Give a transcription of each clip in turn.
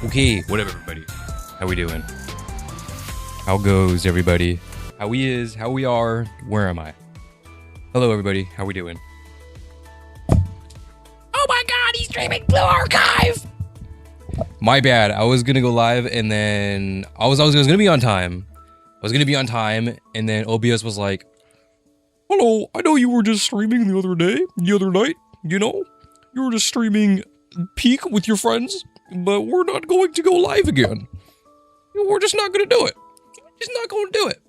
Okay, what up, everybody? How we doing? How goes, everybody? How we is? How we are? Where am I? Hello, everybody. How we doing? Oh my God, he's streaming Blue Archive. My bad. I was gonna go live, and then I was gonna be on time. And then OBS was like, "Hello, I know you were just streaming the other night. You know, you were just streaming Peak with your friends, but we're not going to go live again. We're just not gonna do it. Just not gonna do it."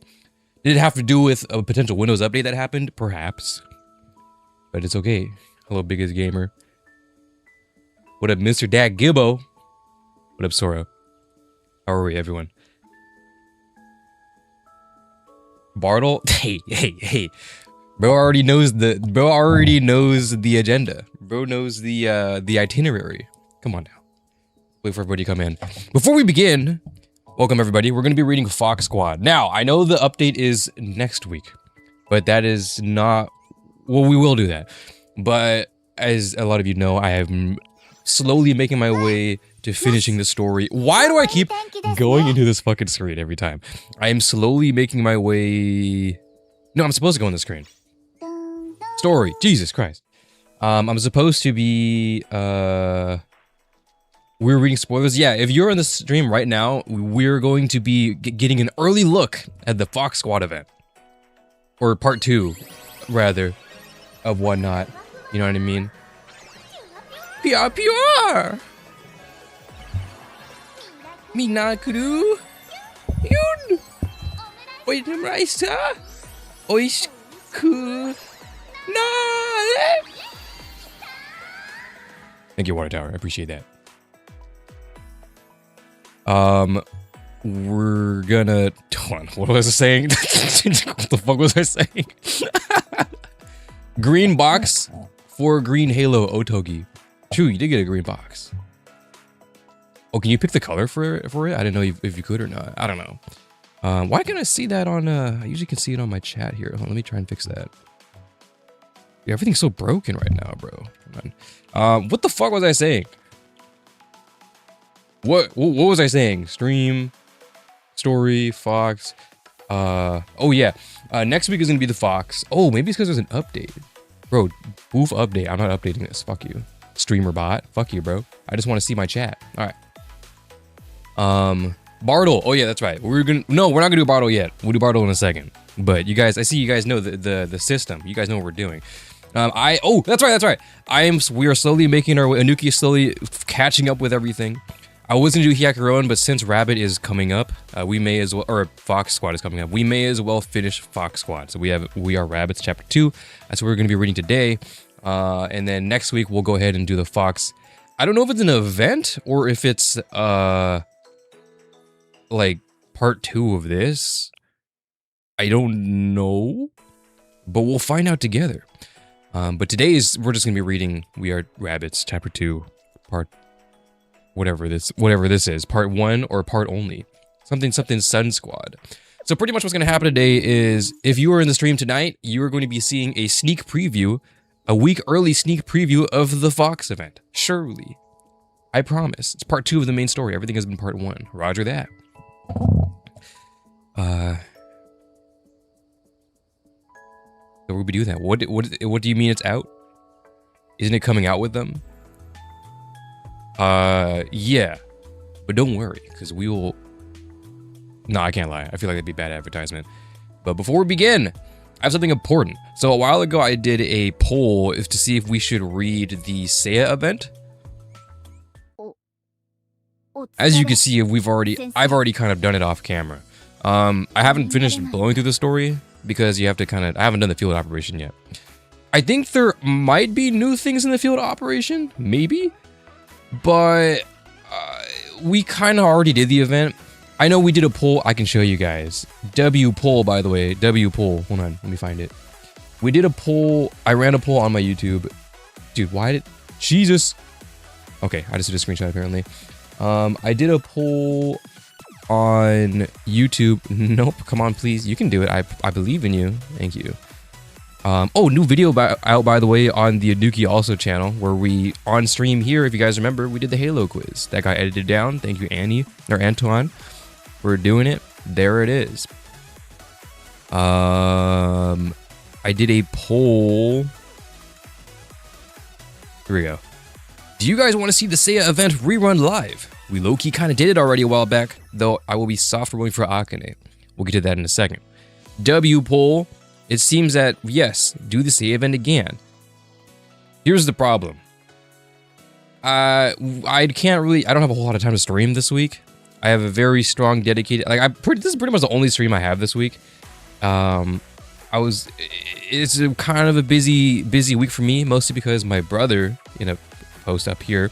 Did it have to do with a potential Windows update that happened? Perhaps. But it's okay. Hello, biggest gamer. What up, Mr. Dad Gibbo? What up, Sora? How are we, everyone? Bartle? Hey. Bro already knows the agenda. Bro knows the itinerary. Come on now. Wait for everybody to come in. Before we begin, welcome everybody. We're gonna be reading Fox Squad. Now, I know the update is next week, but that is not, well, we will do that. But as a lot of you know, I am slowly making my way to finishing the story. Why do I keep going into this fucking screen every time? I am slowly making my way. No, I'm supposed to go on the screen. Story. Jesus Christ. I'm supposed to be, we're reading spoilers. Yeah, if you're in the stream right now, we're going to be getting an early look at the Fox Squad event. Or part 2, rather, of whatnot. You know what I mean? Pure! Minakuru? Yun! Oitemraisa? Oishiku? No! Thank you, Water Tower. I appreciate that. We're gonna... Hold on, what was I saying? What the fuck was I saying? Green box for green halo Otogi. True, you did get a green box. Oh, can you pick the color for it? I didn't know if you could or not. I don't know. Why can't I see that on... I usually can see it on my chat here. Hold on, let me try and fix that. Yeah, everything's so broken right now, bro. Come on. What the fuck was I saying? What was I saying? Stream, story, Fox. Oh yeah. Next week is gonna be the Fox. Oh, maybe it's because there's an update. Bro, boof update. I'm not updating this. Fuck you. Streamer bot. Fuck you, bro. I just want to see my chat. Alright. Bartle. Oh yeah, that's right. We're not gonna do Bartle yet. We'll do Bartle in a second. But you guys, I see you guys know the system. You guys know what we're doing. That's right. We are slowly making our way. Anuki is slowly catching up with everything. I was gonna do Hyakuron, but since Rabbit is coming up, we may as well, or Fox Squad is coming up, we may as well finish Fox Squad. So we are Rabbits chapter 2. That's what we're gonna be reading today. And then next week we'll go ahead and do the Fox. I don't know if it's an event or if it's like part 2 of this. I don't know, but we'll find out together. But we're just gonna be reading We Are Rabbits chapter 2, part whatever this is, part 1 or part only, something Sun Squad. So pretty much what's gonna happen today is, if you are in the stream tonight, you are going to be seeing a sneak preview, a week early sneak preview of the Fox event. Surely, I promise. It's part 2 of the main story. Everything has been part 1. Roger that. So we'll be doing that. What do you mean it's out? Isn't it coming out with them? Yeah. But don't worry, because we will... No, I can't lie. I feel like that'd be bad advertisement. But before we begin, I have something important. So a while ago, I did a poll to see if we should read the Seiya event. As you can see, I've already kind of done it off camera. I haven't finished blowing through the story because you have to I haven't done the field operation yet. I think there might be new things in the field operation, maybe, but we kind of already did the event. I know we did a poll. I can show you guys. W poll, by the way. W poll. Hold on, let me find it. We did a poll. I ran a poll on my YouTube. Dude, why did... Jesus. Okay, I just did a screenshot apparently. I did a poll on YouTube. Nope, come on, please. You can do it. I believe in you. Thank you. Oh, new video out, by the way, on the Anuki also channel, where we, on stream here, if you guys remember, we did the Halo quiz. That got edited down. Thank you, Annie, or Antoine, for doing it. There it is. I did a poll. Here we go. Do you guys want to see the Seiya event rerun live? We low-key kind of did it already a while back, though I will be soft rolling for Akane. We'll get to that in a second. W poll. It seems that, yes, do the Seiya event again. Here's the problem. I don't have a whole lot of time to stream this week. I have a very strong, dedicated, this is pretty much the only stream I have this week. It's kind of a busy week for me, mostly because my brother, in a post up here,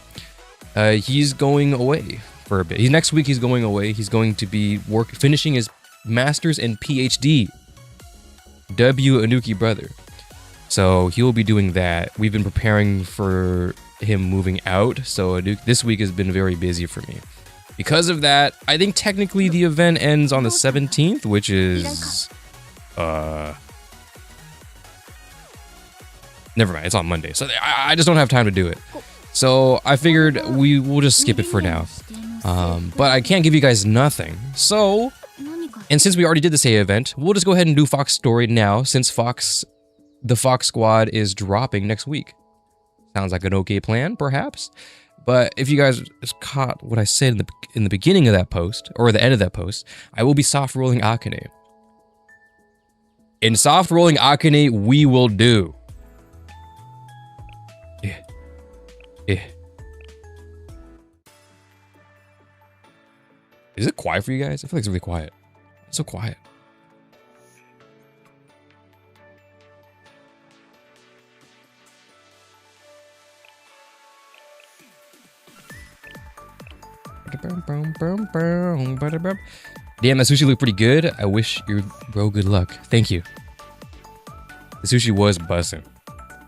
he's going away for a bit. Next week he's going away. He's going to be finishing his master's and PhD. Anuki brother. So he'll be doing that. We've been preparing for him moving out, so this week has been very busy for me. Because of that, I think technically the event ends on the 17th, which is never mind, it's on Monday. So I just don't have time to do it. So I figured we'll just skip it for now. But I can't give you guys nothing. So, and since we already did the Seiya event, we'll just go ahead and do Fox story now, since the Fox Squad is dropping next week. Sounds like an okay plan, perhaps. But if you guys caught what I said in the beginning of that post, or the end of that post, I will be soft rolling Akane. In soft rolling Akane, we will do. Is it quiet for you guys? I feel like it's really quiet. It's so quiet. Damn, that sushi looked pretty good. I wish your bro good luck. Thank you. The sushi was bussin'.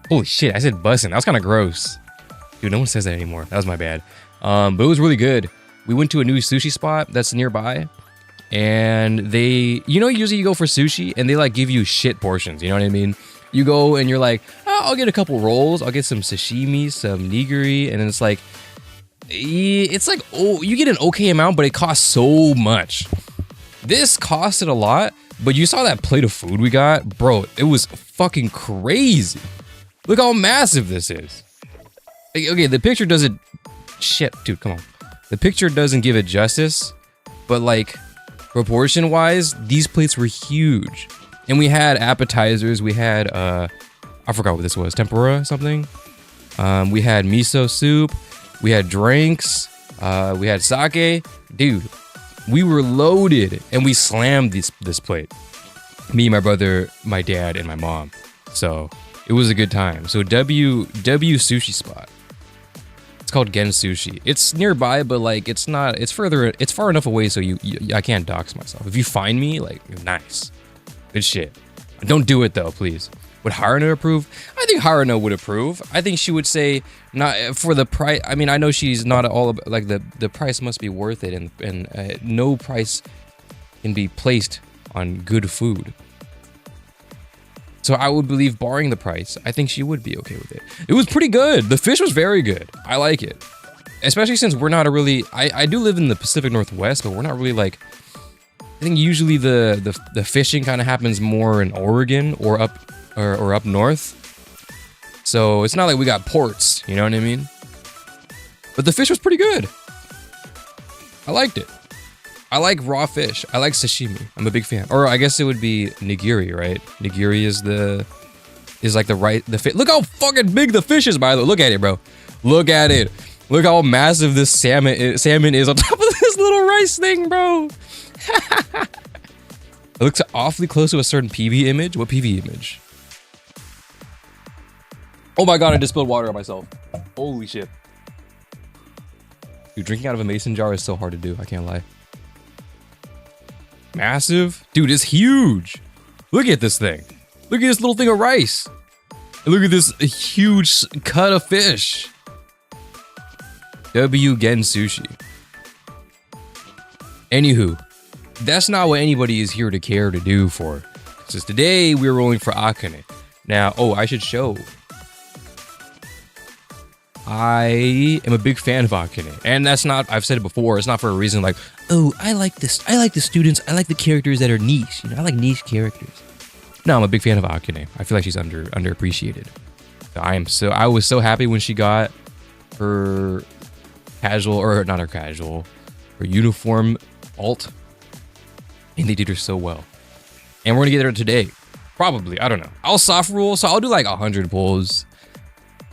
Holy shit, I said bussin'. That was kind of gross. Dude, no one says that anymore. That was my bad. But it was really good. We went to a new sushi spot that's nearby. And they, usually you go for sushi and they like give you shit portions. You know what I mean? You go and you're like, oh, I'll get a couple rolls. I'll get some sashimi, some nigiri. And then it's like, oh, you get an okay amount, but it costs so much. This costed a lot, but you saw that plate of food we got? Bro, it was fucking crazy. Look how massive this is. Okay, the picture doesn't... Shit, dude, come on. The picture doesn't give it justice, but like, proportion-wise, these plates were huge. And we had appetizers, we had, I forgot what this was, tempura something? We had miso soup, we had drinks, we had sake. Dude, we were loaded, and we slammed this plate. Me, my brother, my dad, and my mom. So, it was a good time. So, W Sushi Spot. It's called Gen Sushi. It's nearby, but like, it's far enough away so I can't dox myself. If you find me, like, nice. Good shit. Don't do it though, please. Would Haruna approve? I think Haruna would approve. I think she would say, not for the price. I mean, I know she's not all about, like, the price must be worth it, and no price can be placed on good food. So I would believe, barring the price, I think she would be okay with it. It was pretty good. The fish was very good. I like it. Especially since we're not I do live in the Pacific Northwest, but we're not really like, I think usually the fishing kind of happens more in Oregon or up north. So it's not like we got ports, you know what I mean? But the fish was pretty good. I liked it. I like raw fish. I like sashimi. I'm a big fan. Or I guess it would be nigiri, right? Nigiri is like the fish. Look how fucking big the fish is, by the way. Look at it, bro. Look at it. Look how massive this salmon is on top of this little rice thing, bro. It looks awfully close to a certain PV image. What PV image? Oh my god, I just spilled water on myself. Holy shit. Dude, drinking out of a mason jar is so hard to do. I can't lie. Massive? Dude, it's huge. Look at this thing. Look at this little thing of rice. And look at this huge cut of fish. W Gen Sushi. Anywho, that's not what anybody is here to care to do for. Because today we're rolling for Akane. Now, oh, I should show. I am a big fan of Akane. And that's not, I've said it before, it's not for a reason like, oh, I like this. I like the students. I like the characters that are niche. You know, I like niche characters. No, I'm a big fan of Akane. I feel like she's underappreciated. I was so happy when she got her casual, or not her casual, her uniform alt. And they did her so well. And we're gonna get her today. Probably, I don't know. I'll soft rule, so I'll do like 100 pulls.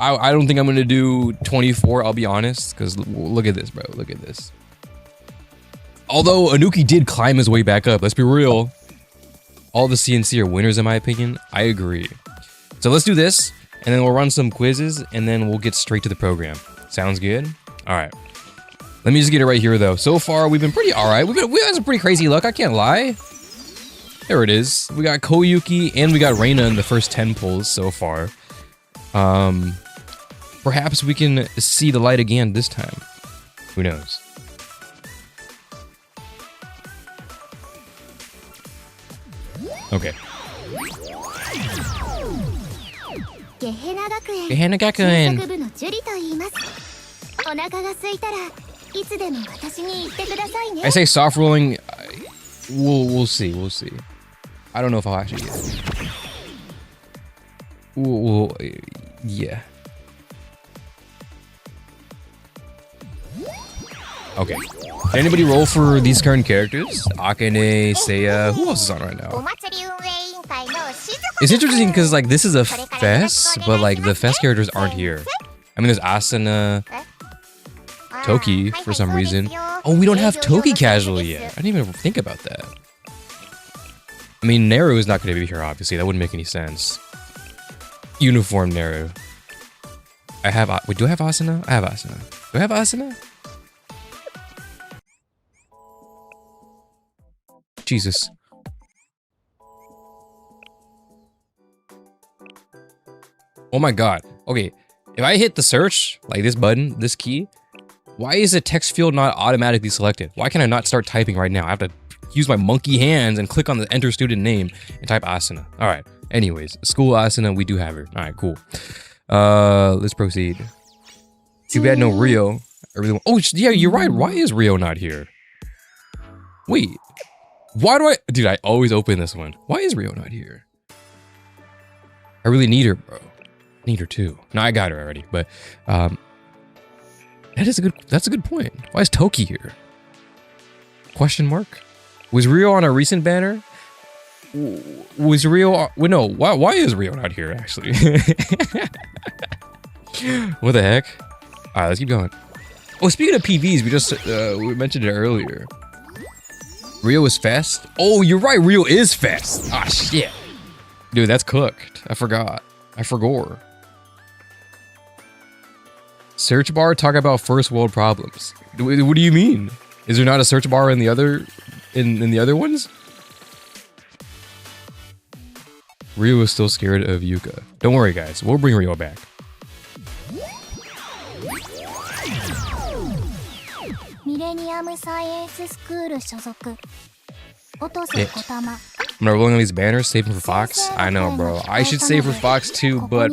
I don't think I'm gonna do 24, I'll be honest, because look at this, bro. Look at this. Although Anuki did climb his way back up, let's be real. All the CNC are winners in my opinion. I agree. So let's do this, and then we'll run some quizzes, and then we'll get straight to the program. Sounds good? All right. Let me just get it right here though. So far, we've been pretty all right. We've had some pretty crazy luck, I can't lie. There it is. We got Koyuki and we got Reina in the first 10 pulls so far. Perhaps we can see the light again this time. Who knows? Okay. Caerbannog. I say soft rolling. We'll see. We'll see. I don't know if I'll actually get it. Yeah. Okay. Did anybody roll for these current characters? Akane, Seiya. Who else is on right now? It's interesting because like this is a fest, but like the fest characters aren't here. I mean, there's Asuna, Toki for some reason. Oh, we don't have Toki casual yet. I didn't even think about that. I mean, Naru is not going to be here, obviously. That wouldn't make any sense. Uniform Naru. Wait, do I have Asuna? I have Asuna. Do I have Asuna? Jesus. Oh my god. Okay, if I hit the search, like this button, this key, why is the text field not automatically selected? Why can I not start typing right now? I have to use my monkey hands and click on the enter student name and type Asuna. All right. Anyways, school Asuna, we do have her. All right, cool. Let's proceed. Too bad no Rio. Oh, yeah, you're right. Why is Rio not here? Wait. Why do I... Dude, I always open this one. Why is Rio not here? I really need her, bro. Need her too. No, I got her already, but that's a good point. Why is Toki here? Question mark? Was Rio on a recent banner? Was Rio... Well, no, why is Rio not here, actually? What the heck? All right, let's keep going. Oh, speaking of PVs, we mentioned it earlier. Rio is fast? Oh, you're right, Rio is fast. Ah, shit. Dude, that's cooked. I forgot. I forgot. Search bar, talk about first world problems. What do you mean? Is there not a search bar in the other in the other ones? Rio is still scared of Yuka. Don't worry, guys. We'll bring Rio back. I'm not rolling on these banners, saving for Fox. I know, bro. I should save for Fox too, but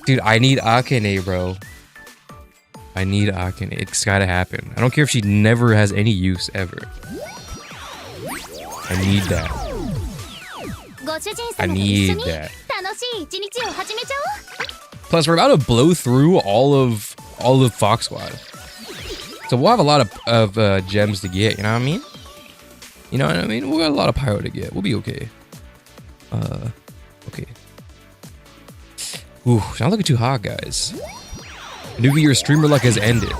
dude, I need Akane, bro. I need Akane. It's gotta happen. I don't care if she never has any use ever. I need that. I need that. Plus, we're about to blow through all of Fox Squad, so we'll have a lot of gems to get. You know what I mean? You know what I mean? We'll got a lot of pyro to get. We'll be okay. Okay. Ooh, not looking too hot, guys. Nugi, your streamer luck has ended.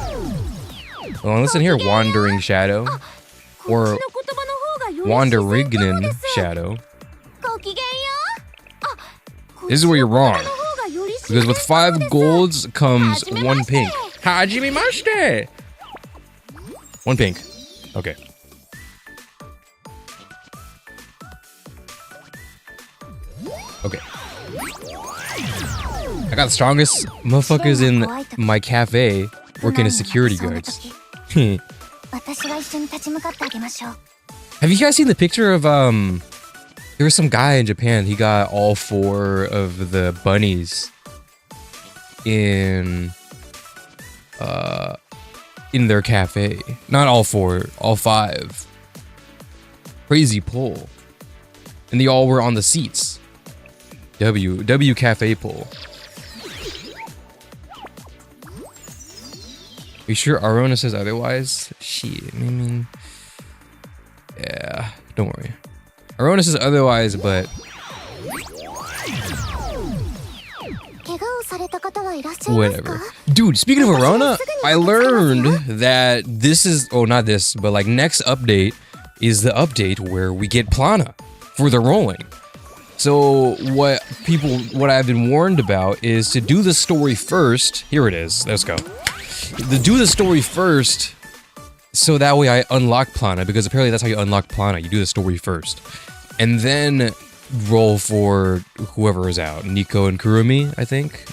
Well, listen here, Wandering Shadow. Or Wanderignan Shadow. This is where you're wrong. Because with 5 golds comes 1 pink. Hajime Mashite! 1 pink. Okay. Okay. I got the strongest motherfuckers in my cafe working as security guards. Have you guys seen the picture of There was some guy in Japan, he got all 4 of the bunnies in their cafe. Not all 4, all 5. Crazy pull. And they all were on the seats. W cafe pull. Are you sure Arona says otherwise? Shit, I mean, yeah, don't worry. Arona says otherwise, but whatever. Dude, speaking of Arona, I learned that this is, oh, not this, but like next update is the update where we get Plana for the rolling. So what I've been warned about is to do the story first. Here it is. Let's go. Do the story first, so that way I unlock Plana, because apparently that's how you unlock Plana. You do the story first, and then roll for whoever is out. Nico and Kurumi, I think,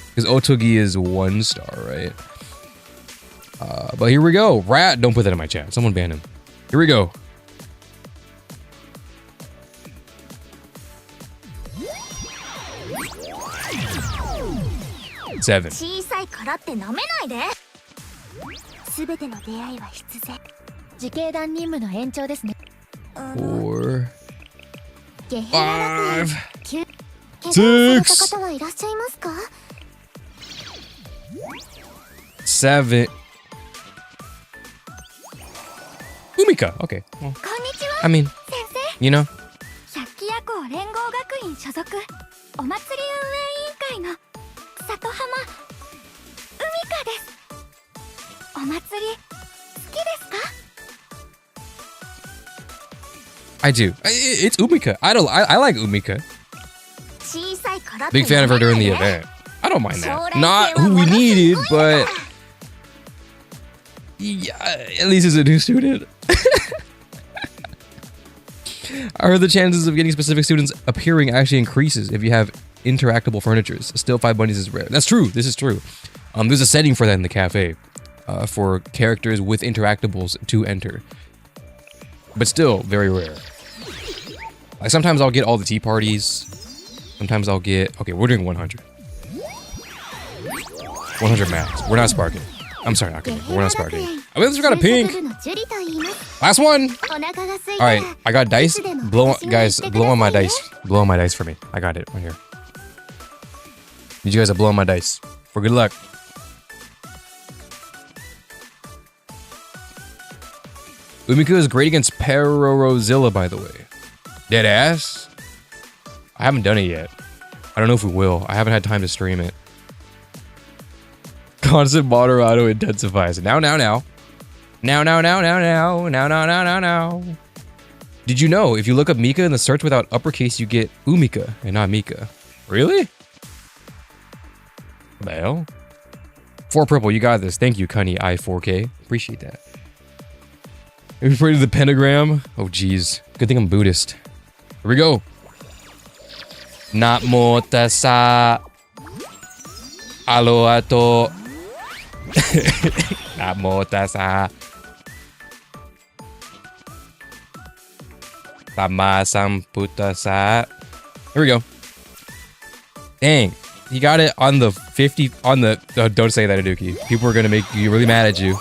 because Otogi is 1 star, right? But here we go. Rat, don't put that in my chat. Someone ban him. Here we go. Seven. 小さいからって舐めないで。すべての出会いは必然。自警団任務の延長ですね。4 5 6 7 Umika. Okay. Well, こんにちは。 I mean, 先生。 you know. 百鬼夜行連合学院所属。お祭り運営委員会の里浜海香です。お祭り好きですか？ I do. It's Umika. I like Umika. 小さいからって Big fan of her during the event. I don't mind that. Not who we needed, but yeah, at least as a new student. I heard the chances of getting specific students appearing actually increases if you have interactable furnitures. Still 5 bunnies is rare. That's true. This is true. There's a setting for that in the cafe, for characters with interactables to enter. But still, very rare. Like sometimes I'll get all the tea parties. Sometimes I'll get... Okay, we're doing 100. 100 max. We're not sparking. I'm sorry, not kidding. We're not sparking. I mean, we got a pink. Last one. All right, I got dice. Guys, blow on my dice. Blow on my dice for me. I got it right here. Need you guys to blow on my dice for good luck. Umiko is great against Perorozilla, by the way. Dead ass? I haven't done it yet. I don't know if we will. I haven't had time to stream it. Constant motor auto intensifies. Now. Did you know if you look up Mika in the search without uppercase, you get Umika and not Mika? Really? What the hell? 4 purple, you got this. Thank you, Cunny I4K. Appreciate that. Are you afraid of the pentagram? Oh, jeez. Good thing I'm Buddhist. Here we go. Namo tassa alohato. Namo tassa sama sambuddhassa. Here we go. Dang. You got it on the 50, on the, don't say that, Anuki. People are gonna make you really mad at you.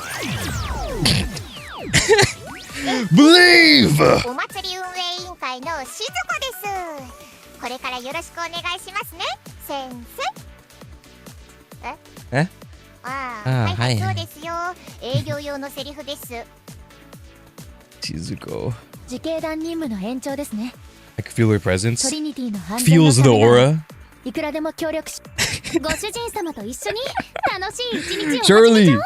Believe! お祭り運営委員会のしずこです。これからよろしくお願いしますね、先生。え？はい、そうですよ。営業用のセリフです。Shizuko. 自警団任務の延長ですね。I can feel her presence. トリニティの反対の Feels the aura. いくらでも協力し、ご主人様と一緒に楽しい一日を。Shirley!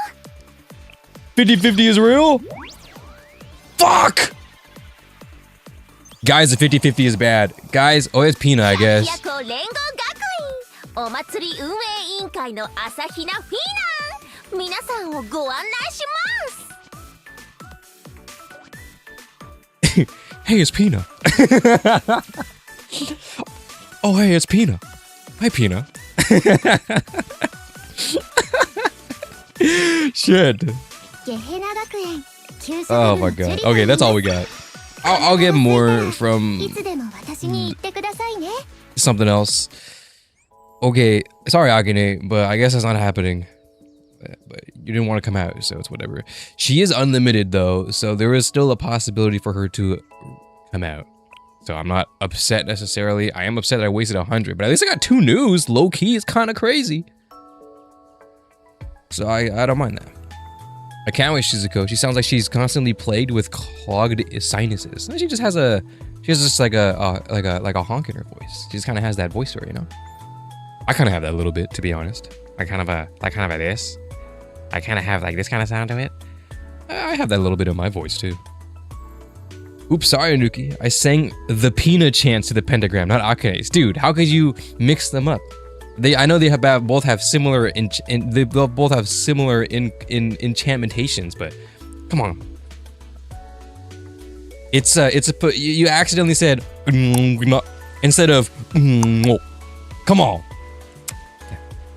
50-50 is real? Fuck! Guys, the 50-50 is bad. Guys, oh, it's Pina, I guess. お祭り運営委員会の朝比奈フィーナ、皆さんをご案内します。Hey, it's Pina. Oh, hey, it's Pina. Hi, Pina. Shit. Oh my god. Okay, that's all we got. I'll get more from 私に言ってくださいね。 something else. Okay, sorry Akane, but I guess that's not happening. But you didn't want to come out, so it's whatever. She is unlimited though, so there is still a possibility for her to come out. So I'm not upset necessarily. I am upset that I wasted 100, but at least I got 2 news. Low key is kind of crazy. So I don't mind that. I can't wait Shizuko. She sounds like she's constantly plagued with clogged sinuses. She just has a, she has just like a honk in her voice. She just kind of has that voice to her, you know. I kind of have that a little bit, to be honest. I kind of a this. I kind of have like this kind of sound to it. I have that little bit of my voice too. Oops, sorry Anuki. I sang the Pina chants to the pentagram, not Akane's. Dude, how could you mix them up? I know they have both have similar enchantmentations, but come on. You accidentally said instead of come on.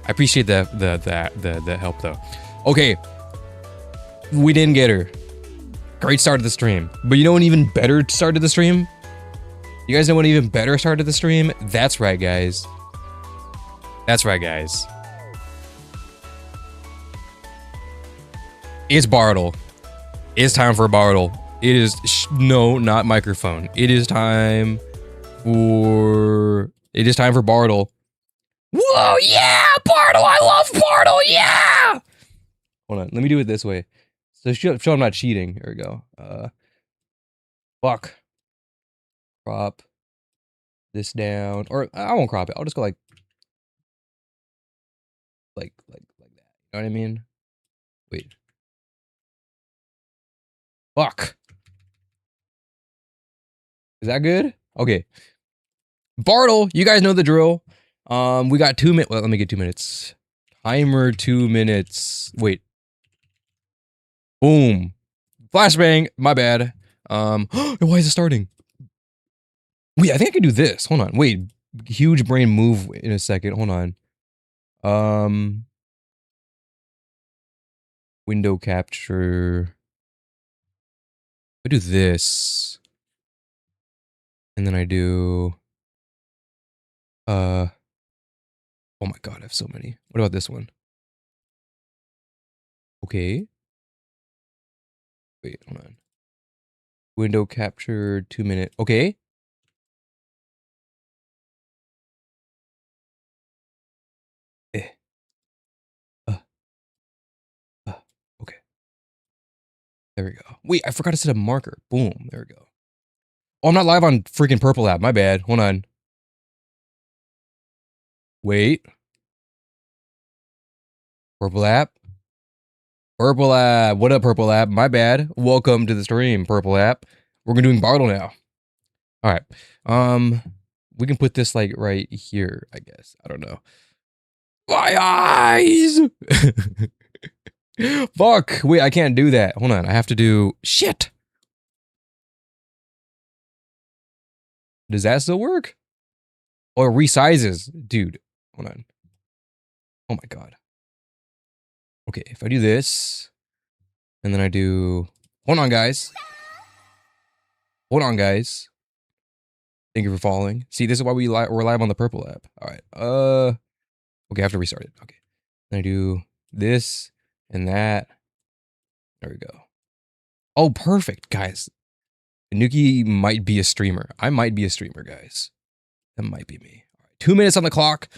I appreciate the help though. Okay, we didn't get her. Great start to the stream, but you know an even better start to the stream? You guys know an even better start to the stream? That's right, guys. That's right, guys. It's Bartle. It's time for Bartle. It is no, not microphone. It is time for Bartle. Whoa, yeah, Bartle! I love Bartle, yeah! Hold on, let me do it this way. So show I'm not cheating. Here we go. Fuck. Crop this down, or I won't crop it. I'll just go like that. You know what I mean? Wait. Fuck. Is that good? Okay. Bartle, you guys know the drill. We got 2 minutes. Well, let me get 2 minutes. Timer 2 minutes. Wait. Boom. Flashbang. My bad. Why is it starting? Wait, I think I can do this. Hold on. Wait. Huge brain move in a second. Hold on. Window capture. I do this. And then I do oh my god, I have so many. What about this one? Okay. Wait, hold on. Window capture 2 minute. Okay. Okay. There we go. Wait, I forgot to set a marker. Boom. There we go. Oh, I'm not live on freaking Purple app. My bad. Hold on. Wait. Purple app. Purple app. What up, Purple app? My bad. Welcome to the stream, Purple app. We're gonna doing Bartle now. All right. We can put this like right here, I guess. I don't know. My eyes. Fuck. Wait, I can't do that. Hold on. I have to do shit. Does that still work? Or resizes? Dude, hold on. Oh my god. Okay, if I do this, and then I do... Hold on, guys. Hold on, guys. Thank you for following. See, this is why we're live on the Purple app. All right. Okay, I have to restart it. Okay. Then I do this and that. There we go. Oh, perfect, guys. Anuki might be a streamer. I might be a streamer, guys. That might be me. All right, 2 minutes on the clock.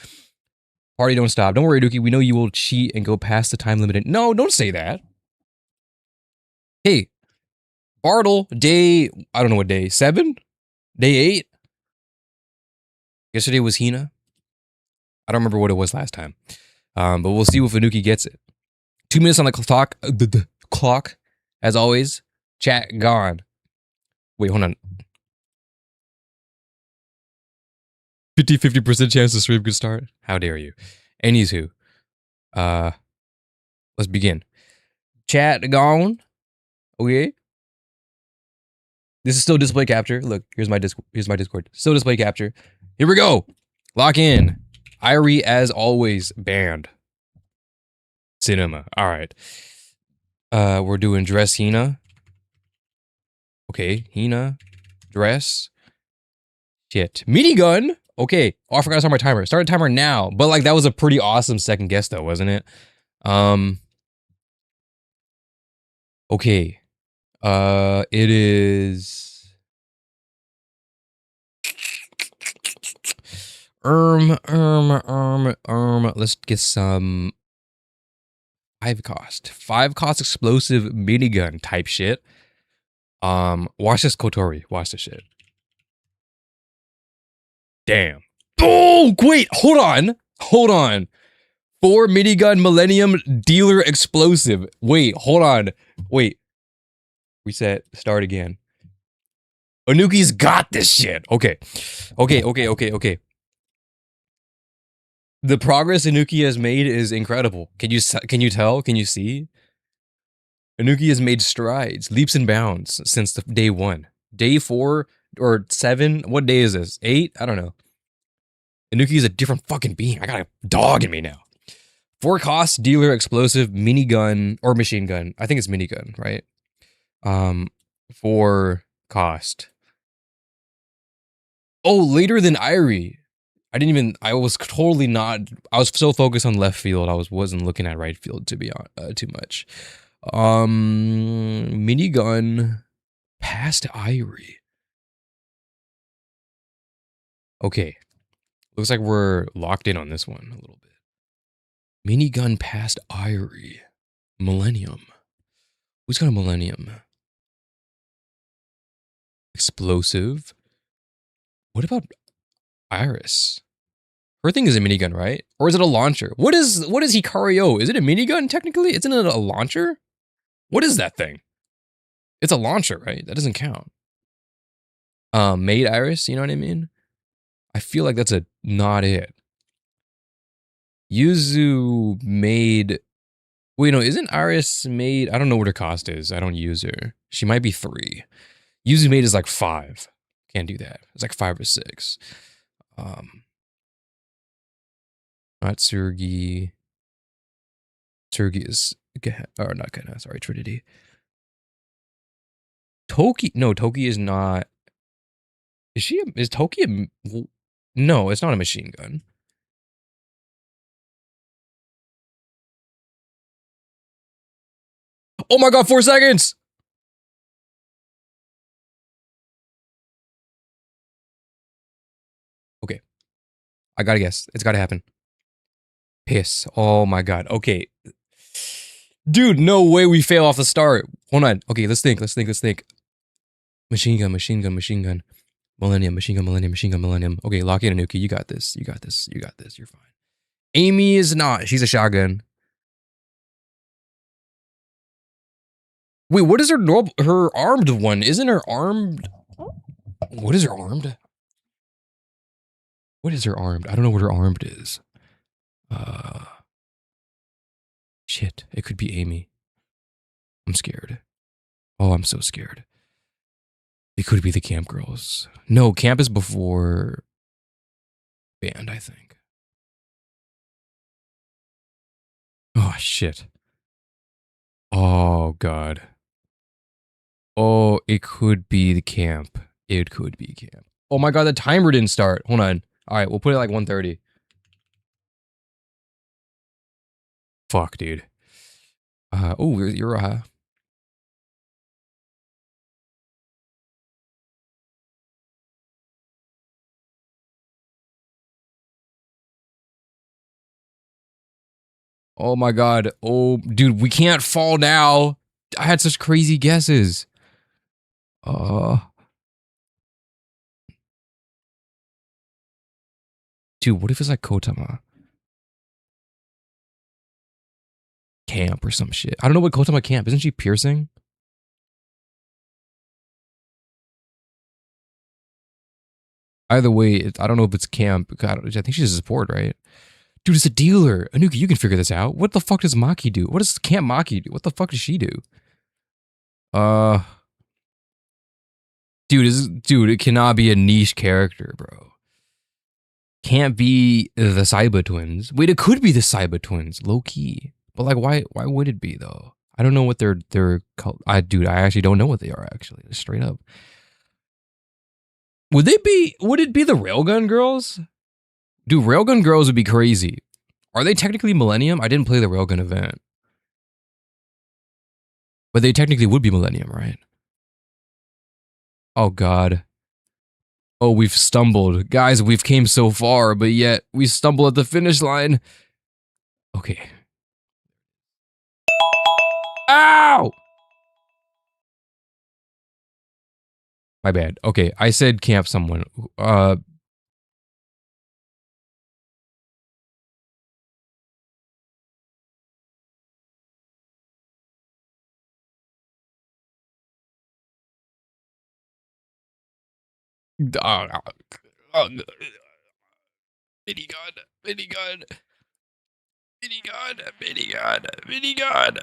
Party don't stop. Don't worry, Anuki. We know you will cheat and go past the time limit. No, don't say that. Hey, Bartle, day... I don't know what day. 7? Day 8? Yesterday was Hina. I don't remember what it was last time. But we'll see if Anuki gets it. 2 minutes on the clock. Clock. As always. Chat gone. Wait, hold on. 50% chance the stream could start. How dare you? Anywho. Let's begin. Chat gone. Okay. This is still display capture. Look, here's my Discord. Still display capture. Here we go. Lock in. Irie, as always, banned. Cinema. All right. We're doing dress Hina. Okay, Hina. Dress. Shit. Minigun. Okay. Oh, I forgot to start my timer. Start a timer now. But like that was a pretty awesome second guess though, wasn't it? Okay. It is let's get some 5 cost explosive minigun type shit. Watch this, Kotori. Watch this shit. Damn. Oh, wait, hold on. 4 minigun Millennium Dealer Explosive. Wait, hold on. Wait. Reset. Start again. Anuki's got this shit. Okay. The progress Anuki has made is incredible. Can you tell? Can you see? Anuki has made strides, leaps and bounds since day 1. Day 4 or 7? What day is this? 8? I don't know. Anuki is a different fucking being. I got a dog in me now. 4 cost dealer explosive minigun or machine gun. I think it's minigun, right? 4 cost. Oh, later than Irie. I was totally not, I was so focused on left field, wasn't looking at right field to be too much. Minigun past Irie. Okay. Looks like we're locked in on this one a little bit. Minigun past Irie. Millennium. Who's got a Millennium? Explosive. What about Iris? Her thing is a minigun, right? Or is it a launcher? What is Hikario? Is it a minigun technically? Isn't it a launcher? What is that thing? It's a launcher, right? That doesn't count. Made Iris, you know what I mean? I feel like that's not it. Yuzu made... Wait, no, isn't Iris made... I don't know what her cost is. I don't use her. She might be 3. Yuzu made is like 5. Can't do that. It's like 5 or 6. Tsurgi. Tsurgi is... Or not Gehenna, sorry, Trinity. Toki... No, Toki is not... Is Toki a... No, it's not a machine gun. Oh my god, 4 seconds! Okay. I gotta guess. It's gotta happen. Piss. Oh my god. Okay. Dude, no way we fail off the start. Hold on. Okay, let's think. Machine gun. Millennium. Machine gun, millennium. Okay, lock in Anuki. You got this. You're fine. Amy is not. She's a shotgun. Wait, what is her armed one? Isn't her armed? What is her armed? I don't know what her armed is. Shit. It could be Amy. I'm scared. Oh, I'm so scared. It could be the camp girls. No, camp is before band, I think. Oh, shit. Oh, God. Oh, it could be the camp. Oh my god, the timer didn't start. Hold on. All right, we'll put it like 1:30. Fuck, dude. Oh, you're oh my god. Oh, dude, we can't fall now. I had such crazy guesses. Dude, what if it's like Kotama? Camp or some shit. I don't know what Kotama camp. Isn't she piercing? Either way, I don't know if it's camp. God, I think she's a support, right? Dude, it's a dealer. Anuki, you can figure this out. What the fuck does Maki do? What does Camp Maki do? What the fuck does she do? Dude, it cannot be a niche character, bro. Can't be the Saiba twins. Wait, it could be the Saiba twins, low key. But like, why would it be though? I don't know what they're called. I actually don't know what they are. Actually, straight up. Would it be the Railgun Girls? Dude, Railgun Girls would be crazy. Are they technically Millennium? I didn't play the Railgun event. But they technically would be Millennium, right? Oh god. Oh, we've stumbled. Guys, we've came so far, but yet we stumble at the finish line. Okay. Ow! My bad. Okay, I said camp someone. Minigun, minigun, minigun, minigun, minigun.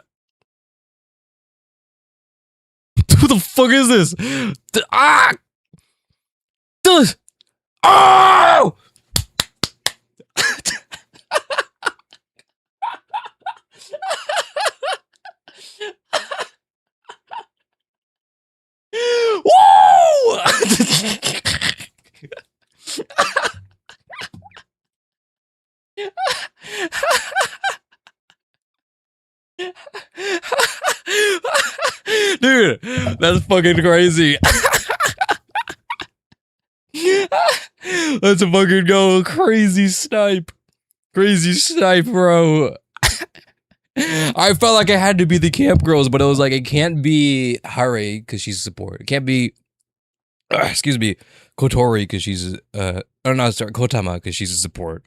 Who the fuck is this? Ah! Oh! Woo! Dude, that's fucking crazy. Let's fucking go. Crazy snipe. Crazy snipe, bro. I felt like I had to be the camp girls, but it was like, it can't be Hare because she's a support. It can't be, excuse me, Kotori because she's, oh no, sorry, Kotama because she's a support.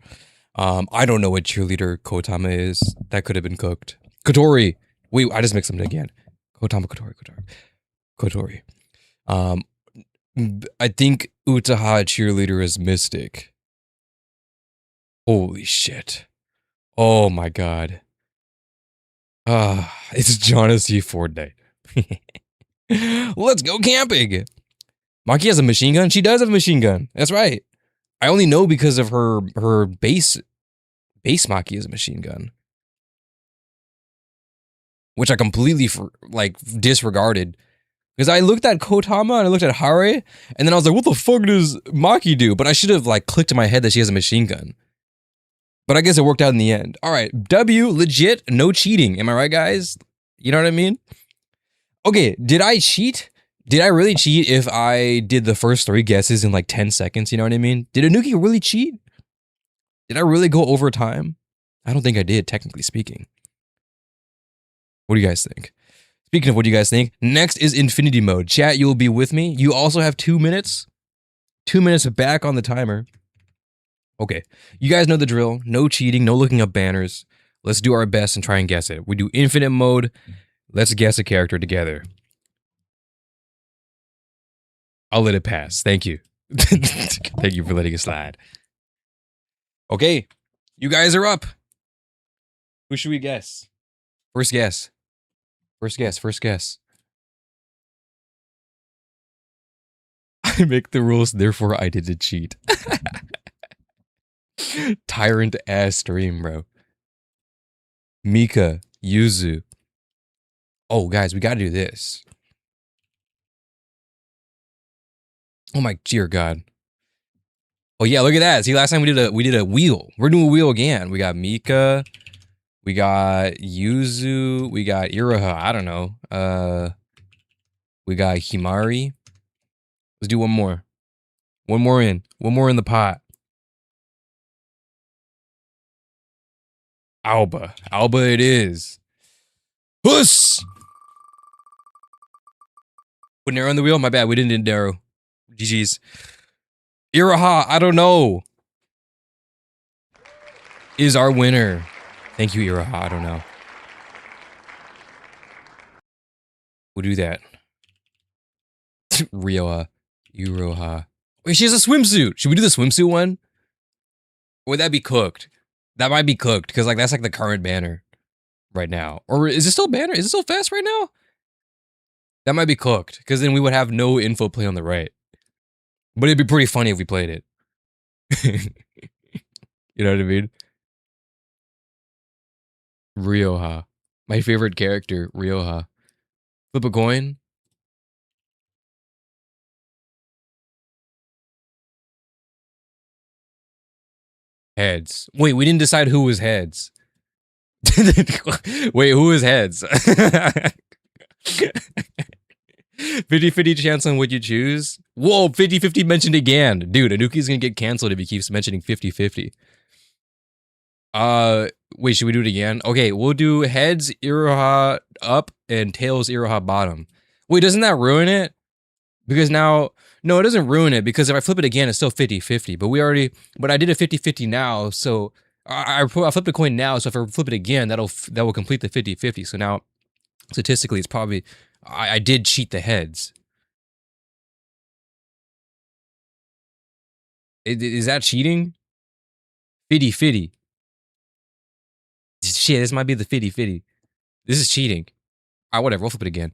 I don't know what cheerleader Kotama is. That could have been cooked. Kotori. Wait, I just mixed them again. Kotama, Kotori. I think Utaha cheerleader is Mystic. Holy shit. Oh my god. It's Jonassy Fortnite. Let's go camping. Maki has a machine gun? She does have a machine gun. That's right. I only know because of her base Maki is a machine gun. Which I completely disregarded. Because I looked at Kotama and I looked at Hare, and then I was like, what the fuck does Maki do? But I should have clicked in my head that she has a machine gun. But I guess it worked out in the end. All right, W, legit, no cheating. Am I right, guys? You know what I mean? Okay, did I cheat? Did I really cheat if I did the first 3 guesses in 10 seconds? You know what I mean? Did Anuki really cheat? Did I really go over time? I don't think I did, technically speaking. What do you guys think? Speaking of what do you guys think, next is Infinity Mode. Chat, you'll be with me. You also have 2 minutes. 2 minutes back on the timer. Okay, you guys know the drill. No cheating, no looking up banners. Let's do our best and try and guess it. We do infinite mode. Let's guess a character together. I'll let it pass. Thank you. Thank you for letting it slide. Okay, you guys are up. Who should we guess? First guess. First guess. I make the rules, therefore I didn't cheat. Tyrant ass stream, bro. Mika, Yuzu. Oh, guys, we gotta do this. Oh my dear God. Oh yeah, look at that. See, last time we did a wheel. We're doing a wheel again. We got Mika. We got Yuzu. We got Iraha. I don't know. We got Himari. Let's do one more. One more in the pot. Alba it is. Puss! Put Nero on the wheel? My bad, we didn't do Nero. GG's. Iraha, I don't know. Is our winner. Thank you, Iraha, I don't know. We'll do that. Rioha. Iroha. Wait, she has a swimsuit. Should we do the swimsuit one? Or would that be cooked? That might be cooked, because that's the current banner right now. Or is it still banner? Is it still fast right now? That might be cooked, because then we would have no info play on the right. But it'd be pretty funny if we played it. You know what I mean? Rioha. My favorite character, Rioha. Flip a coin. Heads. Wait, we didn't decide who was heads. Wait, who is heads? 50-50 chance on what you choose? Whoa, 50-50 mentioned again. Dude, Anuki's gonna get canceled if he keeps mentioning 50-50. Wait, should we do it again? Okay, we'll do heads, Iroha up, and tails, Iroha bottom. Wait, doesn't that ruin it? Because now, no, it doesn't ruin it, because if I flip it again, it's still 50-50. But I did a 50-50 now, so I flipped a coin now, so if I flip it again, that will complete the 50-50. So now, statistically, it's probably, I did cheat the heads. Is that cheating? 50-50. Shit, this might be the 50-50. This is cheating. All right, whatever, we'll flip it again.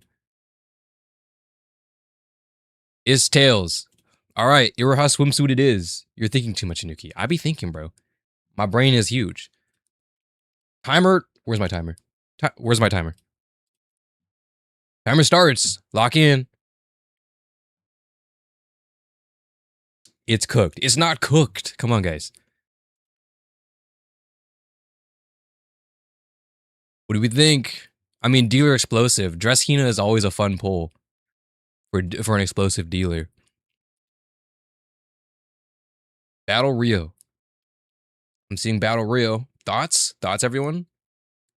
It's tails. All right, Iroha swimsuit it is. You're thinking too much, Anuki. I be thinking, bro. My brain is huge. Timer. Where's my timer? Where's my timer? Timer starts. Lock in. It's cooked. It's not cooked. Come on, guys. What do we think? I mean, dealer explosive. Dress Hina is always a fun pull for an explosive dealer. Battle Rio. I'm seeing Battle Rio. Thoughts? Thoughts, everyone?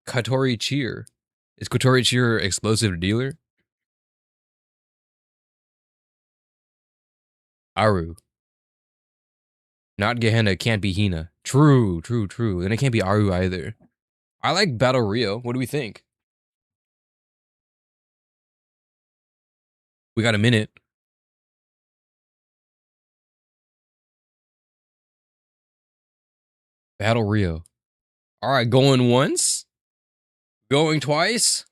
Kotori Cheer. Is Kotori Cheer explosive dealer? Aru. Not Gehenna, can't be Hina. True. And it can't be Aru either. I like Battle Rio. What do we think? We got a minute. Battle Rio. All right, going once. Going twice.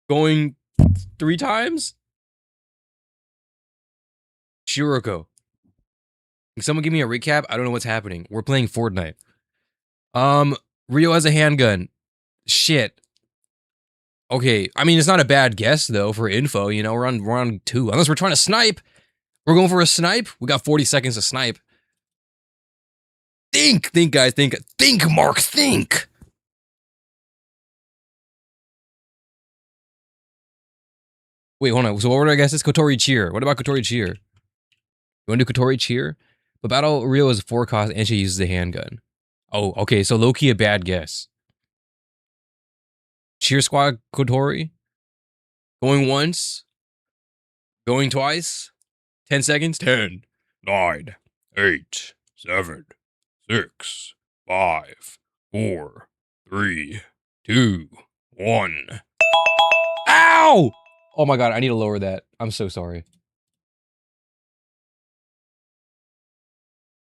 Going 3 times. Shiroko. Can someone give me a recap? I don't know what's happening. We're playing Fortnite. Rio has a handgun. Shit. Okay, I mean, it's not a bad guess, though, for info. You know, we're on 2. Unless we're trying to snipe. We're going for a snipe. We got 40 seconds to snipe. Think, guys, think. Think, Mark, think. Wait, hold on. So what would I guess? It's Kotori Cheer. What about Kotori Cheer? You want to do Kotori Cheer? But Battle Rio is 4 cost and she uses a handgun. Oh, okay, so low-key a bad guess. Cheer Squad Kotori? Going once? Going twice? 10 seconds? 10, 9, 8, 7, 6, 5, 4, 3, 2, 1. Ow! Oh my god, I need to lower that. I'm so sorry.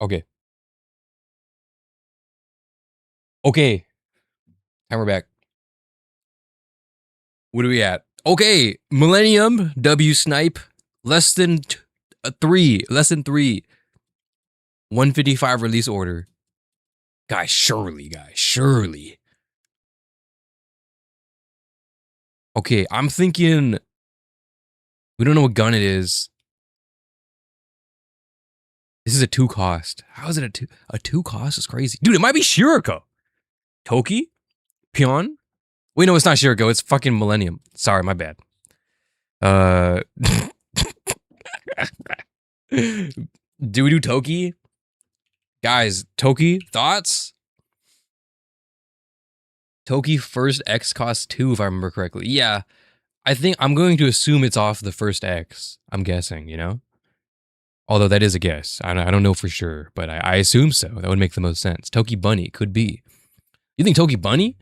Okay. Okay. Timer back. What are we at? Okay. Millennium, W snipe. Less than 3. Less than 3. 155 release order. Guys, surely. Okay, I'm thinking... We don't know what gun it is. This is a 2 cost. How is it a 2? A 2 cost is crazy. Dude, it might be Shiroko. Toki? Pion? Wait, no, it's not Shiroko. It's fucking Millennium. Sorry, my bad. Do we do Toki? Guys, Toki, thoughts? Toki first X costs 2, if I remember correctly. Yeah, I think I'm going to assume it's off the first X. I'm guessing, you know? Although that is a guess. I don't know for sure, but I assume so. That would make the most sense. Toki Bunny could be. You think Toki Bunny?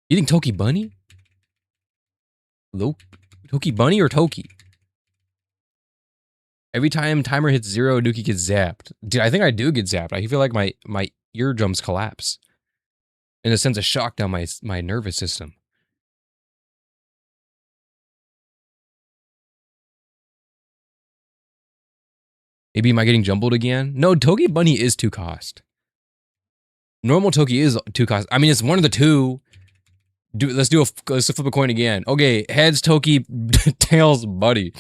You think Toki Bunny? Toki Bunny or Toki? Every time timer hits 0, Nuki gets zapped. Dude, I think I do get zapped. I feel like my eardrums collapse. And it sends a shock down my nervous system. Maybe am I getting jumbled again? No, Toki Bunny is 2 cost. Normal Toki is 2 cost. I mean, it's one of the 2. Let's flip a coin again. Okay, heads Toki, tails Buddy.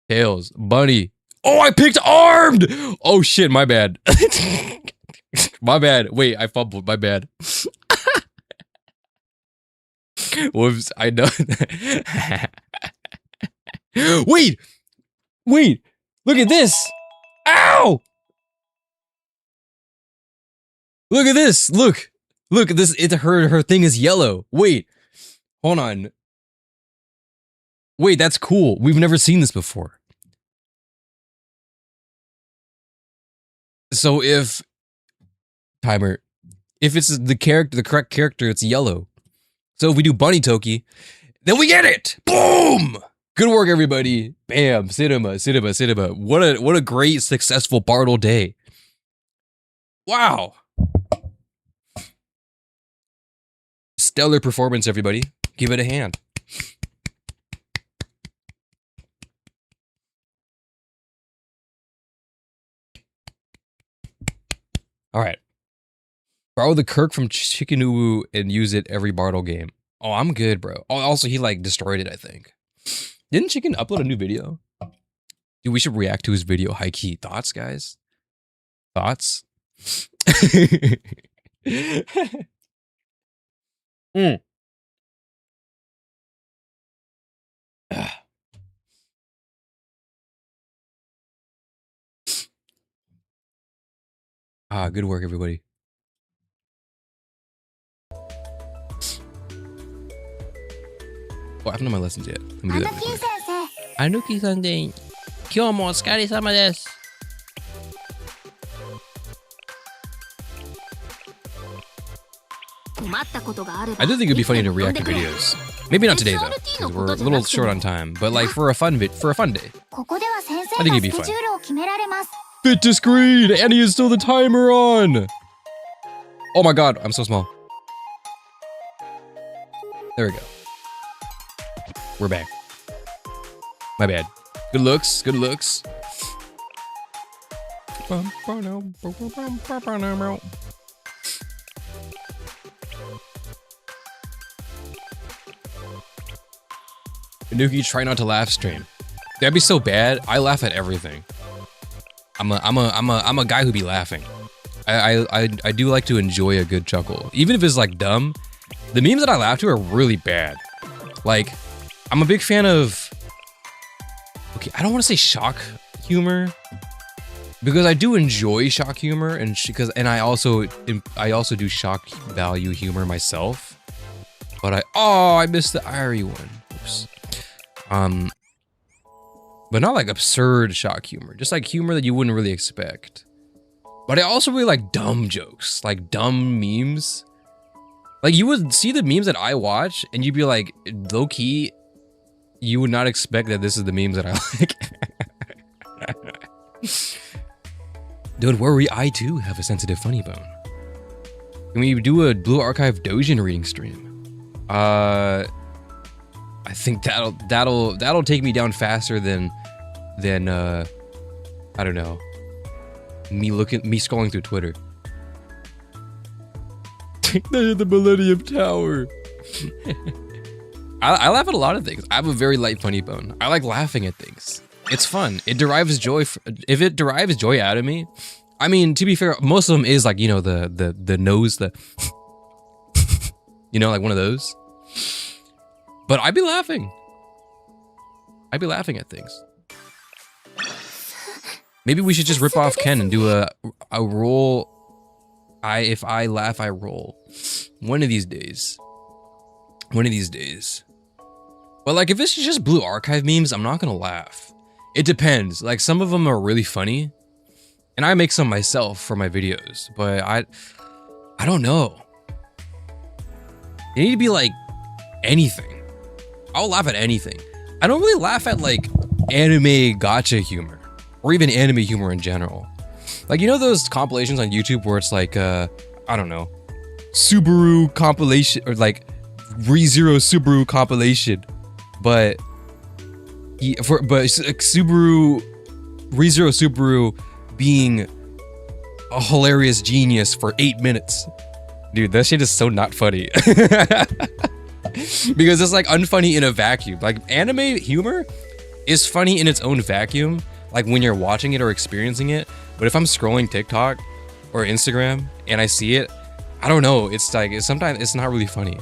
Tails, bunny. Oh, I picked armed. Oh shit, my bad. My bad. Wait, I fumbled. My bad. Whoops, I know. Wait. Look at this. Ow. Look at this. Look at this. It's her thing is yellow. Wait. Hold on. Wait, that's cool. We've never seen this before. So if it's the correct character, it's yellow. So if we do Bunny Toki, then we get it. Boom! Good work, everybody. Bam. Cinema. What a great, successful Bartle day. Wow. Stellar performance, everybody. Give it a hand. All right. Borrow the Kirk from Chicken Uwu and use it every Bartle game. Oh, I'm good, bro. Oh, also, he like destroyed it, I think. Didn't Chicken upload a new video? Dude, we should react to his video. High key. Thoughts, guys? Thoughts? Good work, everybody. Oh, I haven't done my lessons yet. Let me do that real quick. Anuki-sensei, 今日もお疲れ様です。I do think it'd be funny to react to videos. Maybe not today though, because we're a little short on time. But like for a fun day, I think it'd be fun. Fit to screen! Annie is still the timer on! Oh my god, I'm so small. There we go. We're back. My bad. Good looks, good looks. Anuki, try not to laugh stream. That'd be so bad. I laugh at everything. I'm a guy who be laughing. I do like to enjoy a good chuckle. Even if it's like dumb, the memes that I laugh to are really bad. Like, I'm a big fan of, okay, I don't want to say shock humor, because I do enjoy shock humor, and I also do shock value humor myself. But I missed the Irie one. Oops. But not like absurd shock humor, just like humor that you wouldn't really expect. But I also really like dumb jokes, like dumb memes. Like you would see the memes that I watch and you'd be like, low key, you would not expect that this is the memes that I like. Don't worry, I too have a sensitive funny bone. Can we do a Blue Archive Dojin reading stream? I think that'll take me down faster than I don't know, me scrolling through Twitter. The Millennium Tower. I laugh at a lot of things. I have a very light funny bone. I like laughing at things. It's fun. It derives joy. If it derives joy out of me, I mean, to be fair, most of them is like, you know, the nose, you know, like one of those. But I'd be laughing. I'd be laughing at things. Maybe we should just rip off Ken and do a roll. If I laugh, I roll. One of these days. One of these days. But like, if it's just Blue Archive memes, I'm not gonna laugh. It depends. Like, some of them are really funny, and I make some myself for my videos. But I don't know. They need to be like anything. I'll laugh at anything. I don't really laugh at like anime gotcha humor, or even anime humor in general. Like, you know those compilations on YouTube where it's like, I don't know, Subaru compilation, or like ReZero Subaru compilation, but ReZero Subaru being a hilarious genius for 8 minutes. Dude, that shit is so not funny. Because it's like unfunny in a vacuum. Like, anime humor is funny in its own vacuum, like when you're watching it or experiencing it. But if I'm scrolling TikTok or Instagram and I see it, I don't know. It's like sometimes it's not really funny.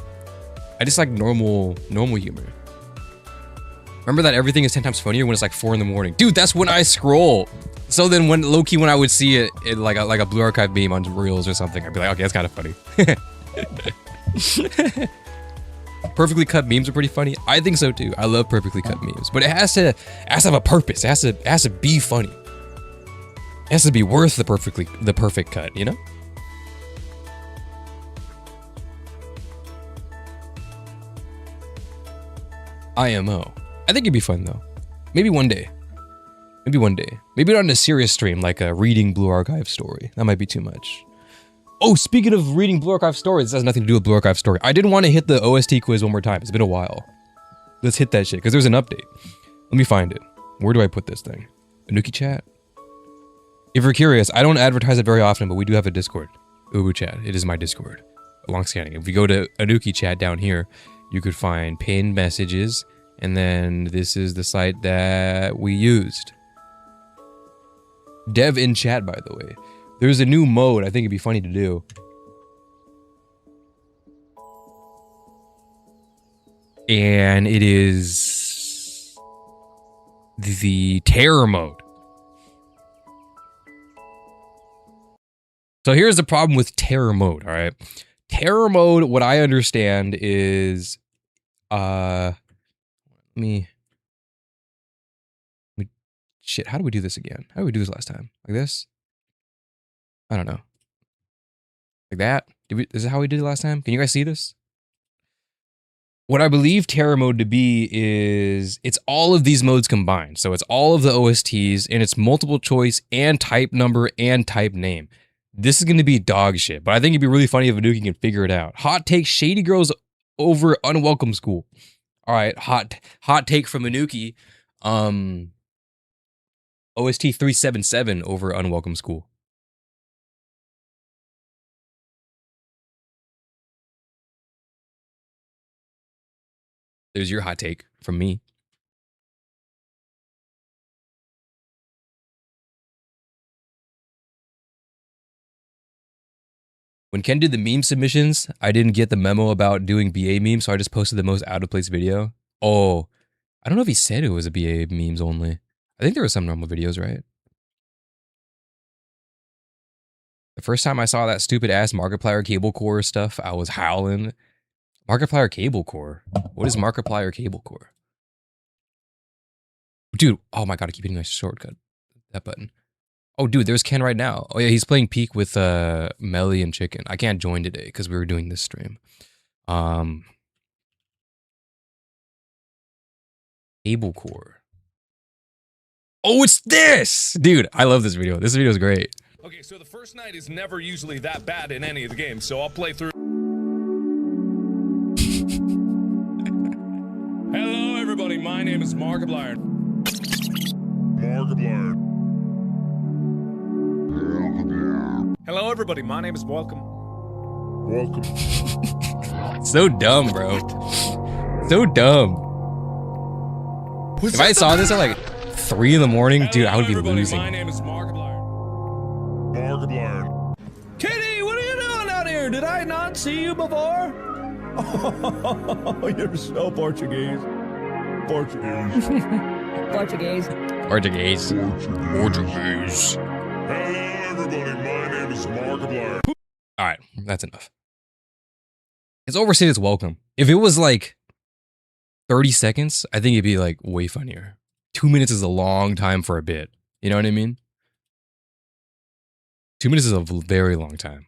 I just like normal humor. Remember that everything is 10 times funnier when it's like 4 in the morning, dude. That's when I scroll. So then when low-key when I would see it like a Blue Archive meme on Reels or something, I'd be like, okay, that's kind of funny. Perfectly cut memes are pretty funny. I think so too. I love perfectly cut memes, but it has to have a purpose. It has to be funny. It has to be worth the perfect cut, you know? IMO. I think it'd be fun though. Maybe one day. Maybe one day. Maybe not in a serious stream like a reading Blue Archive story. That might be too much. Oh, speaking of reading Blue Archive stories, this has nothing to do with Blue Archive story. I did want to hit the OST quiz one more time. It's been a while. Let's hit that shit, because there's an update. Let me find it. Where do I put this thing? Anuki chat? If you're curious, I don't advertise it very often, but we do have a Discord. Ubu chat. It is my Discord. Long scanning. If we go to Anuki chat down here, you could find pinned messages, and then this is the site that we used. Dev in chat, by the way. There's a new mode I think it'd be funny to do. And it is the terror mode. So here's the problem with terror mode, all right? Terror mode, what I understand is shit, how do we do this again? How did we do this last time? Like this? I don't know. Like that? Is this how we did it last time? Can you guys see this? What I believe terror mode to be is it's all of these modes combined. So it's all of the OSTs and it's multiple choice and type number and type name. This is going to be dog shit, but I think it'd be really funny if Anuki can figure it out. Hot take, Shady Girls over Unwelcome School. All right, hot take from Anuki. OST 377 over Unwelcome School. There's your hot take from me. When Ken did the meme submissions, I didn't get the memo about doing BA memes, so I just posted the most out of place video. Oh, I don't know if he said it was a BA memes only. I think there were some normal videos, right? The first time I saw that stupid ass Markiplier cable core stuff, I was howling. Markiplier cable core? What is Markiplier cable core? Dude, oh my god, I keep hitting my shortcut. That button. Oh, dude, there's Ken right now. Oh yeah, he's playing Peak with Melly and Chicken. I can't join today because we were doing this stream. Cable core. Oh, it's this! Dude, I love this video. This video is great. Okay, so the first night is never usually that bad in any of the games, so I'll play through. Hello, everybody. My name is Markiplier. Hello, everybody. My name is Welcome. So dumb, bro. So dumb. If I saw this at like 3 in the morning, dude, I would be losing. My name is Markiplier. Kitty, what are you doing out here? Did I not see you before? Oh, you're so Portuguese. Portuguese. Hello, everybody. My name is Markiplier. All right, that's enough. It's overstated its welcome. If it was like 30 seconds, I think it'd be like way funnier. 2 minutes is a long time for a bit. You know what I mean? 2 minutes is a very long time.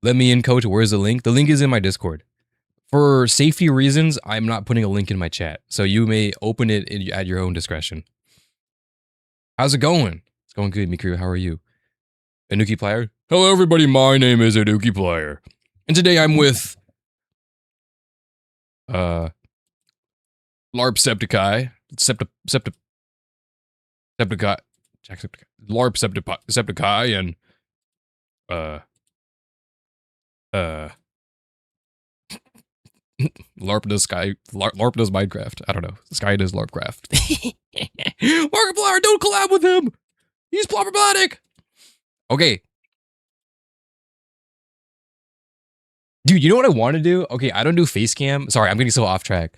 Let me in, coach. Where's the link? The link is in my Discord. For safety reasons, I'm not putting a link in my chat. So you may open it at your own discretion. How's it going? It's going good, Mikuru. How are you? Anuki Player? Hello, everybody. My name is Anuki Player. And today I'm with... LARP Septicai. Septicai. LARP Septicai and... LARP does LARP does Minecraft. I don't know. Sky does LARPcraft. Markiplier, don't collab with him. He's problematic. Okay. Dude, you know what I want to do? Okay, I don't do face cam. Sorry, I'm getting so off track.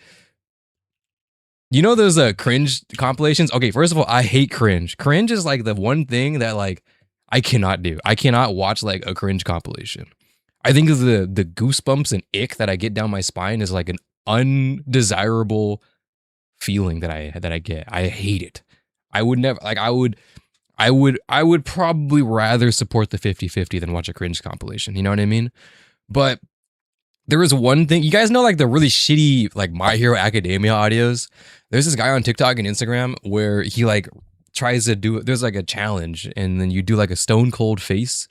You know those cringe compilations? Okay, first of all, I hate cringe. Cringe is like the one thing that like I cannot do. I cannot watch like a cringe compilation. I think the goosebumps and ick that I get down my spine is like an undesirable feeling that I get. I hate it. I would never like I would probably rather support the 50-50 than watch a cringe compilation. You know what I mean? But there is one thing, you guys know like the really shitty like My Hero Academia audios. There's this guy on TikTok and Instagram where he like tries to do, there's like a challenge and then you do like a stone cold face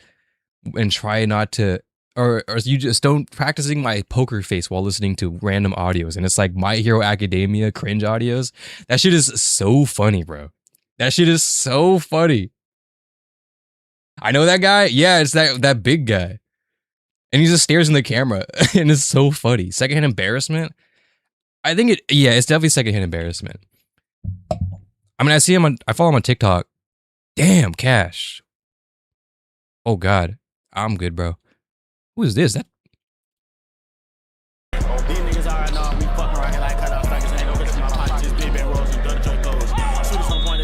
and try not to, or you just don't practicing my poker face while listening to random audios. And it's like My Hero Academia cringe audios. That shit is so funny, bro. That shit is so funny. I know that guy. Yeah, it's that big guy. And he just stares in the camera and it's so funny. Secondhand embarrassment. I think it's definitely secondhand embarrassment. I mean, I see him I follow him on TikTok. Damn, Cash. Oh God. I'm good, bro. Who is this? That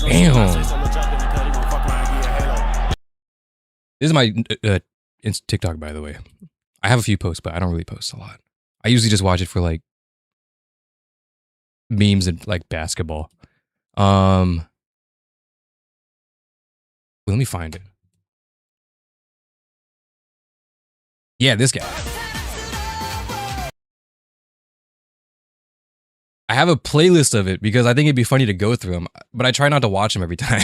damn. This is my TikTok, by the way. I have a few posts, but I don't really post a lot. I usually just watch it for like memes and like basketball. Let me find it. Yeah, this guy. I have a playlist of it because I think it'd be funny to go through them, but I try not to watch them every time.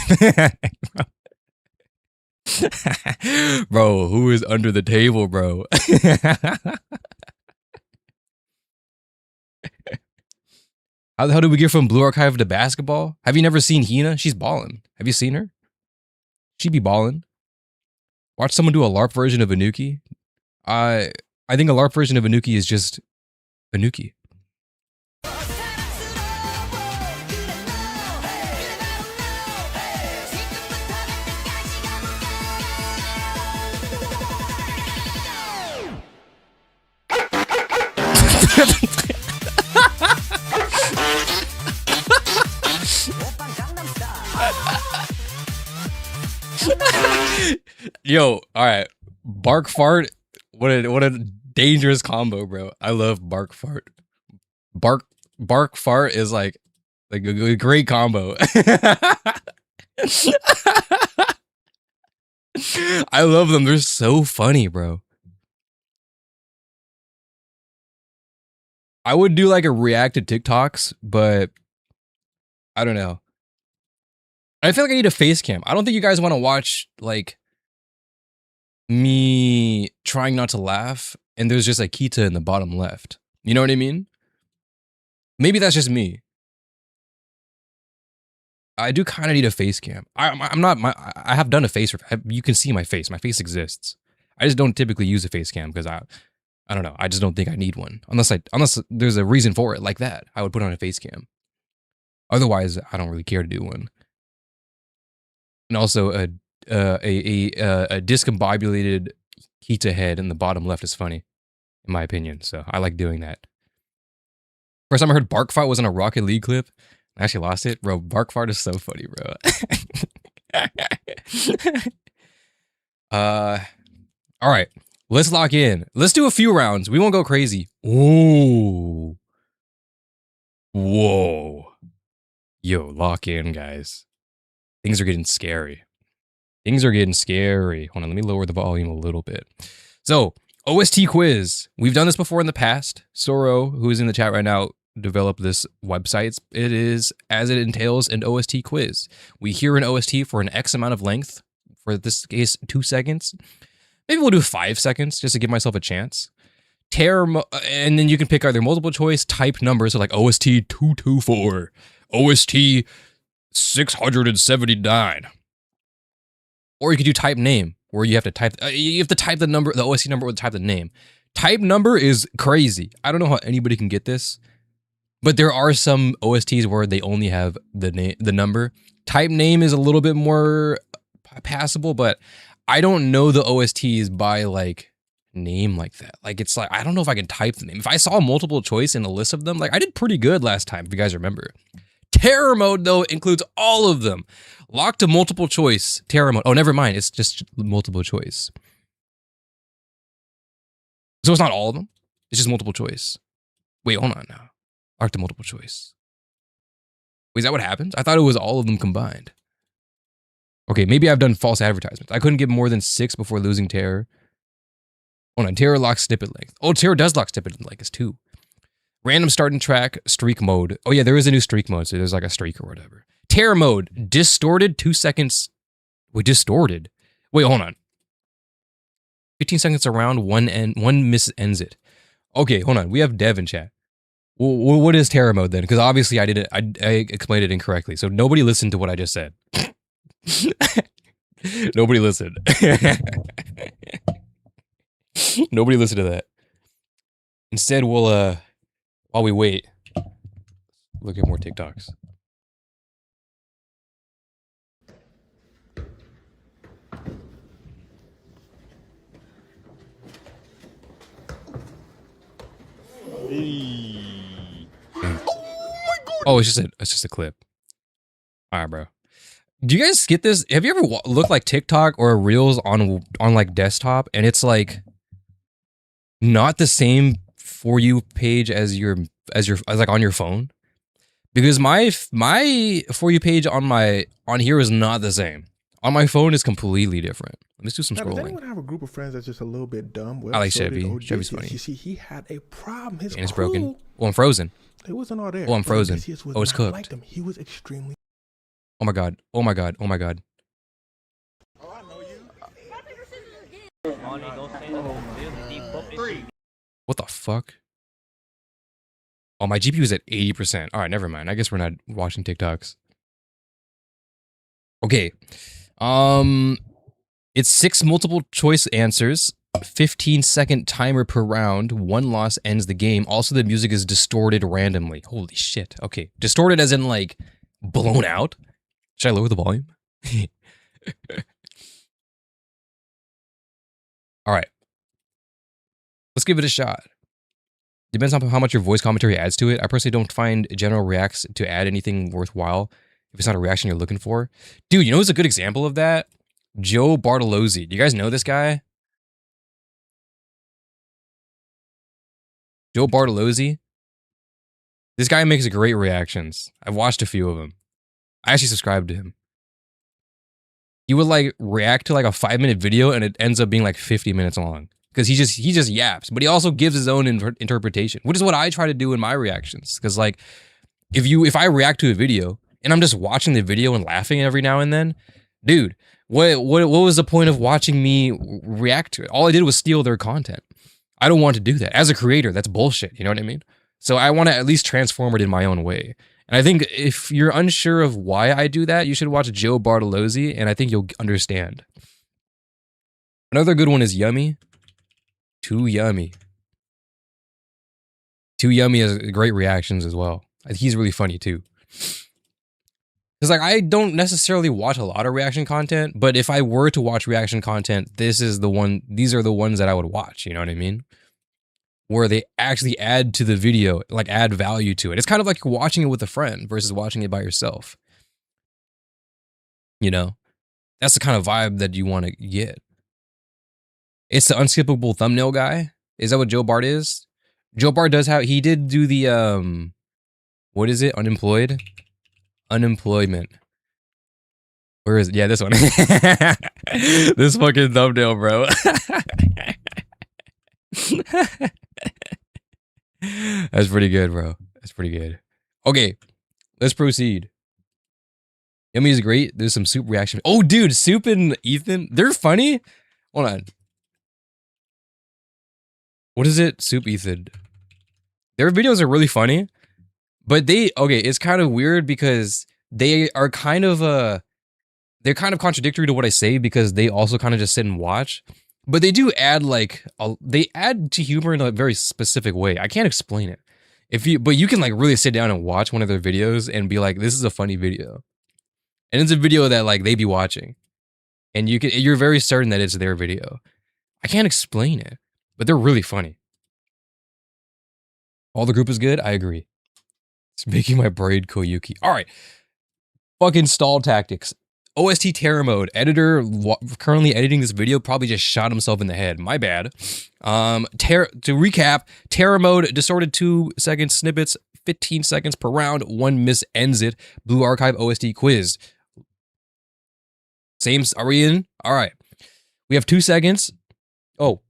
Bro, who is under the table, bro? How the hell did we get from Blue Archive to basketball? Have you never seen Hina? She's ballin'. Have you seen her? She be ballin'. Watch someone do a LARP version of Anuki. I think a LARP version of Anuki is just Anuki. Yo, all right. Bark fart. What a dangerous combo, bro. I love bark fart. Bark fart is like a great combo. I love them. They're so funny, bro. I would do like a react to TikToks, but I don't know. I feel like I need a face cam. I don't think you guys want to watch like me trying not to laugh and there's just like Kita in the bottom left. You know what I mean? Maybe that's just me. I do kind of need a face cam. I have done a face. You can see my face. My face exists. I just don't typically use a face cam because I don't know. I just don't think I need one unless there's a reason for it like that. I would put on a face cam. Otherwise, I don't really care to do one. And also a discombobulated Kita head in the bottom left is funny, in my opinion. So I like doing that. First time I heard bark fart was in a Rocket League clip. I actually lost it. Bro, bark fart is so funny, bro. All right. Let's lock in. Let's do a few rounds. We won't go crazy. Ooh. Whoa. Yo, lock in, guys. Things are getting scary. Things are getting scary. Hold on, let me lower the volume a little bit. So, OST quiz. We've done this before in the past. Soro, who is in the chat right now, developed this website. It is, as it entails, an OST quiz. We hear an OST for an X amount of length. For this case, 2 seconds. Maybe we'll do 5 seconds just to give myself a chance. And then you can pick either multiple choice, type numbers, so like OST 224, OST 679. Or you could do type name, where you have to type the number, the OST number, or type the name. Type number is crazy. I don't know how anybody can get this, but there are some OSTs where they only have the number. Type name is a little bit more passable, but I don't know the OSTs by like name like that. Like it's like I don't know if I can type the name. If I saw multiple choice in a list of them, like I did pretty good last time, if you guys remember. Terror mode though includes all of them. Lock to multiple choice, terror mode. Oh, never mind. It's just multiple choice. So it's not all of them. It's just multiple choice. Wait, hold on now. Lock to multiple choice. Wait, is that what happens? I thought it was all of them combined. Okay, maybe I've done false advertisements. I couldn't get more than 6 before losing terror. Hold on, terror locks snippet length. Oh, terror does lock snippet length. It's 2. Random starting track, streak mode. Oh yeah, there is a new streak mode, so there's like a streak or whatever. Terror mode, distorted 2 seconds. Wait, distorted? Wait, hold on. 15 seconds around, one miss ends it. Okay, hold on. We have Dev in chat. What is terror mode then? Because obviously I explained it incorrectly. So nobody listened to what I just said. Nobody listened. Nobody listened to that. Instead, we'll while we wait, look at more TikToks. Oh, it's just a clip. All right, bro. Do you guys get this? Have you ever looked like TikTok or Reels on like desktop, and it's like not the same For You page as like on your phone? Because my For You page on here is not the same. On my phone is completely different. Let's do some scrolling. Does anyone have a group of friends that's just a little bit dumb? Well, I like so Chevy. Chevy's funny. You see, he had a problem. His And it's crew, broken. Oh, I'm frozen. It wasn't all there. Oh, I'm frozen. Odysseus was Oh, it's not cooked. like them. He was extremely. Oh my god. Oh my god. Oh my god. What the fuck? Oh, my GPU is at 80%. All right, never mind. I guess we're not watching TikToks. Okay. It's 6 multiple choice answers, 15-second timer per round. 1 loss ends the game. Also, the music is distorted randomly. Holy shit. Okay. Distorted as in like blown out. Should I lower the volume? All right. Let's give it a shot. Depends on how much your voice commentary adds to it. I personally don't find general reacts to add anything worthwhile if it's not a reaction you're looking for. Dude, you know who's a good example of that? Joe Bartolozzi. Do you guys know this guy? Joe Bartolozzi? This guy makes great reactions. I've watched a few of them. I actually subscribed to him. He would like react to like a 5-minute video and it ends up being like 50 minutes long. Because he just yaps, but he also gives his own interpretation, which is what I try to do in my reactions. Because like, if I react to a video and I'm just watching the video and laughing every now and then, dude, what was the point of watching me react to it? All I did was steal their content. I don't want to do that. As a creator, that's bullshit. You know what I mean? So I want to at least transform it in my own way. And I think if you're unsure of why I do that, you should watch Joe Bartolozzi, and I think you'll understand. Another good one is Yummy. Too Yummy. Too Yummy has great reactions as well. He's really funny too. Because like I don't necessarily watch a lot of reaction content, but if I were to watch reaction content, these are the ones that I would watch, you know what I mean? Where they actually add to the video, like add value to it. It's kind of like watching it with a friend versus watching it by yourself. You know? That's the kind of vibe that you want to get. It's the unskippable thumbnail guy. Is that what Joe Bart is? Joe Bart he did do the, what is it? Unemployment. Where is it? Yeah, this one. This fucking thumbnail, bro. That's pretty good, bro. That's pretty good. Okay, let's proceed. Yummy is great. There's some Soup reaction. Oh, dude, Soup and Ethan, they're funny. Hold on. What is it? Soup Ethan. Their videos are really funny, but it's kind of weird because they are kind of they're kind of contradictory to what I say because they also kind of just sit and watch. But they do add like they add to humor in a very specific way. I can't explain it. But you can like really sit down and watch one of their videos and be like, this is a funny video. And it's a video that like they be watching. And you're very certain that it's their video. I can't explain it, but they're really funny. All the group is good? I agree. It's making my braid Koyuki. All right. Fucking stall tactics. OST Terror Mode. Editor currently editing this video probably just shot himself in the head. My bad. To recap, Terror Mode, distorted 2 second snippets, 15 seconds per round, 1 miss ends it. Blue Archive OST quiz. Same, are we in? All right. We have 2 seconds. Oh.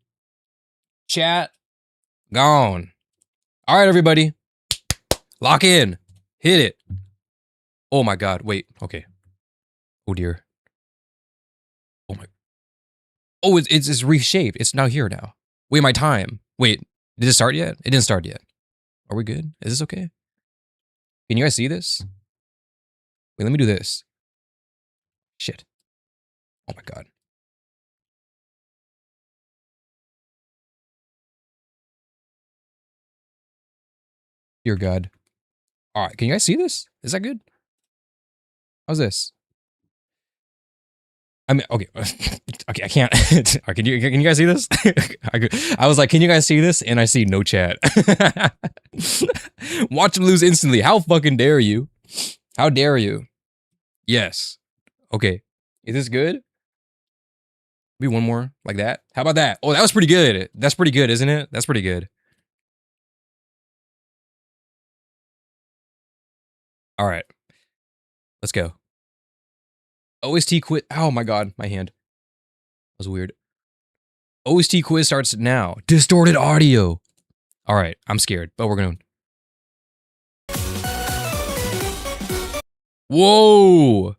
Chat. Gone. All right, everybody. Lock in. Hit it. Oh my God. Wait. Okay. Oh dear. Oh my. Oh, it's reshaped. It's now here now. Wait, my time. Wait, did it start yet? It didn't start yet. Are we good? Is this okay? Can you guys see this? Wait, let me do this. Shit. Oh my God. Dear God. All right, can you guys see this? Is that good? How's this? I mean, okay, okay, I can't. Can you guys see this? I was like, can you guys see this? And I see no chat. Watch him lose instantly. How fucking dare you? How dare you? Yes. Okay. Is this good? Maybe one more like that. How about that? Oh, that was pretty good. That's pretty good, isn't it? That's pretty good. All right. Let's go. OST quiz. Oh my God, my hand. That was weird. OST quiz starts now. Distorted audio. All right, I'm scared, but we're going. Whoa.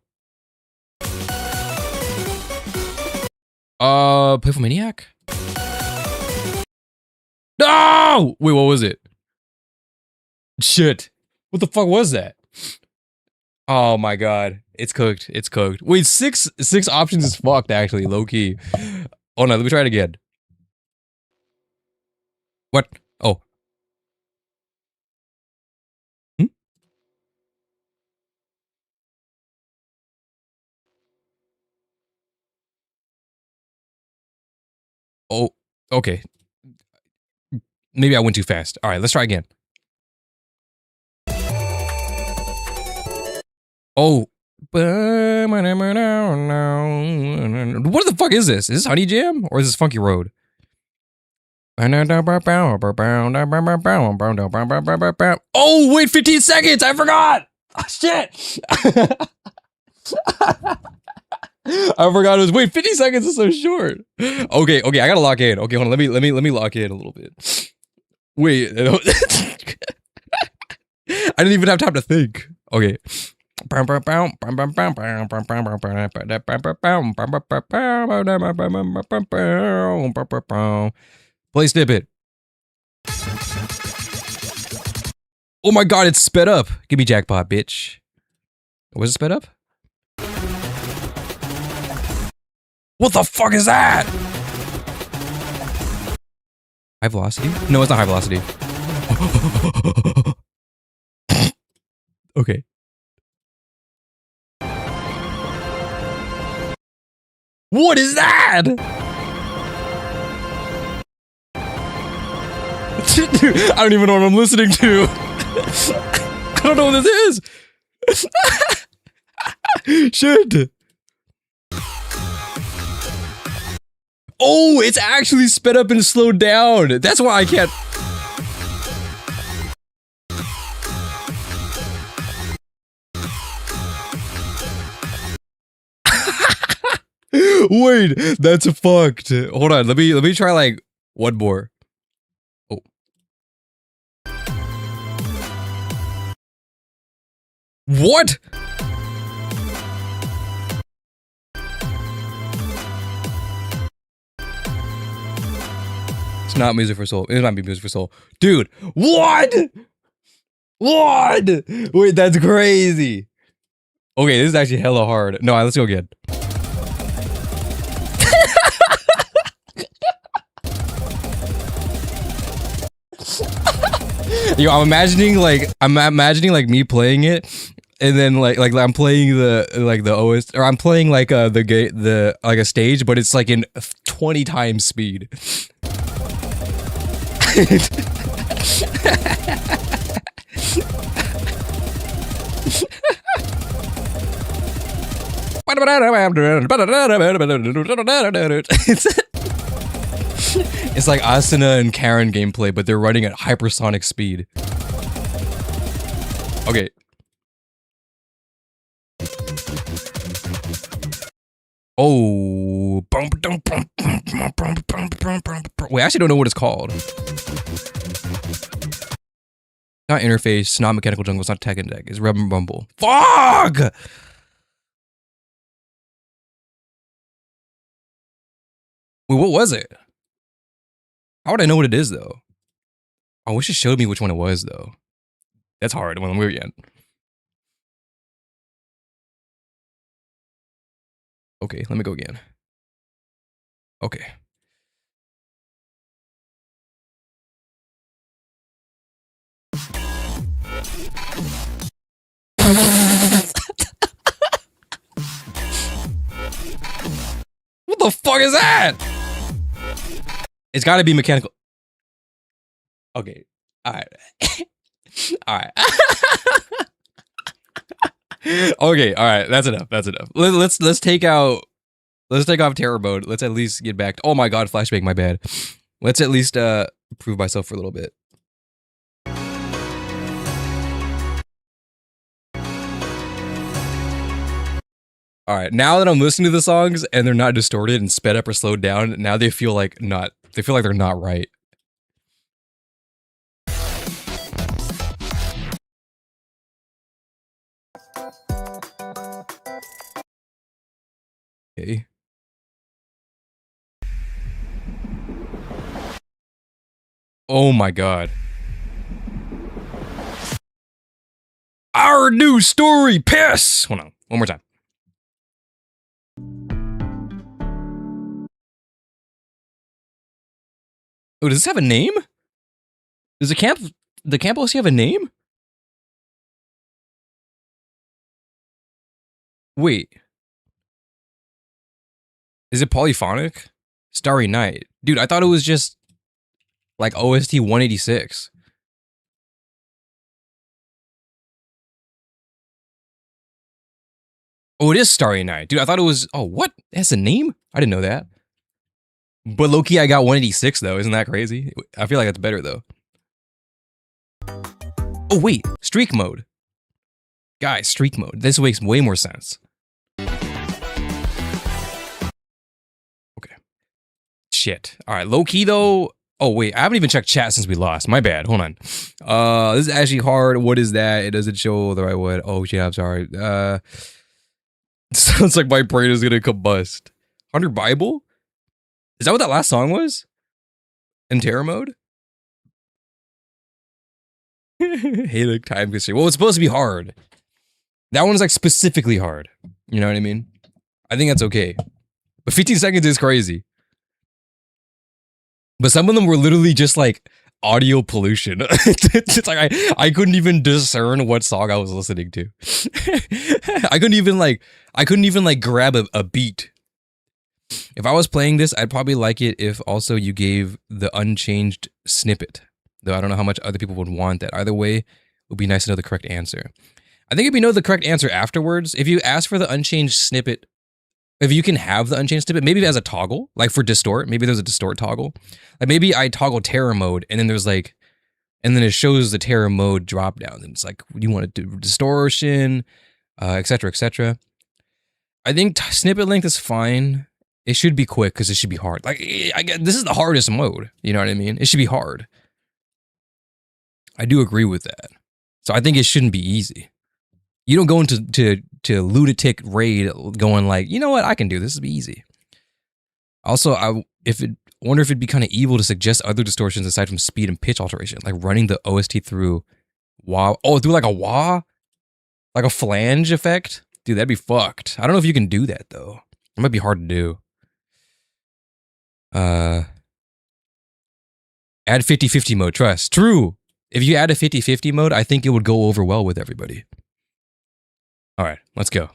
Playful Maniac? No! Wait, what was it? Shit. What the fuck was that? Oh my God. It's cooked. It's cooked. Wait, six options is fucked, actually, low key. Oh no, let me try it again. What? Oh. Hmm? Oh, okay. Maybe I went too fast. All right, let's try again. Oh. What the fuck is this? Is this Honey Jam or is this Funky Road? Oh, wait, 15 seconds. I forgot. Oh, shit. I forgot it was. Wait, 50 seconds is so short. Okay, I gotta lock in. Okay, hold on. Let me lock in a little bit. Wait. I didn't even have time to think. Okay. Play snippet. Oh my God, it's sped up. Give me jackpot, bitch. Was it sped up? What the fuck is that? High velocity? No, it's not high velocity. Okay. What is that? I don't even know what I'm listening to. I don't know what this is. Shit. Oh, it's actually sped up and slowed down. That's why I can't. Wait, that's fucked. Hold on, let me try like one more. Oh. What? It's not music for soul. It might be music for soul. Dude, what? What? Wait, that's crazy. Okay, this is actually hella hard. No, let's go again. Yo, I'm imagining like me playing it, and then like I'm playing the OS, or I'm playing like the like a stage, but it's like in 20 times speed. It's like Asuna and Karen gameplay, but they're running at hypersonic speed. Okay. Oh. Wait, I actually don't know what it's called. Not interface, not mechanical jungle, it's not tech and deck, it's Rub and Rumble. Fuck! Wait, what was it? How would I know what it is, though? I wish it showed me which one it was, though. That's hard when we're again. Okay, let me go again. Okay. What the fuck is that? It's gotta be mechanical. Okay. Alright. Alright. Okay, alright, that's enough. That's enough. Let's take off terror mode. Let's at least get back to, oh my god, flashbang, my bad. Let's at least prove myself for a little bit. Alright, now that I'm listening to the songs and they're not distorted and sped up or slowed down, now they feel like they're not right. Okay. Oh my god. Our new story, piss! Hold on, one more time. Oh, does this have a name? Does the camp OC have a name? Wait. Is it polyphonic? Starry Night. Dude, I thought it was just like OST 186. Oh, it is Starry Night. Dude, I thought it was, oh, what? It has a name? I didn't know that. But low-key, I got 186 though. Isn't that crazy? I feel like that's better though. Oh wait, streak mode. Guys, streak mode. This makes way more sense. Okay. Shit. All right, low-key though. Oh wait, I haven't even checked chat since we lost. My bad. Hold on. This is actually hard. What is that? It doesn't show the right one. Oh yeah, I'm sorry. Sounds like my brain is gonna combust. 100 Bible? Is that what that last song was? In terror mode? Hey, look, time constraint. Well, it's supposed to be hard. That one's like specifically hard. You know what I mean? I think that's okay. But 15 seconds is crazy. But some of them were literally just like audio pollution. It's like I couldn't even discern what song I was listening to. I couldn't even like grab a beat. If I was playing this, I'd probably like it if also you gave the unchanged snippet. Though I don't know how much other people would want that. Either way, it would be nice to know the correct answer. I think if you know the correct answer afterwards, if you ask for the unchanged snippet, if you can have the unchanged snippet, maybe as a toggle, like for distort, maybe there's a distort toggle. Like maybe I toggle terror mode and then there's like, and then it shows the terror mode drop down. And it's like, do you want to do distortion, etc., etc. I think snippet length is fine. It should be quick because it should be hard. Like, this is the hardest mode. You know what I mean? It should be hard. I do agree with that. So I think it shouldn't be easy. You don't go into lunatic raid going like, you know what, I can do this. This will be easy. Also, I wonder if it'd be kind of evil to suggest other distortions aside from speed and pitch alteration, like running the OST through wah. Oh, through like a wah, like a flange effect. Dude, that'd be fucked. I don't know if you can do that though. It might be hard to do. Add 50-50 mode. Trust. True. If you add a 50-50 mode, I think it would go over well with everybody. All right, let's go.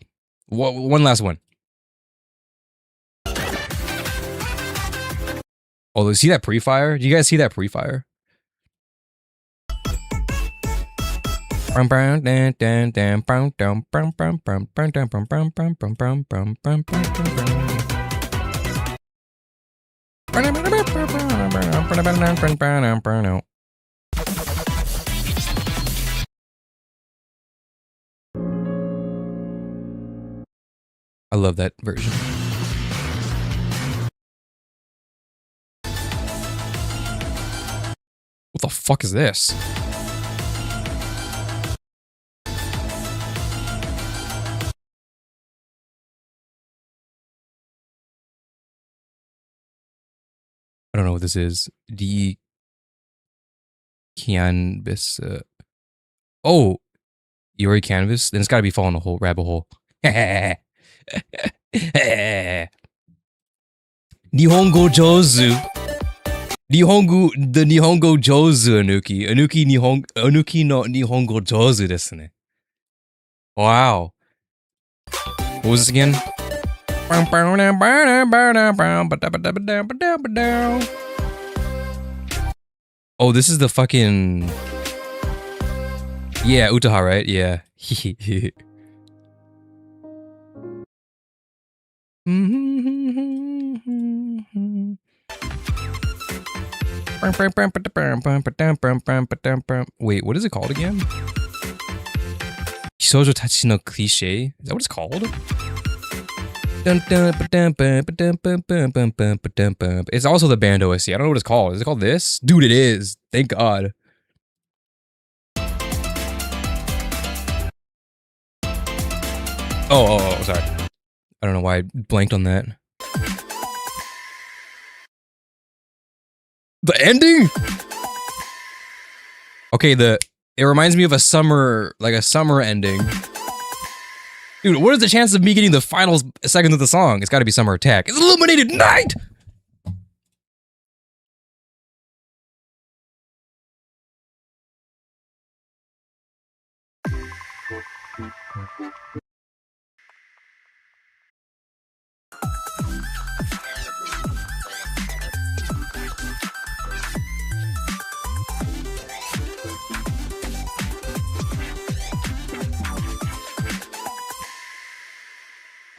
One last one. Oh, see that pre-fire? Do you guys see that pre-fire? I love that version. What the fuck is this? I don't know what this is. The canvas. Oh, you already canvas? Then it's got to be falling a hole, rabbit hole. Nihongo Jozu. The Nihongo Jozu Anuki. Anuki no Nihongo Jozu desu ne. Wow. What was this again? Oh, this is the fucking... Yeah, Utaha, right? Yeah. Wait, what is it called again? Shoujo Tachi no Cliche? Is that what it's called? It's also the band OSC. I don't know what it's called. Is it called this? Dude, it is. Thank God. Oh, sorry. I don't know why I blanked on that. The ending? Okay, it reminds me of a summer ending. Dude, what is the chance of me getting the final seconds of the song? It's gotta be Summer Attack. It's Illuminated Night!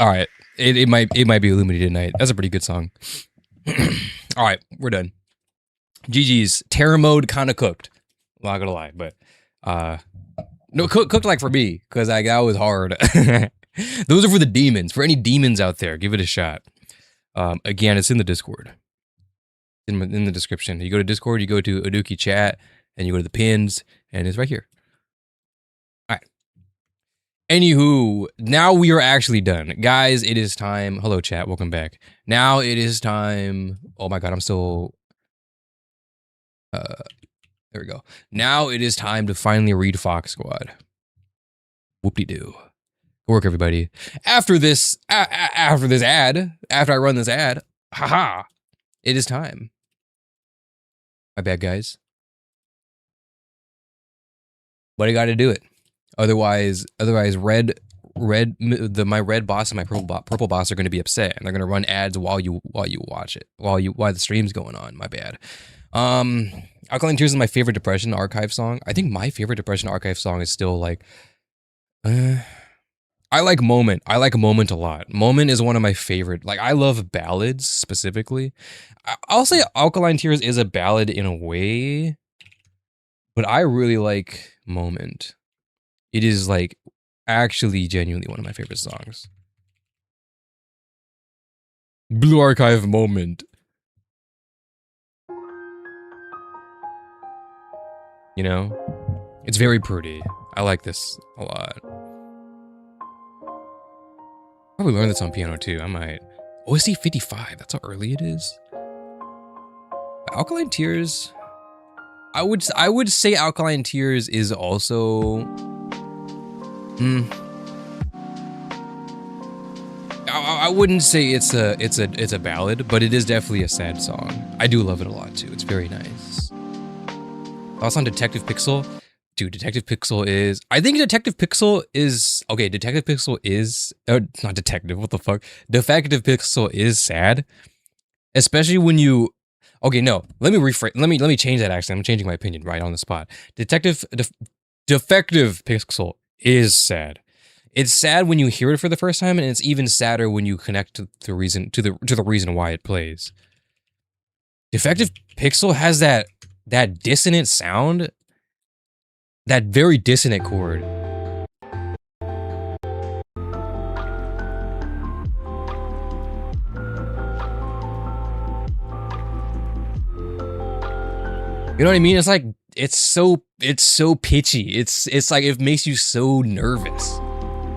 All right, it might be Illuminated Night. That's a pretty good song. All right, we're done. GG's. Terror mode kind of cooked. Not gonna lie, but no, cooked like for me because that was hard. Those are for the demons. For any demons out there, give it a shot. Again, it's in the Discord. In the description. You go to Discord, you go to Anuki chat, and you go to the pins, and it's right here. Anywho, now we are actually done. Guys, it is time. Hello, chat. Welcome back. Now it is time. Oh my God, I'm still... there we go. Now it is time to finally read Fox Squad. Whoop-de-doo. Good work, everybody. After this ad, after I run this ad, haha, it is time. My bad, guys. But I got to do it. Otherwise, my red boss and my purple boss are going to be upset, and they're going to run ads while you watch it, while the stream's going on. My bad. Alkaline Tears is my favorite Depression Archive song. I think my favorite Depression Archive song is still like, I like Moment. I like Moment a lot. Moment is one of my favorite. Like, I love ballads specifically. I'll say Alkaline Tears is a ballad in a way, but I really like Moment. It is like actually genuinely one of my favorite songs. Blue Archive Moment. You know? It's very pretty. I like this a lot. Probably learned this on piano too. I might. OSC 55. That's how early it is. Alkaline Tears. I would say Alkaline Tears is also... I wouldn't say it's a ballad, but it is definitely a sad song. I do love it a lot too. It's very nice. Thoughts on Detective Pixel? Dude, Detective Pixel is... I think Detective Pixel is... Okay, Detective Pixel is... not Detective, what the fuck? Defective Pixel is sad. Especially when you... Okay, no. Let me rephrase... Let me change that actually. I'm changing my opinion right on the spot. Defective Pixel is sad. It's sad when you hear it for the first time, and it's even sadder when you connect to the reason why it plays. Defective Pixel has that dissonant sound, that very dissonant chord. You know what I mean? It's like it's so pitchy. It's like it makes you so nervous.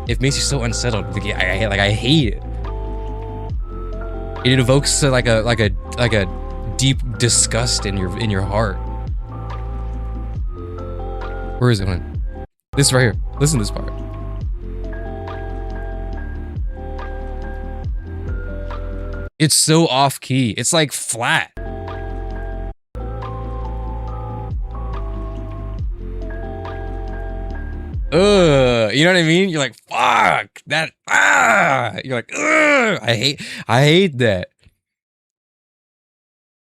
It makes you so unsettled. I hate it. It evokes like a deep disgust in your heart. Where is it? This right here. Listen to this part. It's so off key. It's like flat. You know what I mean? You're like, fuck that. You're like, I hate that.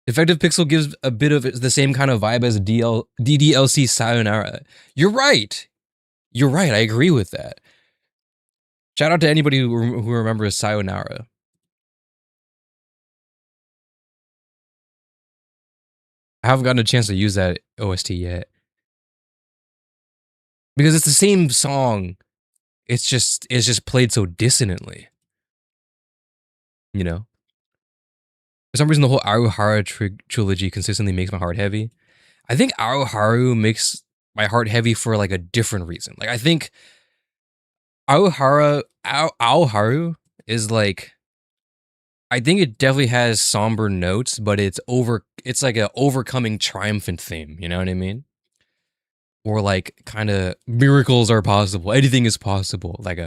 Defective Pixel gives a bit of the same kind of vibe as DDLC Sayonara. You're right. You're right. I agree with that. Shout out to anybody who remembers Sayonara. I haven't gotten a chance to use that OST yet. Because it's the same song. It's just played so dissonantly. You know? For some reason, the whole Aruharu trilogy consistently makes my heart heavy. I think Aruharu makes my heart heavy for like a different reason. Like I think Aoharu is like, I think it definitely has somber notes, but it's like a overcoming triumphant theme. You know what I mean? Or like kind of miracles are possible. Anything is possible. Like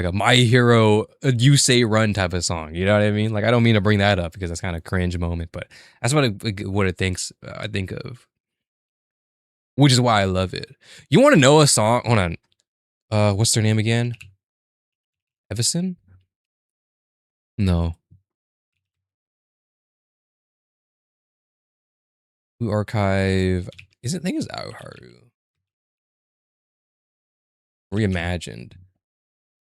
a My Hero, You Say Run type of song. You know what I mean? Like I don't mean to bring that up because that's kind of cringe moment, but that's what it thinks. I think of, which is why I love it. You want to know a song? Hold on. What's their name again? Evison? No. Blue Archive. I think it's Aoharu. Reimagined.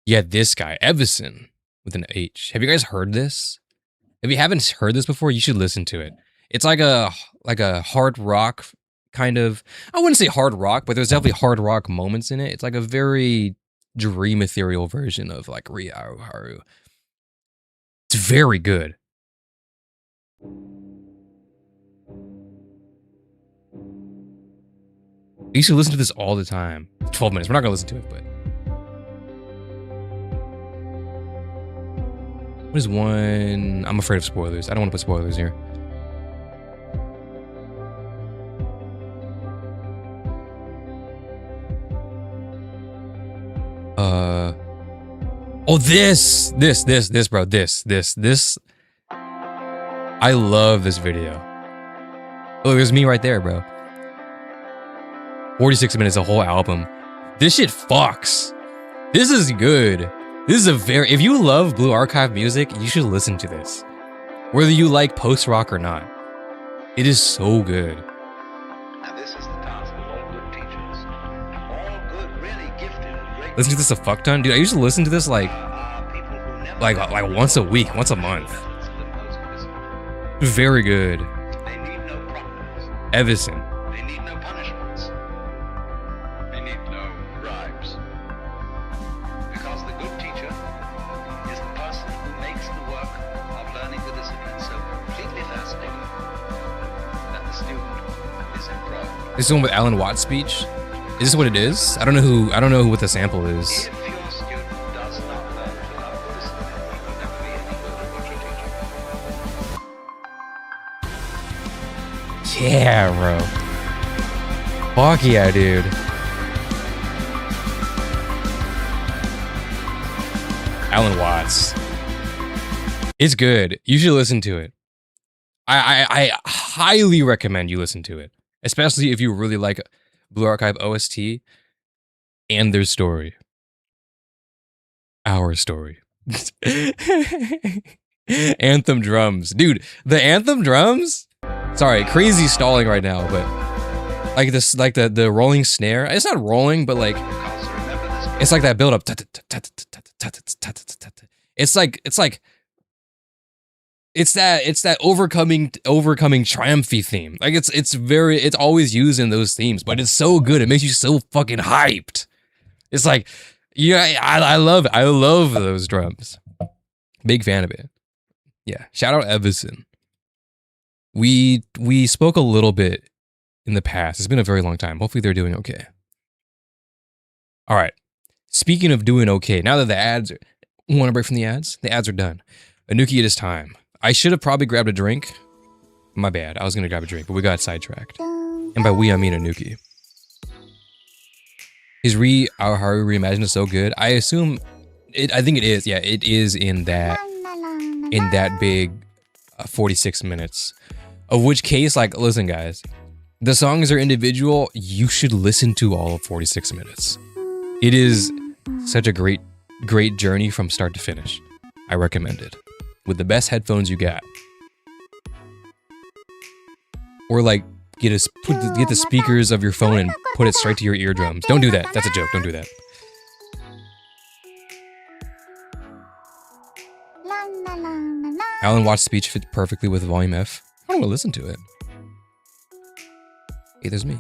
Yeah, this guy, Evison, with an H. Have you guys heard this? If you haven't heard this before, you should listen to it. It's like a hard rock kind of, I wouldn't say hard rock, but there's definitely hard rock moments in it. It's like a very dream ethereal version of like Aoharu. It's very good. I used to listen to this all the time. 12 minutes. We're not going to listen to it, but. What is one? I'm afraid of spoilers. I don't want to put spoilers here. Oh, this, bro. This. I love this video. Oh, there's me right there, bro. 46 minutes, a whole album. This shit fucks. This is good. This is if you love Blue Archive music, you should listen to this. Whether you like post-rock or not. It is so good. And this is the task of all good teachers. All good, really gifted and great. Listen to this a fuck ton. Dude, I used to listen to this like once a week, once a month. Very good. They need no problems. Evison. They need no punishments. They need no bribes. Because the good teacher is the person who makes the work of learning the discipline so completely fascinating that the student is enthralled. This is the one with Alan Watts' speech. Is this what it is? I don't know what the sample is. If your student does not learn to love discipline, he will never be any good at what you're teaching. Yeah, bro. Fuck yeah, dude. Alan Watts. It's good. You should listen to it. I highly recommend you listen to it. especially if you really like Blue Archive OST and their story. Our story. Anthem drums. Dude, the Anthem drums? Sorry, crazy stalling right now, but like this, like the rolling snare. It's not rolling, but like it's like that build up. It's that overcoming triumphy theme. Like it's always used in those themes, but it's so good. It makes you so fucking hyped. It's like, yeah, I love it. I love those drums. Big fan of it. Yeah. Shout out Evison. We spoke a little bit in the past. It's been a very long time. Hopefully they're doing okay. All right. Speaking of doing okay, now that the ads want to break from the ads are done. Anuki, it is time. I should have probably grabbed a drink. My bad. I was going to grab a drink, but we got sidetracked. And by we, I mean Anuki. His Our Haru Reimagined is so good. I assume I think it is. Yeah, it is in that big 46 minutes. Of which case, like, listen, guys, the songs are individual. You should listen to all of 46 minutes. It is such a great journey from start to finish. I recommend it. With the best headphones you got. Or like, get the speakers of your phone and put it straight to your eardrums. Don't do that. That's a joke. Don't do that. Alan Watts' speech fit perfectly with volume F. I don't want to listen to it. Hey, there's me.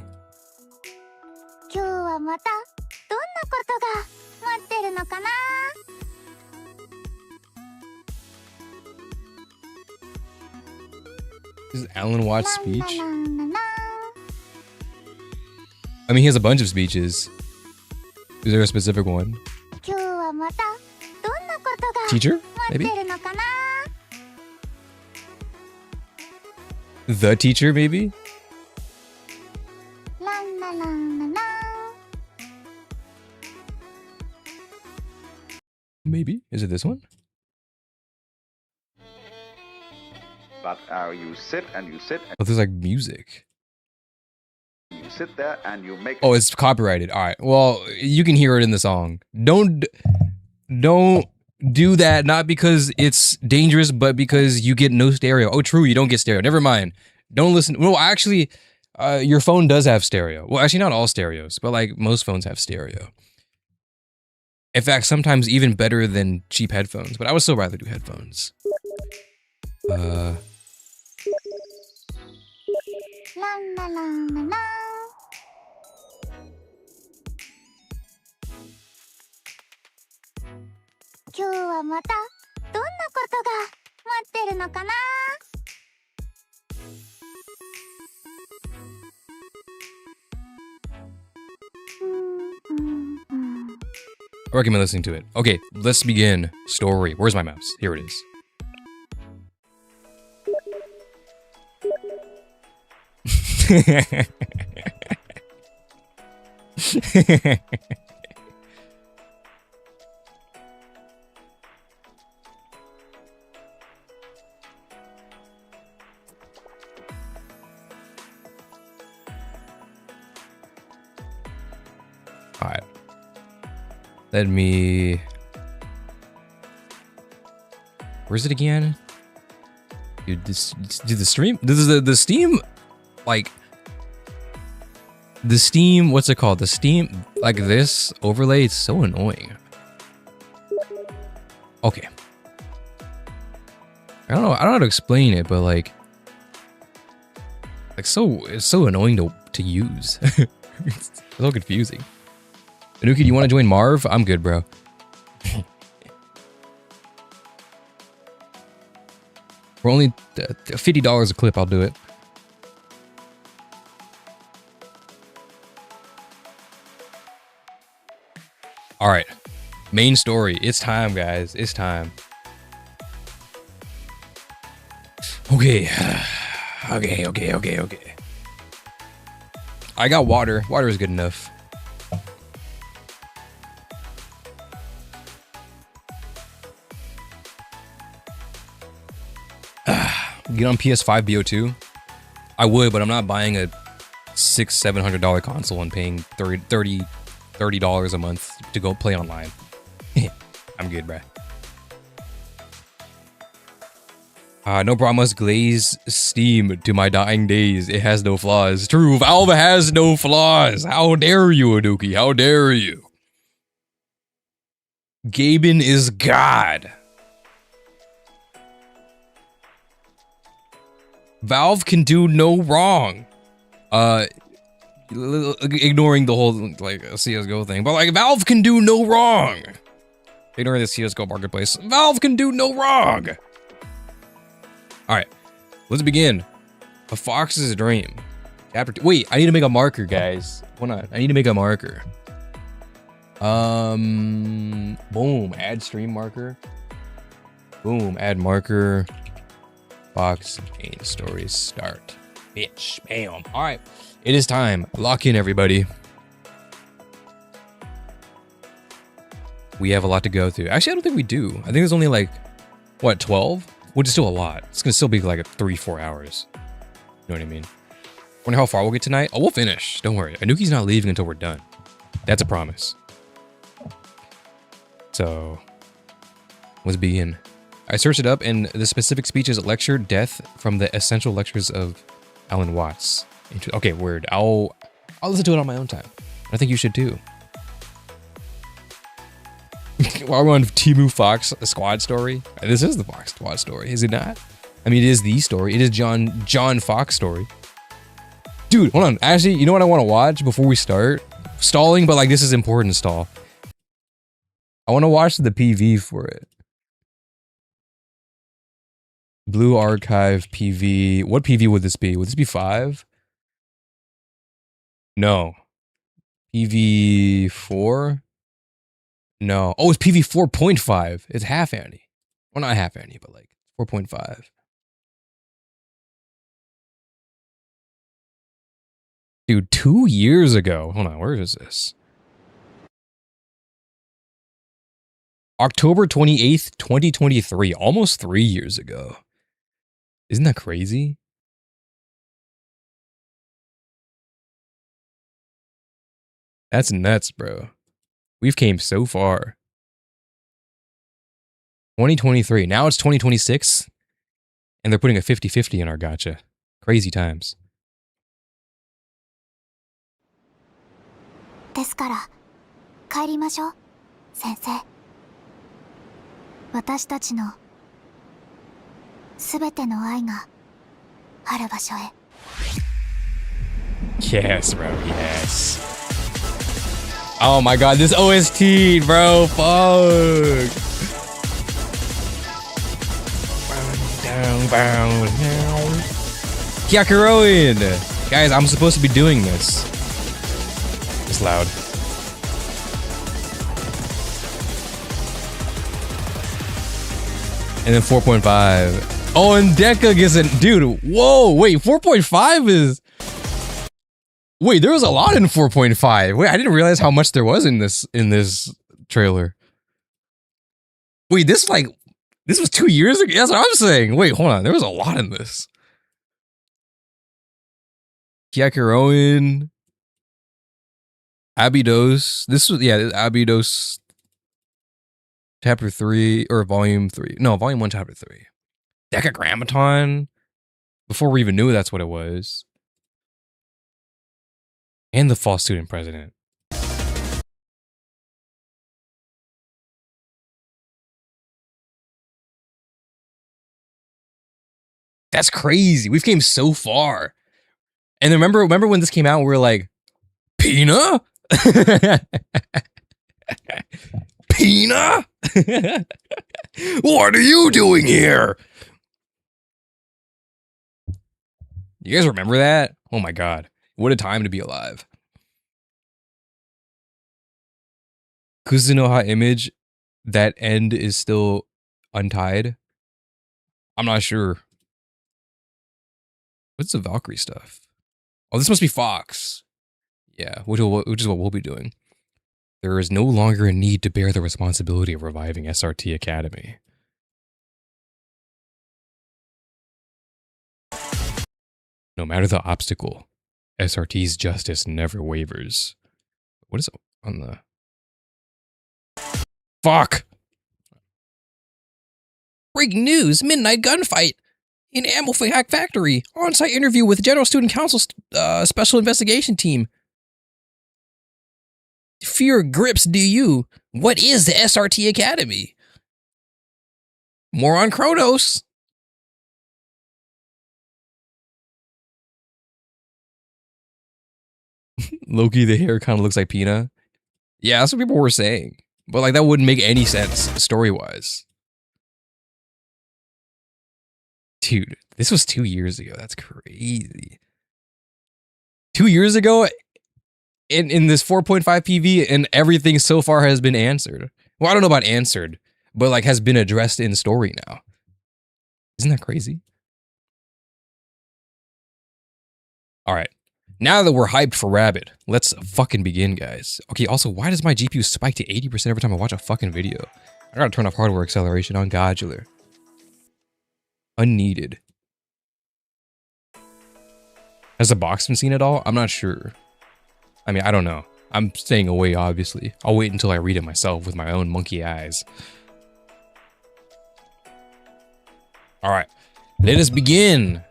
This is Alan Watts' speech? I mean, he has a bunch of speeches. Is there a specific one? Teacher? Maybe? The teacher, maybe? Maybe? Is it this one? But you sit and you sit and Oh, there's like music. you sit there and you make. Oh, it's copyrighted. All right. Well, you can hear it in the song. Don't do that. Not because it's dangerous, but because you get no stereo. Oh, true. You don't get stereo. Never mind. Don't listen. Well, actually, your phone does have stereo. Well, actually, not all stereos, but like most phones have stereo. In fact, sometimes even better than cheap headphones. But I would still rather do headphones. I recommend listening to it. Okay, let's begin. Story. Where's my mouse? Here it is. All right. Let me. Where's it again? Dude, the stream. This is the Steam, like the Steam. What's it called? The Steam, like this overlay. It's so annoying. Okay. I don't know how to explain it, but like it's so annoying to use. It's so confusing. Anuki, do you want to join Marv? I'm good, bro. For only $50 a clip, I'll do it. All right, main story. It's time, guys. It's time. Okay. Okay. I got water. Water is good enough. Get on PS5 BO2? I would, but I'm not buying a $600-700 console and paying $30 a month to go play online. I'm good, bruh. No promise glaze Steam to my dying days. It has no flaws. True, Valve has no flaws. How dare you, Anuki? How dare you? Gaben is God. Valve can do no wrong. Ignoring the whole like CS:GO thing, but like Valve can do no wrong. Ignoring the CS:GO marketplace, Valve can do no wrong. All right, let's begin. A Fox's Dream, Chapter 2. Wait, I need to make a marker, guys. Hold on, I need to make a marker. Boom. Add stream marker. Boom. Add marker. Fox main stories start. Bitch. Bam. All right. It is time. Lock in, everybody. We have a lot to go through. Actually, I don't think we do. I think there's only like, what, 12? Which is still a lot. It's gonna still be like 3-4 hours. You know what I mean? Wonder how far we'll get tonight. Oh, we'll finish. Don't worry. Anuki's not leaving until we're done. That's a promise. So, let's begin. I searched it up, and the specific speech is lecture death from the essential lectures of Alan Watts. Okay, word. I'll listen to it on my own time. I think you should too. While we're on Temu Fox Squad story, this is the Fox Squad story, is it not? I mean, it is the story. It is John Fox story. Dude, hold on. Actually, you know what I want to watch before we start? Stalling, but like this is important stall. I want to watch the PV for it. Blue Archive PV. What PV would this be? Would this be 5? No. PV 4? No. Oh, it's PV 4.5. It's half Annie. Well, not half Annie, but like 4.5. Dude, 2 years ago. Hold on, where is this? October 28th, 2023. Almost 3 years ago. Isn't that crazy? That's nuts, bro. We've came so far. 2023. Now it's 2026. And they're putting a 50-50 in our gacha. Crazy times. ですから帰りましょう先生私たちのすべての愛がある場所へ Yes, bro. Yes. Oh my god, this OST, bro. Fuck. Kyakuroin. Guys, I'm supposed to be doing this. It's loud. And then 4.5. Oh, and Deca gets it. Dude, whoa, wait, 4.5 is... Wait, there was a lot in 4.5. Wait, I didn't realize how much there was in this trailer. Wait, this was 2 years ago? That's what I'm saying. Wait, hold on. There was a lot in this. Kyakuroin. Abydos. This was, yeah, Abydos Chapter 3, or Volume 3. No, Volume 1, Chapter 3. Decagrammaton. Before we even knew that's what it was. And the false student president. That's crazy. We've came so far. And remember when this came out, we were like, Pina? Pina? What are you doing here? You guys remember that? Oh my god. What a time to be alive. Kuzunoha image, that end is still untied. I'm not sure. What's the Valkyrie stuff? Oh, this must be Fox. Yeah, which is what we'll be doing. There is no longer a need to bear the responsibility of reviving SRT Academy. No matter the obstacle, SRT's justice never wavers. What is it on the... Fuck! Breaking news, midnight gunfight in ammo hack factory. On-site interview with General Student Council special investigation team. Fear grips DU. What is the SRT Academy? More on Kronos. Loki, the hair kind of looks like Pina. Yeah, that's what people were saying. But like that wouldn't make any sense story-wise. Dude, this was 2 years ago. That's crazy. 2 years ago in this 4.5 PV and everything so far has been answered. Well, I don't know about answered, but like has been addressed in story now. Isn't that crazy? All right. Now that we're hyped for Rabbit, let's fucking begin, guys. Okay, also, why does my GPU spike to 80% every time I watch a fucking video? I gotta turn off hardware acceleration on Godular. Unneeded. Has the box been seen at all? I'm not sure. I mean, I don't know. I'm staying away, obviously. I'll wait until I read it myself with my own monkey eyes. All right, let us begin.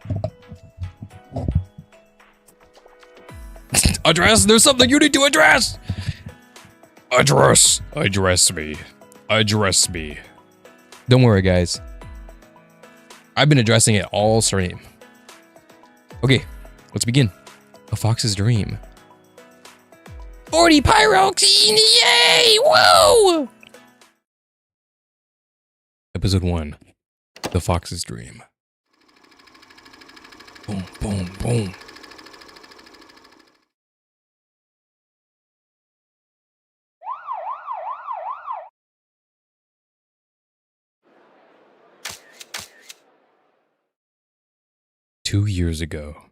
Address, there's something you need to address. Address me. Address me. Don't worry, guys. I've been addressing it all stream. Okay, let's begin. A Fox's Dream. 40 pyroxene, yay! Whoa! Episode 1. The Fox's Dream. Boom, boom, boom. Two years ago.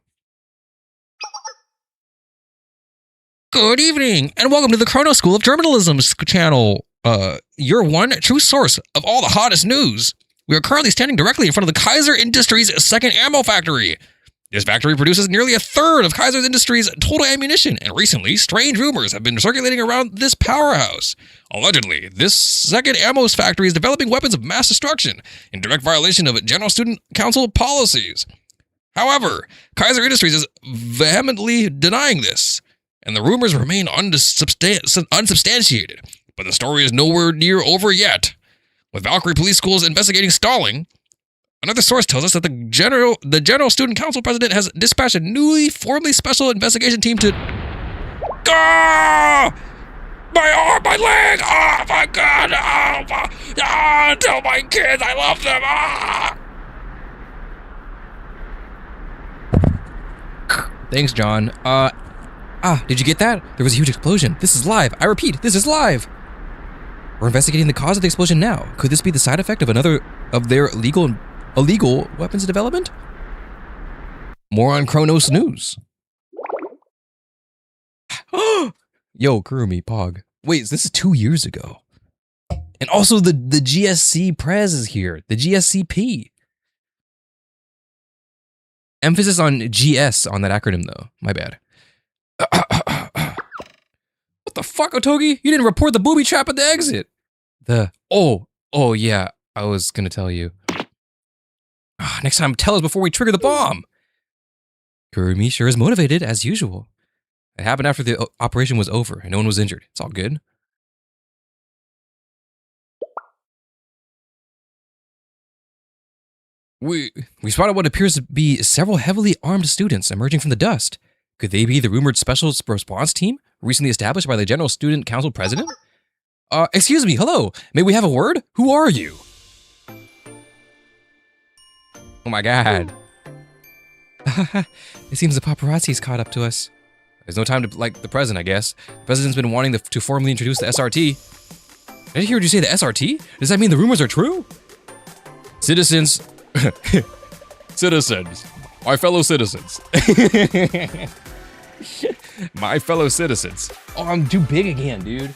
Good evening, and welcome to the Chrono School of Journalism's channel. Your one true source of all the hottest news. We are currently standing directly in front of the Kaiser Industries' second ammo factory. This factory produces nearly a third of Kaiser Industries' total ammunition, and recently, strange rumors have been circulating around this powerhouse. Allegedly, this second ammo factory is developing weapons of mass destruction in direct violation of General Student Council policies. However, Kaiser Industries is vehemently denying this, and the rumors remain unsubstantiated. But the story is nowhere near over yet. With Valkyrie Police Schools investigating stalling, another source tells us that the General Student Council president has dispatched a newly formed special investigation team to... Ah! My arm, my leg! Oh my god! Tell my kids I love them! Ah! Thanks, John. Did you get that? There was a huge explosion. This is live. I repeat, this is live. We're investigating the cause of the explosion now. Could this be the side effect of another of their illegal weapons development? More on Kronos News. Yo, Kurumi, Pog. Wait, this is 2 years ago. And also the GSC Prez is here. The GSCP. Emphasis on GS on that acronym, though. My bad. What the fuck, Otogi? You didn't report the booby trap at the exit. Oh, yeah. I was gonna tell you. Next time, tell us before we trigger the bomb. Kurumi sure is motivated, as usual. It happened after the operation was over, and no one was injured. It's all good. We spotted what appears to be several heavily armed students emerging from the dust. Could they be the rumored special response team recently established by the General Student Council president? Excuse me, hello. May we have a word? Who are you? Oh my god. It seems the paparazzi's caught up to us. There's no time to like the president, I guess. The president's been wanting to formally introduce the SRT. Did I hear you say the SRT? Does that mean the rumors are true? Citizens. Citizens. My fellow citizens. My fellow citizens. Oh, I'm too big again, dude.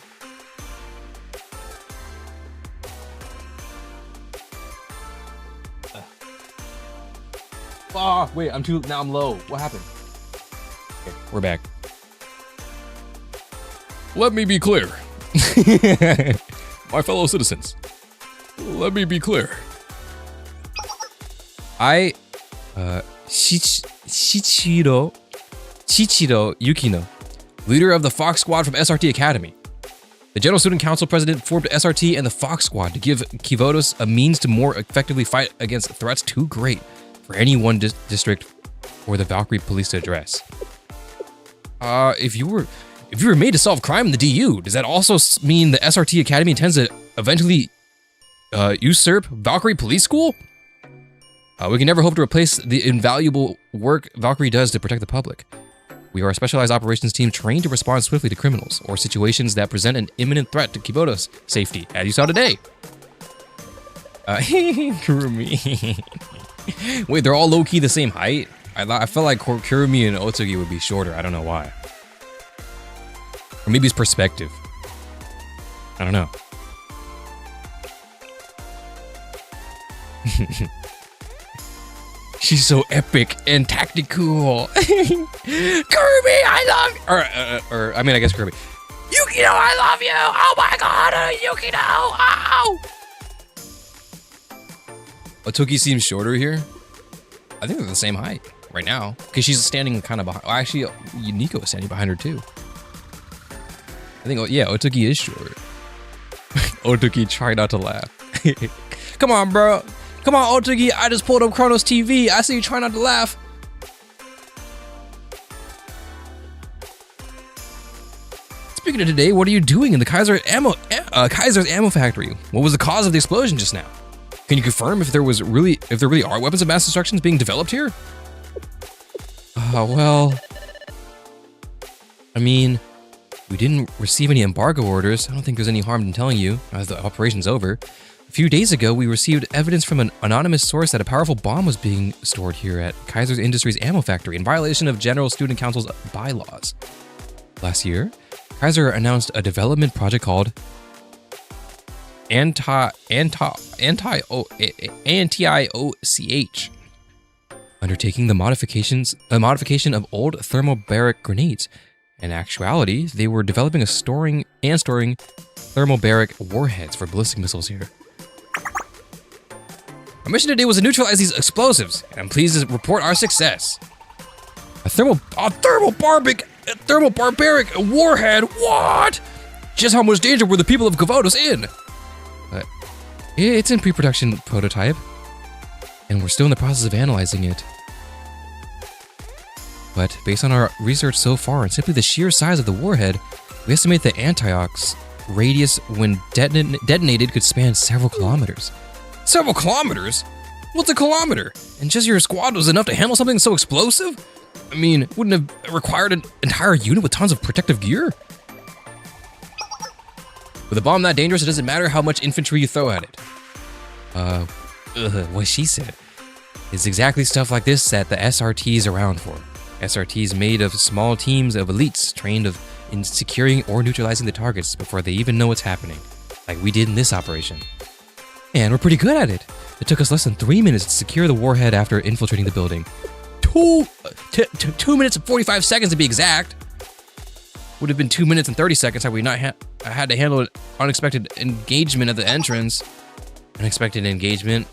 Oh, wait, now I'm low. What happened? Okay, we're back. Let me be clear. My fellow citizens, let me be clear. Shichiro Yukino, leader of the Fox Squad from SRT Academy. The General Student Council president formed SRT and the Fox Squad to give Kivodos a means to more effectively fight against threats too great for any one district or the Valkyrie police to address. If you were made to solve crime in the DU, does that also mean the SRT Academy intends to eventually usurp Valkyrie Police School? We can never hope to replace the invaluable work Valkyrie does to protect the public. We are a specialized operations team trained to respond swiftly to criminals or situations that present an imminent threat to Kivodos' safety, as you saw today. Kurumi. Wait, they're all low-key the same height? I felt like Kurumi and Otsugi would be shorter. I don't know why. Or maybe it's perspective. I don't know. She's so epic and tactical. Kirby, I love you. Or I mean, I guess Kirby. Yukino, I love you. Oh my god, Yukino. Oh. Otoki seems shorter here. I think they're the same height right now because she's standing kind of behind. Well, actually, Nico is standing behind her too. I think, yeah, Otoki is short. Otoki, try not to laugh. Come on, bro. Come on, Otogi, I just pulled up Chronos TV. I see you trying not to laugh. Speaking of today, what are you doing in the Kaiser's ammo factory? What was the cause of the explosion just now? Can you confirm if there really are weapons of mass destruction being developed here? Well, I mean, we didn't receive any embargo orders. I don't think there's any harm in telling you as the operation's over. A few days ago, we received evidence from an anonymous source that a powerful bomb was being stored here at Kaiser's Industries Ammo Factory in violation of General Student Council's bylaws. Last year, Kaiser announced a development project called Anti-OCH, undertaking the modification of old thermobaric grenades. In actuality, they were developing and storing thermobaric warheads for ballistic missiles here. Our mission today was to neutralize these explosives, and I'm pleased to report our success. A thermobaric warhead? What? Just how much danger were the people of Kivodos in? It's in pre-production prototype, and we're still in the process of analyzing it. But based on our research so far and simply the sheer size of the warhead, we estimate the antiox radius when detonated could span several kilometers. Several kilometers? What's a kilometer? And just your squad was enough to handle something so explosive? I mean, wouldn't have required an entire unit with tons of protective gear? With a bomb that dangerous, it doesn't matter how much infantry you throw at it. What she said. It's exactly stuff like this that the SRT's around for. SRT's made of small teams of elites trained in securing or neutralizing the targets before they even know what's happening, like we did in this operation. And we're pretty good at it. It took us less than 3 minutes to secure the warhead after infiltrating the building. 2 minutes and 45 seconds to be exact. Would have been 2 minutes and 30 seconds had we not had to handle an unexpected engagement at the entrance. Unexpected engagement?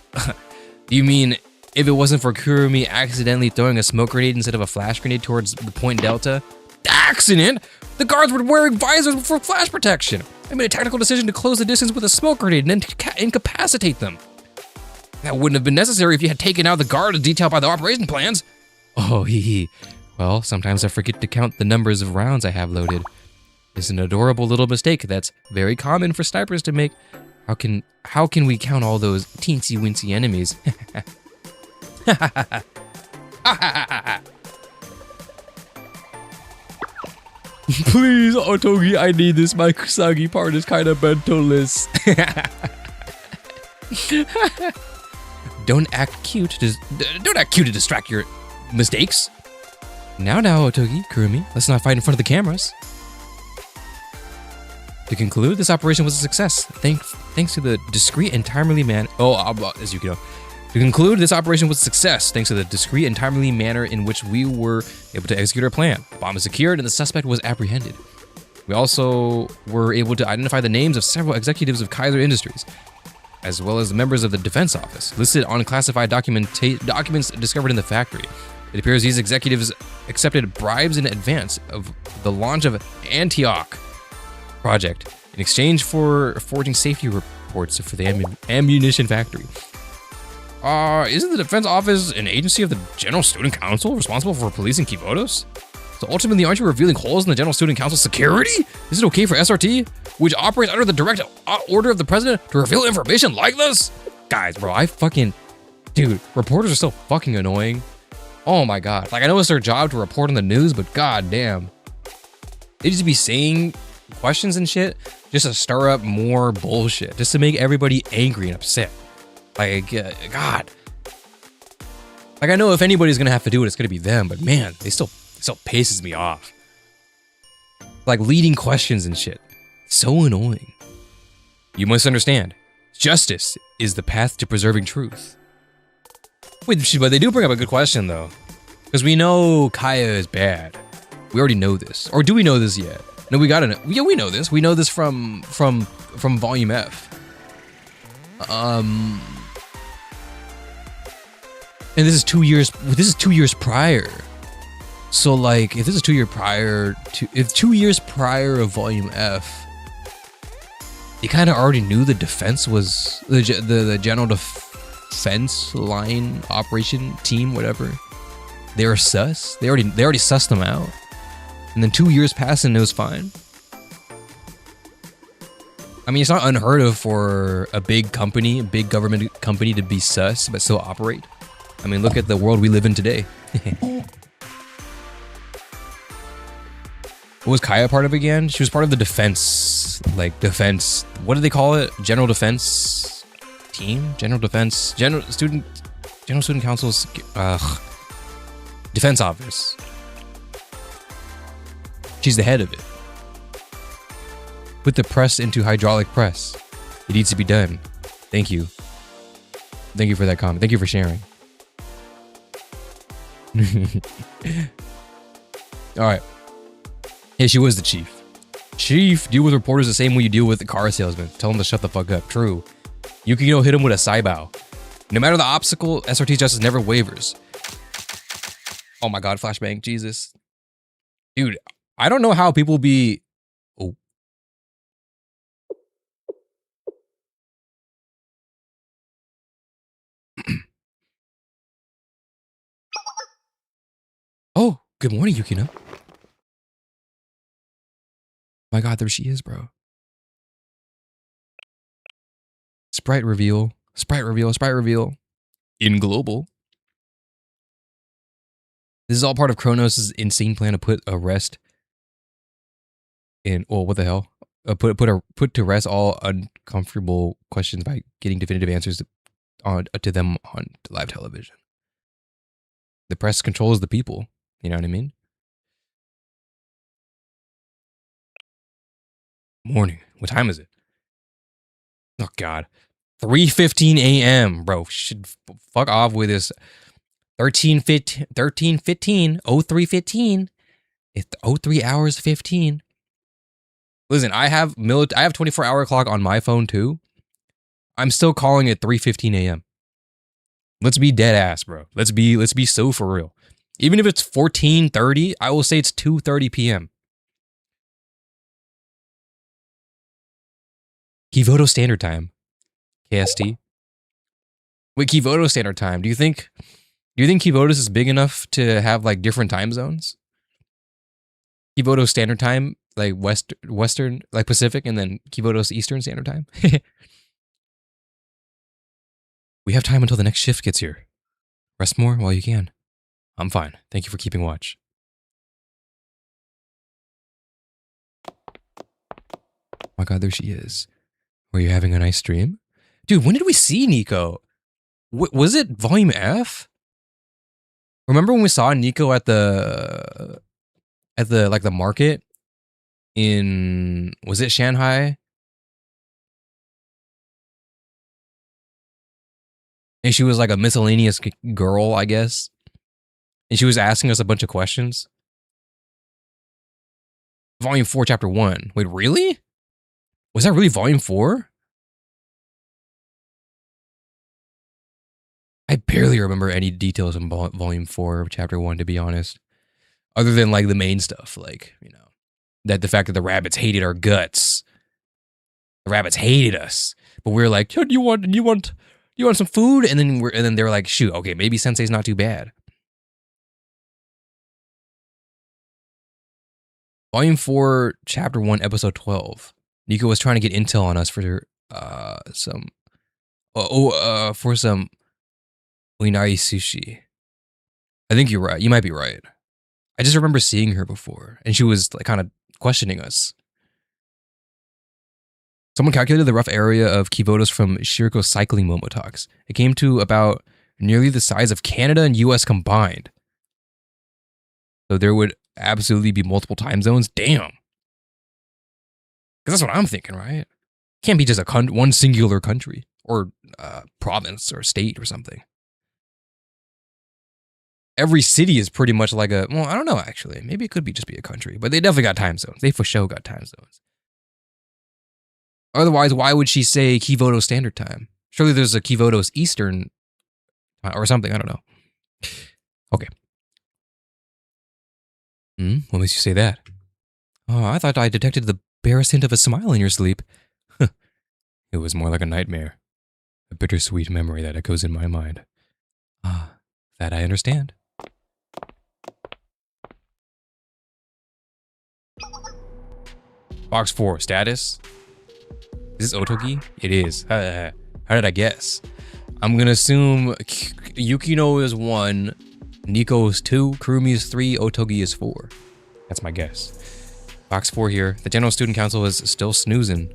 You mean if it wasn't for Kurumi accidentally throwing a smoke grenade instead of a flash grenade towards the point Delta? Accident? The guards were wearing visors for flash protection. I made a tactical decision to close the distance with a smoke grenade and then incapacitate them. That wouldn't have been necessary if you had taken out the guard as detailed by the operation plans. Oh, hee. Well, sometimes I forget to count the numbers of rounds I have loaded. It's an adorable little mistake that's very common for snipers to make. How can we count all those teensy-weensy enemies? Please, Otogi, I need this. My Kusagi part is kind of mental-less. Don't act cute to distract your mistakes. Now, Otogi, Kurumi, let's not fight in front of the cameras. To conclude, this operation was a success. Thanks to the discreet and timely as you know. To conclude, this operation was a success thanks to the discreet and timely manner in which we were able to execute our plan. The bomb is secured and the suspect was apprehended. We also were able to identify the names of several executives of Kaiser Industries, as well as the members of the defense office, listed on classified documents discovered in the factory. It appears these executives accepted bribes in advance of the launch of Antioch project in exchange for forging safety reports for the ammunition factory. Isn't the defense office an agency of the General Student Council responsible for policing Kivotos? So ultimately, aren't you revealing holes in the General Student Council security? Is it okay for SRT, which operates under the direct order of the president, to reveal information like this? Guys, bro, dude, reporters are so fucking annoying. Oh my god. Like, I know it's their job to report on the news, but god damn. They just be saying questions and shit just to stir up more bullshit, just to make everybody angry and upset. Like, god. Like, I know if anybody's gonna have to do it, it's gonna be them, but man, it still pisses me off. Like, leading questions and shit. So annoying. You must understand, justice is the path to preserving truth. Wait, but they do bring up a good question, though. Because we know Kaya is bad. We already know this. Or do we know this yet? No, we gotta know. Yeah, we know this. We know this from Volume F. And this is 2 years. This is 2 years prior. So, like, if this is 2 years prior to, if 2 years prior of Volume F, you kind of already knew the defense was the general defense line operation team, whatever. They were sus. They already sussed them out. And then 2 years passed and it was fine. I mean, it's not unheard of for a big company, a big government company, to be sus but still operate. I mean, look at the world we live in today. What was Kaya part of again? She was part of the defense, what do they call it? General defense team? General student council's, defense office. She's the head of it. Put the press into hydraulic press. It needs to be done. Thank you. Thank you for that comment. Thank you for sharing. Alright. Yeah, she was the chief. Chief, deal with reporters the same way you deal with the car salesman. Tell them to shut the fuck up. True. Yukino hit him with a saibao. No matter the obstacle, SRT justice never wavers. Oh my god, flashbang. Jesus. Dude, I don't know how people be... Oh. Oh, good morning, Yukino. My god, there she is, bro. Sprite reveal. Sprite reveal. Sprite reveal. In global. This is all part of Kronos' insane plan to put a rest in... Oh, what the hell? Put to rest all uncomfortable questions by getting definitive answers to them on live television. The press controls the people. You know what I mean? Morning. What time is it? Oh god. 3:15 a.m. Bro, should fuck off with this 13:15 03:15. It's 03 hours 15. Listen, I have 24-hour clock on my phone too. I'm still calling it 3:15 a.m. Let's be dead ass, bro. Let's be so for real. Even if it's 14:30, I will say it's 2:30 p.m. Kivoto Standard Time. KST. Wait, Kivoto Standard Time. Do you think Kivoto's is big enough to have like different time zones? Kivoto Standard Time, like Western, like Pacific, and then Kivoto's Eastern Standard Time. We have time until the next shift gets here. Rest more while you can. I'm fine. Thank you for keeping watch. Oh my god, there she is. Were you having a nice stream? Dude, when did we see Nico? Was it Volume F? Remember when we saw Nico at the like the market in, was it Shanghai? And she was like a miscellaneous girl, I guess. And she was asking us a bunch of questions. Volume 4, Chapter 1. Wait, really? Was that really Volume 4? I barely remember any details in Volume 4 of Chapter 1, to be honest. Other than like the main stuff, like, you know, that the fact that the rabbits hated our guts. The rabbits hated us. But we were like, do you want some food? And then they were like, shoot, okay, maybe Sensei's not too bad. Volume 4, Chapter 1, Episode 12. Nico was trying to get intel on us for some Uinari sushi. I think you're right. You might be right. I just remember seeing her before, and she was like kind of questioning us. Someone calculated the rough area of Kivotos from Shiriko's cycling Momotox. It came to about nearly the size of Canada and US combined. So there would absolutely be multiple time zones. Damn. Because that's what I'm thinking, right? Can't be just one singular country or province or state or something. Every city is pretty much like I don't know, actually. Maybe it could just be a country, but they definitely got time zones. They for sure got time zones. Otherwise, why would she say Kivoto Standard Time? Surely there's a Kivoto's Eastern time or something. I don't know. Okay. What makes you say that? Oh, I thought I detected the barest hint of a smile in your sleep. It was more like a nightmare. A bittersweet memory that echoes in my mind. Ah, that I understand. Box 4, status? Is this Otogi? It is. How did I guess? I'm gonna assume Yukino is 1, Nico is 2, Kurumi is 3, Otogi is 4. That's my guess. Box 4 here. The General Student Council is still snoozing.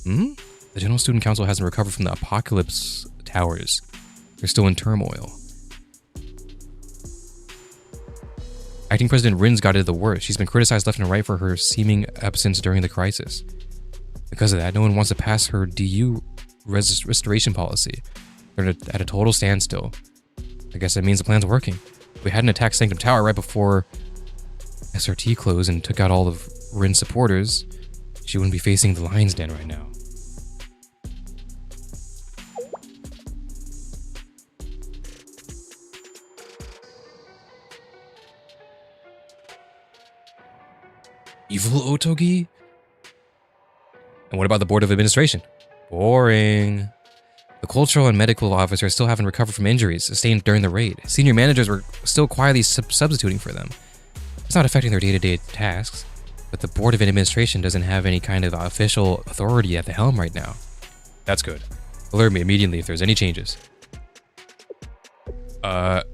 The General Student Council hasn't recovered from the Apocalypse Towers. They're still in turmoil. Acting President Rin's got it the worst. She's been criticized left and right for her seeming absence during the crisis. Because of that, no one wants to pass her DU restoration policy. They're at a total standstill. I guess that means the plan's working. If we hadn't attacked Sanctum Tower right before SRT closed and took out all of Rin's supporters, she wouldn't be facing the Lion's Den right now. Evil Otogi? And what about the Board of Administration? Boring. The cultural and medical officers still haven't recovered from injuries sustained during the raid. Senior managers were still quietly substituting for them. It's not affecting their day-to-day tasks, but the Board of Administration doesn't have any kind of official authority at the helm right now. That's good. Alert me immediately if there's any changes.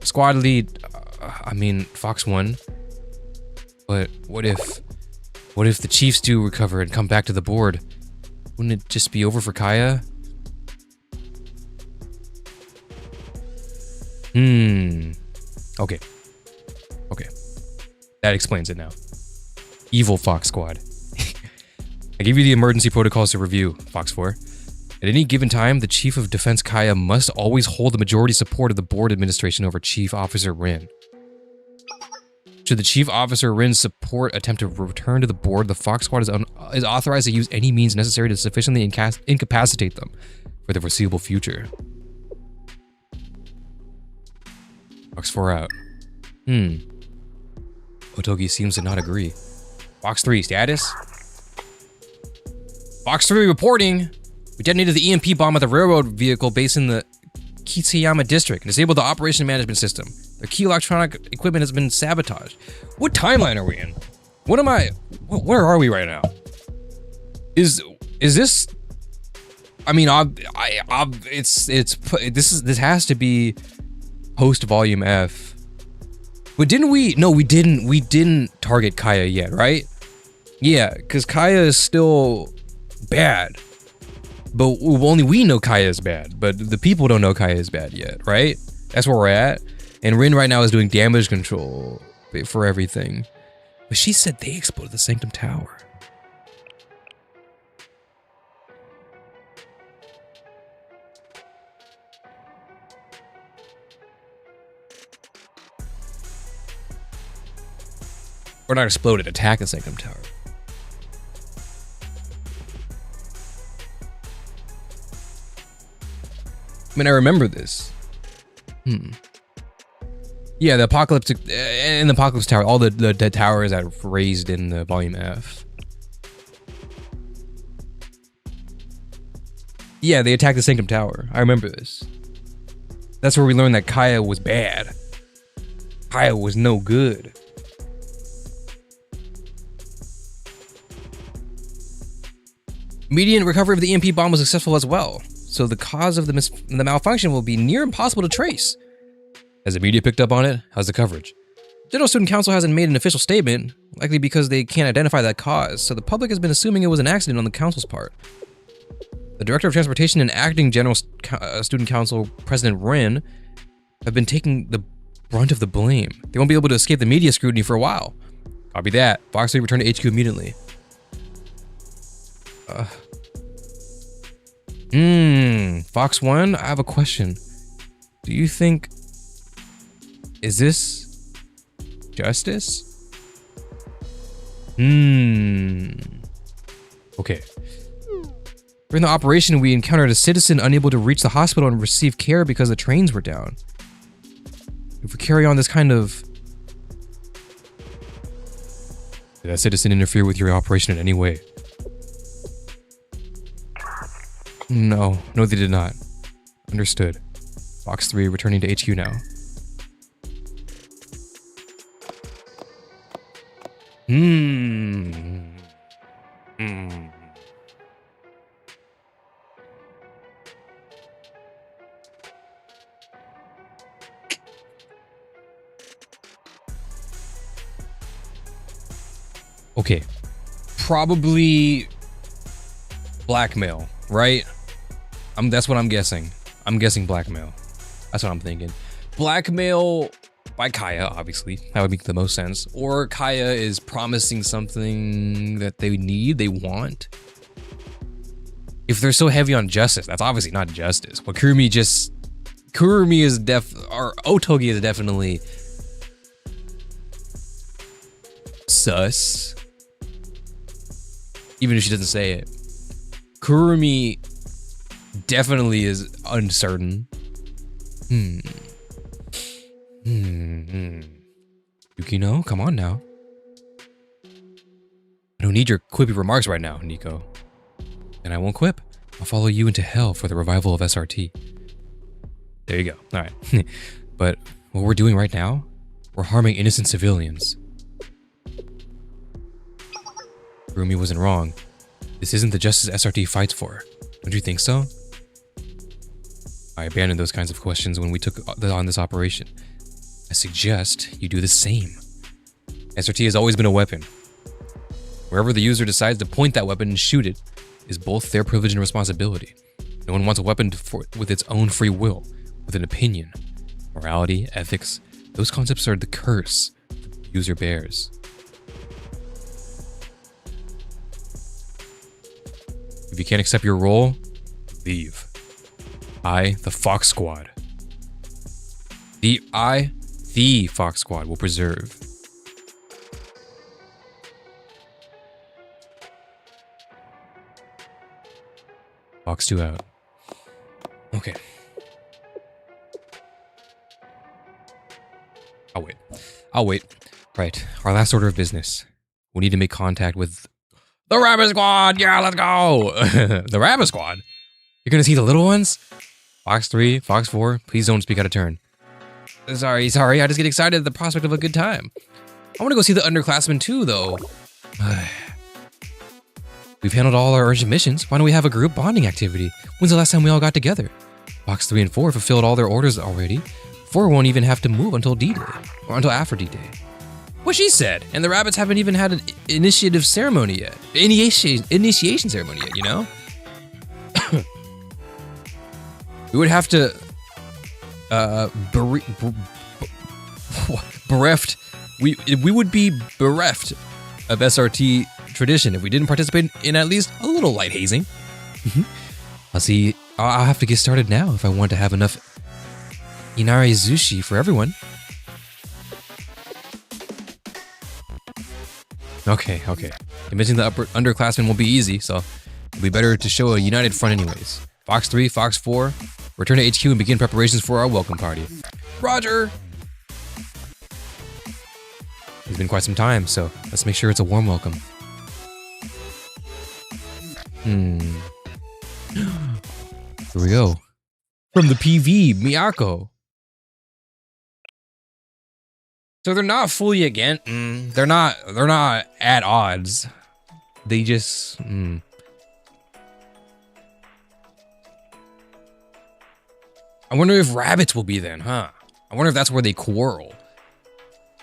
Squad lead, Fox 1. But what if the chiefs do recover and come back to the board? Wouldn't it just be over for Kaya? Okay. That explains it now. Evil Fox Squad. I gave you the emergency protocols to review, Fox 4. At any given time, the Chief of Defense Kaya must always hold the majority support of the board administration over Chief Officer Rin. Should the Chief Officer Rin's support attempt to return to the board, the Fox Squad is authorized to use any means necessary to sufficiently incapacitate them for the foreseeable future. Fox 4 out. Otogi seems to not agree. Fox 3, status? Fox 3 reporting! We detonated the EMP bomb at the railroad vehicle based in the Kitsuyama district and disabled the operation management system. Their key electronic equipment has been sabotaged. What timeline are we in? Where are we right now? Is this? This has to be post volume F. But didn't we? No, we didn't. We didn't target Kaya yet, right? Yeah, because Kaya is still bad. But only we know Kaya is bad. But the people don't know Kaya is bad yet, right? That's where we're at. And Rin right now is doing damage control for everything. But she said they exploded the Sanctum Tower. Or not exploded, attack the Sanctum Tower. I mean, I remember this. Yeah, the apocalyptic in the Apocalypse Tower, all the towers that raised in the Volume F. Yeah, they attacked the Sanctum Tower. I remember this. That's where we learned that Kaya was bad. Kaya was no good. Immediate recovery of the EMP bomb was successful as well, so the cause of the malfunction will be near impossible to trace. Has the media picked up on it? How's the coverage? General Student Council hasn't made an official statement, likely because they can't identify that cause, so the public has been assuming it was an accident on the council's part. The Director of Transportation and Acting General Student Council President Rin have been taking the brunt of the blame. They won't be able to escape the media scrutiny for a while. Copy that. Fox 3 return to HQ immediately. Fox 1, I have a question. Do you think... Is this... justice? Okay. During the operation, we encountered a citizen unable to reach the hospital and receive care because the trains were down. If we carry on this kind of... Did that citizen interfere with your operation in any way? No, they did not. Understood. Fox 3 returning to HQ now. Okay. Probably blackmail, right? That's what I'm guessing. I'm guessing blackmail. That's what I'm thinking. Blackmail by Kaya, obviously. That would make the most sense. Or Kaya is promising something that they need, they want. If they're so heavy on justice, that's obviously not justice. But Kurumi is or Otogi is definitely sus. Even if she doesn't say it. Kurumi definitely is uncertain. Yukino, come on now. I don't need your quippy remarks right now, Nico. And I won't quip. I'll follow you into hell for the revival of SRT. There you go. All right. But what we're doing right now, we're harming innocent civilians. Kurumi wasn't wrong. This isn't the justice SRT fights for. Don't you think so? I abandoned those kinds of questions when we took on this operation. I suggest you do the same. SRT has always been a weapon. Wherever the user decides to point that weapon and shoot it is both their privilege and responsibility. No one wants a weapon with its own free will, with an opinion. Morality, ethics, those concepts are the curse the user bears. If you can't accept your role, leave. I, the Fox Squad. The Fox Squad will preserve. Fox 2 out. Okay. I'll wait. Right, our last order of business. We need to make contact with the Rabbit Squad! Yeah, let's go! The Rabbit Squad? You're gonna see the little ones? Fox 3, Fox 4, please don't speak out of turn. Sorry, I just get excited at the prospect of a good time. I wanna go see the underclassmen too, though. We've handled all our urgent missions. Why don't we have a group bonding activity? When's the last time we all got together? Fox 3 and 4 fulfilled all their orders already. 4 won't even have to move until D-Day, or until after D-Day. What she said, and the rabbits haven't even had an initiative ceremony yet. Initiation ceremony yet, you know? We would have to bereft. We would be bereft of SRT tradition if we didn't participate in at least a little light hazing. I'll have to get started now if I want to have enough Inari Zushi for everyone. Okay. Convincing the underclassmen won't be easy, so it'll be better to show a united front anyways. Fox 3, Fox 4, return to HQ and begin preparations for our welcome party. Roger! It's been quite some time, so let's make sure it's a warm welcome. Here we go. From the PV, Miyako. So they're not fully against. They're not at odds. They just. I wonder if rabbits will be then, huh? I wonder if that's where they quarrel.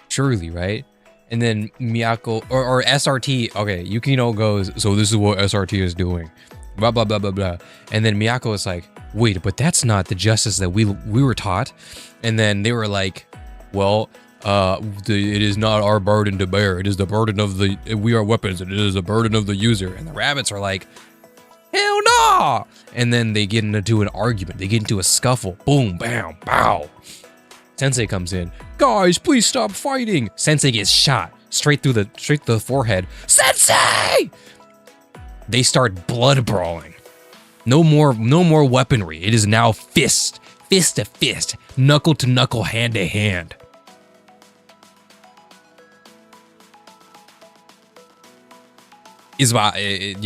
Surely, right? And then Miyako or SRT. Okay, Yukino goes. So this is what SRT is doing. Blah blah blah blah blah. And then Miyako is like, wait, but that's not the justice that we were taught. And then they were like, well. It is not our burden to bear. It is the burden of the. We are weapons, and it is the burden of the user. And the rabbits are like, hell no! And then they get into an argument. They get into a scuffle. Boom, bam, bow. Sensei comes in. Guys, please stop fighting. Sensei gets shot straight through the forehead. Sensei! They start blood brawling. No more weaponry. It is now fist to fist, knuckle to knuckle, hand to hand. You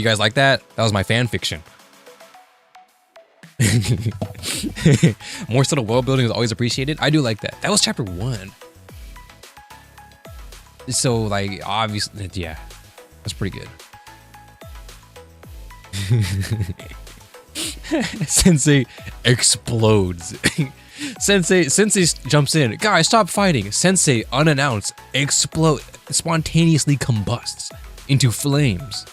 guys like that? That was my fan fiction. More subtle world building is always appreciated. I do like that. That was chapter 1. So like obviously, yeah, that's pretty good. Sensei explodes. Sensei jumps in. Guys, stop fighting. Sensei unannounced spontaneously combusts into flames.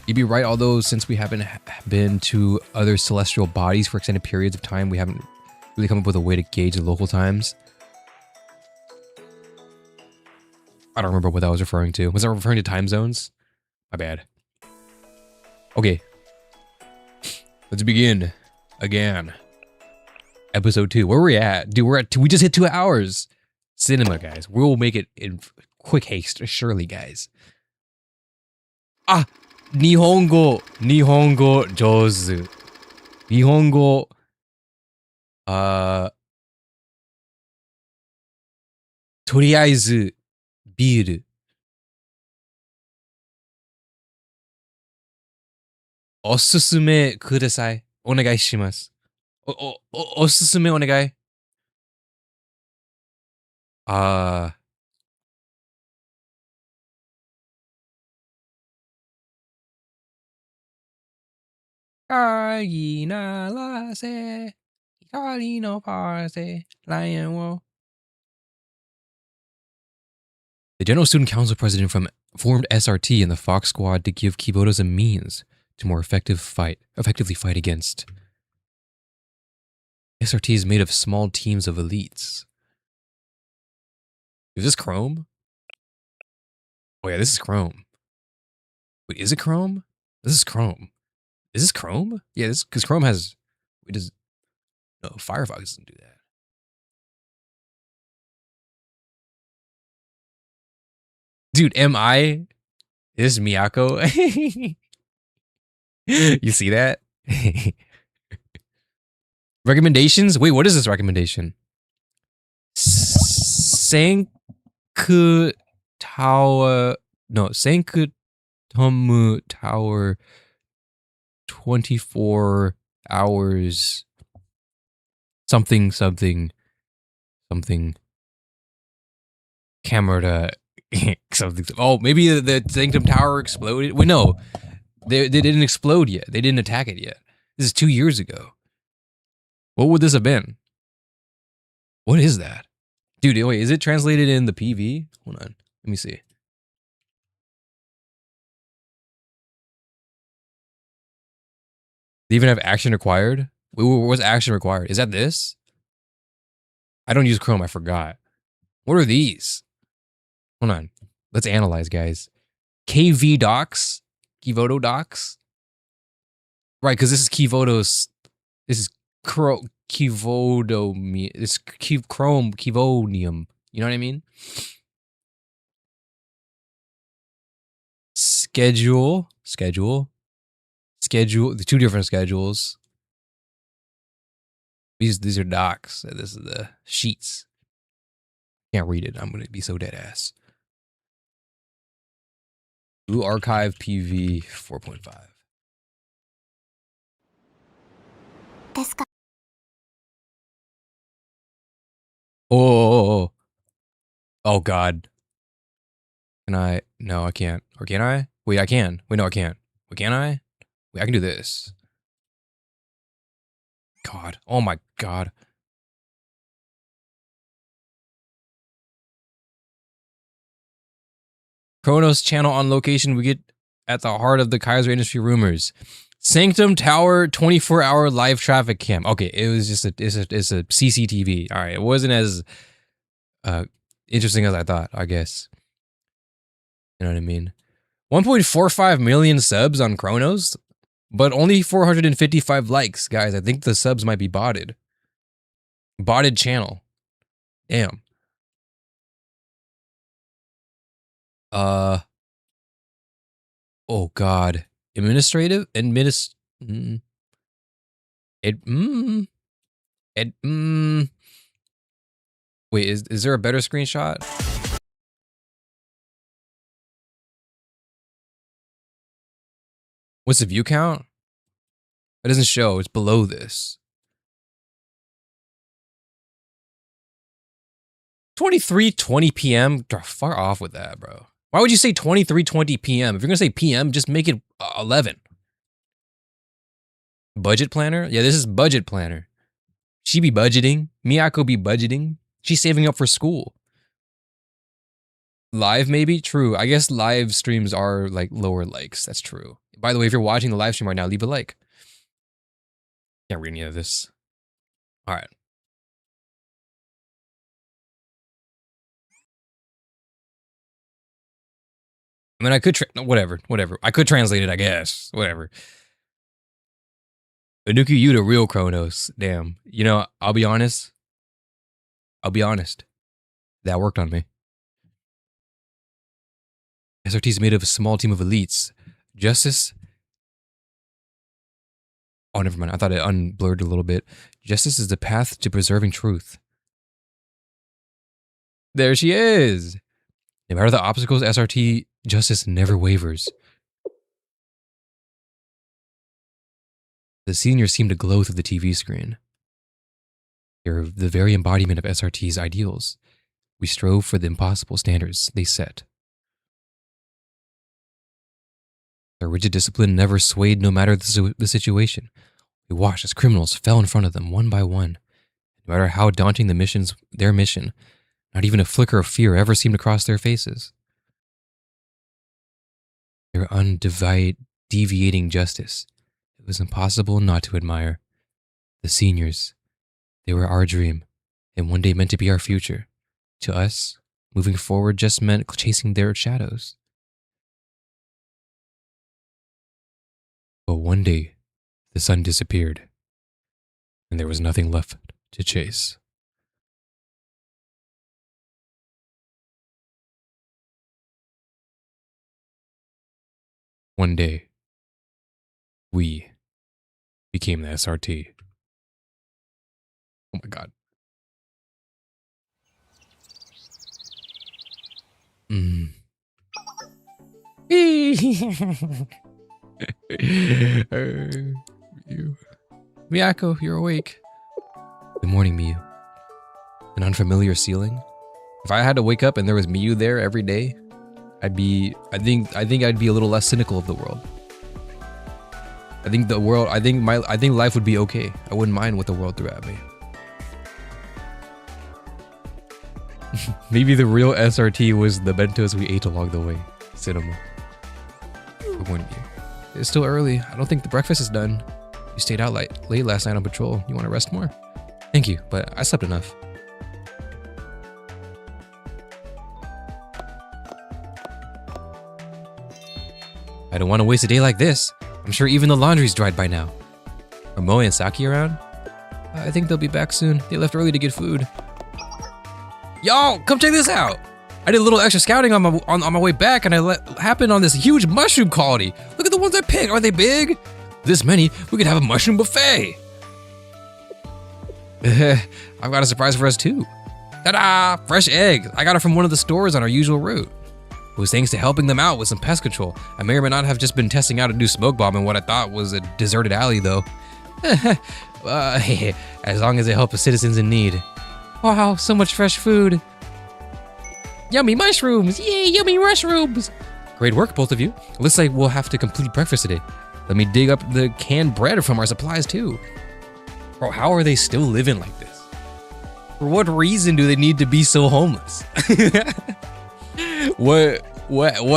You'd be right, although since we haven't been to other celestial bodies for extended periods of time, we haven't really come up with a way to gauge the local times. I don't remember what that was referring to. Was that referring to time zones? My bad. Okay. Let's begin again. Episode 2. Where are we at? Dude, we just hit 2 hours. Cinema, guys. We'll make it in quick haste, surely, guys. Ah! Nihongo 上手。日本語、とりあえず、ビール。おすすめください。お願いします。おすすめお願い。鍵鳴らせ、光のパーセ、ライオンを。The General Student Council President formed SRT and the Fox Squad to give Kibotas a means to more effectively fight against. SRT is made of small teams of elites. Is this Chrome? Oh yeah, this is Chrome. Wait, is it Chrome? This is Chrome. Is this Chrome? Yeah, this because Chrome has. No, Firefox doesn't do that. Dude, is Miyako? You see that? Recommendations? Wait, what is this recommendation? Sanku Tower. No, Sanku Tomu Tower. 24 hours. Something. Camera. Something. Oh, maybe the Sanctum Tower exploded. Wait, no. They didn't explode yet. They didn't attack it yet. This is 2 years ago. What would this have been? What is that? Dude, wait, is it translated in the PV? Hold on. Let me see. They even have action required? What's action required? Is that this? I don't use Chrome, I forgot. What are these? Hold on. Let's analyze, guys. KV docs? Kivoto docs? Right, because this is Kivoto's... This is Kivodome. It's Kivonium. You know what I mean? Schedule. The two different schedules. These are docs. This is the sheets. Can't read it. I'm gonna be so dead ass. Blue Archive PV 4.5. ですか。 Oh, oh God. Can I? No, I can't. Or can I? Wait, I can. Wait, no, I can't. Wait, can I? Wait, I can do this. God. Oh my God. Kronos channel on location. We get at the heart of the Kaiser industry rumors. Sanctum Tower 24-hour live traffic cam. Okay, it was just it's a CCTV. All right, it wasn't as interesting as I thought, I guess. You know what I mean? 1.45 million subs on Kronos, but only 455 likes, guys. I think the subs might be botted. Botted channel. Damn. Oh God. Administrative? Wait, is there a better screenshot? What's the view count? It doesn't show. It's below this. 23:20 p.m. Far off with that, bro. Why would you say 23:20 p.m.? If you're gonna say p.m., just make it 11. Budget planner? Yeah, this is budget planner. She be budgeting. Miyako be budgeting. She's saving up for school. Live, maybe? True. I guess live streams are like lower likes. That's true. By the way, if you're watching the live stream right now, leave a like. Can't read any of this. All right. I mean, I could whatever. I could translate it, I guess. Whatever. Anuki, you the real Kronos. Damn. You know, I'll be honest. That worked on me. SRT is made of a small team of elites. Justice. Oh, never mind. I thought it unblurred a little bit. Justice is the path to preserving truth. There she is. No matter the obstacles, SRT justice never wavers. The seniors seem to glow through the TV screen. They're the very embodiment of SRT's ideals. We strove for the impossible standards they set. Their rigid discipline never swayed no matter the situation. We watched as criminals fell in front of them one by one. No matter how daunting their mission, not even a flicker of fear ever seemed to cross their faces. Their undeviating justice. It was impossible not to admire. The seniors, they were our dream, and one day meant to be our future. To us, moving forward just meant chasing their shadows. But one day, the sun disappeared, and there was nothing left to chase. One day, we became the SRT. Oh my God. Miyako, you're awake. Good morning, Miyu. An unfamiliar ceiling? If I had to wake up and there was Miyu there every day, I think I'd be a little less cynical of the world. I think life would be okay. I wouldn't mind what the world threw at me. Maybe the real SRT was the bentos we ate along the way. Cinema. Good morning, Miyu. It's still early. I don't think the breakfast is done. You stayed out late last night on patrol. You want to rest more? Thank you, but I slept enough. I don't want to waste a day like this. I'm sure even the laundry's dried by now. Are Moe and Saki around? I think they'll be back soon. They left early to get food. Y'all, come check this out. I did a little extra scouting on my way back, and I happened on this huge mushroom colony. Look at the ones I picked. Are they big? This many, we could have a mushroom buffet. I've got a surprise for us too. Ta-da! Fresh eggs. I got it from one of the stores on our usual route. It was thanks to helping them out with some pest control. I may or may not have just been testing out a new smoke bomb in what I thought was a deserted alley though. As long as it helps the citizens in need. Wow, so much fresh food. Yummy mushrooms! Yay, yummy mushrooms! Great work, both of you. Looks like we'll have to complete breakfast today. Let me dig up the canned bread from our supplies too. Bro, how are they still living like this? For what reason do they need to be so homeless? What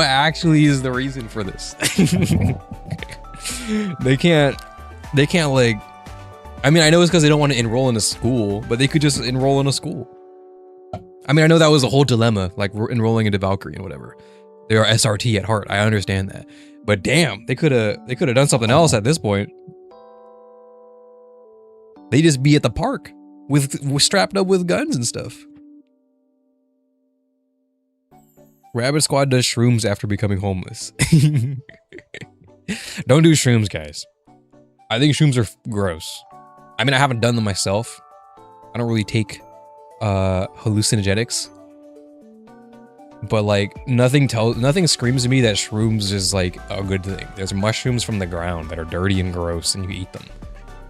actually is the reason for this? They can't like, I mean, I know it's because they don't want to enroll in a school, but they could just enroll in a school. I mean, I know that was a whole dilemma, like enrolling into Valkyrie and whatever. They are SRT at heart. I understand that, but damn, they could have done something else at this point. They just be at the park with strapped up with guns and stuff. Rabbit Squad does shrooms after becoming homeless. Don't do shrooms, guys. I think shrooms are gross. I mean, I haven't done them myself. I don't really take hallucinogenics, but like nothing screams to me that shrooms is like a good thing. There's mushrooms from the ground that are dirty and gross, and you eat them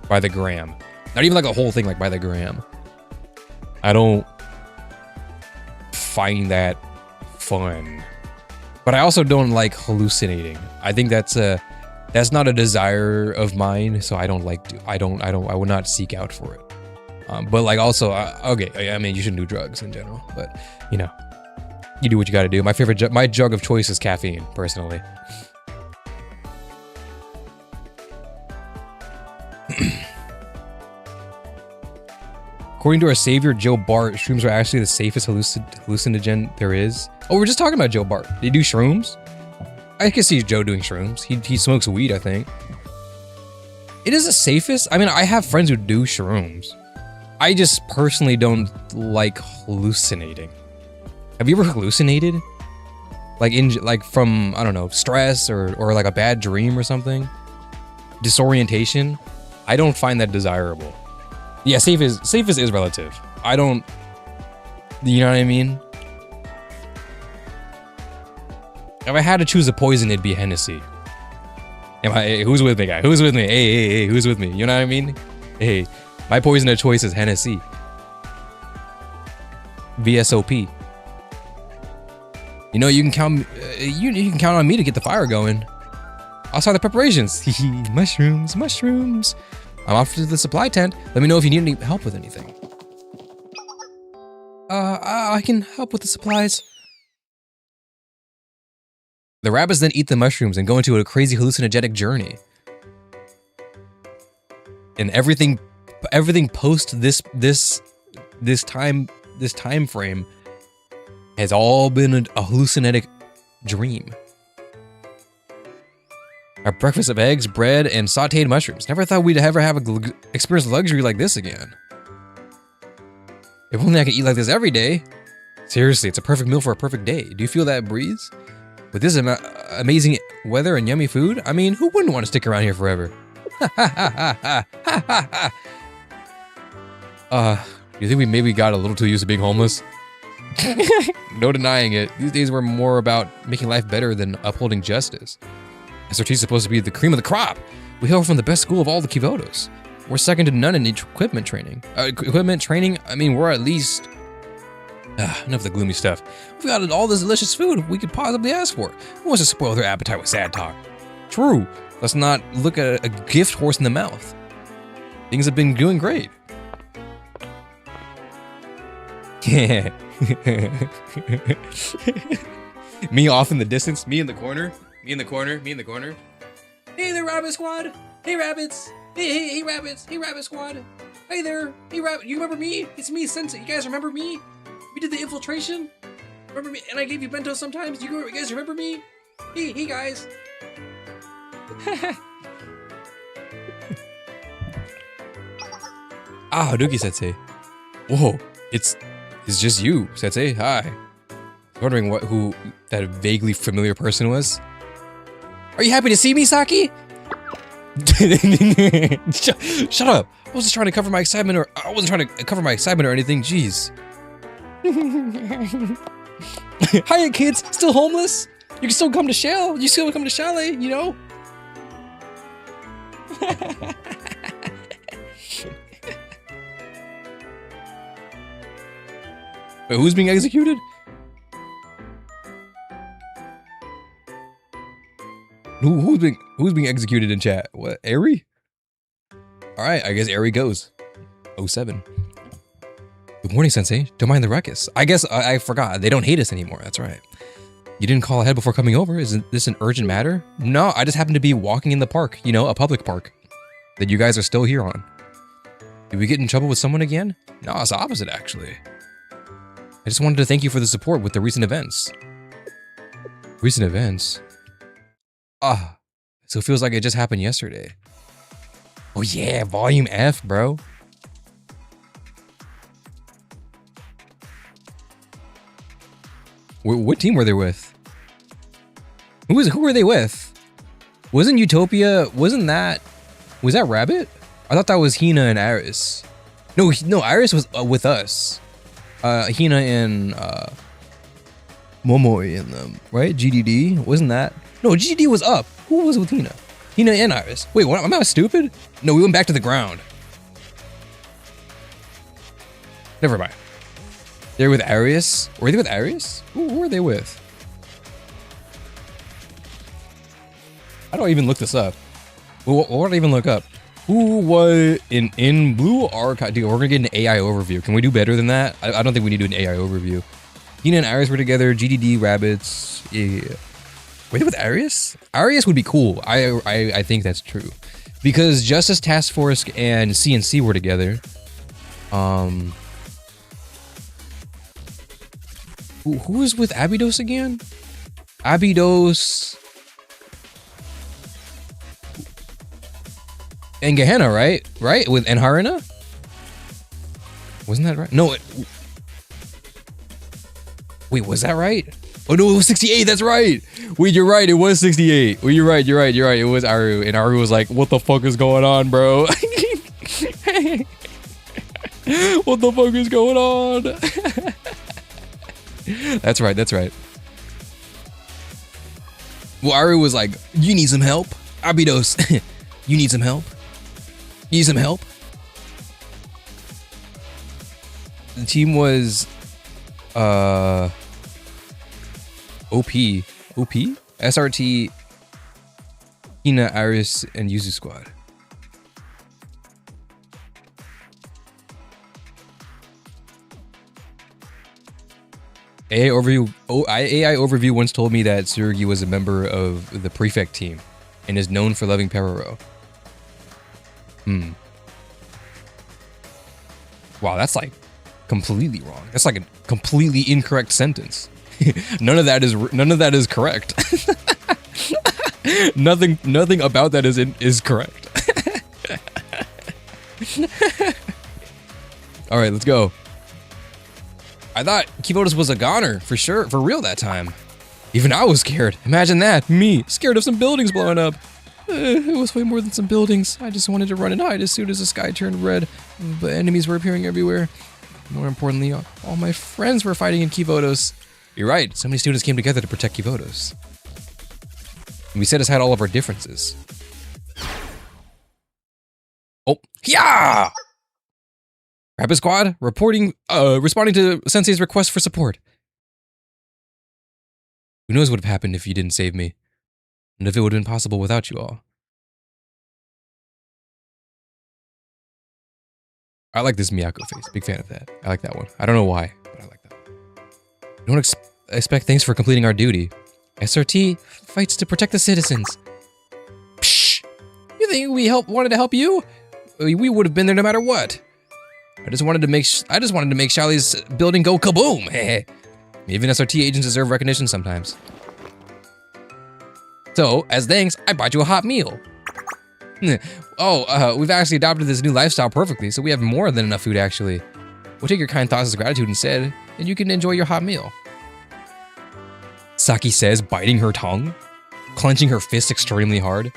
by the gram. Not even like a whole thing, like by the gram. I don't find that fun, but I also don't like hallucinating. I think that's not a desire of mine, so I would not seek out for it. But like also, okay, I mean, you shouldn't do drugs in general, but you know, you do what you got to do. My jug of choice is caffeine, personally. According to our savior, Joe Bart, shrooms are actually the safest hallucinogen there is. Oh, we're just talking about Joe Bart. Did he do shrooms? I can see Joe doing shrooms. He smokes weed, I think. It is the safest. I mean, I have friends who do shrooms. I just personally don't like hallucinating. Have you ever hallucinated? Like from, I don't know, stress or like a bad dream or something? Disorientation? I don't find that desirable. Yeah, safest is relative. I don't, you know what I mean? If I had to choose a poison, it'd be Hennessy. Who's with me, guy? Who's with me? Hey, who's with me? You know what I mean? Hey, my poison of choice is Hennessy. VSOP. You know, you can count on me to get the fire going. I'll start the preparations. Mushrooms. I'm off to the supply tent. Let me know if you need any help with anything. I can help with the supplies. The rabbits then eat the mushrooms and go into a crazy hallucinogenic journey. And everything post this time frame has all been a hallucinogenic dream. Our breakfast of eggs, bread, and sauteed mushrooms. Never thought we'd ever have experience luxury like this again. If only I could eat like this every day. Seriously, it's a perfect meal for a perfect day. Do you feel that breeze? With this amazing weather and yummy food, I mean, who wouldn't want to stick around here forever? You think we maybe got a little too used to being homeless? No denying it. These days we're more about making life better than upholding justice. SRT is supposed to be the cream of the crop. We hail from the best school of all the Kivotos. We're second to none in equipment training. I mean, we're at least... enough of the gloomy stuff. We've got all this delicious food we could possibly ask for. Who wants to spoil their appetite with sad talk? True. Let's not look at a gift horse in the mouth. Things have been doing great. Yeah. Me off in the distance. Me in the corner. Me in the corner. Hey there, Rabbit Squad. Hey, rabbits. Hey, rabbits. Hey, Rabbit Squad. Hey there. Hey, Rabbit. You remember me? It's me, Sensei. You guys remember me? We did the infiltration. Remember me? And I gave you bento sometimes. You guys remember me? Hey, guys. Ah, Haruki Sensei. Whoa, it's just you, Sensei. Hi. Wondering who that vaguely familiar person was. Are you happy to see me, Saki? Shut up. I wasn't trying to cover my excitement or anything. Jeez. Hiya, kids. Still homeless? You can still come to Shell. You still come to Chalet, you know? Wait, who's being executed? Who's being executed in chat? What? Eri? Alright, I guess Eri goes. 07. Good morning, Sensei. Don't mind the ruckus. I guess I forgot. They don't hate us anymore. That's right. You didn't call ahead before coming over. Isn't this an urgent matter? No, I just happened to be walking in the park. You know, a public park. That you guys are still here on. Did we get in trouble with someone again? No, it's the opposite, actually. I just wanted to thank you for the support with the recent events. Recent events? Ah, so it feels like it just happened yesterday. Oh yeah, Volume F, bro. What team were they with? Who were they with? Wasn't Utopia, was that Rabbit? I thought that was Hina and Iris. No, Iris was with us. Hina and Momoi and them, right? GDD, wasn't that? No, GDD was up. Who was with Hina? Hina and Iris. Wait, what, am I stupid? No, we went back to the ground. Never mind. They're with Arius? Were they with Arius? Who were they with? I don't even look this up. What would I even look up? Who was in Blue Archive? Dude, we're gonna get an AI overview. Can we do better than that? I don't think we need to do an AI overview. Hina and Arius were together. GDD rabbits. Yeah. Were they with Arius? Arius would be cool. I think that's true. Because Justice Task Force and CNC were together. Who was with Abydos again? Abydos and Gehenna, right? Right? With and Harina? Wasn't that right? No. Wait, was that right? Oh no, it was 68. That's right. Wait, you're right. It was 68. Well, you're right. It was Aru, and Aru was like, "What the fuck is going on, bro? What the fuck is going on?" That's right. Well, Aru was like, "You need some help, Abydos. You need some help. You need some help." The team was OP, SRT, Hina, Iris, and Yuzu Squad. AI Overview once told me that Tsurugi was a member of the Prefect team and is known for loving Peroro. Wow, that's like completely wrong. That's like a completely incorrect sentence. None of that is correct. Nothing about that is correct. All right, let's go. I thought Kivotus was a goner for sure, for real that time. Even I was scared. Imagine that, me, scared of some buildings blowing up. It was way more than some buildings. I just wanted to run and hide as soon as the sky turned red, but enemies were appearing everywhere. More importantly, all my friends were fighting in Kivotos. You're right, so many students came together to protect Kivotos. And we set aside all of our differences. Oh, yeah! Rapid Squad, responding to Sensei's request for support. Who knows what would have happened if you didn't save me? And if it would have been possible without you all. I like this Miyako face. Big fan of that. I like that one. I don't know why, but I like that. Don't expect thanks for completing our duty. SRT fights to protect the citizens. Psh! You think we wanted to help you? We would have been there no matter what. I just wanted to make Shali's building go kaboom. Even SRT agents deserve recognition sometimes. So, as thanks, I bought you a hot meal. We've actually adopted this new lifestyle perfectly, so we have more than enough food, actually. We'll take your kind thoughts as gratitude instead, and you can enjoy your hot meal. Saki says, biting her tongue, clenching her fist extremely hard,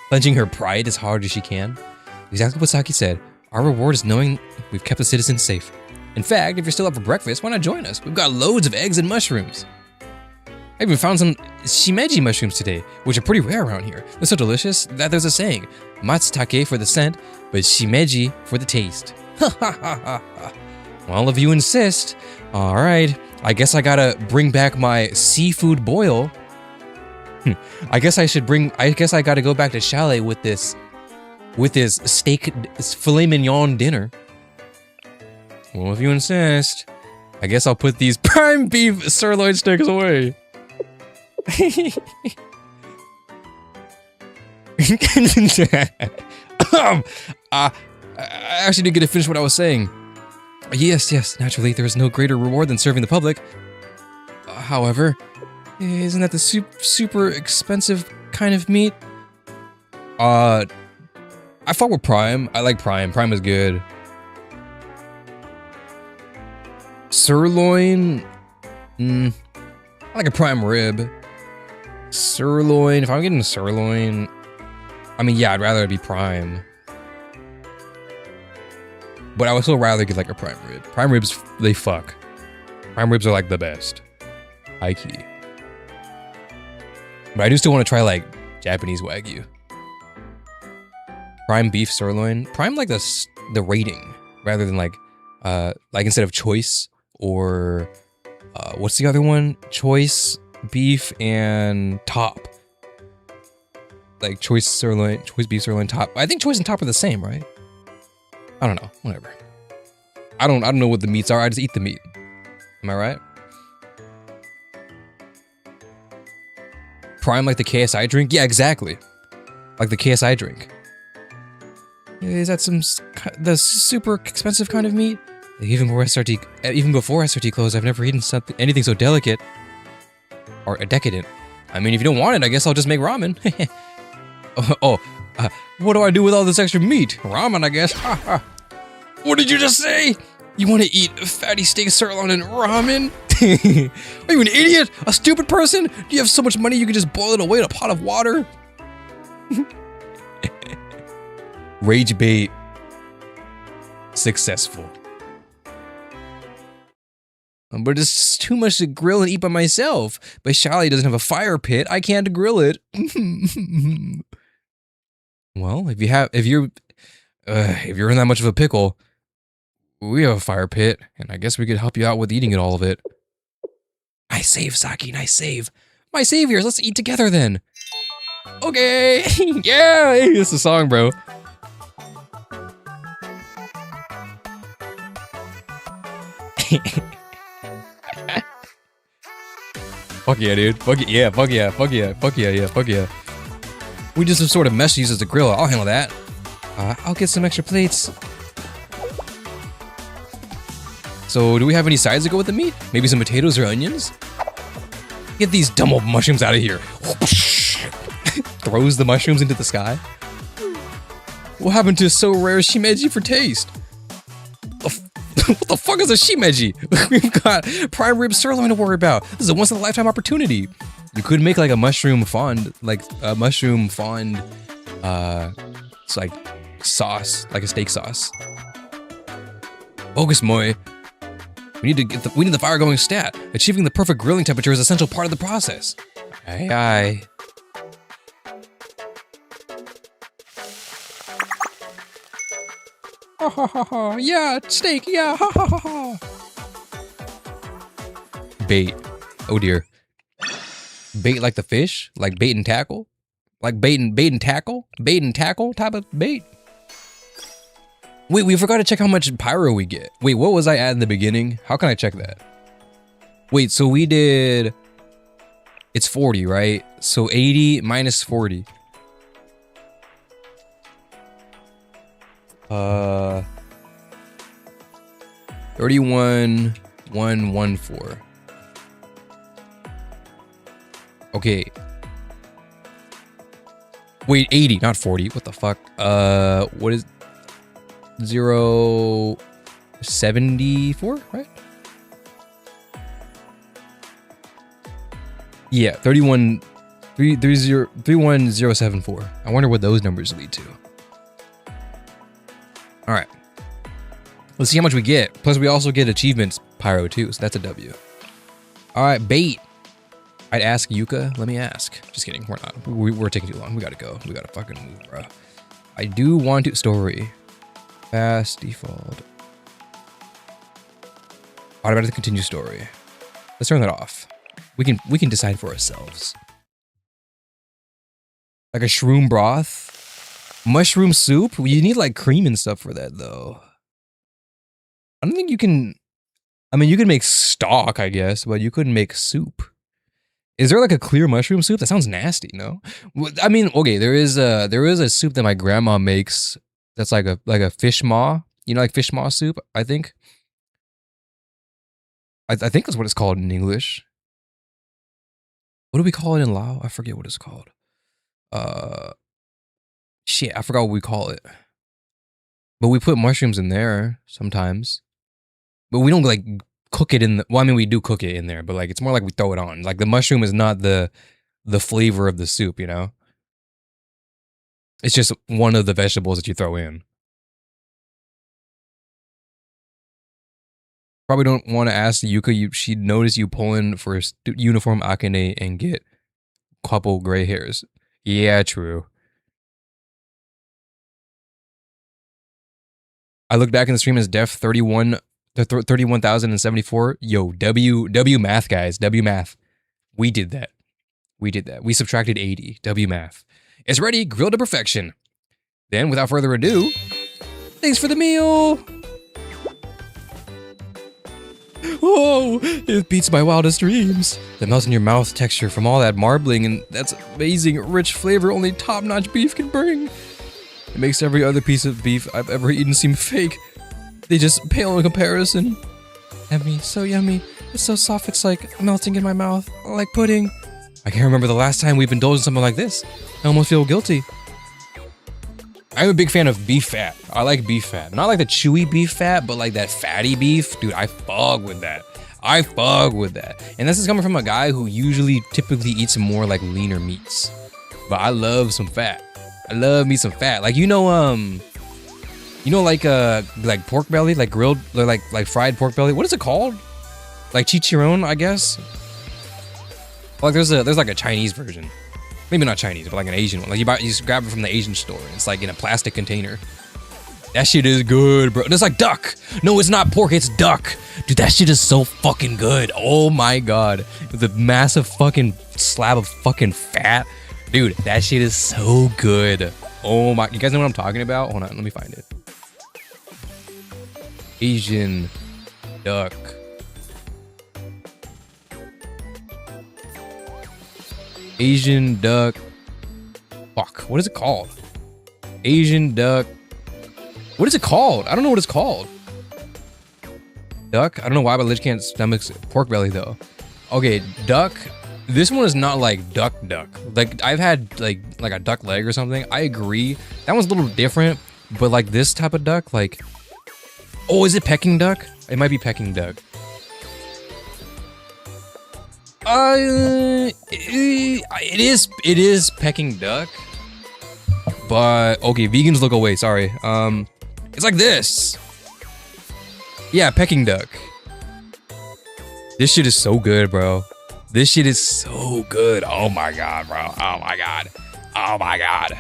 clenching her pride as hard as she can. Exactly what Saki said. Our reward is knowing we've kept the citizens safe. In fact, if you're still up for breakfast, why not join us? We've got loads of eggs and mushrooms. I even found some shimeji mushrooms today, which are pretty rare around here. They're so delicious that there's a saying, matsutake for the scent, but shimeji for the taste. Well, if you insist. All right, I guess I gotta bring back my seafood boil. I guess I gotta go back to chalet with this steak filet mignon dinner. Well, if you insist, I guess I'll put these prime beef sirloin steaks away. I actually didn't get to finish what I was saying. Yes, naturally, there is no greater reward than serving the public. However, isn't that the super expensive kind of meat? I fuck with Prime. I like Prime. Prime is good. Sirloin, I like a prime rib. Sirloin, if I'm getting a sirloin, I mean, yeah, I'd rather it be prime. But I would still rather get like a prime rib. Prime ribs, they fuck. Prime ribs are like the best. High key. But I do still want to try like Japanese Wagyu. Prime beef sirloin. Prime like the rating rather than like instead of choice or what's the other one? Choice, beef, and top. Like choice sirloin, choice beef sirloin, top. I think choice and top are the same, right? I don't know. Whatever. I don't know what the meats are. I just eat the meat. Am I right? Prime like the KSI drink? Yeah, exactly. Like the KSI drink. Is that the super expensive kind of meat? Even before SRT closed, I've never eaten anything so delicate or decadent. I mean, if you don't want it, I guess I'll just make ramen. What do I do with all this extra meat? Ramen, I guess. What did you just say? You want to eat fatty steak sirloin and ramen? Are you an idiot? A stupid person? Do you have so much money you can just boil it away in a pot of water? Rage bait. Successful. But it's too much to grill and eat by myself. But Chalet doesn't have a fire pit. I can't grill it. Well, if you're in that much of a pickle, we have a fire pit, and I guess we could help you out with eating all of it. Nice save, Saki. Nice save. My saviors, let's eat together then. Okay. Yeah, it's a song, bro. Fuck yeah, dude. Fuck it. Yeah, fuck yeah, fuck yeah, fuck yeah, yeah, fuck yeah. We just some sort of mesh to use as a grill. I'll handle that. I'll get some extra plates. So, do we have any sides to go with the meat? Maybe some potatoes or onions? Get these dumb old mushrooms out of here. Throws the mushrooms into the sky. What happened to so rare shimeji for taste? What the fuck is a shimeji? We've got prime rib sirloin to worry about. This is a once-in-a-lifetime opportunity. You could make like a mushroom fond, it's like sauce, like a steak sauce. Focus, Moy. We need the fire going stat. Achieving the perfect grilling temperature is an essential part of the process. Aye, aye. Ha ha ha ha. Yeah, steak. Yeah, ha ha ha ha. Bait. Oh dear. Bait like the fish? Like bait and tackle? Like bait and tackle? Bait and tackle type of bait? Wait, we forgot to check how much pyro we get. Wait, what was I at in the beginning? How can I check that? Wait, so we did... It's 40, right? So 80 minus 40. 31,114. Okay. Wait, 80, not 40. What the fuck? What is 074, right? Yeah, 31074. I wonder what those numbers lead to. All right. Let's see how much we get. Plus, we also get achievements pyro too, so that's a W. All right, bait. I'd ask Yuka. Let me ask. Just kidding. We're not. We're taking too long. We gotta go. We gotta fucking move, bro. I do want to story. Fast default. Automatic continue story. Let's turn that off. We can decide for ourselves. Like a shroom broth, mushroom soup. You need like cream and stuff for that though. I don't think you can. I mean, you can make stock, I guess, but you couldn't make soup. Is there like a clear mushroom soup? That sounds nasty, no? I mean, okay, there is a soup that my grandma makes that's like a fish maw. You know, like fish maw soup, I think. I think that's what it's called in English. What do we call it in Lao? I forget what it's called. Shit, I forgot what we call it. But we put mushrooms in there sometimes. But we don't like cook it in the, well, I mean, we do cook it in there, but like it's more like we throw it on. Like the mushroom is not the flavor of the soup, you know? It's just one of the vegetables that you throw in. Probably don't want to ask Yuka. She'd notice you pulling for uniform Akane and get couple gray hairs. Yeah, true. I look back in the stream as def 31,074. Yo, W math, guys. W math. We did that. We subtracted 80. W math. It's ready, grilled to perfection. Then, without further ado, thanks for the meal. Oh, it beats my wildest dreams. The melt in your mouth texture from all that marbling and that's amazing, rich flavor only top-notch beef can bring. It makes every other piece of beef I've ever eaten seem fake. They just pale in comparison. Yummy, so yummy. It's so soft, it's like melting in my mouth, like pudding. I can't remember the last time we've indulged in something like this. I almost feel guilty. I'm a big fan of beef fat. I like beef fat. Not like the chewy beef fat, but like that fatty beef. Dude, I fuck with that. And this is coming from a guy who typically eats more like leaner meats. But I love some fat. I love me some fat. Like, like pork belly, like grilled, like fried pork belly. What is it called? Like chicharron, I guess. Like there's like a Chinese version. Maybe not Chinese, but like an Asian one. Like you just grab it from the Asian store. And it's like in a plastic container. That shit is good, bro. And it's like duck. No, it's not pork. It's duck. Dude, that shit is so fucking good. Oh my god. The massive fucking slab of fucking fat. Dude, that shit is so good. Oh my. You guys know what I'm talking about? Hold on. Let me find it. Asian duck. Asian duck. Fuck. What is it called? Asian duck. What is it called? I don't know what it's called. Duck? I don't know why, but Lich can't stomach pork belly though. Okay, duck. This one is not like duck. Like I've had like a duck leg or something. I agree. That one's a little different, but like this type of duck, like, oh, is it Peking duck? It might be Peking duck. It is Peking duck. But okay, vegans look away, sorry. It's like this. Yeah, Peking duck. This shit is so good, bro. This shit is so good. Oh my god, bro. Oh my god. Oh my god.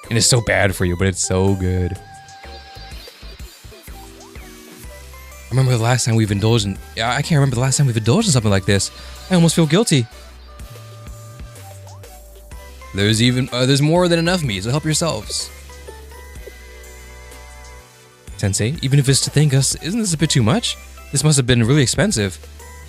And it's so bad for you, but it's so good. I remember the last time we've indulged in... Yeah, I can't remember the last time we've indulged in something like this. I almost feel guilty. There's more than enough meat, so help yourselves. Sensei, even if it's to thank us, isn't this a bit too much? This must have been really expensive.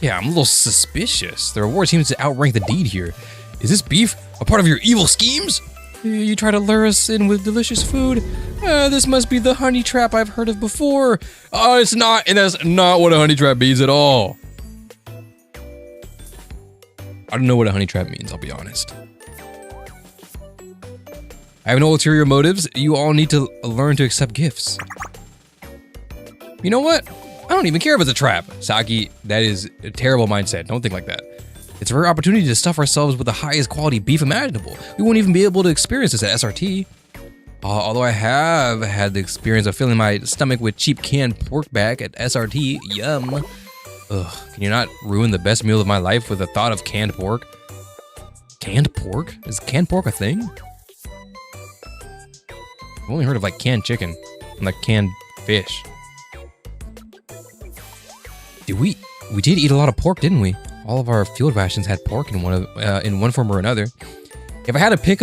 Yeah, I'm a little suspicious. The reward seems to outrank the deed here. Is this beef a part of your evil schemes? You try to lure us in with delicious food. This must be the honey trap I've heard of before. Oh, it's not, and that's not what a honey trap means at all. I don't know what a honey trap means, I'll be honest. I have no ulterior motives. You all need to learn to accept gifts. You know what? I don't even care if it's a trap. Saki, that is a terrible mindset. Don't think like that. It's a rare opportunity to stuff ourselves with the highest quality beef imaginable. We won't even be able to experience this at SRT. Although I have had the experience of filling my stomach with cheap canned pork back at SRT. Yum. Ugh, can you not ruin the best meal of my life with the thought of canned pork? Canned pork? Is canned pork a thing? I've only heard of like canned chicken and like canned fish. We did eat a lot of pork, didn't we? All of our field rations had pork in one form or another. If I had to pick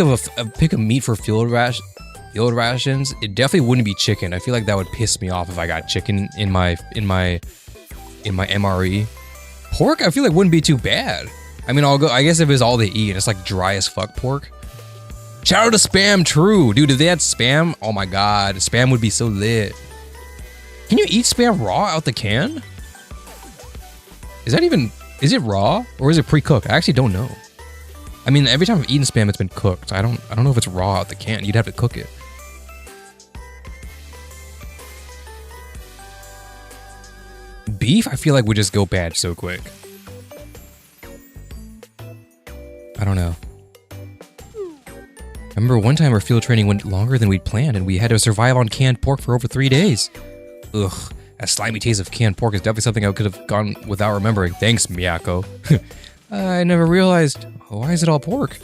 a meat for field rations, it definitely wouldn't be chicken. I feel like that would piss me off if I got chicken in my MRE. Pork, I feel like wouldn't be too bad. I mean, I guess if it's all they eat and it's like dry as fuck pork. Shout out to Spam, true. Dude, if they had Spam, oh my god, Spam would be so lit. Can you eat Spam raw out the can? Is it raw or is it pre-cooked? I actually don't know. I mean, every time I've eaten Spam, it's been cooked. I don't know if it's raw out the can. You'd have to cook it. Beef, I feel like would just go bad so quick. I don't know. I remember one time our field training went longer than we'd planned and we had to survive on canned pork for over 3 days. Ugh, that slimy taste of canned pork is definitely something I could have gone without remembering. Thanks, Miyako. I never realized, why is it all pork?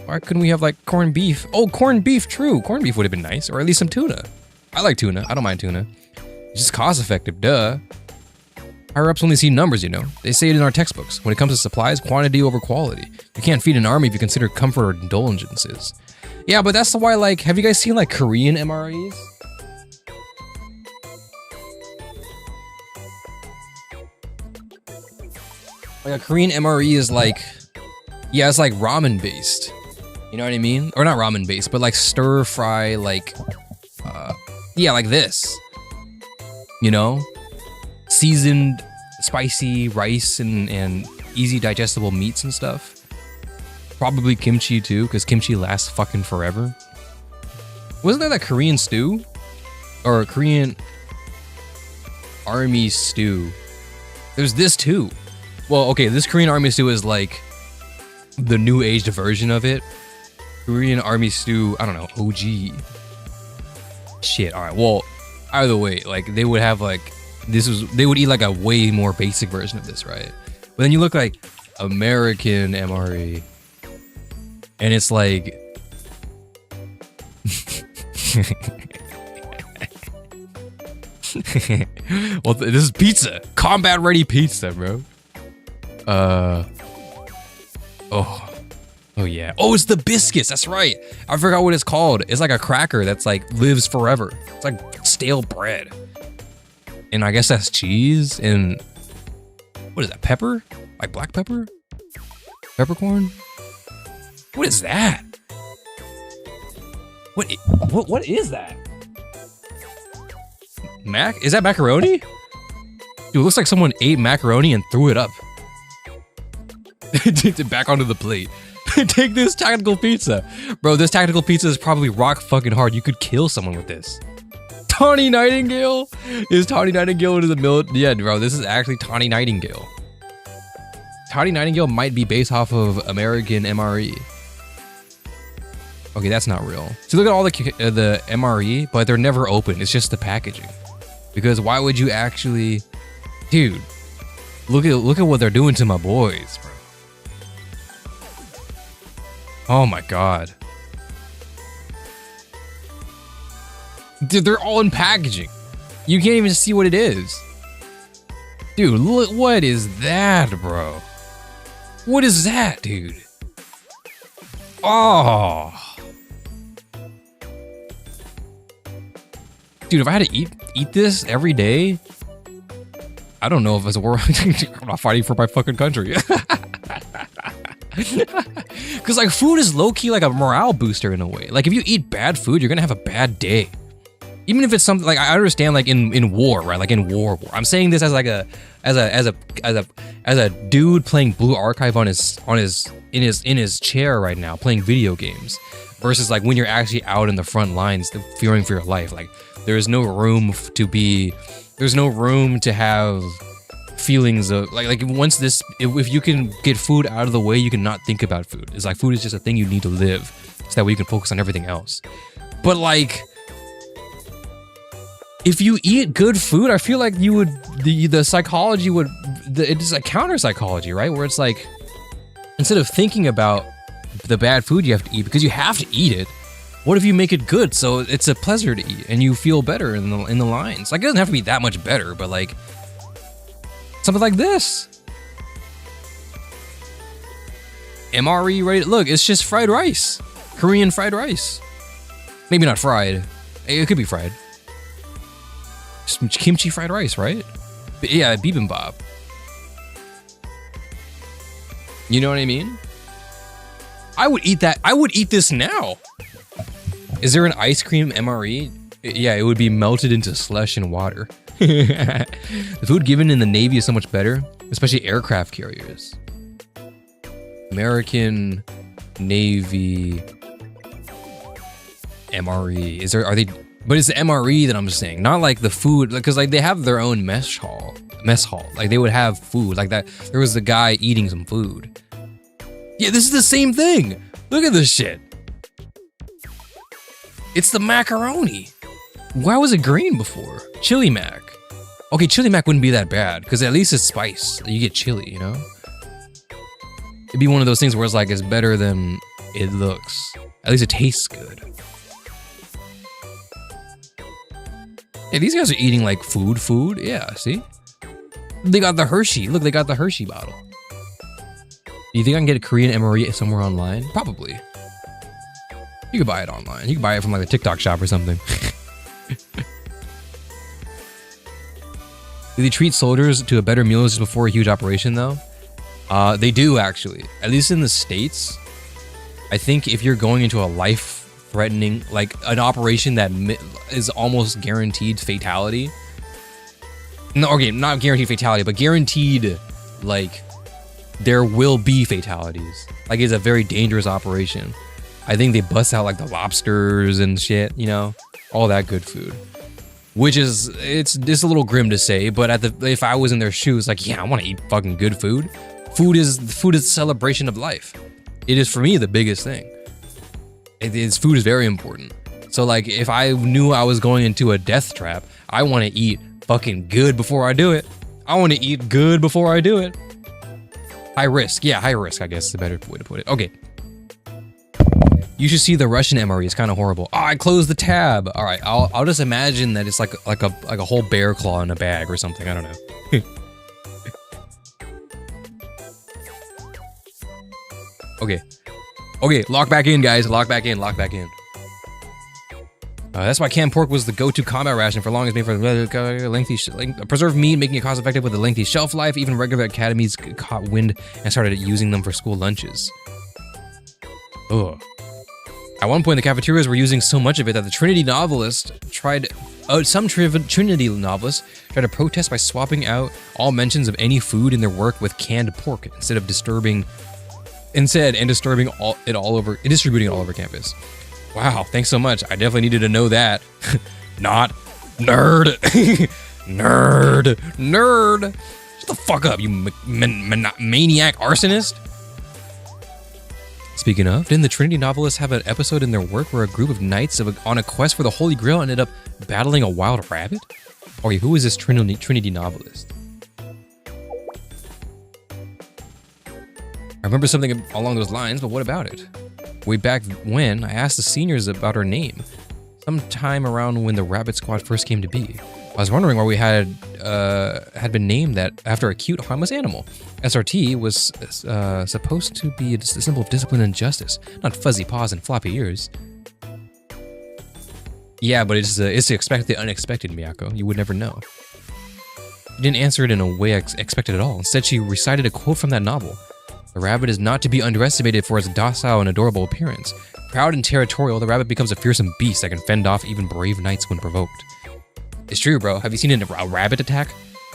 Why couldn't we have like corned beef? Oh, corned beef, true. Corned beef would have been nice, or at least some tuna. I like tuna, I don't mind tuna. It's just cost effective, duh. Higher ups only see numbers, you know. They say it in our textbooks. When it comes to supplies, quantity over quality. You can't feed an army if you consider comfort or indulgences. Yeah, but that's why, like, have you guys seen like Korean MREs? Like a Korean MRE is like, yeah, it's like ramen based. You know what I mean? Or not ramen based, but like stir fry, like, yeah, like this. You know? Seasoned, spicy rice and easy digestible meats and stuff. Probably kimchi too, because kimchi lasts fucking forever. Wasn't there that Korean stew? Or a Korean army stew? There's this too. Well, okay, this Korean army stew is like the new aged version of it. Korean army stew, I don't know, OG. Shit, alright, well, either way, like they would have like, they would eat like a way more basic version of this, right? But then you look like American MRE, and it's like, well, this is pizza, combat ready pizza, bro. Oh yeah. Oh, it's the biscuits. That's right. I forgot what it's called. It's like a cracker that's like lives forever. It's like stale bread. And I guess that's cheese and what is that? Pepper? Like black pepper? Peppercorn? What is that? What is that? Is that macaroni? Dude, it looks like someone ate macaroni and threw it up. Back onto the plate. Take this tactical pizza. Bro, this tactical pizza is probably rock fucking hard. You could kill someone with this. Tawny Nightingale? Is Tawny Nightingale into the military? Yeah, bro, this is actually Tawny Nightingale. Tawny Nightingale might be based off of American MRE. Okay, that's not real. So look at all the MRE, but they're never open. It's just the packaging. Because why would you actually... Dude, look at what they're doing to my boys, bro. Oh my god. Dude, they're all in packaging. You can't even see what it is. Dude, look, what is that, bro? What is that, dude? Oh. Dude, if I had to eat this every day, I don't know if it's worth. I'm not fighting for my fucking country. Because like food is low-key like a morale booster in a way. Like if you eat bad food, you're gonna have a bad day. Even if it's something like, I understand, like in war, right? Like in war. I'm saying this as like a dude playing Blue Archive in his chair right now, playing video games, versus like when you're actually out in the front lines, fearing for your life. Like there's no room to have feelings of like once this, if you can get food out of the way, you can not think about food. It's like food is just a thing you need to live, so that way you can focus on everything else. But like, if you eat good food, I feel like you would, the psychology would, it's a counter psychology, right? Where it's like, instead of thinking about the bad food you have to eat, because you have to eat it, what if you make it good so it's a pleasure to eat and you feel better in the lines? Like, it doesn't have to be that much better, but like, something like this. MRE ready? Look, it's just fried rice. Korean fried rice. Maybe not fried. It could be fried. Some kimchi fried rice, right? But yeah, bibimbap. You know what I mean? I would eat that. I would eat this now. Is there an ice cream MRE? Yeah, it would be melted into slush and water. The food given in the Navy is so much better, especially aircraft carriers. American Navy MRE. Are they? But it's the MRE that I'm saying, not like the food, because like they have their own mess hall. Like they would have food like that. There was the guy eating some food. Yeah, this is the same thing. Look at this shit. It's the macaroni. Why was it green before? Chili mac. Okay, chili mac wouldn't be that bad, because at least it's spice. You get chili, you know? It'd be one of those things where it's like, it's better than it looks. At least it tastes good. Hey, these guys are eating like food. Yeah, see? They got the Hershey. Look, they got the Hershey bottle. Do you think I can get a Korean MRE somewhere online? Probably. You could buy it online. You can buy it from like a TikTok shop or something. Do they treat soldiers to a better meal just before a huge operation though? They do actually. At least in the States. I think if you're going into a life-threatening, like an operation that is almost guaranteed fatality. No, okay, not guaranteed fatality, but guaranteed, like, there will be fatalities. Like, it's a very dangerous operation. I think they bust out like the lobsters and shit, you know, all that good food. Which is, it's a little grim to say, but if I was in their shoes, like, yeah, I want to eat fucking good food. Food is the celebration of life. It is for me the biggest thing. Food is very important. So like, if I knew I was going into a death trap, I want to eat fucking good before I do it. I want to eat good before I do it. High risk, yeah, high risk, I guess is a better way to put it. Okay. You should see the Russian MRE. It's kind of horrible. Oh, I closed the tab. All right, I'll just imagine that it's like a whole bear claw in a bag or something. I don't know. Okay, lock back in, guys. Lock back in. That's why canned pork was the go-to combat ration for long as made for lengthy preserved meat, making it cost-effective with a lengthy shelf life. Even regular academies caught wind and started using them for school lunches. Ugh. At one point, the cafeterias were using so much of it that the Trinity novelists tried. Some Trinity novelists tried to protest by swapping out all mentions of any food in their work with canned pork and distributing it all over campus. Wow, thanks so much. I definitely needed to know that. Not nerd. Nerd. Shut the fuck up, you maniac arsonist. Speaking of, didn't the Trinity novelists have an episode in their work where a group of knights on a quest for the Holy Grail ended up battling a wild rabbit? Okay, who is this Trinity novelist? I remember something along those lines, but what about it? Way back when, I asked the seniors about her name, sometime around when the Rabbit Squad first came to be. I was wondering why we had been named that after a cute, harmless animal. SRT was supposed to be a symbol of discipline and justice, not fuzzy paws and floppy ears. Yeah, but it's to expect the unexpected, Miyako. You would never know. She didn't answer it in a way I expected at all. Instead, she recited a quote from that novel. The rabbit is not to be underestimated for its docile and adorable appearance. Proud and territorial, the rabbit becomes a fearsome beast that can fend off even brave knights when provoked. It's true, bro. Have you seen a rabbit attack?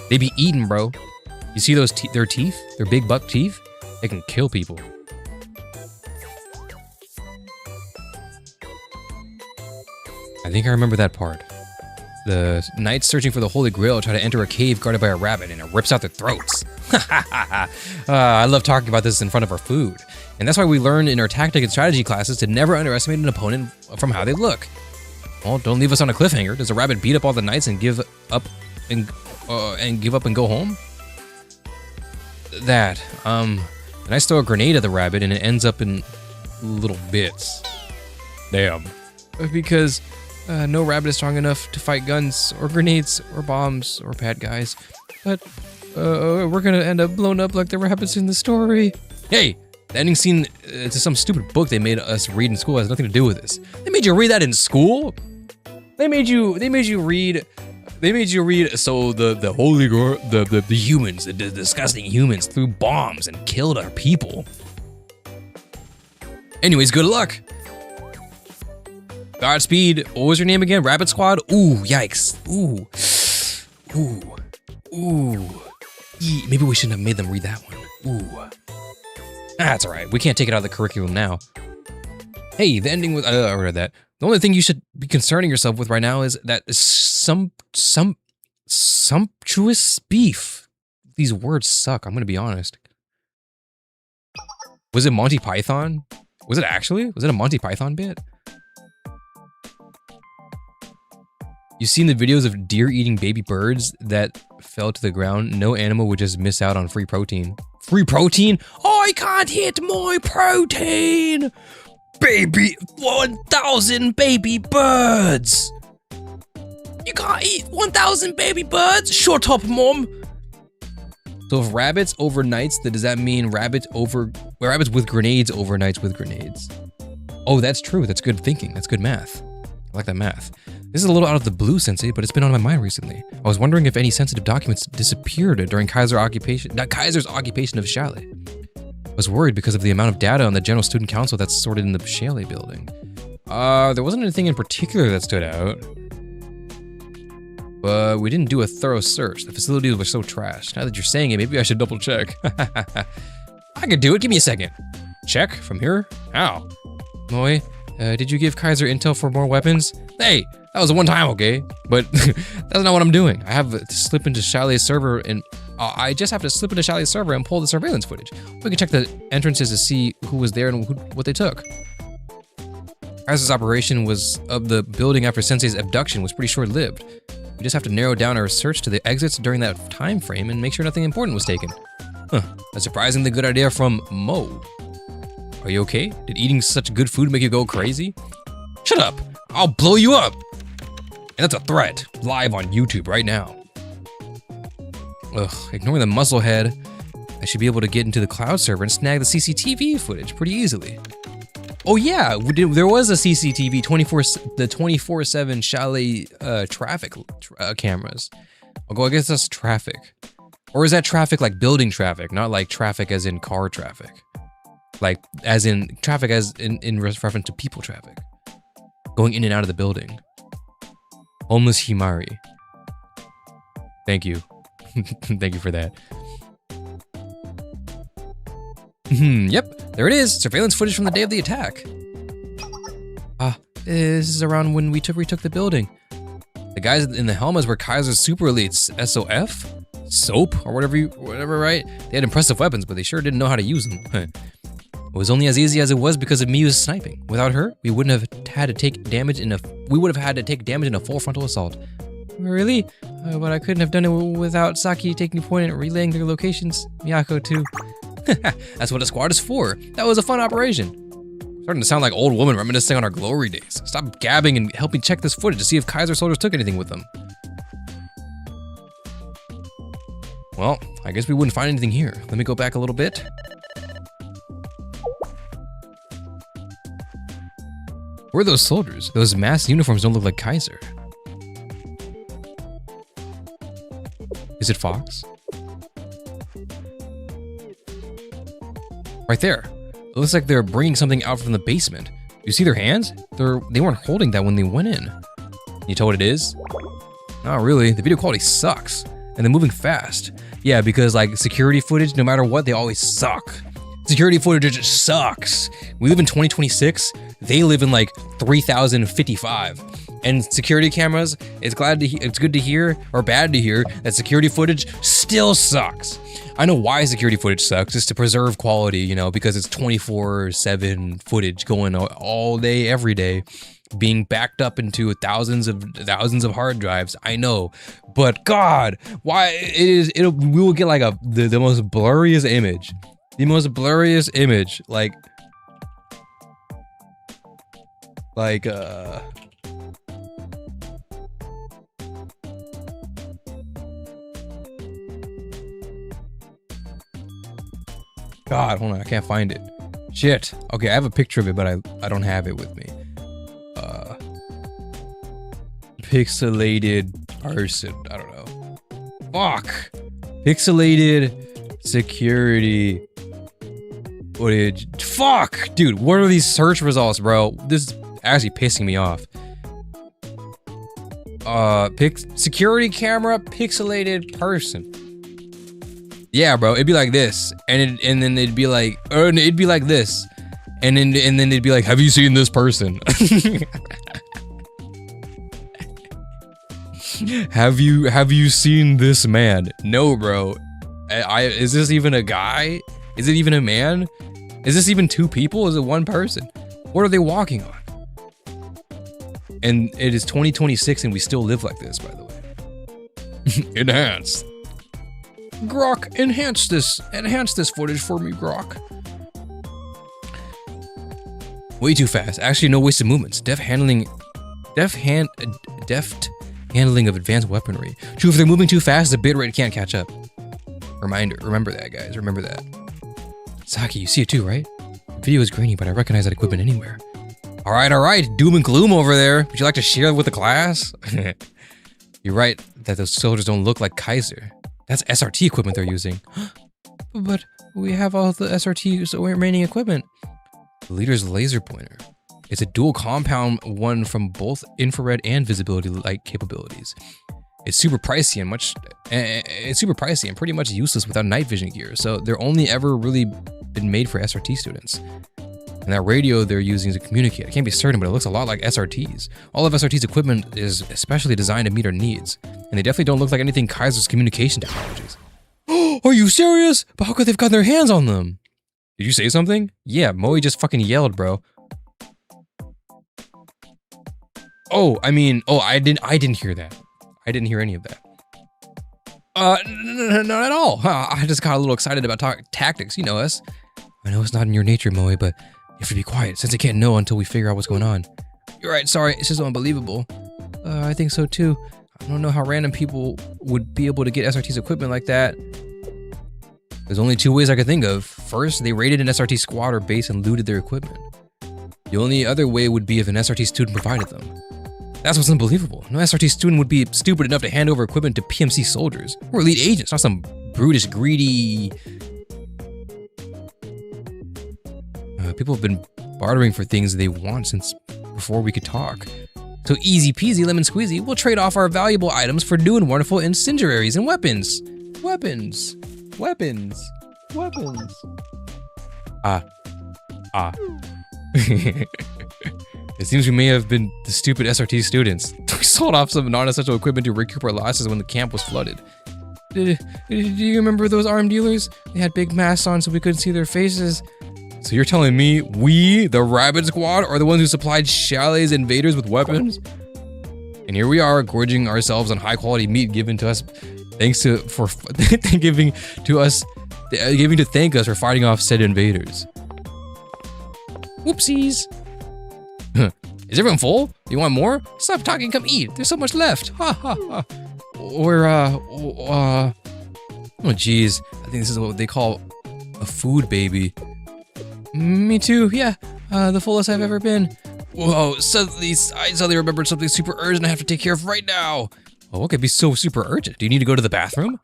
They be eaten, bro. You see those their teeth? Their big buck teeth? They can kill people. I think I remember that part. The knights searching for the Holy Grail try to enter a cave guarded by a rabbit and it rips out their throats. I love talking about this in front of our food. And that's why we learn in our tactic and strategy classes to never underestimate an opponent from how they look. Well, don't leave us on a cliffhanger. Does a rabbit beat up all the knights and give up and go home? That, the knights throw a grenade at the rabbit and it ends up in little bits. Damn. Because no rabbit is strong enough to fight guns or grenades or bombs or bad guys. But we're gonna end up blown up like the rabbits in the story. Hey, the ending scene to some stupid book they made us read in school has nothing to do with this. They made you read that in school? They made you read so the holy girl, the humans, the disgusting humans threw bombs and killed our people. Anyways, good luck. Godspeed. What was your name again? Rabbit Squad? Ooh, yikes. Ooh. Maybe we shouldn't have made them read that one. Ooh. That's all right. We can't take it out of the curriculum now. Hey, the ending was... I read that. The only thing you should be concerning yourself with right now is that sumptuous beef. These words suck. I'm going to be honest. Was it Monty Python? Was it actually? Was it a Monty Python bit? You've seen the videos of deer eating baby birds that fell to the ground. No animal would just miss out on free protein. Free protein? I can't hit my protein! Baby, 1,000 baby birds! You can't eat 1,000 baby birds? Shut up, mom! So if rabbits over knights, then does that mean rabbits with grenades over knights with grenades? Oh, that's true. That's good thinking. That's good math. I like that math. This is a little out of the blue, Sensei, but it's been on my mind recently. I was wondering if any sensitive documents disappeared during Kaiser's occupation of Chalet. I was worried because of the amount of data on the General Student Council that's sorted in the Chalet building. There wasn't anything in particular that stood out. But we didn't do a thorough search. The facilities were so trashed. Now that you're saying it, maybe I should double check. I could do it. Give me a second. Check? From here? How? Moe, did you give Kaiser intel for more weapons? Hey, that was a one time, okay? But that's not what I'm doing. I have to slip into Chalet's server and I just have to slip into Chalet's server and pull the surveillance footage. We can check the entrances to see who was there and what they took. Kaiser's operation of the building after Sensei's abduction was pretty short-lived. We just have to narrow down our search to the exits during that time frame and make sure nothing important was taken. Huh, a surprisingly good idea from Mo. Are you okay? Did eating such good food make you go crazy? Shut up! I'll blow you up! And that's a threat, live on YouTube right now. Ugh, ignoring the muscle head, I should be able to get into the cloud server and snag the CCTV footage pretty easily. Oh yeah, there was a CCTV 24/7 Chalet traffic cameras. I guess that's traffic. Or is that traffic like building traffic, not like traffic as in car traffic? Like as in traffic as in reference to people traffic. Going in and out of the building. Homeless Himari. Thank you. Thank you for that. Yep, there it is. Surveillance footage from the day of the attack. This is around when we retook the building. The guys in the helmets were Kaiser's super elites, SOF? Soap? Or whatever, right? They had impressive weapons, but they sure didn't know how to use them. It was only as easy as it was because of Miyu's sniping. Without her, we wouldn't have had to take damage in a full frontal assault. Really? But I couldn't have done it without Saki taking point and relaying their locations. Miyako too. That's what a squad is for. That was a fun operation. Starting to sound like old woman reminiscing on our glory days. Stop gabbing and help me check this footage to see if Kaiser soldiers took anything with them. Well, I guess we wouldn't find anything here. Let me go back a little bit. Where are those soldiers? Those masked uniforms don't look like Kaiser. Is it Fox? Right there. It looks like they're bringing something out from the basement. You see their hands? They weren't holding that when they went in. You tell what it is? Not really. The video quality sucks. And they're moving fast. Yeah, because like security footage, no matter what, they always suck. Security footage just sucks. We live in 2026. They live in like 3055. And security cameras, it's good to hear or bad to hear that security footage still sucks. I know why security footage sucks. It's to preserve quality, you know, because it's 24/7 footage going all day, every day, being backed up into thousands of hard drives. I know, but God, why we will get like the most blurriest image, God, hold on, I can't find it. Shit. Okay, I have a picture of it, but I don't have it with me. Pixelated person. I don't know. Fuck. Pixelated security footage. Fuck, dude. What are these search results, bro? This is actually pissing me off. Security camera pixelated person. Yeah, bro, it'd be like this, and then it'd be like, it'd be like this, and then it'd be like, have you seen this person? Have you seen this man? No, bro. Is this even a guy? Is it even a man? Is this even two people? Is it one person? What are they walking on? And it is 2026, and we still live like this, by the way. Enhance. Grok, enhance this footage for me, Grok. Way too fast. Actually, no wasted movements. Deft handling of advanced weaponry. True, if they're moving too fast, the bitrate can't catch up. Remember that, guys. Remember that. Saki, you see it too, right? The video is grainy, but I recognize that equipment anywhere. All right. Doom and gloom over there. Would you like to share with the class? You're right that those soldiers don't look like Kaiser. That's SRT equipment they're using. But we have all the SRT remaining equipment. The leader's laser pointer. It's a dual compound one from both infrared and visibility light capabilities. It's super pricey and pretty much useless without night vision gear. So they're only ever really been made for SRT students. And that radio they're using to communicate. I can't be certain, but it looks a lot like SRTs. All of SRT's equipment is especially designed to meet our needs. And they definitely don't look like anything Kaiser's communication technologies. Are you serious? But how could they've gotten their hands on them? Did you say something? Yeah, Moe just fucking yelled, bro. I didn't hear that. I didn't hear any of that. Not at all. I just got a little excited about tactics. You know us. I know it's not in your nature, Moe, but you have to be quiet since I can't know until we figure out what's going on. You're right, sorry, it's just unbelievable. I think so too. I don't know how random people would be able to get SRT's equipment like that. There's only two ways I could think of. First, they raided an SRT squad or base and looted their equipment. The only other way would be if an SRT student provided them. That's what's unbelievable. No SRT student would be stupid enough to hand over equipment to PMC soldiers. We're elite agents, not some brutish, greedy... people have been bartering for things they want since before we could talk. So easy peasy lemon squeezy, we'll trade off our valuable items for new and wonderful incendiaries and weapons. Weapons. It seems we may have been the stupid SRT students. We sold off some non-essential equipment to recoup our losses when the camp was flooded. Do you remember those armed dealers? They had big masks on so we couldn't see their faces. So you're telling me we, the Rabbit Squad, are the ones who supplied Chalet's invaders with weapons? And here we are, gorging ourselves on high-quality meat given to us, giving to thank us for fighting off said invaders. Whoopsies. Is everyone full? You want more? Stop talking, come eat. There's so much left. Ha ha ha. Oh geez. I think this is what they call a food baby. Me too, yeah. The fullest I've ever been. Whoa, I suddenly remembered something super urgent I have to take care of right now. Oh, what could be so super urgent? Do you need to go to the bathroom?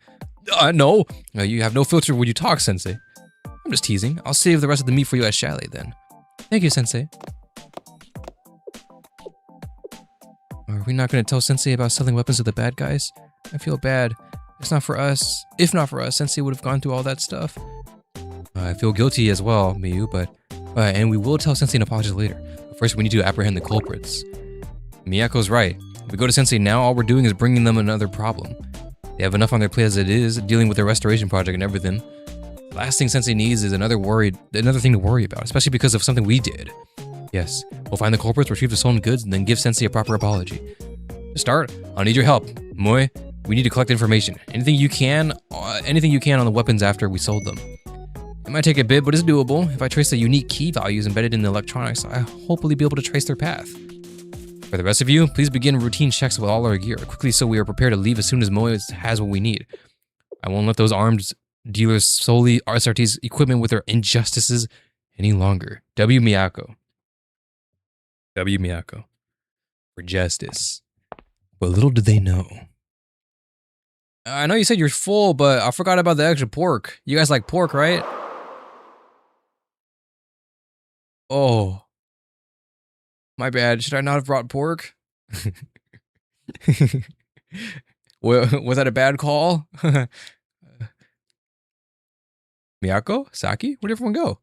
No. You have no filter when you talk, Sensei. I'm just teasing. I'll save the rest of the meat for you at Chalet then. Thank you, Sensei. Are we not going to tell Sensei about selling weapons to the bad guys? I feel bad. It's not for us. If not for us, Sensei would have gone through all that stuff. I feel guilty as well, Miyu, but... and we will tell Sensei an apology later. But first, we need to apprehend the culprits. Miyako's right. If we go to Sensei now, all we're doing is bringing them another problem. They have enough on their plate as it is, dealing with their restoration project and everything. The last thing Sensei needs is another thing to worry about, especially because of something we did. Yes, we'll find the culprits, retrieve the stolen goods, and then give Sensei a proper apology. To start, I'll need your help. Moe, we need to collect information. Anything you can on the weapons after we sold them. It might take a bit, but it's doable. If I trace the unique key values embedded in the electronics, I'll hopefully be able to trace their path. For the rest of you, please begin routine checks with all our gear, quickly so we are prepared to leave as soon as Moe has what we need. I won't let those armed dealers solely SRT's equipment with their injustices any longer. W. Miyako. W. Miyako. For justice. But little did they know. I know you said you're full, but I forgot about the extra pork. You guys like pork, right? Oh. My bad. Should I not have brought pork? Was that a bad call? Miyako? Saki? Where'd everyone go?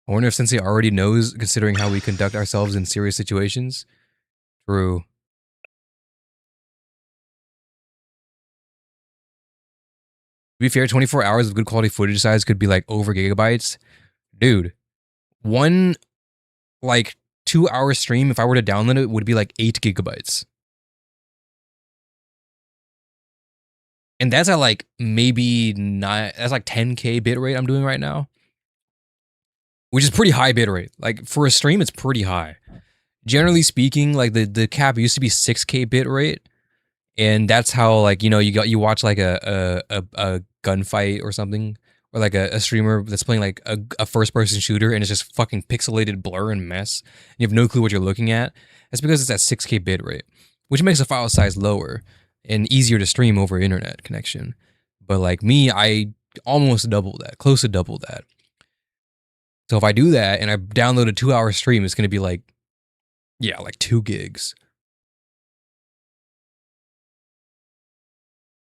I wonder if Sensei already knows, considering how we conduct ourselves in serious situations. True. To be fair, 24 hours of good quality footage size could be like over gigabytes. Dude, one like 2-hour stream, if I were to download it, would be like 8 gigabytes. And that's at like maybe that's like 10K bitrate I'm doing right now. Which is pretty high bitrate. Like for a stream, it's pretty high. Generally speaking, like the cap used to be 6K bitrate. And that's how, like, you know, you watch like a gunfight or something, or like a streamer that's playing like a first person shooter and it's just fucking pixelated blur and mess. And you have no clue what you're looking at. That's because it's at 6K bitrate, which makes the file size lower and easier to stream over internet connection. But like me, I almost double that, close to double that. So if I do that and I download a 2-hour stream, it's going to be like, yeah, like 2 gigs.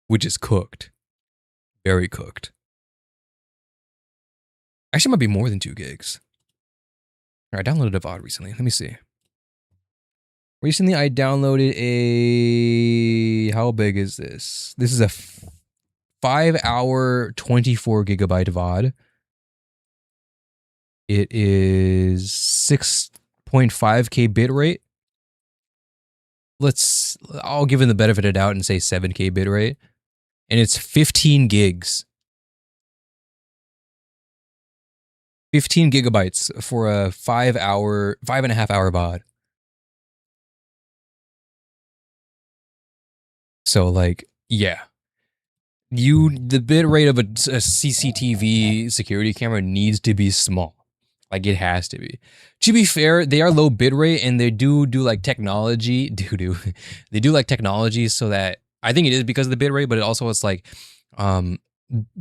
Which is cooked. Very cooked. Actually, it might be more than 2 gigs. All right, I downloaded a VOD recently. Let me see. Recently, I downloaded a... How big is this? This is a 5-hour, 24 gigabyte VOD. It is 6.5K bitrate. I'll give it the benefit of the doubt and say 7K bitrate. And it's 15 gigs. 15 gigabytes for a 5.5-hour VOD. So like, yeah. The bitrate of a CCTV security camera needs to be small. Like it has to be. To be fair, they are low bitrate and they do like technology. They do like technology so that I think it is because of the bitrate, but it also it's like,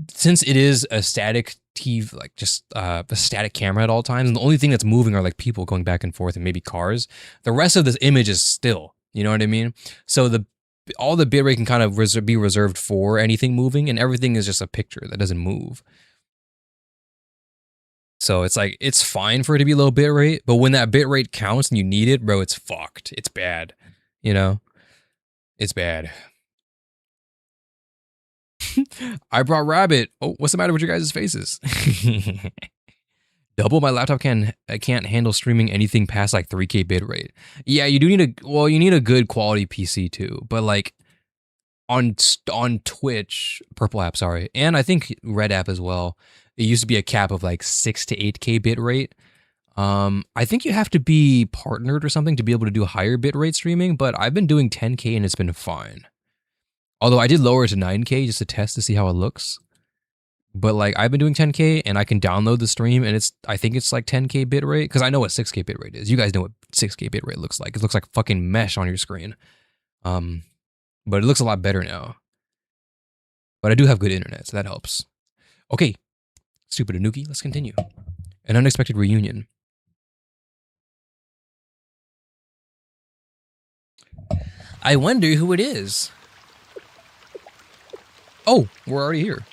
since it is a static TV, like just a static camera at all times, and the only thing that's moving are like people going back and forth and maybe cars. The rest of this image is still, you know what I mean? So all the bitrate can kind of be reserved for anything moving, and everything is just a picture that doesn't move. So it's like, it's fine for it to be low bitrate, but when that bitrate counts and you need it, bro, it's fucked. It's bad. You know? It's bad. I brought Rabbit. Oh, what's the matter with your guys' faces? Double, my laptop can't handle streaming anything past like 3K bitrate. Yeah, you do need you need a good quality PC too. But like on Twitch, Purple app, sorry, and I think Red app as well, it used to be a cap of like 6 to 8K bitrate. I think you have to be partnered or something to be able to do higher bitrate streaming, but I've been doing 10K and it's been fine. Although I did lower it to 9K just to test to see how it looks. But like I've been doing 10K and I can download the stream and I think it's like 10K bitrate because I know what 6K bitrate is. You guys know what 6K bitrate looks like. It looks like fucking mesh on your screen. But it looks a lot better now. But I do have good internet, so that helps. Okay, stupid Anuki, let's continue. An unexpected reunion. I wonder who it is. Oh, we're already here.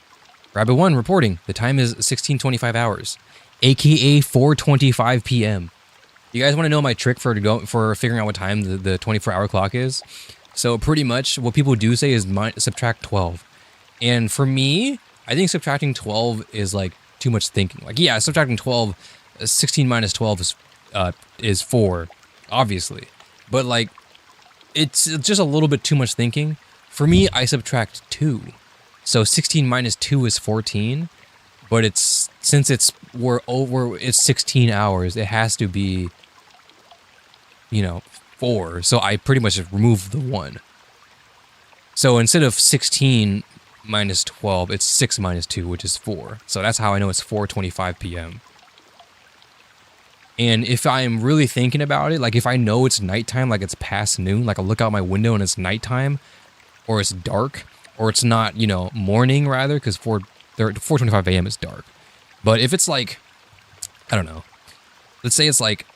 Rabbit 1 reporting. The time is 16:25 hours, aka 4:25 p.m. You guys want to know my trick for figuring out what time the 24-hour clock is? So pretty much what people do say is subtract 12. And for me, I think subtracting 12 is like too much thinking. Like, yeah, subtracting 12, 16 minus 12 is 4, obviously. But like, it's just a little bit too much thinking. For me, I subtract 2. So 16 minus 2 is 14. But since it's 16 hours, it has to be, 4. So I pretty much remove the 1. So instead of 16 minus 12, it's 6 minus 2, which is 4. So that's how I know it's 4:25 p.m. And if I'm really thinking about it, like if I know it's nighttime, like it's past noon, like I look out my window and it's nighttime, or it's dark, or it's not, morning rather, because 4:25 a.m. is dark. But if it's like, I don't know, let's say it's like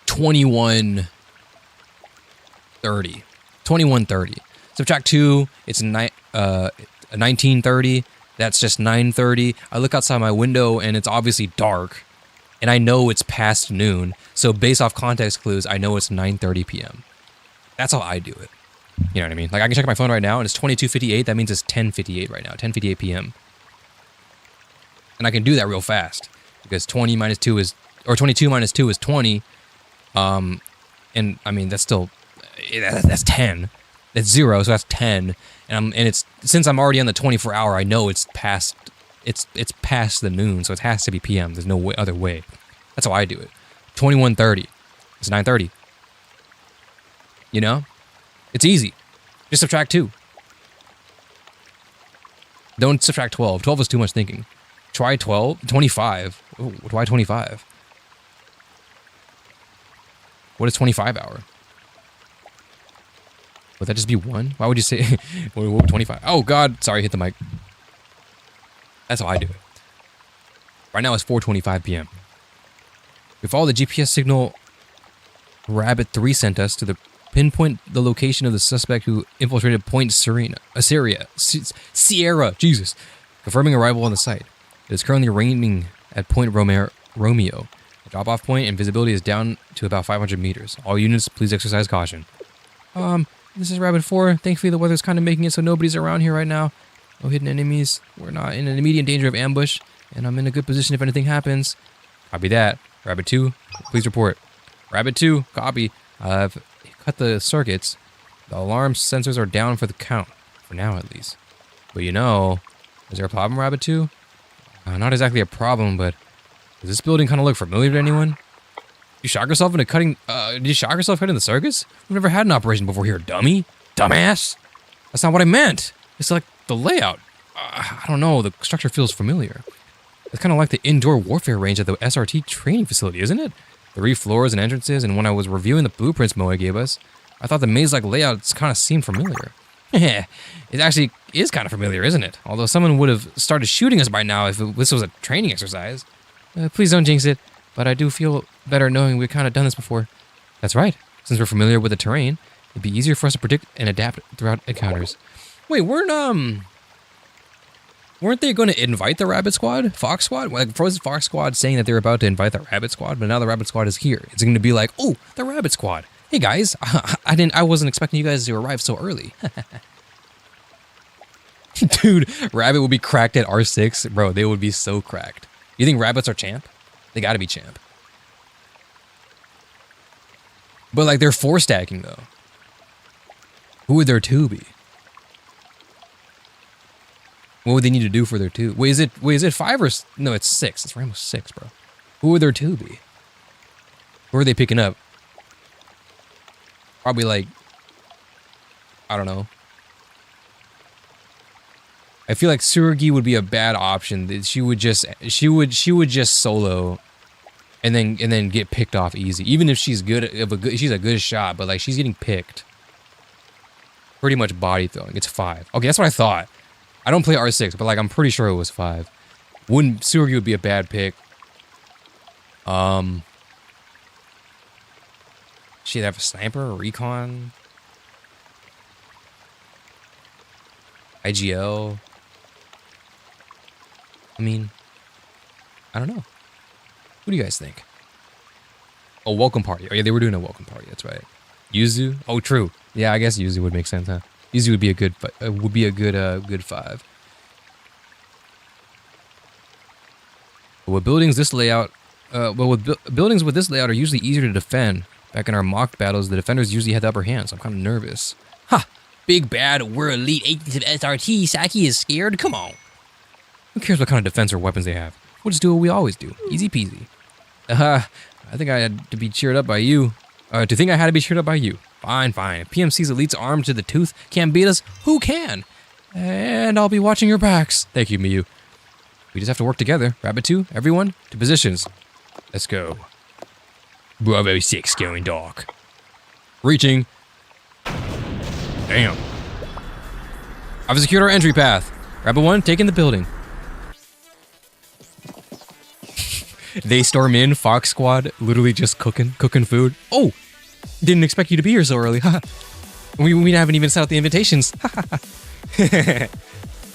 21:30. Subtract 2, it's 19:30. That's just 9:30. I look outside my window and it's obviously dark, and I know it's past noon. So based off context clues, I know it's 9:30 p.m. That's how I do it. You know what I mean? Like I can check my phone right now and it's 22:58. That means it's 10:58 right now, 10:58 p.m. And I can do that real fast because 22 minus 2 is 20. And I mean that's 10. That's 0, so that's 10. And it's since I'm already on the 24-hour, I know it's past the noon, so it has to be PM. There's no other way. That's how I do it. 21:30. It's 9:30. It's easy. Just subtract 2. Don't subtract 12. 12 is too much thinking. Try 25. Ooh, why 25? What is 25 hour? Would that just be 1? Why would you say 25? Oh God, sorry, hit the mic. That's how I do it. Right now it's 4:25 p.m. We follow the GPS signal Rabbit 3 sent us to pinpoint the location of the suspect who infiltrated Point Sierra, Jesus, confirming arrival on the site. It is currently raining at Point Romeo. The drop-off point and visibility is down to about 500 meters. All units, please exercise caution. This is Rabbit 4. Thankfully, the weather's kind of making it so nobody's around here right now. No hidden enemies. We're not in an immediate danger of ambush, and I'm in a good position if anything happens. Copy that. Rabbit 2, please report. Rabbit 2, copy. I've cut the circuits. The alarm sensors are down for the count. For now, at least. But is there a problem, Rabbit 2? Not exactly a problem, but does this building kind of look familiar to anyone? You shock yourself into cutting, did you shock yourself cutting the circuits? We've never had an operation before here, dummy. Dumbass. That's not what I meant. It's like the layout. I don't know, the structure feels familiar. It's kind of like the indoor warfare range at the SRT training facility, isn't it? 3 floors and entrances, and when I was reviewing the blueprints Moe gave us, I thought the maze-like layouts kind of seemed familiar. It actually is kind of familiar, isn't it? Although someone would have started shooting us by now if this was a training exercise. Please don't jinx it, but I do feel better knowing we've kind of done this before. That's right. Since we're familiar with the terrain, it'd be easier for us to predict and adapt throughout encounters. Wait, weren't they going to invite the Rabbit Squad? Fox Squad? Like, Frozen Fox Squad saying that they're about to invite the Rabbit Squad, but now the Rabbit Squad is here. It's going to be like, oh, the Rabbit Squad. Hey guys, I wasn't expecting you guys to arrive so early. Dude, Rabbit would be cracked at R6. Bro, they would be so cracked. You think Rabbits are champ? They gotta be champ. But like, they're 4 stacking though. Who would their 2 be? What would they need to do for their 2? Wait, is it 5 or... No, it's 6. It's Rambo 6, bro. Who would their 2 be? Who are they picking up? Probably like... I don't know. I feel like Tsurugi would be a bad option. She would just solo and then get picked off easy. Even if she's she's a good shot, but like she's getting picked. Pretty much body throwing. It's 5. Okay, that's what I thought. I don't play R6, but like I'm pretty sure it was 5. Wouldn't Tsurugi would be a bad pick. She'd have a sniper or recon. IGL. I mean, I don't know. What do you guys think? Oh, welcome party. Oh yeah, they were doing a welcome party. That's right. Yuzu. Oh, true. Yeah, I guess Yuzu would make sense, huh? Yuzu would be a good. Good 5. But with buildings this layout, buildings with this layout are usually easier to defend. Back in our mock battles, the defenders usually had the upper hand, so I'm kind of nervous. Ha! Big bad, we're elite 8th of SRT. Saki is scared. Come on. Who cares what kind of defense or weapons they have? We'll just do what we always do. Easy peasy. I think I had to be cheered up by you. To think I had to be cheered up by you. Fine, fine. If PMC's elites armed to the tooth can't beat us, who can? And I'll be watching your backs. Thank you, Miyu. We just have to work together. Rabbit 2, everyone, to positions. Let's go. Bravo 6 going dark. Reaching. Damn. I've secured our entry path. Rabbit 1, taking the building. They storm in, Fox Squad, literally just cooking food. Oh, didn't expect you to be here so early. we haven't even sent out the invitations.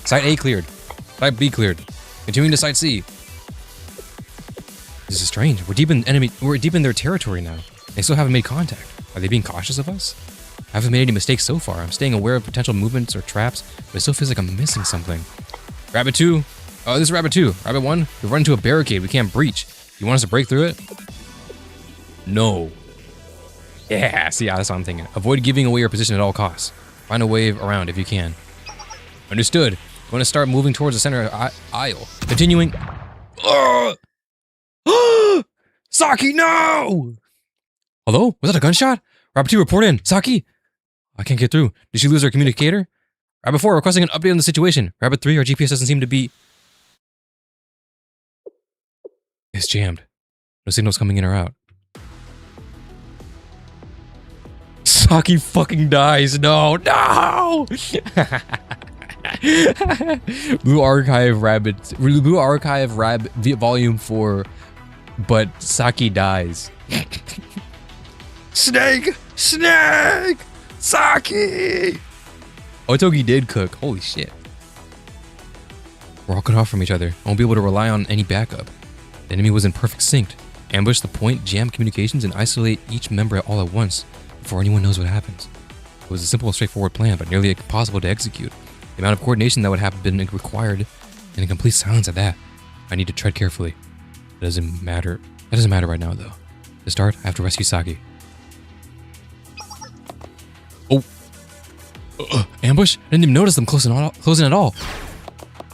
Site A cleared. Site B cleared. Continuing to Site C. This is strange. We're deep in their territory now. They still haven't made contact. Are they being cautious of us? I haven't made any mistakes so far. I'm staying aware of potential movements or traps, but it still feels like I'm missing something. Rabbit 2. Oh, this is Rabbit 2. Rabbit 1, we've run into a barricade we can't breach. You want us to break through it? No. Yeah, see, that's what I'm thinking. Avoid giving away your position at all costs. Find a way around if you can. Understood. You want to start moving towards the center aisle. Continuing. Saki, no! Hello? Was that a gunshot? Rabbit 2, report in. Saki? I can't get through. Did she lose her communicator? Rabbit 4, requesting an update on the situation. Rabbit 3, our GPS doesn't seem to be... It's jammed. No signals coming in or out. Saki fucking dies. No, no! Blue Archive Volume 4, but Saki dies. Snake! Snake! Saki! Otogi did cook. Holy shit. We're all cut off from each other. I won't be able to rely on any backup. The enemy was in perfect sync. Ambush the point, jam communications, and isolate each member all at once before anyone knows what happens. It was a simple and straightforward plan, but nearly impossible to execute. The amount of coordination that would have been required, and a complete silence at that. I need to tread carefully. It doesn't matter. That doesn't matter right now, though. To start, I have to rescue Saki. Oh. Ambush? I didn't even notice them closing at all.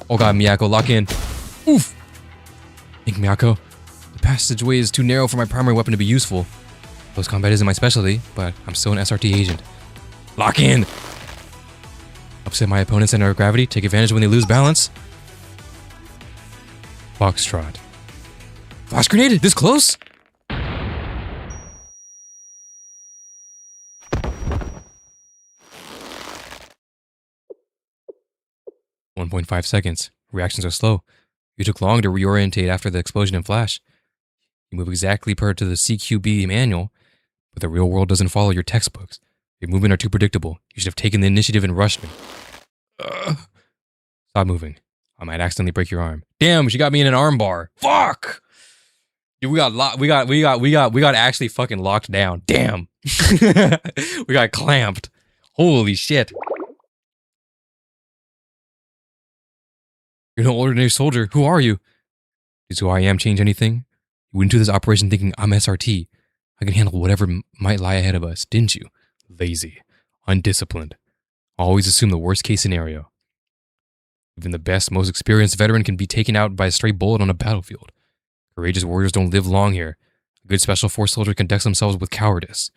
Oh god, Miyako, lock in. Oof. Think, Miyako. The passageway is too narrow for my primary weapon to be useful. Close combat isn't my specialty, but I'm still an SRT agent. Lock in! Upset my opponent's center of gravity, take advantage when they lose balance. Foxtrot. Flash grenade? This close? .5 seconds. Reactions are slow. You took long to reorientate after the explosion and flash. You move exactly per to the CQB manual, but the real world doesn't follow your textbooks. Your movements are too predictable. You should have taken the initiative and rushed me. Stop moving. I might accidentally break your arm. Damn, she got me in an arm bar. Fuck! Dude, we got actually fucking locked down. Damn. We got clamped. Holy shit. You're no ordinary soldier. Who are you? Does who I am change anything? You went into this operation thinking I'm SRT. I can handle whatever might lie ahead of us, didn't you? Lazy. Undisciplined. Always assume the worst case scenario. Even the best, most experienced veteran can be taken out by a stray bullet on a battlefield. Courageous warriors don't live long here. A good special force soldier conducts themselves with cowardice.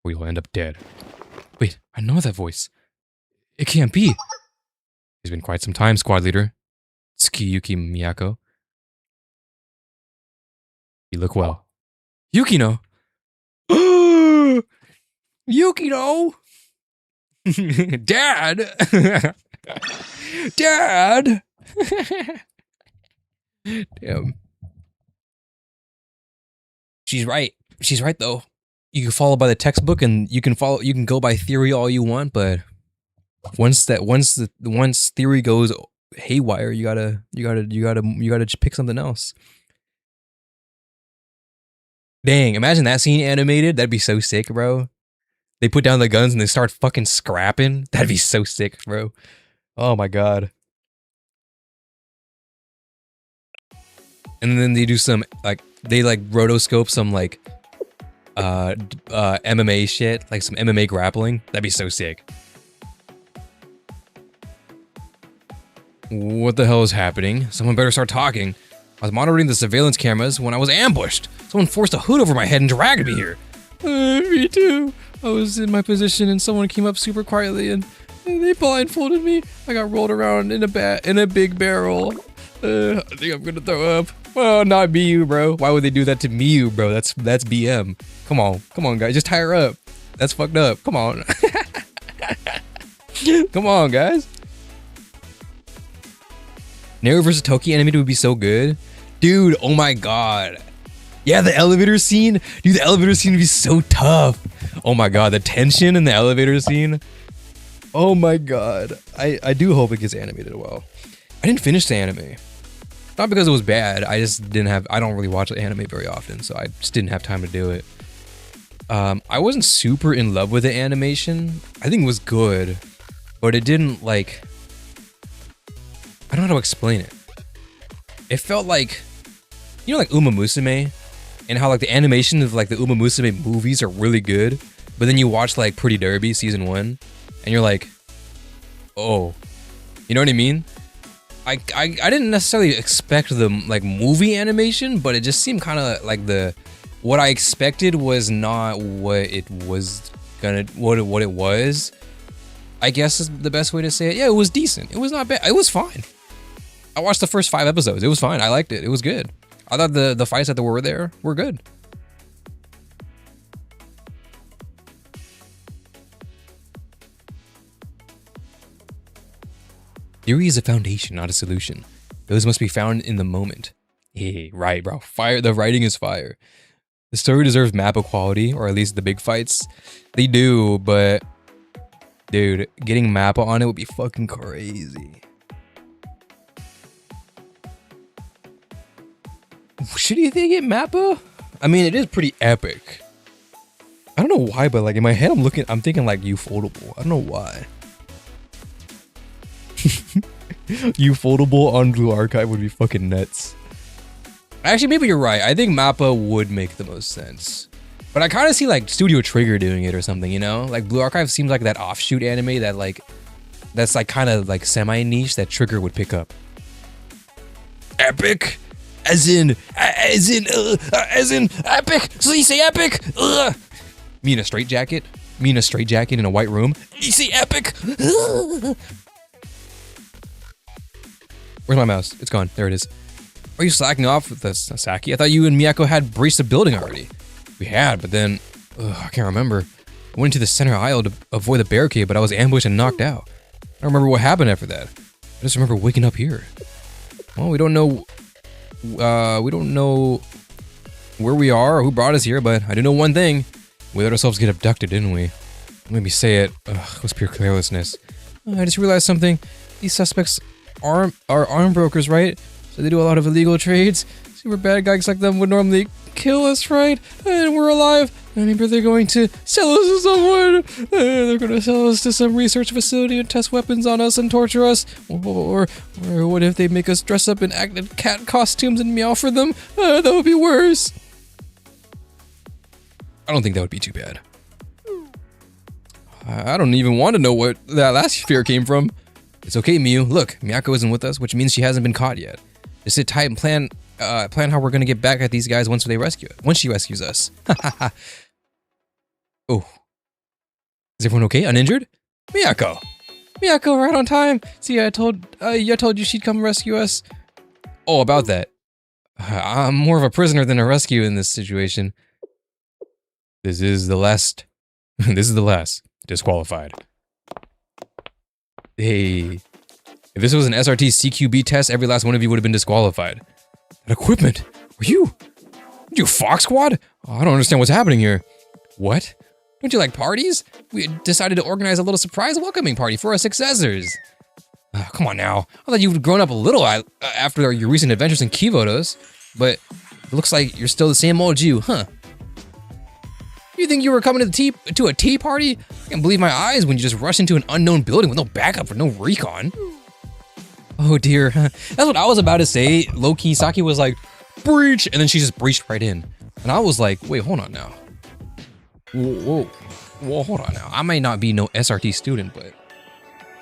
Or you'll end up dead. Wait, I know that voice. It can't be. It's been quite some time, squad leader. Tsukiyuki Miyako. You look well. Yukino! Yukino! Dad! Dad! Damn. She's right. She's right though. You can follow by the textbook, and you can go by theory all you want, but once theory goes haywire, you gotta pick something else. Dang, imagine that scene animated. That'd be so sick, bro. They put down the guns and they start fucking scrapping. That'd be so sick, bro. Oh my god. And then they do some they rotoscope some MMA shit, like some MMA grappling. That'd be so sick. What the hell is happening? Someone better start talking. I was monitoring the surveillance cameras when I was ambushed. Someone forced a hood over my head and dragged me here. Me too. I was in my position and someone came up super quietly and they blindfolded me. I got rolled around in a big barrel. I think I'm gonna throw up. Well, not BU, bro. Why would they do that to me, bro? That's BM. Come on, guys. Just tie her up. That's fucked up. Come on. Come on, guys. Nero versus Toki animated would be so good. Dude, oh my god. Yeah, the elevator scene. Dude, the elevator scene would be so tough. Oh my god, the tension in the elevator scene. Oh my god. I do hope it gets animated well. I didn't finish the anime. Not because it was bad. I just didn't have... I don't really watch anime very often, so I just didn't have time to do it. I wasn't super in love with the animation. I think it was good, but it didn't like... I don't know how to explain it. It felt like... You know, like Uma Musume? And how like the animation of like the Uma Musume movies are really good, but then you watch like Pretty Derby season 1, and you're like, oh, you know what I mean? I didn't necessarily expect the like movie animation, but it just seemed kind of like what I expected was not what it was what it was. I guess is the best way to say it. Yeah, it was decent. It was not bad. It was fine. I watched the first 5 episodes. It was fine. I liked it. It was good. I thought the fights that were there were good. Theory is a foundation, not a solution. Those must be found in the moment. Hey, right, bro. Fire. The writing is fire. The story deserves map equality, or at least the big fights. They do, but dude, getting Mappa on it would be fucking crazy. Should they get Mappa? I mean, it is pretty epic. I don't know why, but like in my head, I'm thinking like Ufotable. I don't know why. Ufotable on Blue Archive would be fucking nuts. Actually, maybe you're right. I think Mappa would make the most sense. But I kind of see like Studio Trigger doing it or something, you know? Like Blue Archive seems like that offshoot anime that that's like kind of like semi-niche that Trigger would pick up. Epic? As in epic? So you say epic? Ugh. Me in a straitjacket? Me in a straitjacket in a white room? You say epic? Where's my mouse? It's gone. There it is. Are you slacking off with this, Saki? I thought you and Miyako had breached the building already. We had, but then... I can't remember. I went into the center aisle to avoid the barricade, but I was ambushed and knocked out. I don't remember what happened after that. I just remember waking up here. Well, we don't know where we are or who brought us here, but I do know one thing. We let ourselves get abducted, didn't we? Let me say it. It was pure carelessness. I just realized something. These suspects are arm brokers, right? So they do a lot of illegal trades. Super bad guys like them would normally kill us, right? And we're alive. And maybe they're going to sell us to someone. They're going to sell us to some research facility and test weapons on us and torture us. Or what if they make us dress up in cat costumes and meow for them? That would be worse. I don't think that would be too bad. I don't even want to know what that last fear came from. It's okay, Miu. Look, Miyako isn't with us, which means she hasn't been caught yet. Just sit tight and plan how we're gonna get back at these guys once she rescues us. Oh. Is everyone okay? Uninjured? Miyako! Miyako, right on time! See, I told you she'd come rescue us. Oh, about that. I'm more of a prisoner than a rescue in this situation. This is the last. This is the last. Disqualified. Hey. If this was an SRT CQB test, every last one of you would have been disqualified. equipment. Are you Fox Squad? Oh, I don't understand what's happening here. What? Don't you like parties? We decided to organize a little surprise welcoming party for our successors. Oh, come on now. I thought you'd grown up a little after your recent adventures in Kivotos, but it looks like you're still the same old you, huh? You think you were coming to a tea party? I can't believe my eyes when you just rushed into an unknown building with no backup or no recon. Oh dear. That's what I was about to say. Low-key, Saki was like, breach! And then she just breached right in. And I was like, wait, hold on now. Whoa, hold on now. I might not be no SRT student, but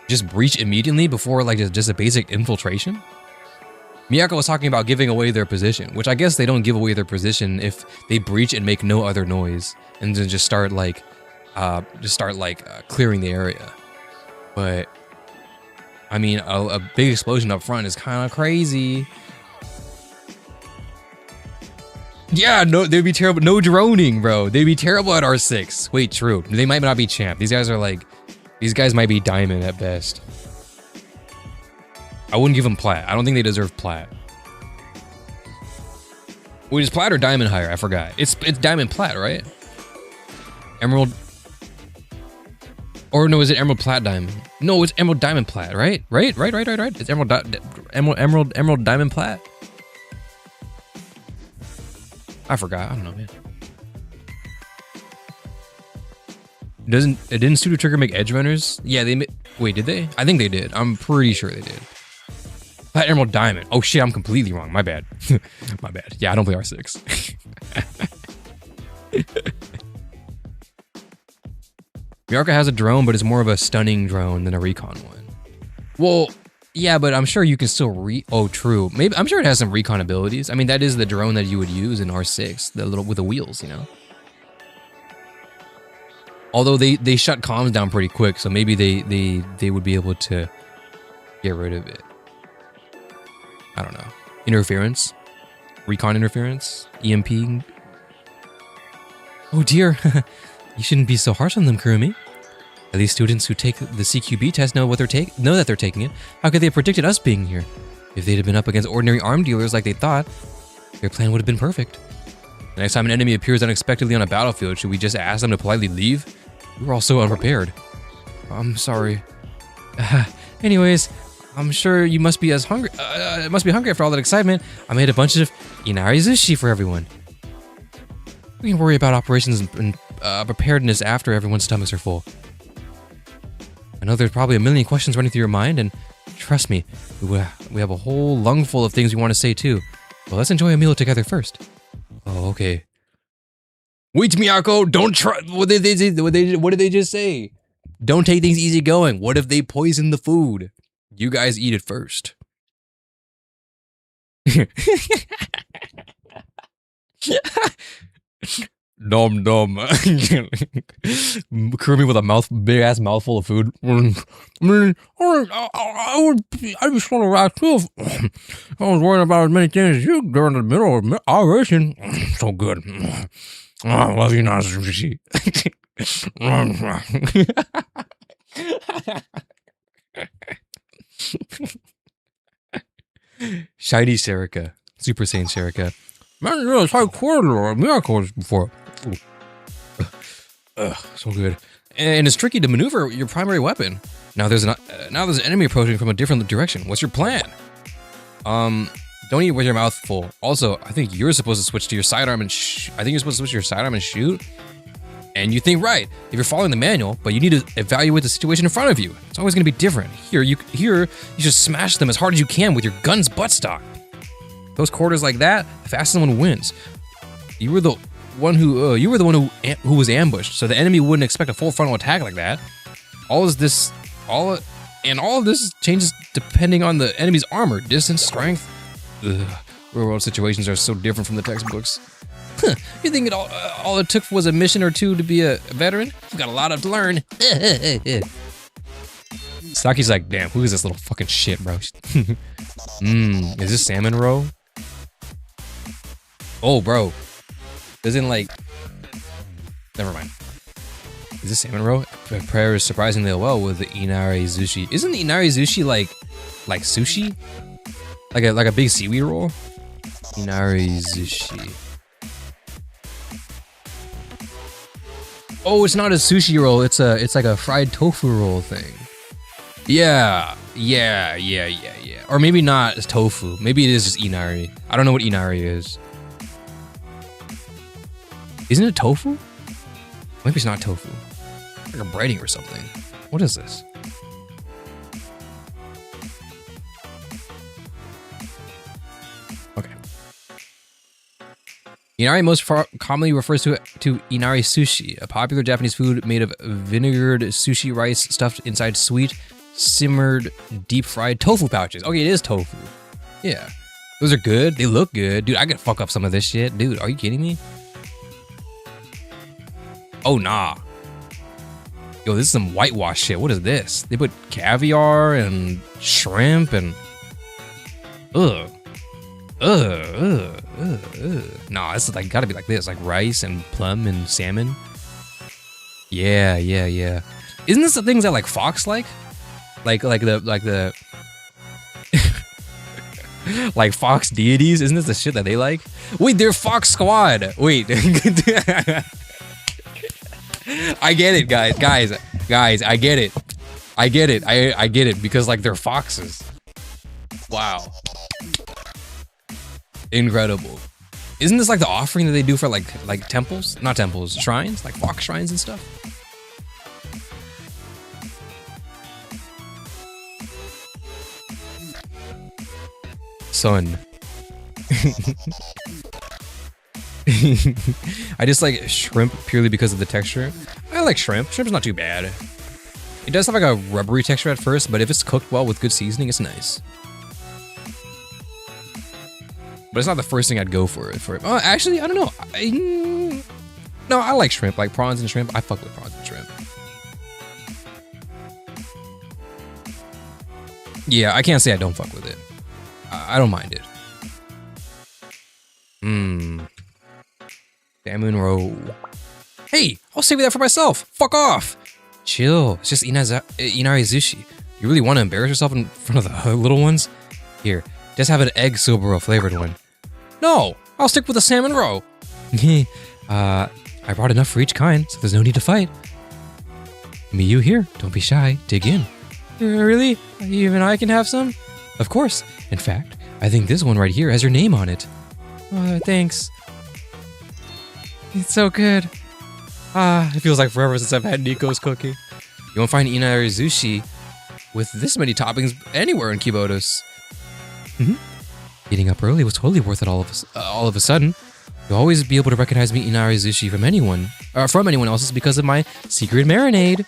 just breach immediately before like just a basic infiltration? Miyako was talking about giving away their position, which I guess they don't give away their position if they breach and make no other noise, and then just start clearing the area. But I mean, a big explosion up front is kind of crazy. Yeah, no, they'd be terrible. No droning, bro. They'd be terrible at R6. Wait, true. They might not be champ. These guys might be diamond at best. I wouldn't give them plat. I don't think they deserve plat. Wait, is plat or diamond higher? I forgot. It's diamond plat, right? Emerald. Or no, is it emerald plat diamond? No, it's emerald diamond plat, right? Right. It's emerald diamond plat. I forgot. I don't know, man. Didn't Pseudo Trigger make edge runners? Yeah, wait, did they? I think they did. I'm pretty sure they did. That Emerald Diamond. Oh shit, I'm completely wrong. My bad. My bad. Yeah, I don't play R6. Miyako has a drone, but it's more of a stunning drone than a recon one. Well, yeah, but I'm sure you can still oh, true. Maybe I'm sure it has some recon abilities. I mean, that is the drone that you would use in R6, the little with the wheels, you know. Although they shut comms down pretty quick, so maybe they would be able to get rid of it. I don't know. Interference, recon interference, EMP. Oh dear, you shouldn't be so harsh on them, Kurumi. At least students who take the CQB test know that they're taking it. How could they have predicted us being here? If they'd have been up against ordinary arm dealers like they thought, their plan would have been perfect. The next time an enemy appears unexpectedly on a battlefield, should we just ask them to politely leave? We were all so unprepared. I'm sorry. Anyways, I'm sure you must be hungry after all that excitement. I made a bunch of inari sushi for everyone. We can worry about operations and preparedness after everyone's stomachs are full. I know there's probably a million questions running through your mind, and trust me, we have a whole lung full of things we want to say too. Well, let's enjoy a meal together first. Oh, okay. Wait, Miyako, don't try. What did they just say? Don't take things easy going. What if they poison the food? You guys eat it first. Nom nom. Kirby with a big ass mouthful of food. I just want to ask you if I was worrying about as many things as you during the middle of operation. So good. Oh, I love you, now, sushi. Shiny Serica. Super Saiyan Serica. Man, you know, it's high corridor. Miracles before. So good. And it's tricky to maneuver your primary weapon. Now there's an enemy approaching from a different direction. What's your plan? Don't eat with your mouth full. Also, I think you're supposed to switch to your sidearm and shoot. And you think right if you're following the manual, but you need to evaluate the situation in front of you. It's always going to be different. Here you just smash them as hard as you can with your gun's buttstock. Those quarters like that, the fastest one wins. You were the one who was ambushed, so the enemy wouldn't expect a full frontal attack like that. All of this changes depending on the enemy's armor, distance, strength. Ugh, real world situations are so different from the textbooks. You think all it took was a mission or two to be a veteran? You've got a lot to learn. Saki's like, damn, who is this little fucking shit, bro? Is this salmon roe? Oh, bro. Doesn't like... Never mind. Is this salmon roe? Prayer is surprisingly well with the inari sushi. Isn't the inari sushi like sushi? Like a big seaweed roll? Inari Zushi. Oh, it's not a sushi roll. It's like a fried tofu roll thing. Yeah. Or maybe not. It's tofu. Maybe it is just inari. I don't know what inari is. Isn't it tofu? Maybe it's not tofu. Like a breading or something. What is this? Okay. Inari most commonly refers to inari sushi, a popular Japanese food made of vinegared sushi rice stuffed inside sweet, simmered, deep-fried tofu pouches. Okay, it is tofu. Yeah. Those are good. They look good. Dude, I could fuck up some of this shit. Dude, are you kidding me? Oh, nah. Yo, this is some whitewash shit. What is this? They put caviar and shrimp and... Ugh. Nah, this is like gotta be like this, like rice and plum and salmon. Yeah. Isn't this the things that like Fox like? Like the like Fox deities? Isn't this the shit that they like? Wait, they're Fox Squad. Wait. I get it, guys, I get it. I get it because like they're foxes. Wow. Incredible. Isn't this like the offering that they do for like temples? Not temples, shrines? Like fox shrines and stuff? Son. I just like shrimp purely because of the texture. I like shrimp. Shrimp's not too bad. It does have like a rubbery texture at first, but if it's cooked well with good seasoning, it's nice. But it's not the first thing I'd go for it. Oh, actually, I don't know. No, I like shrimp, like prawns and shrimp. I fuck with prawns and shrimp. Yeah, I can't say I don't fuck with it. I don't mind it. Salmon roll. Hey, I'll save that for myself. Fuck off. Chill. It's just inari sushi. You really want to embarrass yourself in front of the little ones? Here, just have an egg Subaru flavored one. No, I'll stick with the salmon roll. I brought enough for each kind, so there's no need to fight. Me, you here. Don't be shy. Dig in. Really? Even I can have some? Of course. In fact, I think this one right here has your name on it. Thanks. It's so good. It feels like forever since I've had Nico's cookie. You won't find inari sushi with this many toppings anywhere in Kibodos. Getting up early was totally worth it all of a sudden. You'll always be able to recognize me inari sushi from anyone else's because of my secret marinade.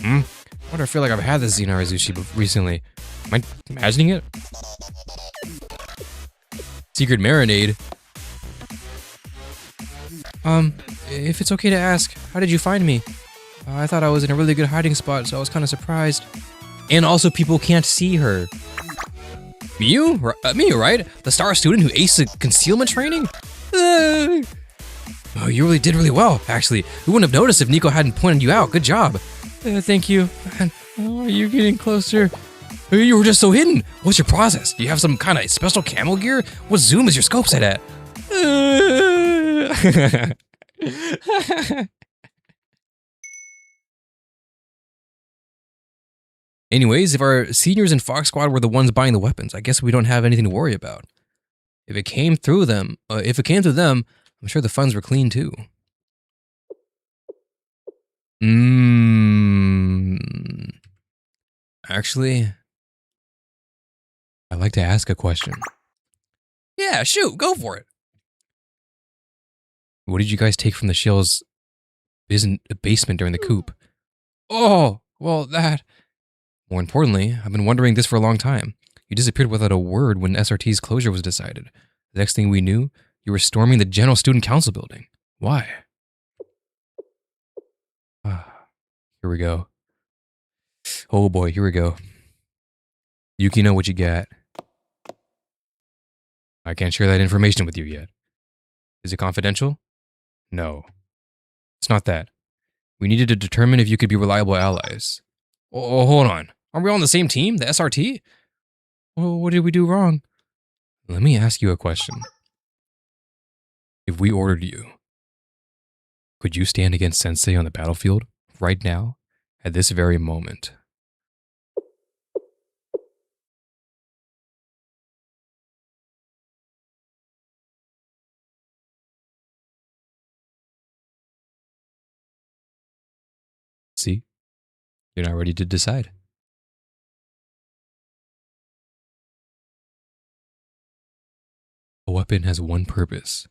Why do I feel like I've had this inari sushi recently? Am I imagining it? Secret marinade? If it's okay to ask, how did you find me? I thought I was in a really good hiding spot, so I was kind of surprised. And also, people can't see her. Me, right? The star student who aced the concealment training? Oh, you really did really well, actually. We wouldn't have noticed if Nico hadn't pointed you out. Good job. Thank you. Are you getting closer? You were just so hidden. What's your process? Do you have some kind of special camo gear? What zoom is your scope set at? Anyways, if our seniors in Fox Squad were the ones buying the weapons, I guess we don't have anything to worry about. If it came through them, I'm sure the funds were clean too. Actually, I'd like to ask a question. Yeah, shoot, go for it. What did you guys take from the shell's basement during the coup? Oh, well, that... More importantly, I've been wondering this for a long time. You disappeared without a word when SRT's closure was decided. The next thing we knew, you were storming the General Student Council building. Why? Here we go. Oh boy, here we go. Yuki, know what you got. I can't share that information with you yet. Is it confidential? No. It's not that. We needed to determine if you could be reliable allies. Oh, hold on. Aren't we all on the same team? The SRT? Well, what did we do wrong? Let me ask you a question. If we ordered you, could you stand against Sensei on the battlefield right now, at this very moment? See? You're not ready to decide. A weapon has one purpose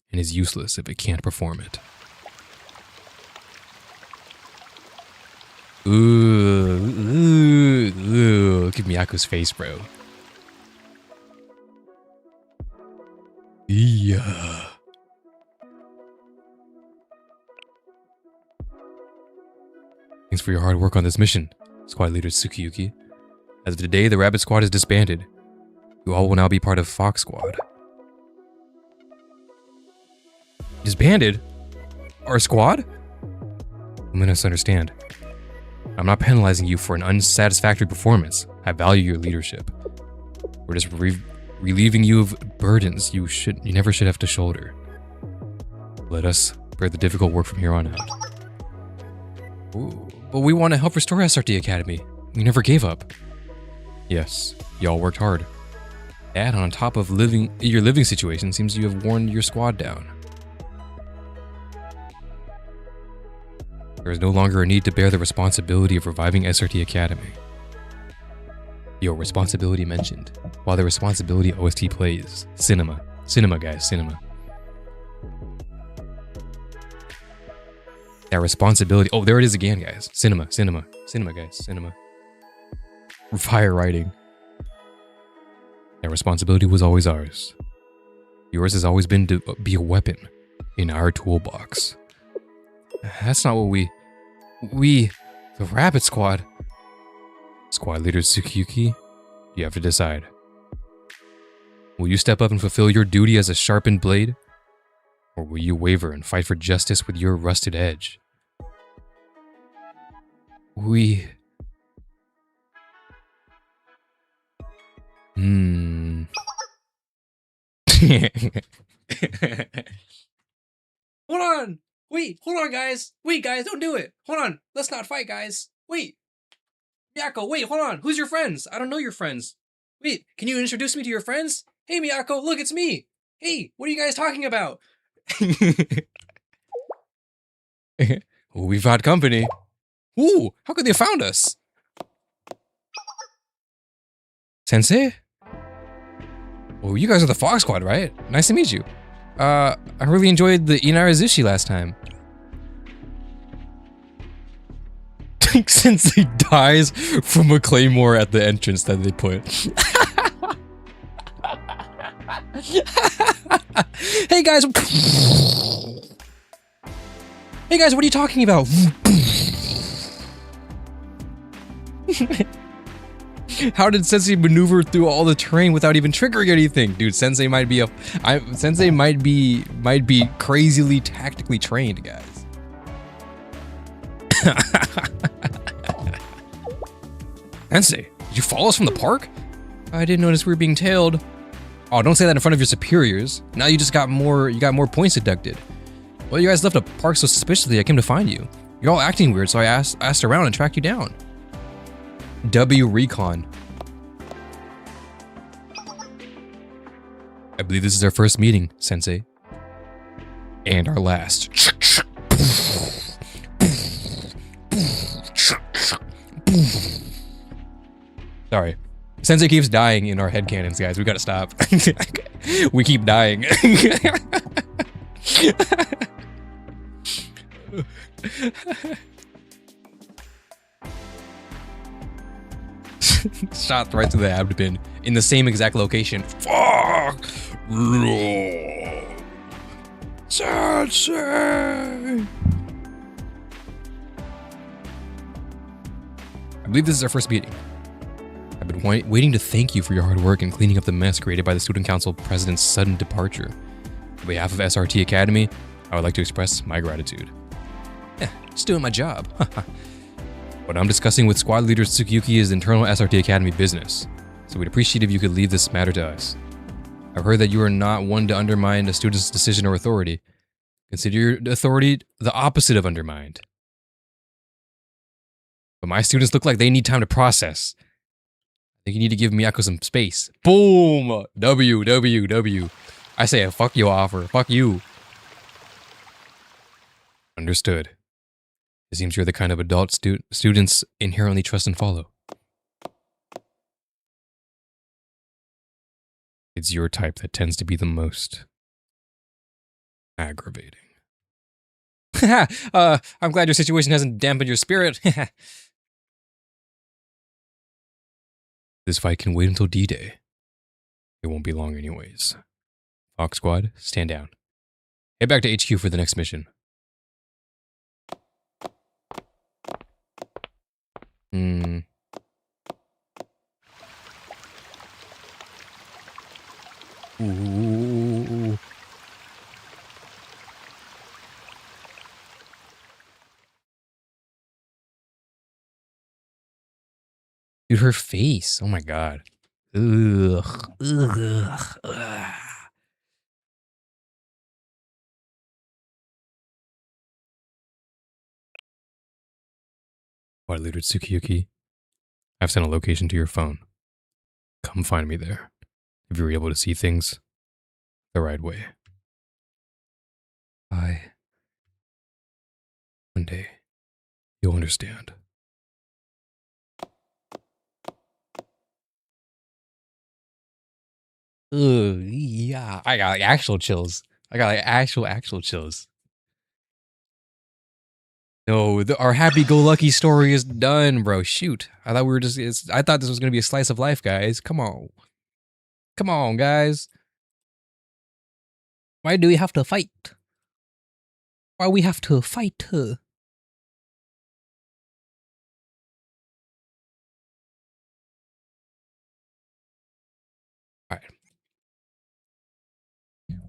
and is useless if it can't perform it. Ooh, look at Miyako's face, bro. Yeah. Thanks for your hard work on this mission, Squad Leader Tsukiyuki. As of today, the Rabbit Squad is disbanded. You all will now be part of Fox Squad. Disbanded? Our squad? You misunderstand. I'm not penalizing you for an unsatisfactory performance. I value your leadership. We're just relieving you of burdens you never should have to shoulder. Let us bear the difficult work from here on out. Ooh, but we want to help restore SRT Academy. We never gave up. Yes, y'all worked hard. And on top of your living situation, seems you have worn your squad down. There is no longer a need to bear the responsibility of reviving SRT Academy. Your responsibility mentioned, while the responsibility OST plays. Cinema. Cinema, guys, cinema. That responsibility. Oh, there it is again, guys. Cinema, cinema, cinema, guys, cinema. Fire writing. That responsibility was always ours. Yours has always been to be a weapon in our toolbox. That's not what the Rabbit Squad. Squad Leader Tsukiyuki, you have to decide. Will you step up and fulfill your duty as a sharpened blade? Or will you waver and fight for justice with your rusted edge? Hold on! Wait, hold on, guys! Wait, guys, don't do it! Hold on! Let's not fight, guys! Wait! Miyako, wait, hold on! Who's your friends? I don't know your friends. Wait, can you introduce me to your friends? Hey, Miyako, look, it's me! Hey, what are you guys talking about? We've had company. Ooh, how could they have found us? Sensei? Oh, you guys are the Fox Squad, right? Nice to meet you. I really enjoyed the Inarazushi last time. Sensei dies from a claymore at the entrance that they put. Hey guys! Hey guys, what are you talking about? How did Sensei maneuver through all the terrain without even triggering anything? Dude, Sensei might be crazily tactically trained, guys. Sensei, did you follow us from the park? I didn't notice we were being tailed. Oh, don't say that in front of your superiors. Now you just got more points deducted. Well, you guys left the park so suspiciously I came to find you. You're all acting weird, so I asked around and tracked you down. W Recon. I believe this is our first meeting, Sensei. And our last. Sorry. Sensei keeps dying in our headcanons, guys. We gotta stop. We keep dying. Shot right to the abdomen in the same exact location. Fuck! Sensei! I believe this is our first meeting. I've been waiting to thank you for your hard work in cleaning up the mess created by the Student Council President's sudden departure. On behalf of SRT Academy, I would like to express my gratitude. Just doing my job. What I'm discussing with Squad Leader Tsukiyuki is internal SRT Academy business, so we'd appreciate if you could leave this matter to us. I've heard that you are not one to undermine a student's decision or authority. Consider your authority the opposite of undermined. But my students look like they need time to process. I think you need to give Miyako some space. Boom! W. I say a fuck you offer. Fuck you. Understood. It seems you're the kind of adult students inherently trust and follow. It's your type that tends to be the most aggravating. I'm glad your situation hasn't dampened your spirit. This fight can wait until D-Day. It won't be long anyways. Fox Squad, stand down. Head back to HQ for the next mission. Ooh. Dude, her face. Oh my god. Ugh. What, Leader Tsukiyuki? I've sent a location to your phone. Come find me there. If you're able to see things the right way. One day, you'll understand. Ugh, yeah. I got like actual chills. I got like actual chills. No, our happy-go-lucky story is done, bro. Shoot. I thought we were just... I thought this was going to be a slice of life, guys. Come on. Come on, guys. Why do we have to fight? Why we have to fight? Alright.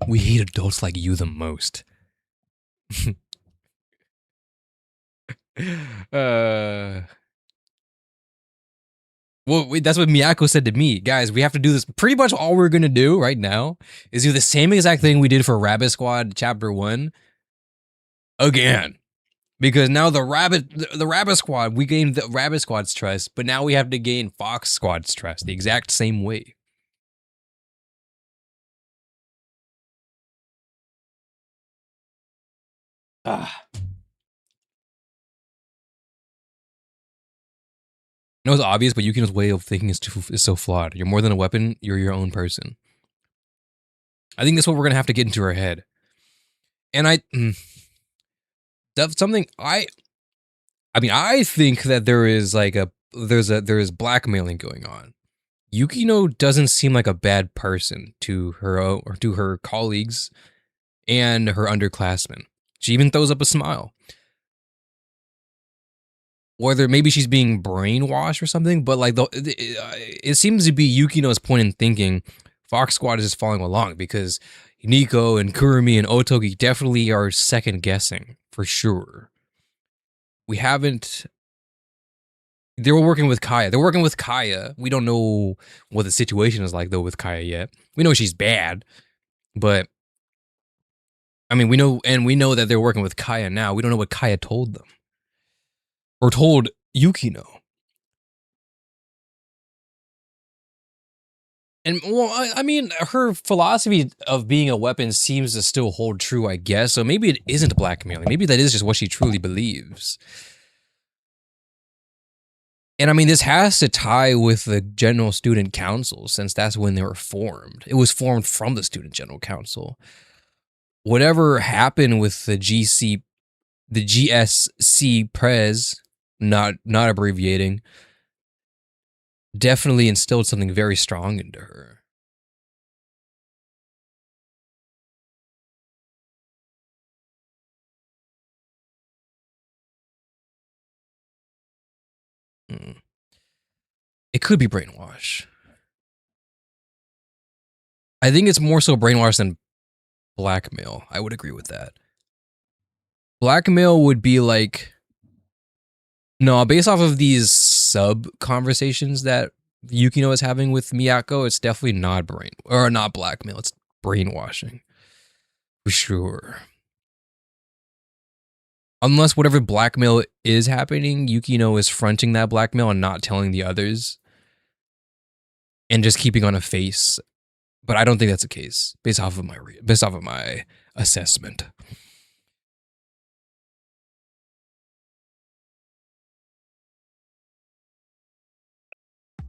We hate adults like you the most. Well, that's what Miyako said to me. Guys, we have to do this. Pretty much all we're going to do right now is do the same exact thing we did for Rabbit Squad Chapter 1 again. Because now the Rabbit Squad, we gained the Rabbit Squad's trust, but now we have to gain Fox Squad's trust the exact same way. Ah. I know it's obvious, but Yukino's way of thinking is so flawed. You're more than a weapon, you're your own person. I think that's what we're going to have to get into our head. And that's something I think that there is like there is blackmailing going on. Yukino doesn't seem like a bad person to her colleagues and her underclassmen. She even throws up a smile. Whether maybe she's being brainwashed or something, but like it seems to be Yukino's point in thinking Fox Squad is just following along because Nico and Kurumi and Otogi definitely are second guessing for sure. We haven't. They were working with Kaya. They're working with Kaya. We don't know what the situation is like though with Kaya yet. We know she's bad, but I mean we know that they're working with Kaya now. We don't know what Kaya told them. Or told Yukino. And, well, I mean, her philosophy of being a weapon seems to still hold true, I guess. So maybe it isn't blackmailing. Maybe that is just what she truly believes. And I mean, this has to tie with the General Student Council, since that's when they were formed. It was formed from the Student General Council. Whatever happened with the GSC Prez, not abbreviating, definitely instilled something very strong into her. It could be brainwash. I think it's more so brainwash than blackmail. I would agree with that. Blackmail would be like, no, based off of these sub conversations that Yukino is having with Miyako, it's definitely not not blackmail. It's brainwashing. For sure. Unless whatever blackmail is happening, Yukino is fronting that blackmail and not telling the others. And just keeping on a face. But I don't think that's the case, based off of my assessment.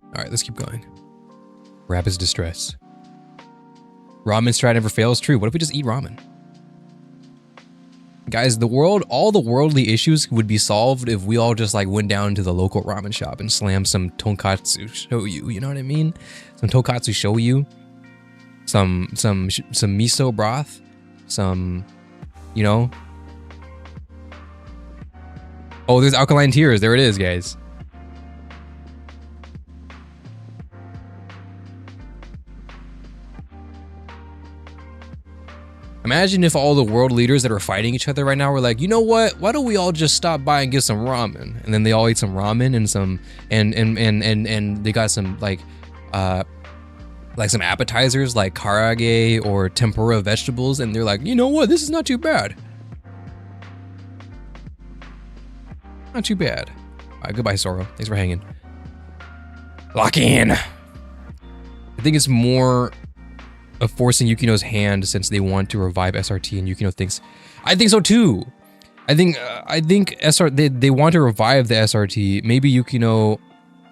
All right, let's keep going. Rapid's distress. Ramen strat never fails. True. What if we just eat ramen? Guys, all the worldly issues would be solved if we all just like went down to the local ramen shop and slammed some tonkatsu shoyu. You know what I mean? Some tonkatsu shoyu, some miso broth, some, you know. Oh, there's alkaline tears. There it is, guys. Imagine if all the world leaders that are fighting each other right now were like, you know what? Why don't we all just stop by and get some ramen? And then they all eat some ramen and some and they got some like some appetizers like karage or tempura vegetables, and they're like, you know what? This is not too bad. Not too bad. All right, goodbye, Soro. Thanks for hanging. Lock in. I think it's more of forcing Yukino's hand since they want to revive SRT, and Yukino thinks, I think so too. I think they want to revive the SRT. Maybe Yukino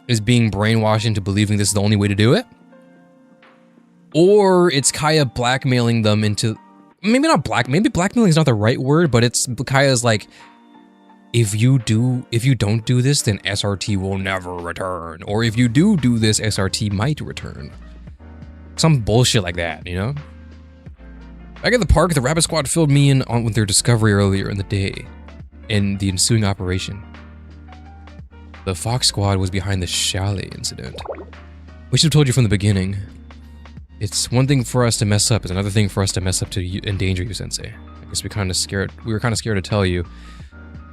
is being brainwashed into believing this is the only way to do it, or it's Kaya blackmailing them into maybe blackmailing is not the right word, but it's Kaya's like, if you don't do this, then SRT will never return, or if you do this, SRT might return. Some bullshit like that, you know? Back at the park, the Rabbit Squad filled me in on with their discovery earlier in the day in the ensuing operation. The Fox Squad was behind the chalet incident. We should have told you from the beginning. It's one thing for us to mess up, it's another thing for us to mess up to endanger you, Sensei. I guess we were kind of scared to tell you.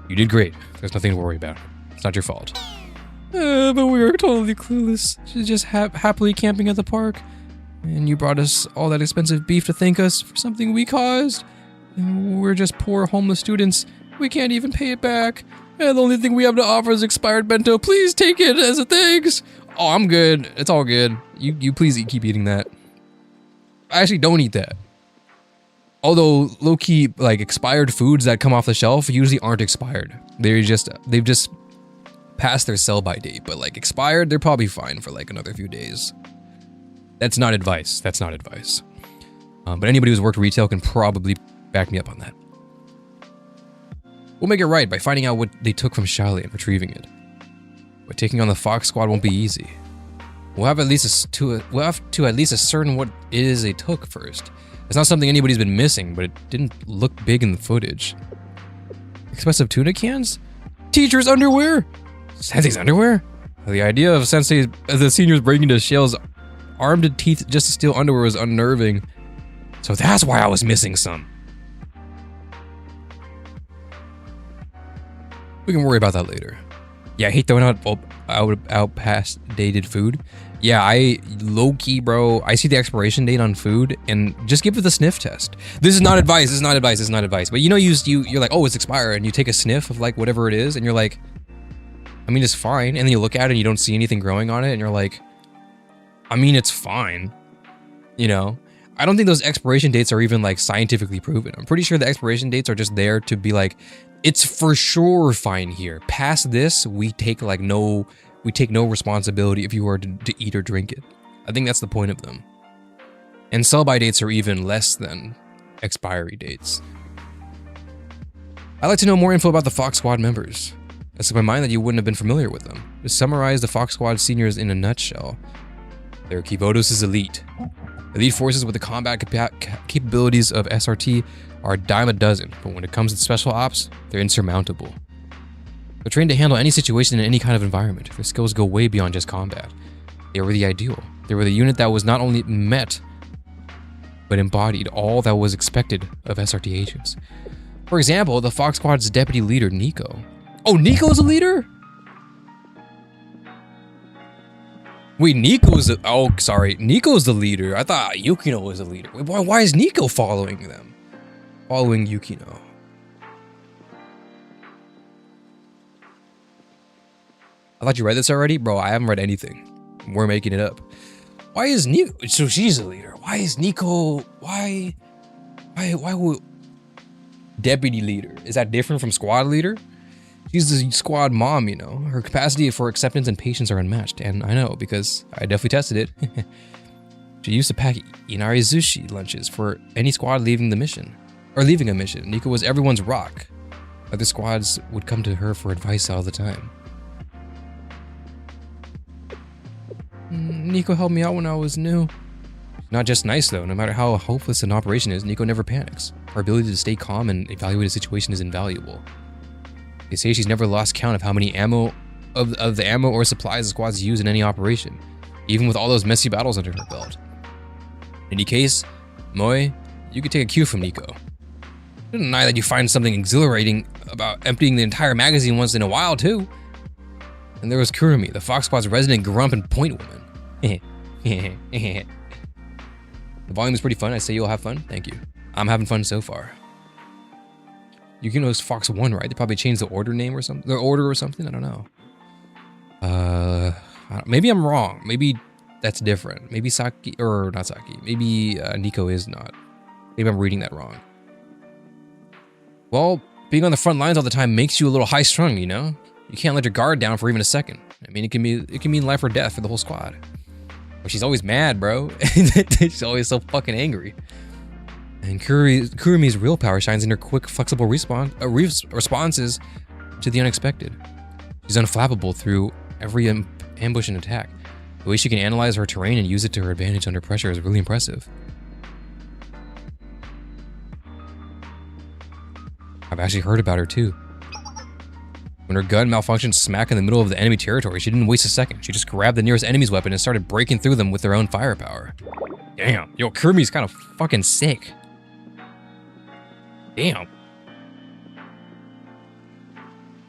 You did great. There's nothing to worry about. It's not your fault. But we were totally clueless. She's just happily camping at the park. And you brought us all that expensive beef to thank us for something we caused. And we're just poor homeless students. We can't even pay it back. And the only thing we have to offer is expired bento. Please take it as a thanks. Oh, I'm good. It's all good. You please keep eating that. I actually don't eat that. Although low-key, like, expired foods that come off the shelf usually aren't expired. They've just passed their sell-by date. But like expired, they're probably fine for like another few days. That's not advice. That's not advice. But anybody who's worked retail can probably back me up on that. We'll make it right by finding out what they took from Chalet and retrieving it. But taking on the Fox Squad won't be easy. We'll have to at least ascertain what it is they took first. It's not something anybody's been missing, but it didn't look big in the footage. Expensive tuna cans? Teacher's underwear? Sensei's underwear? The idea of the seniors breaking into Shale's armed to teeth just to steal underwear was unnerving. So that's why I was missing some. We can worry about that later. Yeah, I hate throwing out past dated food. Yeah, I low-key, bro, I see the expiration date on food and just give it the sniff test. This is not advice, this is not advice, this is not advice. But you know, you're like, oh, it's expired, and you take a sniff of like whatever it is, and you're like, I mean, it's fine. And then you look at it and you don't see anything growing on it, and you're like, I mean, it's fine. You know? I don't think those expiration dates are even like scientifically proven. I'm pretty sure the expiration dates are just there to be like, it's for sure fine here. Past this, we take no responsibility if you were to eat or drink it. I think that's the point of them. And sell-by dates are even less than expiry dates. I'd like to know more info about the Fox Squad members. It's in my mind that you wouldn't have been familiar with them. To summarize the Fox Squad seniors in a nutshell, they're Kivodos' elite. Elite forces with the combat capabilities of SRT are a dime a dozen, but when it comes to special ops, they're insurmountable. They're trained to handle any situation in any kind of environment. Their skills go way beyond just combat. They were the ideal. They were the unit that was not only met, but embodied all that was expected of SRT agents. For example, the Fox Squad's deputy leader, Nico. Oh, Nico's a leader? Wait, Nico's the, oh, sorry. Nico's the leader. I thought Yukino was the leader. Wait, why is Nico following them? Following Yukino. I thought you read this already? Bro, I haven't read anything. We're making it up. Why is Nico, so she's the leader. Why is Nico, why would, deputy leader? Is that different from squad leader? She's the squad mom, you know. Her capacity for acceptance and patience are unmatched. And I know, because I definitely tested it. She used to pack Inari Zushi lunches for any squad leaving the mission. Or leaving a mission. Nico was everyone's rock. Other squads would come to her for advice all the time. Nico helped me out when I was new. Not just nice though, no matter how hopeless an operation is, Nico never panics. Her ability to stay calm and evaluate a situation is invaluable. They say she's never lost count of how many ammo of the ammo or supplies the squads use in any operation, even with all those messy battles under her belt. In any case, Moe, you could take a cue from Nico. Don't deny that you find something exhilarating about emptying the entire magazine once in a while too. And there was Kurumi, the Fox Squad's resident grump and point woman. The volume is pretty fun. I say you'll have fun. Thank you. I'm having fun so far. Yukino's Fox 1, right? They probably changed the order name or something. The order or something? I don't know. Maybe I'm wrong. Maybe that's different. Maybe Saki, or not Saki. Maybe Nico is not. Maybe I'm reading that wrong. Well, being on the front lines all the time makes you a little high-strung, you know? You can't let your guard down for even a second. I mean, it can mean life or death for the whole squad. But she's always mad, bro. She's always so fucking angry. And Kurumi's real power shines in her quick, flexible responses to the unexpected. She's unflappable through every ambush and attack. The way she can analyze her terrain and use it to her advantage under pressure is really impressive. I've actually heard about her too. When her gun malfunctioned smack in the middle of the enemy territory, she didn't waste a second. She just grabbed the nearest enemy's weapon and started breaking through them with her own firepower. Damn, yo, Kurumi's kind of fucking sick. Damn.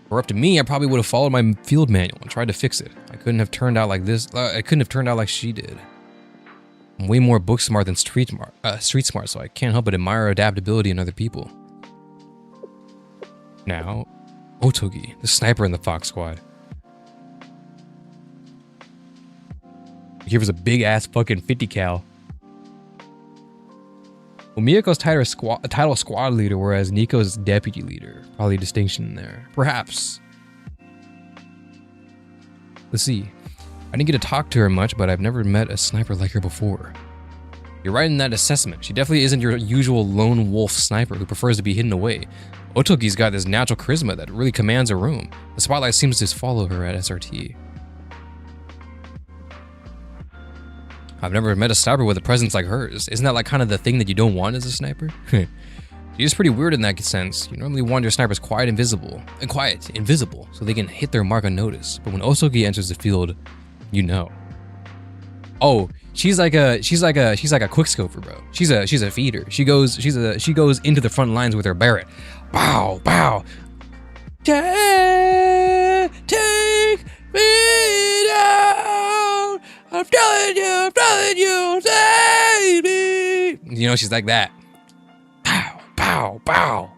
Or up to me, I probably would have followed my field manual and tried to fix it. I couldn't have turned out like this. I couldn't have turned out like she did. I'm way more book smart than street smart, so I can't help but admire her adaptability in other people. Now, Otogi, the sniper in the Fox Squad. He gives us a big ass fucking 50 cal. Well, Miyako's title squad leader, whereas Nico's deputy leader. Probably a distinction there. Perhaps. Let's see. I didn't get to talk to her much, but I've never met a sniper like her before. You're right in that assessment. She definitely isn't your usual lone wolf sniper who prefers to be hidden away. Otogi's got this natural charisma that really commands a room. The spotlight seems to follow her at SRT. I've never met a sniper with a presence like hers. Isn't that like kind of the thing that you don't want as a sniper? She's pretty weird in that sense. You normally want your snipers quiet, invisible, so they can hit their mark unnoticed. But when Osogi enters the field, you know. Oh, she's like a quickscoper, bro. She's a feeder. She goes into the front lines with her Barrett. Bow, bow. Take me down. I'm telling you, save me. You know, she's like that. Pow, pow, pow.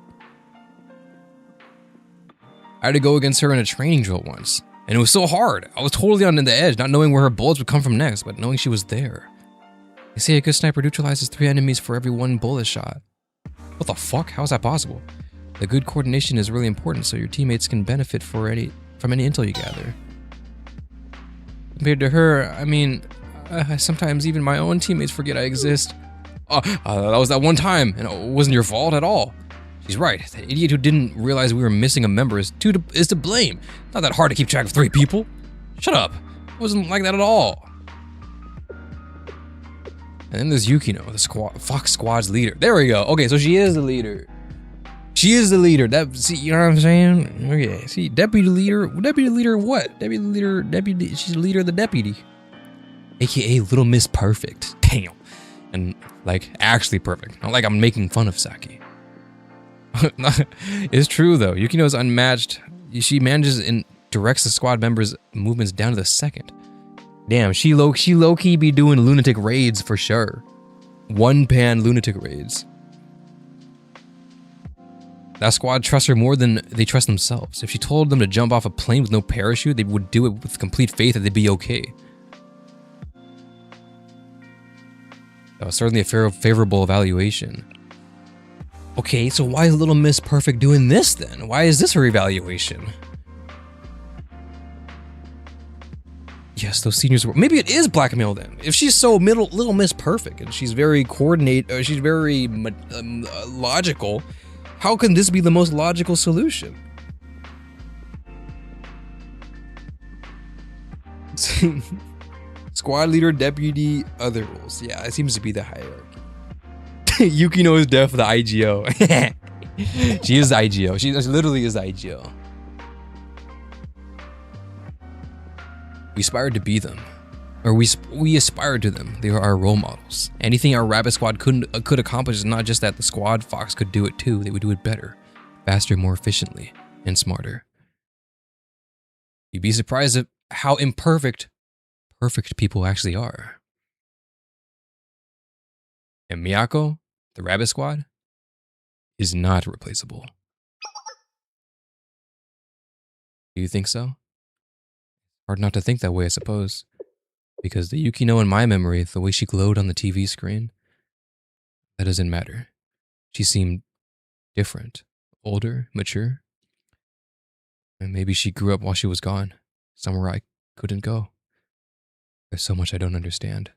I had to go against her in a training drill once, and it was so hard. I was totally on the edge, not knowing where her bullets would come from next, but knowing she was there. They say a good sniper neutralizes 3 enemies for every 1 bullet shot. What the fuck? How is that possible? The good coordination is really important so your teammates can benefit from any intel you gather. Compared to her, I mean, sometimes even my own teammates forget I exist. That was that one time, and it wasn't your fault at all. She's right. That idiot who didn't realize we were missing a member is to blame. Not that hard to keep track of 3 people. Shut up. It wasn't like that at all. And then there's Yukino, the Fox Squad's leader. There we go. Okay, so she is the leader. She is the leader. See, you know what I'm saying? Okay, see, deputy leader what? She's the leader of the deputy. AKA Little Miss Perfect. Damn. And, like, actually perfect. Not like I'm making fun of Saki. It's true, though. Yukino is unmatched. She manages and directs the squad members' movements down to the second. Damn, she low-key be doing lunatic raids for sure. One-pan lunatic raids. That squad trusts her more than they trust themselves. If she told them to jump off a plane with no parachute, they would do it with complete faith that they'd be okay. That was certainly a favorable evaluation. Okay, so why is Little Miss Perfect doing this then? Why is this her evaluation? Yes, those seniors were. Maybe it is blackmail then. If she's so Little Miss Perfect and she's very she's very logical, how can this be the most logical solution? Squad leader, deputy, other roles. Yeah, it seems to be the hierarchy. Yukino is deaf, the IGO. She is the IGO. She literally is the IGO. We aspired to be them. Or we aspired to them. They are our role models. Anything our rabbit squad could accomplish is not just that the squad fox could do it too. They would do it better, faster, more efficiently, and smarter. You'd be surprised at how imperfect perfect people actually are. And Miyako, the rabbit squad, is not replaceable. Do you think so? Hard not to think that way, I suppose. Because the Yukino in my memory, the way she glowed on the TV screen, that doesn't matter. She seemed different, older, mature. And maybe she grew up while she was gone, somewhere I couldn't go. There's so much I don't understand.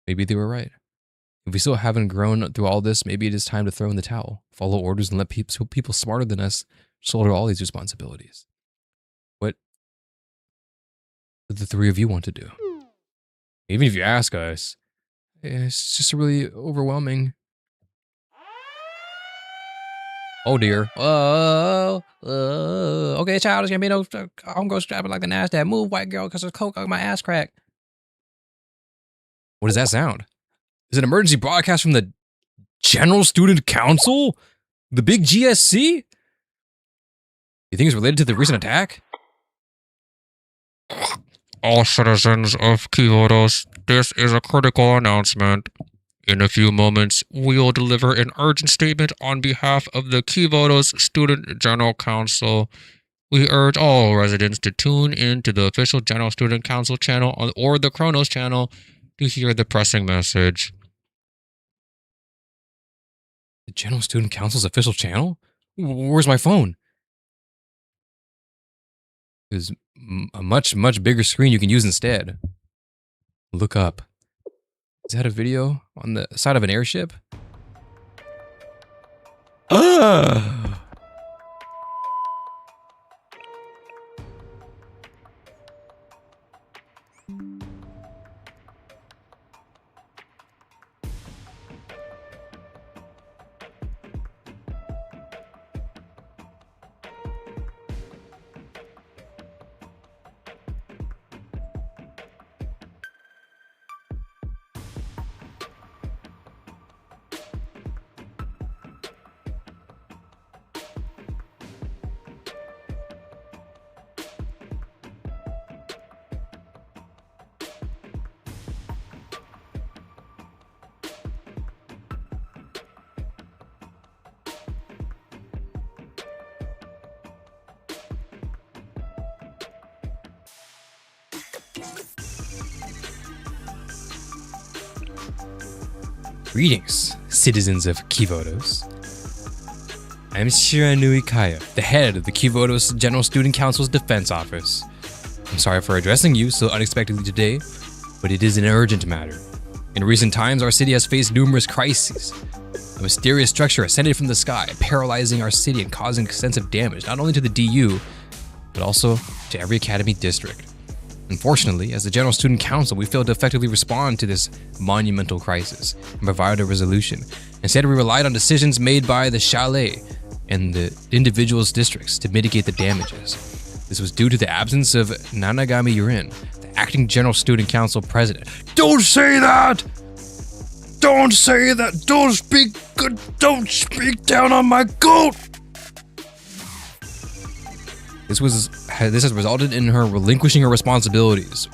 Maybe they were right. If we still haven't grown through all this, maybe it is time to throw in the towel, follow orders, and let people smarter than us shoulder all these responsibilities. What do the three of you want to do? Even if you ask us, it's just really overwhelming. Oh dear. Okay, childish Gambino, I'm gonna strap it like the NASDAQ. Move, white girl, because there's coke on my ass crack. What does that sound? Is it an emergency broadcast from the General Student Council? The big GSC? You think it's related to the recent attack? All citizens of Kyotos, this is a critical announcement. In a few moments, we will deliver an urgent statement on behalf of the Kyotos Student General Council. We urge all residents to tune in to the official General Student Council channel or the Kronos channel to hear the pressing message. The General Student Council's official channel? Where's my phone? There's a much bigger screen you can use instead. Look up. Is that a video on the side of an airship? Ah! Greetings, citizens of Kyotos. I am Shiranui Kaya, the head of the Kyotos General Student Council's Defense Office. I'm sorry for addressing you so unexpectedly today, but it is an urgent matter. In recent times, our city has faced numerous crises. A mysterious structure ascended from the sky, paralyzing our city and causing extensive damage, not only to the DU, but also to every academy district. Unfortunately, as the General Student Council, we failed to effectively respond to this monumental crisis and provide a resolution. Instead, we relied on decisions made by the chalet and the individuals' districts to mitigate the damages. This was due to the absence of Nanagami Yurin, the acting General Student Council president. Don't say that! Don't say that! Don't speak down on my goat! This has resulted in her relinquishing her responsibilities.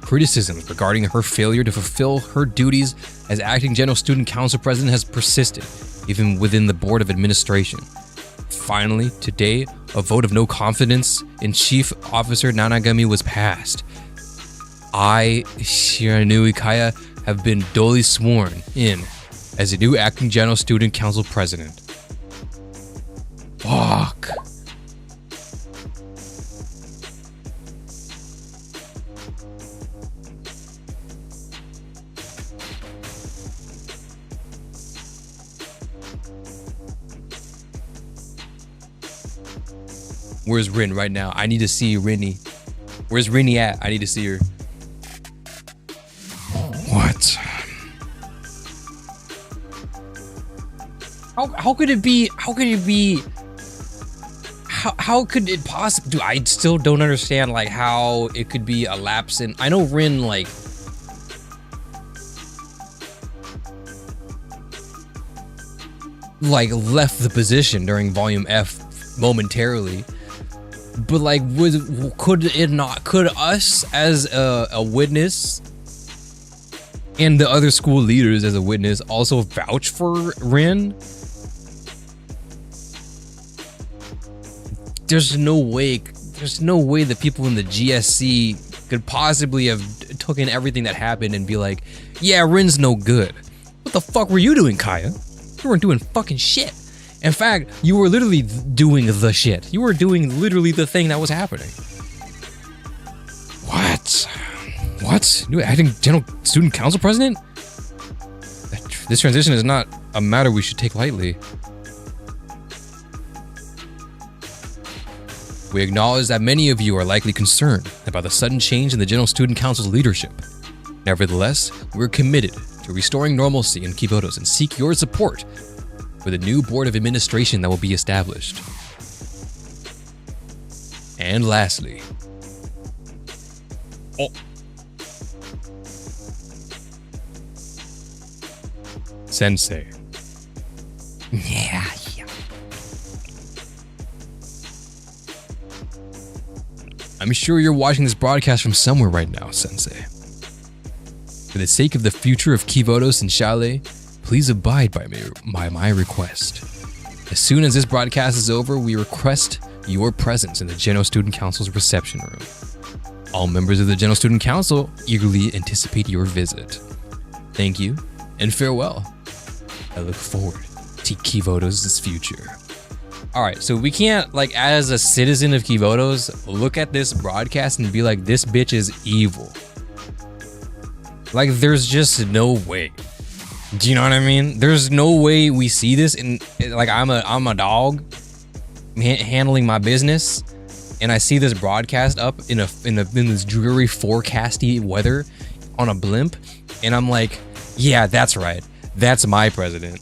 Criticisms regarding her failure to fulfill her duties as acting General Student Council President has persisted, even within the Board of Administration. Finally, today, a vote of no confidence in Chief Officer Nanagami was passed. I, Shiranui Kaya, have been duly sworn in as the new acting General Student Council President. Fuck. Where's Rin right now? I need to see Rinny. Where's Rinny at? I need to see her. What? How could it be? How could it be? How could it possibly? Dude, I still don't understand like how it could be a lapse in. I know Rin like left the position during Volume F momentarily. But like, could us as a witness and the other school leaders as a witness also vouch for Rin? There's no way the people in the GSC could possibly have taken everything that happened and be like, yeah, Rin's no good. What the fuck were you doing, Kaya? You weren't doing fucking shit. In fact, you were literally doing the shit. You were doing literally the thing that was happening. What? What? New acting General Student Council President? This transition is not a matter we should take lightly. We acknowledge that many of you are likely concerned about the sudden change in the General Student Council's leadership. Nevertheless, we're committed to restoring normalcy in Kivotos and seek your support for the new Board of Administration that will be established. And lastly, Sensei. Yeah. I'm sure you're watching this broadcast from somewhere right now, Sensei. For the sake of the future of Kivotos and Chalet, please abide by my request. As soon as this broadcast is over, we request your presence in the General Student Council's reception room. All members of the General Student Council eagerly anticipate your visit. Thank you, and farewell. I look forward to Kivotos' future. Alright, so we can't, like, as a citizen of Kivotos, look at this broadcast and be like, this bitch is evil. Like, there's just no way. Do you know what I mean? There's no way we see this in, like, I'm a dog handling my business, and I see this broadcast up in this dreary forecasty weather on a blimp, and I'm like, yeah, that's right. That's my president.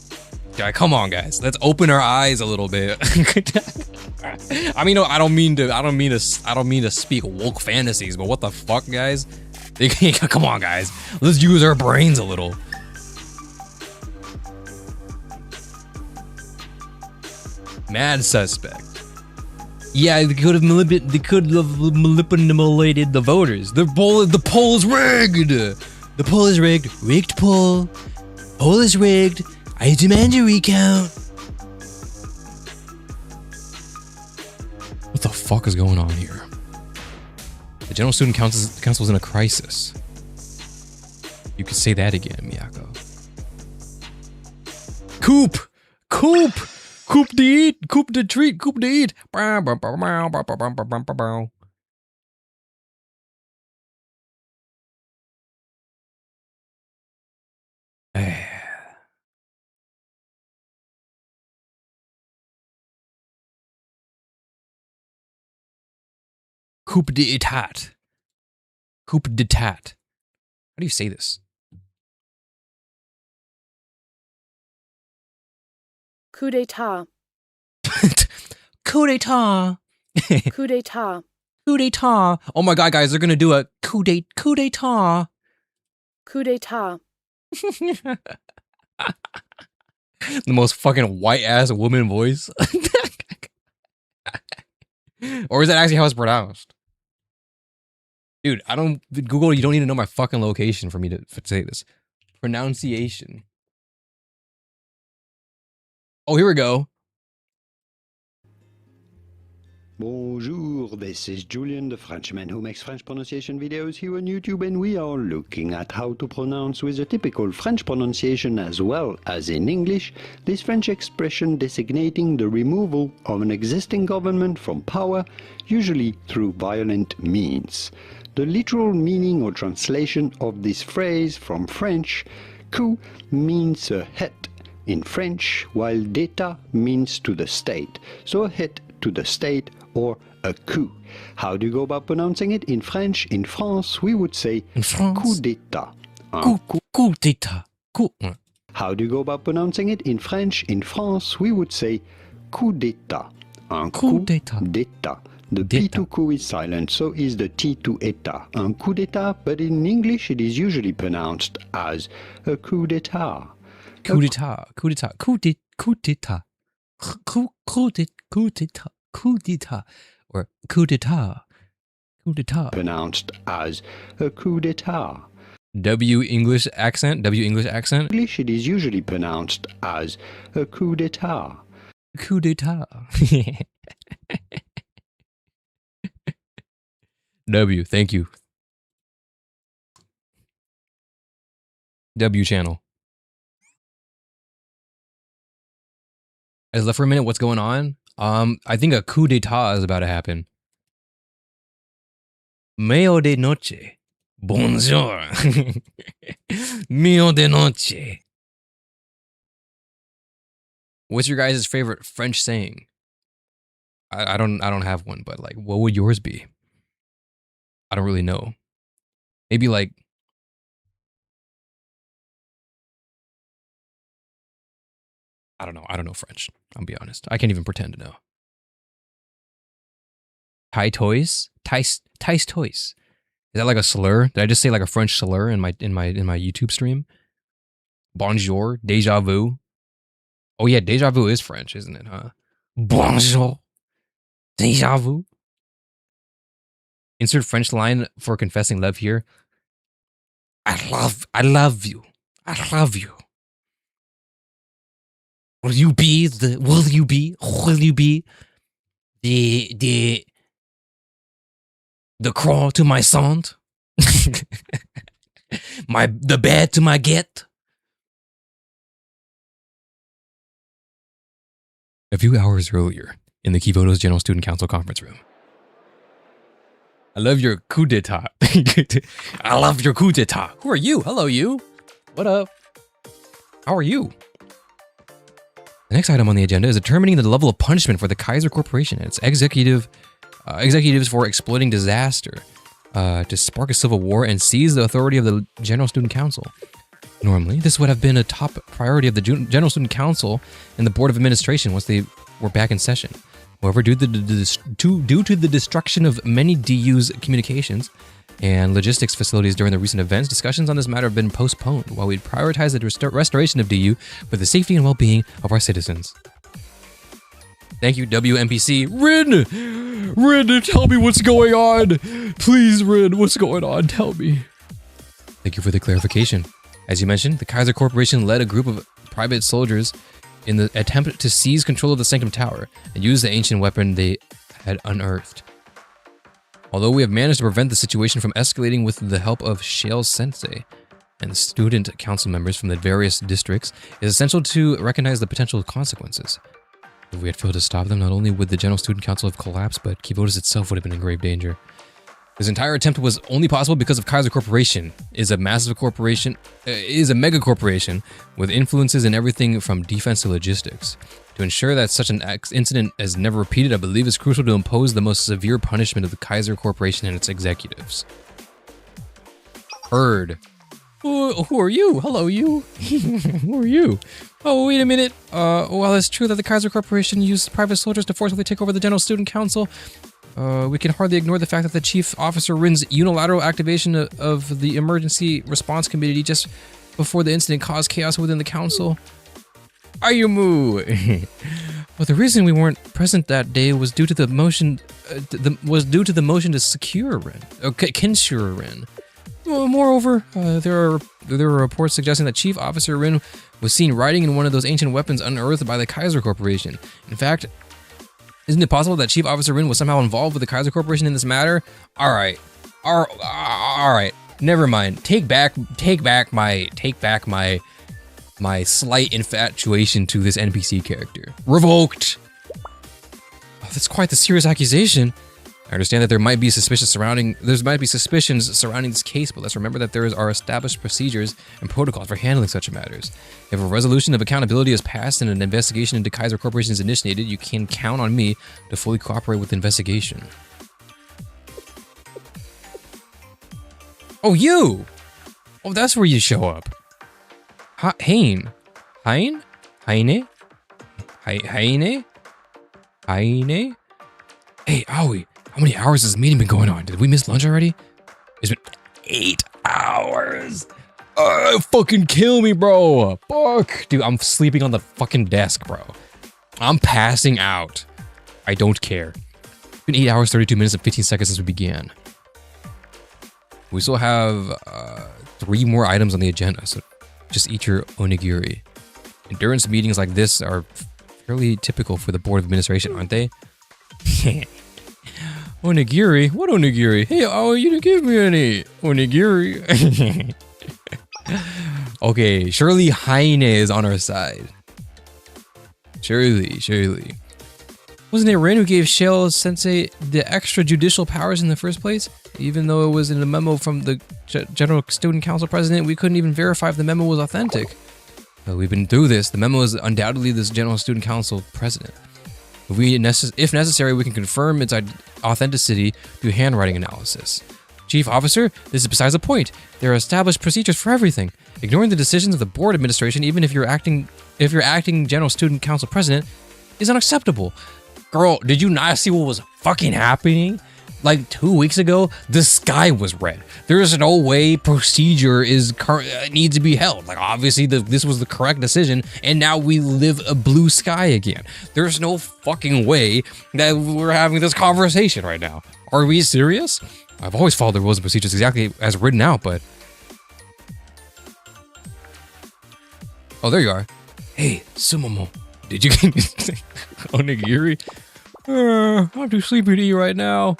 Come on, guys. Let's open our eyes a little bit. I mean, no, I don't mean to speak woke fantasies, but what the fuck, guys? Come on, guys. Let's use our brains a little. Mad suspect. Yeah, they could have manipulated the voters. The poll is rigged. The poll is rigged. Rigged poll. Poll is rigged. I demand a recount. What the fuck is going on here? The General Student Council is in a crisis. You could say that again, Miyako. Coop to eat, coop to treat, coop to eat. Coup d'etat. Coup d'etat. How do you say this? Coup d'etat. Coup d'etat. Coup d'etat. Coup d'etat. Oh my god, guys, they're gonna do a coup d'etat. Coup d'etat. The most fucking white ass woman voice. Or is that actually how it's pronounced? Dude, I don't Google. You don't need to know my fucking location for me to say this. Pronunciation. Oh, here we go. Bonjour, this is Julian, the Frenchman who makes French pronunciation videos here on YouTube, and we are looking at how to pronounce with a typical French pronunciation as well as in English this French expression designating the removal of an existing government from power, usually through violent means. The literal meaning or translation of this phrase from French, coup, means a hit in French, while d'état means to the state, so a hit to the state or a coup. How do you go about pronouncing it in French? In France, we would say coup d'état. Coup d'état. Coup. How do you go about pronouncing it in French? In France, we would say coup d'état. Un coup d'état. The P to coup is silent, so is the T to état. Un coup d'état, but in English it is usually pronounced as a coup d'état. Coup d'état. Coup d'état. Coup d'état. Coup d'état. Or coup d'état. Coup d'état. Pronounced as a coup d'état. W English accent. English it is usually pronounced as a coup d'état. Coup d'état. W, thank you. W channel. I just left for a minute. What's going on? I think a coup d'état is about to happen. Meo de noche. Bonjour. Meo de noche. What's your guys' favorite French saying? I don't have one, but like, what would yours be? I don't really know. Maybe like, I don't know. I don't know French. I'll be honest. I can't even pretend to know. Tai toys? Tais toys. Is that like a slur? Did I just say like a French slur in my YouTube stream? Bonjour, déjà vu. Oh yeah, déjà vu is French, isn't it, huh? Bonjour. Déjà vu. Insert French line for confessing love here. I love you. I love you. Will you be the crawl to my sound? The bed to my get? A few hours earlier, in the Kivoto's General Student Council conference room. I love your coup d'etat. I love your coup d'etat. Who are you? Hello, you. What up? How are you? The next item on the agenda is determining the level of punishment for the Kaiser Corporation and its executives for exploiting disaster to spark a civil war and seize the authority of the General Student Council. Normally, this would have been a top priority of the General Student Council and the Board of Administration once they were back in session. However, due to the destruction of many DU's communications and logistics facilities during the recent events, discussions on this matter have been postponed while we prioritize the restoration of DU for the safety and well-being of our citizens. Thank you, WMPC. Rin, tell me what's going on. Please, Rin, what's going on? Tell me. Thank you for the clarification. As you mentioned, the Kaiser Corporation led a group of private soldiers in the attempt to seize control of the Sanctum Tower and use the ancient weapon they had unearthed. Although we have managed to prevent the situation from escalating with the help of Shale Sensei and student council members from the various districts, it is essential to recognize the potential consequences. If we had failed to stop them, not only would the General Student Council have collapsed, but Kivotus itself would have been in grave danger. This entire attempt was only possible because of Kaiser Corporation. It is a massive corporation, is a mega corporation with influences in everything from defense to logistics. To ensure that such an incident is never repeated, I believe it's crucial to impose the most severe punishment of the Kaiser Corporation and its executives. Heard. Who are you? Hello, you. Who are you? Oh, wait a minute. While it's true that the Kaiser Corporation used private soldiers to forcibly take over the General Student Council, we can hardly ignore the fact that the Chief Officer Rin's unilateral activation of the Emergency Response Committee just before the incident caused chaos within the Council. Ayumu! But the reason we weren't present that day was due to the motion, to secure Rin, Kinsure Rin. Moreover, there are reports suggesting that Chief Officer Rin was seen riding in one of those ancient weapons unearthed by the Kaiser Corporation. In fact, isn't it possible that Chief Officer Rin was somehow involved with the Kaiser Corporation in this matter? All right. Never mind. Take back my slight infatuation to this NPC character. Revoked. Oh, that's quite the serious accusation. I understand that there might be suspicions surrounding this case, but let's remember that there are established procedures and protocols for handling such matters. If a resolution of accountability is passed and an investigation into Kaiser Corporation is initiated, you can count on me to fully cooperate with the investigation. Oh, you! Oh, that's where you show up. Heine? Hey, Owie, how many hours has this meeting been going on? Did we miss lunch already? It's been 8 hours. Fucking kill me, bro. Fuck. Dude, I'm sleeping on the fucking desk, bro. I'm passing out. I don't care. It's been 8 hours, 32 minutes, and 15 seconds since we began. We still have 3 more items on the agenda, so just eat your onigiri. Endurance meetings like this are fairly typical for the Board of Administration, aren't they? Onigiri? What onigiri? Hey, oh, you didn't give me any onigiri. Okay, surely Heine is on our side. Surely. Wasn't it Rin who gave Shale Sensei the extrajudicial powers in the first place? Even though it was in a memo from the General Student Council President, we couldn't even verify if the memo was authentic. We've been through this. The memo is undoubtedly this General Student Council President. If necessary, we can confirm its authenticity through handwriting analysis. Chief Officer, this is besides the point. There are established procedures for everything. Ignoring the decisions of the board administration, even if you're acting General Student Council President, is unacceptable. Girl, did you not see what was fucking happening? Like 2 weeks ago, the sky was red. There is no way procedure needs to be held. Like obviously this was the correct decision, and now we live a blue sky again. There's no fucking way that we're having this conversation right now. Are we serious? I've always followed the rules and procedures exactly as written out, but... Oh, there you are. Hey, Sumomo. Did you get onigiri? I'm too sleepy to eat right now.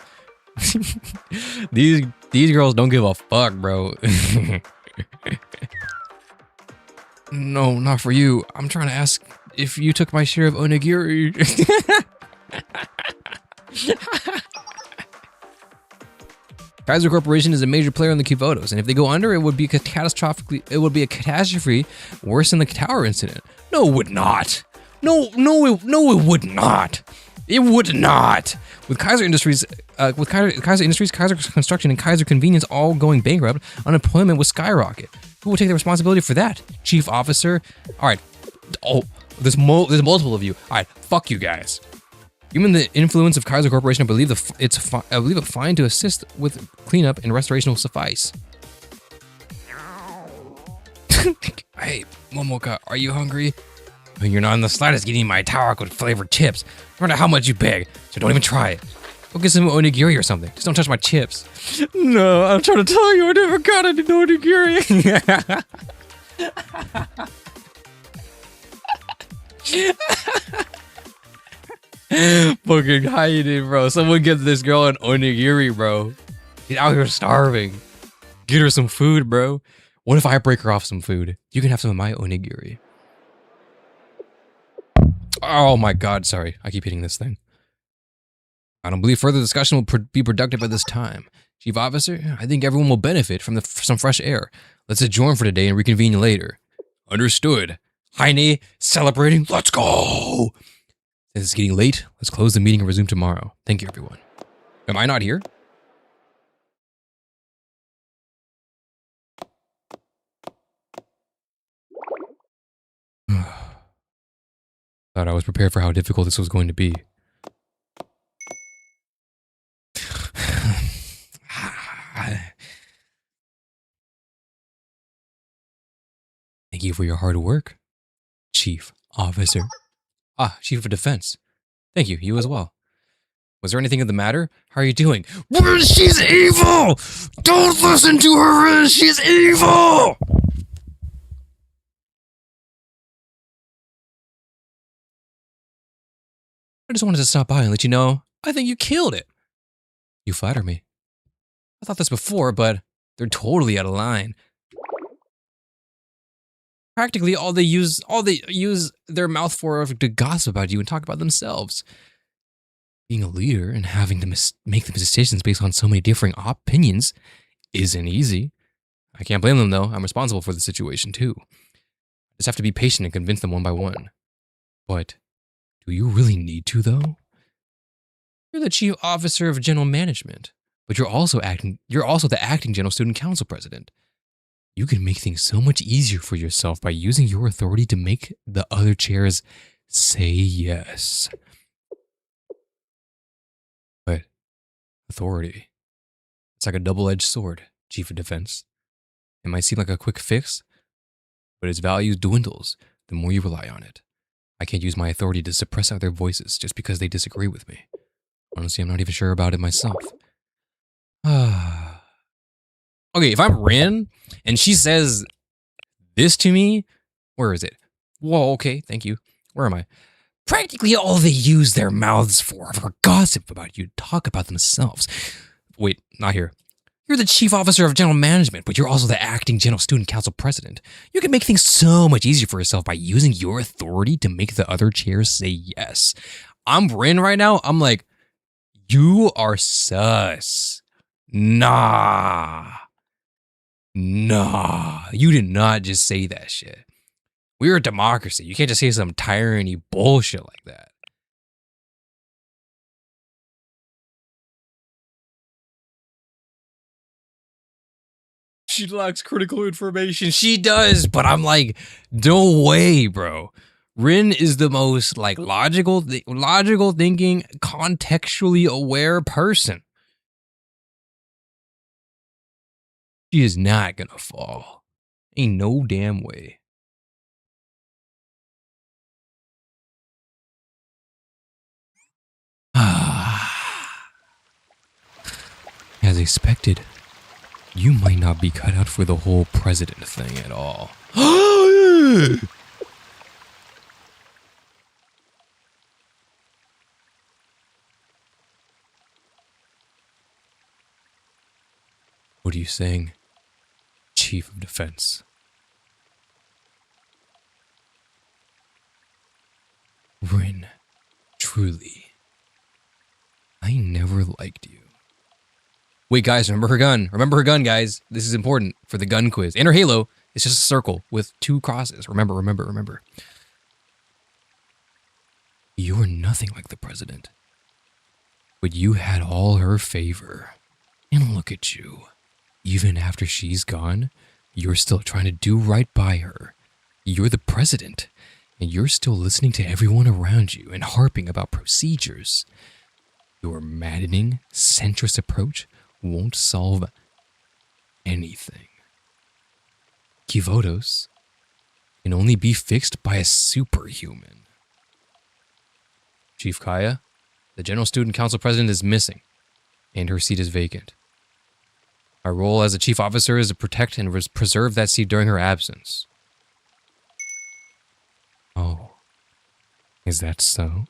These girls don't give a fuck, bro. No, not for you. I'm trying to ask if you took my share of onigiri. Kaiser Corporation is a major player in the Kivotos, and if they go under, it would be a catastrophe worse than the tower incident. No, it would not. No, it would not. It would not. With Kaiser Industries, Kaiser Construction, and Kaiser Convenience all going bankrupt, unemployment would skyrocket. Who will take the responsibility for that? Chief Officer? All right. Oh, there's multiple of you. All right, fuck you guys. Given the influence of Kaiser Corporation, I believe it fine to assist with cleanup and restoration will suffice. Hey, Momoka, are you hungry? You're not in the slightest eating my Taurok with flavored chips. No matter how much you beg, so don't even try it. Go get some onigiri or something. Just don't touch my chips. No, I'm trying to tell you, I never got any onigiri. Fucking hiding, bro. Someone get this girl an onigiri, bro. She's out here starving. Get her some food, bro. What if I break her off some food? You can have some of my onigiri. Oh my god, sorry. I keep hitting this thing. I don't believe further discussion will be productive at this time. Chief Officer, I think everyone will benefit from some fresh air. Let's adjourn for today and reconvene later. Understood. Heine, celebrating. Let's go! Since it's getting late, let's close the meeting and resume tomorrow. Thank you, everyone. Am I not here? Thought I was prepared for how difficult this was going to be. Thank you for your hard work, Chief Officer. Ah, Chief of Defense. Thank you. You as well. Was there anything of the matter? How are you doing? Rin, she's evil! Don't listen to her, Rin! She's evil! I just wanted to stop by and let you know I think you killed it. You flatter me. I thought this before, but they're totally out of line. Practically all they use their mouth for is to gossip about you and talk about themselves. Being a leader and having to make the decisions based on so many differing opinions isn't easy. I can't blame them though. I'm responsible for the situation too. I just have to be patient and convince them one by one. But do you really need to though? You're the chief officer of general management, but you're also the acting general student council president. You can make things so much easier for yourself by using your authority to make the other chairs say yes. But authority, it's like a double-edged sword, Chief of Defense. It might seem like a quick fix, but its value dwindles the more you rely on it. I can't use my authority to suppress other voices just because they disagree with me. Honestly, I'm not even sure about it myself. Okay, if I'm Rin and she says this to me, where is it? Whoa, okay, thank you. Where am I? Practically all they use their mouths for gossip about you, talk about themselves. Wait, not here. You're the chief officer of general management, but you're also the acting general student council president. You can make things so much easier for yourself by using your authority to make the other chairs say yes. I'm Rin right now. I'm like, you are sus. Nah, you did not just say that shit. We're a democracy. You can't just say some tyranny bullshit like that. She lacks critical information. She does, but I'm like, no way, bro. Rin is the most like logical thinking, contextually aware person. She is not gonna fall. Ain't no damn way. As expected, you might not be cut out for the whole president thing at all. What are you saying, Chief of Defense? Rin, truly, I never liked you. Wait, guys, remember her gun. Remember her gun, guys. This is important for the gun quiz. In her halo, it's just a circle with 2 crosses. Remember. You're nothing like the president. But you had all her favor. And look at you. Even after she's gone, you're still trying to do right by her. You're the president, and you're still listening to everyone around you and harping about procedures. Your maddening, centrist approach won't solve anything. Kivotos can only be fixed by a superhuman. Chief Kaya, the General Student Council President is missing, and her seat is vacant. Our role as a chief officer is to protect and preserve that seat during her absence. Oh, is that so?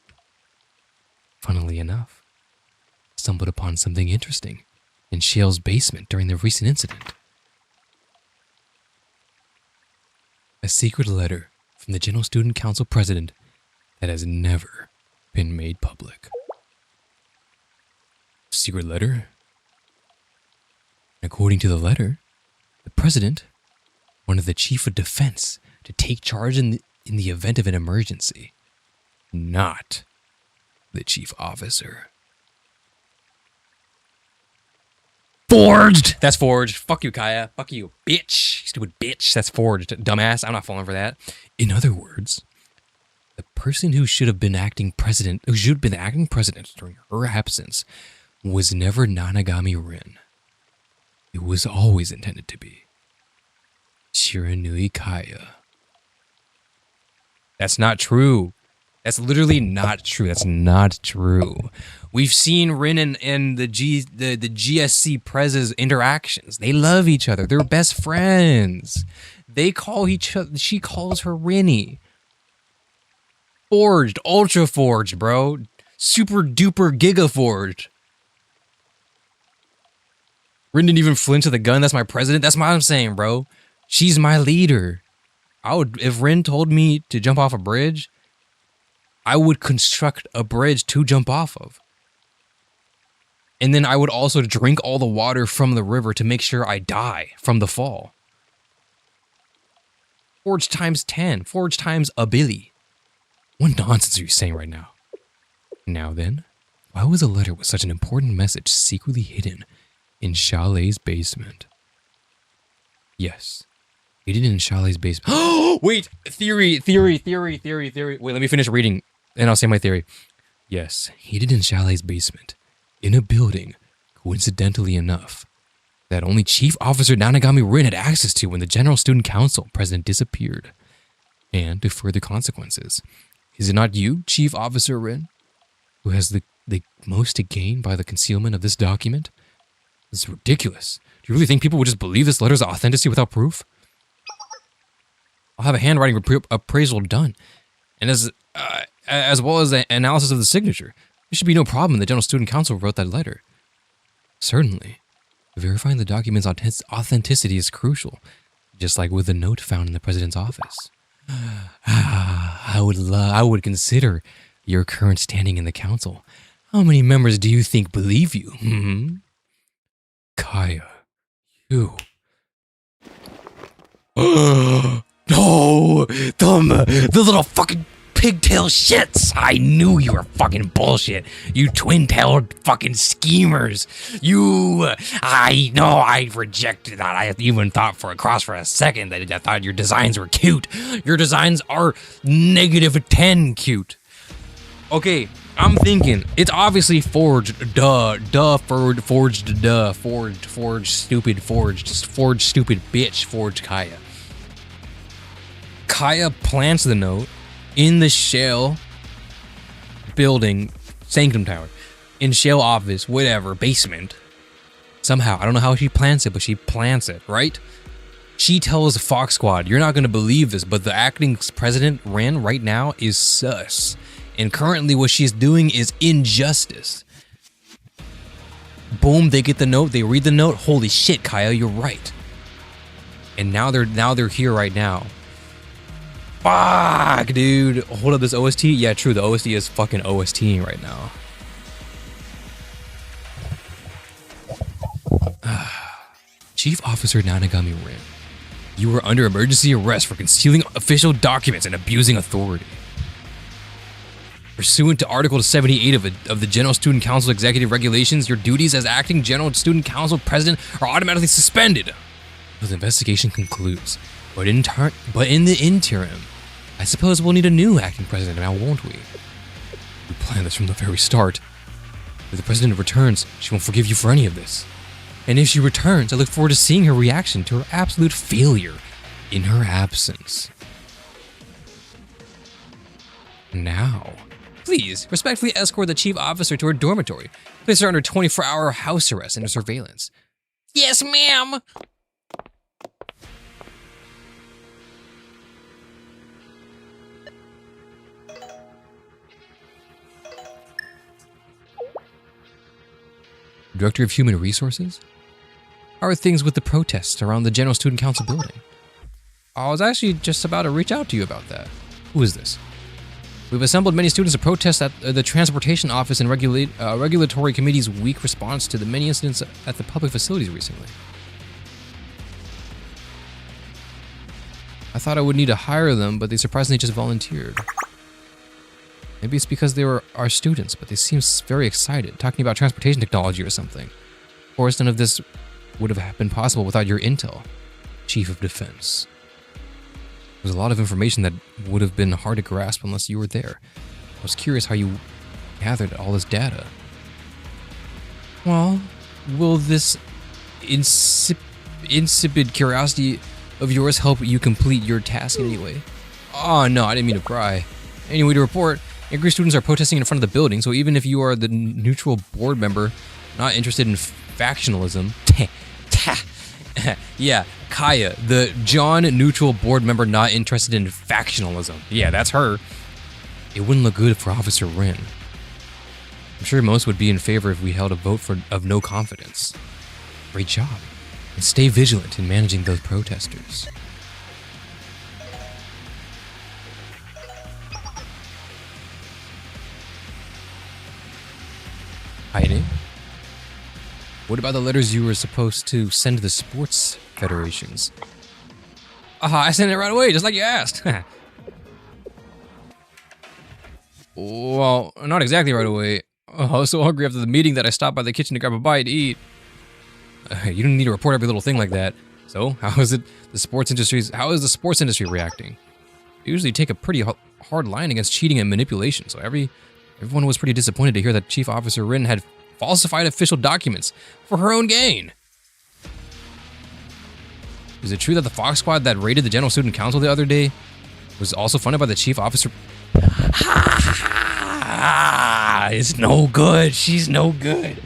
Funnily enough, I stumbled upon something interesting in Shale's basement during the recent incident. A secret letter from the General Student Council President that has never been made public. Secret letter? According to the letter, the President wanted the Chief of Defense to take charge in the event of an emergency, not the Chief Officer. Forged! That's forged. Fuck you, Kaya. Fuck you, bitch. Stupid bitch. That's forged. Dumbass. I'm not falling for that. In other words, the person who should have been acting president, during her absence, was never Nanagami Rin. It was always intended to be Shiranui Kaya. That's not true. That's literally not true. That's not true. We've seen Rin and the GSC Prez's interactions. They love each other. They're best friends. They call each other. She calls her Rinny. Forged, ultra forged, bro. Super duper giga forged. Rin didn't even flinch at the gun. That's my president. That's what I'm saying, bro. She's my leader. If Rin told me to jump off a bridge, I would construct a bridge to jump off of. And then I would also drink all the water from the river to make sure I die from the fall. Forge times 10. Forge times a billy. What nonsense are you saying right now? Now then, why was a letter with such an important message secretly hidden in Chalet's basement? Yes. Hidden in Chalet's basement. Oh, wait! Theory. Wait, let me finish reading, and I'll say my theory. Yes, hidden in Chalet's basement. In a building, coincidentally enough, that only Chief Officer Nanagami Rin had access to when the General Student Council president disappeared. And to further consequences, is it not you, Chief Officer Rin, who has the most to gain by the concealment of this document? This is ridiculous. Do you really think people would just believe this letter's authenticity without proof? I'll have a handwriting appraisal done, and as well as the analysis of the signature. There should be no problem. The General Student Council wrote that letter. Certainly. Verifying the document's authenticity is crucial, just like with the note found in the president's office. I would consider your current standing in the council. How many members do you think believe you? Kaya, you. No, the little fucking pigtail shits. I knew you were fucking bullshit. You twin-tailed fucking schemers. I know I rejected that. I even thought for a second that I thought your designs were cute. Your designs are -10 cute. Okay, I'm thinking it's obviously forged, forged, stupid bitch, forged Kaya. Kaya plants the note in the Shale building, Sanctum Tower, in Shale office, whatever, basement. Somehow, I don't know how she plants it, but she plants it, right? She tells Fox Squad, you're not going to believe this, but the acting president, Rin, right now is sus. And currently what she's doing is injustice. Boom, they get the note, they read the note. Holy shit, Kaya, you're right. And now they're here right now. Fuck, dude. Hold up, this OST? Yeah, true, the OST is fucking OSTing right now. Chief Officer Nanagami Rin, you are under emergency arrest for concealing official documents and abusing authority. Pursuant to Article 78 of the General Student Council Executive Regulations, your duties as acting General Student Council President are automatically suspended until the investigation concludes. But in the interim, I suppose we'll need a new acting president now, won't we? We planned this from the very start. If the president returns, she won't forgive you for any of this. And if she returns, I look forward to seeing her reaction to her absolute failure in her absence. Now, please respectfully escort the chief officer to her dormitory. Place her under 24-hour house arrest and surveillance. Yes, ma'am! Director of Human Resources? How are things with the protests around the General Student Council building? I was actually just about to reach out to you about that. Who is this? We've assembled many students to protest at the Transportation Office and Regulatory Committee's weak response to the many incidents at the public facilities recently. I thought I would need to hire them, but they surprisingly just volunteered. Maybe it's because they were our students, but they seem very excited, talking about transportation technology or something. Of course, none of this would have been possible without your intel, Chief of Defense. There's a lot of information that would have been hard to grasp unless you were there. I was curious how you gathered all this data. Well, will this insipid curiosity of yours help you complete your task in any way? Oh no, I didn't mean to pry. Anyway, to report, Angry students are protesting in front of the building, so even if you are the neutral board member not interested in factionalism, yeah, Kaya, the John neutral board member not interested in factionalism. Yeah, that's her. It wouldn't look good for Officer Rin. I'm sure most would be in favor if we held a vote of no confidence. Great job. And stay vigilant in managing those protesters. Heidi? What about the letters you were supposed to send to the sports federations? Aha, I sent it right away, just like you asked. Well, not exactly right away. I was so hungry after the meeting that I stopped by the kitchen to grab a bite to eat. You don't need to report every little thing like that. So, how is the sports industry reacting? They usually take a pretty hard line against cheating and manipulation, so everyone was pretty disappointed to hear that Chief Officer Rin had falsified official documents for her own gain. Is it true that the Fox Squad that raided the General Student Council the other day was also funded by the Chief Officer? It's no good. She's no good.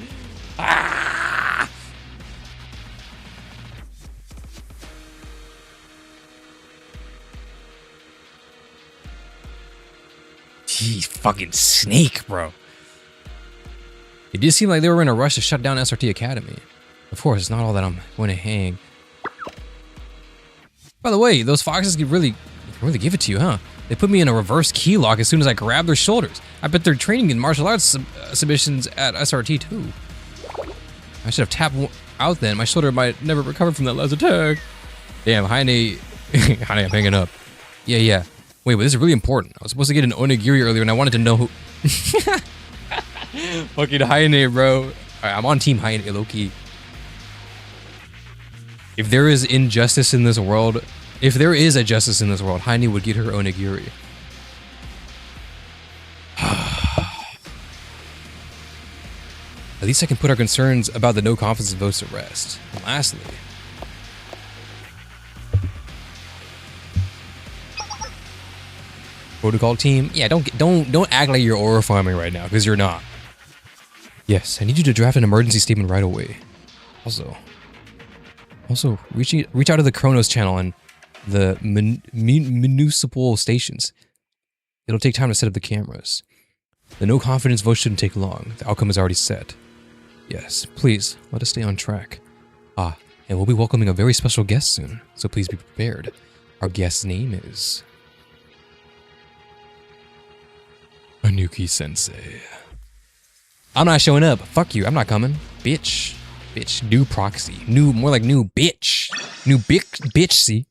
Jeez, fucking snake, bro. It did seem like they were in a rush to shut down SRT Academy. Of course, it's not all that I'm going to hang. By the way, those foxes can really give it to you, huh? They put me in a reverse key lock as soon as I grabbed their shoulders. I bet they're training in martial arts submissions at SRT too. I should have tapped out then. My shoulder might never recover from that last attack. Damn, Heine, I'm hanging up. Yeah. Wait, but this is really important. I was supposed to get an onigiri earlier and I wanted to know who... Fucking Heine, bro. Alright, I'm on Team Heine, low-key. If there is injustice in this world... If there is a justice in this world, Heine would get her onigiri. At least I can put our concerns about the no confidence votes to rest. And lastly... Protocol team? Yeah, don't act like you're aura farming right now, because you're not. Yes, I need you to draft an emergency statement right away. Also, reach out to the Kronos channel and the municipal stations. It'll take time to set up the cameras. The no confidence vote shouldn't take long. The outcome is already set. Yes, please, let us stay on track. And we'll be welcoming a very special guest soon, so please be prepared. Our guest's name is... Anuki-sensei. I'm not showing up. Fuck you, I'm not coming. Bitch. New proxy. More like new bitch. New bitch, see?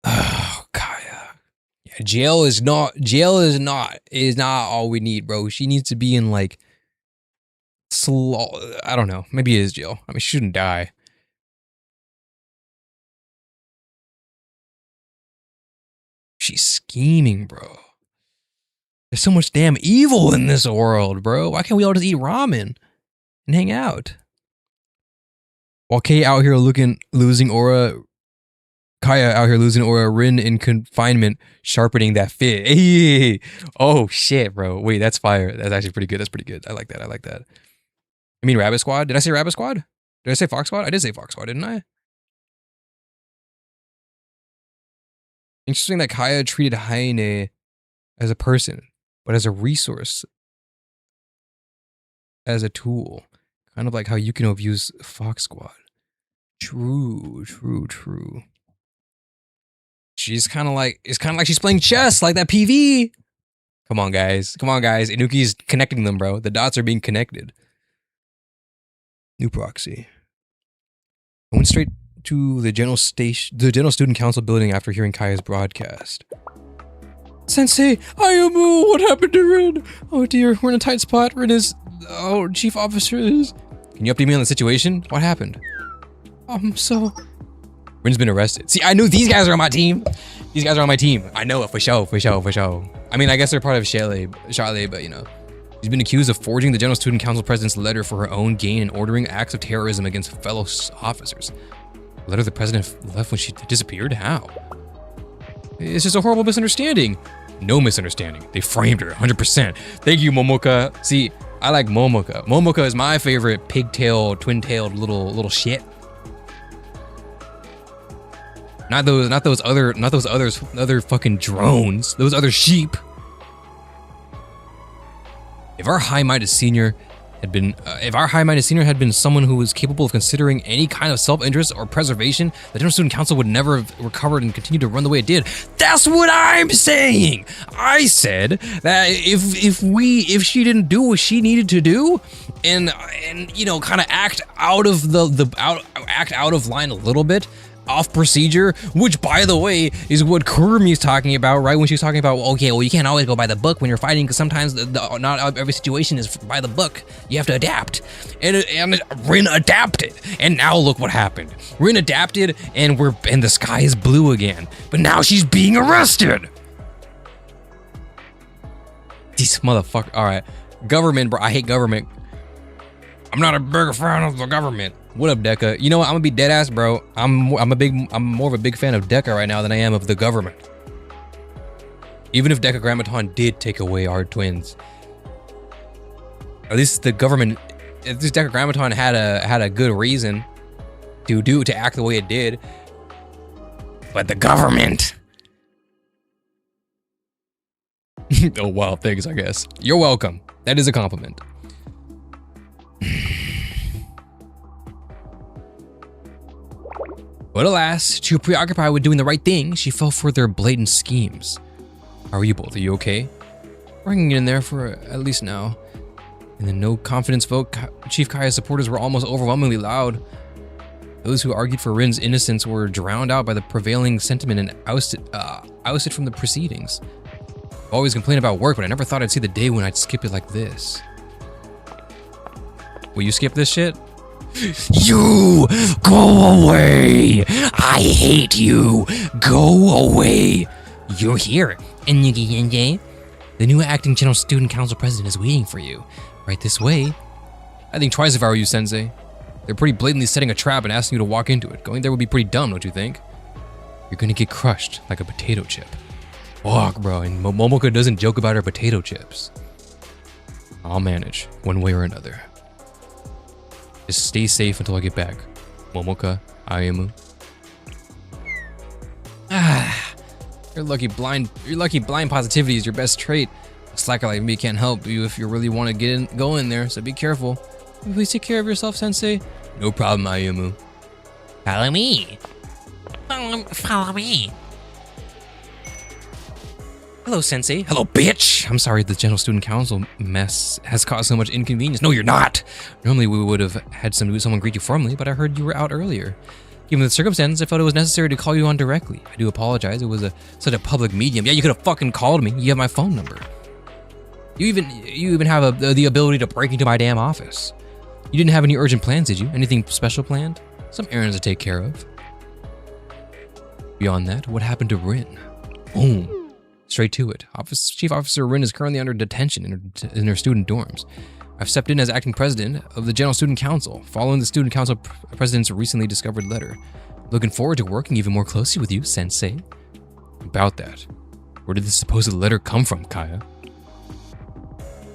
Oh, Kaya. Yeah, jail is not all we need, bro. She needs to be in like I don't know. Maybe it is jail. I mean, she shouldn't die. She's scheming, bro. There's so much damn evil in this world, bro. Why can't we all just eat ramen and hang out? While Kaya out here losing aura, Rin in confinement, sharpening that fit. Hey! Oh shit, bro. Wait, that's fire. That's actually pretty good. That's pretty good. I like that. I mean Rabbit Squad? Did I say Rabbit Squad? Did I say Fox Squad? I did say Fox Squad, didn't I? Interesting that Kaya treated Heine as a person, but as a resource. As a tool. Kind of like how Yukino views Fox Squad. True. It's kind of like she's playing chess, like that PV. Come on, guys. Inuki's connecting them, bro. The dots are being connected. New proxy. I went straight to the General Student Council building after hearing Kaya's broadcast. Sensei, what happened to Rin? Oh dear, we're in a tight spot. Rin is... Oh, Chief Officer is... Can you update me on the situation? What happened? Rin's been arrested. See, I knew these guys are on my team. These guys are on my team. I know it for sure. I mean, I guess they're part of Charlotte, but you know. She's been accused of forging the General Student Council president's letter for her own gain and ordering acts of terrorism against fellow officers. The letter the president left when she disappeared? How? It's just a horrible misunderstanding. No misunderstanding. They framed her 100%. Thank you, Momoka. See, I like Momoka. Momoka is my favorite pigtail, twin-tailed little shit. Not those other fucking drones. Those other sheep. If our high-minded senior had been someone who was capable of considering any kind of self-interest or preservation, the General Student Council would never have recovered and continued to run the way it did. That's what I'm saying. I said that if she didn't do what she needed to do, and you know, kind of act out of line a little bit, off procedure, which by the way is what Kurumi's talking about, right? When she's talking about, okay, well, you can't always go by the book when you're fighting, because sometimes not every situation is by the book. You have to adapt, and Rin adapted, and now look what happened. Rin adapted, and the sky is blue again, but now she's being arrested. These motherfuckers. All right, government, bro. I hate government. I'm not a big fan of the government. What up, Deca? You know what? I'm gonna be dead ass, bro. I'm more of a big fan of Deca right now than I am of the government. Even if Caerbannog did take away our twins, at least the government, at least Caerbannog had a good reason to act the way it did. But the government. Oh wow, thanks. I guess you're welcome. That is a compliment. But alas, too preoccupied with doing the right thing, she fell for their blatant schemes. How are you both? Are you okay? We're hanging in there for at least now. In the no confidence vote, Chief Kaya's supporters were almost overwhelmingly loud. Those who argued for Rin's innocence were drowned out by the prevailing sentiment and ousted from the proceedings. I've always complained about work, but I never thought I'd see the day when I'd skip it like this. Will you skip this shit? You go away! I hate you! Go away! You're here, anuki. The new acting General Student Council president is waiting for you. Right this way. I think twice if I were you, Sensei. They're pretty blatantly setting a trap and asking you to walk into it. Going there would be pretty dumb, don't you think? You're gonna get crushed like a potato chip. Fuck, bro, and Momoka doesn't joke about her potato chips. I'll manage, one way or another. Just stay safe until I get back. Momoka, Ayumu. Your lucky blind positivity is your best trait. A slacker like me can't help you if you really want to go in there, so be careful. Please take care of yourself, Sensei. No problem, Ayumu. Follow me. Follow me. Hello, Sensei. Hello, bitch! I'm sorry the General Student Council mess has caused so much inconvenience. No, you're not! Normally we would have had someone greet you formally, but I heard you were out earlier. Given the circumstances, I felt it was necessary to call you on directly. I do apologize, it was such a public medium. Yeah, you could have fucking called me. You have my phone number. You even have the ability to break into my damn office. You didn't have any urgent plans, did you? Anything special planned? Some errands to take care of. Beyond that, what happened to Rin? Boom. Straight to it. Chief Officer Rin is currently under detention in her student dorms. I've stepped in as acting president of the General Student Council, following the Student Council president's recently discovered letter. Looking forward to working even more closely with you, Sensei. About that, where did this supposed letter come from, Kaya?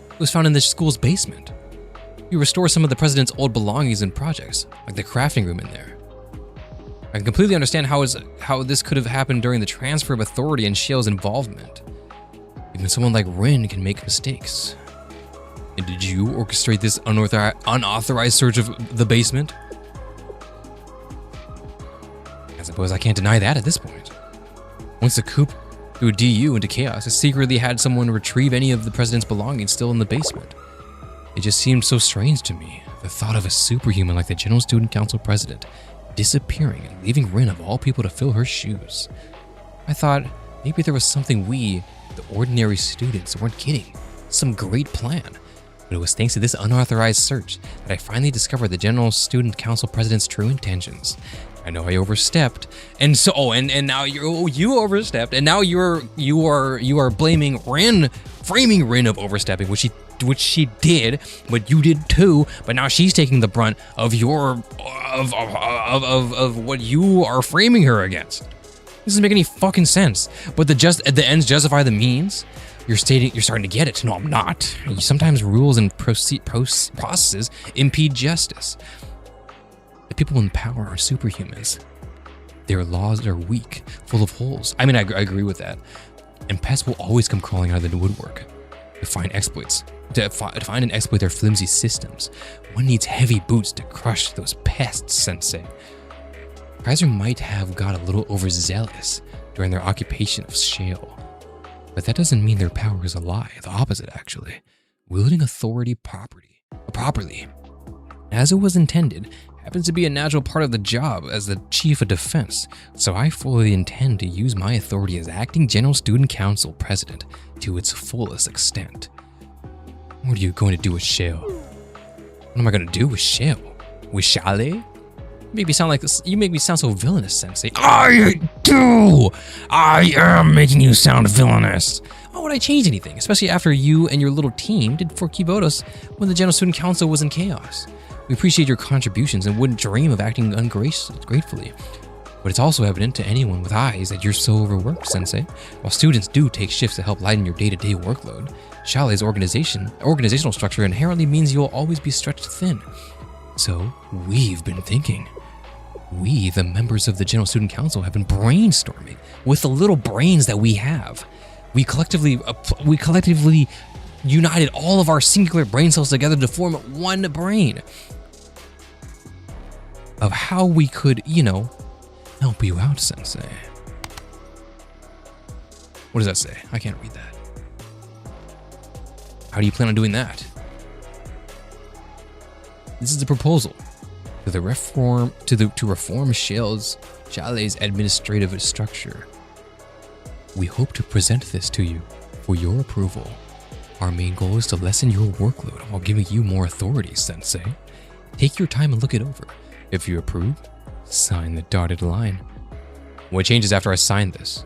It was found in the school's basement. You restore some of the president's old belongings and projects, like the crafting room in there. I can completely understand how this could have happened during the transfer of authority and Shale's involvement. Even someone like Rin can make mistakes. And did you orchestrate this unauthorized search of the basement? I suppose I can't deny that at this point. Once the coup threw DU into chaos, I secretly had someone retrieve any of the president's belongings still in the basement. It just seemed so strange to me, the thought of a superhuman like the General Student Council president disappearing and leaving Rin of all people to fill her shoes. I thought maybe there was something we, the ordinary students, weren't getting. Some great plan. But it was thanks to this unauthorized search that I finally discovered the General Student Council President's true intentions. I know I overstepped, and so and now you overstepped, and now you are blaming Rin, framing Rin of overstepping, which she did, but you did too. But now she's taking the brunt of of what you are framing her against. This doesn't make any fucking sense. But the ends justify the means. You're starting to get it. No, I'm not. Sometimes rules and processes impede justice. The people in power are superhumans. Their laws are weak, full of holes. I mean, I agree with that. And pests will always come crawling out of the woodwork to find exploits, to find and exploit their flimsy systems. One needs heavy boots to crush those pests, Sensei. Kaiser might have got a little overzealous during their occupation of Shale. But that doesn't mean their power is a lie. The opposite, actually. Wielding authority properly, as it was intended, happens to be a natural part of the job as the Chief of Defense, so I fully intend to use my authority as Acting General Student Council President to its fullest extent. What are you going to do with Shale? What am I going to do with Shale? With Chalet? You make me sound so villainous, Sensei. I do! I am making you sound villainous. Why would I change anything? Especially after you and your little team did for Kivodos when the General Student Council was in chaos. We appreciate your contributions and wouldn't dream of acting ungratefully. But it's also evident to anyone with eyes that you're so overworked, Sensei. While students do take shifts to help lighten your day-to-day workload, Chalet's organizational structure inherently means you'll always be stretched thin. So, we've been thinking. We, the members of the General Student Council, have been brainstorming with the little brains that we have. We collectively united all of our singular brain cells together to form one brain of how we could, help you out, Sensei. What does that say? I can't read that. How do you plan on doing that? This is the proposal to reform Chalet's administrative structure. We hope to present this to you for your approval. Our main goal is to lessen your workload while giving you more authority, Sensei. Take your time and look it over. If you approve, sign the dotted line. What changes after I sign this?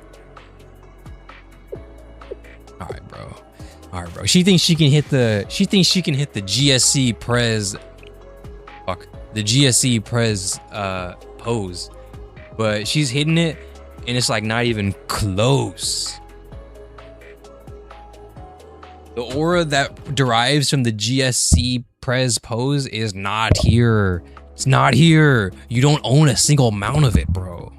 All right, bro. She thinks she can hit the GSC Prez. Fuck. The GSC Prez pose. But she's hitting it and it's like not even close. The aura that derives from the GSC Prez pose is not here. It's not here. You don't own a single amount of it, bro.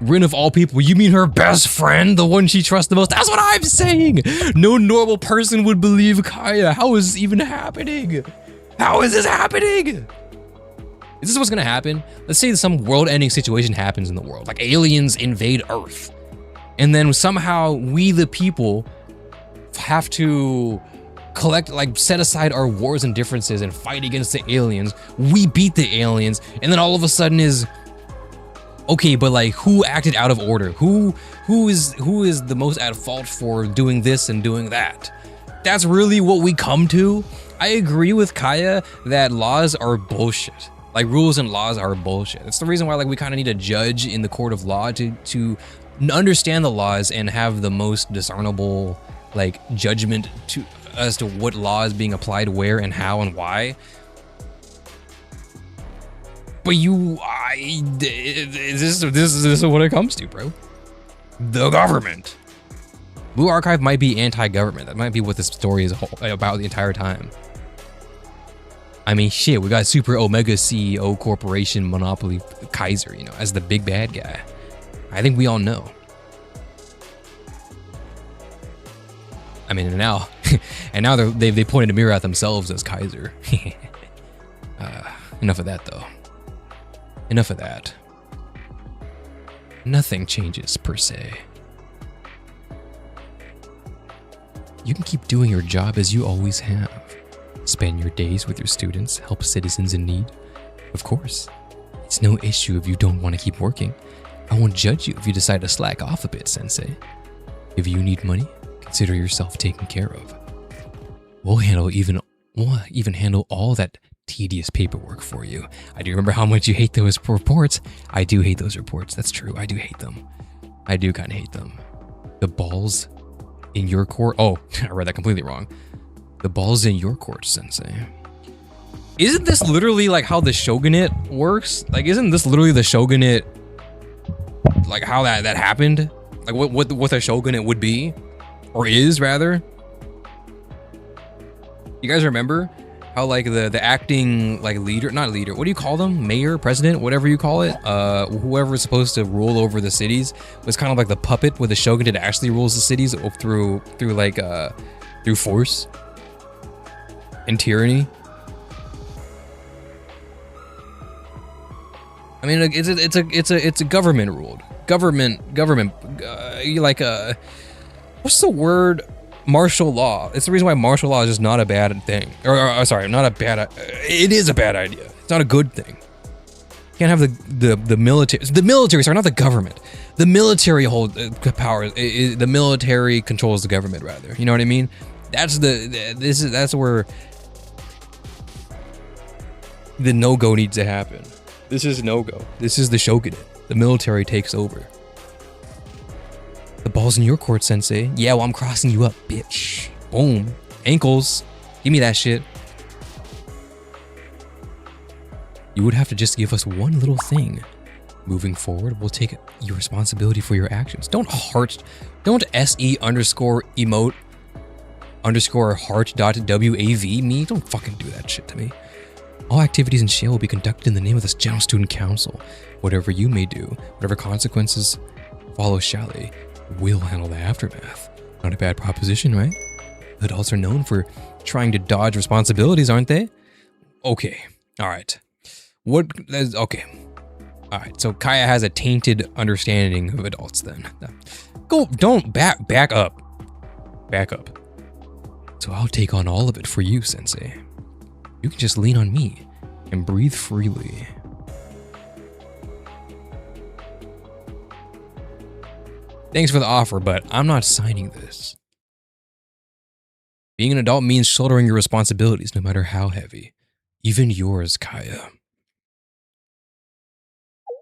Rin of all people, you mean her best friend? The one she trusts the most? That's what I'm saying! No normal person would believe Kaya. How is this even happening? How is this happening? Is this what's gonna happen? Let's say some world-ending situation happens in the world. Like aliens invade Earth. And then somehow we, the people, have to set aside our wars and differences and fight against the aliens. We beat the aliens, and then all of a sudden is, okay, but like, who acted out of order? Who is the most at fault for doing this and doing that? That's really what we come to. I agree with Kaya that laws are bullshit. Like, rules and laws are bullshit. It's the reason why, like, we kind of need a judge in the court of law to understand the laws and have the most discernible, like, judgment as to what law is being applied where and how and why. But this is what it comes to, bro. The government. Blue Archive might be anti-government. That might be what this story is about the entire time. I mean, shit, we got Super Omega CEO Corporation Monopoly Kaiser, as the big bad guy. I think we all know. I mean, and now they pointed a mirror at themselves as Kaiser. Enough of that, though. Enough of that. Nothing changes, per se. You can keep doing your job as you always have. Spend your days with your students, help citizens in need. Of course, it's no issue if you don't want to keep working. I won't judge you if you decide to slack off a bit, Sensei. If you need money, consider yourself taken care of. We'll even handle all that tedious paperwork for you. I do remember how much you hate those reports. I do hate those reports. That's true. I do hate them. I do kind of hate them. The ball's in your court. Oh, I read that completely wrong. The ball's in your court, Sensei. Isn't this literally like how the shogunate works? Like, isn't this literally the shogunate? Like how that happened? Like what a shogunate would be, or is rather. You guys remember how like the acting like leader, not leader, what do you call them? Mayor, president, whatever you call it. Whoever is supposed to rule over the cities was kind of like the puppet where the shogunate actually rules the cities through force and tyranny. I mean, it's a government ruled government. What's the word? Martial law. It's the reason why martial law is just not a bad thing. Sorry, not a bad. It is a bad idea. It's not a good thing. You can't have the military. The military, sorry, not the government. The military hold power. The military controls the government, rather. You know what I mean? That's where the no-go needs to happen. This is no-go. This is the shogunate. The military takes over. The ball's in your court, Sensei. Yeah, well, I'm crossing you up, bitch. Boom. Ankles. Give me that shit. You would have to just give us one little thing. Moving forward, we'll take your responsibility for your actions. Don't SE underscore emote underscore heart.wav me. Don't fucking do that shit to me. All activities in Shale will be conducted in the name of this General Student Council. Whatever you may do, whatever consequences follow Shale, we'll handle the aftermath. Not a bad proposition, right? Adults are known for trying to dodge responsibilities, aren't they? Okay. All right. Okay. All right. So Kaya has a tainted understanding of adults then. Don't back up. Back up. So I'll take on all of it for you, Sensei. You can just lean on me and breathe freely. Thanks for the offer, but I'm not signing this. Being an adult means shouldering your responsibilities, no matter how heavy. Even yours, Kaya.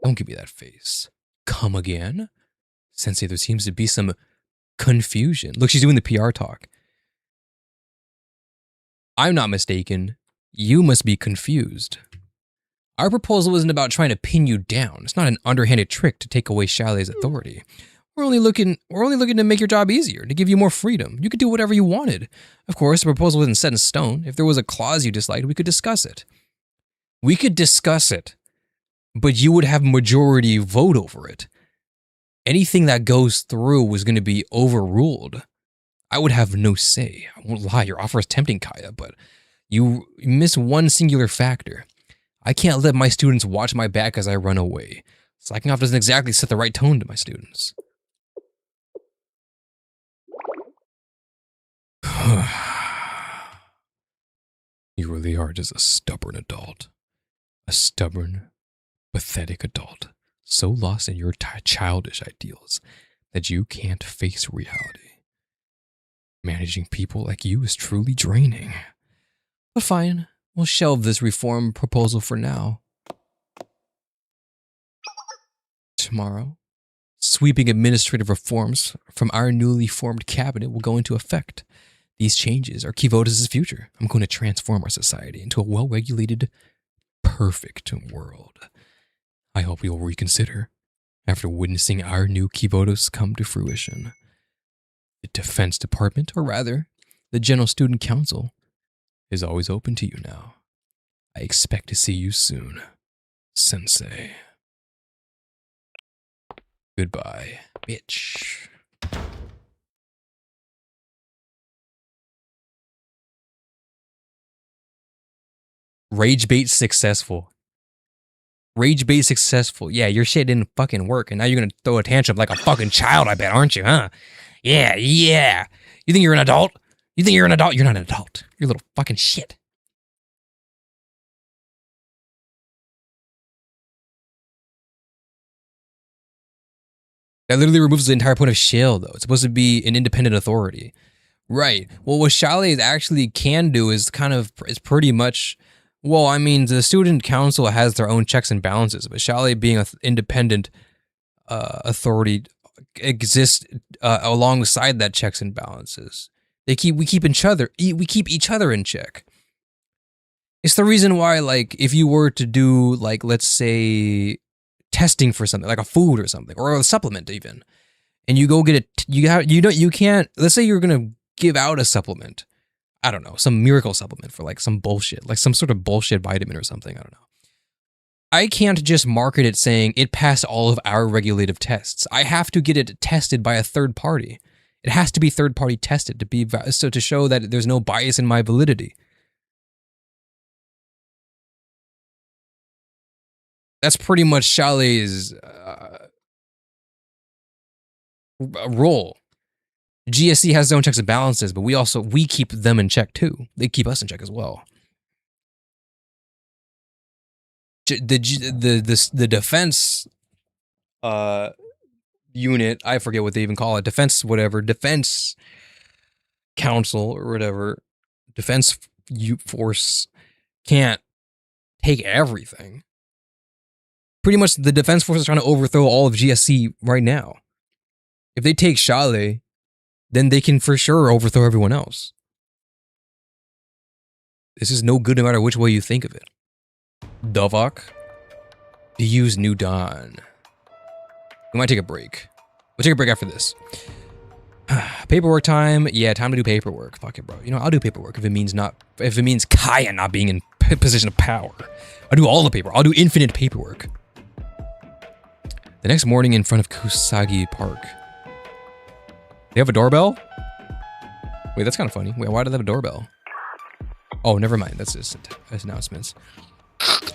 Don't give me that face. Come again? Sensei, there seems to be some confusion. Look, she's doing the PR talk. I'm not mistaken. You must be confused. Our proposal isn't about trying to pin you down. It's not an underhanded trick to take away Chalet's authority. We're only looking to make your job easier, to give you more freedom. You could do whatever you wanted. Of course, the proposal isn't set in stone. If there was a clause you disliked, we could discuss it. We could discuss it, but you would have majority vote over it. Anything that goes through was going to be overruled. I would have no say. I won't lie, your offer is tempting, Kaya, but you miss one singular factor. I can't let my students watch my back as I run away. Slacking off doesn't exactly set the right tone to my students. You really are just a stubborn adult. A stubborn, pathetic adult. So lost in your childish ideals that you can't face reality. Managing people like you is truly draining. But fine, we'll shelve this reform proposal for now. Tomorrow, sweeping administrative reforms from our newly formed cabinet will go into effect. These changes are Kivoda's future. I'm going to transform our society into a well-regulated, perfect world. I hope you'll reconsider after witnessing our new Kivodas come to fruition. The Defense Department, or rather, the General Student Council, is always open to you now. I expect to see you soon, Sensei. Goodbye, bitch. Rage bait successful. Rage bait successful. Yeah, your shit didn't fucking work, and now you're gonna throw a tantrum like a fucking child, I bet, aren't you, huh? Yeah. You think you're an adult? You think you're an adult? You're not an adult. You're a little fucking shit. That literally removes the entire point of Shale, though. It's supposed to be an independent authority. Right. Well, what Chalet actually can do is pretty much, well, I mean, the student council has their own checks and balances, but Chalet being an independent authority exists alongside that checks and balances. We keep each other in check. It's the reason why, like, if you were to do, like, let's say, testing for something, like a food or something, or a supplement even, and you go get it, you can't, let's say you're gonna give out a supplement, I don't know, some miracle supplement for like some bullshit, like some sort of bullshit vitamin or something, I don't know. I can't just market it saying it passed all of our regulative tests. I have to get it tested by a third party. It has to be third party tested to show that there's no bias in my validity. That's pretty much Chalet's role. GSC has its own checks and balances, but we keep them in check too. They keep us in check as well. The defense unit, I forget what they even call it, defense council or whatever, defense force can't take everything. Pretty much the defense force is trying to overthrow all of GSC right now. If they take Chalet, then they can for sure overthrow everyone else. This is no good no matter which way you think of it. Dovok, to use New Dawn. We might take a break. We'll take a break after this. Paperwork time. Yeah, time to do paperwork. Fuck it, bro. You know, I'll do paperwork if it means Kaya not being in position of power. I'll do all the paper. I'll do infinite paperwork. The next morning in front of Kusagi Park. They have a doorbell? Wait, that's kind of funny. Wait, why do they have a doorbell? Oh, never mind. That's just announcements.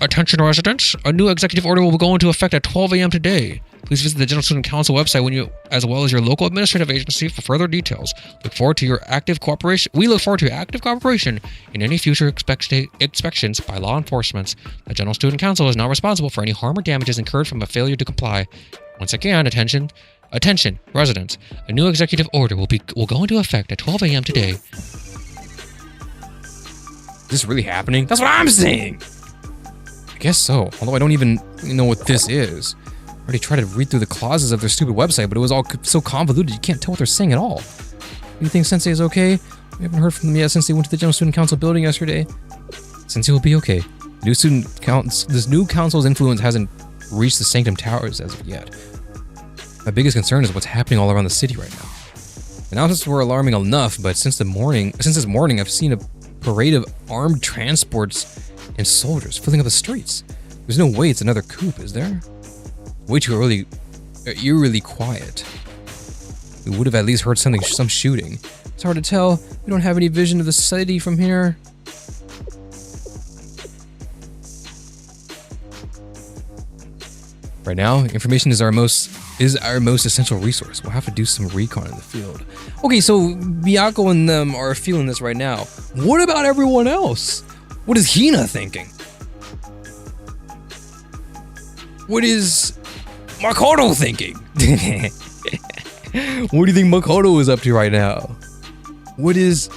Attention residents, a new executive order will go into effect at 12 a.m. today. Please visit the General Student Council website as well as your local administrative agency for further details. Look forward to your active cooperation. We look forward to your active cooperation in any future inspections by law enforcement. The General Student Council is not responsible for any harm or damages incurred from a failure to comply. Once again, attention, residents. A new executive order will go into effect at 12 a.m. today. Is this really happening? That's what I'm saying! I guess so, although I don't even know what this is. I already tried to read through the clauses of their stupid website, but it was all so convoluted you can't tell what they're saying at all. Do you think Sensei is okay? We haven't heard from them yet since they went to the General Student Council building yesterday. Sensei will be okay. This new council's influence hasn't reached the Sanctum Towers as of yet. My biggest concern is what's happening all around the city right now. The announcements were alarming enough, but since this morning, I've seen a parade of armed transports and soldiers filling up the streets. There's no way it's another coup, is there? Way too eerily quiet. We would have at least heard some shooting. It's hard to tell. We don't have any vision of the city from here. Right now, information is our most essential resource. We'll have to do some recon in the field. Okay, so Miyako and them are feeling this right now. What about everyone else? What is Hina thinking? What is Makoto thinking? What do you think Makoto is up to right now? What is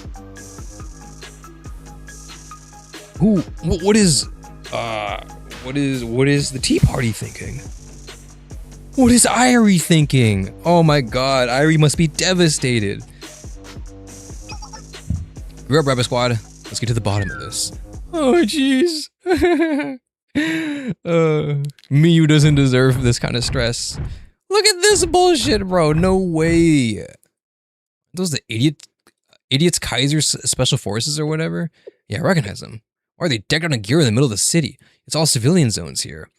the Tea Party thinking? What is Irie thinking? Oh my god, Irie must be devastated. We're up, Rabbit Squad. Let's get to the bottom of this. Oh jeez. Miyu doesn't deserve this kind of stress. Look at this bullshit, bro. No way. Those the idiots Kaiser's special forces or whatever? Yeah, I recognize them. Why are they decked out in gear in the middle of the city? It's all civilian zones here.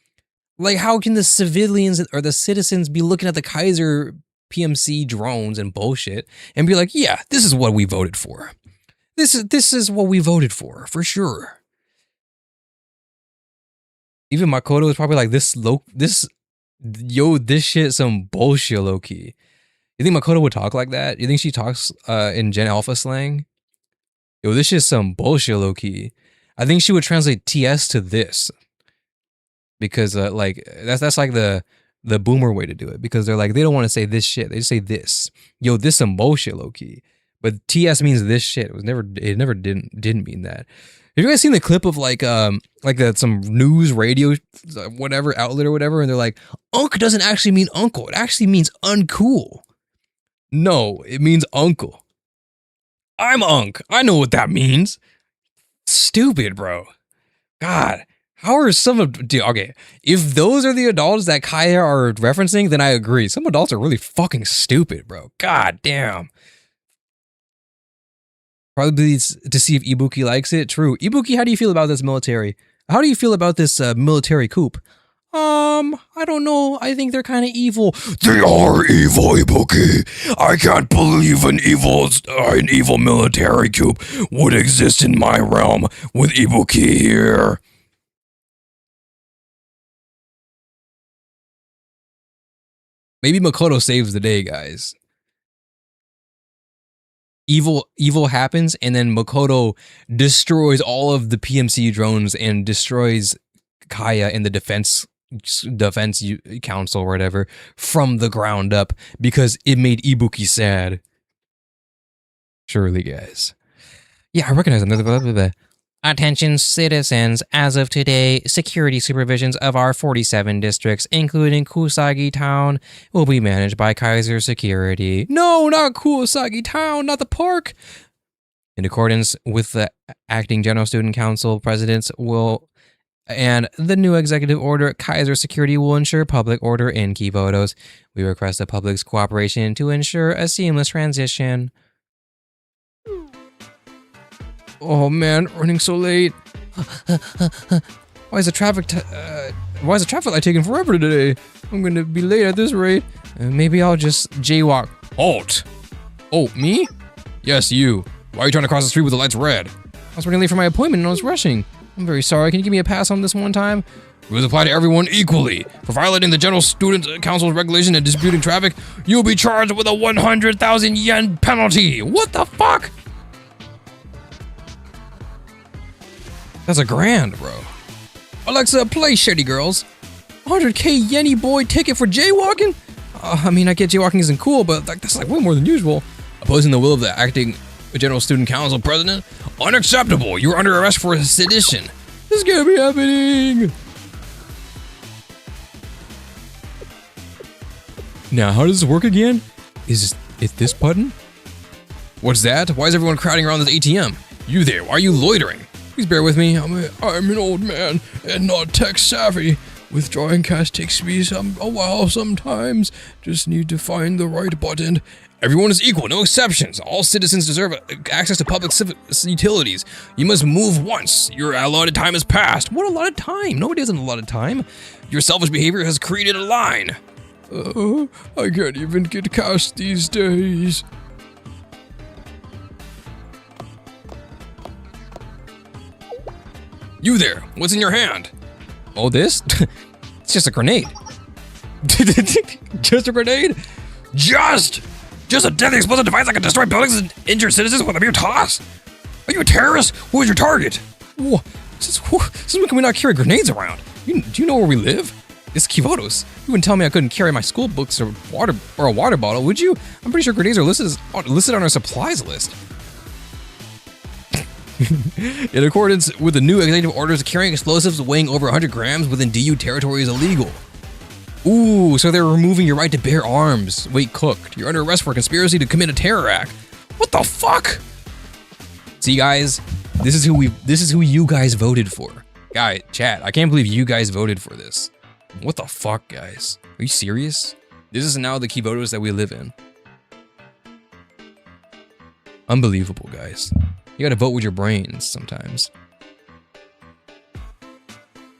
Like, how can the civilians or the citizens be looking at the Kaiser PMC drones and bullshit and be like, yeah, this is what we voted for. This is what we voted for sure. Even Makoto is probably like, this shit some bullshit low-key. You think Makoto would talk like that? You think she talks in Gen Alpha slang? Yo, this shit's some bullshit low-key. I think she would translate TS to this. Because like that's like the the boomer way to do it because they're like, they don't want to say this shit. They just say this. Yo, this some bullshit, low key. But TS means this shit. It never didn't mean that. Have you guys seen the clip of like some news radio whatever outlet or whatever, and they're like, "Unk doesn't actually mean uncle. It actually means uncool." No, it means uncle. I'm Unk. I know what that means. Stupid, bro. God, how are some of dude, okay? If those are the adults that Kaya are referencing, then I agree. Some adults are really fucking stupid, bro. God damn. Probably to see if Ibuki likes it. True. Ibuki, how do you feel about this military? How do you feel about this military coup? I don't know. I think they're kind of evil. They are evil, Ibuki. I can't believe an evil military coup would exist in my realm with Ibuki here. Maybe Makoto saves the day, guys. Evil happens, and then Makoto destroys all of the PMC drones and destroys Kaya and the defense council or whatever from the ground up because it made Ibuki sad. Surely, guys. Yeah, I recognize them. Attention citizens, as of today, security supervisions of our 47 districts, including Kusagi Town, will be managed by Kaiser Security. No, not Kusagi Town, not the park! In accordance with the Acting General Student Council presidents and the new executive order, Kaiser Security will ensure public order in Kivodos. We request the public's cooperation to ensure a seamless transition. Oh man, running so late. Why is the traffic light taking forever today? I'm gonna be late at this rate. Maybe I'll just jaywalk. Halt! Oh, me? Yes, you. Why are you trying to cross the street with the lights red? I was running late for my appointment and I was rushing. I'm very sorry. Can you give me a pass on this one time? Rules apply to everyone equally. For violating the General Student Council's regulation and disputing traffic, you'll be charged with a 100,000 yen penalty. What the fuck? That's $1,000, bro. Alexa, play Shitty Girls. 100k yenny boy ticket for jaywalking? I mean, I get jaywalking isn't cool, but that's like way more than usual. Opposing the will of the Acting General Student Council president? Unacceptable. You're under arrest for sedition. This can't be happening. Now, how does this work again? Is it this button? What's that? Why is everyone crowding around this ATM? You there, why are you loitering? Please bear with me. I'm an old man and not tech savvy. Withdrawing cash takes me a while sometimes. Just need to find the right button. Everyone is equal, no exceptions. All citizens deserve access to public utilities. You must move once. Your allotted time has passed. What allotted time? Nobody has an allotted time. Your selfish behavior has created a line. I can't even get cash these days. You there, what's in your hand? Oh, this? It's just a grenade. Just a grenade? Just a deadly explosive device that can destroy buildings and injure citizens with a mere toss? Are you a terrorist? Who is your target? Whoa, since when can we not carry grenades around? Do you know where we live? It's Kivodos. You wouldn't tell me I couldn't carry my school books or a water bottle, would you? I'm pretty sure grenades are listed on our supplies list. In accordance with the new executive orders, carrying explosives weighing over 100 grams within DU territory is illegal. Ooh, so they're removing your right to bear arms. Wait, cooked. You're under arrest for conspiracy to commit a terror act. What the fuck? See, guys, this is who you guys voted for. Guy, chat, I can't believe you guys voted for this. What the fuck, guys? Are you serious? This is now the Kivodos that we live in. Unbelievable, guys. You gotta vote with your brains sometimes.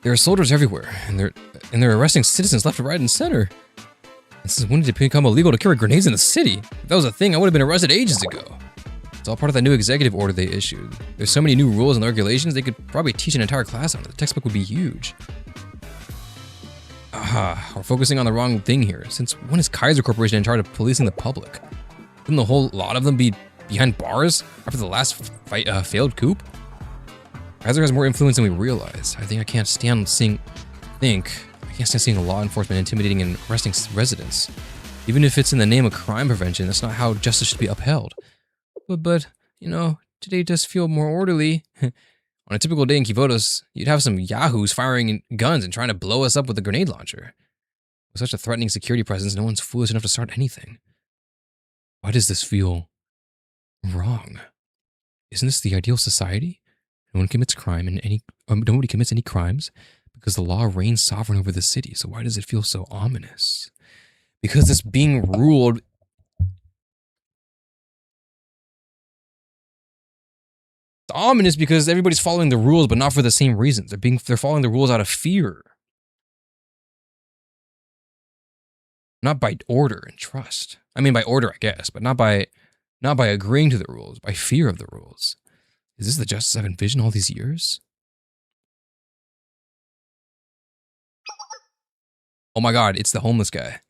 There are soldiers everywhere, and they're arresting citizens left, right, and center. This is when did it become illegal to carry grenades in the city? If that was a thing, I would have been arrested ages ago. It's all part of that new executive order they issued. There's so many new rules and regulations, they could probably teach an entire class on it. The textbook would be huge. Aha, we're focusing on the wrong thing here. Since when is Kaiser Corporation in charge of policing the public? Shouldn't the whole lot of them be behind bars after the last failed coup? Kaiser has more influence than we realize. I think I can't stand seeing. I can't stand seeing law enforcement intimidating and arresting residents. Even if it's in the name of crime prevention, that's not how justice should be upheld. But you know, today does feel more orderly. On a typical day in Kivodos, you'd have some yahoos firing guns and trying to blow us up with a grenade launcher. With such a threatening security presence, no one's foolish enough to start anything. Why does this feel wrong? Isn't this the ideal society? No one commits crime and nobody commits any crimes because the law reigns sovereign over the city. So why does it feel so ominous? Because it's being ruled. It's ominous because everybody's following the rules, but not for the same reasons. They're following the rules out of fear. Not by order and trust. I mean by order, I guess, but not by agreeing to the rules, by fear of the rules. Is this the justice I've envisioned all these years? Oh my god, it's the homeless guy.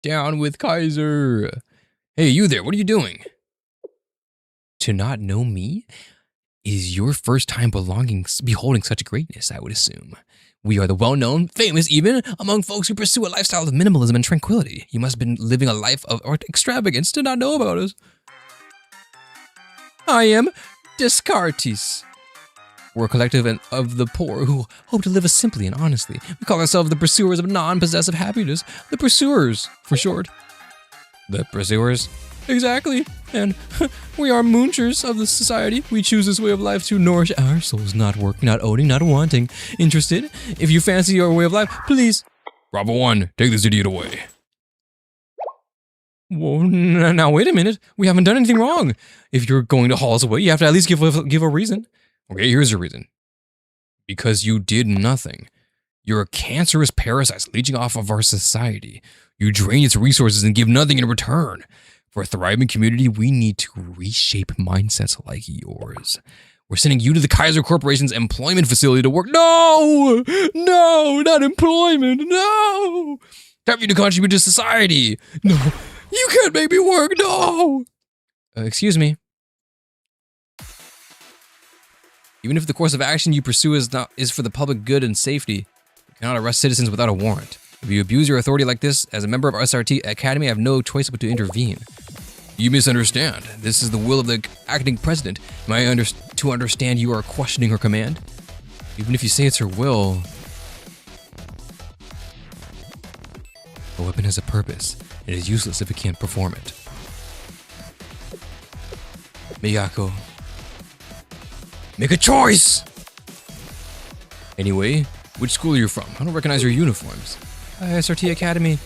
Down with Kaiser. Hey, you there, what are you doing? To not know me is your first time beholding such greatness, I would assume. We are the well-known, famous even, among folks who pursue a lifestyle of minimalism and tranquility. You must have been living a life of extravagance to not know about us. I am Descartes. We're a collective of the poor who hope to live simply and honestly. We call ourselves the pursuers of non-possessive happiness. The pursuers, for short. The pursuers? Exactly. And we are moonchers of the society. We choose this way of life to nourish our souls, not working, not owning, not wanting. Interested? If you fancy your way of life, please. Bravo 1, take this idiot away. Whoa, now wait a minute. We haven't done anything wrong. If you're going to haul us away, you have to at least give a reason. Okay, here's your reason. Because you did nothing. You're a cancerous parasite leeching off of our society. You drain its resources and give nothing in return. For a thriving community, we need to reshape mindsets like yours. We're sending you to the Kaiser Corporation's employment facility to work. No! No, not employment. No! Have you to contribute to society. No, you can't make me work. No! Excuse me. Even if the course of action you pursue is for the public good and safety, you cannot arrest citizens without a warrant. If you abuse your authority like this, as a member of SRT Academy, I have no choice but to intervene. You misunderstand. This is the will of the acting president. Am I to understand you are questioning her command? Even if you say it's her will, a weapon has a purpose. It is useless if it can't perform it. Miyako, make a choice! Anyway, which school are you from? I don't recognize your uniforms. SRT Academy.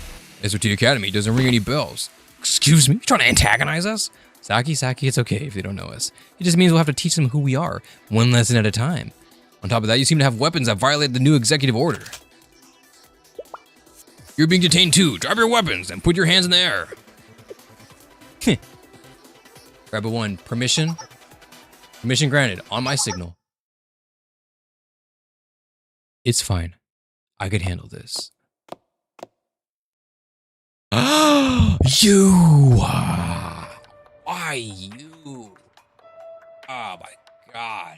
SRT Academy doesn't ring any bells. Excuse me? You trying to antagonize us? Saki, it's okay if they don't know us. It just means we'll have to teach them who we are, one lesson at a time. On top of that, you seem to have weapons that violate the new executive order. You're being detained too. Drop your weapons and put your hands in the air. Grab a 1. Permission? Permission granted. On my signal. It's fine. I could handle this. You! Why you? Oh my god.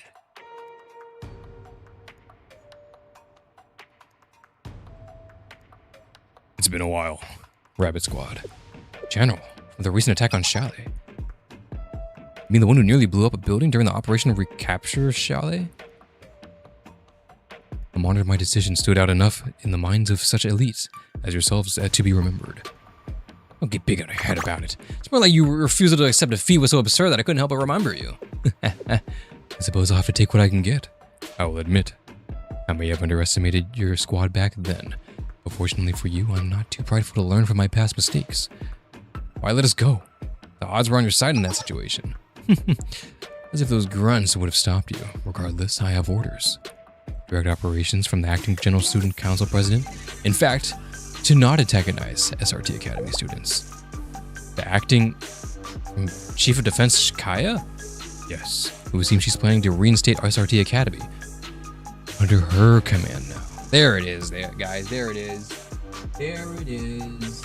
It's been a while. Rabbit Squad. General, the recent attack on Chalet. You mean the one who nearly blew up a building during the Operation Recapture Chalet? I'm honored my decision stood out enough in the minds of such elites as yourselves to be remembered. Don't get big on your head about it. It's more like your refusal to accept a fee was so absurd that I couldn't help but remember you. I suppose I'll have to take what I can get. I will admit, I may have underestimated your squad back then. But fortunately for you, I'm not too prideful to learn from my past mistakes. Why let us go? The odds were on your side in that situation. As if those grunts would have stopped you. Regardless, I have orders. Direct operations from the acting General Student Council President. In fact, to not antagonize SRT Academy students. The acting Chief of Defense Kaya? Yes, who seems she's planning to reinstate SRT Academy. Under her command now. There it is, guys, there it is. There it is.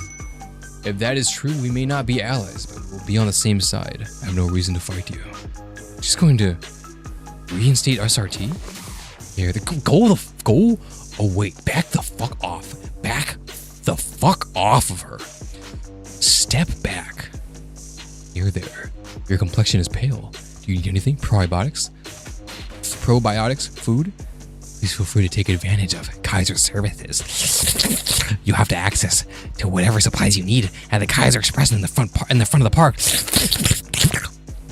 If that is true, we may not be allies, but we'll be on the same side. I have no reason to fight you. She's going to reinstate SRT? Yeah, the goal Oh wait, back the fuck off. Back the fuck off of her. Step back. You're there. Your complexion is pale. Do you need anything? Probiotics? Food? Please feel free to take advantage of Kaiser services. You have to access to whatever supplies you need at the Kaiser Express in the front of the park.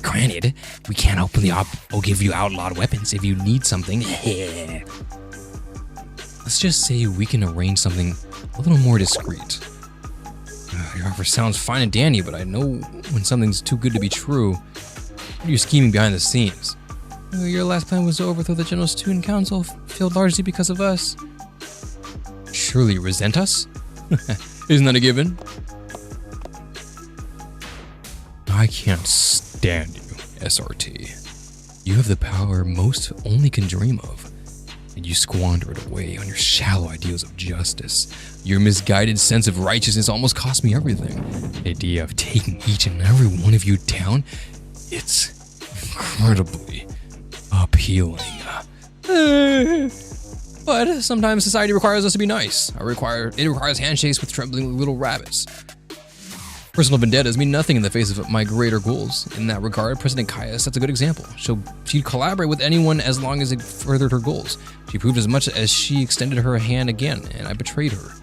Granted, we can't openly give you outlawed weapons if you need something. Let's just say we can arrange something a little more discreet. Your offer sounds fine and dandy, but I know when something's too good to be true. You're scheming behind the scenes. Your last plan was to overthrow the General Student Council, failed largely because of us. Surely you resent us? Isn't that a given? I can't stand you, SRT. You have the power most only can dream of, and you squander it away on your shallow ideals of justice. Your misguided sense of righteousness almost cost me everything. The idea of taking each and every one of you down, it's incredibly appealing. But sometimes society requires us to be nice. It requires handshakes with trembling little rabbits. Personal vendettas mean nothing in the face of my greater goals. In that regard, President Kaya sets a good example. She'd collaborate with anyone as long as it furthered her goals. She proved as much as she extended her hand again, and I betrayed her.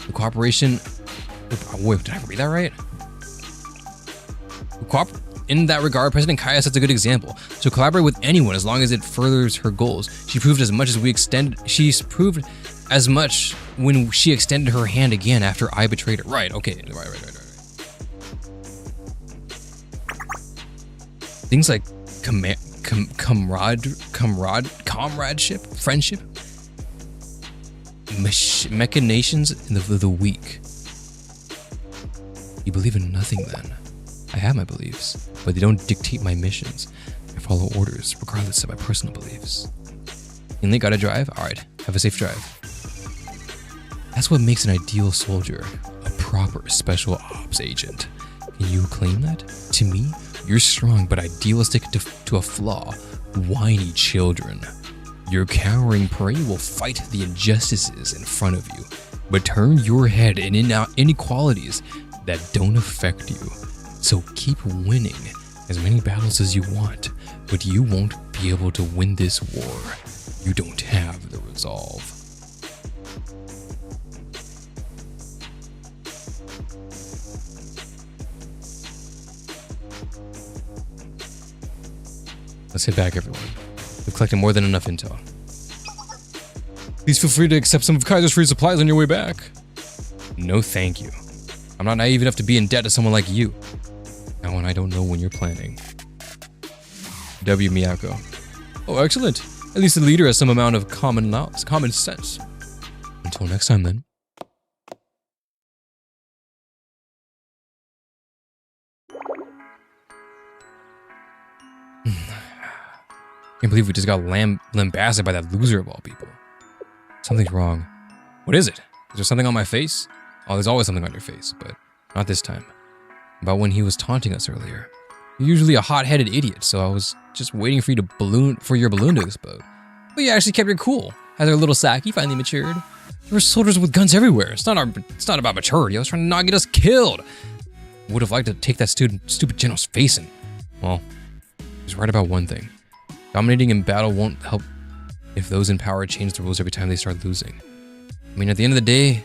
The cooperation... Wait, did I read that right? In that regard, President Kaya sets a good example. To collaborate with anyone as long as it furthers her goals. She proved as much when she extended her hand again after I betrayed her. Right, okay. Right. Things like comradeship, friendship, machinations of the weak. You believe in nothing then. I have my beliefs, but they don't dictate my missions. I follow orders, regardless of my personal beliefs. Inly, gotta drive? Alright, have a safe drive. That's what makes an ideal soldier, a proper special ops agent. Can you claim that? To me, you're strong but idealistic to a flaw. Whiny children. Your cowering prey will fight the injustices in front of you, but turn your head in inequalities that don't affect you. So keep winning as many battles as you want, but you won't be able to win this war. You don't have the resolve. Let's hit back, everyone. We've collected more than enough intel. Please feel free to accept some of Kaiser's free supplies on your way back. No thank you. I'm not naive enough to be in debt to someone like you. Now when I don't know when you're planning. W. Miyako. Oh, excellent. At least the leader has some amount of common sense. Until next time, then. Can't believe we just got lambasted by that loser of all people. Something's wrong. What is it? Is there something on my face? Oh, there's always something on your face, but not this time. About when he was taunting us earlier. You're usually a hot-headed idiot, so I was just waiting for your balloon to explode. But you actually kept your cool. As our little Saki finally matured. There were soldiers with guns everywhere. It's not about maturity. I was trying to not get us killed. Would have liked to take that stupid general's face in. Well, he's right about one thing. Dominating in battle won't help if those in power change the rules every time they start losing. I mean, at the end of the day,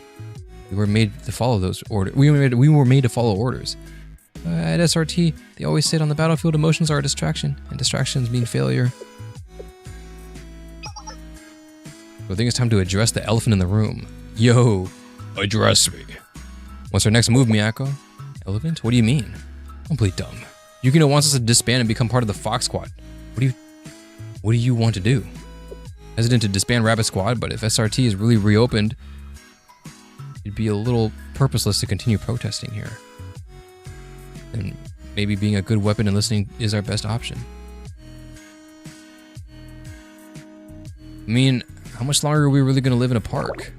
we were made to follow those orders. We were made to follow orders. At SRT, they always say on the battlefield, emotions are a distraction, and distractions mean failure. So I think it's time to address the elephant in the room. Yo, address me. What's our next move, Miyako? Elephant? What do you mean? Don't play dumb. Yukino wants us to disband and become part of the Fox Squad. What do you want to do? Hesitant to disband Rabbit Squad, but if SRT is really reopened, it'd be a little purposeless to continue protesting here. And maybe being a good weapon and listening is our best option. I mean, how much longer are we really going to live in a park?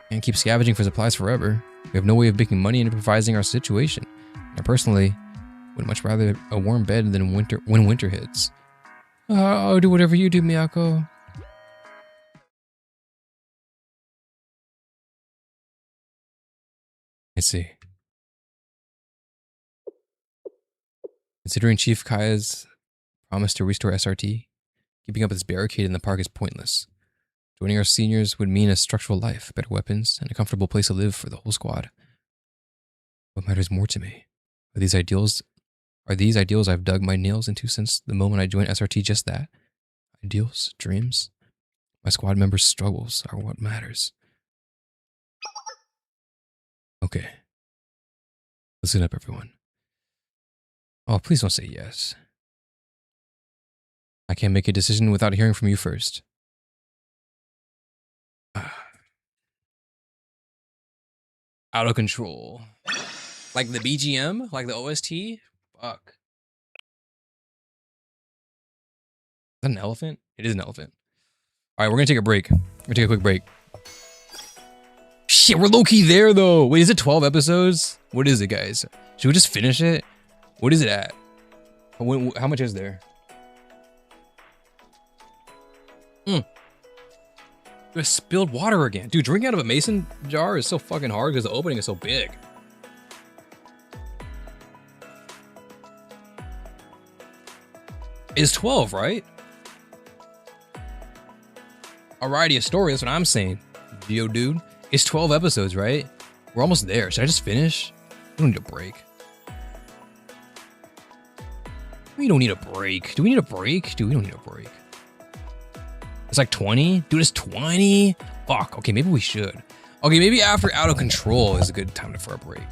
Can't keep scavenging for supplies forever. We have no way of making money and improvising our situation. I personally would much rather a warm bed than when winter hits. I'll do whatever you do, Miyako. I see. Considering Chief Kaya's promise to restore SRT, keeping up its barricade in the park is pointless. Joining our seniors would mean a structural life, better weapons, and a comfortable place to live for the whole squad. What matters more to me? Are these ideals I've dug my nails into since the moment I joined SRT just that? Ideals? Dreams? My squad members' struggles are what matters. Okay. Listen up, everyone. Oh, please don't say yes. I can't make a decision without hearing from you first. Out of control. Like the BGM? Like the OST? Fuck. Is that an elephant? It is an elephant. Alright, we're gonna take a break. We're gonna take a quick break. Shit, we're low-key there though. Wait, is it 12 episodes? What is it, guys? Should we just finish it? What is it at? How much is there? There's spilled water again. Dude, drinking out of a mason jar is so fucking hard because the opening is so big. It's 12, right? Alrighty, a story, that's what I'm saying. Geo dude. It's 12 episodes, right? We're almost there. Should I just finish? We don't need a break. We don't need a break. Do we need a break? Dude, we don't need a break. It's like 20? Dude, it's 20? Fuck. Okay, maybe we should. Okay, maybe after Out of Control is a good time for a break.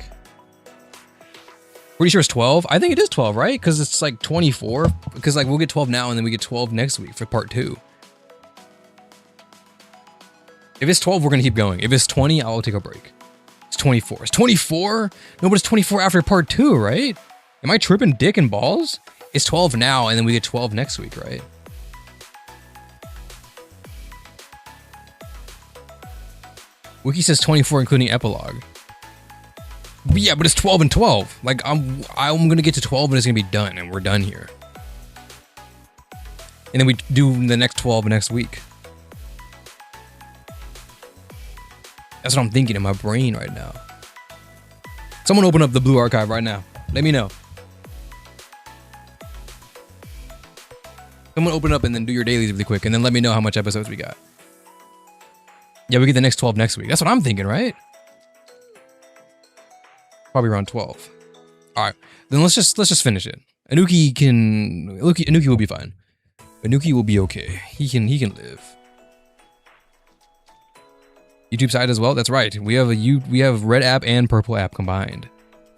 Pretty sure it's 12? I think it is 12, right? Because it's like 24. Because like we'll get 12 now and then we get 12 next week for part 2. If it's 12, we're going to keep going. If it's 20, I'll take a break. It's 24. It's 24? No, but it's 24 after part 2, right? Am I tripping dick and balls? It's 12 now and then we get 12 next week, right? Wiki says 24 including epilogue. But yeah, but it's 12 and 12. Like I'm gonna get to 12 and it's gonna be done and we're done here. And then we do the next 12 next week. That's what I'm thinking in my brain right now. Someone open up the Blue Archive right now. Let me know. Someone open up and then do your dailies really quick and then let me know how much episodes we got. Yeah, we get the next 12 next week. That's what I'm thinking, right? Probably around 12. All right, then let's just finish it. Anuki will be fine. Anuki will be okay. He can live. YouTube side as well. That's right. We have red app and purple app combined.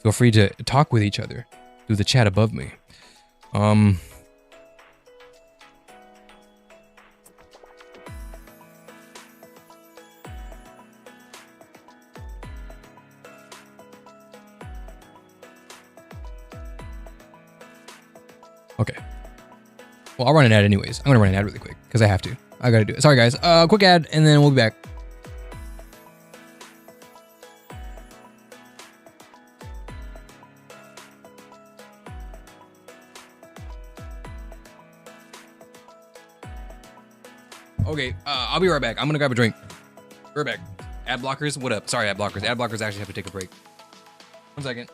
Feel free to talk with each other through the chat above me. Okay. Well, I'll run an ad anyways. I'm gonna run an ad really quick because I have to. I gotta do it. Sorry guys. Quick ad and then we'll be back. Okay, I'll be right back. I'm gonna grab a drink. We're back. Ad blockers, what up? Sorry, ad blockers. Ad blockers actually have to take a break. 1 second.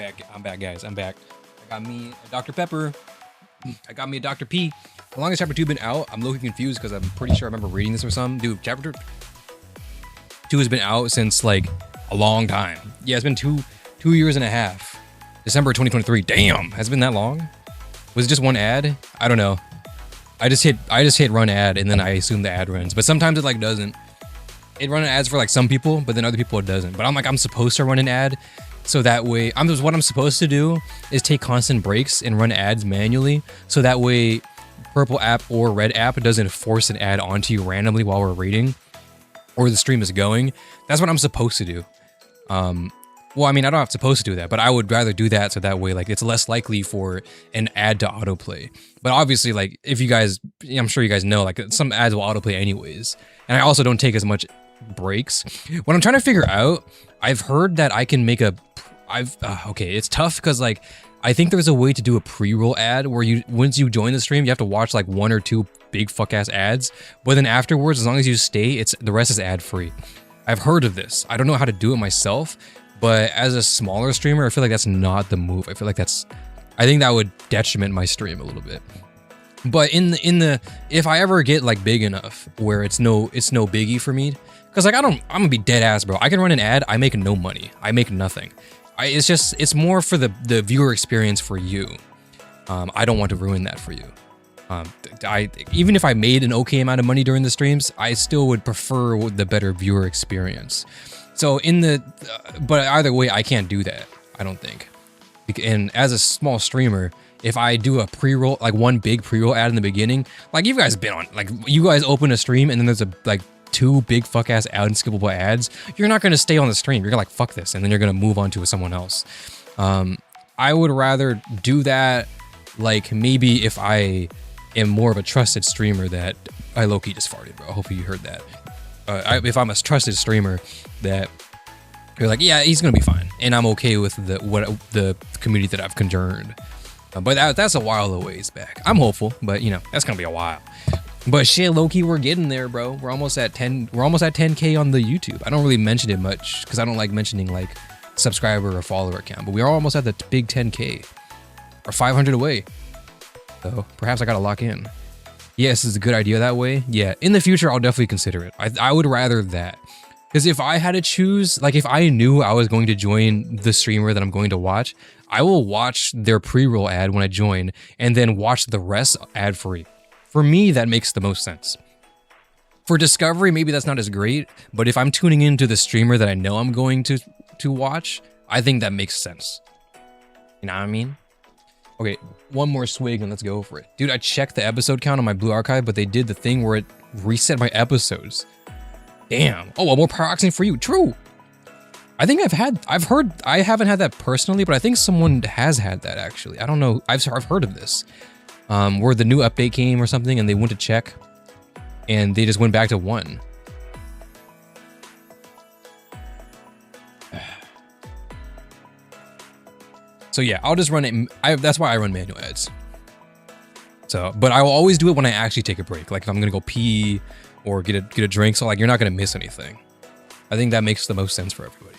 back, guys. I'm back. I got me a Dr. Pepper. I got me a Dr. P. How long has chapter 2 been out? I'm looking confused because I'm pretty sure I remember reading this or something. Dude, chapter 2 has been out since like a long time. Yeah, it's been two years and a half. December 2023. Damn, has it been that long? Was it just one ad? I don't know. I just hit run ad and then I assume the ad runs. But sometimes it like doesn't. It runs ads for like some people, but then other people it doesn't. But I'm supposed to run an ad. So that way, what I'm supposed to do is take constant breaks and run ads manually. So that way, purple app or red app doesn't force an ad onto you randomly while we're reading or the stream is going. That's what I'm supposed to do. Well, I mean, I don't have supposed to do that, but I would rather do that so that way, like, it's less likely for an ad to autoplay. But obviously, like, if you guys, I'm sure you guys know, like, some ads will autoplay anyways. And I also don't take as much breaks. What I'm trying to figure out, I've heard that I can make okay, it's tough because, like, I think there's a way to do a pre-roll ad where once you join the stream, you have to watch, like, 1 or 2 big fuck-ass ads. But then afterwards, as long as you stay, the rest is ad-free. I've heard of this. I don't know how to do it myself. But as a smaller streamer, I feel like that's not the move. I think that would detriment my stream a little bit. But if I ever get like big enough where it's no biggie for me, because like I'm gonna be dead ass, bro. I can run an ad, I make no money, I make nothing. It's more for the viewer experience for you. I don't want to ruin that for you. Even if I made an okay amount of money during the streams, I still would prefer the better viewer experience. So but either way, I can't do that, I don't think. And as a small streamer, if I do a pre-roll, like one big pre-roll ad in the beginning, like you guys been on, like you guys open a stream and then there's like 2 big fuck-ass unskippable ads, you're not gonna stay on the stream. You're gonna like, fuck this, and then you're gonna move on to someone else. I would rather do that, like maybe if I am more of a trusted streamer that, I low-key just farted, bro. Hopefully you heard that. If I'm a trusted streamer that you're like, yeah, he's gonna be fine, and I'm okay with the community that I've conjured. But that's a while away back. I'm hopeful, but you know that's gonna be a while. But shit, low-key, we're getting there, bro. We're almost at 10K on the YouTube. I don't really mention it much because I don't like mentioning like subscriber or follower count. But we are almost at the big 10K, or 500 away. So perhaps I gotta lock in. Yes, it's a good idea that way. Yeah, in the future, I'll definitely consider it. I would rather that. Because if I had to choose, like if I knew I was going to join the streamer that I'm going to watch, I will watch their pre-roll ad when I join and then watch the rest ad-free. For me, that makes the most sense. For discovery, maybe that's not as great, but if I'm tuning into the streamer that I know I'm going to watch, I think that makes sense. You know what I mean? Okay, one more swig and let's go for it. Dude, I checked the episode count on my Blue Archive, but they did the thing where it reset my episodes. Damn. Oh, well, more paroxysm for you. True. I think I've heard, I haven't had that personally, but I think someone has had that actually. I don't know. I've heard of this. Where the new update came or something and they went to check and they just went back to 1. So yeah, I'll just run it. That's why I run manual ads. So, but I will always do it when I actually take a break. Like if I'm gonna go pee or get a drink. So like you're not gonna miss anything. I think that makes the most sense for everybody.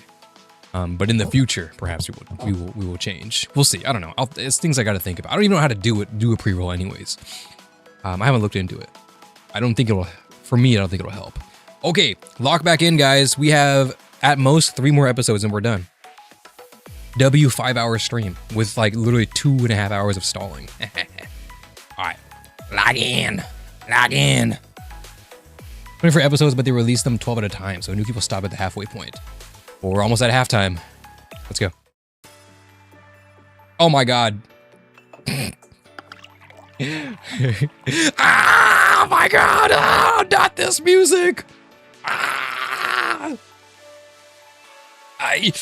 But in the future, perhaps we will change. We'll see. I don't know. It's things I got to think about. I don't even know how to do a pre-roll anyways. I haven't looked into it. I don't think it'll. For me, I don't think it'll help. Okay, lock back in, guys. We have at most 3 more episodes and we're done. 5-hour stream with like literally 2.5 hours of stalling. All right, log in. 24 episodes, but they release them 12 at a time, so new people stop at the halfway point. Well, we're almost at halftime. Let's go. Oh my god. Ah, my god! Oh, not this music! Ah! I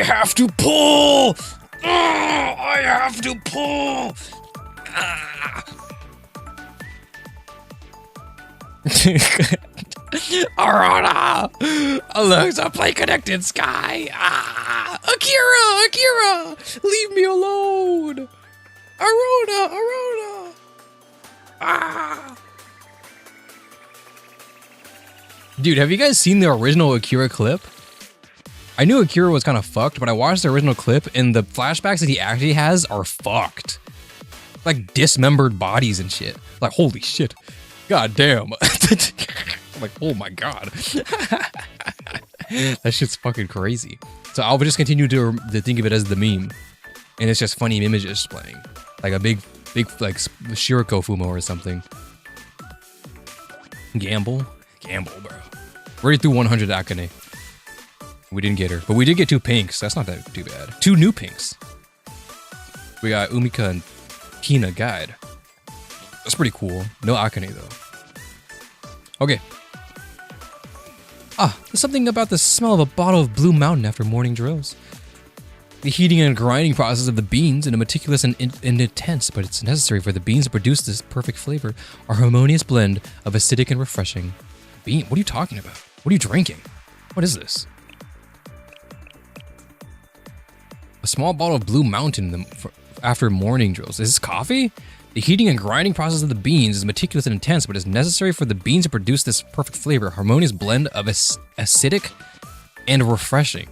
have to pull! I have to pull! Ah! Arana! Alexa, play Connected Sky! Ah! Akira! Leave me alone! Arona! Ah! Dude, have you guys seen the original Akira clip? I knew Akira was kind of fucked, but I watched the original clip and the flashbacks that he actually has are fucked. Like dismembered bodies and shit. Like, holy shit. God damn. I'm like, oh my god. That shit's fucking crazy. So I'll just continue to think of it as the meme. And it's just funny images playing. Like a big like Shiroko Fumo or something. Gamble, bro. Already through 100 Akane. We didn't get her, but we did get 2 pinks. That's not that too bad. 2 new pinks. We got Umika and Tina Guide. That's pretty cool. No Akane though. Okay. There's something about the smell of a bottle of Blue Mountain after morning drills. The heating and grinding process of the beans in a meticulous and intense, but it's necessary for the beans to produce this perfect flavor, a harmonious blend of acidic and refreshing. Bean? What are you talking about? What are you drinking? What is this? A small bottle of Blue Mountain after morning drills. Is this coffee? The heating and grinding process of the beans is meticulous and intense, but it's necessary for the beans to produce this perfect flavor, a harmonious blend of acidic and refreshing.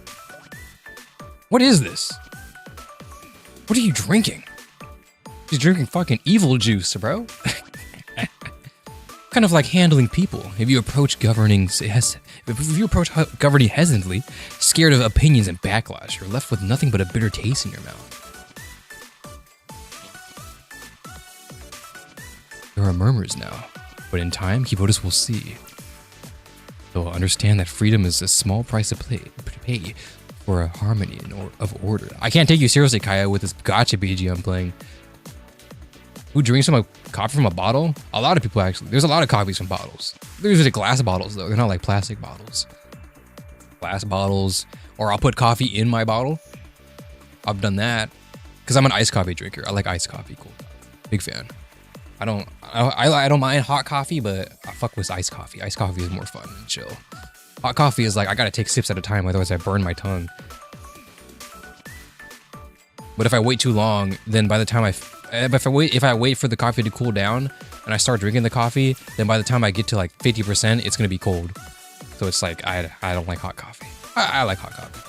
What is this? What are you drinking? She's drinking fucking evil juice, bro. Kind of like handling people. If you approach governing hesitantly, scared of opinions and backlash, you're left with nothing but a bitter taste in your mouth. There are murmurs now, but in time, Kibotas will see. They'll understand that freedom is a small price to pay for a harmony of order. I can't take you seriously, Kaya, with this gotcha BG I'm playing. Who drinks some coffee from a bottle? A lot of people, actually. There's a lot of coffees from bottles. They're usually glass bottles, though. They're not like plastic bottles. Glass bottles. Or I'll put coffee in my bottle. I've done that. Because I'm an iced coffee drinker. I like iced coffee. Cool. Big fan. I don't mind hot coffee, but I fuck with iced coffee. Iced coffee is more fun and chill. Hot coffee is like, I gotta take sips at a time, otherwise I burn my tongue. But if I wait too long, then by the time if I wait for the coffee to cool down and I start drinking the coffee, then by the time I get to like 50%, it's gonna be cold. So it's like, I don't like hot coffee. I like hot coffee.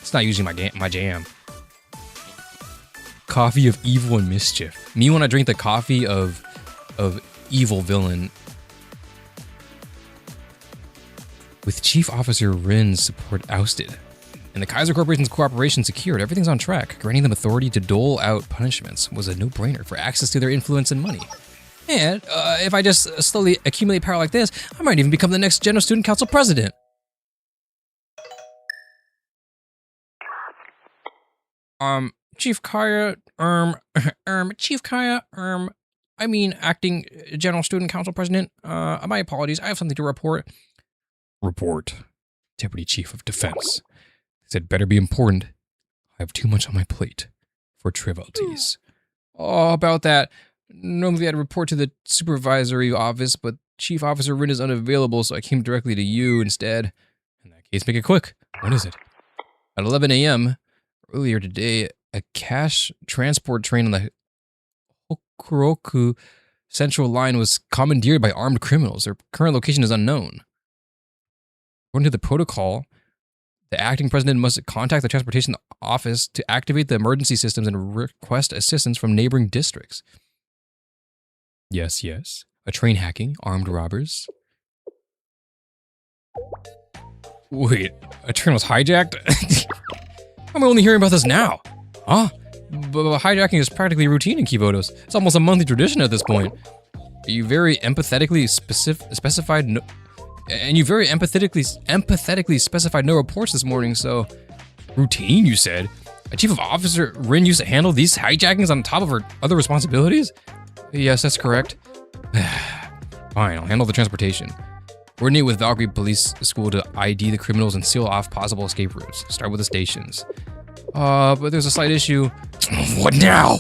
It's not usually my jam. Coffee of evil and mischief. Me when I drink the coffee of evil villain. With Chief Officer Rin's support ousted, and the Kaiser Corporation's cooperation secured, everything's on track. Granting them authority to dole out punishments was a no-brainer for access to their influence and money. And if I just slowly accumulate power like this, I might even become the next General Student Council president. Chief Kaya, I mean, acting General Student Council president. My apologies. I have something to report. Deputy Chief of Defense. He said, better be important. I have too much on my plate for trivialities. Oh, about that. Normally I'd report to the supervisory office, but Chief Officer Rin is unavailable, so I came directly to you instead. In that case, make it quick. When is it? At 11 a.m. earlier today, a cash transport train on the Hokuroku Central Line was commandeered by armed criminals. Their current location is unknown. According to the protocol, the acting president must contact the transportation office to activate the emergency systems and request assistance from neighboring districts. Yes. A train hacking, armed robbers. Wait, a train was hijacked? I'm only hearing about this now. Huh? But hijacking is practically routine in Kivotos. It's almost a monthly tradition at this point. You very empathetically specified no reports this morning, so... Routine, you said? A chief of officer Rin used to handle these hijackings on top of her other responsibilities? Yes, that's correct. Fine, I'll handle the transportation. Coordinate with Valkyrie Police School to ID the criminals and seal off possible escape routes. Start with the stations. But there's a slight issue. What now?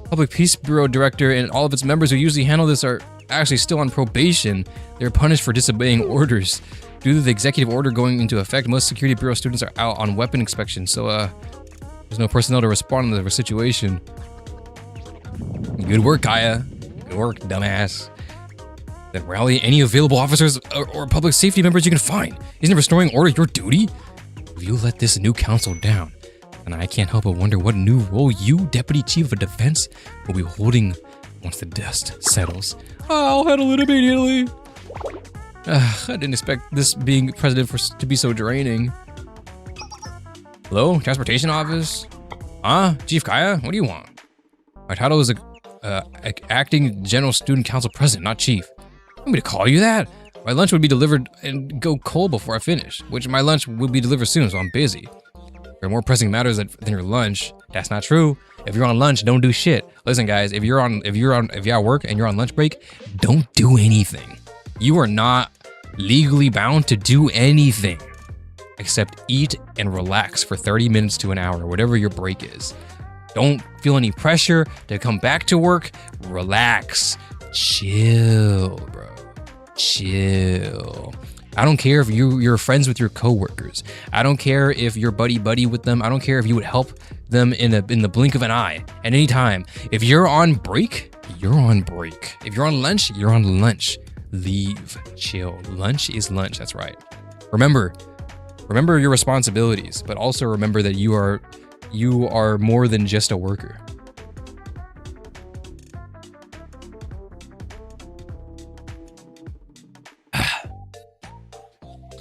Public Peace Bureau Director and all of its members who usually handle this are actually still on probation. They're punished for disobeying orders. Due to the executive order going into effect, most Security Bureau students are out on weapon inspection, so there's no personnel to respond to the situation. Good work, Kaya. Good work, dumbass. Then rally any available officers or public safety members you can find. Isn't restoring order your duty? If you let this new council down, then I can't help but wonder what new role you, Deputy Chief of Defense, will be holding once the dust settles. I'll handle it immediately. I didn't expect this being president to be so draining. Hello, transportation office? Chief Kaya, what do you want? My title is acting general student council president, not chief. Want me to call you that? My lunch would be delivered and go cold before I finish, which my lunch will be delivered soon, so I'm busy. There are more pressing matters than your lunch. That's not true. If you're on lunch, don't do shit. Listen, guys, if you're at work and you're on lunch break, don't do anything. You are not legally bound to do anything except eat and relax for 30 minutes to an hour, whatever your break is. Don't feel any pressure to come back to work. Relax. Chill, bro. Chill. I don't care if you're friends with your coworkers. I don't care if you're buddy with them. I don't care if you would help them in the blink of an eye at any time. If you're on break, you're on break. If you're on lunch, you're on lunch. Leave. Chill. Lunch is lunch. That's right. Remember your responsibilities, but also remember that you are more than just a worker.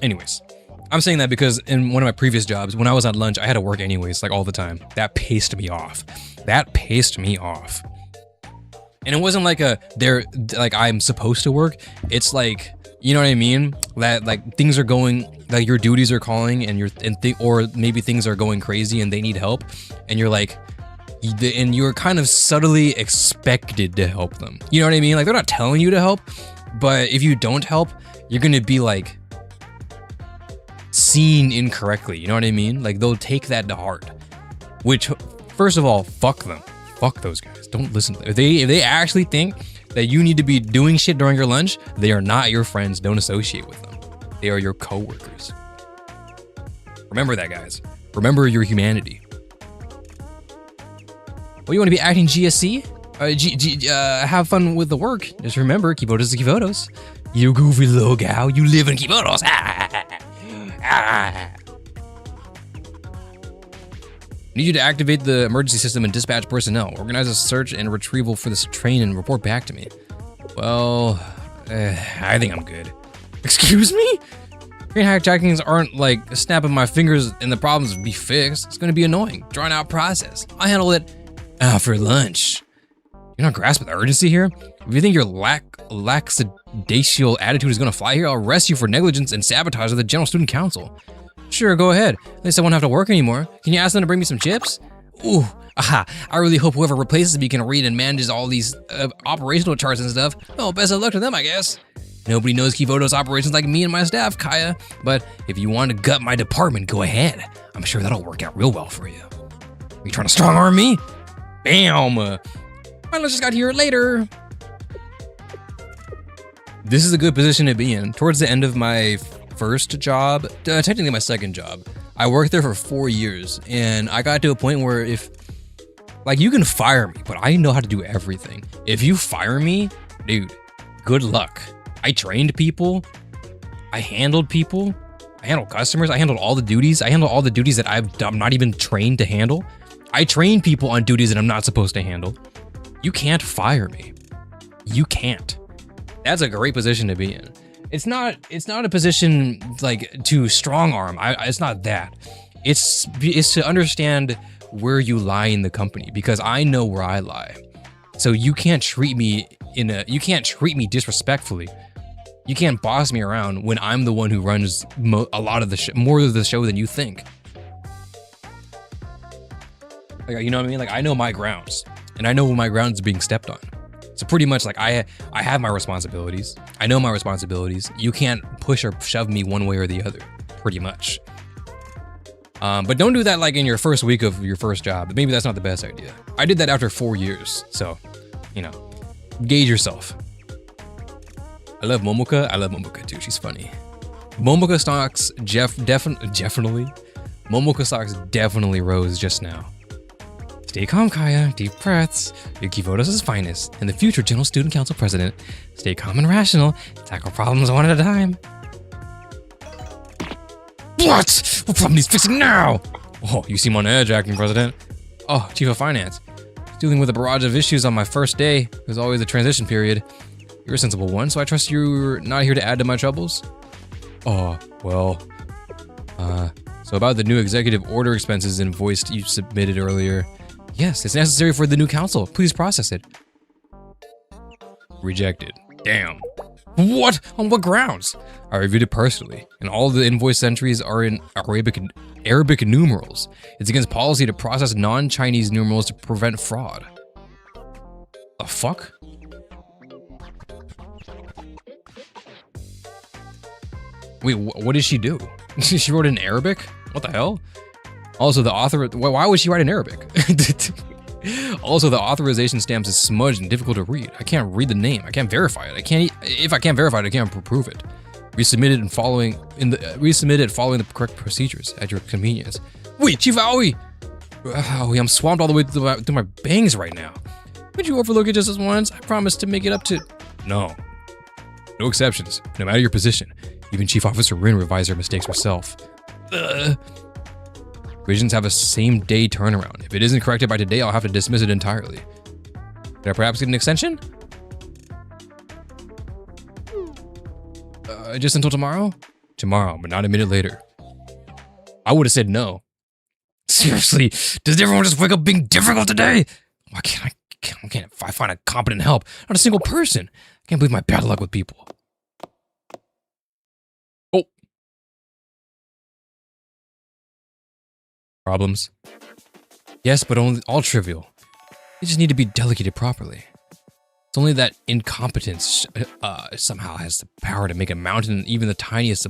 Anyways, I'm saying that because in one of my previous jobs, when I was on lunch, I had to work anyways, like all the time. That pissed me off. And it wasn't like I'm supposed to work. It's like, you know what I mean? That like things are going, like your duties are calling or maybe things are going crazy and they need help. And you're like, and you're kind of subtly expected to help them. You know what I mean? Like they're not telling you to help, but if you don't help, you're going to be like seen incorrectly. You know what I mean? Like they'll take that to heart, which first of all, fuck them. Fuck those guys. Don't listen to them. If they actually think that you need to be doing shit during your lunch, they are not your friends. Don't associate with them. They are your coworkers. Remember that, guys. Remember your humanity. Well, you want to be acting GSC? Have fun with the work. Just remember, keep photos to keep photos. You goofy little gal, you live in keep photos. Need you to activate the emergency system and dispatch personnel. Organize a search and retrieval for this train and report back to me. Well, I think I'm good. Excuse me? Train hijackings aren't like snapping my fingers and the problems be fixed. It's going to be annoying, drawn out process. I'll handle it after lunch. You're not grasping the urgency here? If you think your lackadaisical attitude is going to fly here, I'll arrest you for negligence and sabotage of the General Student Council. Sure, go ahead. At least I won't have to work anymore. Can you ask them to bring me some chips? Ooh, aha. I really hope whoever replaces me can read and manages all these operational charts and stuff. Oh, best of luck to them, I guess. Nobody knows Kivoto's operations like me and my staff, Kaya. But if you want to gut my department, go ahead. I'm sure that'll work out real well for you. Are you trying to strong arm me? Bam! My lunch just got here later. This is a good position to be in. Towards the end of my first job, technically my second job, I worked there for 4 years, and I got to a point where you can fire me, but I know how to do everything. If you fire me, dude, good luck. I trained people, I handled people, I handled customers, I handled all the duties. I handled all the duties that I'm not even trained to handle. I train people on duties that I'm not supposed to handle. You can't fire me. You can't. That's a great position to be in. It's not a position like to strong arm. It's not that. It's to understand where you lie in the company, because I know where I lie. So you can't treat me disrespectfully. You can't boss me around when I'm the one who runs a lot of the more of the show than you think. Like, you know what I mean? Like, I know my grounds, and I know when my grounds are being stepped on. So pretty much, like, I have my responsibilities. I know my responsibilities. You can't push or shove me one way or the other, pretty much. But don't do that like in your first week of your first job. Maybe that's not the best idea. I did that after 4 years, so, you know, gauge yourself. I love Momoka. I love Momoka too. She's funny. Momoka stocks definitely. Momoka stocks definitely rose just now. Stay calm, Kaya. Deep breaths. You're Kivodos' finest and the future General Student Council President. Stay calm and rational. Tackle problems one at a time. What? What problem needs fixing now? Oh, you seem on edge, Acting President. Oh, Chief of Finance. Dealing with a barrage of issues on my first day. There's always a transition period. You're a sensible one, so I trust you're not here to add to my troubles? Oh, well... So about the new executive order expenses invoice you submitted earlier. Yes, it's necessary for the new council. Please process it. Rejected. Damn. What? On what grounds? I reviewed it personally, and all the invoice entries are in Arabic numerals. It's against policy to process non-Chinese numerals to prevent fraud. The fuck? Wait, what did she do? She wrote in Arabic? What the hell? Also, the author... Why would she write in Arabic? Also, the authorization stamps is smudged and difficult to read. I can't read the name. I can't verify it. If I can't verify it, I can't prove it. Resubmit it following the correct procedures at your convenience. Wait, Chief Aoi! Aoi, I'm swamped all the way through my bangs right now. Would you overlook it just this once? I promise to make it up to... No. No exceptions, no matter your position. Even Chief Officer Rin revised her mistakes herself. Revisions have a same-day turnaround. If it isn't corrected by today, I'll have to dismiss it entirely. Could I perhaps get an extension? Just until tomorrow? Tomorrow, but not a minute later. I would have said no. Seriously, does everyone just wake up being difficult today? Why can't I find a competent help? Not a single person. I can't believe my bad luck with people. Oh. Problems? Yes, but all trivial. You just need to be delegated properly. It's only that incompetence somehow has the power to make a mountain even the tiniest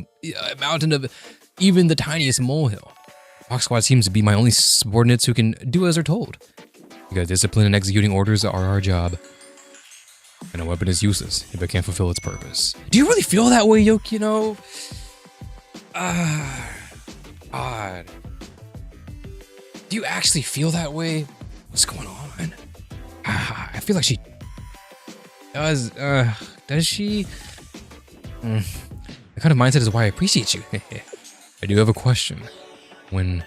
molehill. Fox Squad seems to be my only subordinates who can do as they're told. Because discipline and executing orders are our job. And a weapon is useless if it can't fulfill its purpose. Do you really feel that way, Yukino? Odd. Do you actually feel that way? What's going on? I feel like she does. Does she? That kind of mindset is why I appreciate you. I do have a question. When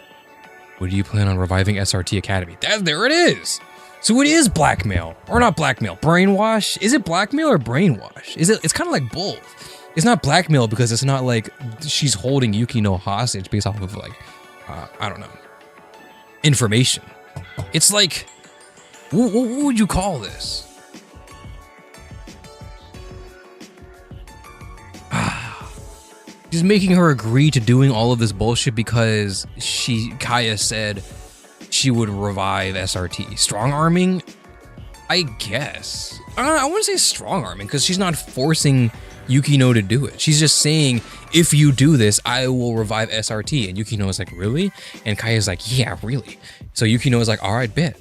do you plan on reviving SRT Academy? There it is! So it is blackmail. Or not blackmail, brainwash? Is it blackmail or brainwash? It's kind of like both. It's not blackmail because it's not like she's holding Yukino hostage based off of like, I don't know, information. It's like, what would you call this? She's making her agree to doing all of this bullshit because Kaya said she would revive SRT. Strong arming? I guess. I wouldn't say strong arming because she's not forcing Yukino to do it. She's just saying, if you do this, I will revive SRT. And Yukino is like, really? And Kaya's like, yeah, really. So Yukino is like, all right, bet.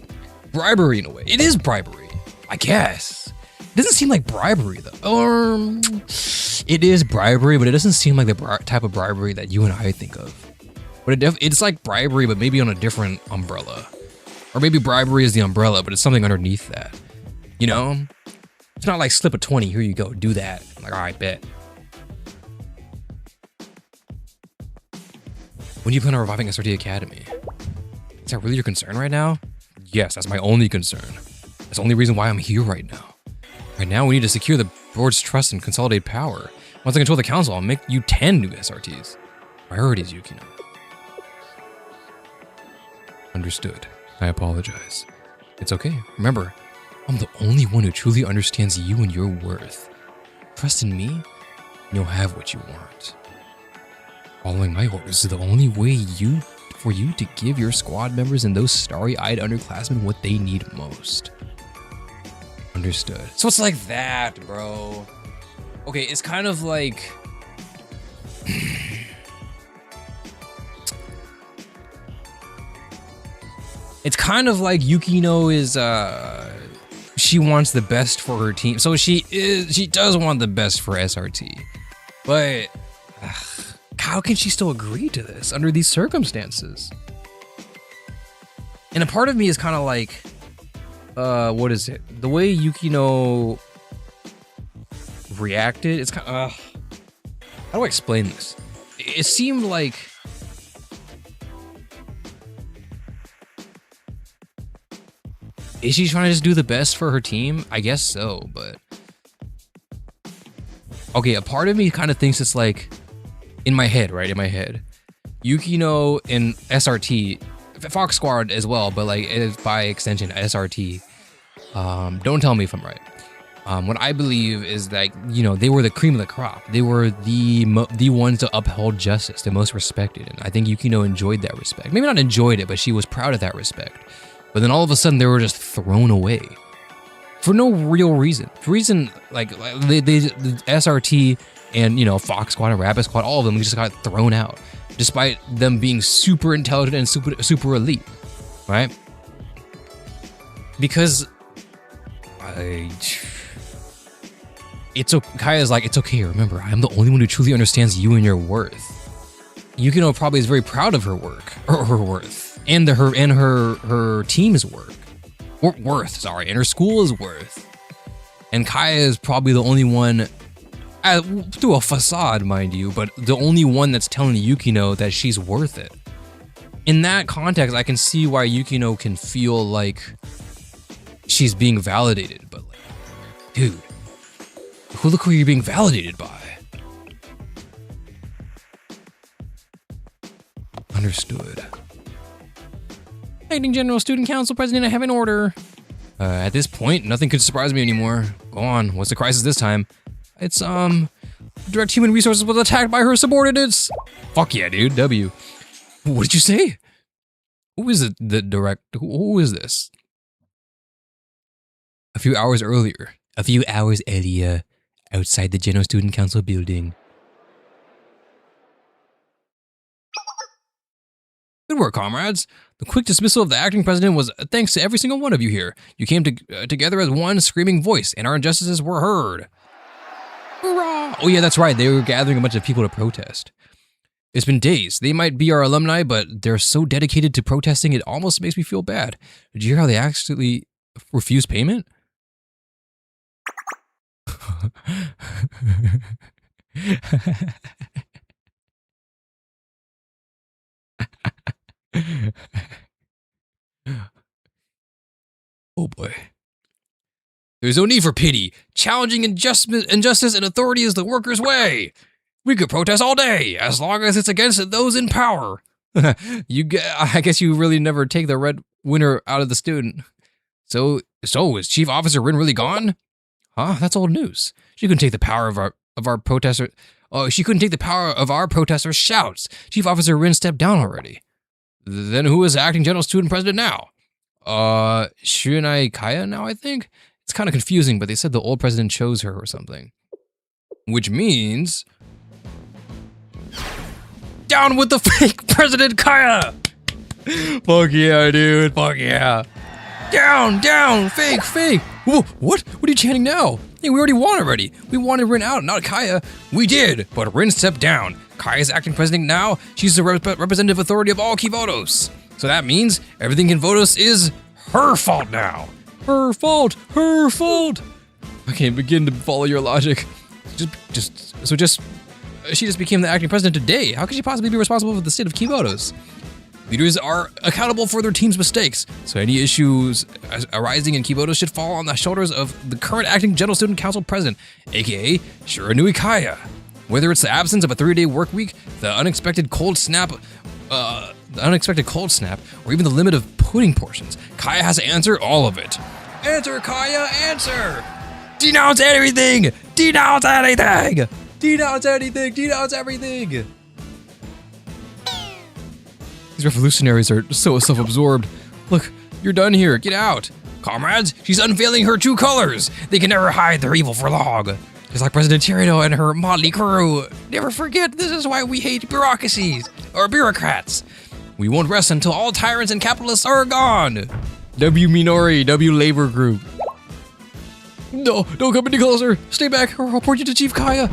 Bribery in a way. It is bribery, I guess. It doesn't seem like bribery though. It is bribery, but it doesn't seem like the type of bribery that you and I think of. But it's like bribery, but maybe on a different umbrella. Or maybe bribery is the umbrella, but it's something underneath that. You know? It's not like slip a 20, here you go, do that. I'm like, all right, bet. When do you plan on reviving SRT Academy? Is that really your concern right now? Yes, that's my only concern. That's the only reason why I'm here right now. Right now, we need to secure the board's trust and consolidate power. Once I control the council, I'll make you 10 new SRTs. Priorities, Yukino. Understood. I apologize. It's okay. Remember, I'm the only one who truly understands you and your worth. Trust in me, and you'll have what you want. Following my orders is the only way for you to give your squad members and those starry-eyed underclassmen what they need most. Understood. So it's like that, bro. Okay, it's kind of like... It's kind of like Yukino is, she wants the best for her team. So she does want the best for SRT. But how can she still agree to this under these circumstances? And a part of me is kind of like, what is it? The way Yukino reacted, it's kind of, how do I explain this? It seemed like is she trying to just do the best for her team? I guess so, but okay, a part of me kind of thinks it's like in my head, right? In my head, Yukino and SRT, Fox Squad as well, but like it is by extension SRT. Don't tell me if I'm right. What I believe is that, you know, they were the cream of the crop. They were the ones to uphold justice, the most respected. And I think Yukino enjoyed that respect. Maybe not enjoyed it, but she was proud of that respect. But then all of a sudden they were just thrown away for no real reason. For reason like the SRT and, you know, Fox Squad and Rabbit Squad, all of them just got thrown out, despite them being super intelligent and super elite, right? Because Kaya's like, it's okay, remember, I'm the only one who truly understands you and your worth. Yukino probably is very proud of her work, or her worth, and her team's worth, and her school's worth. And Kaya is probably the only one, through a facade, mind you, but the only one that's telling Yukino that she's worth it. In that context, I can see why Yukino can feel like she's being validated, but like, dude, look who you're being validated by. Understood. Acting General Student Council President, I have an order. At this point, nothing could surprise me anymore. Go on, what's the crisis this time? It's, Direct Human Resources was attacked by her subordinates. Fuck yeah, dude, W. What did you say? Who is the direct, who is this? A few hours earlier, outside the General Student Council building. Good work, comrades. The quick dismissal of the acting president was thanks to every single one of you here. You came together as one screaming voice, and our injustices were heard. Hurrah! Oh yeah, that's right. They were gathering a bunch of people to protest. It's been days. They might be our alumni, but they're so dedicated to protesting, it almost makes me feel bad. Did you hear how they actually refused payment? Oh boy. There's no need for pity. Challenging injustice and authority is the workers' way. We could protest all day, as long as it's against those in power. I guess you really never take the red winner out of the student. So is Chief Officer Rin really gone? Huh? That's old news. She couldn't take the power of our protester. Oh, she couldn't take the power of our protesters' shouts. Chief Officer Rin stepped down already. Then who is the acting general student president now? Shunai Kaya now, I think? It's kind of confusing, but they said the old president chose her or something. Which means... Down with the fake President Kaya! Fuck yeah, dude. Fuck yeah. Down, fake. Whoa, what? What are you chanting now? Hey, we already won already. We wanted Rin out, not Kaya. We did, but Rin stepped down. Kaya's acting president now. She's the representative authority of all Kivotos. So that means everything in Votos is her fault now. Her fault. I can't begin to follow your logic. She just became the acting president today. How could she possibly be responsible for the state of Kivotos? Leaders are accountable for their team's mistakes, so any issues arising in Kivotos should fall on the shoulders of the current acting general student council president, aka Shiranui Kaya. Whether it's the absence of a 3-day work week, the unexpected cold snap, or even the limit of pudding portions, Kaya has to answer all of it. Answer, Kaya, answer! Denounce everything! Denounce anything! Denounce anything! Denounce everything! These revolutionaries are so self-absorbed. Look, you're done here. Get out. Comrades, she's unveiling her true colors. They can never hide their evil for long. Just like President Tirito and her motley crew. Never forget, this is why we hate bureaucracies, or bureaucrats. We won't rest until all tyrants and capitalists are gone. W Minori, W Labor Group. No, don't come any closer. Stay back, or I'll report you to Chief Kaya.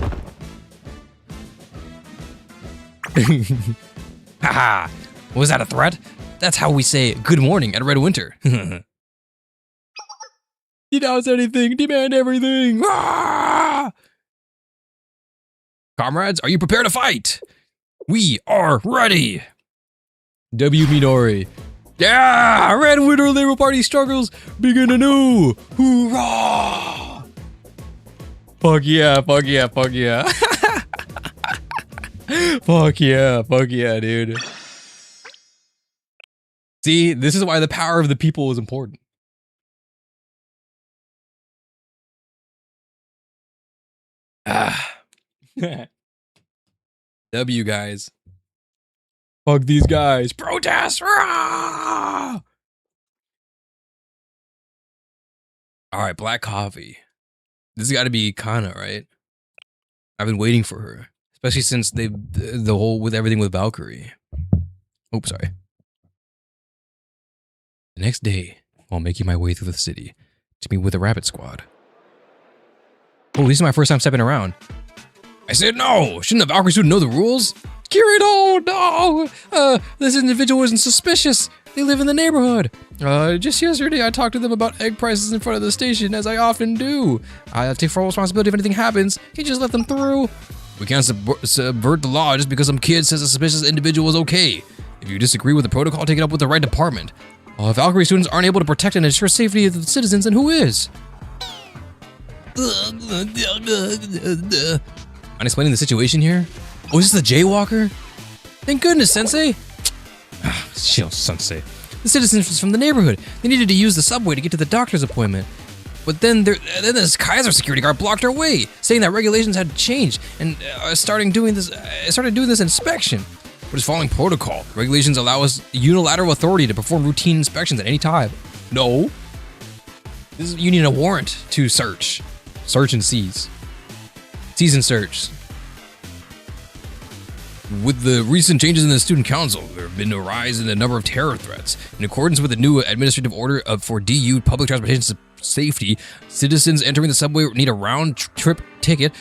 Haha. Was that a threat? That's how we say good morning at Red Winter. Denounce anything, demand everything. Ah! Comrades, are you prepared to fight? We are ready. W. Minori. Yeah! Red Winter Labour Party struggles begin anew. Hoorah! Fuck yeah, fuck yeah, fuck yeah. Fuck yeah, dude. See, this is why the power of the people is important. Ah. W, guys. Fuck these guys. Protest! Rah! Alright, black coffee. This has got to be Kana, right? I've been waiting for her. Especially since the whole with everything with Valkyrie. Oops, sorry. The next day, while making my way through the city to meet with the Rabbit Squad. Oh, this is my first time stepping around. I said no! Shouldn't the Valkyrie student know the rules? Kirito, no! This individual isn't suspicious. They live in the neighborhood. Just yesterday I talked to them about egg prices in front of the station, as I often do. I take full responsibility if anything happens. Can you just let them through? We can't subvert the law just because some kid says a suspicious individual is okay. If you disagree with the protocol, take it up with the right department. If Valkyrie students aren't able to protect and ensure safety of the citizens, then who is? I'm explaining the situation here. Oh, is this the jaywalker? Thank goodness, Sensei. Chill, Sensei. The citizens from the neighborhood. They needed to use the subway to get to the doctor's appointment. But then this Kaiser security guard blocked our way, saying that regulations had changed and started doing this inspection. But it's following protocol. Regulations allow us unilateral authority to perform routine inspections at any time. No. You need a warrant to search. Search and seize. Seize and search. With the recent changes in the student council, there have been a rise in the number of terror threats. In accordance with the new administrative order for DU public transportation safety, citizens entering the subway need a round-trip ticket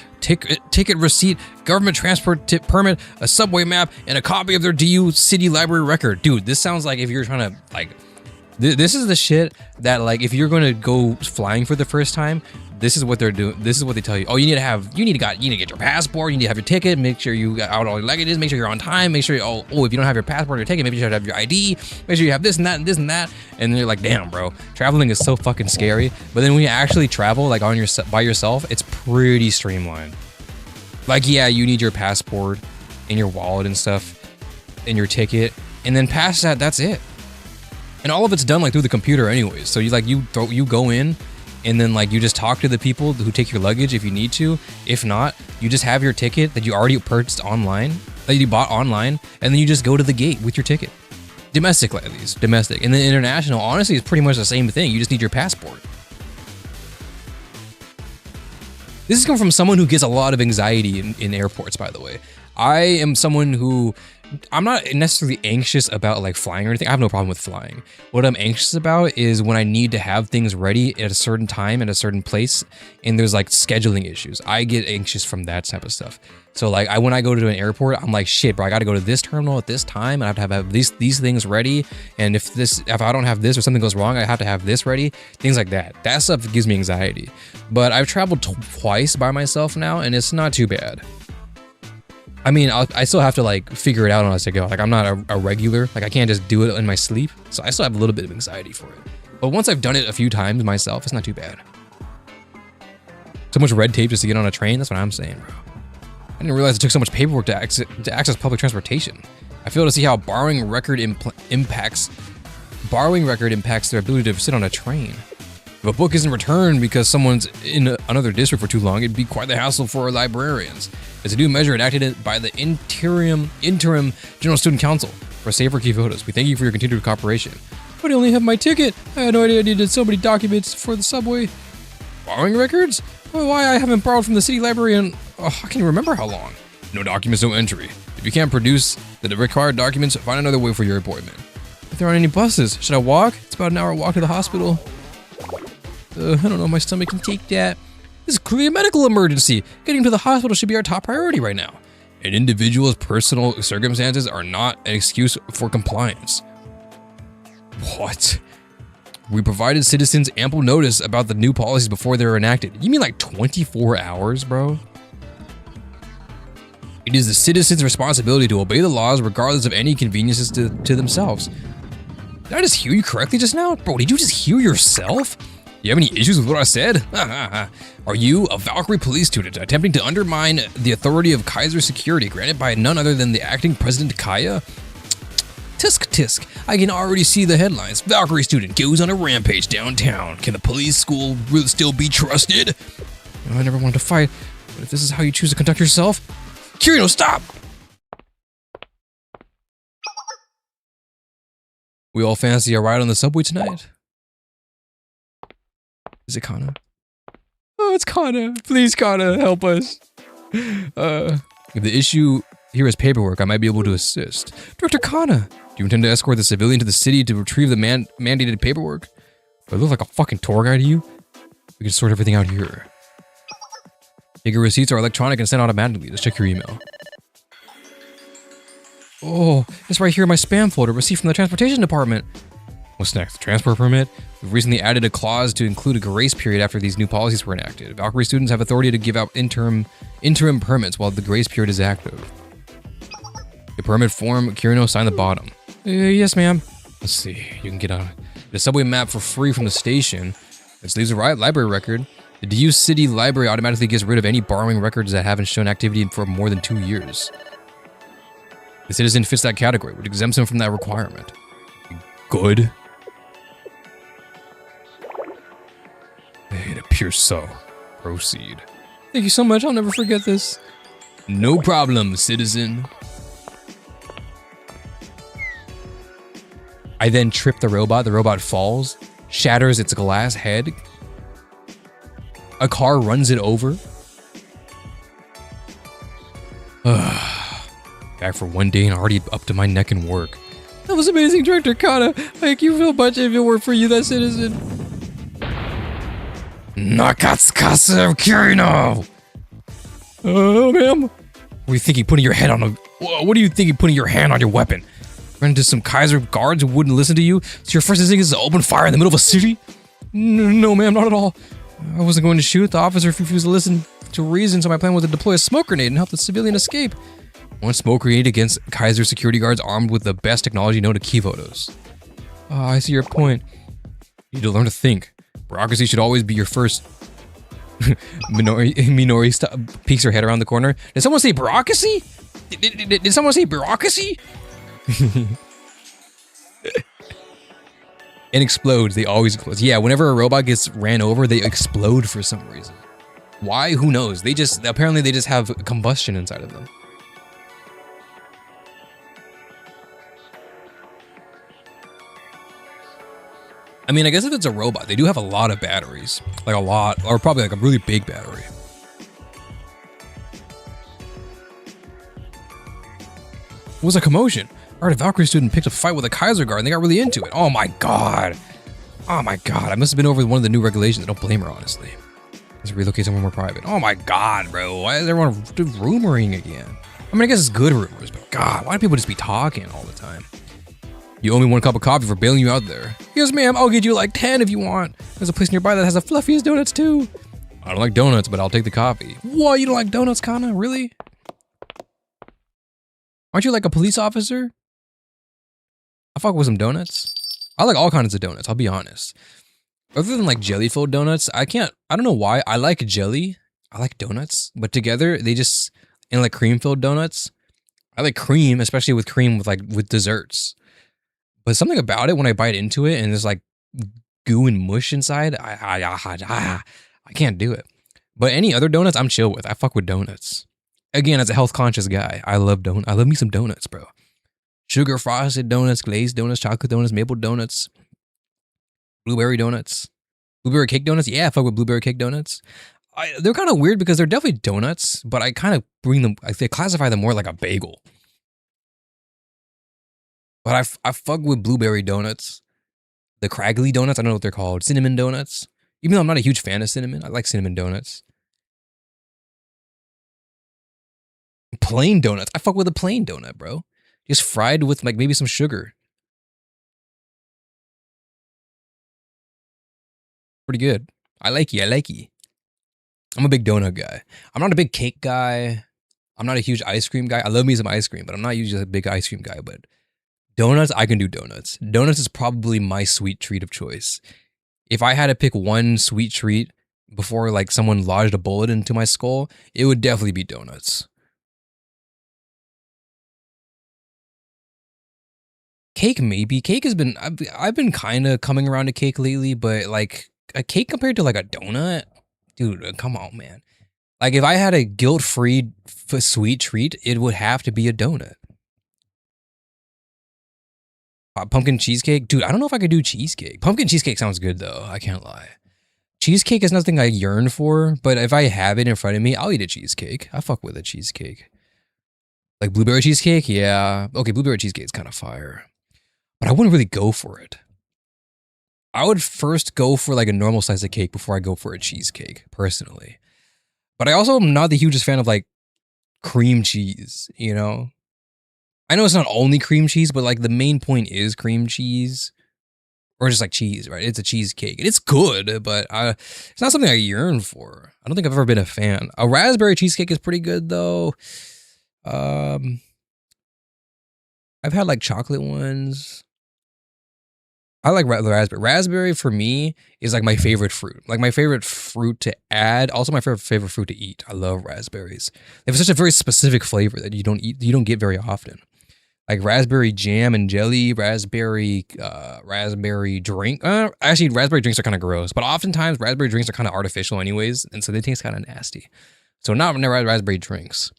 receipt, government transport permit, a subway map, and a copy of their DU city library record. Dude, this sounds like if you're trying to, like, this is the shit that, like, if you're going to go flying for the first time, this is what they're doing. This is what they tell you. Oh, you need to get your passport. You need to have your ticket. Make sure you got out all your luggages. Make sure you're on time. Make sure if you don't have your passport or your ticket, maybe you should have your ID. Make sure you have this and that and this and that. And then you're like, damn, bro, traveling is so fucking scary. But then when you actually travel, like by yourself, it's pretty streamlined. Like, yeah, you need your passport and your wallet and stuff and your ticket, and then past that, that's it. And all of it's done like through the computer anyways. So you go in. And then, like, you just talk to the people who take your luggage if you need to. If not, you just have your ticket that you already purchased online, that you bought online, and then you just go to the gate with your ticket. Domestic, at least. Domestic. And then international, honestly, is pretty much the same thing. You just need your passport. This is coming from someone who gets a lot of anxiety in airports, by the way. I am someone who... I'm not necessarily anxious about like flying or anything. I have no problem with flying. What I'm anxious about is when I need to have things ready at a certain time at a certain place and there's like scheduling issues. I get anxious from that type of stuff. So like when I go to an airport, I'm like, shit, bro, I got to go to this terminal at this time and I have to have these things ready. And if I don't have this or something goes wrong, I have to have this ready. Things like that. That stuff gives me anxiety. But I've traveled twice by myself now and it's not too bad. I mean, I still have to like figure it out as I go. Like I'm not a regular, like I can't just do it in my sleep. So I still have a little bit of anxiety for it. But once I've done it a few times myself, it's not too bad. So much red tape just to get on a train, that's what I'm saying, bro. I didn't realize it took so much paperwork to access public transportation. I fail to see how borrowing record impacts their ability to sit on a train. If a book isn't returned because someone's in another district for too long, it'd be quite the hassle for our librarians. It's a new measure enacted by the interim General Student Council for safer key photos. We thank you for your continued cooperation. But I only have my ticket. I had no idea I needed so many documents for the subway. Borrowing records? Oh, why I haven't borrowed from the city library in I can't even remember how long. No documents, no entry. If you can't produce the required documents, find another way for your appointment. If there aren't any buses, should I walk? It's about an hour walk to the hospital. I don't know, my stomach can take that. This is clearly a medical emergency. Getting to the hospital should be our top priority right now. An individual's personal circumstances are not an excuse for compliance. What? We provided citizens ample notice about the new policies before they were enacted. You mean like 24 hours, bro? It is the citizens' responsibility to obey the laws regardless of any inconveniences to themselves. Did I just hear you correctly just now? Bro, did you just hear yourself? Do you have any issues with what I said? Are you, a Valkyrie police student, attempting to undermine the authority of Kaiser security granted by none other than the acting President Kaya? Tisk tisk, I can already see the headlines. Valkyrie student goes on a rampage downtown. Can the police school really still be trusted? I never wanted to fight, but if this is how you choose to conduct yourself... Kirino, stop! We all fancy a ride on the subway tonight? Is it Kana? Oh, it's Kana. Please, Kana, help us. If the issue here is paperwork, I might be able to assist. Director Kana, do you intend to escort the civilian to the city to retrieve the mandated paperwork? Do I look like a fucking tour guide to you? We can sort everything out here. Ticket receipts are electronic and sent automatically. Just check your email. Oh, it's right here in my spam folder. Receipt from the transportation department. What's next? Transport permit? We've recently added a clause to include a grace period after these new policies were enacted. Valkyrie students have authority to give out interim permits while the grace period is active. The permit form, Kirino, sign the bottom. Yes, ma'am. Let's see. You can get the subway map for free from the station. This leaves a library record. The DU City Library automatically gets rid of any borrowing records that haven't shown activity for more than 2 years. The citizen fits that category, which exempts him from that requirement. Good. It appears so. Proceed. Thank you so much. I'll never forget this. No problem, citizen. I then trip the robot. The robot falls, shatters its glass head. A car runs it over. Back for one day and already up to my neck in work. That was amazing, Director Kana. Thank you so much. If it weren't for you, that citizen. Nakatsukasu Kirino! Oh, ma'am. What are you thinking putting your head on a... What are you thinking putting your hand on your weapon? Run into some Kaiser guards who wouldn't listen to you? So your first instinct is to open fire in the middle of a city? No, ma'am, not at all. I wasn't going to shoot. The officer refused to listen to reason, so my plan was to deploy a smoke grenade and help the civilian escape. One smoke grenade against Kaiser security guards armed with the best technology known to key photos. I see your point. You need to learn to think. Bureaucracy should always be your first... Minori peeks her head around the corner. Did someone say bureaucracy? Did someone say bureaucracy? And explodes. They always explode. Yeah, whenever a robot gets ran over, they explode for some reason. Why? Who knows? Apparently they just have combustion inside of them. I mean, I guess if it's a robot, they do have a lot of batteries. Like a lot, or probably like a really big battery. What was a commotion? Alright, a Valkyrie student picked a fight with a Kaiser guard and they got really into it. Oh my god. Oh my god. I must have been over one of the new regulations. I don't blame her, honestly. Let's relocate somewhere more private. Oh my god, bro. Why is everyone rumoring again? I mean, I guess it's good rumors, but god, why do people just be talking all the time? You owe me 1 cup of coffee for bailing you out there. Yes, ma'am. I'll get you like 10 if you want. There's a place nearby that has the fluffiest donuts, too. I don't like donuts, but I'll take the coffee. What? You don't like donuts, Kana? Really? Aren't you like a police officer? I fuck with some donuts. I like all kinds of donuts, I'll be honest. Other than like jelly-filled donuts, I don't know why. I like jelly. I like donuts. But together, and like cream-filled donuts. I like cream, especially with cream with desserts. But something about it when I bite into it and there's like goo and mush inside, I can't do it. But any other donuts, I'm chill with. I fuck with donuts. Again, as a health-conscious guy, I love me some donuts, bro. Sugar frosted donuts, glazed donuts, chocolate donuts, maple donuts, blueberry donuts, blueberry cake donuts. Yeah, I fuck with blueberry cake donuts. They're kind of weird because they're definitely donuts, but I kind of classify them more like a bagel. But I fuck with blueberry donuts, the craggly donuts. I don't know what they're called. Cinnamon donuts. Even though I'm not a huge fan of cinnamon, I like cinnamon donuts. Plain donuts. I fuck with a plain donut, bro. Just fried with like maybe some sugar. pretty good. I like you. I like you. I'm a big donut guy. I'm not a big cake guy. I'm not a huge ice cream guy. I love me some ice cream, but I'm not usually a big ice cream guy. But donuts, I can do donuts. Donuts is probably my sweet treat of choice. If I had to pick one sweet treat before like someone lodged a bullet into my skull, it would definitely be donuts. Cake, maybe. Cake has been, I've been kind of coming around to cake lately, but like a cake compared to like a donut, dude, come on, man. Like if I had a guilt-free sweet treat, it would have to be a donut. Pumpkin cheesecake, dude, I don't know if I could do cheesecake. Pumpkin cheesecake sounds good though, I can't lie. Cheesecake is nothing I yearn for, but if I have it in front of me, I'll eat a cheesecake. I fuck with a cheesecake. Like blueberry cheesecake, yeah. Okay, blueberry cheesecake is kind of fire. But I wouldn't really go for it. I would first go for like a normal size of cake before I go for a cheesecake, personally. But I also am not the hugest fan of like cream cheese, you know? I know it's not only cream cheese, but like the main point is cream cheese. Or just like cheese, right? It's a cheesecake. It's good, but it's not something I yearn for. I don't think I've ever been a fan. A raspberry cheesecake is pretty good though. I've had like chocolate ones. I like raspberry. Raspberry for me is like my favorite fruit. Like my favorite fruit to add. Also my favorite fruit to eat. I love raspberries. They have such a very specific flavor that you don't get very often. Like raspberry jam and jelly, raspberry drink. Actually, raspberry drinks are kind of gross, but oftentimes raspberry drinks are kind of artificial anyways, and so they taste kind of nasty. So not raspberry drinks.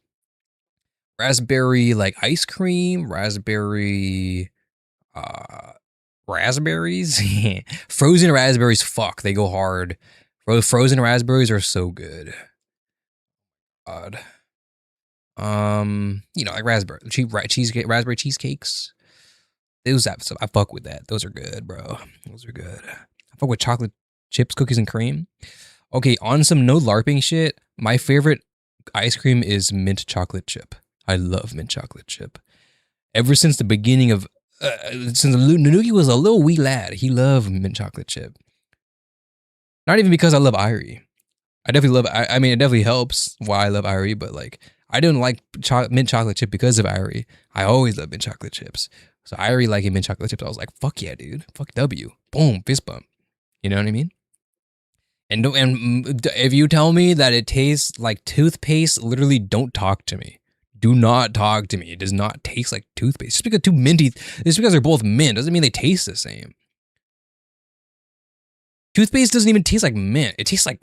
Raspberry like ice cream, raspberry raspberries. Frozen raspberries, fuck, they go hard. Frozen raspberries are so good. God. You know, like raspberry cheesecake, raspberry cheesecakes. Those I fuck with that. Those are good, bro. Those are good. I fuck with chocolate chips, cookies, and cream. Okay, on some no LARPing shit, my favorite ice cream is mint chocolate chip. I love mint chocolate chip. Ever since the beginning of since Nanuki was a little wee lad, he loved mint chocolate chip. Not even because I love Irie. I definitely love. I mean, it definitely helps why I love Irie, but like, I didn't like mint chocolate chip because of Irie. I always loved mint chocolate chips. So Irie liking mint chocolate chips, I was like, fuck yeah, dude. Fuck W. Boom, fist bump. You know what I mean? And if you tell me that it tastes like toothpaste, literally don't talk to me. Do not talk to me. It does not taste like toothpaste. Just because they're both mint doesn't mean they taste the same. Toothpaste doesn't even taste like mint. It tastes like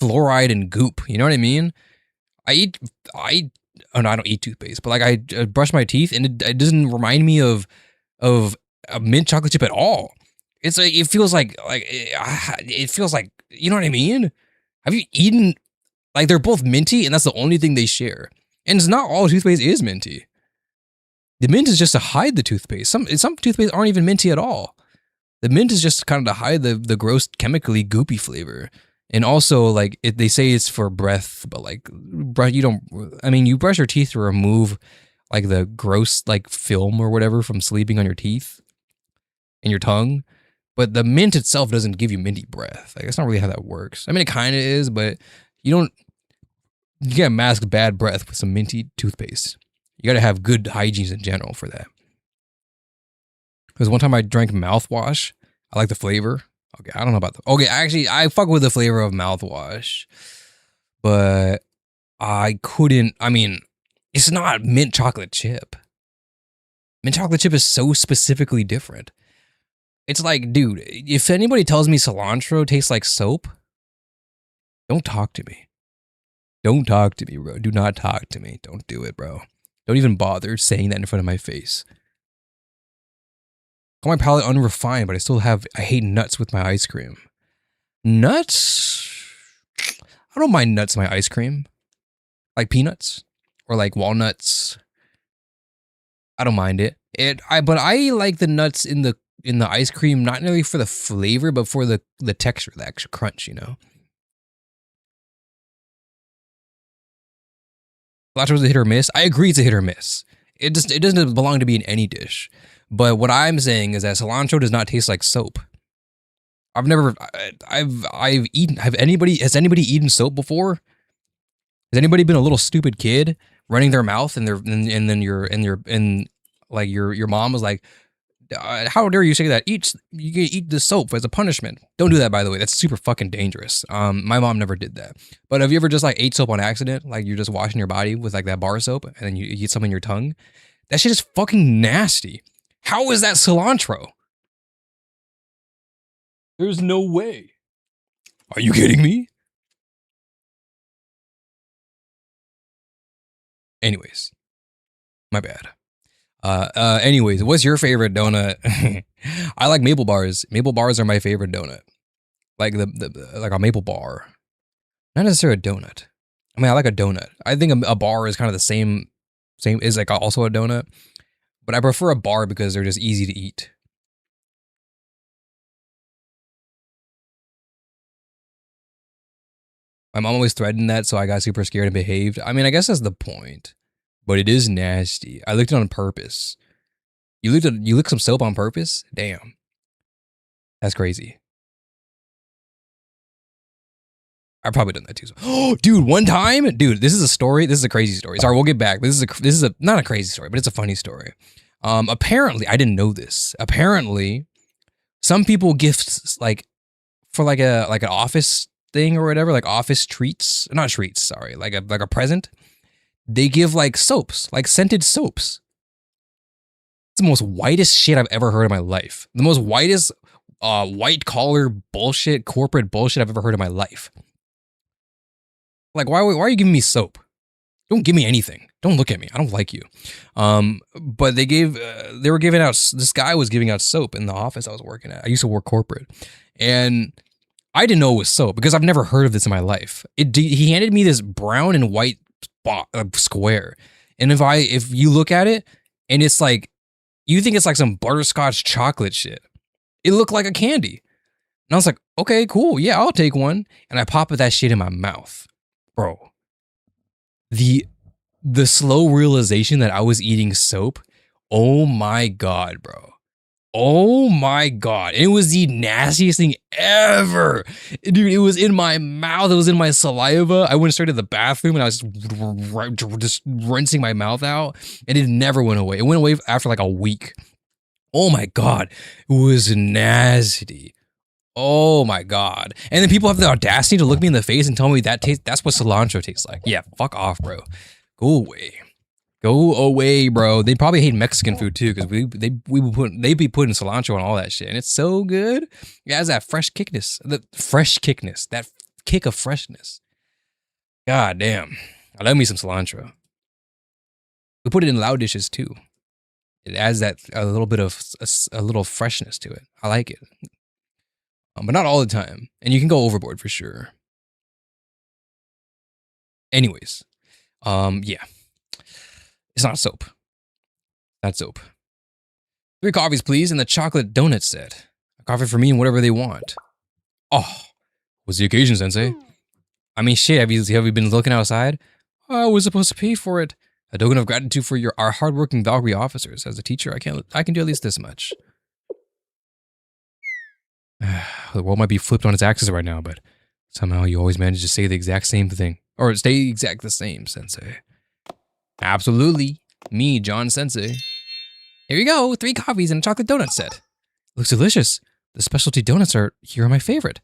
fluoride and goop. You know what I mean? I don't eat toothpaste, but like I brush my teeth and it doesn't remind me of a mint chocolate chip at all. It's like, it feels like, you know what I mean? Have you eaten, like they're both minty and that's the only thing they share. And it's not all toothpaste is minty. The mint is just to hide the toothpaste. Some toothpaste aren't even minty at all. The mint is just kind of to hide the gross chemically goopy flavor. And also, like, they say it's for breath, but like, you brush your teeth to remove like the gross like film or whatever from sleeping on your teeth and your tongue. But the mint itself doesn't give you minty breath. Like, that's not really how that works. I mean, it kind of is, but you can't mask bad breath with some minty toothpaste. You got to have good hygiene in general for that. Because one time I drank mouthwash. I like the flavor. Okay, I don't know about actually, I fuck with the flavor of mouthwash. But it's not mint chocolate chip. Mint chocolate chip is so specifically different. It's like, dude, if anybody tells me cilantro tastes like soap, don't talk to me. Don't talk to me, bro. Do not talk to me. Don't do it, bro. Don't even bother saying that in front of my face. Call my palate unrefined, but I hate nuts with my ice cream. Nuts? I don't mind nuts in my ice cream. Like peanuts or like walnuts. I don't mind it. But I like the nuts in the ice cream, not really for the flavor, but for the texture, the extra crunch, you know? Cilantro is a hit or miss. I agree it's a hit or miss. It doesn't belong to be in any dish. But what I'm saying is that cilantro does not taste like soap. I've never, I've eaten. Has anybody eaten soap before? Has anybody been a little stupid kid running their mouth and your mom was like, how dare you say that? You can eat the soap as a punishment. Don't do that, by the way. That's super fucking dangerous. My mom never did that. But have you ever just like ate soap on accident? Like you're just washing your body with like that bar soap and then you get some in your tongue? That shit is fucking nasty. How is that cilantro? There's no way. Are you kidding me? Anyways, my bad. Anyways, what's your favorite donut? I like maple bars. Maple bars are my favorite donut. Like like a maple bar. Not necessarily a donut. I mean, I like a donut. I think a bar is kind of the same is like also a donut. But I prefer a bar because they're just easy to eat. My mom always threatened that, so I got super scared and behaved. I mean, I guess that's the point. But it is nasty. I licked it on purpose. You licked some soap on purpose? Damn. That's crazy. I've probably done that too. Oh, dude, one time, dude, this is a story. This is a crazy story. Sorry, we'll get back. This is not a crazy story, but it's a funny story. Apparently, I didn't know this. Apparently, some people gift like for like an office thing or whatever, like office treats, not treats, sorry, like a present. They give like soaps, like scented soaps. It's the most whitest shit I've ever heard in my life. The most whitest white collar bullshit, corporate bullshit I've ever heard in my life. Like, why are you giving me soap? Don't give me anything. Don't look at me. I don't like you. But they were giving out, this guy was giving out soap in the office I was working at. I used to work corporate. And I didn't know it was soap because I've never heard of this in my life. He handed me this brown and white square. And if you look at it and it's like, you think it's like some butterscotch chocolate shit. It looked like a candy. And I was like, okay, cool. Yeah, I'll take one. And I pop that shit in my mouth. Bro. The slow realization that I was eating soap. Oh my God, bro. Oh my God. It was the nastiest thing ever. Dude, it was in my mouth. It was in my saliva. I went straight to the bathroom and I was just rinsing my mouth out and it never went away. It went away after like a week. Oh my God. It was nasty. Oh my God. And then people have the audacity to look me in the face and tell me that's what cilantro tastes like. Yeah, fuck off, bro. Go away. Go away, bro. They probably hate Mexican food too, because they'd be putting cilantro on all that shit, and it's so good. It has that fresh kickness, that kick of freshness. God damn, I love me some cilantro. We put it in loud dishes too. It adds that a little bit of a little freshness to it. I like it, but not all the time, and you can go overboard for sure. Anyways, yeah. It's not soap. Not soap. 3 coffees, please, and the chocolate donut set. A coffee for me and whatever they want. Oh, what's the occasion, Sensei? I mean, shit, have you been looking outside? Oh, I was supposed to pay for it. A token of gratitude for our hardworking Valkyrie officers. As a teacher, I can do at least this much. The world might be flipped on its axis right now, but somehow you always manage to say the exact same thing. Or stay exact the same, Sensei. Absolutely. Me, John Sensei. Here you go, 3 coffees and a chocolate donut set. Looks delicious. The specialty donuts are my favorite.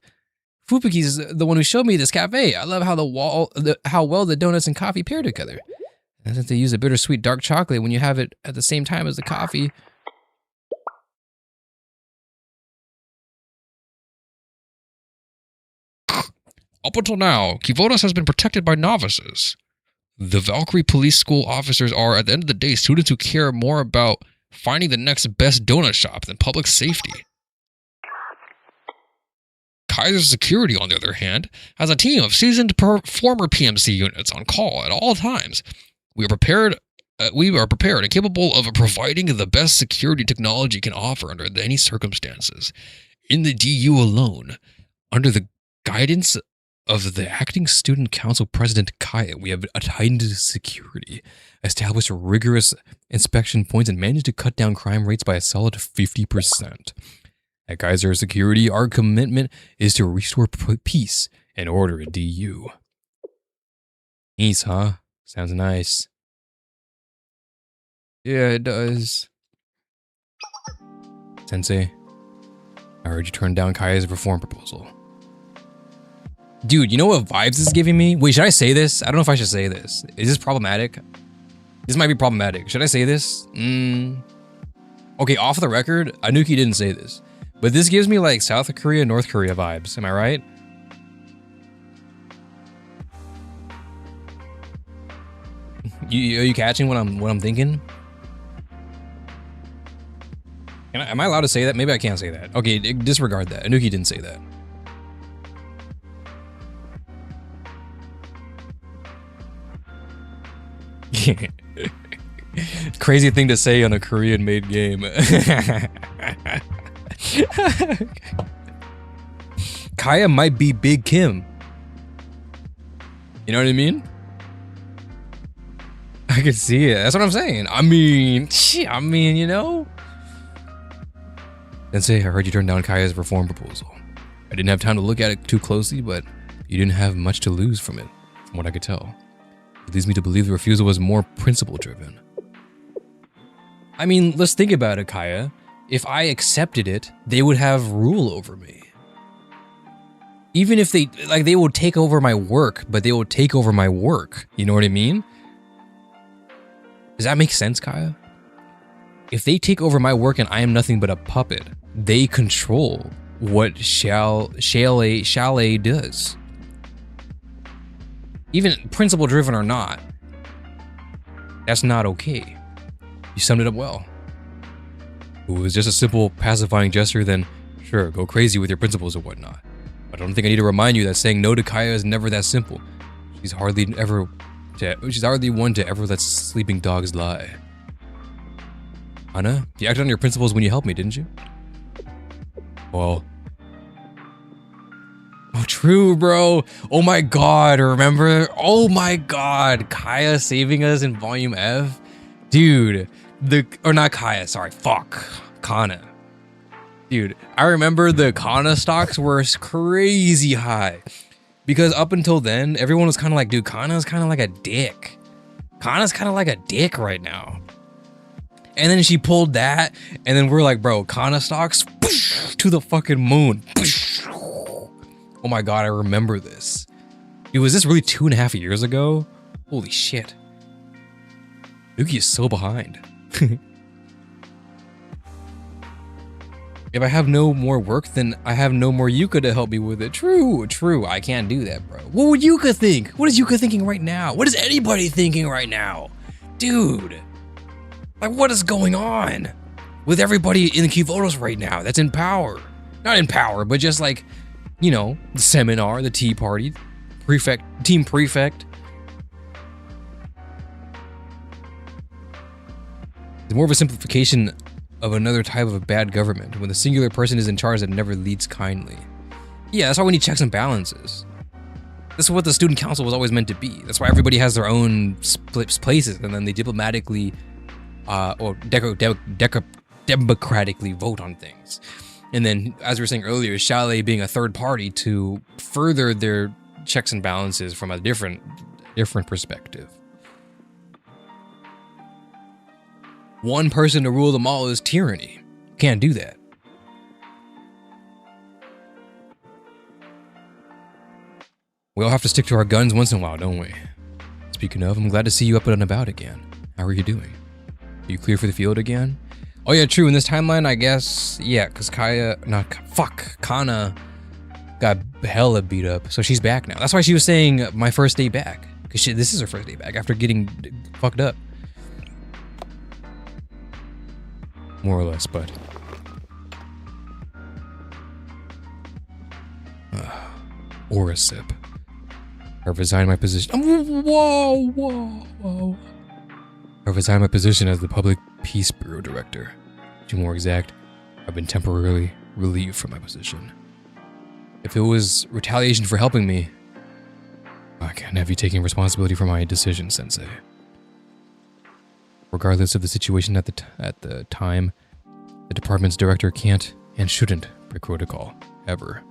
Fubuki is the one who showed me this cafe. I love how well the donuts and coffee pair together. And since they use a bittersweet dark chocolate when you have it at the same time as the coffee. Up until now, Kivodas has been protected by novices. The Valkyrie Police School officers are, at the end of the day, students who care more about finding the next best donut shop than public safety. Kaiser's Security, on the other hand, has a team of seasoned former PMC units on call at all times. We are prepared and capable of providing the best security technology can offer under any circumstances. In the DU alone, under the guidance of the acting student council president Kaya, we have heightened security, established rigorous inspection points, and managed to cut down crime rates by a solid 50%. At Kaiser Security, our commitment is to restore peace and order at DU. Peace, huh? Sounds nice. Yeah, it does. Sensei, I heard you turned down Kaya's reform proposal. Dude, you know what vibes this is giving me? Wait, should I say this? I don't know if I should say this. Is this problematic? This might be problematic. Should I say this? Okay, off the record, Anuki didn't say this. But this gives me like South Korea, North Korea vibes. Am I right? Are you catching what I'm thinking? Am I allowed to say that? Maybe I can't say that. Okay, disregard that. Anuki didn't say that. Crazy thing to say on a Korean-made game. Kaya might be Big Kim. You know what I mean? I can see it. That's what I'm saying. I mean, you know? Sensei, I heard you turned down Kaya's reform proposal. I didn't have time to look at it too closely, but you didn't have much to lose from it, from what I could tell. It leads me to believe the refusal was more principle-driven. I mean, let's think about it, Kaya. If I accepted it, they would have rule over me. Even if they would take over my work, but they would take over my work. You know what I mean? Does that make sense, Kaya? If they take over my work and I am nothing but a puppet, they control what Chalet does. Even principle-driven or not, that's not okay. You summed it up well. If it was just a simple pacifying gesture, then sure, go crazy with your principles or whatnot. But I don't think I need to remind you that saying no to Kaya is never that simple. She's hardly one to ever let sleeping dogs lie. Anna, you acted on your principles when you helped me, didn't you? Well... Oh, true, bro. Oh my god, remember? Oh my god, Kaya saving us in Volume F? Dude, or not Kaya, sorry, fuck. Kana. Dude, I remember the Kana stocks were crazy high. Because up until then, everyone was kind of like, dude, Kana's kind of like a dick. Kana's kind of like a dick right now. And then she pulled that, and then we're like, bro, Kana stocks to the fucking moon. Oh my god, I remember this. Dude, was this really 2.5 years ago? Holy shit. Yuki is so behind. If I have no more work, then I have no more Yuka to help me with it. True. I can't do that, bro. What would Yuka think? What is Yuka thinking right now? What is anybody thinking right now? Dude. Like, what is going on with everybody in the Kivotos right now that's in power? Not in power, but just like, you know, the seminar, the tea party, team prefect. It's more of a simplification of another type of bad government, when the singular person is in charge that never leads kindly. Yeah, that's why we need checks and balances. This is what the student council was always meant to be. That's why everybody has their own places, and then they diplomatically or democratically vote on things. And then, as we were saying earlier, Chalet being a third party to further their checks and balances from a different perspective. One person to rule them all is tyranny. Can't do that. We all have to stick to our guns once in a while, don't we? Speaking of, I'm glad to see you up and about again. How are you doing? Are you clear for the field again? Oh yeah, true. In this timeline, I guess, yeah, because Kana got hella beat up, so she's back now. That's why she was saying my first day back, because this is her first day back after getting fucked up. More or less, but... or a sip. I resigned my position. Whoa. I resigned my position as the Public Peace Bureau Director. To be more exact, I've been temporarily relieved from my position. If it was retaliation for helping me, I can't have you taking responsibility for my decision, Sensei. Regardless of the situation at the time, the department's director can't and shouldn't my protocol, ever.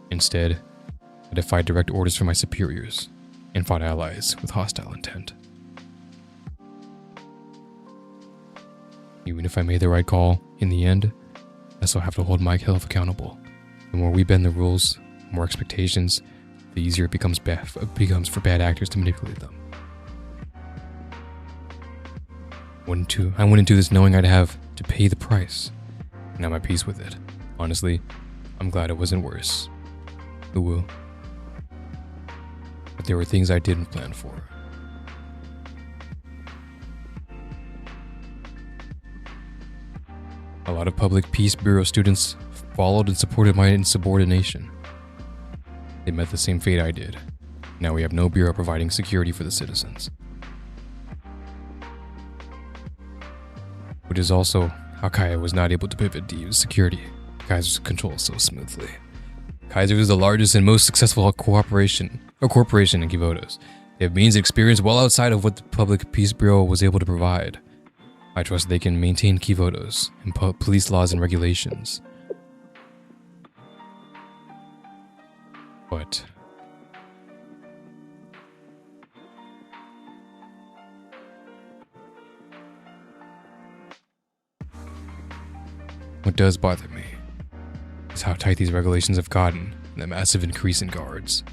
Instead, I defied direct orders from my superiors and fought allies with hostile intent. Even if I made the right call, in the end, I still have to hold myself accountable. The more we bend the rules, the more expectations, the easier it becomes for bad actors to manipulate them. I went into this knowing I'd have to pay the price, and I'm at peace with it. Honestly, I'm glad it wasn't worse. Ooh. But there were things I didn't plan for. A lot of public peace bureau students followed and supported my insubordination. They met the same fate I did. Now we have no bureau providing security for the citizens. Which is also how Kaya was not able to pivot to use security Kaiser's control so smoothly. Kaiser is the largest and most successful corporation in Kivotos. They have means and experience well outside of what the Public Peace Bureau was able to provide. I trust they can maintain Kivotos and police laws and regulations. But what does bother me is how tight these regulations have gotten and the massive increase in guards.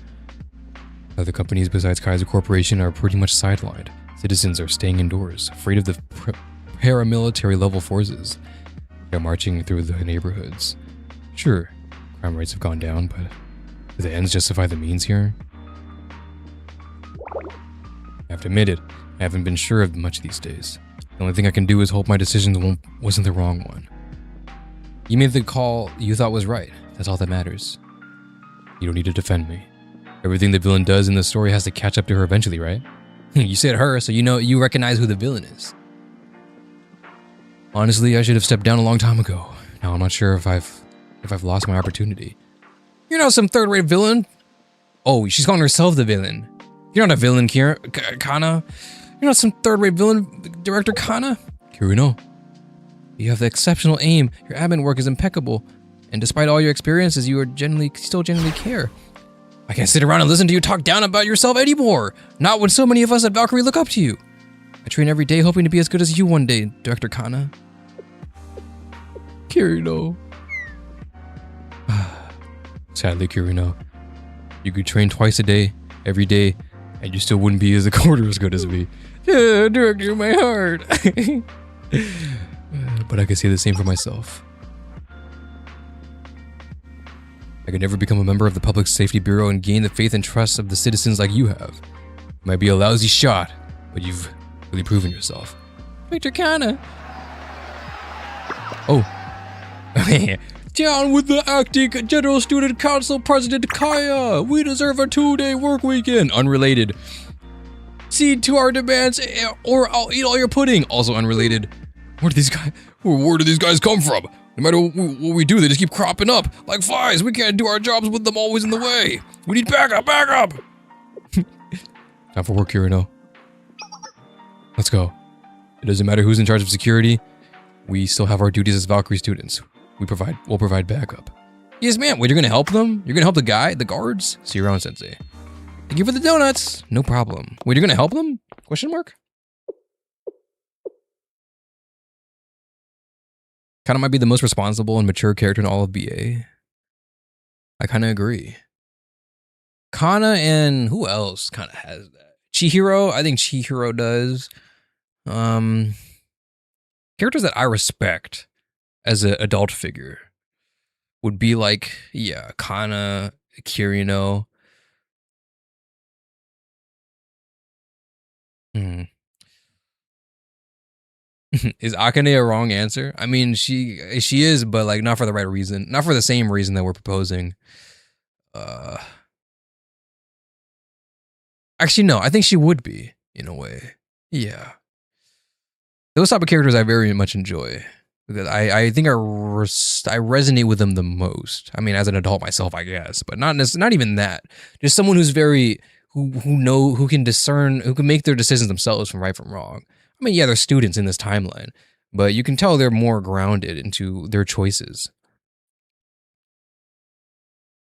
Other companies besides Kaiser Corporation are pretty much sidelined. Citizens are staying indoors, afraid of the paramilitary level forces. They're marching through the neighborhoods. Sure, crime rates have gone down, but do the ends justify the means here? I have to admit it, I haven't been sure of much these days. The only thing I can do is hope my decision wasn't the wrong one. You made the call you thought was right. That's all that matters. You don't need to defend me. Everything the villain does in the story has to catch up to her eventually, right? You said her, so you recognize who the villain is. Honestly, I should have stepped down a long time ago. Now I'm not sure if I've lost my opportunity. You're not some third-rate villain. Oh, she's calling herself the villain. You're not a villain, Kana. You're not some third-rate villain, Director Kana. Kirino, you have exceptional aim. Your admin work is impeccable, and despite all your experiences, you still genuinely care. I can't sit around and listen to you talk down about yourself anymore. Not when so many of us at Valkyrie look up to you. I train every day hoping to be as good as you one day, Director Kana. Kirino. Sadly, Kirino, you could train twice a day, every day, and you still wouldn't be as a quarter as good as me. Yeah, Director, my heart. But I can say the same for myself. I could never become a member of the Public Safety Bureau and gain the faith and trust of the citizens like you have. It might be a lousy shot, but you've really proven yourself. Director Kana. Oh. Down with the acting General Student Council President Kaya. We deserve a 2-day work weekend. Unrelated. Cede to our demands or I'll eat all your pudding. Also unrelated. Where do these guys come from? No matter what we do, they just keep cropping up like flies. We can't do our jobs with them always in the way. We need backup. Time for work, Kirino. Let's go. It doesn't matter who's in charge of security. We still have our duties as Valkyrie students. We'll provide backup. Yes, ma'am. Wait, you're gonna help them? You're gonna help the guards? See you around, Sensei. Thank you for the donuts. No problem. Wait, you're gonna help them? Question mark? Kana might be the most responsible and mature character in all of BA. I kind of agree. Kana and who else kind of has that? Chihiro? I think Chihiro does. Characters that I respect as an adult figure would be like, yeah, Kana, Kirino. Is Akane a wrong answer? I mean, she is, but like not for the right reason. Not for the same reason that we're proposing. Actually, no, I think she would be, in a way. Yeah. Those type of characters I very much enjoy. Because I think I resonate with them the most. I mean, as an adult myself, I guess. But not even that. Just someone who's very, who can discern, who can make their decisions themselves from right from wrong. I mean, yeah, they're students in this timeline, but you can tell they're more grounded into their choices.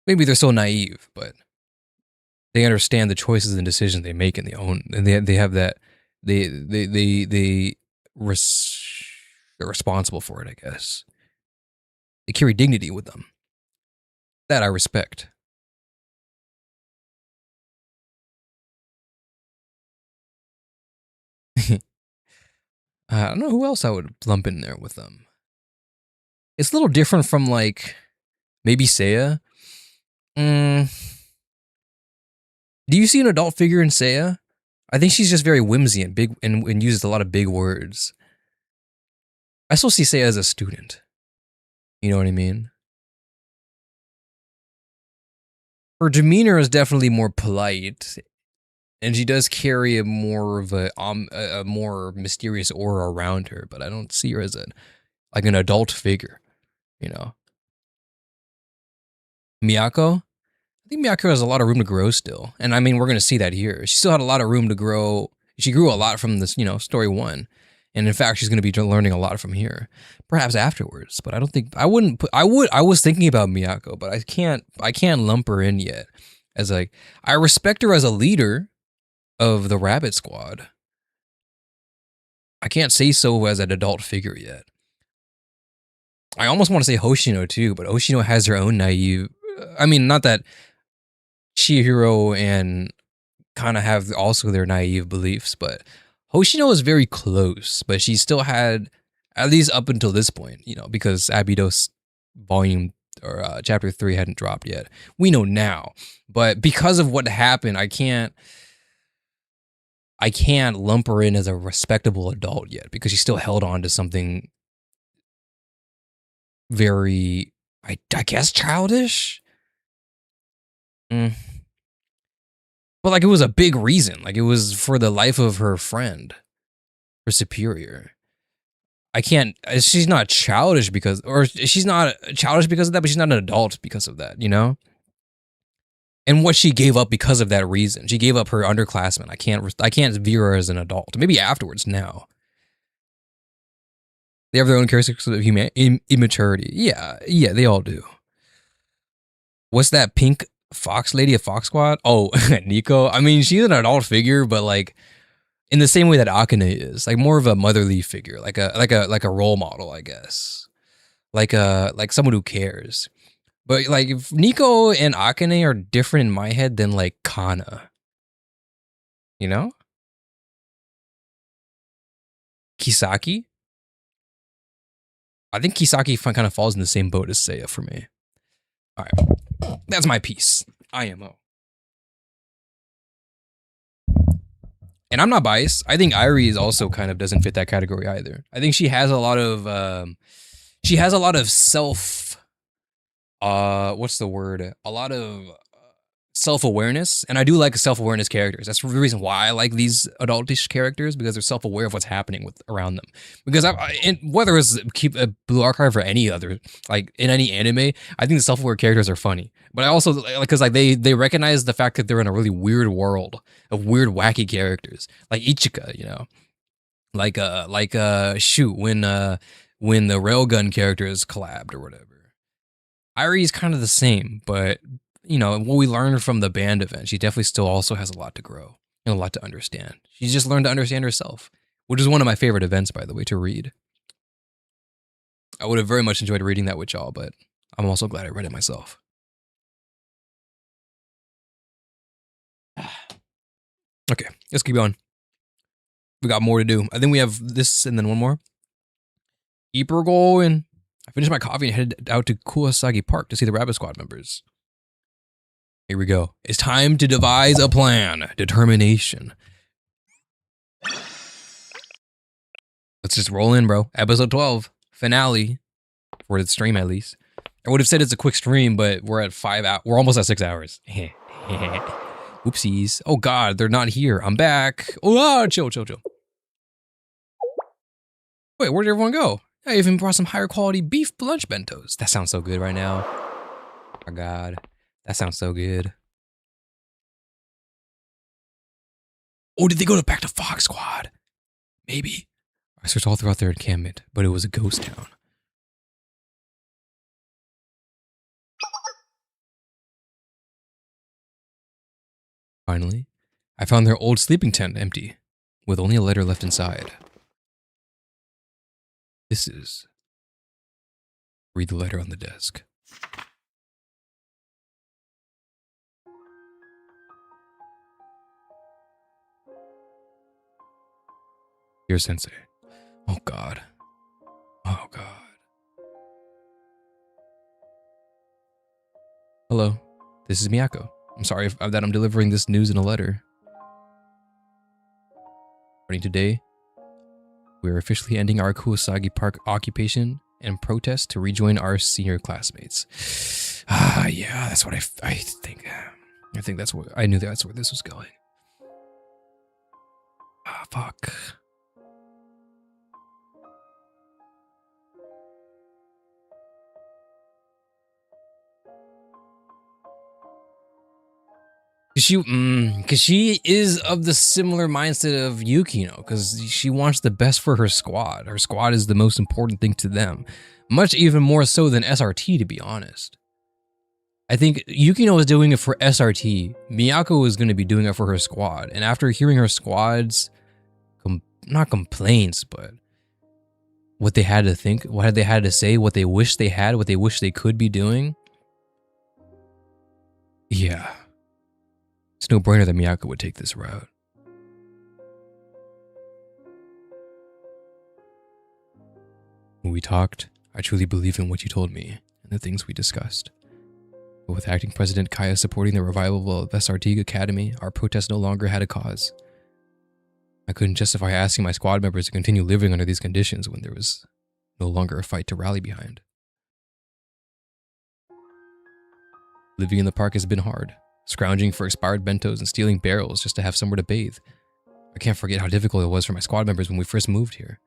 maybe they're so naive, but they understand the choices and decisions they make, and they have that they they're responsible for it. I guess they carry dignity with them. That I respect. I don't know who else I would lump in there with them. It's a little different from like maybe Seiya. Do you see an adult figure in Seiya? I think she's just very whimsy and big and uses a lot of big words. I still see Seiya as a student. You know what I mean? Her demeanor is definitely more polite, and she does carry a more of a more mysterious aura around her. But I don't see her as like an adult figure. You know, Miyako. I think Miyako has a lot of room to grow still, and I mean we're gonna see that here. She still had a lot of room to grow. She grew a lot from this, story 1. And in fact, she's going to be learning a lot from here, perhaps afterwards. But I don't think I wouldn't put. I was thinking about Miyako, but I can't lump her in yet. As like, I respect her as a leader of the Rabbit Squad. I can't say so as an adult figure yet. I almost want to say Hoshino too, but Hoshino has her own naive. I mean, not that Chihiro and Kana have also their naive beliefs, but Hoshino is very close, but she still had, at least up until this point, because Abydos volume or chapter 3 hadn't dropped yet. We know now, but because of what happened, I can't lump her in as a respectable adult yet, because she still held on to something very, I guess, childish. But like it was a big reason. Like it was for the life of her friend, her superior. I can't. She's not childish because, or she's not childish because of that, but she's not an adult because of that. And what she gave up because of that reason, she gave up her underclassmen. I can't view her as an adult. Maybe afterwards. Now they have their own characteristics of immaturity. Yeah, they all do. What's that pink fox lady of Fox Squad? Oh, Nico. I mean, she's an adult figure, but like in the same way that Akane is, like more of a motherly figure, like a role model, I guess. Like someone who cares. But like if Nico and Akane are different in my head than like Kana. Kisaki? I think Kisaki kind of falls in the same boat as Seiya for me. All right. That's my piece. IMO. And I'm not biased. I think Irie is also kind of doesn't fit that category either. I think she has a lot of self what's the word? A lot of self-awareness, and I do like self-awareness characters. That's the reason why I like these adultish characters, because they're self-aware of what's happening around them. Because whether it's keep a Blue Archive or any other, like in any anime, I think the self-aware characters are funny. But I also because like they recognize the fact that they're in a really weird world of weird, wacky characters, like Ichika, shoot when the Railgun characters collabed or whatever. Irie is kind of the same, but what we learned from the band event, she definitely still also has a lot to grow and a lot to understand. She's just learned to understand herself, which is one of my favorite events, by the way, to read. I would have very much enjoyed reading that with y'all, but I'm also glad I read it myself. Okay, let's keep going. We got more to do. I think we have this and then one more. Ipergo, and I finished my coffee and headed out to Kuwasagi Park to see the Rabbit Squad members. Here we go. It's time to devise a plan. Determination. Let's just roll in, bro. Episode 12. Finale. For the stream, at least. I would have said it's a quick stream, but we're at 5 hours. We're almost at 6 hours. Oopsies. Oh, God. They're not here. I'm back. Oh, chill. Wait, where did everyone go? I even brought some higher quality beef lunch bentos. That sounds so good right now. Oh, my God. That sounds so good. Oh, did they go back to Fox Squad? Maybe. I searched all throughout their encampment, but it was a ghost town. Finally, I found their old sleeping tent empty, with only a letter left inside. This is... Read the letter on the desk. Dear Sensei. Oh God. Oh God. Hello, this is Miyako. I'm sorry that I'm delivering this news in a letter. Starting today, we are officially ending our Kuosagi Park occupation and protest to rejoin our senior classmates. Ah, yeah, that's what I think. I think that's what I knew. That's where this was going. Ah, fuck. Cause she is of the similar mindset of Yukino, because she wants the best for her squad. Her squad is the most important thing to them. Much even more so than SRT, to be honest. I think Yukino is doing it for SRT. Miyako is going to be doing it for her squad. And after hearing her squad's, not complaints, but what they had to think, what they had to say, what they wish they had, what they wish they could be doing. Yeah. It's no brainer that Miyako would take this route. When we talked, I truly believe in what you told me and the things we discussed. But with Acting President Kaya supporting the revival of SRT Academy, our protest no longer had a cause. I couldn't justify asking my squad members to continue living under these conditions when there was no longer a fight to rally behind. Living in the park has been hard. Scrounging for expired bentos and stealing barrels just to have somewhere to bathe. I can't forget how difficult it was for my squad members when we first moved here.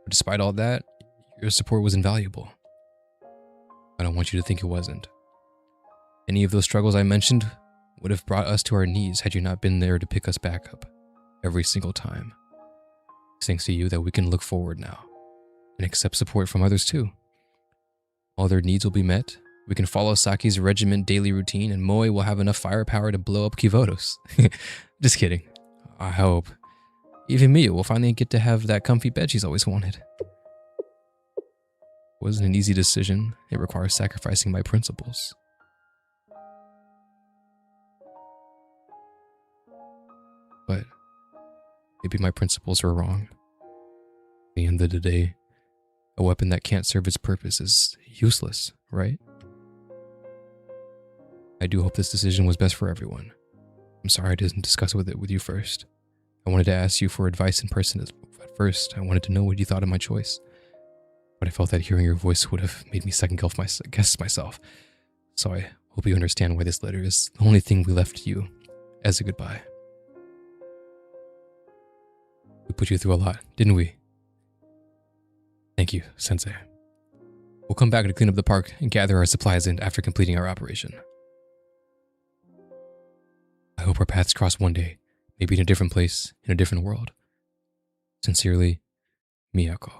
But despite all that, your support was invaluable. I don't want you to think it wasn't. Any of those struggles I mentioned would have brought us to our knees had you not been there to pick us back up every single time. It's thanks to you that we can look forward now and accept support from others too. All their needs will be met. We can follow Saki's regiment daily routine, and Moe will have enough firepower to blow up Kivotos. Just kidding. I hope. Even Miyu will finally get to have that comfy bed she's always wanted. It wasn't an easy decision. It requires sacrificing my principles. But maybe my principles were wrong. At the end of the day, a weapon that can't serve its purpose is useless, right? I do hope this decision was best for everyone. I'm sorry I didn't discuss it with you first. I wanted to ask you for advice in person at first. I wanted to know what you thought of my choice. But I felt that hearing your voice would have made me second-guess myself. So I hope you understand why this letter is the only thing we left you as a goodbye. We put you through a lot, didn't we? Thank you, Sensei. We'll come back to clean up the park and gather our supplies in after completing our operation. I hope our paths cross one day, maybe in a different place, in a different world. Sincerely, Miyako.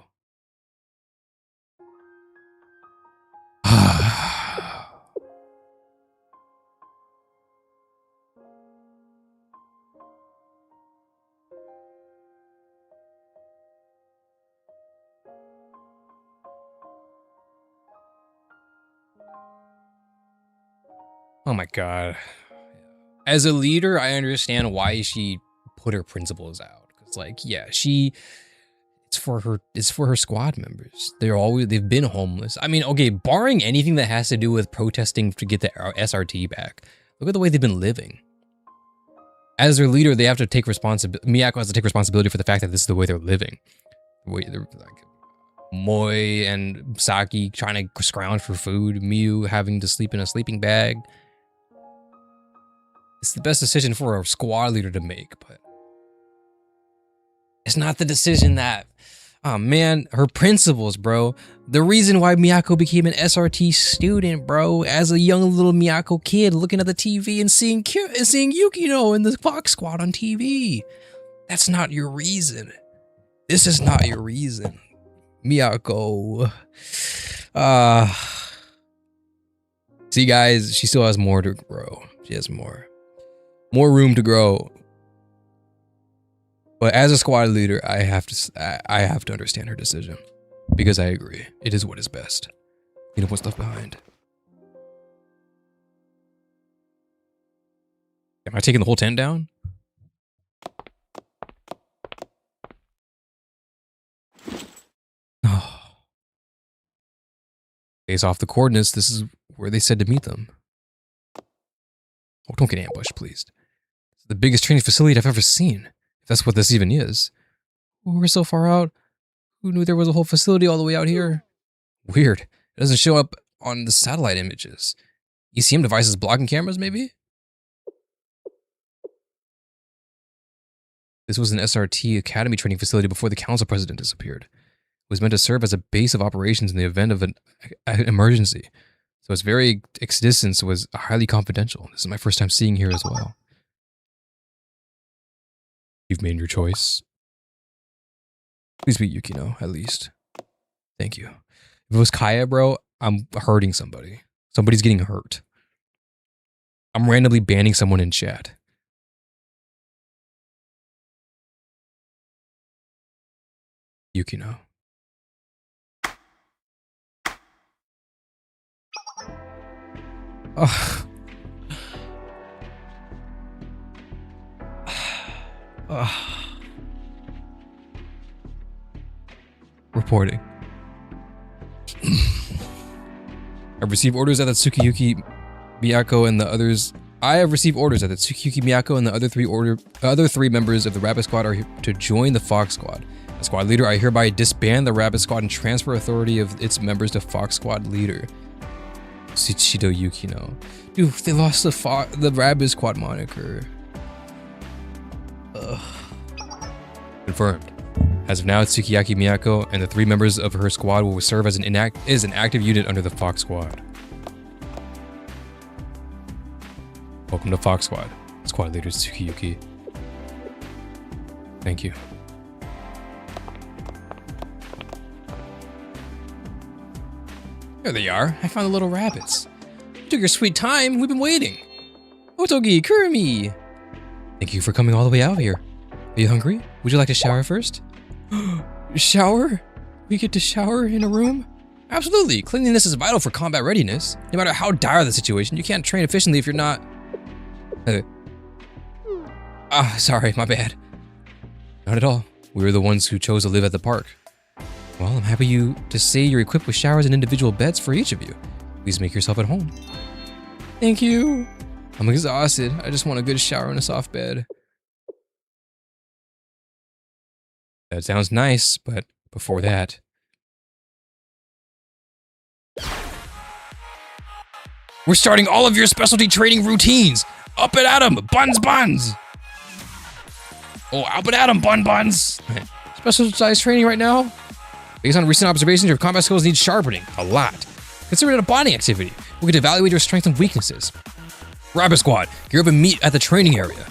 Oh my god. As a leader, I understand why she put her principles out. Cause like, yeah, it's for her squad members. They've been homeless. I mean, okay, barring anything that has to do with protesting to get the SRT back, look at the way they've been living. As their leader, they have to take responsibility. Miyako has to take responsibility for the fact that this is the way they're living. The way they're like, Moe and Saki trying to scrounge for food, Miyu having to sleep in a sleeping bag. It's the best decision for a squad leader to make, but it's not the decision that, oh man, her principles, bro. The reason why Miyako became an SRT student, bro, as a young little Miyako kid looking at the TV and seeing Yukino and the Fox Squad on TV. That's not your reason. This is not your reason, Miyako. See, guys, she still has more to grow. She has more more room to grow. But as a squad leader, I have to understand her decision, because I agree. It is what is best. You know what's left behind. Am I taking the whole tent down? Oh. Based off the coordinates, this is where they said to meet them. Oh, don't get ambushed, please. It's the biggest training facility I've ever seen. If that's what this even is. We're so far out. Who knew there was a whole facility all the way out here? Weird. It doesn't show up on the satellite images. ECM devices blocking cameras, maybe? This was an SRT Academy training facility before the council president disappeared. It was meant to serve as a base of operations in the event of an emergency. So its very existence was highly confidential. This is my first time seeing here as well. You've made your choice. Please be Yukino, at least. Thank you. If it was Kaya, bro, I'm hurting somebody. Somebody's getting hurt. I'm randomly banning someone in chat. Yukino. Oh. Reporting. I've received orders that Tsukiyuki, Miyako, and the others. I have received orders that Tsukiyuki, Miyako, and the other three members of the Rabbit Squad are here to join the Fox Squad. As squad leader, I hereby disband the Rabbit Squad and transfer authority of its members to Fox Squad leader. Tsuchido Yukino. Dude, they lost the Rabbit Squad moniker. Ugh. Confirmed. As of now, Tsukiyaki Miyako and the 3 members of her squad will serve as an active unit under the Fox Squad. Welcome to Fox Squad. Squad leader Tsukiyuki. Thank you. There they are. I found the little rabbits. You took your sweet time. We've been waiting. Otogi, Kurumi. Thank you for coming all the way out here. Are you hungry? Would you like to shower first? Shower? We get to shower in a room? Absolutely. Cleanliness is vital for combat readiness. No matter how dire the situation, you can't train efficiently if you're not... sorry, my bad. Not at all. We were the ones who chose to live at the park. Well, I'm happy to say you're equipped with showers and individual beds for each of you. Please make yourself at home. Thank you. I'm exhausted. I just want a good shower and a soft bed. That sounds nice, but before that... We're starting all of your specialty training routines! Up and at 'em! Buns, buns! Oh, up and at 'em, buns! Specialized training right now? Based on recent observations, your combat skills need sharpening. A lot. Consider it a bonding activity. We could evaluate your strengths and weaknesses. Rabbit Squad, gear up and meet at the training area.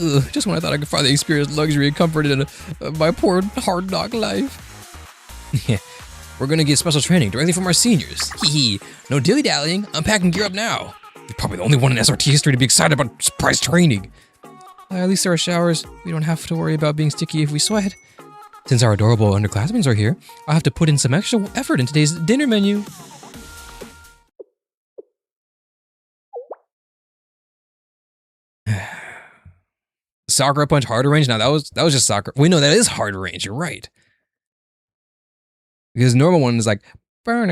Ugh, just when I thought I could finally experience luxury and comfort in my poor hard knock life. Yeah, we're gonna get special training directly from our seniors. Hee hee. No dilly-dallying. Unpack and gear up now. You're probably the only one in SRT history to be excited about surprise training. At least there are showers. We don't have to worry about being sticky if we sweat. Since our adorable underclassmen are here, I'll have to put in some extra effort in today's dinner menu. Soccer punch harder range? Now that was just soccer. Wait, no, that is hard range. You're right. Because normal one is like wait,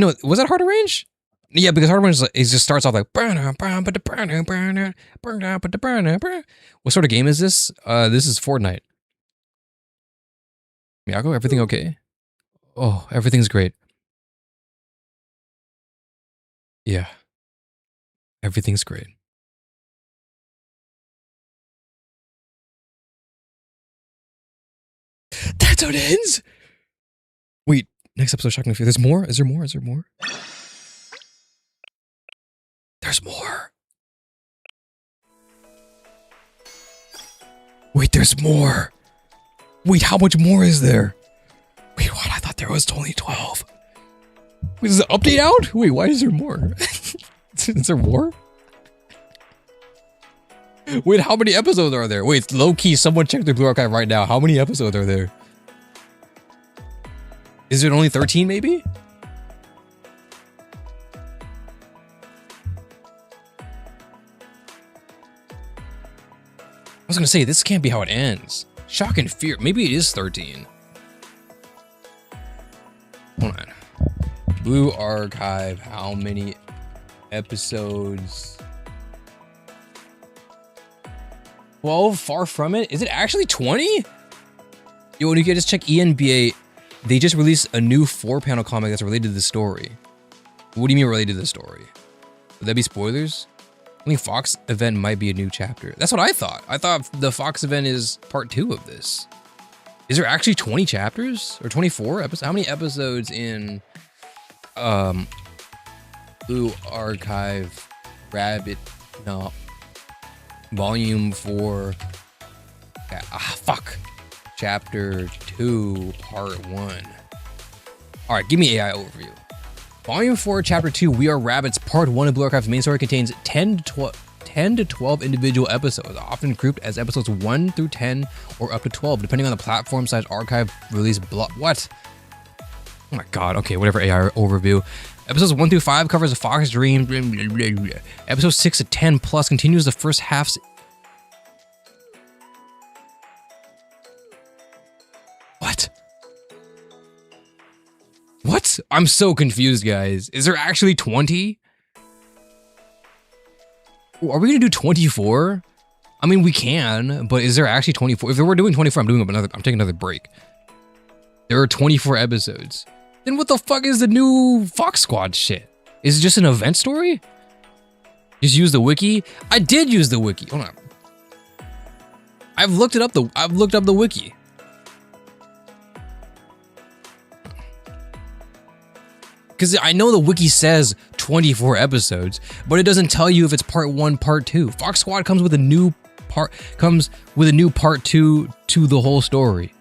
no, was that harder range? Yeah, because harder range is just starts off like what sort of game is this? This is Fortnite. Miyako, everything okay? Oh, everything's great. Yeah. Everything's great. That's how it ends? Wait, next episode, Shocking Fear. There's more? Is there more? Is there more? There's more. Wait, there's more. Wait, how much more is there? Wait, what? I thought there was only 12. Wait, is the update out? Wait, why is there more? Is there more? Wait, how many episodes are there? Wait, low key, someone check the Blue Archive right now. How many episodes are there? Is it only 13 maybe? I was gonna say, this can't be how it ends. Shock and Fear. Maybe it is 13. Hold on. Blue Archive, how many episodes? 12, far from it. Is it actually 20? Yo, when you just check ENBA, they just released a new 4-panel comic that's related to the story. What do you mean related to the story? Would that be spoilers? I think Fox event might be a new chapter. That's what I thought. I thought the Fox event is part 2 of this. Is there actually 20 chapters? Or 24 episodes? How many episodes in Blue Archive Rabbit? No. Volume 4. Fuck. Chapter 2, part 1. Alright, give me AI overview. Volume 4, Chapter 2, We Are Rabbits, Part 1 of Blue Archive's main story contains 10 to 12 individual episodes, often grouped as episodes 1 through 10 or up to 12, depending on the platform / archive release what? Oh my god, okay, whatever AI overview. Episodes 1 through 5 covers a Fox Dream. Episodes 6 to 10 plus continues the first half's... What? What? I'm so confused, guys. Is there actually 20? Are we gonna do 24? I mean, we can, but is there actually 24? If we're doing 24, I'm taking another break. There are 24 episodes. Then what the fuck is the new Fox Squad shit? Is it just an event story? Just use the wiki? I did use the wiki. Hold on. I've looked up the wiki. Because I know the wiki says 24 episodes, but it doesn't tell you if it's part 1, part 2. Fox Squad comes with a new part 2 to the whole story.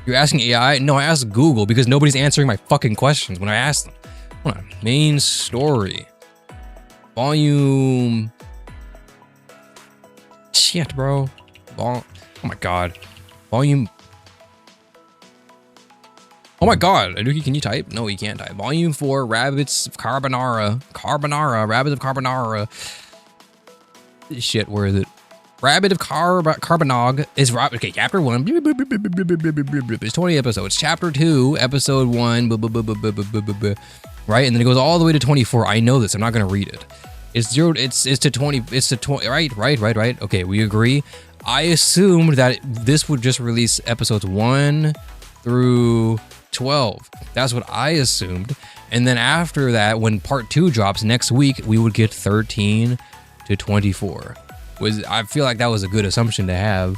You're asking AI? No, I asked Google because nobody's answering my fucking questions when I ask them. Hold on. Main story. Volume. Shit, bro. Oh my god. Volume. Oh my god, Anuki, can you type? No, you can't type. Volume 4, Rabbits of Caerbannog. Rabbits of Caerbannog. Shit, where is it? Rabbit of Caerbannog is okay, chapter 1. It's 20 episodes. Chapter 2, episode 1. Right? And then it goes all the way to 24. I know this. I'm not gonna read it. It's to 20. It's to 20. Right. Okay, we agree. I assumed that this would just release episodes 1 through 12. That's what I assumed. And then after that, when part 2 drops next week, we would get 13 to 24. I feel like that was a good assumption to have.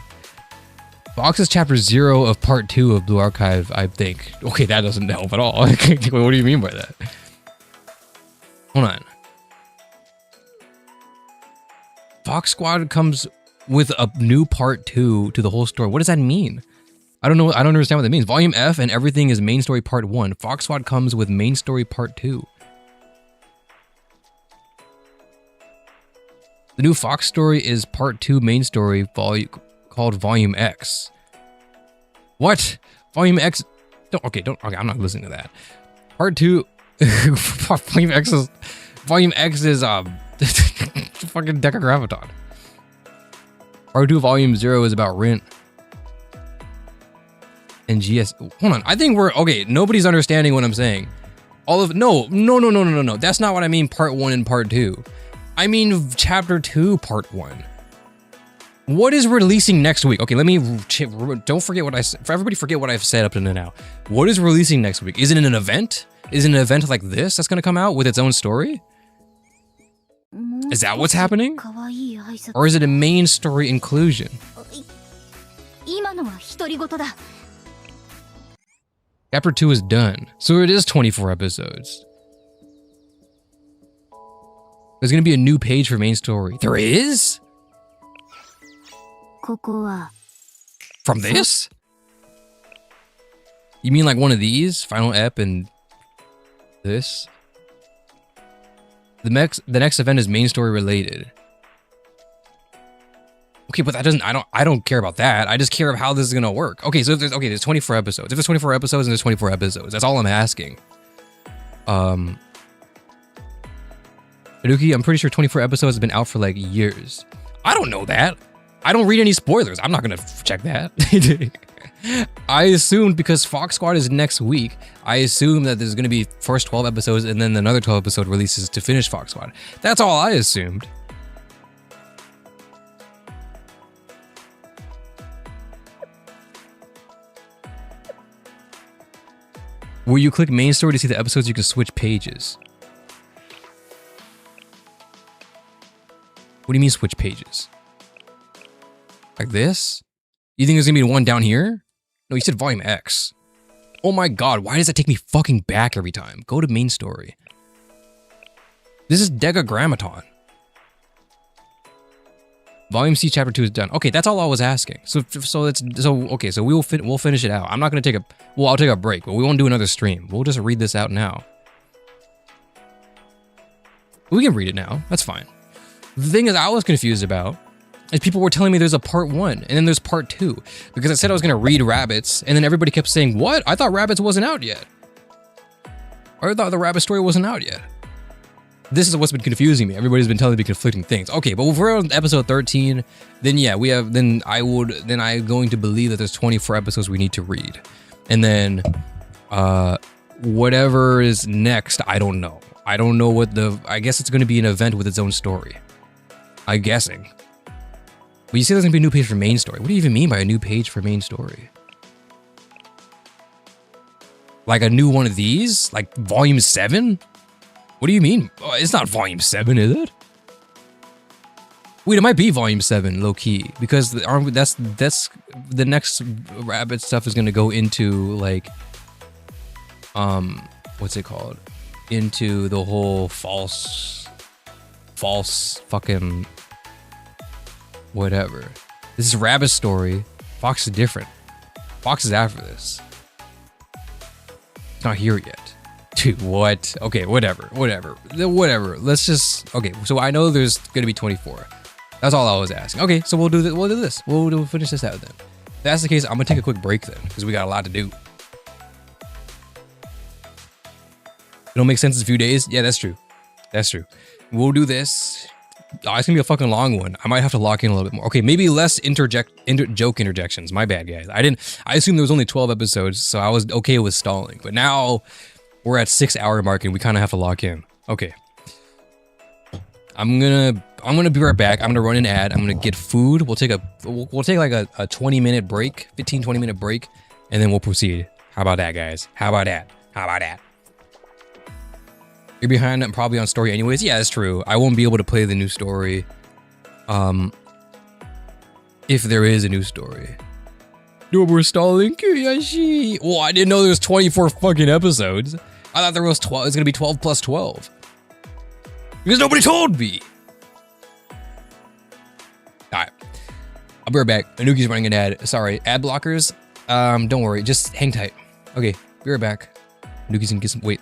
Fox is chapter 0 of part 2 of Blue Archive, I think. Okay, that doesn't help at all. What do you mean by that? Hold on. Fox Squad comes with a new part 2 to the whole story. What does that mean? I don't know. I don't understand what that means. Volume F and everything is main story part 1. Fox Squad comes with main story part 2. The new Fox story is part 2 main story called Volume X. What? Volume X? Okay, I'm not listening to that. Part 2. Volume X is fucking Decagraviton. Part 2 Volume 0 is about Rent. And GS. Hold on. I think we're okay. Nobody's understanding what I'm saying. No. That's not what I mean. Part 1 and part 2. I mean chapter 2, part 1. What is releasing next week? Okay, let me. Don't forget what I said. For everybody, forget what I've said up to now. What is releasing next week? Is it an event? Is it an event like this that's gonna come out with its own story? Is that what's happening? Or is it a main story inclusion? Chapter 2 is done, so it is 24 episodes. There's gonna be a new page for main story. There is? From this? You mean like one of these? Final ep and this? The next event is main story related. Okay, but that doesn't. I don't care about that. I just care of how this is gonna work. Okay, so if there's 24 episodes. If there's 24 episodes, and there's 24 episodes. That's all I'm asking. Anuki, I'm pretty sure 24 episodes have been out for like years. I don't know that. I don't read any spoilers. I'm not gonna check that. I assumed because Fox Squad is next week, I assume that there's gonna be first 12 episodes and then another 12 episode releases to finish Fox Squad. That's all I assumed. Where you click main story to see the episodes, you can switch pages. What do you mean switch pages? Like this? You think there's gonna be one down here? No, you said volume X. Oh my god, why does that take me fucking back every time? Go to main story. This is Degagrammaton. Volume C chapter 2 is done. Okay, that's all I was asking. So we'll finish it out. I'm not gonna take a I'll take a break, but we won't do another stream. We'll just read this out now. We can read it now. That's fine. The thing is, I was confused about is people were telling me there's a part 1 and then there's part 2 because I said I was gonna read Rabbits, and then everybody kept saying, "What? I thought Rabbits wasn't out yet. Or I thought the Rabbit story wasn't out yet." This is what's been confusing me. Everybody's been telling me conflicting things. Okay, but if we're on episode 13, then yeah, I'm going to believe that there's 24 episodes we need to read. And then whatever is next, I don't know. I don't know I guess it's going to be an event with its own story. I'm guessing. But you say there's going to be a new page for main story. What do you even mean by a new page for main story? Like a new one of these? Like volume 7? What do you mean? Oh, it's not volume 7, is it? Wait, it might be volume 7, low key, because that's the next Rabbit stuff is gonna go into like, what's it called? Into the whole false fucking whatever. This is Rabbit story. Fox is different. Fox is after this. It's not here yet. Dude, what? Okay, whatever. Let's just, okay, so I know there's gonna be 24. That's all I was asking. Okay, so we'll do this. We'll finish this out then. If that's the case, I'm gonna take a quick break then, because we got a lot to do. It'll make sense in a few days. Yeah, that's true. We'll do this. Oh, it's gonna be a fucking long one. I might have to lock in a little bit more. Okay, maybe less joke interjections. My bad, guys. I assumed there was only 12 episodes, so I was okay with stalling. But now we're at 6-hour mark and we kind of have to lock in. Okay. I'm gonna be right back. I'm gonna run an ad. I'm gonna get food. We'll take like a 20-minute break, 15-20-minute break, and then we'll proceed. How about that, guys? How about that? You're behind. I'm probably on story anyways. Yeah, that's true. I won't be able to play the new story. If there is a new story. No, we're stalling. Kuyashi. Oh, I didn't know there was 24 fucking episodes. I thought there was 12. It's gonna be 12 plus 12. Because nobody told me. Alright. I'll be right back. Anuki's running an ad. Sorry, ad blockers. Don't worry, just hang tight. Okay, be right back. Anuki's gonna get some wait.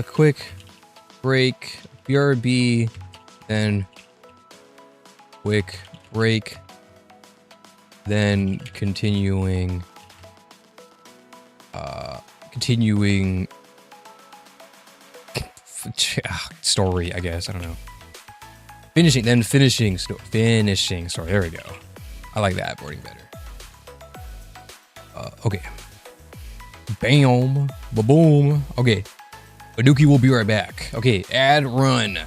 Quick break. BRB, then quick break, then continuing story, I guess. I don't know. Finishing story. There we go. I like that wording better. Okay. Bam. Ba-boom. Okay. Anuki will be right back. Okay, ad run.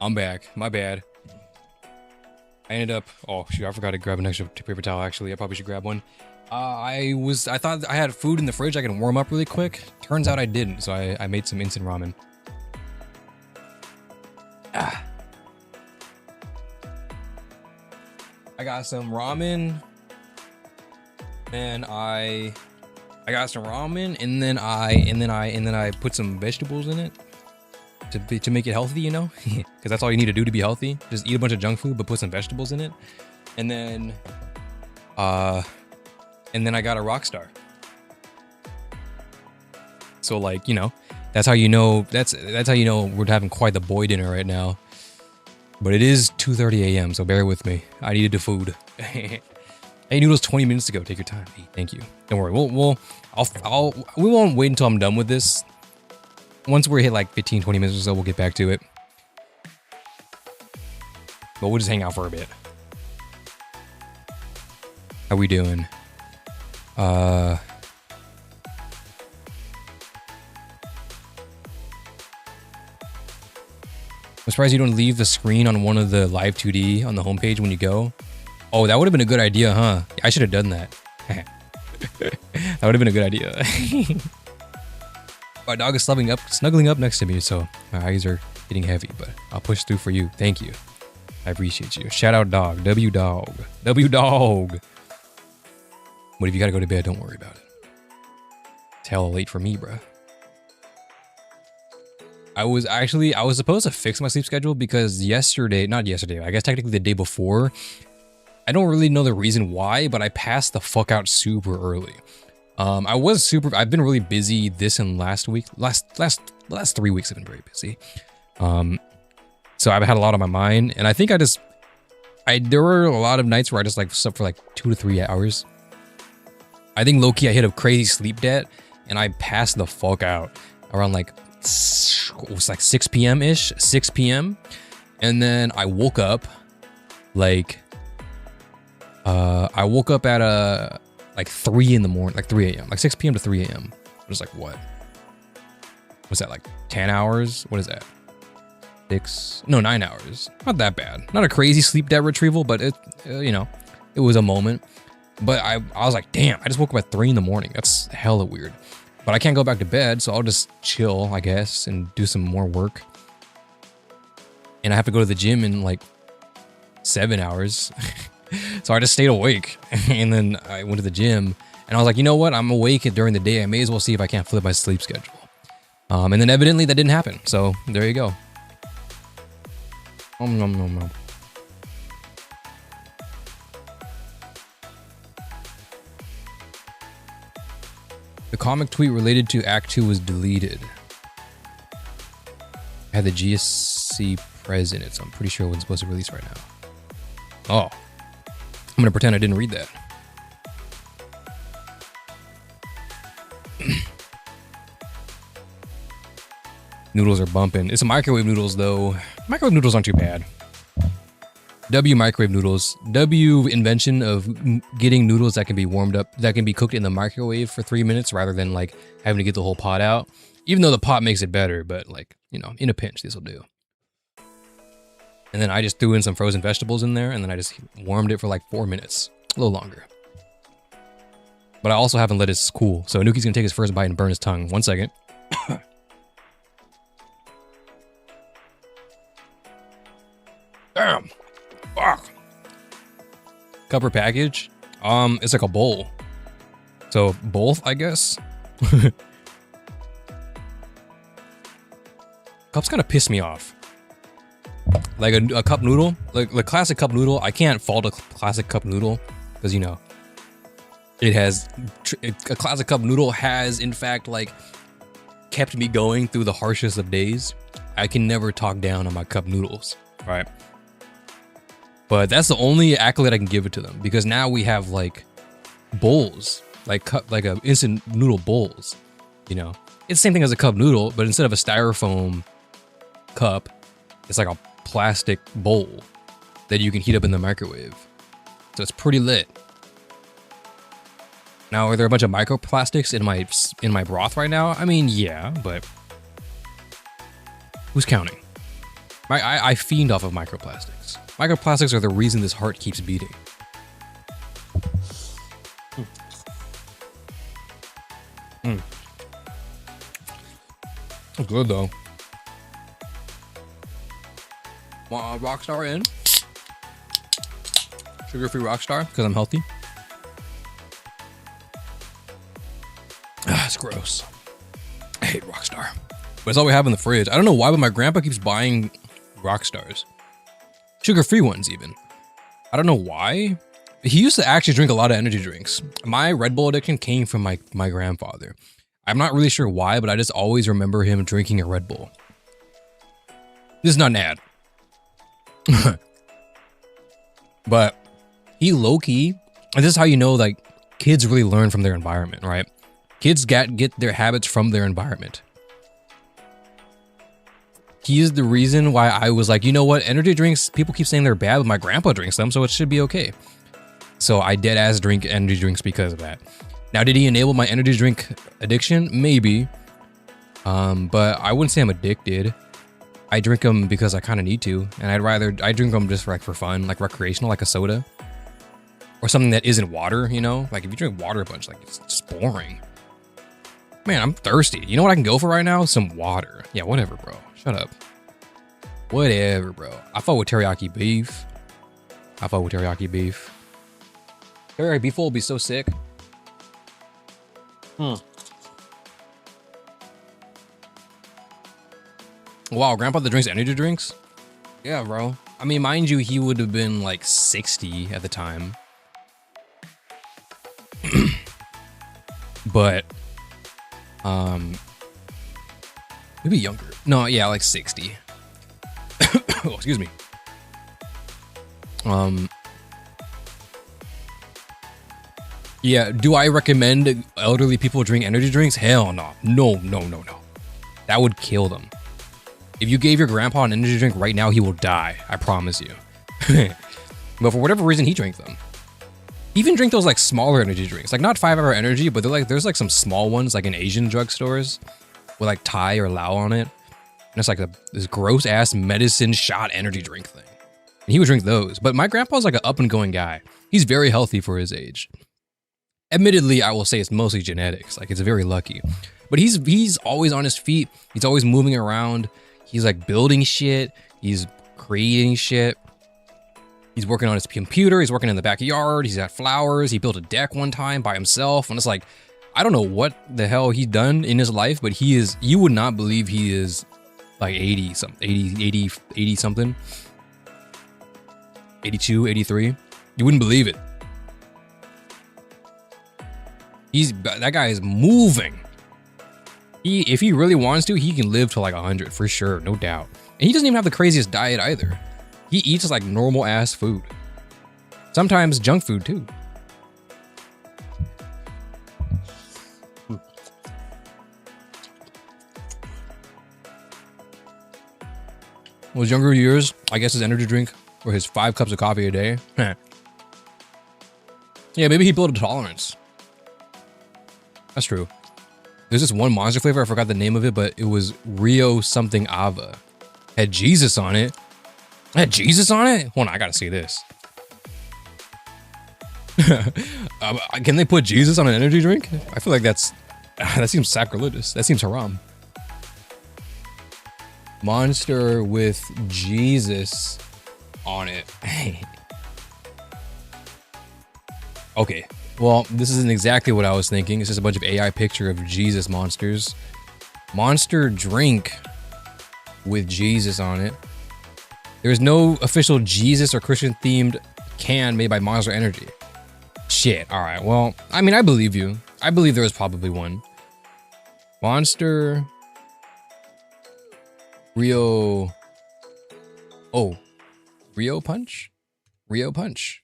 I'm back. My bad. I ended up. Oh shoot! I forgot to grab an extra paper towel. Actually, I probably should grab one. I thought I had food in the fridge I can warm up really quick. Turns out I didn't, so I made some instant ramen. Ah. I got some ramen. And I got some ramen, and then I put some vegetables in it to make it healthy, you know, because that's all you need to do to be healthy. Just eat a bunch of junk food, but put some vegetables in it, and then I got a Rockstar. So like, you know, that's how you know we're having quite the boy dinner right now. But it is 2:30 a.m. so bear with me. I needed the food. Hey, noodles 20 minutes ago. Take your time. Hey, thank you. Don't worry. We won't wait until I'm done with this. Once we're hit like 15, 20 minutes or so, we'll get back to it. But we'll just hang out for a bit. How we doing? I'm surprised you don't leave the screen on one of the live 2D on the homepage when you go. Oh, that would have been a good idea, huh? I should have done that. That would have been a good idea. My dog is snuggling up next to me, so my eyes are getting heavy, but I'll push through for you. Thank you. I appreciate you. Shout out dog. W dog. W dog. But if you gotta go to bed, don't worry about it. It's hella late for me, bruh. I was supposed to fix my sleep schedule because not yesterday, I guess technically the day before, I don't really know the reason why, but I passed the fuck out super early. I've been really busy this and last week. The last 3 weeks have been very busy. So I've had a lot on my mind, and I think there were a lot of nights where I just like slept for like 2 to 3 hours. I think low-key I hit a crazy sleep debt, and I passed the fuck out around like, it was like 6 p.m. ish, 6 p.m. And then I woke up like, at like 3 in the morning, like 3 a.m., like 6 p.m. to 3 a.m. I was like, what? What's that, like 10 hours? What is that? 9 hours. Not that bad. Not a crazy sleep debt retrieval, but it, you know, it was a moment. But I was like, damn, I just woke up at 3 in the morning. That's hella weird. But I can't go back to bed, so I'll just chill, I guess, and do some more work. And I have to go to the gym in like 7 hours. So I just stayed awake. And then I went to the gym, and I was like, you know what? I'm awake during the day. I may as well see if I can't flip my sleep schedule. And then evidently that didn't happen. So there you go. Nom, nom, nom, nom. The comic tweet related to Act 2 was deleted. I had the GSC Prez in it, so I'm pretty sure it wasn't supposed to release right now. Oh. I'm gonna pretend I didn't read that. Noodles are bumping. It's a microwave noodles though. Microwave noodles aren't too bad. W microwave noodles. W invention of getting noodles that can be warmed up, that can be cooked in the microwave for 3 minutes rather than like having to get the whole pot out. Even though the pot makes it better, but like, you know, in a pinch, this will do. And then I just threw in some frozen vegetables in there, and then I just warmed it for like 4 minutes, a little longer. But I also haven't let it cool, so Anuki's gonna take his first bite and burn his tongue. 1 second. Damn. Fuck. Cup or package? It's like a bowl. So both, I guess. Cups kind of piss me off. Like a cup noodle, like the classic cup noodle. I can't fault a classic cup noodle because, you know, it has a classic cup noodle has in fact like kept me going through the harshest of days. I can never talk down on my cup noodles, right? But that's the only accolade I can give it to them, because now we have like bowls, like a instant noodle bowls. You know, it's the same thing as a cup noodle, but instead of a styrofoam cup, it's like a plastic bowl that you can heat up in the microwave. So it's pretty lit. Now, are there a bunch of microplastics in my broth right now? I mean, yeah, but who's counting? I fiend off of microplastics. Microplastics are the reason this heart keeps beating. Good though. Want a Rockstar in? Sugar-free Rockstar because I'm healthy. Ah, it's gross. I hate Rockstar. But it's all we have in the fridge. I don't know why, but my grandpa keeps buying Rockstars. Sugar-free ones, even. I don't know why. He used to actually drink a lot of energy drinks. My Red Bull addiction came from my grandfather. I'm not really sure why, but I just always remember him drinking a Red Bull. This is not an ad. But he low-key, and this is how you know, like, kids really learn from their environment, right? Kids get their habits from their environment. He is the reason why I was like, you know what? Energy drinks, people keep saying they're bad, but my grandpa drinks them, so it should be okay. So I dead ass drink energy drinks because of that. Now, did he enable my energy drink addiction? Maybe. But I wouldn't say I'm addicted. I drink them because I kind of need to, and I drink them just for fun, like recreational, like a soda. Or something that isn't water, you know? Like if you drink water a bunch, like it's just boring. Man, I'm thirsty. You know what I can go for right now? Some water. Yeah, whatever, bro. Shut up. Whatever, bro. I fuck with teriyaki beef. Teriyaki beef will be so sick. Wow, grandpa that drinks energy drinks? Yeah, bro. I mean, mind you, he would have been like 60 at the time. But, maybe younger. No, yeah, like 60. Oh, excuse me. Yeah, do I recommend elderly people drink energy drinks? Hell no. No. That would kill them. If you gave your grandpa an energy drink right now, he will die. I promise you. But for whatever reason, he drank them. He even drink those like smaller energy drinks. Like not 5-hour energy, but they're like, there's like some small ones like in Asian drugstores with like Thai or Lao on it. And it's like this gross ass medicine shot energy drink thing. And he would drink those. But my grandpa's like an up and going guy. He's very healthy for his age. Admittedly, I will say it's mostly genetics. Like it's very lucky. But he's always on his feet. He's always moving around. He's like building shit. He's creating shit. He's working on his computer. He's working in the backyard. He's got flowers. He built a deck one time by himself. And it's like, I don't know what the hell he's done in his life, but you would not believe he is like 80 something. 82, 83. You wouldn't believe it. That guy is moving. If he really wants to, he can live to like 100 for sure, no doubt. And he doesn't even have the craziest diet either. He eats like normal ass food. Sometimes junk food too. Well, his younger years, I guess his energy drink or his 5 cups of coffee a day. Yeah, maybe he built a tolerance. That's true. There's this one monster flavor, I forgot the name of it, but it was Rio something Ava. Had Jesus on it. Hold on, I gotta see this. Can they put Jesus on an energy drink? I feel like that seems sacrilegious. That seems haram. Monster with Jesus on it. Okay. Well, this isn't exactly what I was thinking. It's just a bunch of AI picture of Jesus monsters. Monster drink with Jesus on it. There's no official Jesus or Christian themed can made by Monster Energy. Shit. All right. Well, I mean, I believe you. I believe there was probably one. Monster Rio. Oh, Rio Punch? Rio Punch.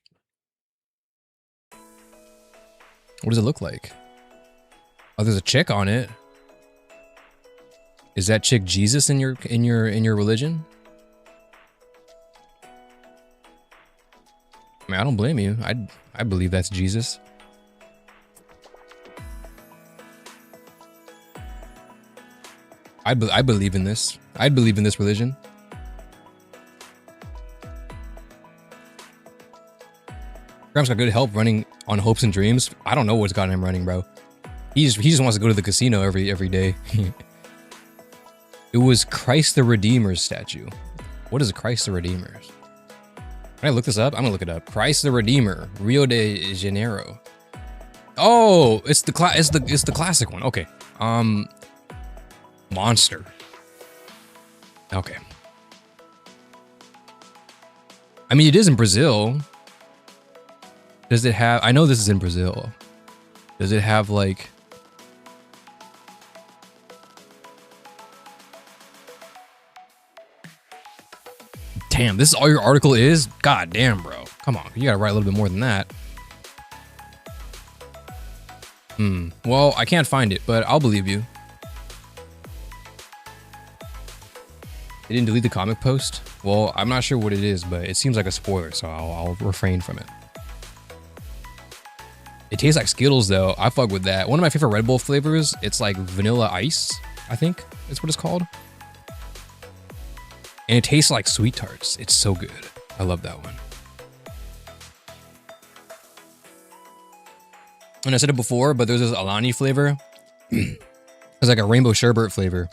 What does it look like? Oh, there's a chick on it. Is that chick Jesus in your religion? I mean, I don't blame you. I believe that's Jesus. I believe in this. I believe in this religion. Gramps got good help running on hopes and dreams. I don't know what's got him running, bro. He just wants to go to the casino every day. It was Christ the Redeemer's statue. What is Christ the Redeemer? Can I look this up? I'm gonna look it up. Christ the Redeemer, Rio de Janeiro. Oh, it's the classic one. Okay. Monster. Okay. I mean, it is in Brazil. Does it have... I know this is in Brazil. Does it have, like... Damn, this is all your article is? God damn, bro. Come on, you gotta write a little bit more than that. Well, I can't find it, but I'll believe you. They didn't delete the comic post? Well, I'm not sure what it is, but it seems like a spoiler, so I'll refrain from it. It tastes like Skittles, though. I fuck with that. One of my favorite Red Bull flavors, it's like vanilla ice, I think is what it's called. And it tastes like Sweet Tarts. It's so good. I love that one. And I said it before, but there's this Alani flavor. It's like a rainbow sherbet flavor.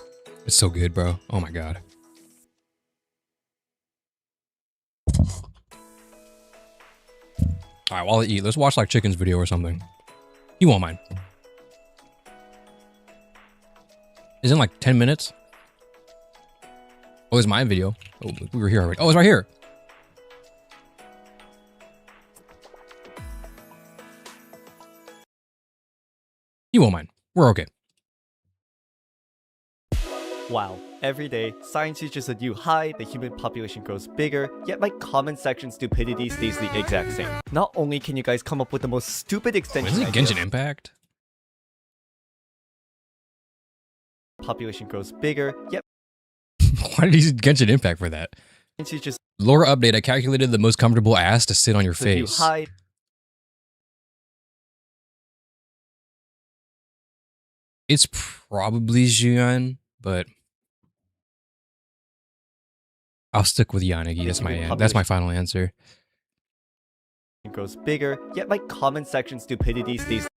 It's so good, bro. Oh my god. Alright, while I eat, let's watch like Chicken's video or something. You won't mind. It's in like 10 minutes. Oh, it's my video. Oh, we were here already. Oh, it's right here. You won't mind. We're okay. Wow. Every day, science teaches a new high, the human population grows bigger, yet my comment section stupidity stays the exact same. Not only can you guys come up with the most stupid extension Is it Genshin Impact? Population grows bigger, yet Why did he use Genshin Impact for that? teaches Lore update, I calculated the most comfortable ass to sit on your a new face. high. It's probably Xian, but I'll stick with Yanagi. That's my final answer. Grows bigger, yet my comment section stupidity stays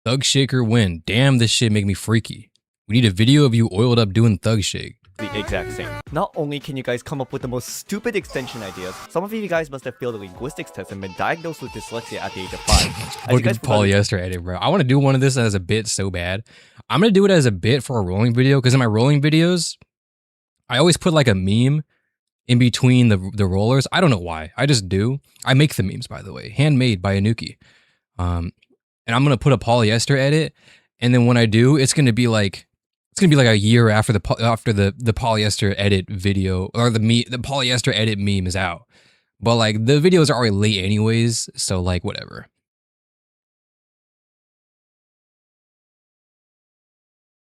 Thug Shaker win. Damn, this shit make me freaky. We need a video of you oiled up doing Thug Shake. the exact same. Not only can you guys come up with the most stupid extension ideas, some of you guys must have failed a linguistics test and been diagnosed with dyslexia at the age of 5. Look at polyester edit, bro. I want to do one of this as a bit so bad. I'm going to do it as a bit for a rolling video, because in my rolling videos, I always put like a meme in between the rollers. I don't know why. I just do. I make the memes, by the way. Handmade by Anuki. And I'm going to put a polyester edit. And then when I do, it's going to be like a year after the polyester edit video, or the polyester edit meme is out. But like the videos are already late anyways, so like whatever.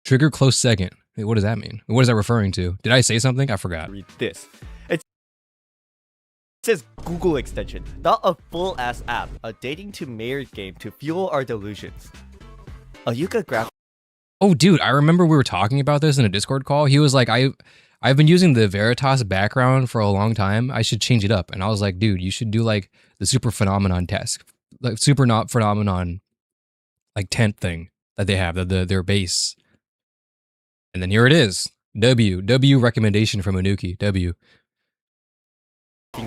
Trigger close second. Hey, what does that mean? What is that referring to? Did I say something? I forgot. Read this. It says Google extension, not a full-ass app. A dating to married game to fuel our delusions. A Yuka graph. Oh, dude, I remember we were talking about this in a Discord call. He was like, I've been using the Veritas background for a long time. I should change it up. And I was like, dude, you should do like the super phenomenon test, like super not phenomenon, like tent thing that they have, their base. And then here it is. W recommendation from Anuki. W.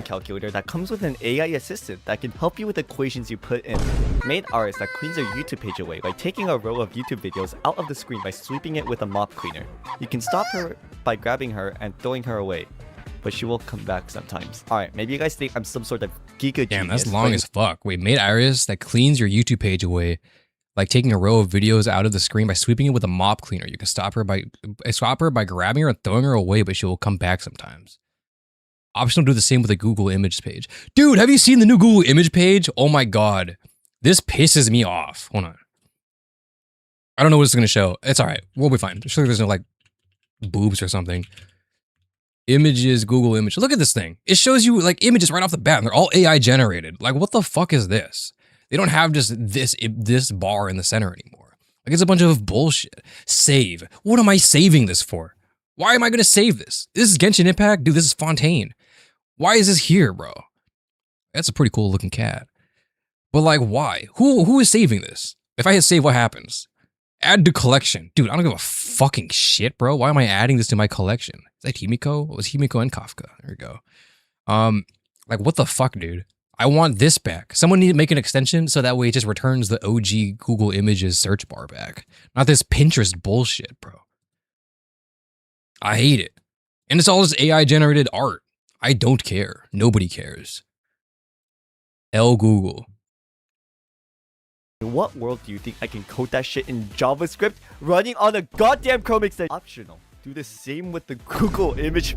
Calculator that comes with an AI assistant that can help you with equations you put in. Made artist that cleans your YouTube page away by taking a row of YouTube videos out of the screen by sweeping it with a mop cleaner. You can stop her by grabbing her and throwing her away, but she will come back sometimes. Alright, maybe you guys think I'm some sort of giga Damn, genius, that's long as fuck. Wait, made iris that cleans your YouTube page away, like taking a row of videos out of the screen by sweeping it with a mop cleaner. You can stop her by grabbing her and throwing her away, but she will come back sometimes. Optional, do the same with the Google image page. Dude, have you seen the new Google image page? Oh my god. This pisses me off. Hold on. I don't know what it's going to show. It's all right. We'll be fine. Sure, there's no like boobs or something. Images, Google image. Look at this thing. It shows you like images right off the bat and they're all AI generated. Like what the fuck is this? They don't have just this bar in the center anymore. Like it's a bunch of bullshit. Save. What am I saving this for? Why am I going to save this? This is Genshin Impact? Dude, this is Fontaine. Why is this here, bro? That's a pretty cool looking cat. But like, why? Who is saving this? If I hit save, what happens? Add to collection. Dude, I don't give a fucking shit, bro. Why am I adding this to my collection? Is that Himiko? It was Himiko and Kafka. There we go. Like, what the fuck, dude? I want this back. Someone need to make an extension so that way it just returns the OG Google Images search bar back. Not this Pinterest bullshit, bro. I hate it. And it's all this AI generated art. I don't care. Nobody cares. L Google. In what world do you think I can code that shit in JavaScript running on a goddamn Chrome extension? Optional. Do the same with the Google image.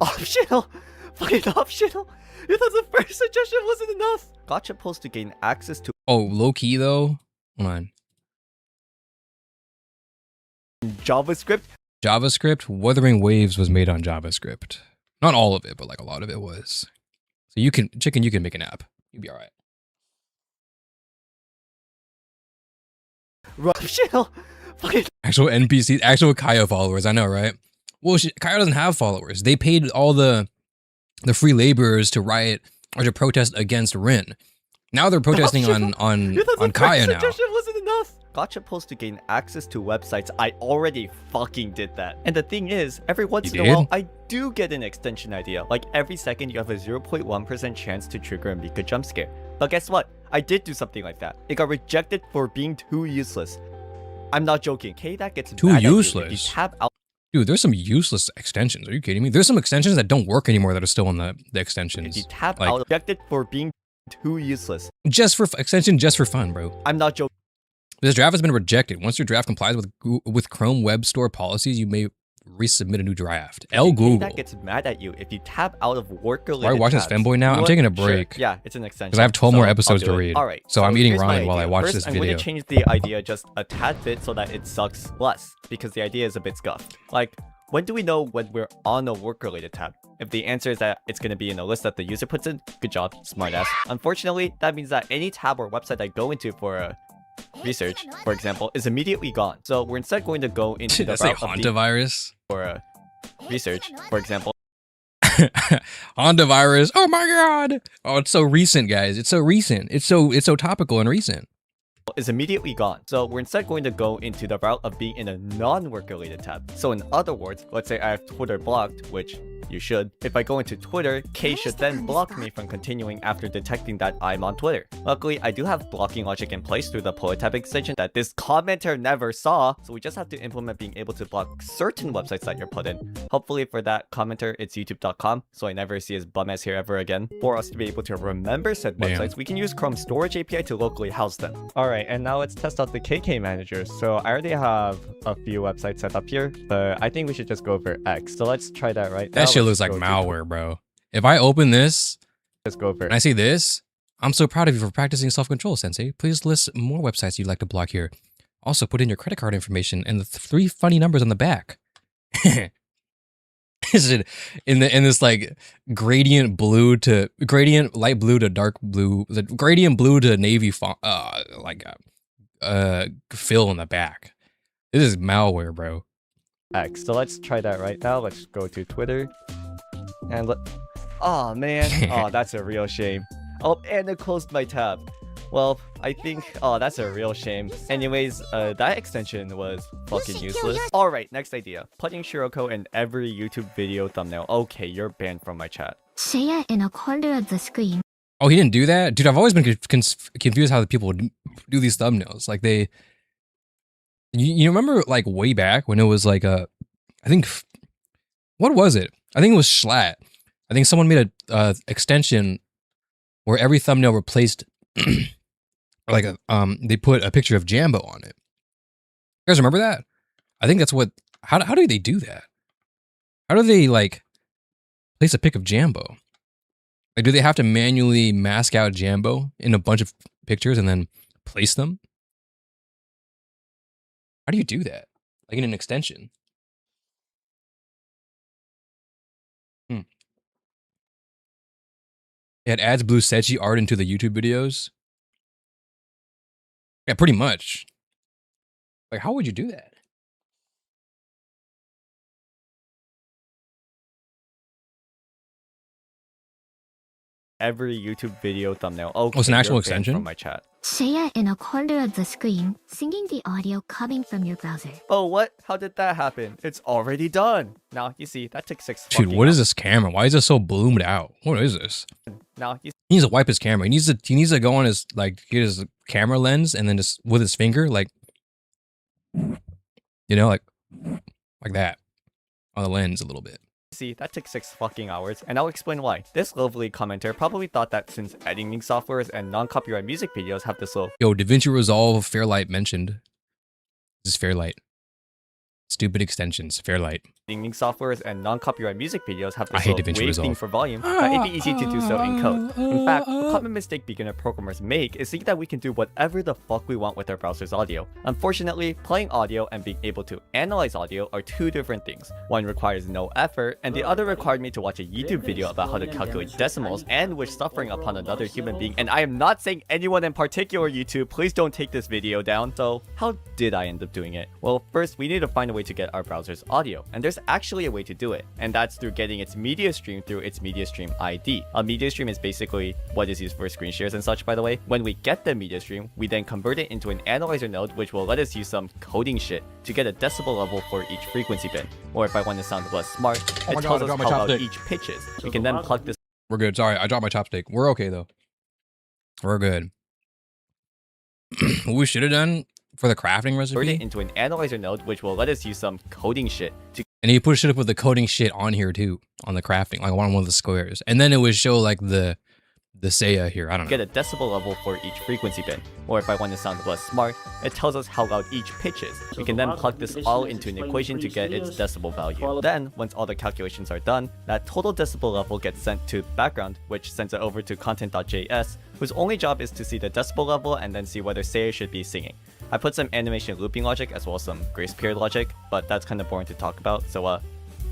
Optional. Fucking optional. You thought the first suggestion wasn't enough. Gotcha post to gain access to. Oh, low key though. Hold on. JavaScript. JavaScript. Wuthering Waves was made on JavaScript. Not all of it, but like a lot of it was. So you can, chicken, you can make an app. You'll be all right. Optional. Fucking Actual NPCs, actual Kaya followers. I know, right? Well, Kaya doesn't have followers. They paid all the free laborers to riot or to protest against Rin. Now they're protesting on Kaya now. Suggestion wasn't enough. Gotcha post to gain access to websites. I already fucking did that. And the thing is, every once in a while, I do get an extension idea. Like every second, you have a 0.1% chance to trigger a Mika jump scare. But guess what? I did do something like that. It got rejected for being too useless. I'm not joking. Okay, that gets too mad useless. At you. You tab out. Dude, there's some useless extensions. Are you kidding me? There's some extensions that don't work anymore that are still on the extensions. If you tab like, out, rejected for being too useless. Just for extension, just for fun, bro. I'm not joking. This draft has been rejected. Once your draft complies with Chrome Web Store policies, you may resubmit a new draft. L Google. That gets mad at you if you tab out of work-related. Are you watching this fanboy now? I'm taking a break. Sure. Yeah, it's an extension. Because I have 12 more episodes to read. All right. So I'm eating ramen while I watch First, this I'm video. going to change the idea just a tad bit so that it sucks less, because the idea is a bit scuffed. Like, when do we know when we're on a work-related tab? If the answer is that it's going to be in a list that the user puts in, good job, smartass. Unfortunately, that means that any tab or website I go into for research, for example, is immediately gone. So we're instead going to go into the route of the virus for research, for example. Honda virus. Oh my god. Oh, it's so recent, guys. It's so recent. It's so topical and recent. Is immediately gone. So we're instead going to go into the route of being in a non-work related tab. So in other words, let's say I have Twitter blocked, which you should. If I go into Twitter, K should then block me from continuing after detecting that I'm on Twitter. Luckily, I do have blocking logic in place through the Poet tab extension that this commenter never saw, so we just have to implement being able to block certain websites that you're put in. Hopefully for that commenter, it's youtube.com, so I never see his bum ass here ever again. For us to be able to remember said websites, we can use Chrome Storage API to locally house them. Alright, and now let's test out the KK manager. So I already have a few websites set up here, but I think we should just go over X. So let's try that right now. That shit looks like malware, bro. If I open this, let's go over and I see this, I'm so proud of you for practicing self-control, Sensei. Please list more websites you'd like to block here. Also, put in your credit card information and the 3 funny numbers on the back. Is it in this like gradient light blue to dark blue, the gradient blue to navy font, fill in the back. This is malware, bro. X. So let's try that right now. Let's go to Twitter and oh man, oh that's a real shame. Oh, and it closed my tab. Well, I think, oh, that's a real shame. Anyways, that extension was fucking useless. Alright, next idea. Putting Shiroko in every YouTube video thumbnail. Okay, you're banned from my chat. Share in a corner of the screen. Oh, he didn't do that? Dude, I've always been confused how the people would do these thumbnails. Like you remember like way back when it was like I think, what was it? I think it was Schlatt. I think someone made a extension where every thumbnail replaced like they put a picture of Jambo on it. You guys remember that? I think that's what, how do they do that? How do they like place a pic of Jambo? Like, do they have to manually mask out Jambo in a bunch of pictures and then place them? How do you do that? Like in an extension? It adds blue Sechi art into the YouTube videos. Yeah, pretty much. Like, how would you do that? every YouTube video thumbnail. Oh, it's an actual you're banned extension? from my chat. Share in a corner of the screen, singing the audio coming from your browser. Oh, what? How did that happen? It's already done. Now, you see, that took 6 Dude, fucking what is hours. this camera? Why is it so bloomed out? What is this? Now, you He needs to wipe his camera. He needs to go on his like get his camera lens and then just with his finger like like that on the lens a little bit. see, that took 6 fucking hours, and I'll explain why. This lovely commenter probably thought that since editing softwares and non-copyright music videos have this low Yo, DaVinci Resolve Fairlight mentioned. This is Fairlight. Stupid extensions, Fairlight. editing softwares and non-copyright music videos have I this hate low DaVinci wave Resolve. thing for volume, that it'd be easy to do so in code. In fact, a common mistake beginner programmers make is think that we can do whatever the fuck we want with our browser's audio. Unfortunately, playing audio and being able to analyze audio are two different things. One requires no effort, and the other required me to watch a YouTube video about how to calculate decimals and wish suffering upon another human being. And I am not saying anyone in particular, YouTube, please don't take this video down. So, how did I end up doing it? Well, first, we need to find a way to get our browser's audio, and there's actually a way to do it, and that's through getting its media stream through its media stream ID. A media stream is basically what is used for screen shares and such, by the way. When we get the media stream, we then convert it into an analyzer node, which will let us use some coding shit to get a decibel level for each frequency bin. Or if I want to sound less smart, Oh my it God, tells I us dropped my how loud chopstick. each pitch is. We can then plug this We're good. Sorry, I dropped my chopstick. We're okay though. We're good. What we should have done for the crafting convert recipe, it into an analyzer node, which will let us use some coding shit to and he pushed it up with the coding shit on here too, on the crafting, like on one of the squares, and then it would show like the Seiya here. I don't know. get a decibel level for each frequency bin. Or if I want to sound less smart, it tells us how loud each pitch is. We can then plug this all into an equation to get its decibel value. Then, once all the calculations are done, that total decibel level gets sent to background, which sends it over to content.js, whose only job is to see the decibel level and then see whether Seiya should be singing. I put some animation looping logic as well as some grace period logic, but that's kind of boring to talk about, so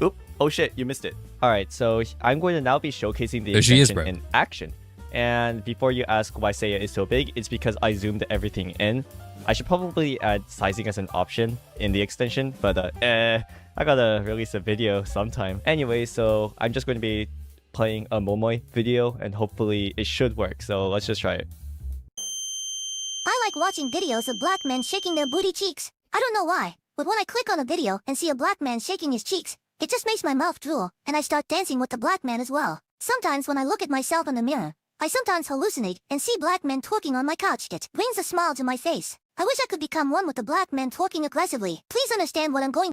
oop, oh shit, you missed it. Alright, so I'm going to now be showcasing the There she is, extension bro. in action. And before you ask why Seiya is so big, it's because I zoomed everything in. I should probably add sizing as an option in the extension, but I gotta release a video sometime. Anyway, so I'm just going to be playing a Momoi video and hopefully it should work, so let's just try it. I like watching videos of black men shaking their booty cheeks. I don't know why, but when I click on a video and see a black man shaking his cheeks, it just makes my mouth drool, and I start dancing with the black man as well. Sometimes when I look at myself in the mirror, I sometimes hallucinate and see black men twerking on my couch. It brings a smile to my face. I wish I could become one with the black men twerking aggressively. Please understand what I'm going.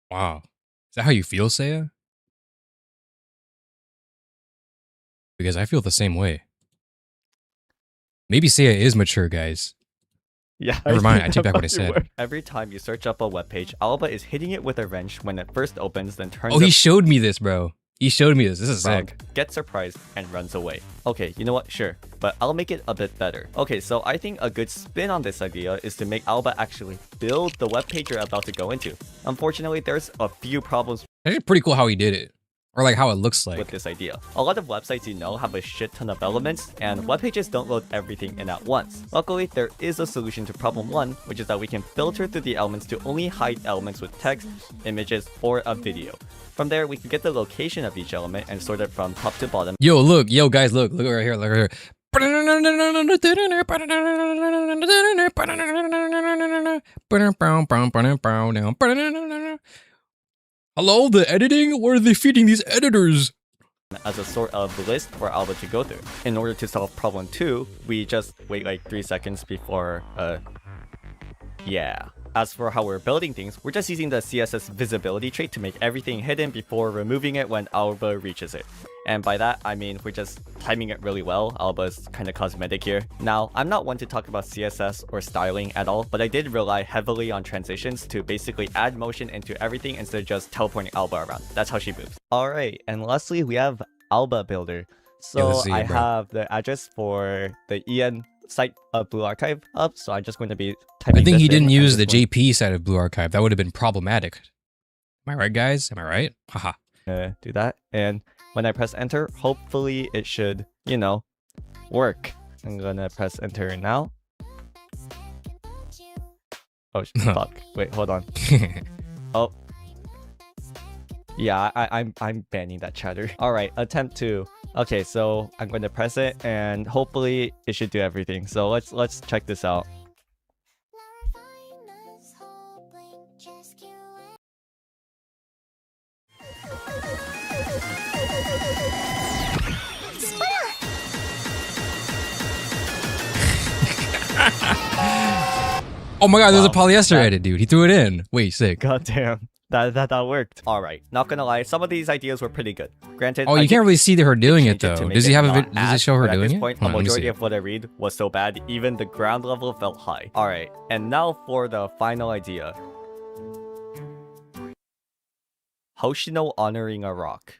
Wow, is that how you feel, Seiya? Because I feel the same way. Maybe Seiya is mature, guys. Yeah, Never mind, I think take back that what I might said. work. Every time you search up a webpage, Alba is hitting it with a wrench when it first opens, then turns Oh, he up showed me this, bro. He showed me this. This is around, sick. gets surprised, and runs away. Okay, you know what? Sure, but I'll make it a bit better. Okay, so I think a good spin on this idea is to make Alba actually build the webpage you're about to go into. Unfortunately, there's a few problems It's pretty cool how he did it, or like how it looks with like. this idea. A lot of websites have a shit ton of elements, and web pages don't load everything in at once. Luckily, there is a solution to problem 1, which is that we can filter through the elements to only hide elements with text, images, or a video. From there, we can get the location of each element and sort it from top to bottom. Yo, look, yo, guys, look right here, look right here. Hello, the editing? Where are they feeding these editors? As a sort of list for Alba to go through. In order to solve problem 2, we just wait like 3 seconds before, yeah. As for how we're building things, we're just using the CSS visibility trait to make everything hidden before removing it when Alba reaches it. And by that, I mean we're just timing it really well. Alba's kind of cosmetic here. Now, I'm not one to talk about CSS or styling at all, but I did rely heavily on transitions to basically add motion into everything instead of just teleporting Alba around. That's how she moves. Alright, and lastly, we have Alba Builder. So let's see it, I bro. have the address for the EN site of Blue Archive up, so I'm just going to be typing I think this he in didn't and use just the JP side of Blue Archive. That would have been problematic. Am I right, guys? Am I right? Haha. do that, and when I press enter, hopefully it should, work. I'm gonna press enter now. Oh, fuck. Wait, hold on. Oh. Yeah, I'm banning that chatter. All right, attempt 2. Okay, so I'm going to press it and hopefully it should do everything. So let's check this out. Oh my god, there's a Wow, polyester edit, dude. He threw it in. Wait, sick. God damn. That worked. All right, not gonna lie, some of these ideas were pretty good. Granted, Oh, I you can't did really see her doing it change to though. make Does he it have a not vid? Does it as, show her but at doing this it? point, Hold a on, let me majority see. of what I read was so bad, even the ground level felt high. All right, and now for the final idea. Hoshino honoring a rock.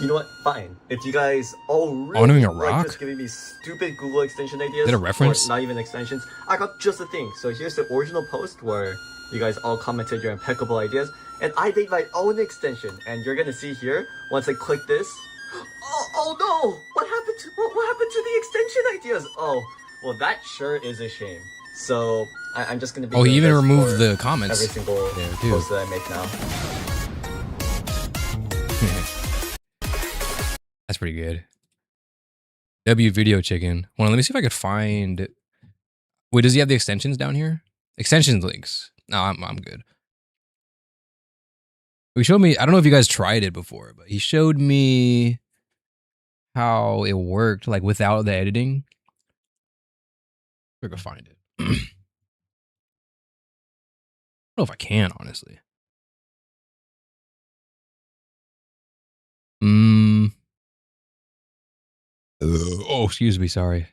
You know what? Fine. If you guys all really Honoring a like rock? just giving me stupid Google extension ideas, Is that a reference? or not even extensions, I got just the thing. So here's the original post where you guys all commented your impeccable ideas, and I made my own extension. And you're gonna see here once I click this. Oh no! What happened to the extension ideas? Oh, well that sure is a shame. So I'm just gonna be. Oh, he doing even this removed for the comments. Every single there, too. post that I make now. That's pretty good. W video chicken. Hold on, let me see if I could find. Wait, does he have the extensions down here? Extensions links. No, I'm good. He showed me. I don't know if you guys tried it before, but he showed me how it worked, like without the editing. We're gonna find it. I don't know if I can, honestly. Oh, excuse me. Sorry.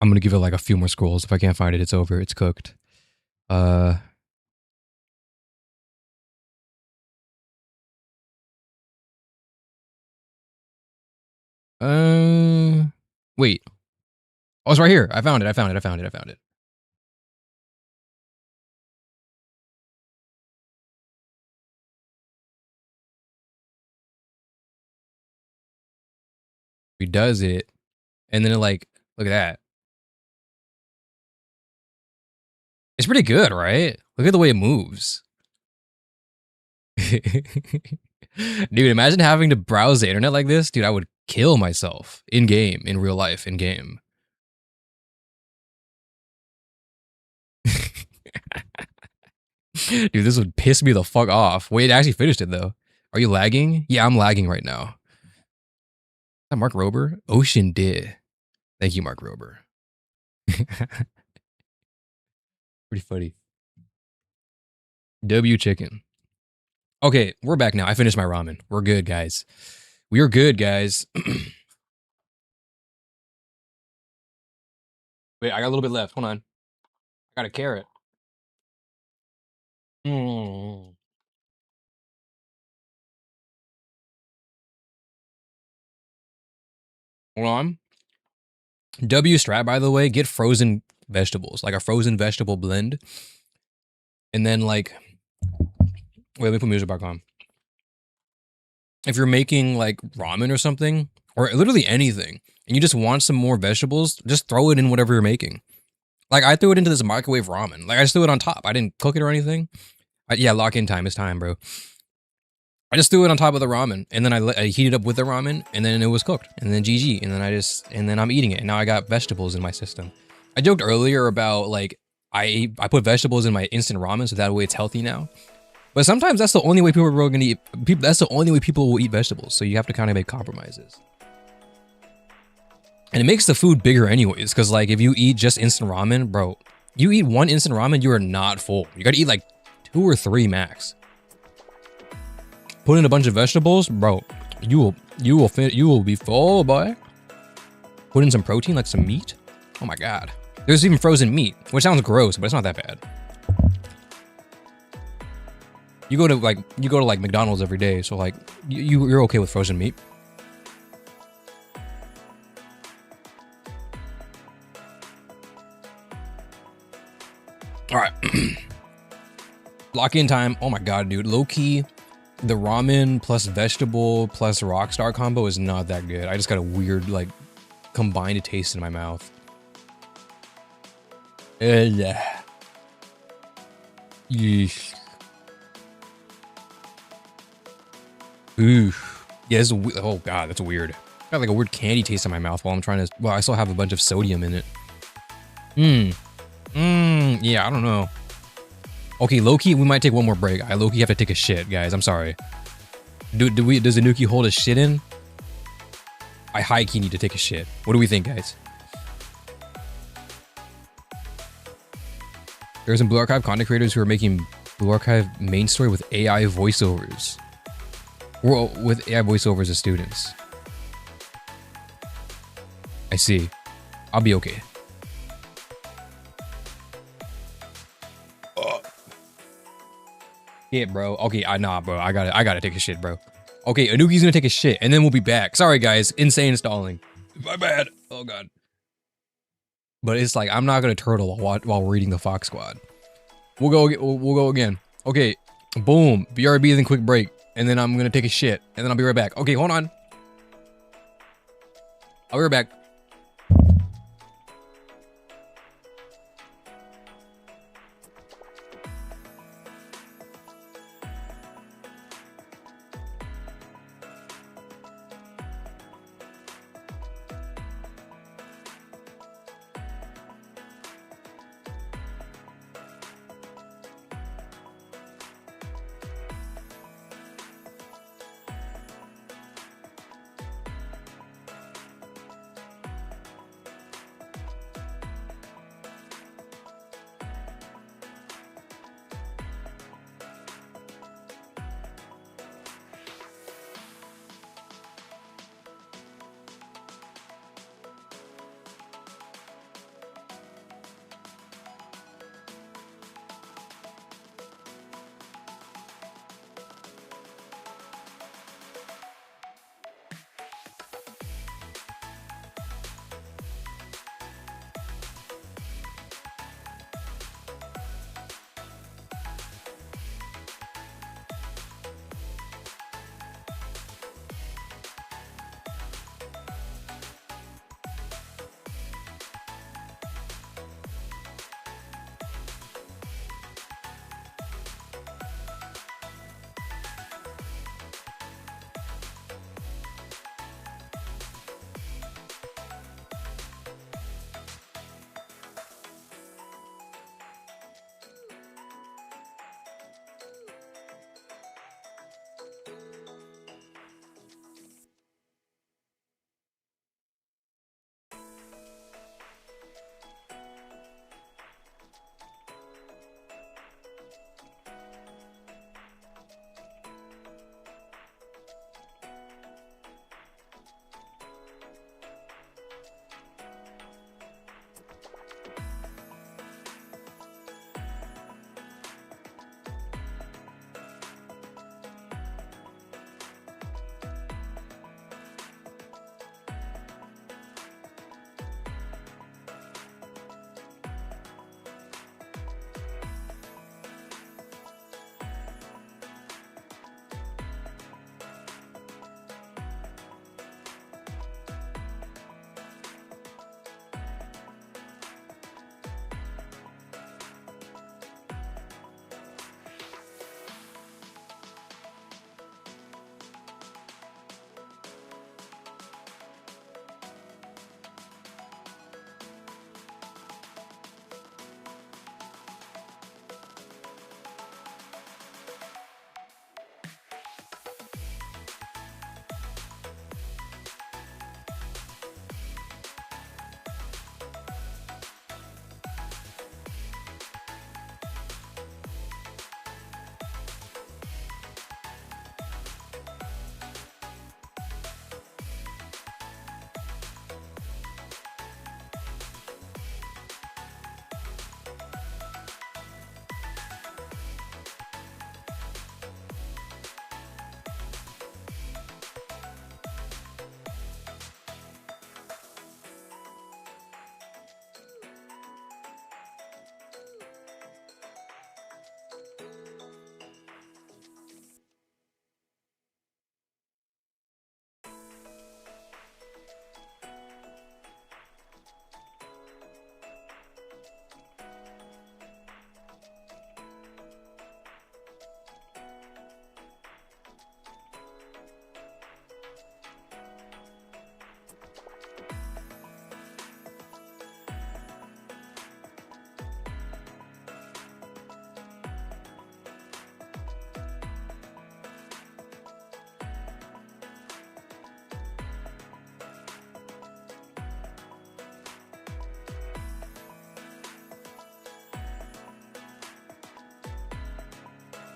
I'm gonna give it like a few more scrolls. If I can't find it, it's over. It's cooked. Wait. Oh, it's right here. I found it. I found it. He does it, and then it like, look at that. It's pretty good, right? Look at the way it moves. Dude, imagine having to browse the internet like this. Dude, I would kill myself in game, in real life, in game. Dude, this would piss me the fuck off. Wait, I actually finished it though. Are you lagging? Yeah, I'm lagging right now. Is that Mark Rober? Ocean did. Thank you, Mark Rober. Pretty funny. W chicken. Okay, we're back now. I finished my ramen. We're good, guys. We are good, guys. Wait, I got a little bit left. Hold on. I got a carrot. Mm. Hold on. W strat, by the way, get frozen vegetables, like a frozen vegetable blend. And then like, wait, let me put music back on. If you're making like ramen or something, or literally anything, and you just want some more vegetables, just throw it in whatever you're making. Like I threw it into this microwave ramen. Like I just threw it on top. I didn't cook it or anything. Yeah, lock-in time. It's time, bro. I just threw it on top of the ramen, and then I heated up with the ramen, and then it was cooked, and then GG, and then I'm eating it, and now I got vegetables in my system. I joked earlier about like I put vegetables in my instant ramen, so that way it's healthy now. But sometimes that's the only way people are gonna eat. That's the only way people will eat vegetables. So you have to kind of make compromises. And it makes the food bigger anyways, because like if you eat just instant ramen, bro, you eat one instant ramen, you are not full. You gotta eat like 2 or 3 max. Put in a bunch of vegetables, bro. You will be full, boy. Put in some protein, like some meat. Oh my god. There's even frozen meat, which sounds gross, but it's not that bad. You go to like McDonald's every day, so like you're okay with frozen meat. All right. Lock-in time. Oh my god, dude. Low-key, the ramen plus vegetable plus rockstar combo is not that good. I just got a weird like combined taste in my mouth. Yeesh. Ooh. Yeah, this is oh god, that's weird. Got like a weird candy taste in my mouth while I'm trying to. Well, I still have a bunch of sodium in it. Yeah, I don't know. Okay, Loki, we might take one more break. I Loki have to take a shit, guys. I'm sorry. Does Anuki hold his shit in? I high key need to take a shit. What do we think, guys? There's some Blue Archive content creators who are making Blue Archive main story with AI voiceovers. Or with AI voiceovers as students. I see. I'll be okay. Yeah, bro. Okay, nah, bro. I gotta take a shit, bro. Okay, Anuki's gonna take a shit, and then we'll be back. Sorry, guys. Insane stalling. My bad. Oh god. But it's like I'm not gonna turtle while reading the Fox Squad. We'll go again. Okay, boom. BRB, then quick break, and then I'm gonna take a shit, and then I'll be right back. Okay, hold on. I'll be right back.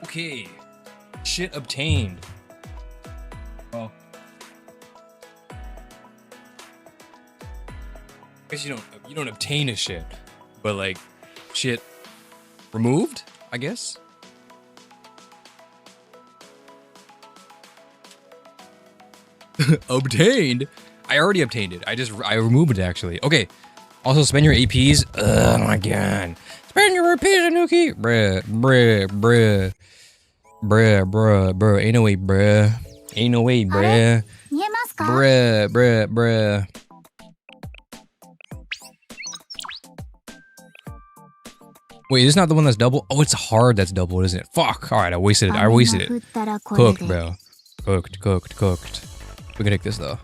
Okay. Shit obtained. Well. I guess you don't obtain a shit. But like shit removed, I guess. Obtained? I already obtained it. I removed it actually. Okay. Also spend your APs. Oh my god. Spend your APs, Anuki. Bruh. Ain't no way, bruh. Ain't no way, bruh. 見えますか？ Bruh. Wait, is this not the one that's double? Oh, it's hard that's double, isn't it? Fuck. Alright, I wasted it. Cooked, bro. Cooked. We can take this though.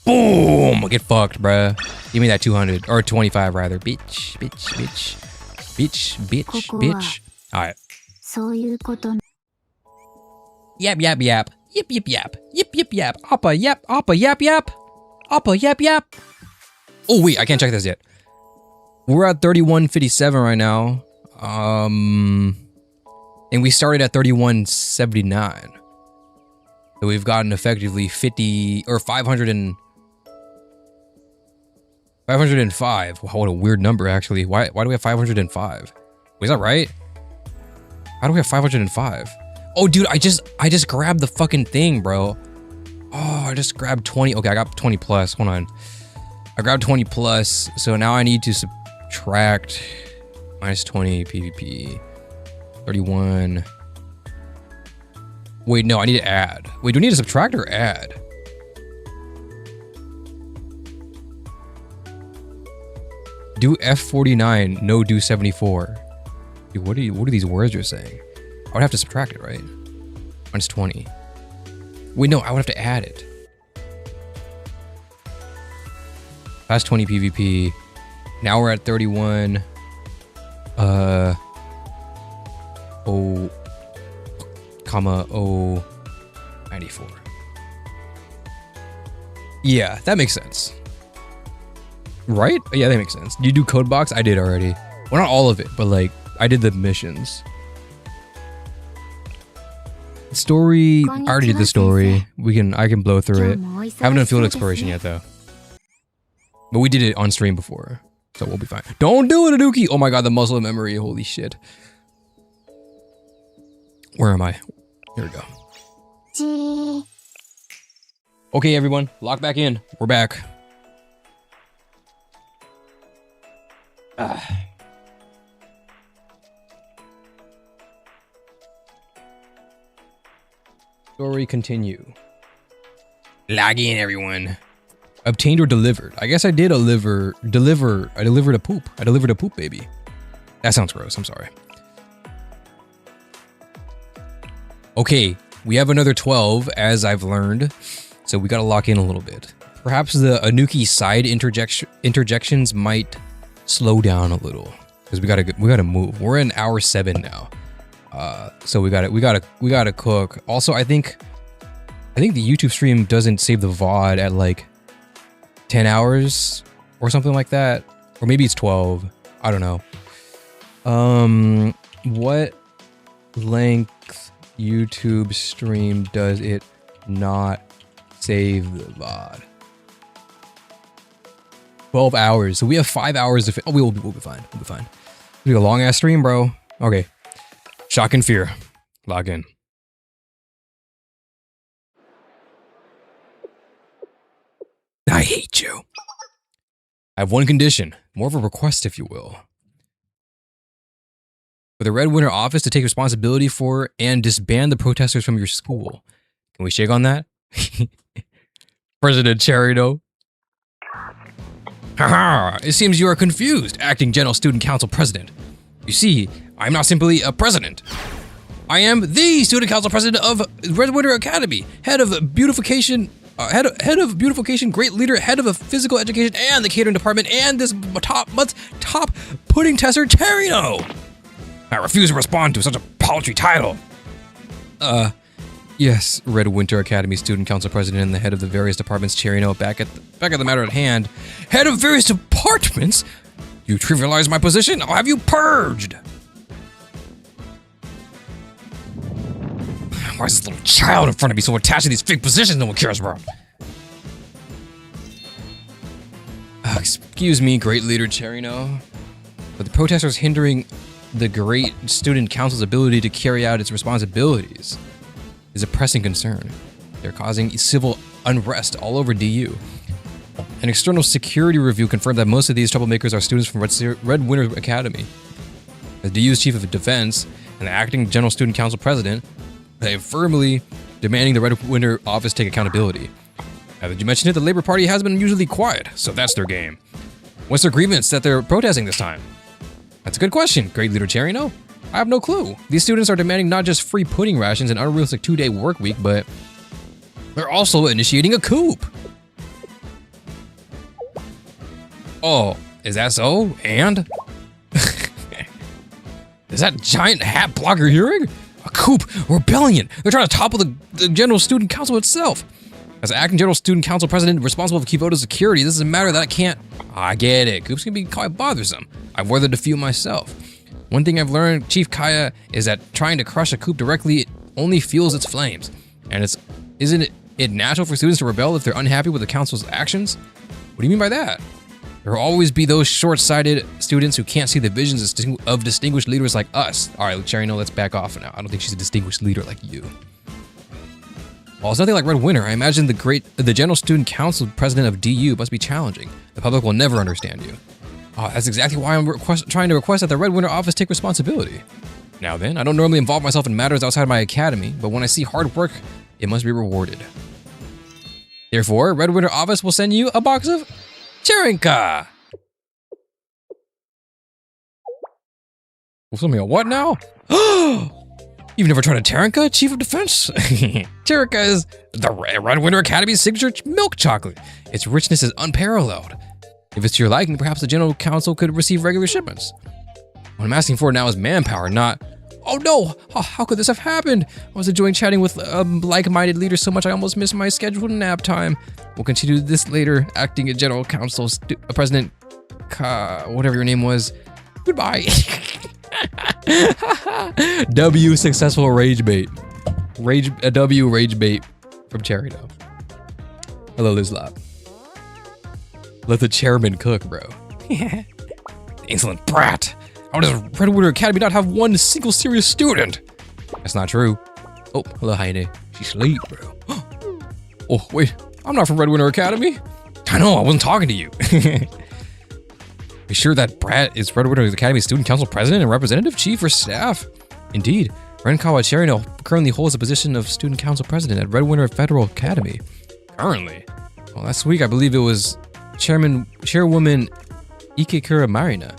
Boom! Get fucked, bruh. Give me that 200 or 25 rather. Bitch. Alright. そういうこと。 Yap. Yip. Appa yap. Oh wait, I can't check this yet. We're at 3157 right now. And we started at 3179. So we've gotten effectively 50 or 505. Wow, what a weird number actually. Why do we have 505? Wait, is that right? How do we have 505? Oh dude, I just grabbed the fucking thing, bro. Oh, I just grabbed 20. Okay, I got 20 plus. Hold on. I grabbed 20 plus. So now I need to subtract minus 20 PvP. 31. Wait, no, I need to add. Wait, do we need to subtract or add? Do F49, no do 74. Dude, what are these words you're saying? I would have to subtract it, right? Minus 20. Wait, no, I would have to add it. Past 20 PvP. Now we're at 31. Comma 94. Yeah, that makes sense. Right? Yeah, that makes sense. Do you do code box? I did already. Well, not all of it, but like I did the missions. Story. I already did the story. I can blow through it. Haven't done field exploration yet though. But we did it on stream before, so we'll be fine. Don't do it, Anuki! Oh my god, the muscle memory. Holy shit. Where am I? Here we go. Okay, everyone, lock back in. We're back. Story continue. Log in, everyone. Obtained or delivered? I guess I did deliver. I delivered a poop. I delivered a poop baby. That sounds gross. I'm sorry. Okay, we have another 12, as I've learned. So we gotta lock in a little bit. Perhaps the Anuki side interjections might slow down a little because we gotta move. We're in hour 7 now. So we gotta cook. Also, I think the YouTube stream doesn't save the VOD at like 10 hours or something like that, or maybe it's 12. I don't know. What length YouTube stream does it not save the VOD? 12 hours. So we have 5 hours to. Oh, we'll be fine. We'll be fine. It'll be a long ass stream, bro. Okay. Shock and fear. Log in. I hate you. I have one condition, more of a request, if you will. For the Red Winter office to take responsibility for and disband the protesters from your school. Can we shake on that? President Cherino. Haha, it seems you are confused, Acting General Student Council President. You see, I'm not simply a president. I am the Student Council President of Red Winter Academy, head of beautification, head of beautification, great leader, head of physical education, and the catering department, and this month's top pudding tester, Cherino. I refuse to respond to such a paltry title. Yes, Red Winter Academy Student Council President and the head of the various departments, Cherino. Back at the matter at hand. Head of various departments? You trivialize my position, I'll have you purged. Why is this little child in front of me so attached to these fake positions no one cares about? Excuse me, great leader Cherino, but the protesters hindering the great student council's ability to carry out its responsibilities is a pressing concern. They're causing civil unrest all over DU. An external security review confirmed that most of these troublemakers are students from Red Winter Academy. As DU's chief of defense and the acting general student council president, they are firmly demanding the Red Winter office take accountability. Now that you mentioned it, the Labor Party has been usually quiet, so that's their game. What's their grievance that they're protesting this time? That's a good question, great leader Cherino. I have no clue. These students are demanding not just free pudding rations and an unrealistic 2-day work week, but they're also initiating a coup. Oh, is that so? And? Is that giant hat blocker hearing? A coup, rebellion. They're trying to topple the General Student Council itself. As acting General Student Council President responsible for Kivoto's security, this is a matter that I can't... I get it. Coups can be quite bothersome. I've weathered a few myself. One thing I've learned, Chief Kaya, is that trying to crush a coup directly only fuels its flames. And isn't it natural for students to rebel if they're unhappy with the council's actions? What do you mean by that? There will always be those short-sighted students who can't see the visions of distinguished leaders like us. All right, Cherino, let's back off now. I don't think she's a distinguished leader like you. Well, it's nothing like Red Winter. I imagine the General Student Council president of DU must be challenging. The public will never understand you. Oh, that's exactly why I'm trying to request that the Red Winter office take responsibility. Now then, I don't normally involve myself in matters outside my academy, but when I see hard work, it must be rewarded. Therefore, Red Winter office will send you a box of Charinka! Well, something what now? You've never tried a Charinka, Chief of Defense? Charinka is the Red Winter Academy's signature milk chocolate. Its richness is unparalleled. If it's to your liking, perhaps the General Council could receive regular shipments. What I'm asking for now is manpower, not... Oh no! How could this have happened? I was enjoying chatting with like-minded leaders so much I almost missed my scheduled nap time. We'll continue this later. Acting General Council President whatever your name was. Goodbye. W successful rage bait. W rage bait from Cherino. Hello, Lizlop. Let the chairman cook, bro. Insolent brat. How does Red Winter Academy not have one single serious student? That's not true. Oh, hello, Heine. She's asleep, bro. Oh, wait. I'm not from Red Winter Academy. I know, I wasn't talking to you. Be sure that brat is Red Winter Academy Student Council President and Representative Chief or Staff? Indeed. Renkawa Cherino currently holds the position of Student Council President at Red Winter Federal Academy. Currently? Well, last week I believe it was Chairwoman Ikekura Marina.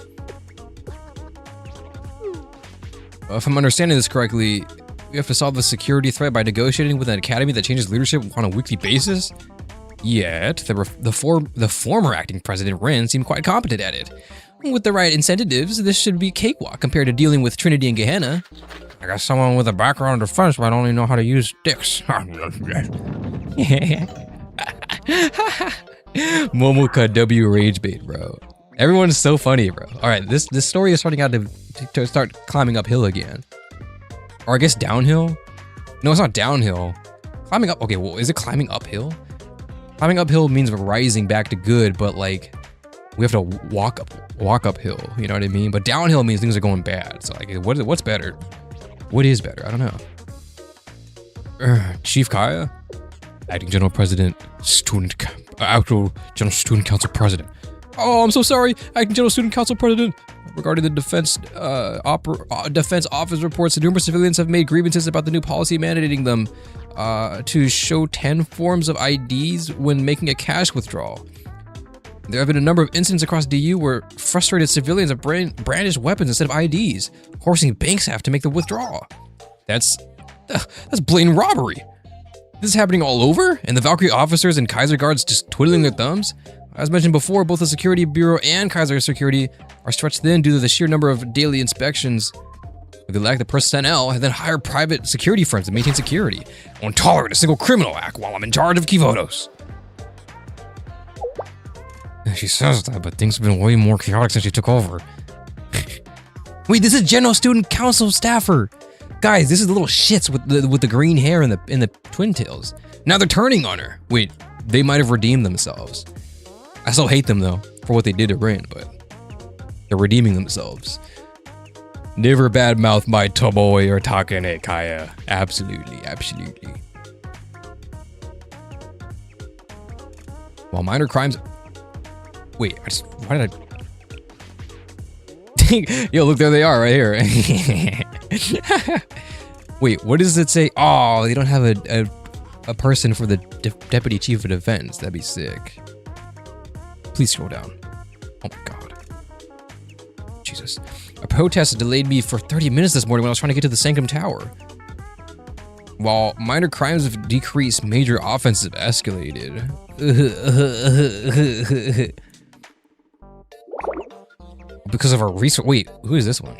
If I'm understanding this correctly, we have to solve the security threat by negotiating with an academy that changes leadership on a weekly basis? Yet, the former acting president, Ren, seemed quite competent at it. With the right incentives, this should be cakewalk compared to dealing with Trinity and Gehenna. I got someone with a background in defense, but I don't even know how to use sticks. Momoka W rage bait, bro. Everyone's so funny, bro. All right, this story is starting out to start climbing uphill again. Or I guess downhill? No, it's not downhill. Climbing up, okay, well, is it climbing uphill? Climbing uphill means rising back to good, but like, we have to walk uphill, you know what I mean? But downhill means things are going bad. So like, what's better? What is better? I don't know. Chief Kaya? Acting General President, actual General Student Council President. Oh, I'm so sorry, Acting General Student Council President. Regarding the defense office reports, numerous civilians have made grievances about the new policy mandating them to show 10 forms of IDs when making a cash withdrawal. There have been a number of incidents across DU where frustrated civilians have brandished weapons instead of IDs, forcing bank staff to make the withdrawal. That's blatant robbery. This is happening all over, and the Valkyrie officers and Kaiser guards just twiddling their thumbs. As mentioned before, both the Security Bureau and Kaiser Security are stretched thin due to the sheer number of daily inspections. They lack the personnel and then hire private security firms to maintain security. I won't tolerate a single criminal act while I'm in charge of Kivotos. She says that, but things have been way more chaotic since she took over. Wait, this is General Student Council staffer. Guys, this is the little shits with the green hair and the twin tails. Now they're turning on her. Wait, they might have redeemed themselves. I still hate them though for what they did to Rin, but they're redeeming themselves. Never badmouth my Tomoe or Takane, Kaya. Absolutely, absolutely. While minor crimes. Wait, why did I? Yo, look, there they are right here. Wait, what does it say? Oh, they don't have a person for the deputy chief of defense. That'd be sick. Please scroll down. Oh my god. Jesus. A protest delayed me for 30 minutes this morning when I was trying to get to the Sanctum Tower. While minor crimes have decreased, major offenses have escalated. Because of our research. Wait, who is this one?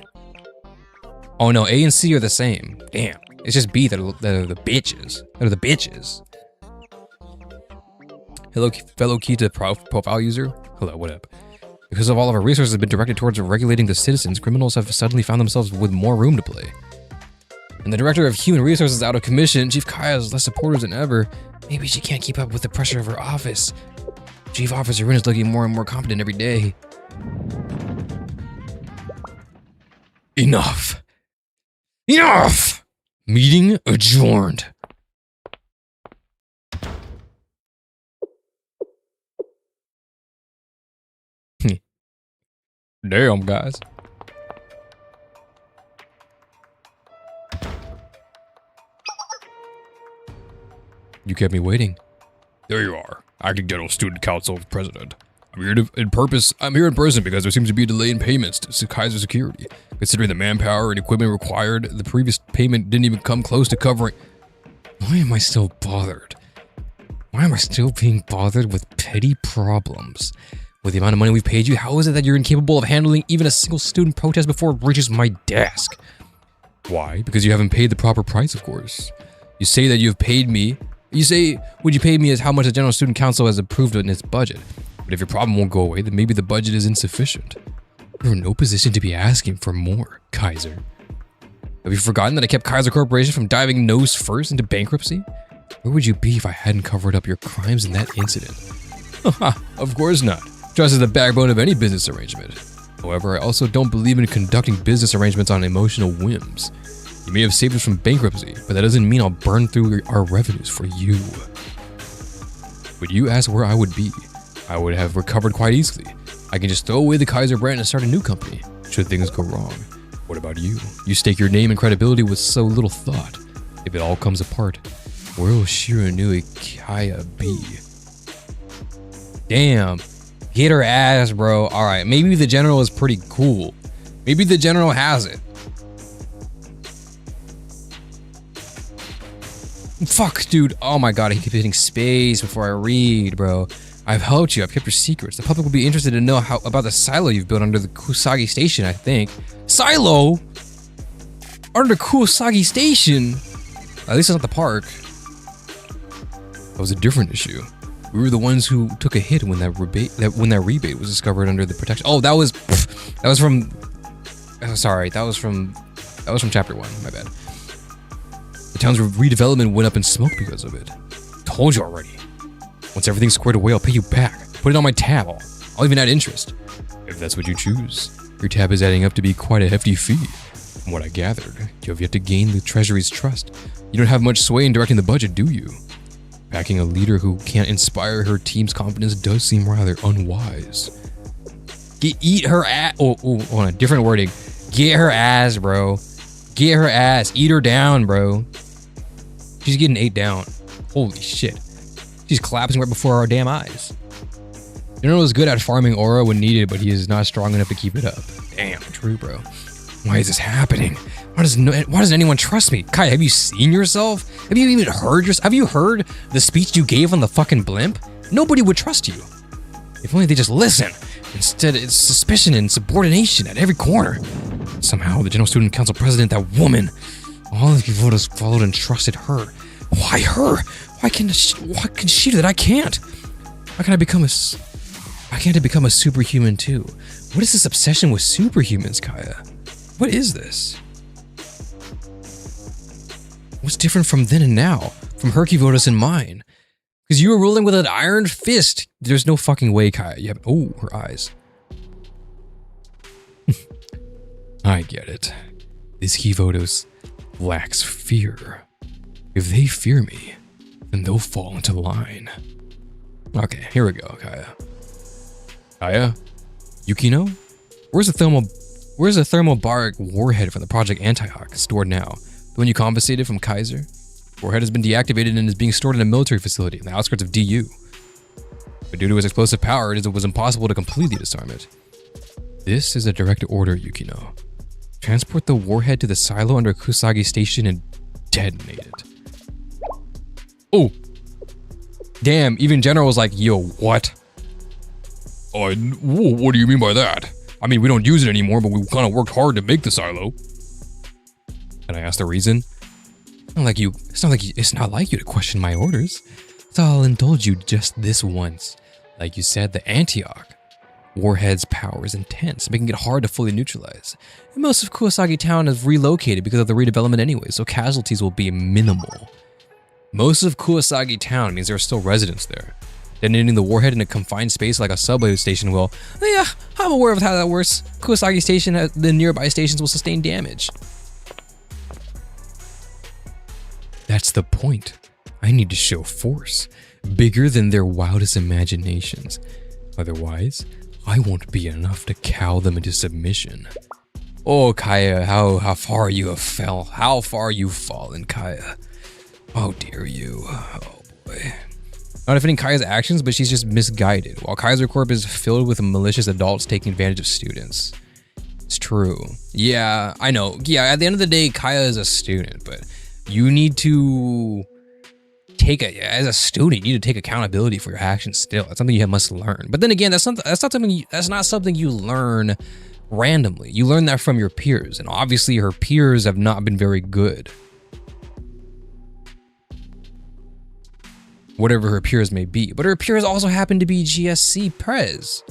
Oh no, A and C are the same. Damn. It's just B that are the bitches. That are the bitches. Hello, fellow Kita profile user. Hello, what up? Because of all of our resources have been directed towards regulating the citizens, criminals have suddenly found themselves with more room to play. And the director of human resources is out of commission. Chief Kaya has less supporters than ever. Maybe she can't keep up with the pressure of her office. Chief Officer Rin is looking more and more competent every day. Enough. Enough! Meeting adjourned. Damn, guys. You kept me waiting. There you are. Acting General Student Council President. I'm here in person because there seems to be a delay in payments to Kaiser Security. Considering the manpower and equipment required, the previous payment didn't even come close to covering. Why am I still bothered? Why am I still being bothered with petty problems? With the amount of money we've paid you, how is it that you're incapable of handling even a single student protest before it reaches my desk? Why? Because you haven't paid the proper price, of course. You say that you've paid me. You say, would you pay me as how much the General Student Council has approved in its budget? But if your problem won't go away, then maybe the budget is insufficient. You're in no position to be asking for more, Kaiser. Have you forgotten that I kept Kaiser Corporation from diving nose first into bankruptcy? Where would you be if I hadn't covered up your crimes in that incident? Of course not. Trust is the backbone of any business arrangement. However, I also don't believe in conducting business arrangements on emotional whims. You may have saved us from bankruptcy, but that doesn't mean I'll burn through our revenues for you. When you ask where I would be, I would have recovered quite easily. I can just throw away the Kaiser brand and start a new company, should things go wrong. What about you? You stake your name and credibility with so little thought. If it all comes apart, where will Shiranui Kaya be? Damn. Get her ass, bro. Alright, maybe the general is pretty cool. Maybe the general has it. Fuck, dude. Oh my god, I keep hitting space before I read, bro. I've helped you. I've kept your secrets. The public will be interested to know about the silo you've built under the Kusagi Station, I think. Silo? Under Kusagi Station? At least it's not the park. That was a different issue. We were the ones who took a hit when that rebate was discovered under the protection. Oh, that was from. Oh, sorry, that was from chapter 1. My bad. The town's redevelopment went up in smoke because of it. Told you already. Once everything's squared away, I'll pay you back. Put it on my tab. I'll even add interest. If that's what you choose. Your tab is adding up to be quite a hefty fee. From what I gathered, you have yet to gain the Treasury's trust. You don't have much sway in directing the budget, do you? Backing a leader who can't inspire her team's confidence does seem rather unwise. Eat her ass. Oh, hold on. Different wording. Get her ass, bro. Get her ass. Eat her down, bro. She's getting ate down. Holy shit. She's collapsing right before our damn eyes. General is good at farming aura when needed, but he is not strong enough to keep it up. Damn, true, bro. Why is this happening? Why doesn't anyone trust me? Kai, have you seen yourself? Have you even heard have you heard the speech you gave on the fucking blimp? Nobody would trust you. If only they just listen. Instead, it's suspicion and subordination at every corner. Somehow, the General Student Council President, that woman, all the people just followed and trusted her. Why her? Why can she do that? I can't. Why can't I become a superhuman too? What is this obsession with superhumans, Kaya? What is this? What's different from then and now? From her Kivodos and mine? Because you were ruling with an iron fist. There's no fucking way, Kaya. You have, oh, her eyes. I get it. This Kivodos lacks fear. If they fear me, then they'll fall into line. Okay, here we go, Kaya. Kaya? Yukino? Where's the thermobaric warhead from the Project Antioch stored now? The one you confiscated from Kaiser? Warhead has been deactivated and is being stored in a military facility in the outskirts of DU. But due to its explosive power, it was impossible to completely disarm it. This is a direct order, Yukino. Transport the warhead to the silo under Kusagi Station and detonate it. Oh! Damn, even General was like, yo, what? What do you mean by that? I mean, we don't use it anymore, but we kind of worked hard to make the silo. Can I ask the reason? It's not like you to question my orders. So I'll indulge you just this once. Like you said, the Antioch warhead's power is intense, making it hard to fully neutralize. And most of Kuosagi Town is relocated because of the redevelopment anyway, so casualties will be minimal. Most of Kuosagi Town means there are still residents there. Detonating the warhead in a confined space like a subway station will, yeah, I'm aware of how that works. Kuosagi Station, the nearby stations will sustain damage. That's the point. I need to show force, bigger than their wildest imaginations. Otherwise, I won't be enough to cow them into submission. Oh, Kaya, how far you have fell. How far you've fallen, Kaya. How dare you? Oh boy. Not defending Kaya's actions, but she's just misguided. While Kaiser Corp is filled with malicious adults taking advantage of students. It's true. Yeah, I know. Yeah, at the end of the day, Kaya is a student, but you need to as a student, you need to take accountability for your actions still. That's something you must learn. But then again, that's not something you learn randomly. You learn that from your peers, and obviously her peers have not been very good. Whatever her peers may be. But her peers also happen to be GSC Prez.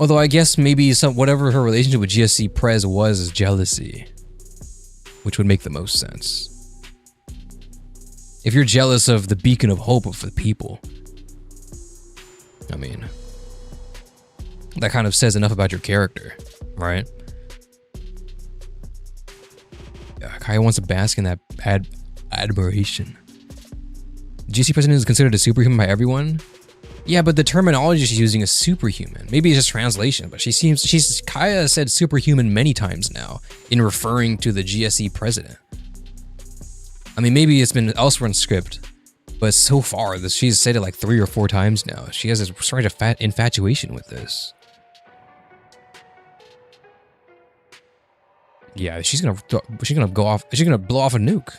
Although I guess maybe whatever her relationship with GSC Prez was is jealousy. Which would make the most sense. If you're jealous of the beacon of hope for the people, I mean, that kind of says enough about your character, right? Yeah, Kaya wants to bask in that admiration. GC President is considered a superhuman by everyone? Yeah, but the terminology she's using is superhuman. Maybe it's just translation, but Kaya said superhuman many times now in referring to the GSE president. I mean, maybe it's been elsewhere in script, but so far, she's said it like 3 or 4 times now. She has a sort of infatuation with this. Yeah, she's gonna blow off a nuke.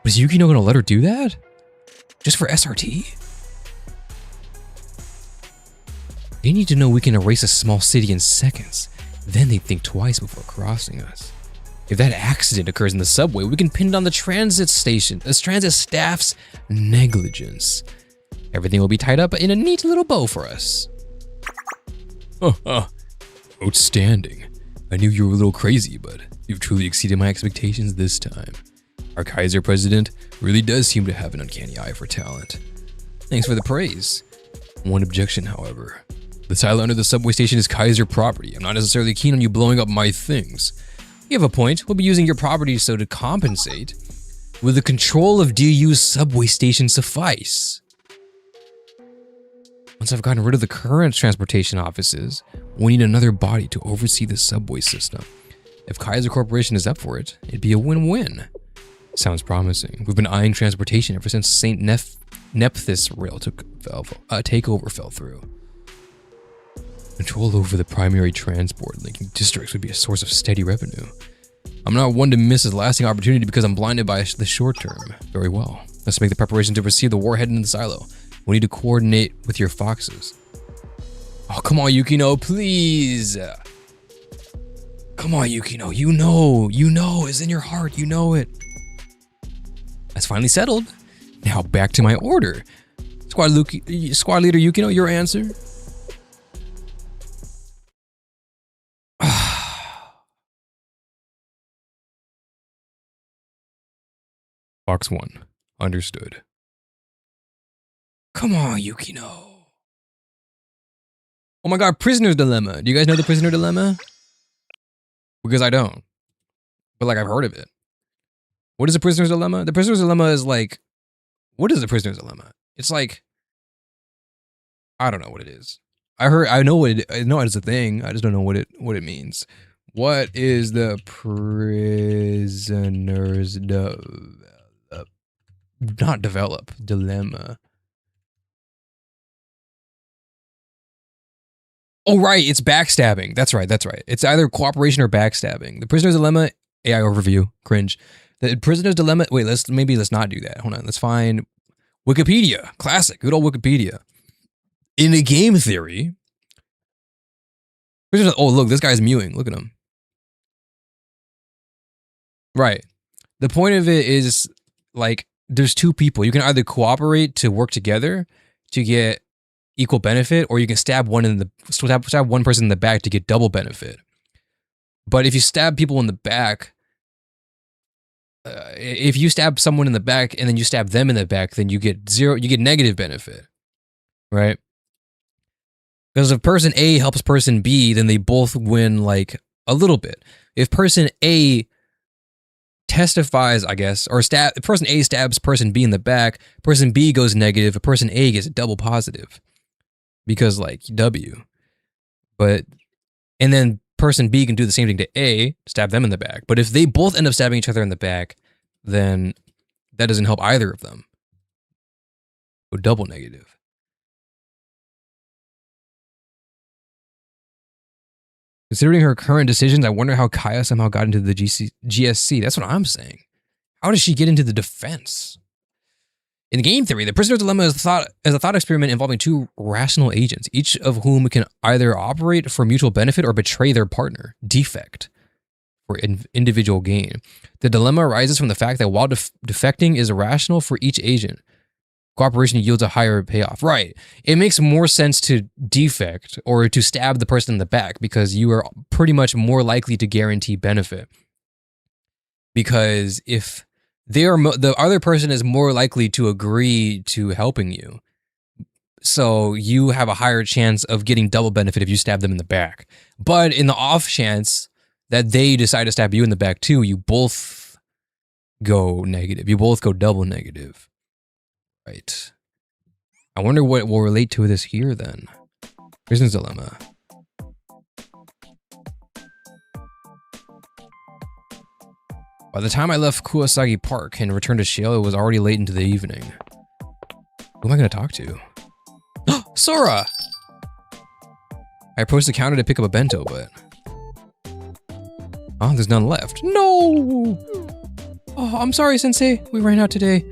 But is Yukino gonna let her do that? Just for SRT? They need to know we can erase a small city in seconds. Then they'd think twice before crossing us. If that accident occurs in the subway, we can pin it on the transit staff's negligence. Everything will be tied up in a neat little bow for us. Outstanding. I knew you were a little crazy, but you've truly exceeded my expectations this time. Our Kaiser president really does seem to have an uncanny eye for talent. Thanks for the praise. One objection, however. The silo under the subway station is Kaiser property. I'm not necessarily keen on you blowing up my things. You have a point. We'll be using your property so to compensate. Will the control of DU's subway station suffice? Once I've gotten rid of the current transportation offices, we need another body to oversee the subway system. If Kaiser Corporation is up for it, it'd be a win-win. Sounds promising. We've been eyeing transportation ever since St. Nephthys rail takeover fell through. Control over the primary transport linking districts would be a source of steady revenue. I'm not one to miss a lasting opportunity because I'm blinded by the short term. Very well. Let's make the preparation to receive the warhead in the silo. We need to coordinate with your foxes. Oh, come on, Yukino, please. Come on, Yukino. You know, it's in your heart. You know it. That's finally settled. Now back to my order. Squad leader Yukino, your answer? Fox 1. Understood. Come on, Yukino. Oh my god, Prisoner's Dilemma. Do you guys know the Prisoner Dilemma? Because I don't. But like I've heard of it. What is the Prisoner's Dilemma? The Prisoner's Dilemma is like, what is the Prisoner's Dilemma? It's like, I don't know what it is. I know it's a thing. I just don't know what it means. What is the Prisoner's Dilemma? Oh, right. It's backstabbing. That's right. It's either cooperation or backstabbing. The Prisoner's Dilemma, AI overview, cringe. The Prisoner's Dilemma, wait, let's not do that. Hold on. Let's find Wikipedia. Classic. Good old Wikipedia. In a game theory, oh, look, this guy's mewing. Look at him. Right. The point of it is, like, there's two people. You can either cooperate to work together to get equal benefit, or you can stab one person in the back to get double benefit. But if you stab people in the back, if you stab someone in the back and then you stab them in the back, then you get negative benefit, right? Because if person A helps person B, then they both win like a little bit. If person A testifies, I guess, or if person A stabs person B in the back, person B goes negative, a person A gets a double positive. Because like W. And then person B can do the same thing to A, stab them in the back. But if they both end up stabbing each other in the back, then that doesn't help either of them. So double negative. Considering her current decisions, I wonder how Kaya somehow got into the GSC. That's what I'm saying. How does she get into the defense? In game theory, the Prisoner's Dilemma is a thought experiment involving two rational agents, each of whom can either operate for mutual benefit or betray their partner, defect, for individual gain. The dilemma arises from the fact that while defecting is irrational for each agent, cooperation yields a higher payoff. Right. It makes more sense to defect or to stab the person in the back because you are pretty much more likely to guarantee benefit. Because if the other person is more likely to agree to helping you, so you have a higher chance of getting double benefit if you stab them in the back. But in the off chance that they decide to stab you in the back too, you both go negative. You both go double negative. Right. I wonder what will relate to this here then. Prisoner's Dilemma. By the time I left Kuwasagi Park and returned to Shale, it was already late into the evening. Who am I going to talk to? Sora! I approached the counter to pick up a bento, but... oh, there's none left. No! Oh, I'm sorry, Sensei. We ran out today.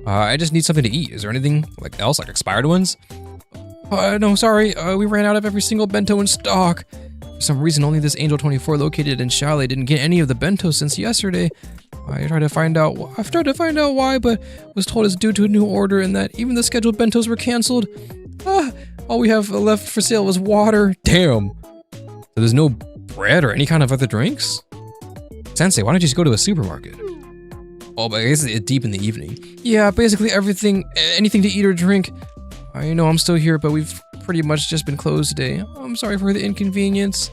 I just need something to eat. Is there anything else, like expired ones? No, sorry. We ran out of every single bento in stock. For some reason, only this Angel 24 located in Chalet didn't get any of the bento since yesterday. I've tried to find out why, but was told it's due to a new order and that even the scheduled bentos were canceled. All we have left for sale was water. Damn. So there's no bread or any kind of other drinks? Sensei, why don't you just go to a supermarket? Oh, but I guess it's deep in the evening. Yeah, basically anything to eat or drink. I know I'm still here, but we've pretty much just been closed today. I'm sorry for the inconvenience.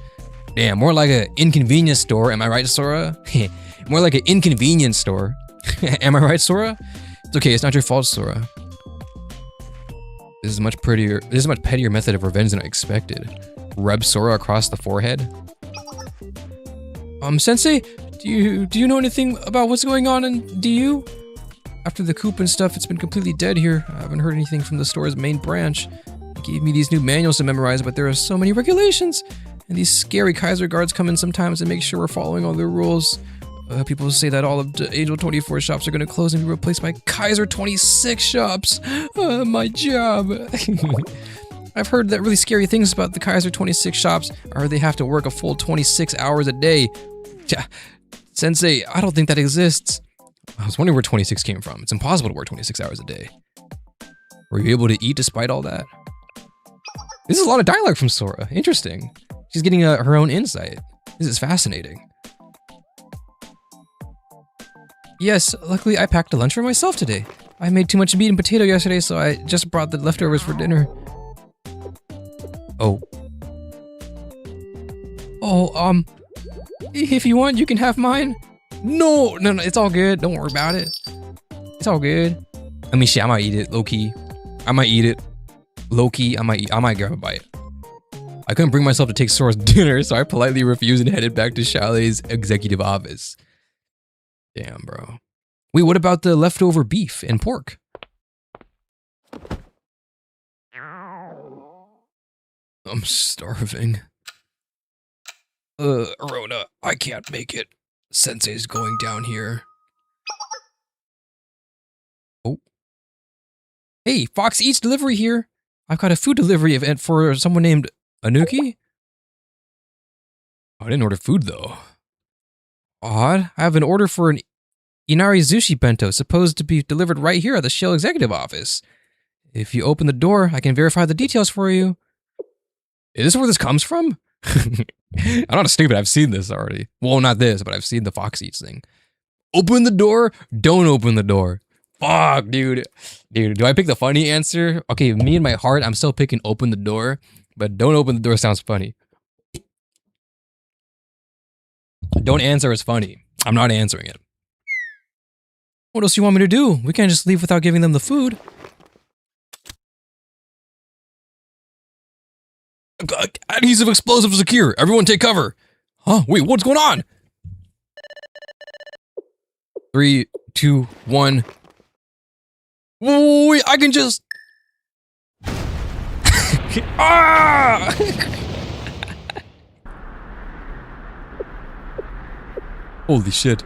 Damn, more like an inconvenience store. Am I right, Sora? More like an inconvenience store. Am I right, Sora? It's okay, it's not your fault, Sora. This is a much pettier method of revenge than I expected. Rub Sora across the forehead. Sensei, do you know anything about what's going on in DU? After the coup and stuff, it's been completely dead here. I haven't heard anything from the store's main branch. They gave me these new manuals to memorize, but there are so many regulations. And these scary Kaiser guards come in sometimes and make sure we're following all the rules. People say that all of the Angel 24 shops are going to close and be replaced by Kaiser 26 shops. My job. I've heard that really scary things about the Kaiser 26 shops are they have to work a full 26 hours a day. Sensei, I don't think that exists. I was wondering where 26 came from. It's impossible to work 26 hours a day. Were you able to eat despite all that? This is a lot of dialogue from Sora. Interesting. She's getting her own insight. This is fascinating. Yes, luckily I packed a lunch for myself today. I made too much meat and potato yesterday, so I just brought the leftovers for dinner. Oh. Oh, if you want, you can have mine. No, it's all good. Don't worry about it. It's all good. I mean, shit, I might eat it, low-key. I might eat it. Low-key, I might grab a bite. I couldn't bring myself to take Sora's dinner, so I politely refused and headed back to Chalet's executive office. Damn, bro. Wait, what about the leftover beef and pork? I'm starving. Rhoda, I can't make it. Sensei's going down here. Oh. Hey, Fox Eats delivery here. I've got a food delivery event for someone named Anuki. Oh, I didn't order food though. Odd. I have an order for an Inari Sushi Bento supposed to be delivered right here at the Shell Executive Office. If you open the door, I can verify the details for you. Is this where this comes from? I'm not stupid, I've seen this already. Well, not this, but I've seen the Fox Eats thing. Open the door, don't open the door. Fuck, dude. Dude, do I pick the funny answer? Okay, me in my heart, I'm still picking open the door, but don't open the door sounds funny. Don't answer is funny. I'm not answering it. What else do you want me to do? We can't just leave without giving them the food. Adhesive explosive secure. Everyone take cover. Huh? Wait, what's going on? 3, 2, 1. Wait, I can just... Ah! Holy shit.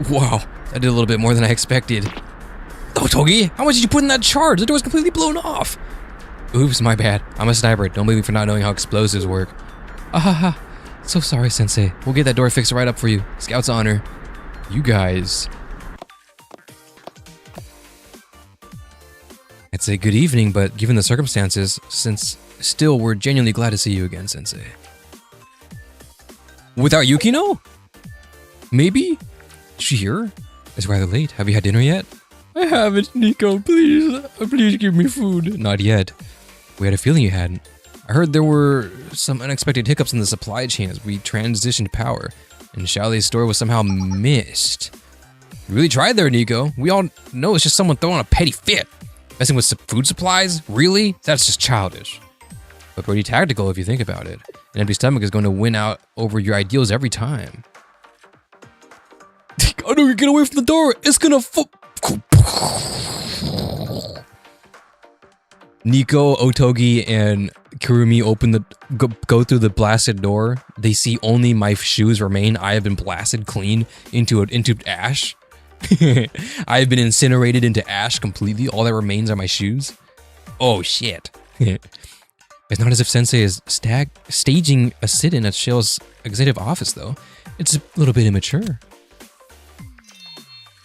Wow, that did a little bit more than I expected. Oh, Togi, how much did you put in that charge? The door's completely blown off. Oops, my bad. I'm a sniper. Don't blame me for not knowing how explosives work. Ah, so sorry, Sensei. We'll get that door fixed right up for you. Scout's honor. You guys. I'd say good evening, but given the circumstances, since still we're genuinely glad to see you again, Sensei. Without Yukino? Maybe? Is she here? It's rather late. Have you had dinner yet? I haven't, Nico. Please give me food. Not yet. We had a feeling you hadn't. I heard there were some unexpected hiccups in the supply chain as we transitioned power, and Chalet's store was somehow missed. You really tried there, Nico. We all know it's just someone throwing a petty fit. Messing with food supplies? Really? That's just childish. But pretty tactical if you think about it. An empty stomach is going to win out over your ideals every time. I know you get away from the door. It's gonna Nico, Otogi, and Kurumi go through the blasted door. They see only my shoes remain. I have been blasted clean into ash. I have been incinerated into ash completely. All that remains are my shoes. Oh shit. It's not as if Sensei is staging a sit-in at Shell's executive office though. It's a little bit immature.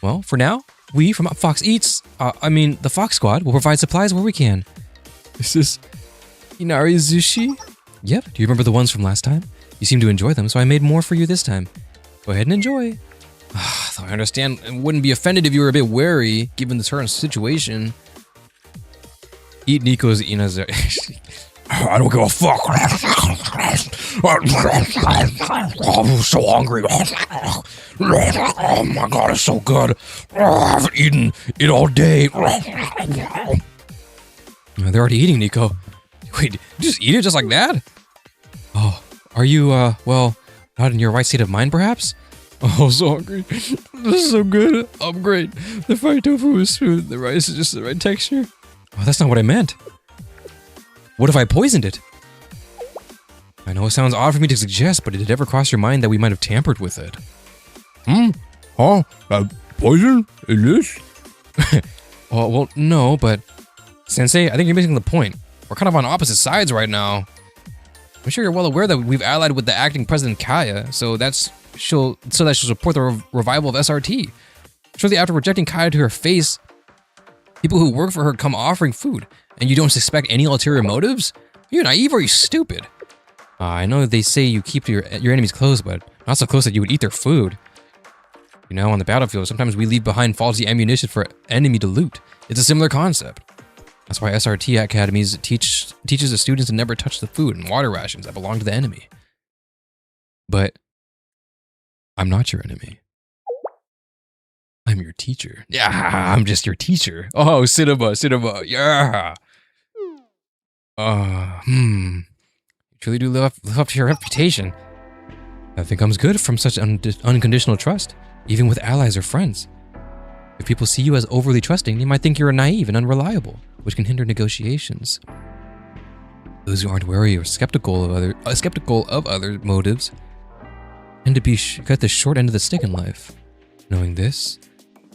Well, for now, we from Fox Eats, the Fox Squad, will provide supplies where we can. Is this Inari Sushi? Yep. Do you remember the ones from last time? You seem to enjoy them, so I made more for you this time. Go ahead and enjoy. Though I understand and wouldn't be offended if you were a bit wary, given the current situation. Eat Nico's Inazari. I don't give a fuck. I'm so hungry. Oh my god, it's so good. I haven't eaten it all day. They're already eating, Nico. Wait, did you just eat it just like that? Oh, are you, well, not in your right state of mind, perhaps? Oh, so hungry. This is so good. I'm great. The fried tofu is smooth. The rice is just the right texture. Oh, that's not what I meant. What if I poisoned it? I know it sounds odd for me to suggest, but did it ever cross your mind that we might have tampered with it? Huh? Poison? In this? Oh, well, no, but... Sensei, I think you're missing the point. We're kind of on opposite sides right now. I'm sure you're well aware that we've allied with the acting president Kaya, so that she'll support the revival of SRT. Shortly after rejecting Kaya to her face, people who work for her come offering food, and you don't suspect any ulterior motives? Are you naive or are you stupid? I know they say you keep your enemies close, but not so close that you would eat their food. You know, on the battlefield, sometimes we leave behind faulty ammunition for enemy to loot. It's a similar concept. That's why SRT academies teaches the students to never touch the food and water rations that belong to the enemy. But I'm not your enemy. I'm your teacher. Yeah, I'm just your teacher. Oh, cinema, yeah. You truly do live up to your reputation. Nothing comes good from such unconditional trust, even with allies or friends. If people see you as overly trusting, they might think you're naive and unreliable, which can hinder negotiations. Those who aren't wary or skeptical of other motives tend to get the short end of the stick in life. Knowing this,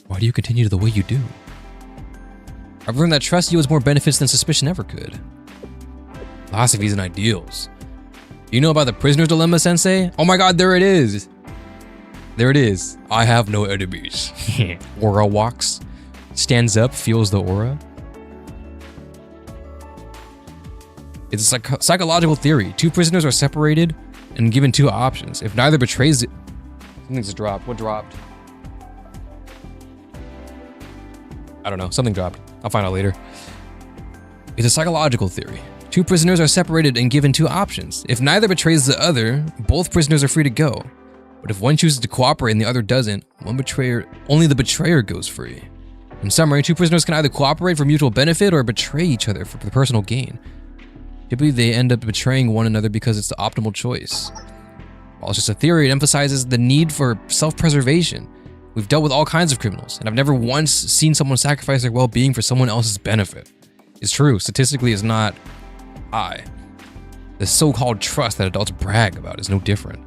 why do you continue the way you do? I've learned that trust yields more benefits than suspicion ever could. Philosophies and ideals. You know about the prisoner's dilemma, Sensei? Oh my god, there it is! There it is. I have no enemies. Aura walks, stands up, feels the aura. It's a psychological theory. Two prisoners are separated and given two options. If neither betrays it... Something's dropped. What dropped? I don't know. Something dropped. I'll find out later. It's a psychological theory. Two prisoners are separated and given two options. If neither betrays the other, both prisoners are free to go. But if one chooses to cooperate and the other doesn't, only the betrayer goes free. In summary, two prisoners can either cooperate for mutual benefit or betray each other for personal gain. Typically, they end up betraying one another because it's the optimal choice. While it's just a theory, it emphasizes the need for self-preservation. We've dealt with all kinds of criminals, and I've never once seen someone sacrifice their well-being for someone else's benefit. It's true, statistically it's not high. The so-called trust that adults brag about is no different.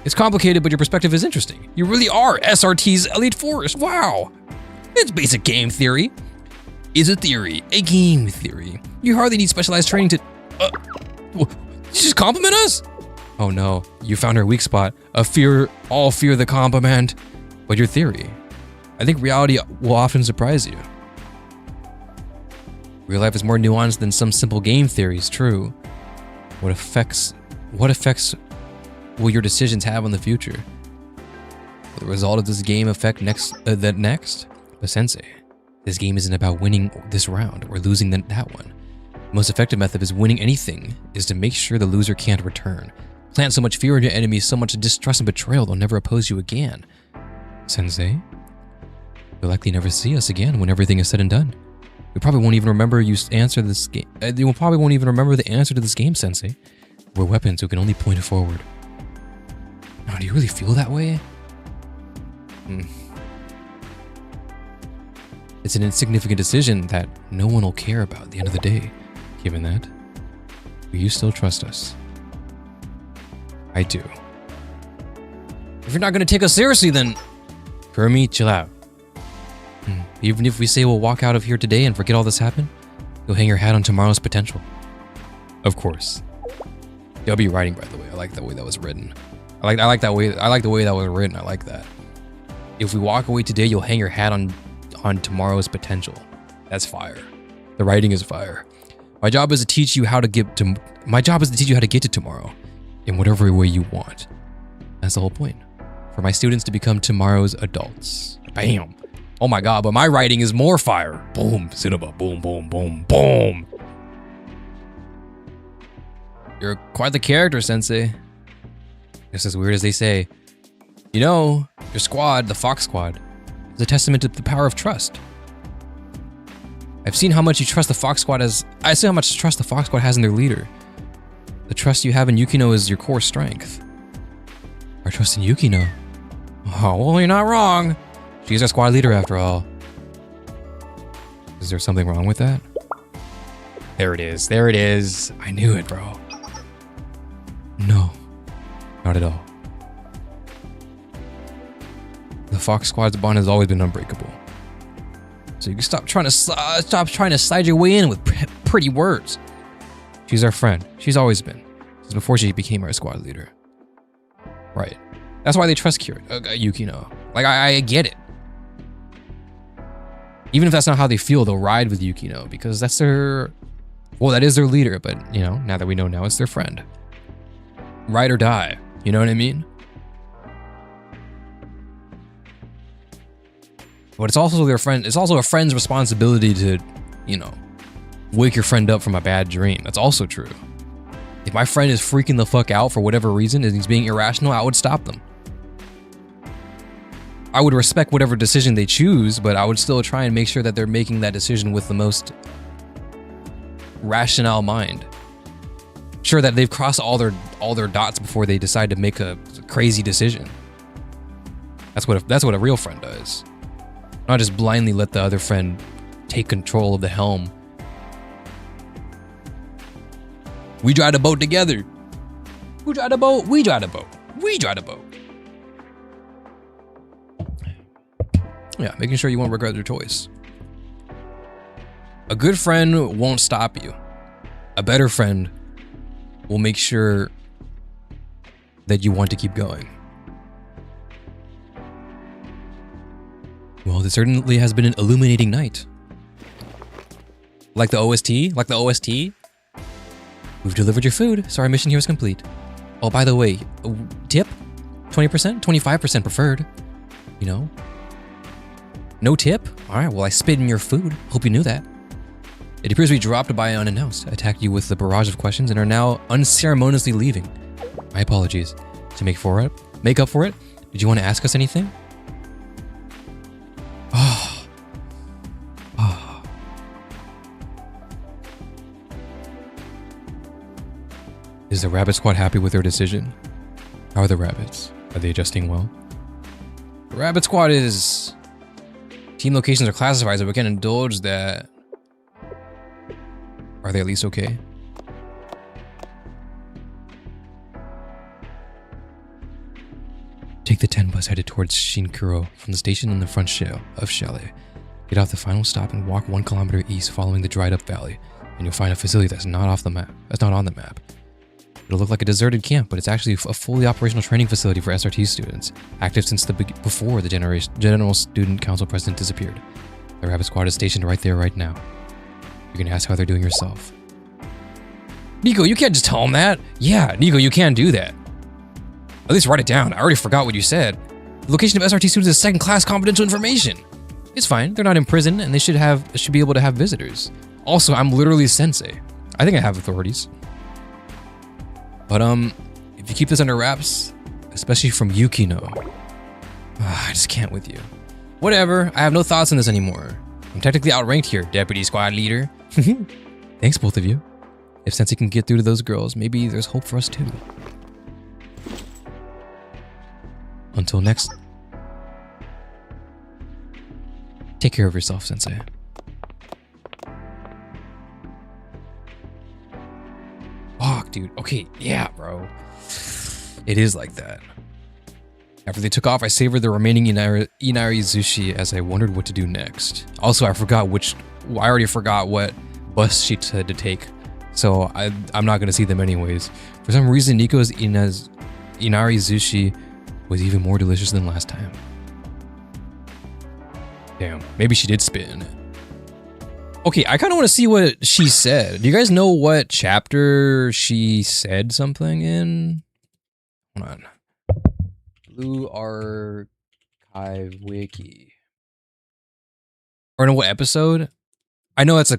It's complicated, but your perspective is interesting. You really are SRT's elite force. Wow. It's basic game theory. Is a theory, a game theory. You hardly need specialized training to... Did you just compliment us? Oh no, you found our weak spot. All fear the compliment. But your theory. I think reality will often surprise you. Real life is more nuanced than some simple game theories, true. What effects will your decisions have on the future? Will the result of this game affect the next? But Sensei, this game isn't about winning this round or losing that one. The most effective method is winning anything is to make sure the loser can't return. Plant so much fear in your enemies, so much distrust and betrayal, they'll never oppose you again. Sensei, you'll likely never see us again when everything is said and done. You probably won't even remember the answer to this game, Sensei. We're weapons who can only point it forward. Now, do you really feel that way? It's an insignificant decision that no one will care about at the end of the day. Given that, will you still trust us? I do. If you're not going to take us seriously, then... Kermie, chill out. Even if we say we'll walk out of here today and forget all this happened, you'll hang your hat on tomorrow's potential. Of course. You'll be writing, by the way. I like the way that was written. I like the way that was written. I like that. If we walk away today, you'll hang your hat on tomorrow's potential. That's fire. The writing is fire. My job is to teach you how to get to tomorrow in whatever way you want. That's the whole point. For my students to become tomorrow's adults. Bam. Oh my god, but my writing is more fire. Boom, cinema, boom, boom, boom, boom. You're quite the character, Sensei. Just as weird as they say. You know, your squad, the Fox Squad, is a testament to the power of trust. I've seen how much you trust the Fox Squad has in their leader. The trust you have in Yukino is your core strength. Our trust in Yukino? Oh, well, you're not wrong. She's our squad leader after all. Is there something wrong with that? There it is. There it is. I knew it, bro. No, not at all. The Fox Squad's bond has always been unbreakable. So you can stop trying to slide your way in with pretty words. She's our friend. She's always been. Since before she became our squad leader. Right. That's why they trust Yukino. Like, I get it. Even if that's not how they feel, they'll ride with Yukino because that's their... Well, that is their leader, but, you know, now that we know now, it's their friend. Ride or die. You know what I mean? But it's also their friend. It's also a friend's responsibility to, you know, wake your friend up from a bad dream. That's also true. If my friend is freaking the fuck out for whatever reason and he's being irrational, I would stop them. I would respect whatever decision they choose, but I would still try and make sure that they're making that decision with the most rationale mind. Sure that they've crossed all their dots before they decide to make a crazy decision. That's what a real friend does. Not just blindly let the other friend take control of the helm. We drive the boat together. Who drive the boat? We drive the boat. We drive the boat. Yeah, making sure you won't regret your choice. A good friend won't stop you. A better friend will make sure that you want to keep going. Well, this certainly has been an illuminating night. Like the OST? Like the OST? We've delivered your food, so our mission here is complete. Oh, by the way, tip? 20%? 25% preferred. You know? No tip? Alright, well I spit in your food. Hope you knew that. It appears we dropped by unannounced, attacked you with the barrage of questions, and are now unceremoniously leaving. My apologies. To make up for it, did you want to ask us anything? Is the Rabbit Squad happy with their decision? How are the rabbits? Are they adjusting well? The Rabbit Squad is... Team locations are classified, so we can't indulge that. Are they at least okay? Take the 10 bus headed towards Shinkuro from the station in the front of Chalet. Get off the final stop and walk 1 kilometer east following the dried up valley, and you'll find a facility that's not off the map. That's not on the map. It'll look like a deserted camp, but it's actually a fully operational training facility for SRT students, active since before the General Student Council president disappeared. The Rabbit Squad is stationed right there right now. You can ask how they're doing yourself. Nico, you can't just tell them that. Yeah, Nico, you can't do that. At least write it down. I already forgot what you said. The location of SRT students is second-class confidential information. It's fine. They're not in prison, and they should be able to have visitors. Also, I'm literally sensei. I think I have authorities. But if you keep this under wraps, especially from Yukino, I just can't with you. Whatever, I have no thoughts on this anymore. I'm technically outranked here, Deputy Squad Leader. Thanks, both of you. If Sensei can get through to those girls, maybe there's hope for us too. Until next... Take care of yourself, Sensei. Fuck, dude. Okay, yeah, bro. It is like that. After they took off, I savored the remaining inari sushi as I wondered what to do next. Also, I already forgot what bus she had to take, so I'm not gonna see them anyways. For some reason, Nico's inari sushi was even more delicious than last time. Damn, maybe she did spit in it. Okay, I kind of want to see what she said. Do you guys know what chapter she said something in? Hold on. Blue Archive Wiki. Or no, what episode? I know that's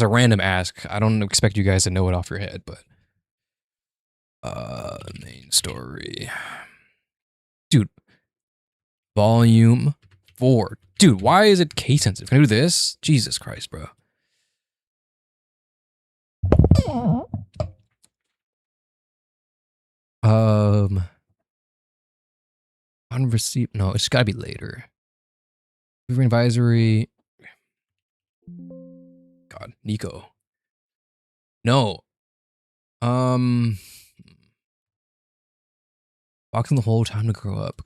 a random ask. I don't expect you guys to know it off your head, but main story. Dude. Volume 4. Dude, why is it case sensitive? Can I do this? Jesus Christ, bro. On receipt. No, it's gotta be later. Advisory. God, Nico. No. Boxing the whole time to grow up.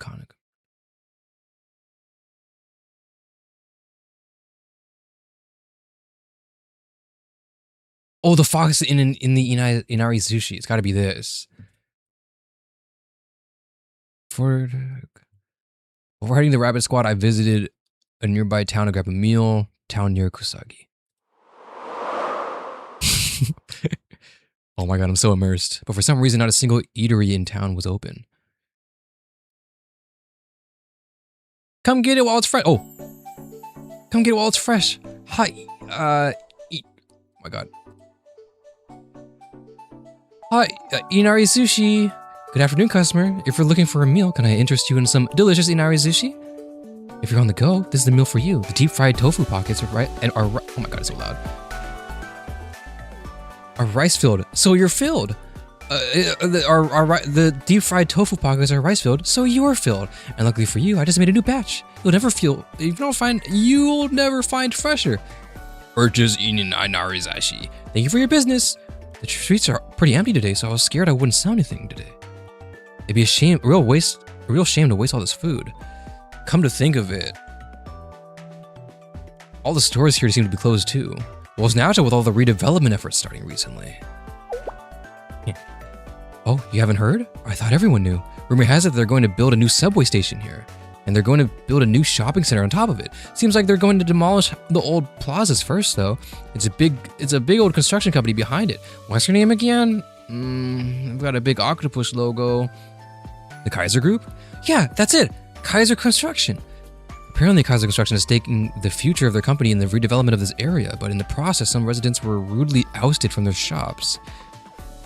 Oh, the fox in the inari sushi. It's got to be this. Before heading the Rabbit Squad, I visited a nearby town to grab a meal. Town near Kusagi. Oh my god, I'm so immersed. But for some reason, not a single eatery in town was open. Come get it while it's fresh. Oh, Come get it while it's fresh. Hi, eat. Oh my god. Hi, Inari Sushi. Good afternoon, customer. If you're looking for a meal, can I interest you in some delicious Inari Sushi? If you're on the go, this is the meal for you. The deep fried tofu pockets are oh my god, it's so loud. Are rice filled, so you're filled. The deep fried tofu pockets are rice filled, so you're filled. And luckily for you, I just made a new batch. You'll never find fresher. Purchase Inari Sushi. Thank you for your business. The streets are pretty empty today, so I was scared I wouldn't sell anything today. It'd be a real shame to waste all this food. Come to think of it, all the stores here seem to be closed too. Well, it's natural with all the redevelopment efforts starting recently. Oh, you haven't heard? I thought everyone knew. Rumor has it they're going to build a new subway station here. And they're going to build a new shopping center on top of it. Seems like they're going to demolish the old plazas first, though. It's a big old construction company behind it. What's your name again? I've got a big octopus logo. The Kaiser Group? Yeah, that's it. Kaiser Construction. Apparently, Kaiser Construction is taking the future of their company in the redevelopment of this area, but in the process, some residents were rudely ousted from their shops.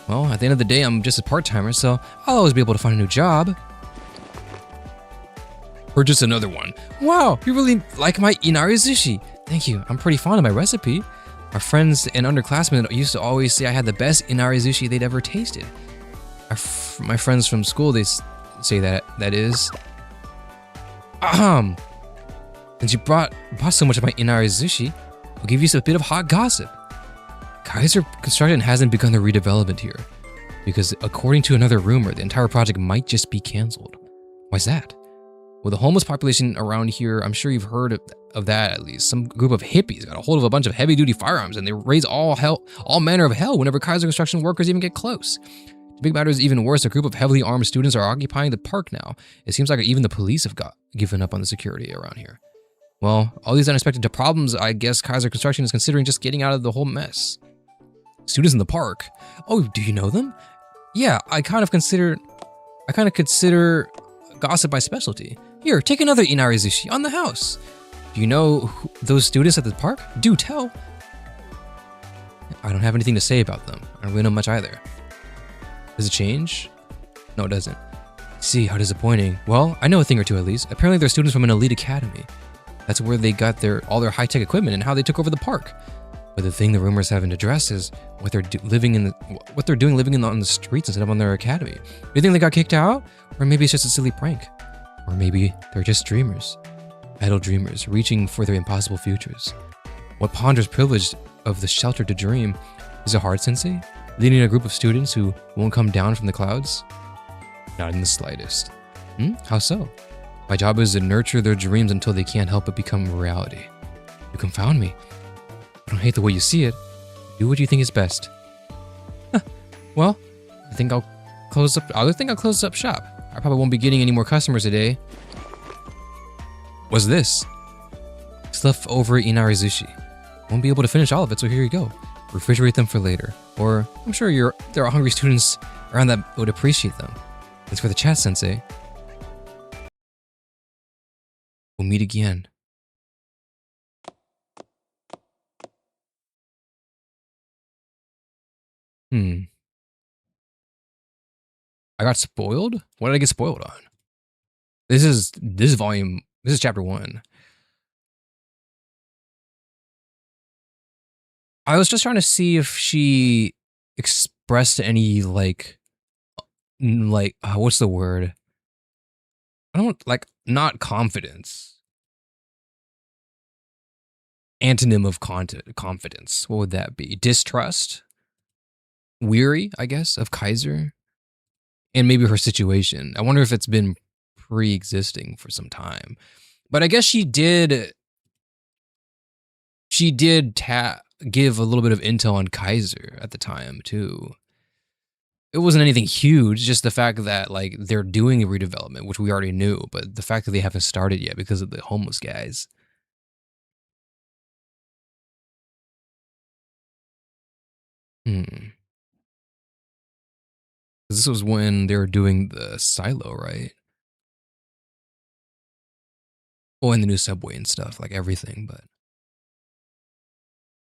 Well, at the end of the day, I'm just a part-timer, so I'll always be able to find a new job. Purchase another one. Wow, you really like my Inari Sushi. Thank you. I'm pretty fond of my recipe. Our friends and underclassmen used to always say I had the best Inari Sushi they'd ever tasted. My friends from school, they say that is. Since you bought so much of my Inari Sushi, I'll give you a bit of hot gossip. Kaiser Construction hasn't begun the redevelopment here, because according to another rumor, the entire project might just be cancelled. Why's that? Well, the homeless population around here, I'm sure you've heard of that at least. Some group of hippies got a hold of a bunch of heavy-duty firearms, and they raise all manner of hell whenever Kaiser Construction workers even get close. The big matter is even worse. A group of heavily armed students are occupying the park now. It seems like even the police have given up on the security around here. Well, all these unexpected problems, I guess Kaiser Construction is considering just getting out of the whole mess. Students in the park. Oh, do you know them? Yeah, I kind of consider gossip my specialty. Here, take another Inari Sushi on the house. Do you know those students at the park? Do tell. I don't have anything to say about them. I don't really know much either. Does it change? No, it doesn't. See, how disappointing. Well, I know a thing or two at least. Apparently they're students from an elite academy. That's where they got all their high-tech equipment and how they took over the park. But the thing the rumors haven't addressed is what they're doing living on the streets instead of on their academy. Do you think they got kicked out? Or maybe it's just a silly prank. Or maybe they're just dreamers. Idle dreamers, reaching for their impossible futures. What ponderous privilege of the shelter to dream. Is it hard, Sensei? Leading a group of students who won't come down from the clouds? Not in the slightest. How so? My job is to nurture their dreams until they can't help but become reality. You confound me. I don't hate the way you see it. Do what you think is best. Well, I think I'll close up shop. I probably won't be getting any more customers today. What's this? Stuff over Inari Sushi. Won't be able to finish all of it, so here you go. Refrigerate them for later. Or I'm sure there are hungry students around that would appreciate them. Thanks for the chat, Sensei. We'll meet again. I got spoiled? What did I get spoiled on? This is chapter 1. I was just trying to see if she expressed any what's the word? I don't not confidence. Antonym of confidence. What would that be? Distrust? Weary, I guess, of Kaiser? And maybe her situation. I wonder if it's been pre-existing for some time. But I guess she did give a little bit of intel on Kaiser at the time, too. It wasn't anything huge, just the fact that they're doing a redevelopment, which we already knew, but the fact that they haven't started yet because of the homeless guys. This was when they were doing the silo, right? Well, and the new subway and stuff, everything, but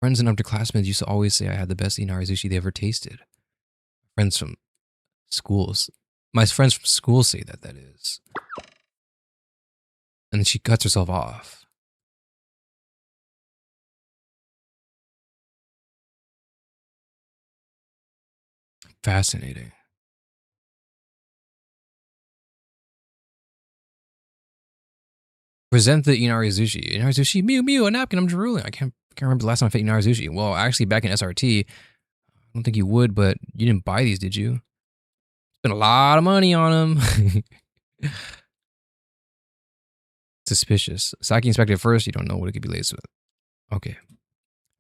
Friends and underclassmen used to always say I had the best inari sushi they ever tasted. Friends from schools. My friends from school say that is. And then she cuts herself off. Fascinating. Present the inari sushi. Inari sushi, mew, a napkin, I'm drooling. I can't remember the last time I fed inari sushi. Well, actually, back in SRT, I don't think you would, but you didn't buy these, did you? Spent a lot of money on them. Suspicious. Saki inspected first. You don't know what it could be laced with. Okay.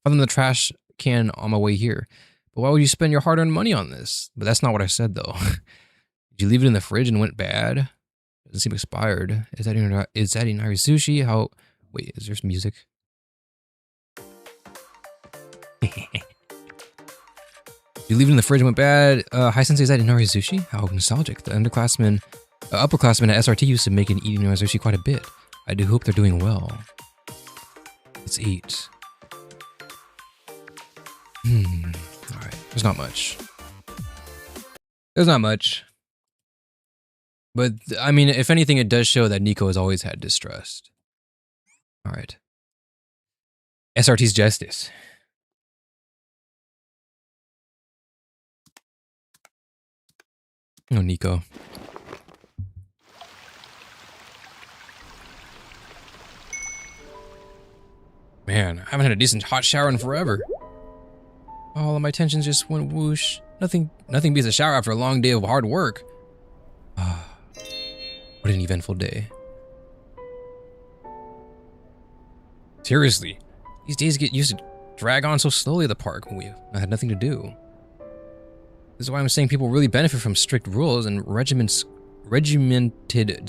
Found them in the trash can on my way here. But why would you spend your hard-earned money on this? But that's not what I said, though. Did you leave it in the fridge and it went bad? Doesn't seem expired. Is that inari sushi? How? Wait, is there some music? You leave it in the fridge and went bad. Hi Sensei, is that inari sushi? How nostalgic. The upperclassmen at SRT used to make and eat inari sushi quite a bit. I do hope they're doing well. Let's eat. Alright, there's not much. There's not much. But, I mean, if anything, it does show that Nico has always had distrust. Alright. SRT's justice. Oh, Nico. Man, I haven't had a decent hot shower in forever. All of my tensions just went whoosh. Nothing beats a shower after a long day of hard work. What an eventful day. Seriously, these days get used to drag on so slowly at the park when I had nothing to do. This is why I'm saying people really benefit from strict rules and regimented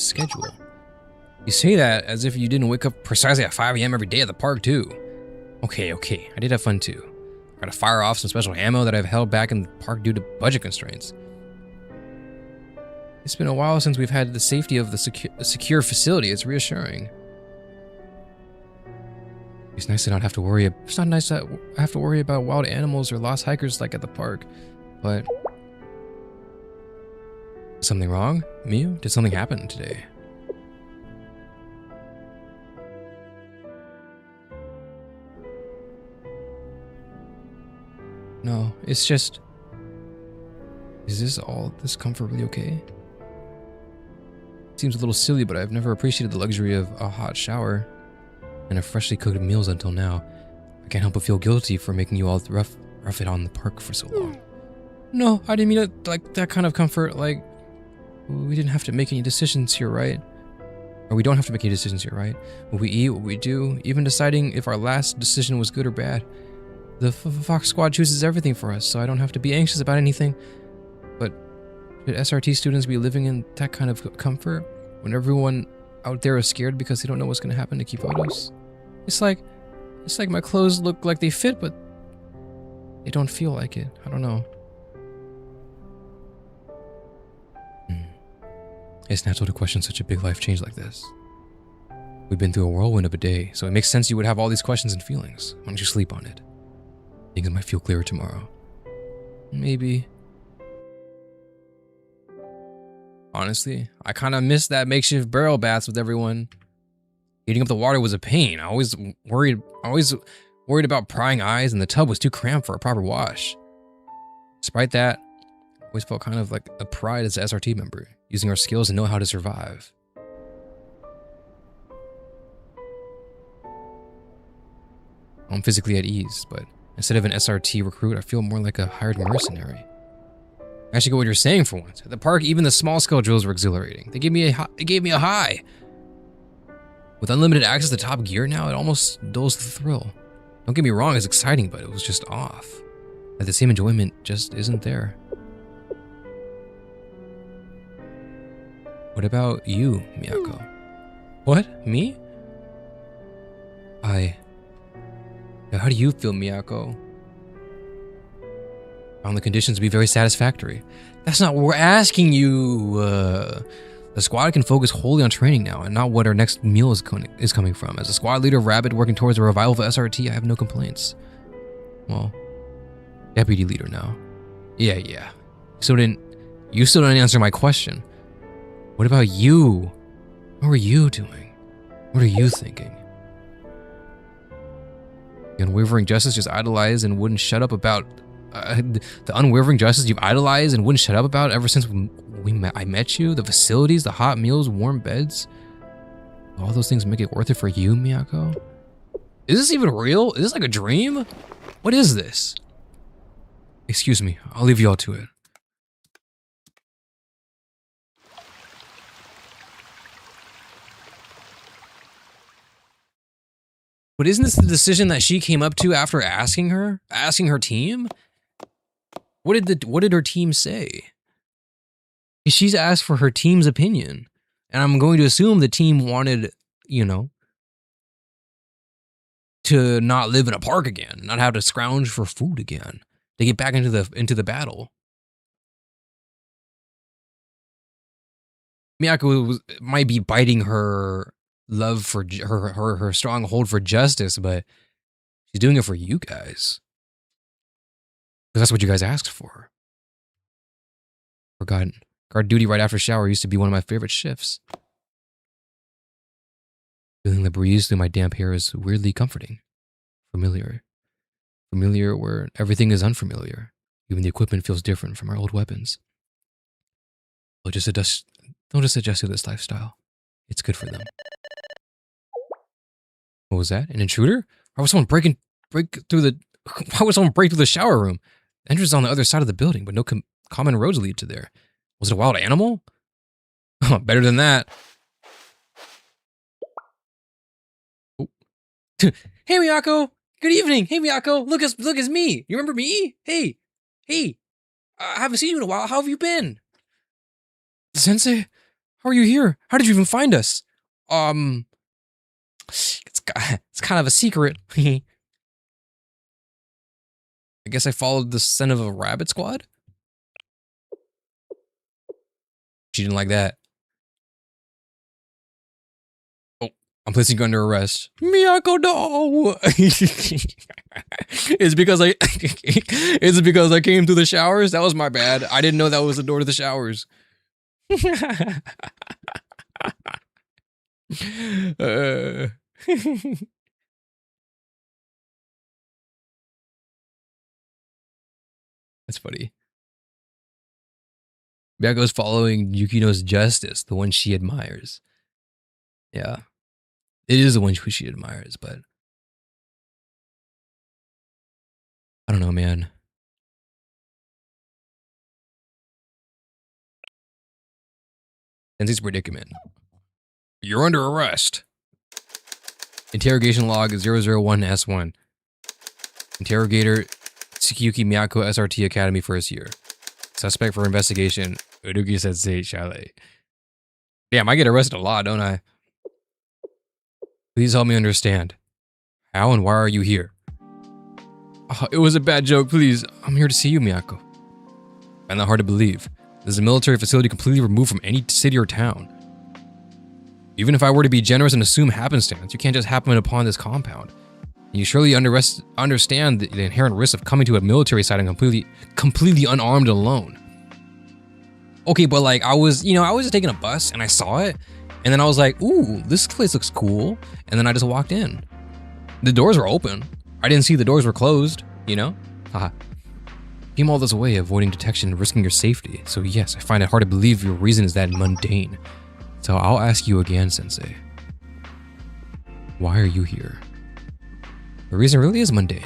schedule. You say that as if you didn't wake up precisely at 5 AM every day at the park too. Okay, I did have fun too. Got to fire off some special ammo that I've held back in the park due to budget constraints. It's been a while since we've had the safety of the secure facility. It's reassuring. It's nice to not have to worry. It's not nice that I have to worry about wild animals or lost hikers like at the park. But is something wrong? Miu? Did something happen today? No, it's just... Is this comfort really okay? Seems a little silly, but I've never appreciated the luxury of a hot shower and a freshly cooked meals until now. I can't help but feel guilty for making you all rough it on the park for so long. No, I didn't mean it like that kind of comfort, like... We didn't have to make any decisions here, right? Or we don't have to make any decisions here, right? What we eat, what we do, even deciding if our last decision was good or bad. The Fox Squad chooses everything for us, so I don't have to be anxious about anything. But should SRT students be living in that kind of comfort when everyone out there is scared because they don't know what's going to happen to keep photos? It's like my clothes look like they fit, but they don't feel like it. I don't know. It's natural to question such a big life change like this. We've been through a whirlwind of a day, so it makes sense you would have all these questions and feelings. Why don't you sleep on it? Things might feel clearer tomorrow. Maybe. Honestly, I kind of miss that makeshift barrel baths with everyone. Heating up the water was a pain. I always worried about prying eyes, and the tub was too cramped for a proper wash. Despite that, I always felt kind of like a pride as an SRT member, using our skills to know how to survive. I'm physically at ease, but instead of an SRT recruit, I feel more like a hired mercenary. I actually get what you're saying for once. At the park, even the small-scale drills were exhilarating. They gave me a high. With unlimited access to top gear now, it almost dulls the thrill. Don't get me wrong, it's exciting, but it was just off. Like the same enjoyment just isn't there. What about you, Miyako? What? Me? How do you feel, Miyako? Found the conditions to be very satisfactory. That's not what we're asking you. The squad can focus wholly on training now, and not what our next meal is coming from. As a squad leader of Rabbit working towards a revival of SRT, I have no complaints. Well, deputy leader now. Yeah. You still didn't answer my question. What about you? What were you doing? What are you thinking? The unwavering justice just idolized and wouldn't shut up about the unwavering justice you've idolized and wouldn't shut up about ever since I met you. The facilities, the hot meals, warm beds. All those things make it worth it for you, Miyako? Is this even real? Is this like a dream? What is this? Excuse me, I'll leave you all to it. But isn't this the decision that she came up to after asking her team? What did her team say? She's asked for her team's opinion, and I'm going to assume the team wanted, you know, to not live in a park again, not have to scrounge for food again, to get back into the battle. Miyako might be biting her love for her strong hold for justice, but she's doing it for you guys. Because that's what you guys asked for. Forgotten. Guard duty right after shower used to be one of my favorite shifts. Feeling the breeze through my damp hair is weirdly comforting. Familiar. Familiar where everything is unfamiliar. Even the equipment feels different from our old weapons. Don't just adjust to this lifestyle. It's good for them. What was that? An intruder? Why would someone break through the shower room? The entrance is on the other side of the building, but no common roads lead to there. Was it a wild animal? Better than that. Oh. Hey, Miyako. Good evening. Hey, Miyako. Look, it's me. You remember me? Hey. I haven't seen you in a while. How have you been? Sensei, how are you here? How did you even find us? It's kind of a secret. I guess I followed the scent of a rabbit squad? She didn't like that. Oh, I'm placing you under arrest. Miyako, no! It's because I came through the showers? That was my bad. I didn't know that was the door to the showers. That's funny. Miyako's following Yukino's justice, the one she admires. Yeah. It is the one she admires, but I don't know, man. Sensei's predicament. You're under arrest. Interrogation log 001S1. Interrogator Tsukiyuki Miyako SRT Academy first year. Suspect for investigation Urugi Sensei Chalet. Damn, I get arrested a lot, don't I? Please help me understand. How and why are you here? Oh, it was a bad joke, please. I'm here to see you, Miyako. I find that hard to believe. This is a military facility completely removed from any city or town. Even if I were to be generous and assume happenstance, you can't just happen upon this compound. You surely understand the inherent risk of coming to a military site and completely unarmed and alone. Okay, but like I was just taking a bus and I saw it, and then I was like, ooh, this place looks cool, and then I just walked in. The doors were open. I didn't see the doors were closed, you know? Haha. Came all this way avoiding detection and risking your safety. So yes, I find it hard to believe your reason is that mundane. So I'll ask you again, Sensei. Why are you here? The reason really is mundane.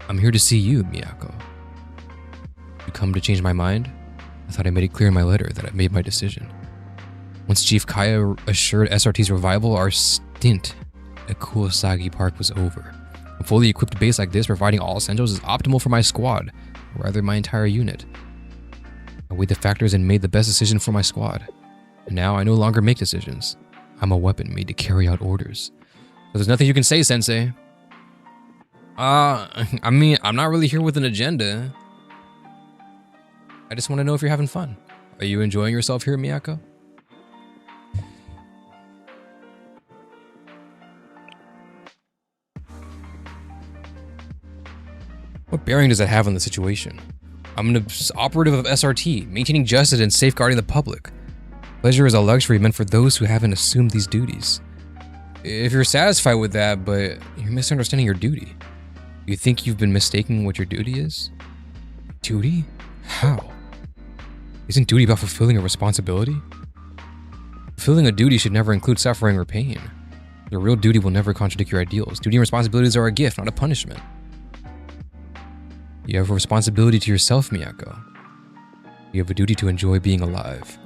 I'm here to see you, Miyako. You come to change my mind? I thought I made it clear in my letter that I made my decision. Once Chief Kaya assured SRT's revival, our stint at Kuosagi Park was over. A fully equipped base like this, providing all essentials, is optimal for my squad, or rather my entire unit. I weighed the factors and made the best decision for my squad. And now I no longer make decisions. I'm a weapon made to carry out orders. So there's nothing you can say, Sensei. I mean, I'm not really here with an agenda. I just want to know if you're having fun. Are you enjoying yourself here, Miyako? What bearing does that have on the situation? I'm an operative of SRT, maintaining justice and safeguarding the public. Pleasure is a luxury meant for those who haven't assumed these duties. If you're satisfied with that, but you're misunderstanding your duty. You think you've been mistaking what your duty is? Duty? How? Isn't duty about fulfilling a responsibility? Fulfilling a duty should never include suffering or pain. Your real duty will never contradict your ideals. Duty and responsibilities are a gift, not a punishment. You have a responsibility to yourself, Miyako. You have a duty to enjoy being alive.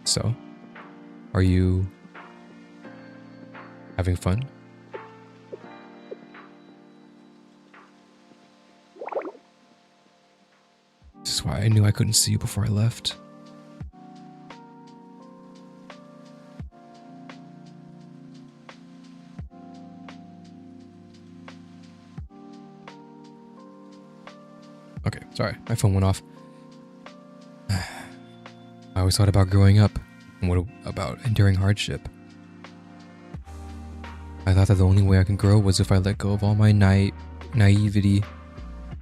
So, are you having fun? This is why I knew I couldn't see you before I left. Okay, sorry, my phone went off. I always thought about growing up, and what about enduring hardship. I thought that the only way I can grow was if I let go of all my naivety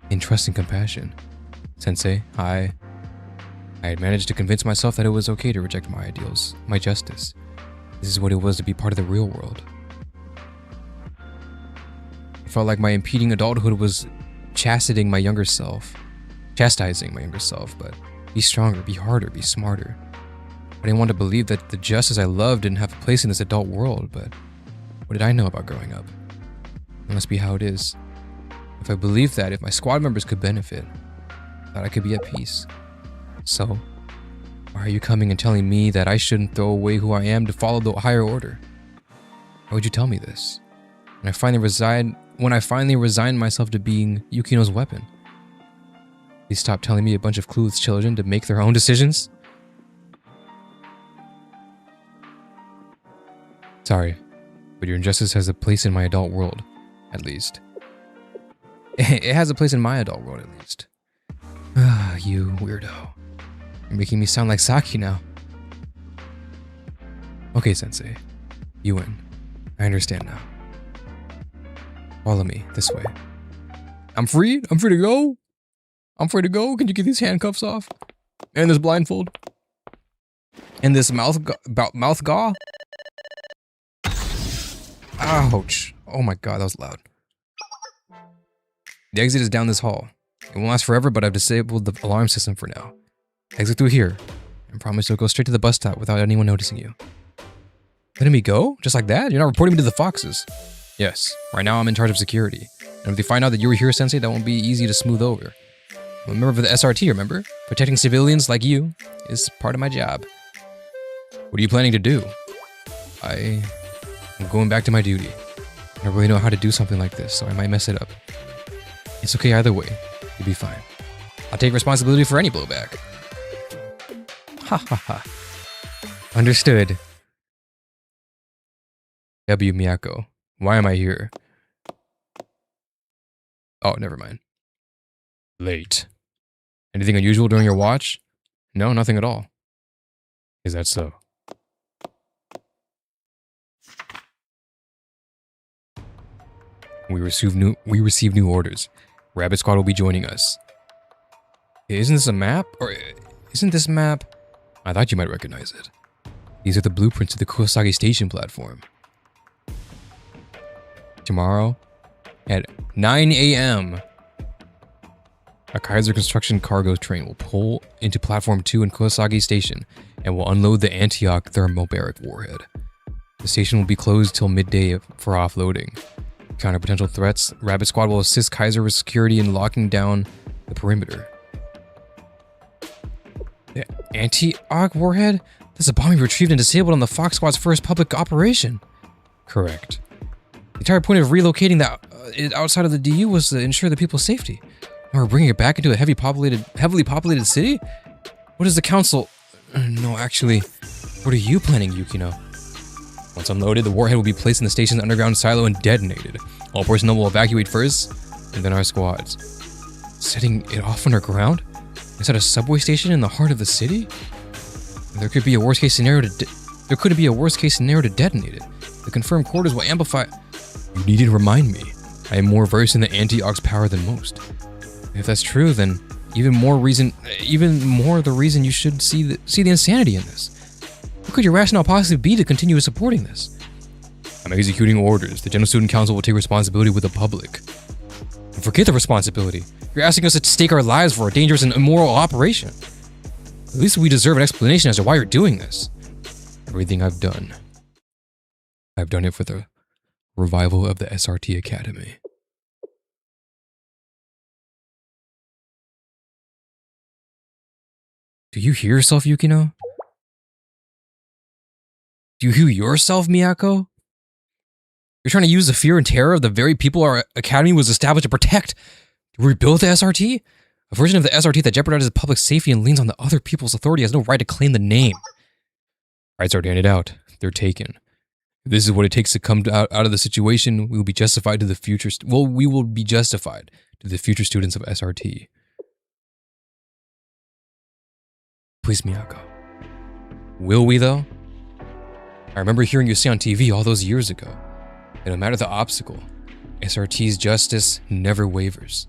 and trust and compassion. Sensei, I had managed to convince myself that it was okay to reject my ideals, my justice. This is what it was to be part of the real world. I felt like my impeding adulthood was chastising my younger self, but be stronger, be harder, be smarter. I didn't want to believe that the justice I loved didn't have a place in this adult world, but what did I know about growing up? It must be how it is. If I believed that, if my squad members could benefit, I thought I could be at peace. So, why are you coming and telling me that I shouldn't throw away who I am to follow the higher order? Why would you tell me this? When I finally resigned myself to being Yukino's weapon. Please stop telling me a bunch of clueless children to make their own decisions. Sorry, but your injustice has a place in my adult world, at least. It has a place in my adult world, at least. Ah, you weirdo. You're making me sound like Saki now. Okay, Sensei. You win. I understand now. Follow me, this way. I'm free? I'm free to go? I'm free to go? Can you get these handcuffs off? And this blindfold? And this mouth gaw? Ouch. Oh my god, that was loud. The exit is down this hall. It won't last forever, but I've disabled the alarm system for now. Exit through here, and promise you'll go straight to the bus stop without anyone noticing you. Letting me go? Just like that? You're not reporting me to the Foxes? Yes. Right now I'm in charge of security. And if they find out that you were here, Sensei, that won't be easy to smooth over. I'm a member of the SRT, remember? Protecting civilians like you is part of my job. What are you planning to do? I'm going back to my duty. I don't really know how to do something like this, so I might mess it up. It's okay either way. You'll be fine. I'll take responsibility for any blowback. Ha ha ha. Understood. W. Miyako. Why am I here? Oh, never mind. Late. Anything unusual during your watch? No, nothing at all. Is that so? We receive new orders. Rabbit Squad will be joining us. Isn't this a map? Or isn't this map? I thought you might recognize it. These are the blueprints to the Kurosagi Station platform. Tomorrow at 9 a.m. a Kaiser construction cargo train will pull into platform 2 in Kurosagi Station and will unload the Antioch thermobaric warhead. The station will be closed till midday for offloading. To counter potential threats, Rabbit Squad will assist Kaiser with security in locking down the perimeter. The Antioch warhead? That's a bomb we retrieved and disabled on the Fox Squad's first public operation. Correct. The entire point of relocating that outside of the DU was to ensure the people's safety. Now we're bringing it back into a heavily populated city? What is the council? No, actually, what are you planning, Yukino? Once unloaded, the warhead will be placed in the station's underground silo and detonated. All personnel will evacuate first, and then our squads. Setting it off underground? Inside a subway station in the heart of the city? There couldn't be a worst case scenario to detonate it. The confirmed quarters will amplify. You needed to remind me. I am more versed in the anti-ox power than most. If that's true, then even more the reason you should see the insanity in this. What could your rationale possibly be to continue supporting this? I'm executing orders. The General Student Council will take responsibility with the public. And forget the responsibility. You're asking us to stake our lives for a dangerous and immoral operation. At least we deserve an explanation as to why you're doing this. Everything I've done it for the revival of the SRT Academy. Do you hear yourself, Yukino? Do you hear yourself, Miyako? You're trying to use the fear and terror of the very people our academy was established to protect to rebuild the SRT? A version of the SRT that jeopardizes public safety and leans on the other people's authority has no right to claim the name. Rights are handed out. They're taken. If this is what it takes to come out of the situation, we will be justified to the future. We will be justified to the future students of SRT. Please, Miyako. Will we, though? I remember hearing you say on TV all those years ago that no matter the obstacle, SRT's justice never wavers.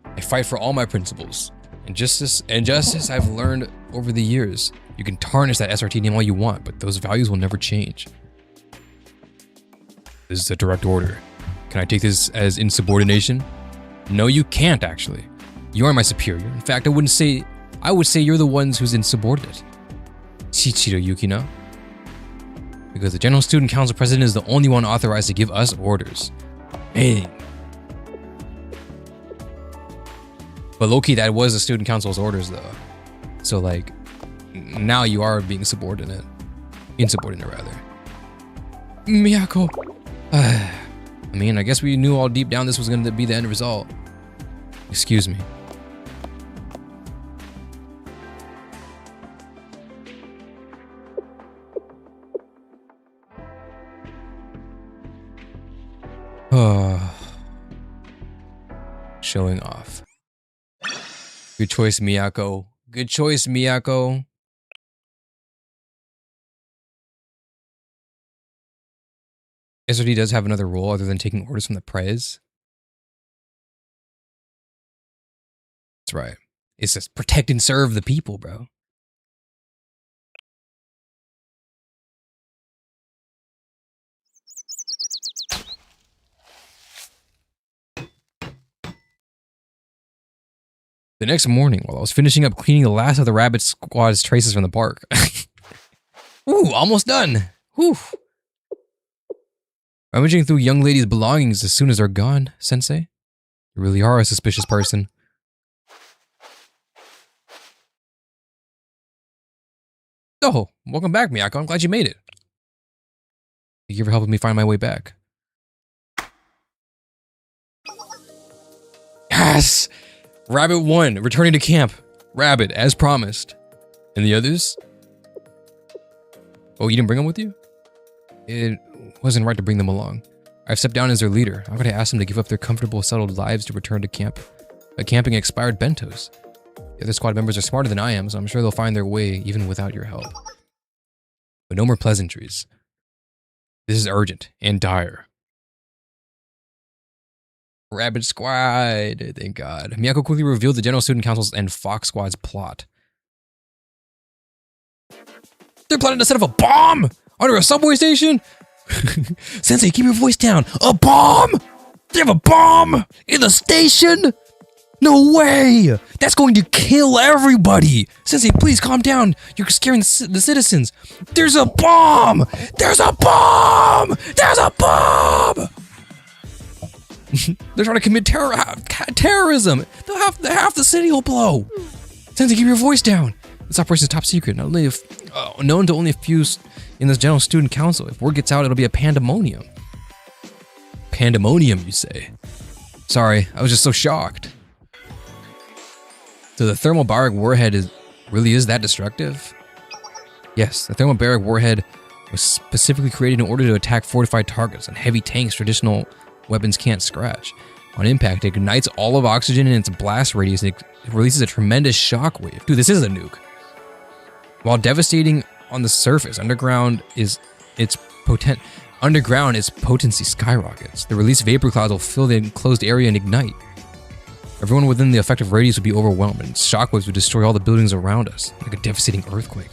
I fight for all my principles, and justice I've learned over the years. You can tarnish that SRT name all you want, but those values will never change. This is a direct order. Can I take this as insubordination? No, you can't, actually. You are my superior. In fact, I would say you're the ones who's insubordinate. Shichiro Yukino. Because the General Student Council President is the only one authorized to give us orders. Hey. But low-key, that was the Student Council's orders, though. So, like, now you are being subordinate. Insubordinate, rather. Miyako. I mean, I guess we knew all deep down this was going to be the end result. Excuse me. Showing off. Good choice, Miyako. Good choice, Miyako. SRT does have another role other than taking orders from the Prez. That's right. It's just protect and serve the people, bro. The next morning, while I was finishing up cleaning the last of the rabbit squad's traces from the park. Ooh, almost done. Whew. Rummaging through young ladies' belongings as soon as they're gone, Sensei. You really are a suspicious person. Oh, welcome back, Miyako. I'm glad you made it. Thank you for helping me find my way back. Yes! Rabbit 1, returning to camp. Rabbit, as promised. And the others? Oh, you didn't bring them with you? It wasn't right to bring them along. I've stepped down as their leader. How could I ask them to give up their comfortable, settled lives to return to camp? Camping expired bentos. The other squad members are smarter than I am, so I'm sure they'll find their way even without your help. But no more pleasantries. This is urgent and dire. Rabbit Squad, thank God. Miyako quickly revealed the General Student Council's and Fox Squad's plot. They're planning to set off a bomb under a subway station? Sensei, keep your voice down. A bomb? They have a bomb in the station? No way! That's going to kill everybody! Sensei, please calm down. You're scaring the citizens. There's a bomb! There's a bomb! There's a bomb! They're trying to commit terrorism. Half the city will blow. Sensei, keep your voice down. This operation is top secret, not only known to only a few in this General Student Council. If word gets out, it'll be a pandemonium. Pandemonium, you say? Sorry, I was just so shocked. So the thermobaric warhead really is that destructive? Yes, the thermobaric warhead was specifically created in order to attack fortified targets and heavy tanks traditional weapons can't scratch. On impact, it ignites all of oxygen in its blast radius and it releases a tremendous shockwave. Dude, this is a nuke. While devastating on the surface, underground Underground, its potency skyrockets. The released vapor clouds will fill the enclosed area and ignite. Everyone within the effective radius would be overwhelmed, and shockwaves would destroy all the buildings around us, like a devastating earthquake.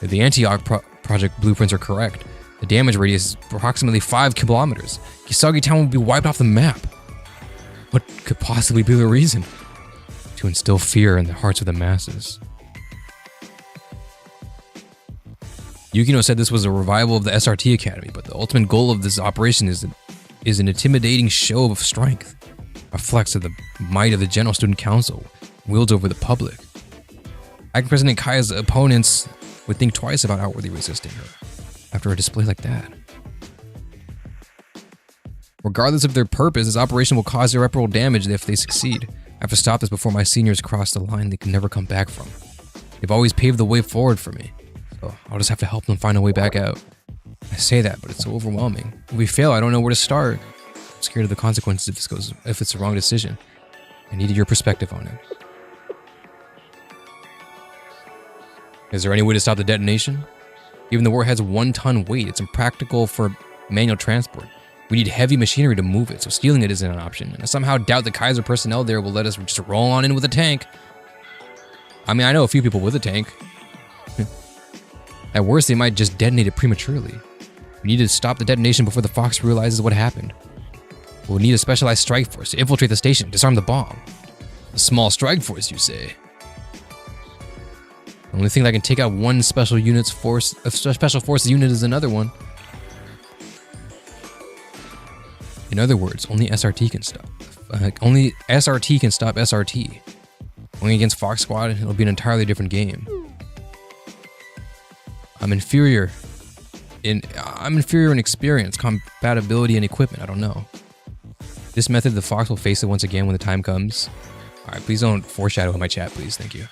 If the Antioch project blueprints are correct, the damage radius is approximately 5 kilometers. Kisagi Town would be wiped off the map. What could possibly be the reason? To instill fear in the hearts of the masses. Yukino said this was a revival of the SRT Academy, but the ultimate goal of this operation is an intimidating show of strength, a flex of the might of the General Student Council, wields over the public. Acting President Kaya's opponents would think twice about outwardly resisting her after a display like that. Regardless of their purpose, this operation will cause irreparable damage if they succeed. I have to stop this before my seniors cross the line they can never come back from. They've always paved the way forward for me, so I'll just have to help them find a way back out. I say that, but it's so overwhelming. If we fail, I don't know where to start. I'm scared of the consequences if it's the wrong decision. I needed your perspective on it. Is there any way to stop the detonation? Even the warhead's 1-ton weight, it's impractical for manual transport. We need heavy machinery to move it, so stealing it isn't an option. And I somehow doubt the Kaiser personnel there will let us just roll on in with a tank. I mean, I know a few people with a tank. At worst, they might just detonate it prematurely. We need to stop the detonation before the Fox realizes what happened. We'll need a specialized strike force to infiltrate the station, disarm the bomb. A small strike force, you say? The only thing that can take out one special forces unit is another one. In other words, only SRT can stop. Only SRT can stop SRT. Going against Fox Squad, it'll be an entirely different game. I'm inferior in experience, compatibility, and equipment. I don't know. This method, the Fox will face it once again when the time comes. Alright, please don't foreshadow in my chat, please. Thank you.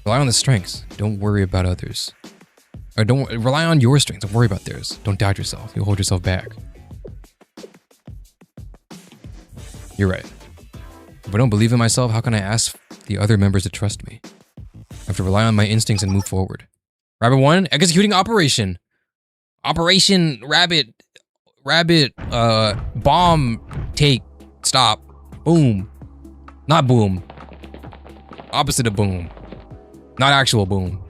Rely on the strengths. Don't worry about others. Or don't rely on your strengths. Don't worry about theirs. Don't doubt yourself. You'll hold yourself back. You're right. If I don't believe in myself, how can I ask the other members to trust me? I have to rely on my instincts and move forward. Rabbit 1, executing operation. Operation Rabbit, bomb, take, stop, boom. Not boom. Opposite of boom. Not actual boom.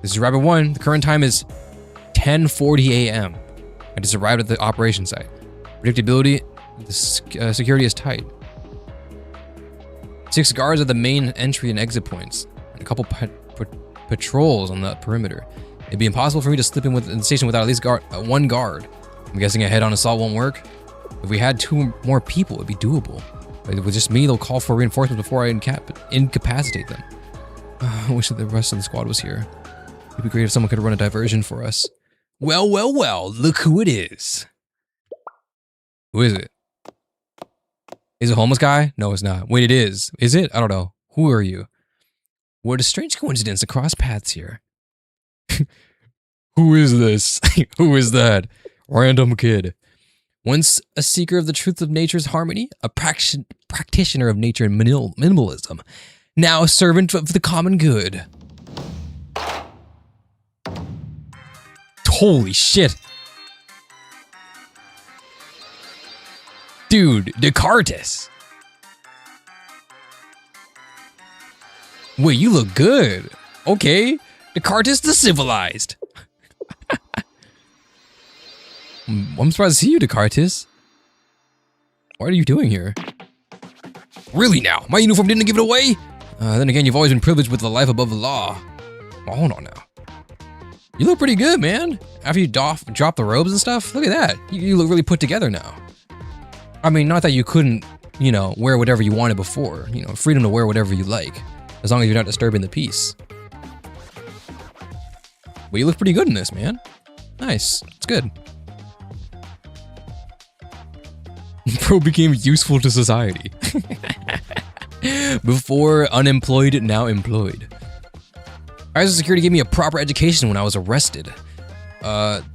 This is Rabbit 1. The current time is 10:40 a.m. I just arrived at the operation site. Predictability, the security is tight. 6 guards at the main entry and exit points, and a couple patrols on the perimeter. It'd be impossible for me to slip in the station without at least one guard. I'm guessing a head-on assault won't work. If we had 2 more people, it'd be doable. But with just me, they'll call for reinforcements before I incapacitate them. I wish that the rest of the squad was here. It'd be great if someone could run a diversion for us. Well, well, well, look who it is. Who is it? Is it a homeless guy? No, it's not. Wait, it is. Is it? I don't know. Who are you? What a strange coincidence to cross paths here. Who is this? Who is that? Random kid. Once a seeker of the truth of nature's harmony, a practitioner of nature and minimalism, now a servant of the common good. Holy shit. Dude, Descartes. Wait, you look good. Okay. Descartes the civilized. I'm surprised to see you, Descartes. What are you doing here? Really now? My uniform didn't give it away? Then again, you've always been privileged with the life above the law. Well, hold on now. You look pretty good, man. After you drop the robes and stuff, look at that. You look really put together now. I mean, not that you couldn't, wear whatever you wanted before. Freedom to wear whatever you like, as long as you're not disturbing the peace. But you look pretty good in this, man. Nice. It's good. Bro became useful to society. Before unemployed, now employed. Kaiser Security gave me a proper education when I was arrested.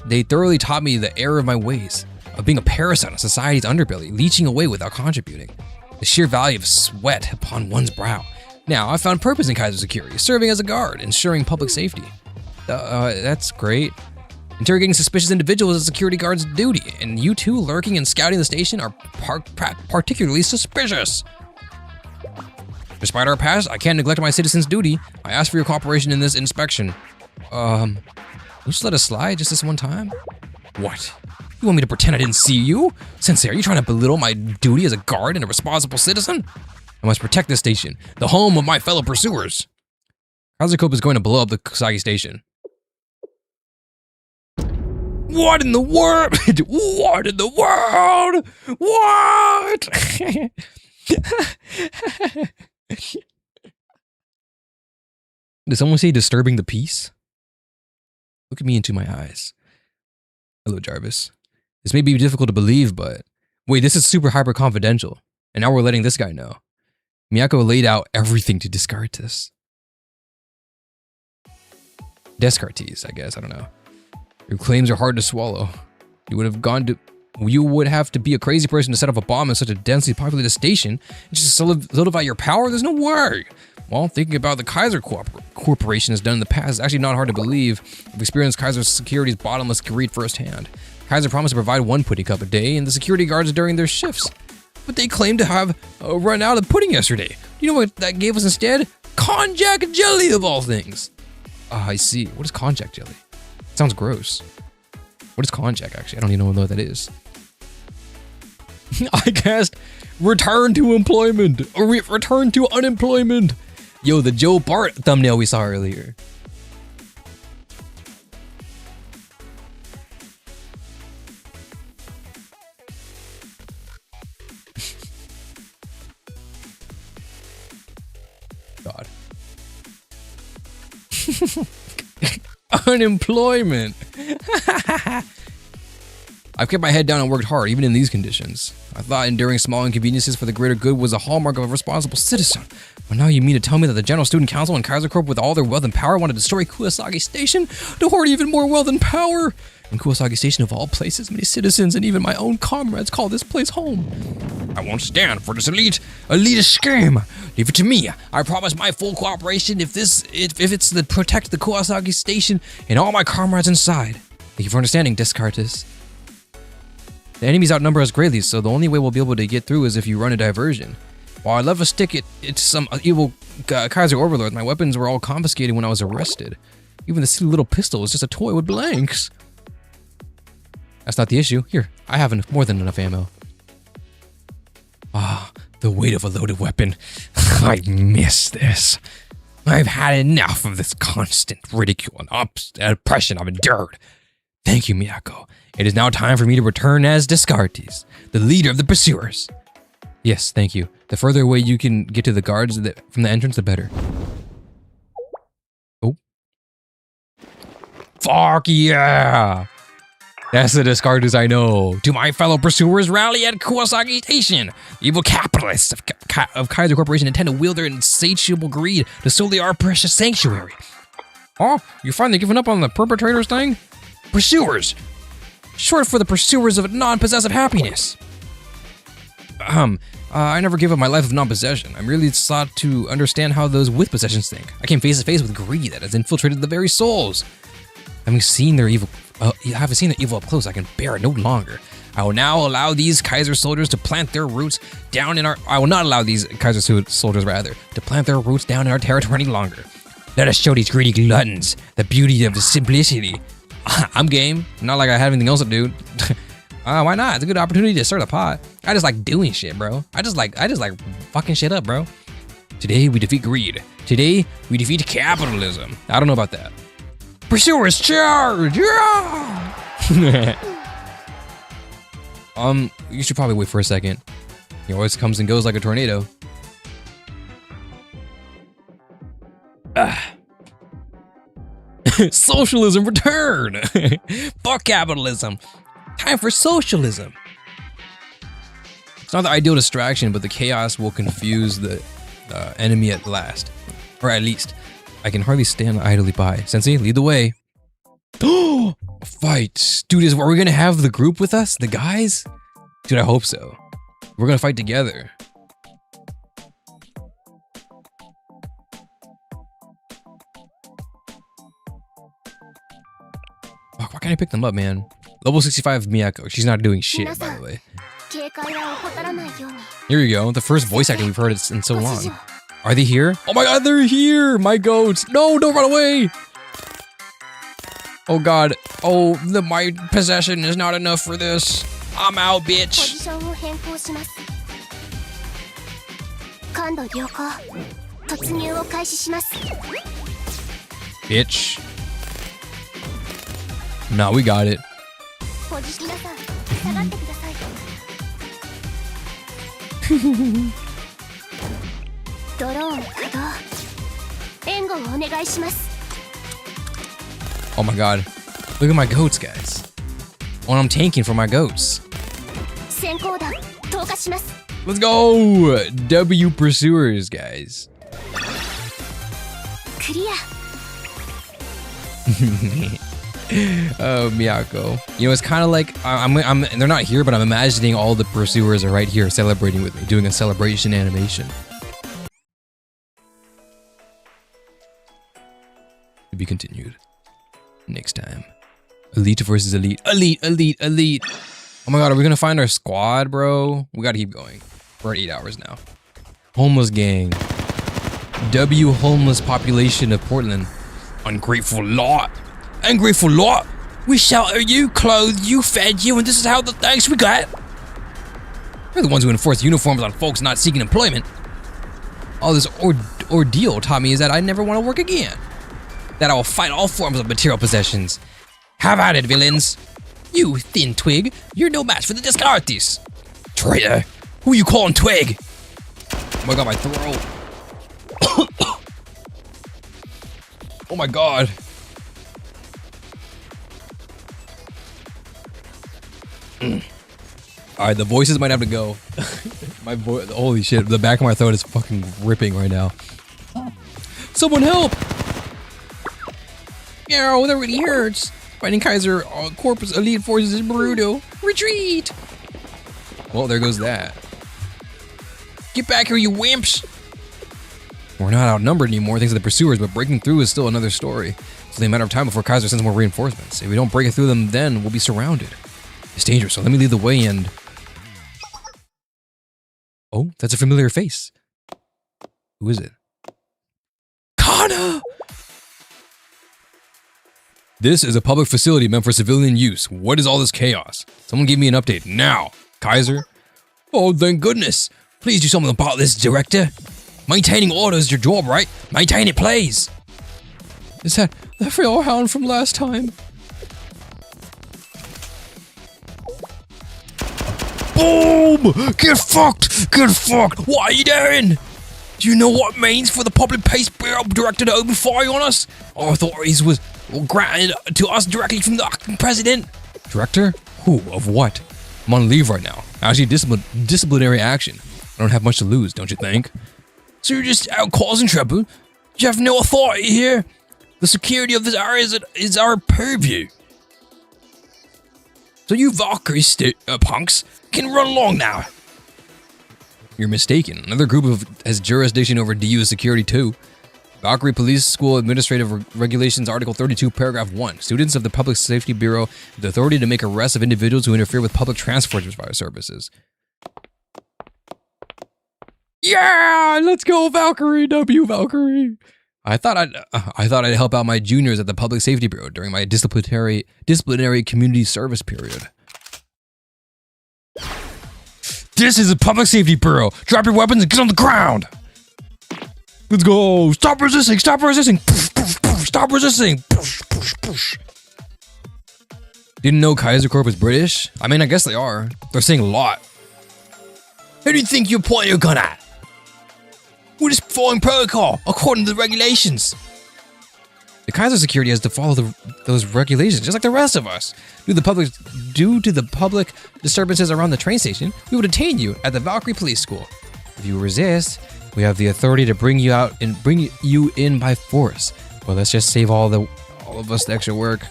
They thoroughly taught me the error of my ways, of being a parasite on society's underbelly, leeching away without contributing. The sheer value of sweat upon one's brow. Now, I found purpose in Kaiser Security, serving as a guard, ensuring public safety. That's great. Interrogating suspicious individuals is a security guard's duty, and you two lurking and scouting the station are particularly suspicious. Despite our past, I can't neglect my citizen's duty. I ask for your cooperation in this inspection. You just let us slide just this one time? What? You want me to pretend I didn't see you? Sensei, are you trying to belittle my duty as a guard and a responsible citizen? I must protect this station, the home of my fellow pursuers. Kazukope is going to blow up the Kusagi station. What in the world? What in the world? What? Did someone say disturbing the peace? Look at me into my eyes. Hello, Jarvis. This may be difficult to believe, but wait, this is super hyper confidential. And now we're letting this guy know. Miyako laid out everything to Descartes. Descartes, I guess, I don't know. Your claims are hard to swallow. You would have to be a crazy person to set up a bomb in such a densely populated station and just solidify your power? There's no way. Well, thinking about the Kaiser Corporation has done in the past, it's actually not hard to believe. I've experienced Kaiser Security's bottomless greed firsthand. Kaiser promised to provide one pudding cup a day and the security guards during their shifts. But they claimed to have run out of pudding yesterday. You know what that gave us instead? Konjac jelly of all things. I see. What is konjac jelly? Sounds gross. What is konjac actually? I don't even know what that is. I cast return to employment or return to unemployment. Yo, the Joe Bart thumbnail we saw earlier. God. Unemployment. I've kept my head down and worked hard, even in these conditions. I thought enduring small inconveniences for the greater good was a hallmark of a responsible citizen. But now you mean to tell me that the General Student Council and Kaiser Corp with all their wealth and power want to destroy Kuwasagi Station to hoard even more wealth and power? In Kuwasagi Station of all places, many citizens and even my own comrades call this place home. I won't stand for this elitist scheme. Leave it to me. I promise my full cooperation if it's to protect the Kuwasagi Station and all my comrades inside. Thank you for understanding, Descartes. The enemies outnumber us greatly, so the only way we'll be able to get through is if you run a diversion. While I'd love to stick it to some evil Kaiser overlord, my weapons were all confiscated when I was arrested. Even the silly little pistol was just a toy with blanks. That's not the issue. Here, I have more than enough ammo. Ah, the weight of a loaded weapon. I miss this. I've had enough of this constant ridicule and oppression I've endured. Thank you, Miyako. It is now time for me to return as Descartes, the leader of the pursuers. Yes, thank you. The further away you can get to the guards from the entrance, the better. Oh. Fuck yeah! That's the Descartes I know. To my fellow pursuers, rally at Kuwasagi Station. Evil capitalists of Kaiser Corporation intend to wield their insatiable greed to sully our precious sanctuary. Oh, you finally given up on the perpetrators thing? Pursuers. Short for the pursuers of non-possessive happiness. I never gave up my life of non-possession. I'm really sought to understand how those with possessions think. I came face to face with greed that has infiltrated the very souls. Having seen their evil up close, I can bear it no longer. I will not allow these Kaiser soldiers to plant their roots down in our territory any longer. Let us show these greedy gluttons the beauty of the simplicity. I'm game. Not like I have anything else to do. Why not? It's a good opportunity to start a pot. I just like doing shit, bro. I just like fucking shit up, bro. Today we defeat greed. Today we defeat capitalism. I don't know about that. Pursuers charge! Yeah! You should probably wait for a second. He always comes and goes like a tornado. Socialism return! Fuck capitalism. Time for socialism. It's not the ideal distraction, but the chaos will confuse the enemy at last. Or at least, I can hardly stand idly by. Sensei, lead the way. Oh, fight. Dude, are we gonna have the group with us? The guys? Dude, I hope so. We're gonna fight together. Why can't I pick them up, man? Level 65 Miyako. She's not doing shit, by the way. 警戒は怠らないように Here we go. The first voice acting we've heard in so long. Are they here? Oh my god, they're here! My goats! No, don't run away! Oh god. Oh, my possession is not enough for this. I'm out, ポジ bitch. ションを変更します感度良好突入を開始します Bitch. No, we got it. ポジ皆さん下がってくださいドローン駆動援護をお願いします Oh my god. Look at my goats, guys. Oh, I'm tanking for my goats. 先行弾投下します Let's go! W pursuers, guys. クリア Oh, Miyako. You know, it's kind of like they're not here, but I'm imagining all the pursuers are right here celebrating with me, doing a celebration animation. To be continued next time. Elite versus elite. Elite, elite, elite. Oh my god, are we gonna find our squad, bro? We gotta keep going. We're at 8 hours now. Homeless gang. W homeless population of Portland. Ungrateful lot. Ungrateful lot. We sheltered you, clothed you, fed you, and this is how the thanks we got. We're the ones who enforce uniforms on folks not seeking employment. All this ordeal taught me is that I never want to work again. That I will fight all forms of material possessions. Have at it, villains. You, thin twig, you're no match for the disc artist. Traitor, who you calling twig? Oh my god, my throat. Oh my god. Alright, the voices might have to go. My voice, holy shit, the back of my throat is fucking ripping right now. Someone help! Ow, that really hurts. Fighting Kaiser Corpus Elite Forces is brutal. Retreat! Well, there goes that. Get back here, you wimps! We're not outnumbered anymore thanks to the pursuers, but breaking through is still another story. It's only a matter of time before Kaiser sends more reinforcements. If we don't break it through them, then we'll be surrounded. It's dangerous, so let me lead the way and... Oh, that's a familiar face. Who is it? Kana! This is a public facility meant for civilian use. What is all this chaos? Someone give me an update now. Kaiser? Oh, thank goodness. Please do something about this, Director. Maintaining order is your job, right? Maintain it, please. Is that the frail hound from last time? Boom! Get fucked! Get fucked! What are you doing? Do you know what it means for the Public Peace Bureau Director to open fire on us? Our authorities was granted to us directly from the acting president. Director? Who? Of what? I'm on leave right now. Actually, disciplinary action. I don't have much to lose, don't you think? So you're just out causing trouble? You have no authority here? The security of this area is our purview. So you Valkyrie punks can run along now. You're mistaken. Another group has jurisdiction over DU's security too. Valkyrie Police School Administrative Regulations Article 32, Paragraph 1. Students of the Public Safety Bureau have the authority to make arrests of individuals who interfere with public transport services. Yeah, let's go Valkyrie, W Valkyrie. I thought I'd help out my juniors at the Public Safety Bureau during my disciplinary community service period. This is a Public Safety Bureau. Drop your weapons and get on the ground. Let's go. Stop resisting. Stop resisting. Stop resisting. Didn't know Kaiser Corp was British? I mean, I guess they are. They're saying a lot. Who do you think you're pointing your gun at? We're just following protocol, according to the regulations. The Kaiser security has to follow those regulations, just like the rest of us. Due to the public disturbances around the train station, we will detain you at the Valkyrie Police School. If you resist, we have the authority to bring you out and bring you in by force. Well, let's just save all of us the extra work.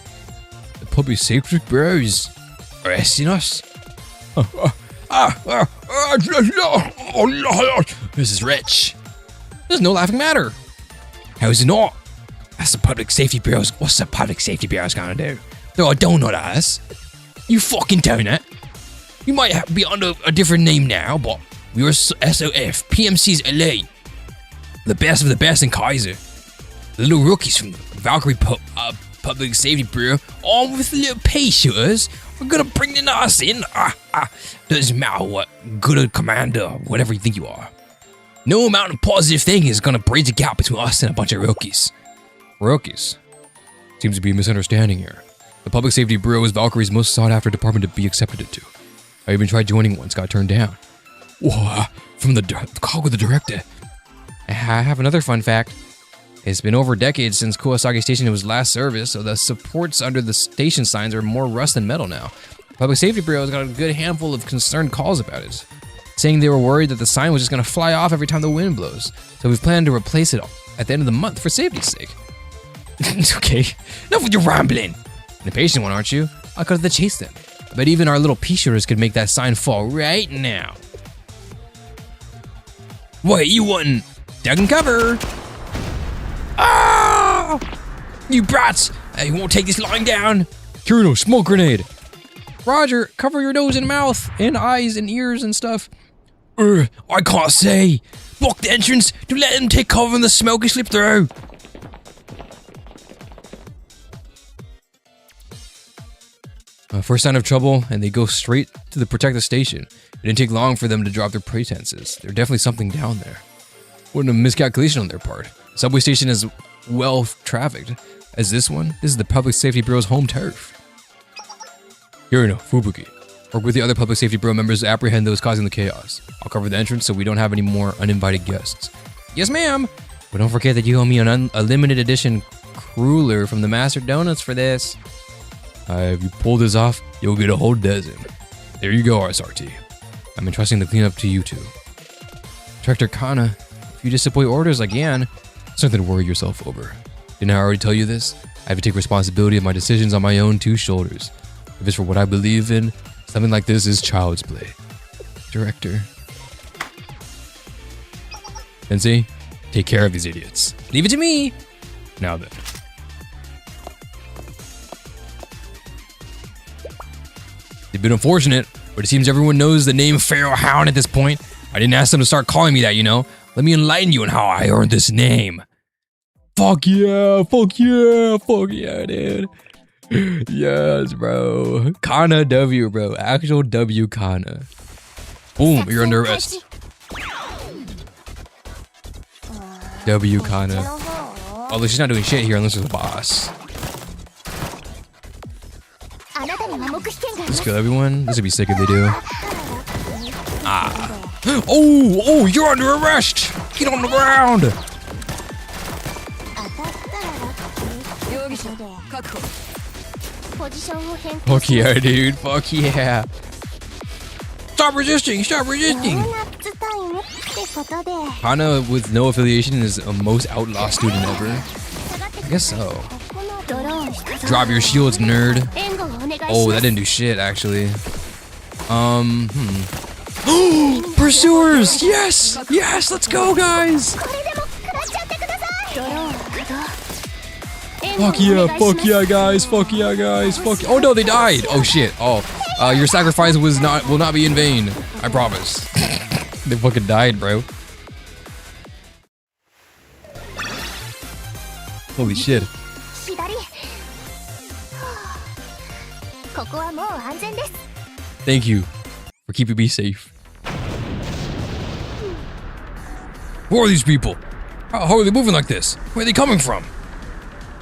The Public Safety Bureau is arresting us. This is rich. There's no laughing matter. How is it not? That's the Public Safety Bureau's. What's the Public Safety Bureau's gonna do? They're a donut ass. You fucking donut. You might be under a different name now, but we are SOF, PMC's LA. The best of the best in Kaiser. The little rookies from the Valkyrie Public Safety Bureau, armed with the little pea shooters, we're gonna bring the NAS in. Doesn't matter what good commander, whatever you think you are. No amount of positive thinking is gonna bridge the gap between us and a bunch of rookies. Rookies? Seems to be a misunderstanding here. The Public Safety Bureau is Valkyrie's most sought-after department to be accepted into. I even tried joining once, got turned down. Whoa, from the call with the director. I have another fun fact. It's been over a decade since Kuwasaki Station was last serviced, so the supports under the station signs are more rust than metal now. Public Safety Bureau has got a good handful of concerned calls about it, saying they were worried that the sign was just going to fly off every time the wind blows. So we've planned to replace it at the end of the month for safety's sake. It's okay. Enough with your rambling. An impatient one, aren't you? I'll cut to the chase then. But even our little pea shooters could make that sign fall right now. Wait, you wouldn't? Duck and cover. Ah! You brats! I won't take this lying down. Colonel, smoke grenade. Roger, cover your nose and mouth and eyes and ears and stuff. I can't say. Block the entrance. Do let them take cover in the smoke and slip through. First sign of trouble, and they go straight to the protective station. It didn't take long for them to drop their pretenses. There's definitely something down there. What a miscalculation on their part. The subway station is well trafficked as this one. This is the Public Safety Bureau's home turf. Hirano, Fubuki. Work with the other Public Safety Bureau members to apprehend those causing the chaos. I'll cover the entrance so we don't have any more uninvited guests. Yes, ma'am! But don't forget that you owe me a limited edition cruller from the Master Donuts for this. If you pull this off, you'll get a whole dozen. There you go, RSRT. I'm entrusting the cleanup to you two. Director Kana, if you disappoint orders again, it's nothing to worry yourself over. Didn't I already tell you this? I have to take responsibility of my decisions on my own two shoulders. If it's for what I believe in, something like this is child's play. Director. Sensei, take care of these idiots. Leave it to me! Now then. They've been unfortunate, but it seems everyone knows the name Pharaoh Hound at this point. I didn't ask them to start calling me that, you know. Let me enlighten you on how I earned this name. Fuck yeah, fuck yeah, fuck yeah, dude. Yes, bro. Kana W, bro. Actual W Kana. Boom, you're under arrest. W Kana. Although she's not doing shit here unless there's a boss. Let's kill everyone. This would be sick if they do. Ah. Oh, you're under arrest. Get on the ground. Fuck yeah, dude. Fuck yeah. Stop resisting. Stop resisting. Hana with no affiliation is a most outlaw student ever. I guess so. Drop your shields, nerd. Oh, that didn't do shit, actually. Pursuers! Yes! Yes, let's go, guys! Fuck yeah, guys, fuck yeah, guys, fuck yeah. Oh no, they died! Oh shit, your sacrifice will not be in vain. I promise. They fucking died, bro. Holy shit. Thank you for keeping me safe. Who are these people? How are they moving like this? Where are they coming from?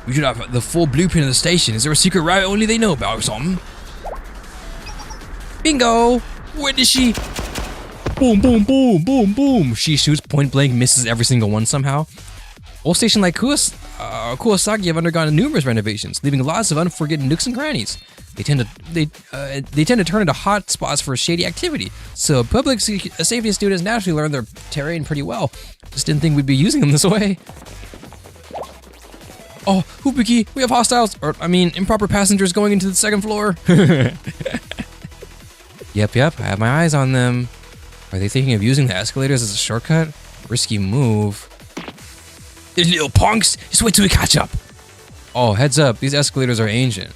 We should have the full blueprint of the station. Is there a secret route only they know about or something? Bingo! Where is she? Boom, boom, boom, boom, boom. She shoots point blank, misses every single one somehow. Old station like Kuwasaki have undergone numerous renovations, leaving lots of unforgotten nooks and crannies. They tend to turn into hot spots for shady activity. So public safety students naturally learn their terrain pretty well. Just didn't think we'd be using them this way. Oh, Hoopiki, we have hostiles, or I mean, improper passengers going into the second floor. Yep, I have my eyes on them. Are they thinking of using the escalators as a shortcut? Risky move. These little punks, just wait till we catch up. Oh, heads up, these escalators are ancient.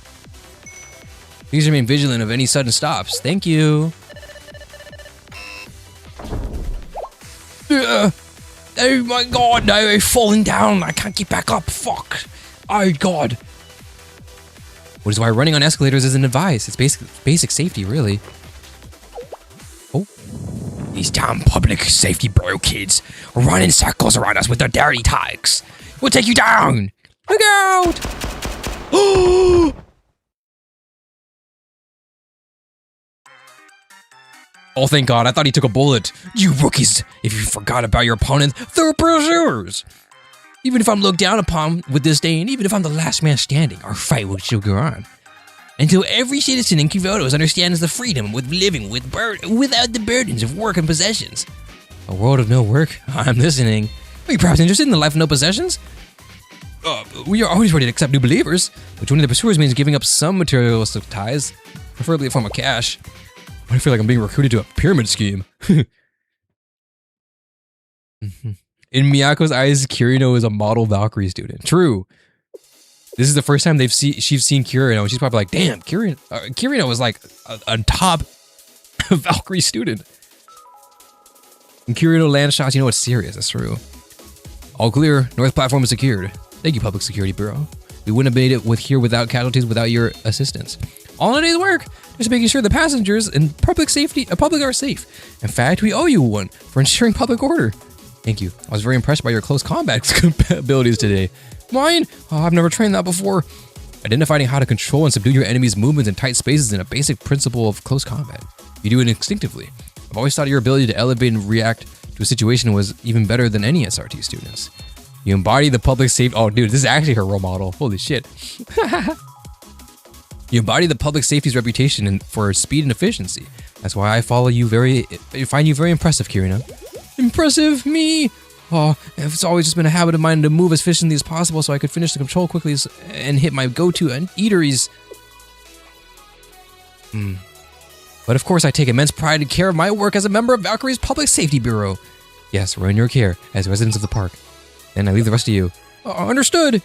Please remain vigilant of any sudden stops. Thank you. Oh my god, no, I'm falling down. I can't get back up. Fuck. Oh god. Which is why running on escalators isn't advised. It's basic safety, really. Oh. These damn public safety bro kids run in circles around us with their dirty tags. We'll take you down. Look out. Oh. Oh, thank God. I thought he took a bullet. You rookies. If you forgot about your opponent, they're pursuers. Even if I'm looked down upon with disdain, even if I'm the last man standing, our fight will still go on. Until every citizen in Caerbannog understands the freedom with living without the burdens of work and possessions. A world of no work? I'm listening. Are you perhaps interested in the life of no possessions? We are always ready to accept new believers, but joining the pursuers means giving up some materialistic ties, preferably in form of cash. I feel like I'm being recruited to a pyramid scheme. In Miyako's eyes, Kirino is a model Valkyrie student. True. This is the first time she's seen Kirino, and she's probably like, damn, Kirino is like a top Valkyrie student. When Kirino land shots, you know it's serious. That's true. All clear. North platform is secured. Thank you, Public Security Bureau. We wouldn't have made it here without casualties without your assistance. All in a day's work. Just making sure the passengers and public are safe. In fact, we owe you one for ensuring public order. Thank you. I was very impressed by your close combat abilities today. Mine? Oh, I've never trained that before. Identifying how to control and subdue your enemy's movements in tight spaces is a basic principle of close combat. You do it instinctively. I've always thought your ability to elevate and react to a situation was even better than any SRT students. You embody the public safety. Oh, dude, this is actually her role model. Holy shit. You embody the public safety's reputation for speed and efficiency. That's why I find you very impressive, Kirino. Impressive? Me? Oh, it's always just been a habit of mine to move as efficiently as possible so I could finish the control quickly and hit my go-to eateries. But of course I take immense pride in care of my work as a member of Valkyrie's Public Safety Bureau. Yes, we're in your care as residents of the park. Then I leave the rest to you. Understood.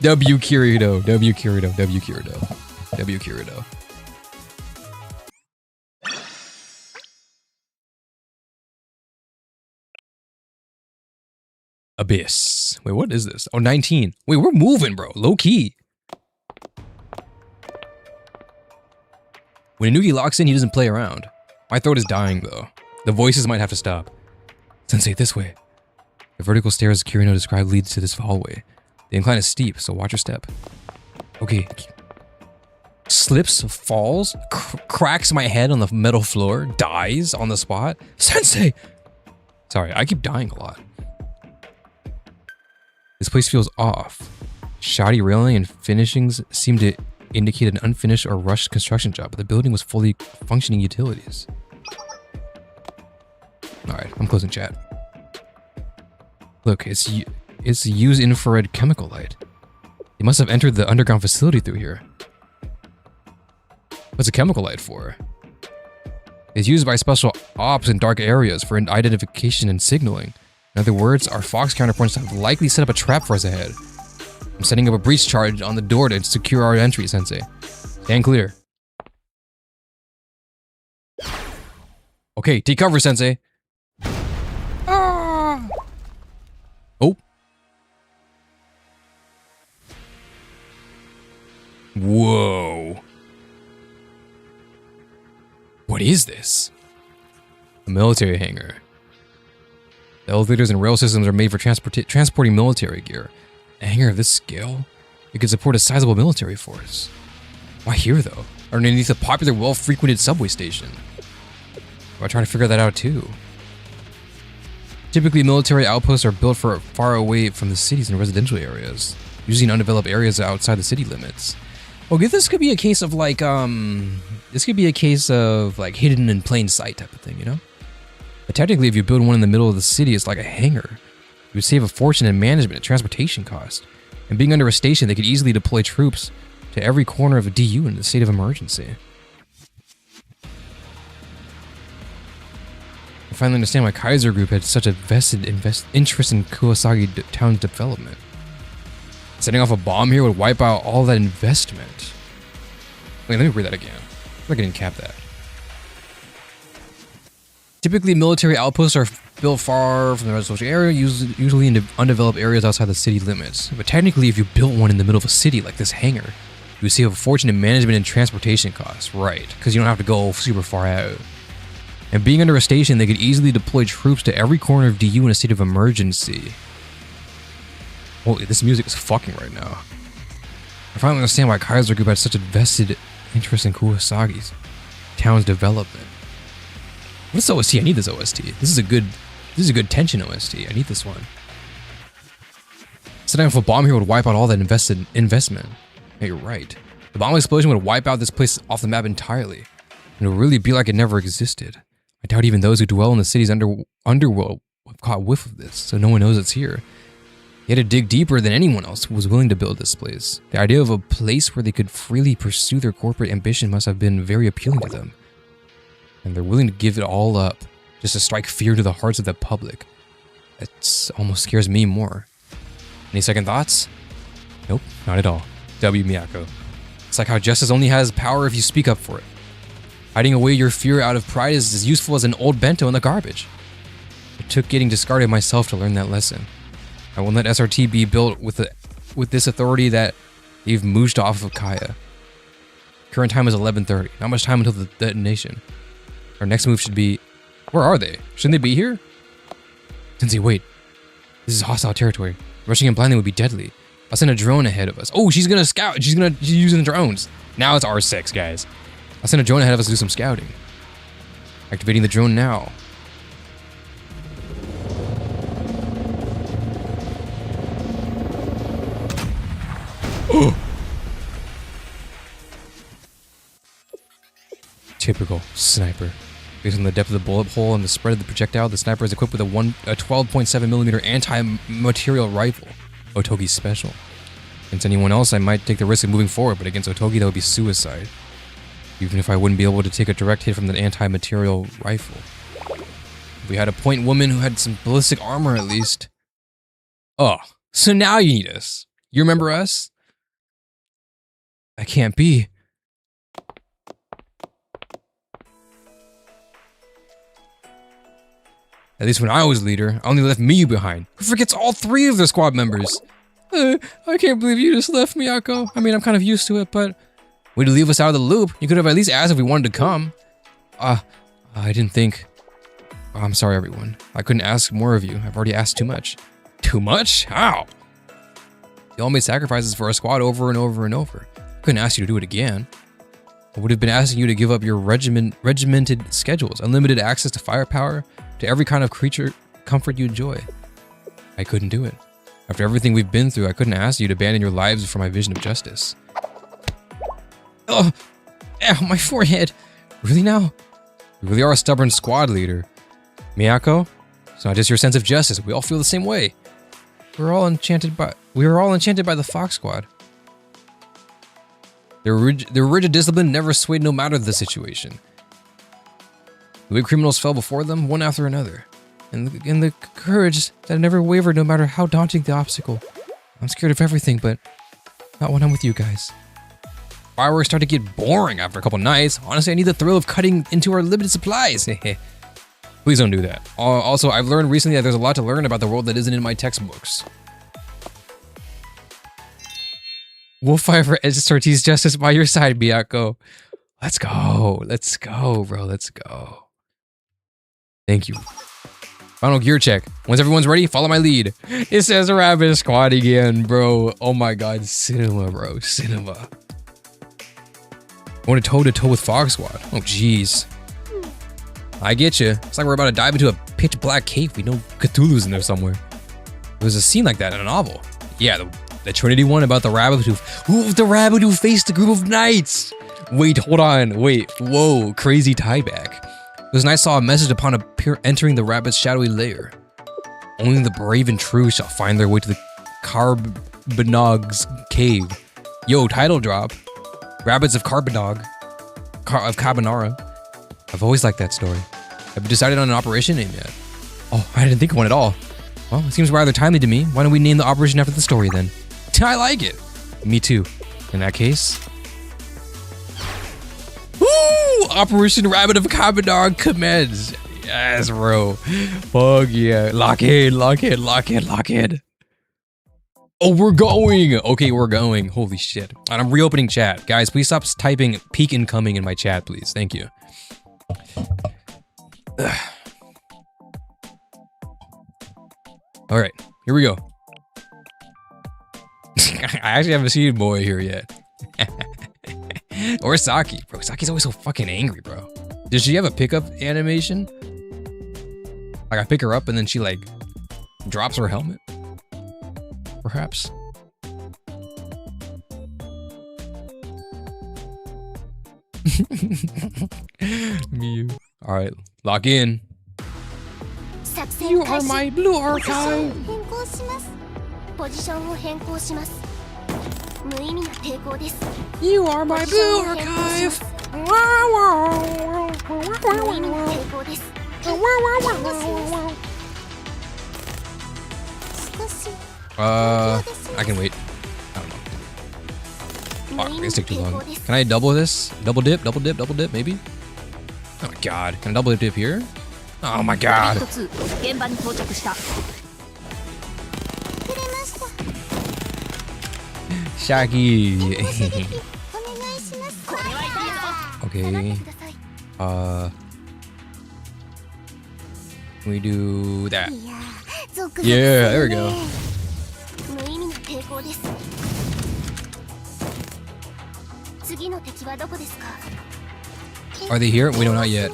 W. Kirito. W. Kirito. W. Kirito. W. Kirito. Abyss. Wait, what is this? Oh, 19. Wait, we're moving, bro. Low key. When Anuki locks in, he doesn't play around. My throat is dying, though. The voices might have to stop. Sensei, this way. The vertical stairs Kirino described leads to this hallway. The incline is steep, so watch your step. Okay. Slips, falls, cracks my head on the metal floor, dies on the spot. Sensei! Sorry, I keep dying a lot. This place feels off. Shoddy railing and finishings seem to indicate an unfinished or rushed construction job, but the building was fully functioning utilities. Alright, I'm closing chat. Look, it's used infrared chemical light. They must have entered the underground facility through here. What's a chemical light for? It's used by special ops in dark areas for identification and signaling. In other words, our Fox counterparts have likely set up a trap for us ahead. I'm setting up a breach charge on the door to secure our entry, Sensei. Stand clear. Okay, take cover, Sensei. Ah! Oh. Whoa. What is this? A military hangar. The elevators and rail systems are made for transporting military gear. A hangar of this scale? It could support a sizable military force. Why here, though? Underneath a popular, well-frequented subway station. I'm trying to figure that out, too. Typically, military outposts are built far away from the cities and residential areas, usually in undeveloped areas outside the city limits. Okay, this could be a case of like, hidden in plain sight type of thing, you know? But technically, if you build one in the middle of the city, it's like a hangar. You would save a fortune in management and transportation costs. And being under a station, they could easily deploy troops to every corner of a DU in a state of emergency. I finally understand why Kaiser Group had such a vested interest in Kuosagi town's development. Setting off a bomb here would wipe out all that investment. Wait, let me read that again. I feel like I didn't cap that. Typically, military outposts are built far from the residential area, usually in undeveloped areas outside the city limits. But technically, if you built one in the middle of a city like this hangar, you would save a fortune in management and transportation costs, right? Because you don't have to go super far out. And being under a station, they could easily deploy troops to every corner of DU in a state of emergency. Holy, this music is fucking right now. I finally understand why Kaiser Group had such a vested interest in Kuwasagi's town's development. What's this OST? I need this OST. This is a good tension OST. I need this one. Setting off a bomb here would wipe out all that investment. Yeah, you're right. The bomb explosion would wipe out this place off the map entirely. And it would really be like it never existed. I doubt even those who dwell in the city's underworld have caught whiff of this, so no one knows it's here. They had to dig deeper than anyone else who was willing to build this place. The idea of a place where they could freely pursue their corporate ambition must have been very appealing to them. And they're willing to give it all up just to strike fear to the hearts of the public. It almost scares me more. Any second thoughts? Nope, not at all. W. Miyako. It's like how justice only has power if you speak up for it. Hiding away your fear out of pride is as useful as an old bento in the garbage. It took getting discarded myself to learn that lesson. I won't let SRT be built with this authority that they've mooshed off of Kaya. Current time is 11:30. Not much time until the detonation. Our next move should be... Where are they? Shouldn't they be here? Sensei, wait. This is hostile territory. Rushing in blindly would be deadly. I'll send a drone ahead of us. Oh, she's gonna scout. She's using drones. Now it's R6, guys. I'll send a drone ahead of us to do some scouting. Activating the drone now. Typical sniper. Based on the depth of the bullet hole and the spread of the projectile, the sniper is equipped with a 12.7mm anti-material rifle. Otogi's special. Against anyone else, I might take the risk of moving forward, but against Otogi, that would be suicide. Even if I wouldn't be able to take a direct hit from the anti-material rifle. If we had a point woman who had some ballistic armor at least. Oh, so now you need us. You remember us? That can't be. At least when I was leader, I only left me behind. Who forgets all three of the squad members? I can't believe you just left, Miyako. I mean, I'm kind of used to it, but... Way to leave us out of the loop. You could have at least asked if we wanted to come. I didn't think... Oh, I'm sorry, everyone. I couldn't ask more of you. I've already asked too much. Too much? How? You all made sacrifices for our squad over and over and over. I couldn't ask you to do it again. I would have been asking you to give up your regimented schedules, unlimited access to firepower, to every kind of creature comfort you enjoy. I couldn't do it. After everything we've been through, I couldn't ask you to abandon your lives for my vision of justice. Oh, ow, my forehead. Really now? You really are a stubborn squad leader. Miyako, it's not just your sense of justice. We all feel the same way. We were all enchanted by the Fox Squad. Their rigid discipline never swayed no matter the situation. The way criminals fell before them, one after another. And the courage that never wavered no matter how daunting the obstacle. I'm scared of everything, but not when I'm with you guys. Fireworks start to get boring after a couple nights. Honestly, I need the thrill of cutting into our limited supplies. Please don't do that. Also, I've learned recently that there's a lot to learn about the world that isn't in my textbooks. We'll fight for SRT's justice by your side, Miyako. Let's go. Let's go, bro. Let's go. Thank you. Final gear check. Once everyone's ready, follow my lead. It says Rabbit Squad again, bro. Oh my god, cinema, bro. Cinema. Going toe-to-toe with Fox Squad. Oh, jeez. I get you. It's like we're about to dive into a pitch-black cave. We know Cthulhu's in there somewhere. There was a scene like that in a novel. Yeah, the Trinity one about the rabbit who faced a group of knights. Wait, hold on. Wait. Whoa, crazy tieback. Those knights saw a message upon entering the rabbit's shadowy lair. Only the brave and true shall find their way to the Caerbannogg's cave. Yo, title drop. Rabbits of Caerbannog. Of Cabanara. I've always liked that story. Have you decided on an operation name yet? Oh, I didn't think of one at all. Well, it seems rather timely to me. Why don't we name the operation after the story then? I like it. Me too. In that case... Operation Rabbit of Caerbannog commence. Yes, bro. Fuck yeah. Lock in, lock in, lock in, lock in. Oh, we're going. Okay, we're going. Holy shit. And I'm reopening chat. Guys, please stop typing peak incoming in my chat, please. Thank you. All right, here we go. I actually haven't seen Boy here yet. Or Saki. Bro, Saki's always so fucking angry, bro. Does she have a pickup animation? Like I pick her up and then she like drops her helmet? Perhaps. Mew. Alright, lock in. You are my blue archive. You are my blue archive. I can wait. I don't know. Fuck, it's take too long. Can I double this? Double dip, maybe? Oh my god. Can I double dip here? Oh my god. Shaggy. Okay. We do that. Yeah, there we go. Are they here? We don't know yet.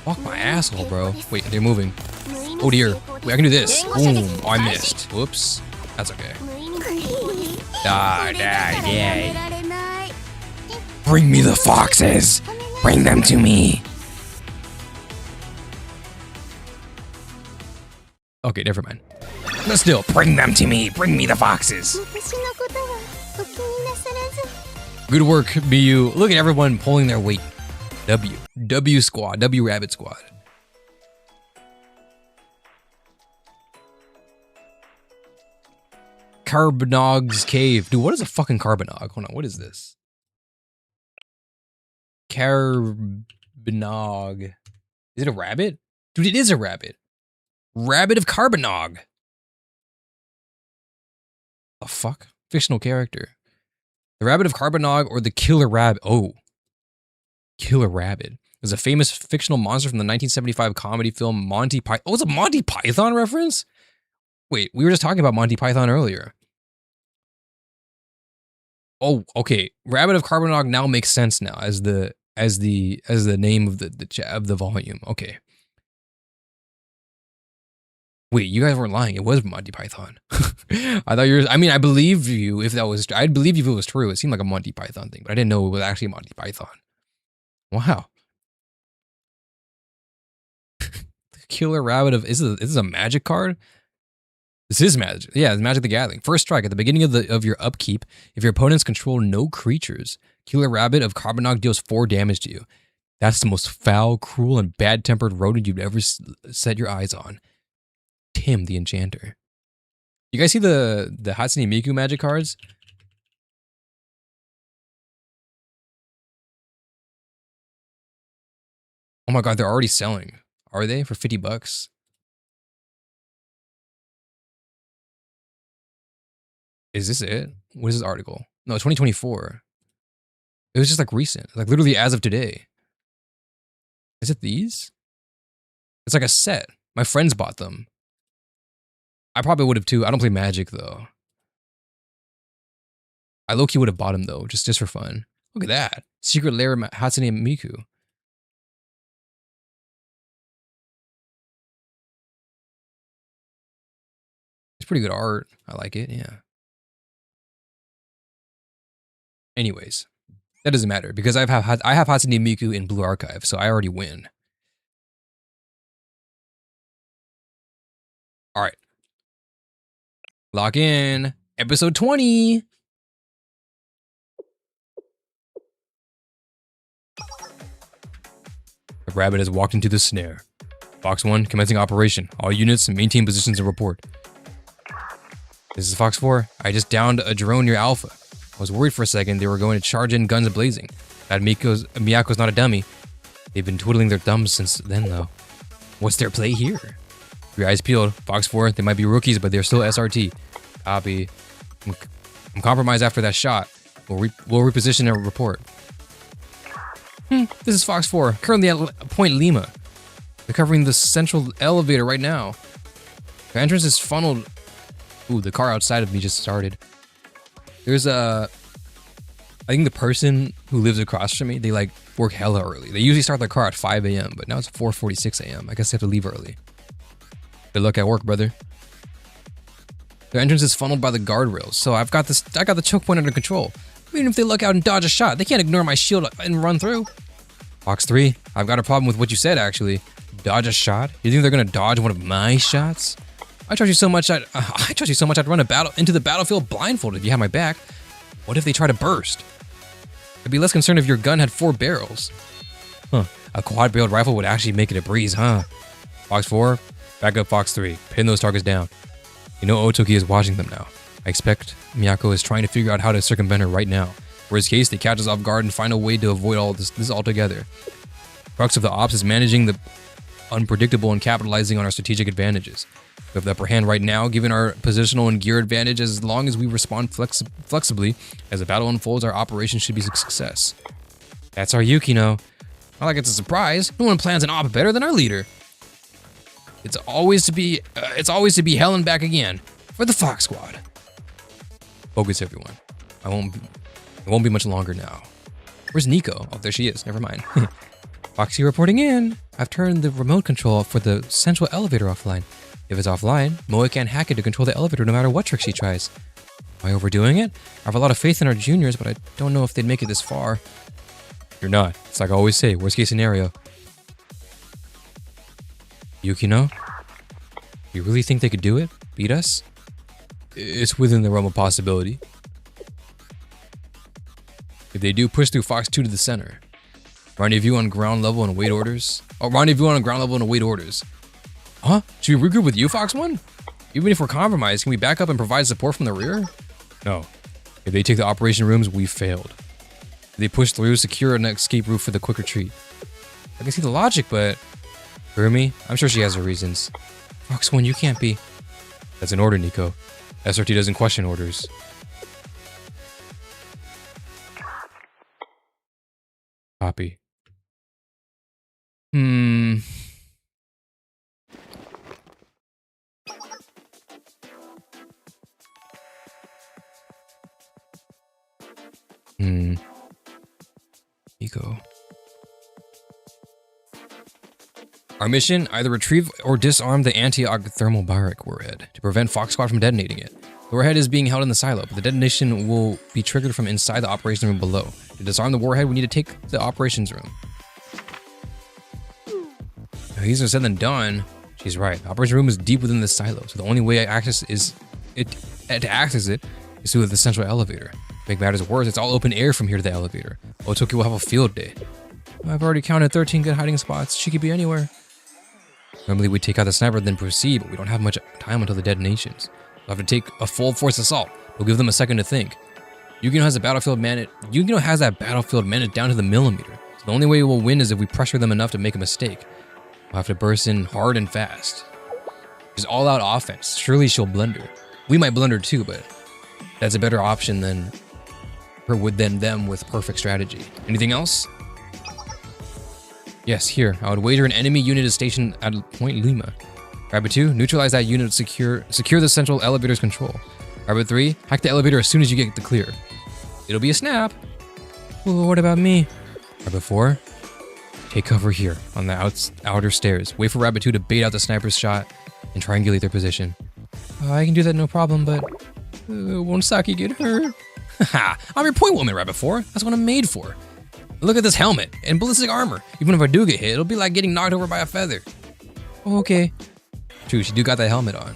Fuck my asshole, bro. Wait, they're moving. Oh dear. Wait, I can do this. Boom. Oh, I missed. Whoops. That's okay. Die. Bring me the foxes. Bring them to me. Okay, never mind. But still, bring them to me. Bring me the foxes. Good work, BU. Look at everyone pulling their weight. W squad. W rabbit squad. Caerbannogg's cave. Dude, what is a fucking Caerbannog? Hold on, what is this? Caerbannog. Is it a rabbit? Dude, it is a rabbit. Rabbit of Caerbannog. The fuck? Fictional character. The Rabbit of Caerbannog or the Killer Rabbit. Oh. Killer Rabbit is a famous fictional monster from the 1975 comedy film Monty Python. Oh, it's a Monty Python reference? Wait, we were just talking about Monty Python earlier. Oh, okay. Rabbit of Caerbannog now makes sense now as the name of the volume. Okay. Wait, you guys weren't lying. It was Monty Python. I thought you were. I mean, I believe you if that was. I'd believe you if it was true. It seemed like a Monty Python thing, but I didn't know it was actually Monty Python. Wow. The Killer Rabbit of is this a magic card? This is magic. Yeah, it's Magic the Gathering. First strike at the beginning of your upkeep. If your opponents control no creatures, Killer Rabbit of Caerbannog deals 4 damage to you. That's the most foul, cruel, and bad-tempered rodent you've ever set your eyes on. Tim the Enchanter. You guys see the Hatsune Miku magic cards? Oh my god, they're already selling. Are they? For $50? Is this it? What is this article? No, 2024. It was just like recent. Like literally as of today. Is it these? It's like a set. My friends bought them. I probably would have too. I don't play Magic though. I low-key would have bought them though, just for fun. Look at that. Secret Lair Hatsune Miku. It's pretty good art. I like it, yeah. Anyways, that doesn't matter because I have Hatsune Miku in Blue Archive, so I already win. All right. Lock in. Episode 20. The rabbit has walked into the snare. Fox 1, commencing operation. All units, maintain positions and report. This is Fox 4. I just downed a drone near Alpha. I was worried for a second they were going to charge in guns blazing. That Miyako's not a dummy. They've been twiddling their thumbs since then, though. What's their play here? Your eyes peeled. Fox 4, they might be rookies, but they're still SRT. Copy. I'm compromised after that shot. We'll reposition and report. This is Fox 4, currently at Point Lima. They're covering the central elevator right now. The entrance is funneled. Ooh, the car outside of me just started. There's I think the person who lives across from me, they like work hella early. They usually start their car at 5 a.m., but now it's 4:46 a.m. I guess they have to leave early. Good luck at work, brother. Their entrance is funneled by the guardrails, so I got the choke point under control. Even if they look out and dodge a shot, they can't ignore my shield and run through. Fox 3, I've got a problem with what you said, actually. Dodge a shot? You think they're gonna dodge one of my shots? I trust you so much I'd run into the battlefield blindfolded if you had my back. What if they try to burst? I'd be less concerned if your gun had 4 barrels. Huh, a quad-barreled rifle would actually make it a breeze, huh? Fox 4, back up Fox 3. Pin those targets down. You know Otoki is watching them now. I expect Miyako is trying to figure out how to circumvent her right now. Worst case, they catch us off guard and find a way to avoid all this altogether. Crux of the ops is managing the unpredictable and capitalizing on our strategic advantages. We have the upper hand right now, given our positional and gear advantage. As long as we respond flexibly as the battle unfolds, our operation should be a success. That's our Yukino. Not like it's a surprise. No one plans an op better than our leader. It's always to be hell and back again for the Fox Squad. Focus, everyone. It won't be much longer now. Where's Nico? Oh, there she is. Never mind. Foxy reporting in. I've turned the remote control for the central elevator offline. If it's offline, Moe can't hack it to control the elevator no matter what trick she tries. Am I overdoing it? I have a lot of faith in our juniors, but I don't know if they'd make it this far. You're not. It's like I always say, worst case scenario. Yukino? You really think they could do it? Beat us? It's within the realm of possibility. If they do, push through Fox 2 to the center. Rendezvous on ground level and await orders. Oh, rendezvous on ground level and await orders. Huh? Should we regroup with you, Fox 1? Even if we're compromised, can we back up and provide support from the rear? No. If they take the operation rooms, we've failed. If they push through, secure an escape route for the quick retreat. I can see the logic, but... Hear me? I'm sure she has her reasons. Fox 1, you can't be... That's an order, Nico. SRT doesn't question orders. Copy. Nico. Our mission, either retrieve or disarm the anti-thermal barrack warhead to prevent Fox Squad from detonating it. The warhead is being held in the silo, but the detonation will be triggered from inside the operation room below. To disarm the warhead, we need to take the operations room. Easier said than done. She's right. The operation room is deep within the silo, so the only way to access it is through the central elevator. To make matters worse, it's all open air from here to the elevator. Otoki will have a field day. I've already counted 13 good hiding spots. She could be anywhere. Normally we take out the sniper then proceed, but we don't have much time until the detonations. We'll have to take a full force assault. We'll give them a second to think. Yukino has that battlefield managed down to the millimeter. So the only way we'll win is if we pressure them enough to make a mistake. We'll have to burst in hard and fast. She's all out offense. Surely she'll blunder. We might blunder too, but that's a better option than them with perfect strategy. Anything else? Yes, here. I would wager an enemy unit is stationed at Point Lima. Rabbit 2, neutralize that unit to secure the central elevator's control. Rabbit 3, hack the elevator as soon as you get the clear. It'll be a snap. Well, what about me? Rabbit 4, take cover here on the outer stairs. Wait for Rabbit 2 to bait out the sniper's shot and triangulate their position. I can do that no problem, but won't Saki get hurt? Haha, I'm your point woman, Rabbit 4. That's what I'm made for. Look at this helmet and ballistic armor. Even if I do get hit, it'll be like getting knocked over by a feather. Okay. True, she do got that helmet on.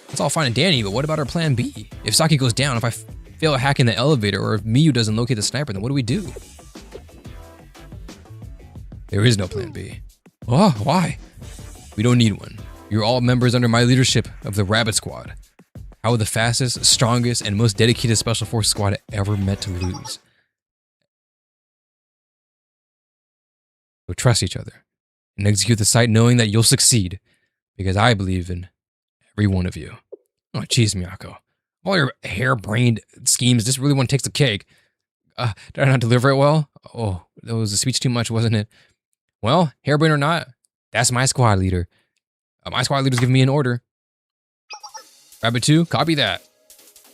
That's all fine and dandy, but what about our plan B? If Saki goes down, if I fail hacking the elevator, or if Miyu doesn't locate the sniper, then what do we do? There is no plan B. Oh, why? We don't need one. You're all members under my leadership of the Rabbit Squad. How would the fastest, strongest, and most dedicated Special Forces squad ever met to lose? So trust each other and execute the sight knowing that you'll succeed because I believe in every one of you. Oh, jeez, Miyako. All your harebrained schemes just really one takes the cake. Did I not deliver it well? Oh, that was a speech too much, wasn't it? Well, harebrained or not, that's my squad leader. My squad leader's giving me an order. Rabbit 2, copy that.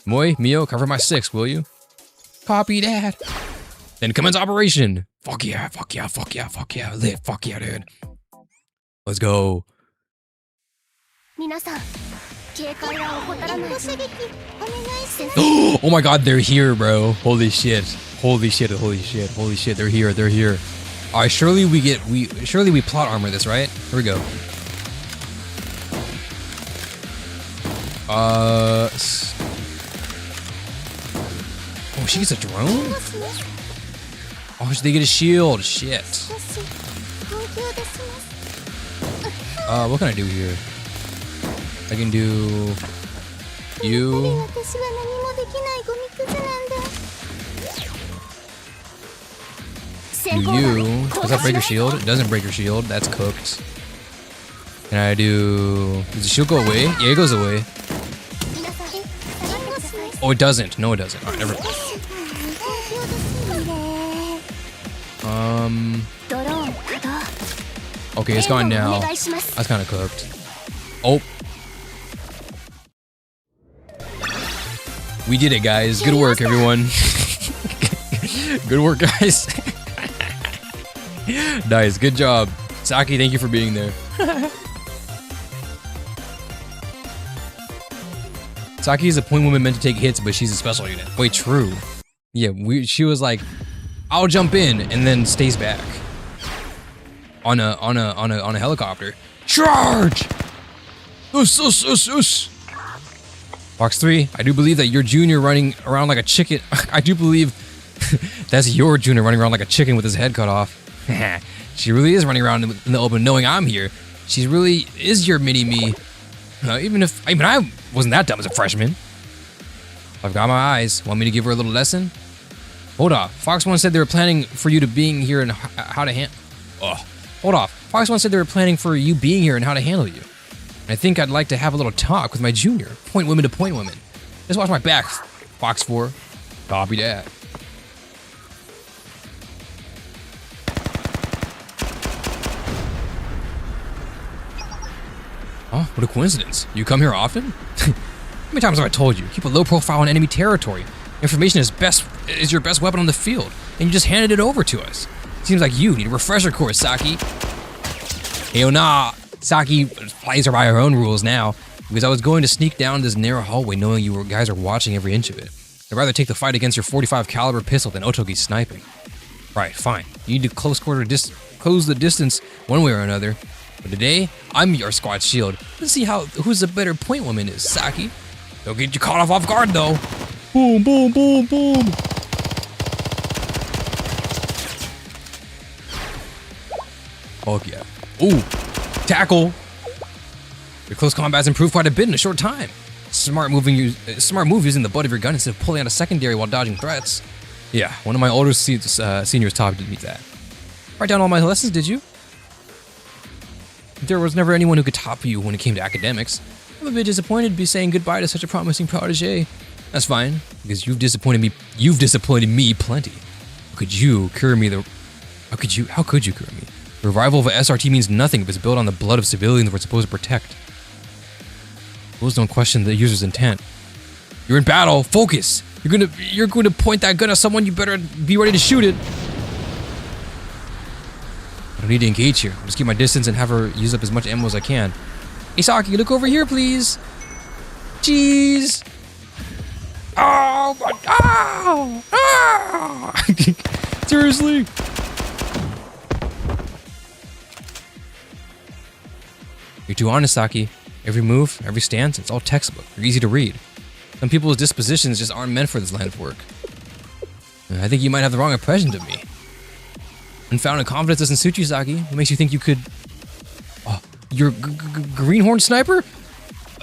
Moi, Mio, cover my 6, will you? Copy that. Then commence operation. Fuck yeah, fuck yeah, fuck yeah, fuck yeah, lit, fuck yeah, dude. Let's go. 皆さん、警戒は怠らない。お願い先生。 Oh my god, they're here, bro. Holy shit. Holy shit, holy shit, holy shit. They're here, they're here. Alright, surely we plot armor this, right? Here we go. Oh, she gets a drone? Oh, they get a shield. Shit. What can I do here? I can do you. Do you? Does that break your shield? It doesn't break your shield. That's cooked. Can I do? Does the shield go away? Yeah, it goes away. Oh, it doesn't. No, it doesn't. Alright, never mind. Okay, it's gone now. That's kind of cooked. Oh. We did it, guys. Good work, everyone. Good work, guys. Nice. Good job. Saki, thank you for being there. Saki is a point woman meant to take hits, but she's a special unit. Wait, true. Yeah, she was like, I'll jump in and then stays back. On a helicopter. Charge! Box 3, I do believe that your junior running around like a chicken. I do believe that's your junior running around like a chicken with his head cut off. She really is running around in the open knowing I'm here. She really is your mini-me. Even I wasn't that dumb as a freshman. I've got my eyes. Want me to give her a little lesson? Hold off. Fox One said they were planning for you to being here and how to handle. Oh, hold off. Fox One said they were planning for you being here and how to handle you. And I think I'd like to have a little talk with my junior. Point women to point women. Just watch my back. Fox 4. Copy that. Oh, what a coincidence. You come here often? How many times have I told you? Keep a low profile in enemy territory. Information is your best weapon on the field, and you just handed it over to us. Seems like you need a refresher course, Saki. Hell nah. Saki plays her by her own rules now, because I was going to sneak down this narrow hallway knowing you guys are watching every inch of it. I'd rather take the fight against your 45 caliber pistol than Otogi's sniping. Right, fine. You need to close the distance one way or another. But today, I'm your squad shield. Let's see who's the better point woman is, Saki. Don't get you caught off guard though. Boom, boom, boom, boom. Oh yeah. Ooh, tackle. Your close combat's improved quite a bit in a short time. Smart move using the butt of your gun instead of pulling out a secondary while dodging threats. Yeah, one of my older seniors taught me that. Write down all my lessons, did you? There was never anyone who could top you when it came to academics. I'm a bit disappointed to be saying goodbye to such a promising protege. That's fine, because you've disappointed me plenty. How could you cure me? How could you cure me? The revival of a SRT means nothing if it's built on the blood of civilians we're supposed to protect. Rules don't question the user's intent. You're in battle. Focus. You're going to point that gun at someone. You better be ready to shoot it. I don't need to engage here. I'll just keep my distance and have her use up as much ammo as I can. Hey, Saki, look over here, please. Jeez. Oh, my, oh, oh. Seriously. You're too honest, Saki. Every move, every stance, it's all textbook. They're easy to read. Some people's dispositions just aren't meant for this line of work. I think you might have the wrong impression of me. Unfounded confidence doesn't suit you, Saki. What makes you think you could... Oh, you're greenhorn sniper?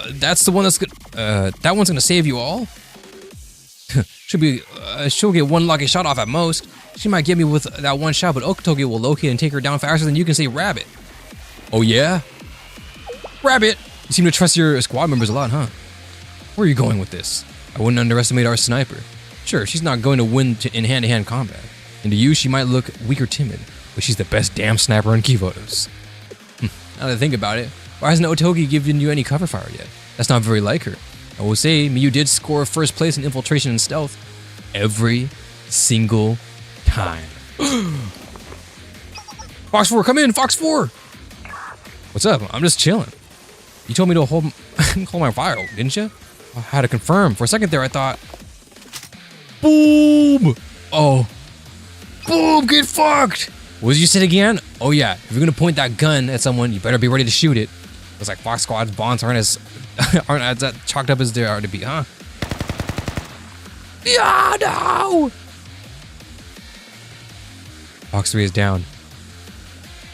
That's the one that's good. That one's gonna save you all? She'll get one lucky shot off at most. She might get me with that one shot, but Okotogi will locate and take her down faster than you can say Rabbit. Oh yeah? Rabbit! You seem to trust your squad members a lot, huh? Where are you going with this? I wouldn't underestimate our sniper. Sure, she's not going to win in hand-to-hand combat. And to you, she might look weak or timid, but she's the best damn sniper in Kivotos. Now that I think about it, why hasn't Otogi given you any cover fire yet? That's not very like her. I will say, Miyu did score first place in infiltration and stealth every single time. Fox 4, come in, Fox 4! What's up? I'm just chilling. You told me to hold my fire, didn't you? I had to confirm. For a second there, I thought, boom! Oh. Boom, get fucked! What did you say again? Oh yeah, if you're gonna point that gun at someone, you better be ready to shoot it. It's like Fox Squad's bonds aren't as chalked up as they are to be, huh? Yeah, no! Fox 3 is down.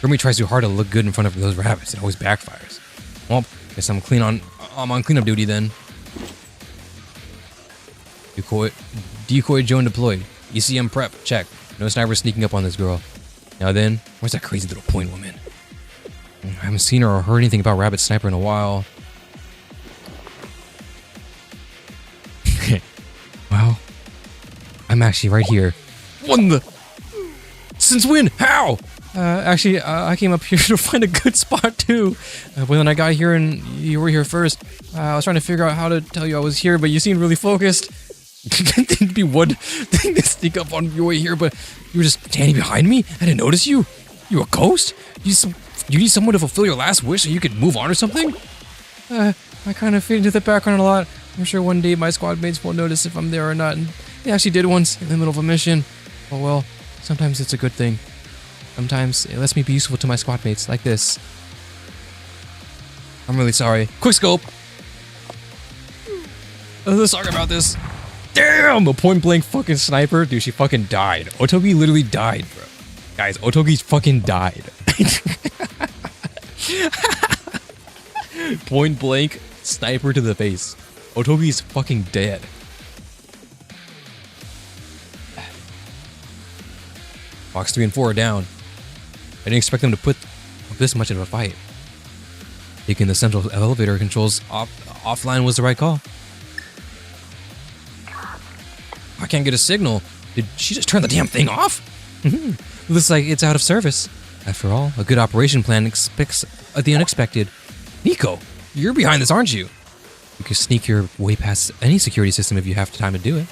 Grimmy tries too hard to look good in front of those rabbits. It always backfires. Well, guess I'm on cleanup duty then. Decoy drone deployed. ECM prep, check. No sniper sneaking up on this girl. Now then, where's that crazy little point woman? I haven't seen her or heard anything about Rabbit Sniper in a while. Well, I'm actually right here. What the? Since when? How? Actually, I came up here to find a good spot too. But when I got here and you were here first, I was trying to figure out how to tell you I was here, but you seemed really focused. There'd be one thing to sneak up on your way here, but you were just standing behind me? I didn't notice you? You a ghost? You need someone to fulfill your last wish so you could move on or something? I kind of fade into the background a lot. I'm sure one day my squad mates won't notice if I'm there or not, and they actually did once in the middle of a mission. Oh well, sometimes it's a good thing. Sometimes it lets me be useful to my squad mates, like this. I'm really sorry. Quick scope! Sorry about this. Damn! A point blank fucking sniper? Dude, she fucking died. Otogi literally died, bro. Guys, Otogi's fucking died. Point blank sniper to the face. Otogi's fucking dead. Fox 3 and 4 are down. I didn't expect them to put up this much of a fight. Taking the central elevator controls offline was the right call. I can't get a signal. Did she just turn the damn thing off? Looks like it's out of service. After all, a good operation plan expects the unexpected. Nico, you're behind this, aren't you? You can sneak your way past any security system if you have the time to do it.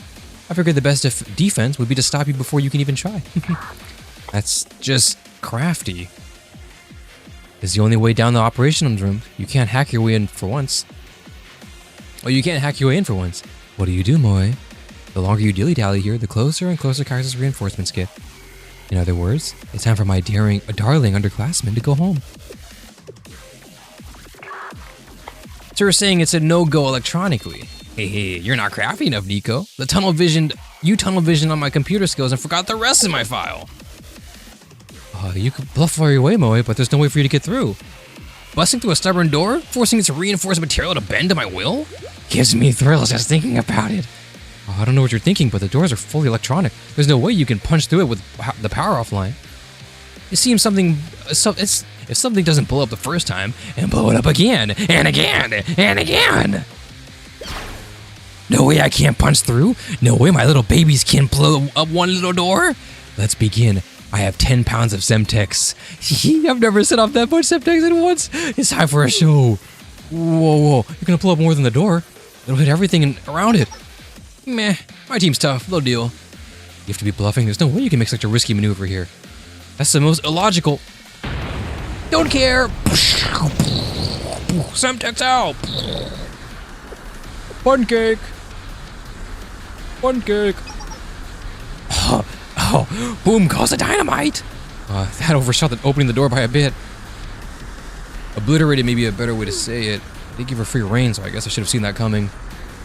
I figured the best defense would be to stop you before you can even try. That's just crafty. It's the only way down the operations room. You can't hack your way in for once. Oh, you can't hack your way in for once. What do you do, Moe? The longer you dilly-dally here, the closer and closer Kaiser's reinforcements get. In other words, it's time for my darling underclassmen to go home. So you're saying it's a no-go electronically. Hey, you're not crafty enough, Nico. You tunnel visioned on my computer skills and forgot the rest of my file. You could bluff all your way, Moe, but there's no way for you to get through. Busting through a stubborn door? Forcing its reinforced material to bend to my will? Gives me thrills just thinking about it. I don't know what you're thinking, but the doors are fully electronic. There's no way you can punch through it with the power offline. It seems if something doesn't blow up the first time, and blow it up again, and again, and again. No way I can't punch through? No way my little babies can blow up one little door? Let's begin. I have 10 pounds of Semtex. I've never set off that much Semtex at once. It's time for a show. Whoa. You're gonna blow up more than the door. It'll hit everything around it. Meh, my team's tough, low deal. You have to be bluffing. There's no way you can make such a risky maneuver here. That's the most illogical. Don't care. Semtex out. Pancake. Oh, boom caused a dynamite. That overshot opening the door by a bit. Obliterated may be a better way to say it. They give her free reign, so I guess I should have seen that coming.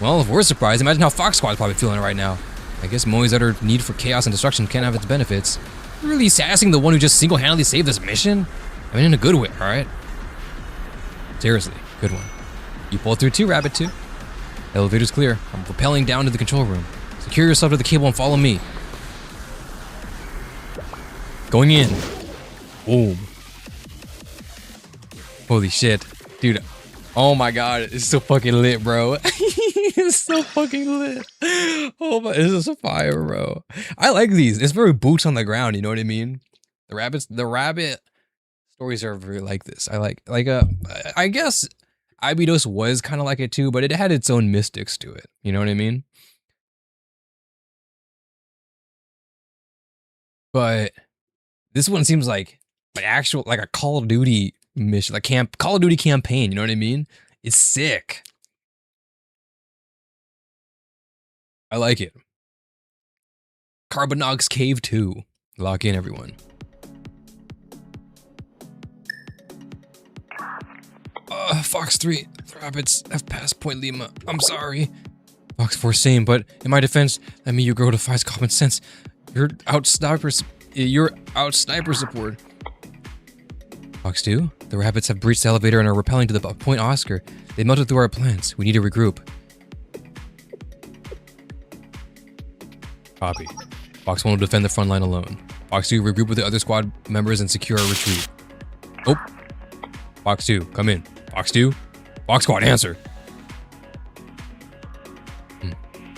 Well, if we're surprised, imagine how Fox Squad's probably feeling right now. I guess Moe's utter need for chaos and destruction can't have its benefits. You're really sassing the one who just single-handedly saved this mission? I mean, in a good way, alright? Seriously, good one. You pulled through too, Rabbit 2. Elevator's clear. I'm rappelling down to the control room. Secure yourself to the cable and follow me. Going in. Boom. Holy shit. Dude. Oh my god. It's so fucking lit, bro. It's so fucking lit. Oh my, this is a fire, bro. I like these. It's very boots on the ground, you know what I mean? The rabbit stories are very like this. I guess Abydos was kind of like it too, but it had its own mystics to it. You know what I mean? But this one seems like actual, like a Call of Duty mission, like Call of Duty campaign. You know what I mean? It's sick. I like it. Caerbannog Cave 2. Lock in, everyone. Fox 3. The rabbits have passed Point Lima. I'm sorry. Fox 4, same, but in my defense, that means your girl defies common sense. You're out sniper support. Fox 2. The rabbits have breached the elevator and are repelling to the Point Oscar. They melted through our plans. We need to regroup. Copy. Fox 1 will defend the front line alone. Fox 2, regroup with the other squad members and secure our retreat. Oh. Fox 2, come in. Fox 2? Fox Squad, answer!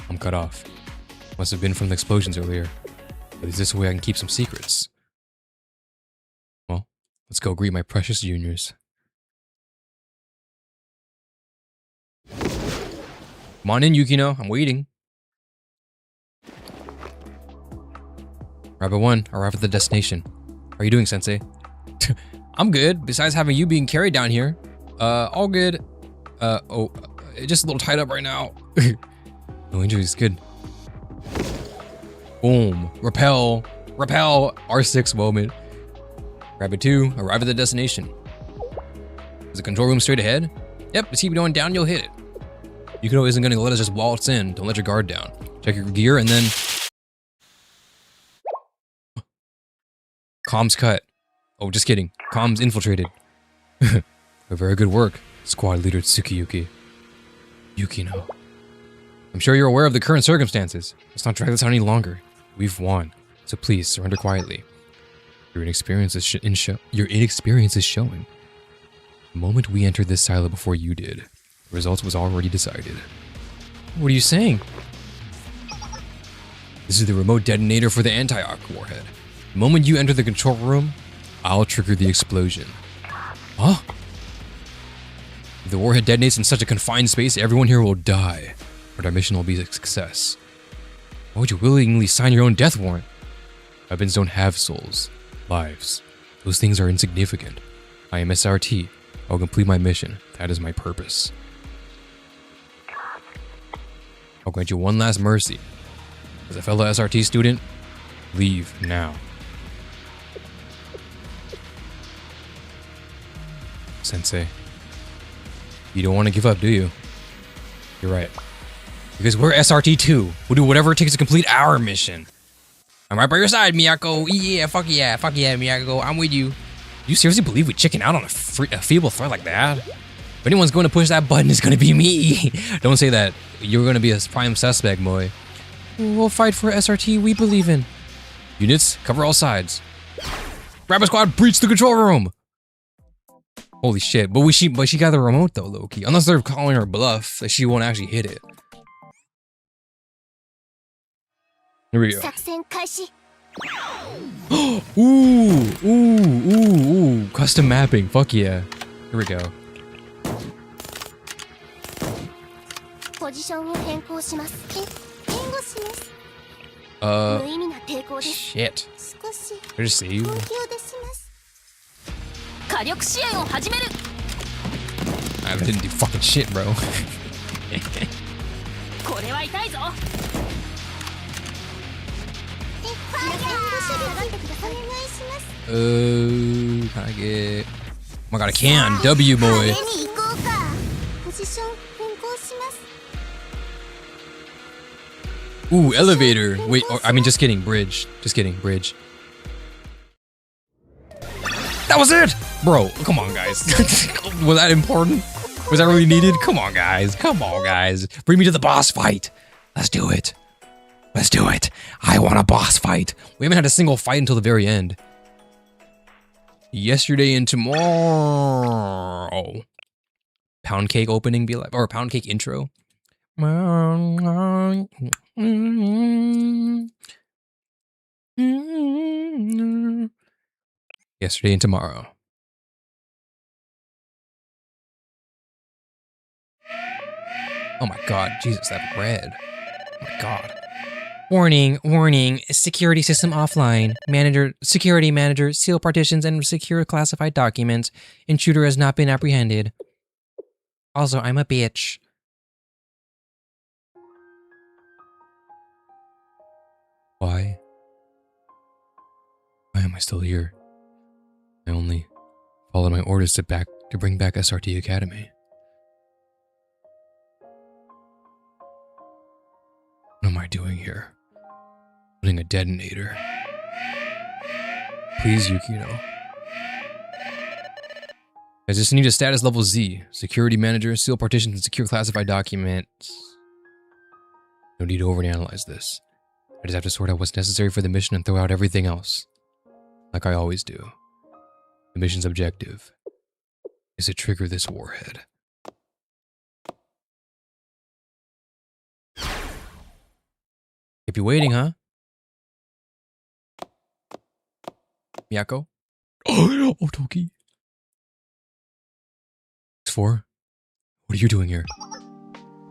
I'm cut off. Must have been from the explosions earlier. But is this a way I can keep some secrets? Well, let's go greet my precious juniors. Come on in, Yukino. I'm waiting. Rabbit 1, arrive at the destination. How are you doing, Sensei? I'm good, besides having you being carried down here. All good. Just a little tied up right now. No injuries, good. Boom. Repel. R6 moment. Rabbit 2, arrive at the destination. Is the control room straight ahead? Yep, just keep going down, you'll hit it. Yukino isn't gonna let us just waltz in. Don't let your guard down. Check your gear and then... Comms cut. Oh, just kidding. Comms infiltrated. Very good work, squad leader Tsukiyuki. Yukino. I'm sure you're aware of the current circumstances. Let's not drag this out any longer. We've won, so please surrender quietly. Your inexperience is showing. The moment we entered this silo before you did, the result was already decided. What are you saying? This is the remote detonator for the anti-arc warhead. The moment you enter the control room, I'll trigger the explosion. Huh? If the warhead detonates in such a confined space, everyone here will die, but our mission will be a success. Why would you willingly sign your own death warrant? Weapons don't have souls, lives. Those things are insignificant. I am SRT. I'll complete my mission. That is my purpose. I'll grant you one last mercy. As a fellow SRT student, leave now. Sensei. You don't want to give up, do you? You're right. Because we're SRT too. We'll do whatever it takes to complete our mission. I'm right by your side, Miyako. Yeah, fuck yeah, Miyako. I'm with you. You seriously believe we chicken out on a feeble threat like that? If anyone's going to push that button, it's going to be me. Don't say that. You're going to be a prime suspect, boy. We'll fight for SRT we believe in. Units, cover all sides. Rabbit Squad, breach the control room. Holy shit, but she got the remote though, Loki. Unless they're calling her bluff, that she won't actually hit it. Here we go. Ooh, custom mapping, fuck yeah. Here we go. Shit. I just save. I didn't do fucking shit, bro. Can I get... Oh my god, I can! W, boy! Ooh, elevator! Wait, I mean, just kidding, bridge. Just kidding, bridge. That was it! Bro, come on, guys. Was that important? Was that really needed? Come on, guys. Come on, guys. Bring me to the boss fight. Let's do it. Let's do it. I want a boss fight. We haven't had a single fight until the very end. Yesterday and tomorrow. Pound cake opening be like, or pound cake intro. Yesterday and tomorrow. Oh my god, Jesus, that red. Oh my god. Warning, warning, security system offline. Security manager, seal partitions and secure classified documents. Intruder has not been apprehended. Also, I'm a bitch. Why? Why am I still here? I only followed my orders to bring back SRT Academy. What am I doing here? Putting a detonator. Please, Yukino. I just need a status level Z. Security manager, seal partitions, and secure classified documents. No need to overanalyze this. I just have to sort out what's necessary for the mission and throw out everything else. Like I always do. The mission's objective is to trigger this warhead. Keep you waiting, huh? Miyako? Oh, Toki. X4? What are you doing here?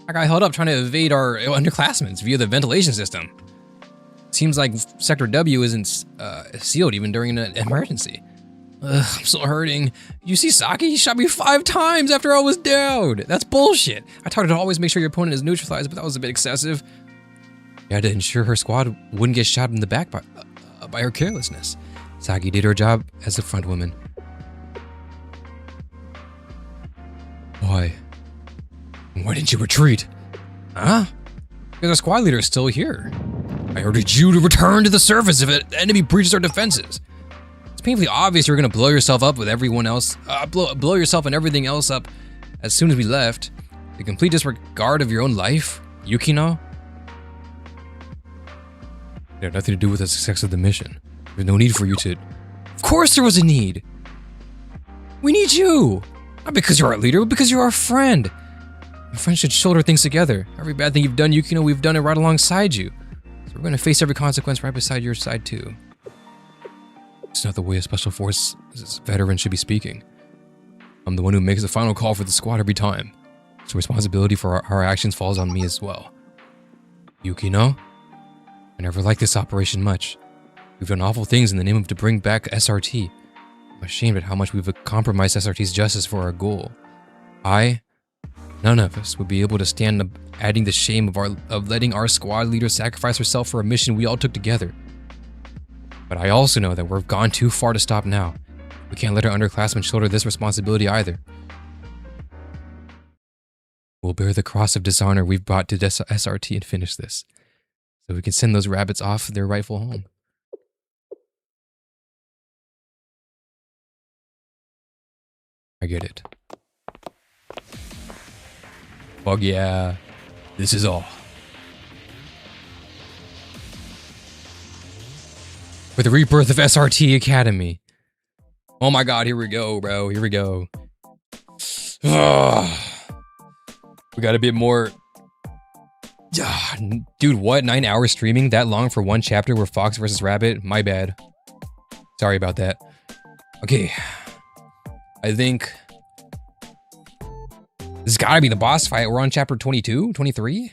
I got held up trying to evade our underclassmen via the ventilation system. Seems like Sector W isn't sealed even during an emergency. I'm still hurting. You see Saki? He shot me 5 times after I was down. That's bullshit. I told her to always make sure your opponent is neutralized, but that was a bit excessive. You had to ensure her squad wouldn't get shot in the back by her carelessness. Saki did her job as a front woman. Why? Why didn't you retreat? Huh? Because the squad leader is still here. I ordered you to return to the surface if an enemy breaches our defenses. It's painfully obvious you're gonna blow yourself up with everyone else, blow yourself and everything else up as soon as we left. The complete disregard of your own life, Yukino. It had nothing to do with the success of the mission. There's no need for you to... Of course there was a need! We need you! Not because you're our leader, but because you're our friend. Our friends should shoulder things together. Every bad thing you've done, Yukino, we've done it right alongside you. So we're gonna face every consequence right beside your side too. It's not the way a special forces veteran should be speaking. I'm the one who makes the final call for the squad every time. So responsibility for our actions falls on me as well. Yukino? I never liked this operation much. We've done awful things in the name of to bring back SRT. I'm ashamed at how much we've compromised SRT's justice for our goal. None of us would be able to stand adding the shame of letting our squad leader sacrifice herself for a mission we all took together. But I also know that we've gone too far to stop now. We can't let our underclassmen shoulder this responsibility either. We'll bear the cross of dishonor we've brought to SRT and finish this, so we can send those rabbits off their rightful home. I get it. Fuck yeah. This is all. For the rebirth of SRT Academy. Oh my god, here we go, bro. Here we go. We got a bit more... Dude, what? 9 hours streaming? That long for one chapter where Fox versus Rabbit? My bad. Sorry about that. Okay. I think... this has gotta be the boss fight. We're on chapter 22? 23?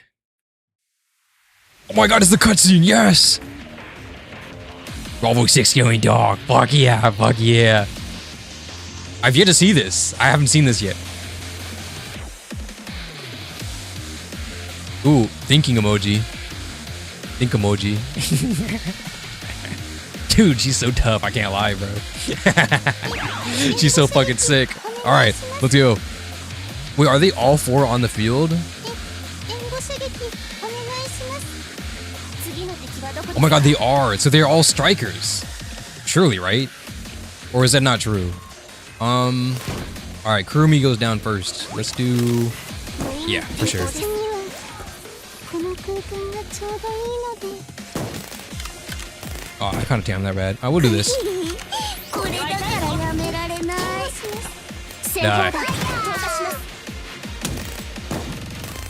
Oh my god, it's the cutscene! Yes! Bravo 6 killing dog. Fuck yeah, fuck yeah. I've yet to see this. I haven't seen this yet. Ooh, thinking emoji. Think emoji. Dude, she's so tough. I can't lie, bro. She's so fucking sick. Alright, let's go. Wait, are they all 4 on the field? Oh my god, they are. So they're all strikers. Surely, right? Or is that not true? Alright, Kurumi goes down first. Let's do... yeah, for sure. Oh, I kind of damn that bad. I will do this. これだからやめられない成功だ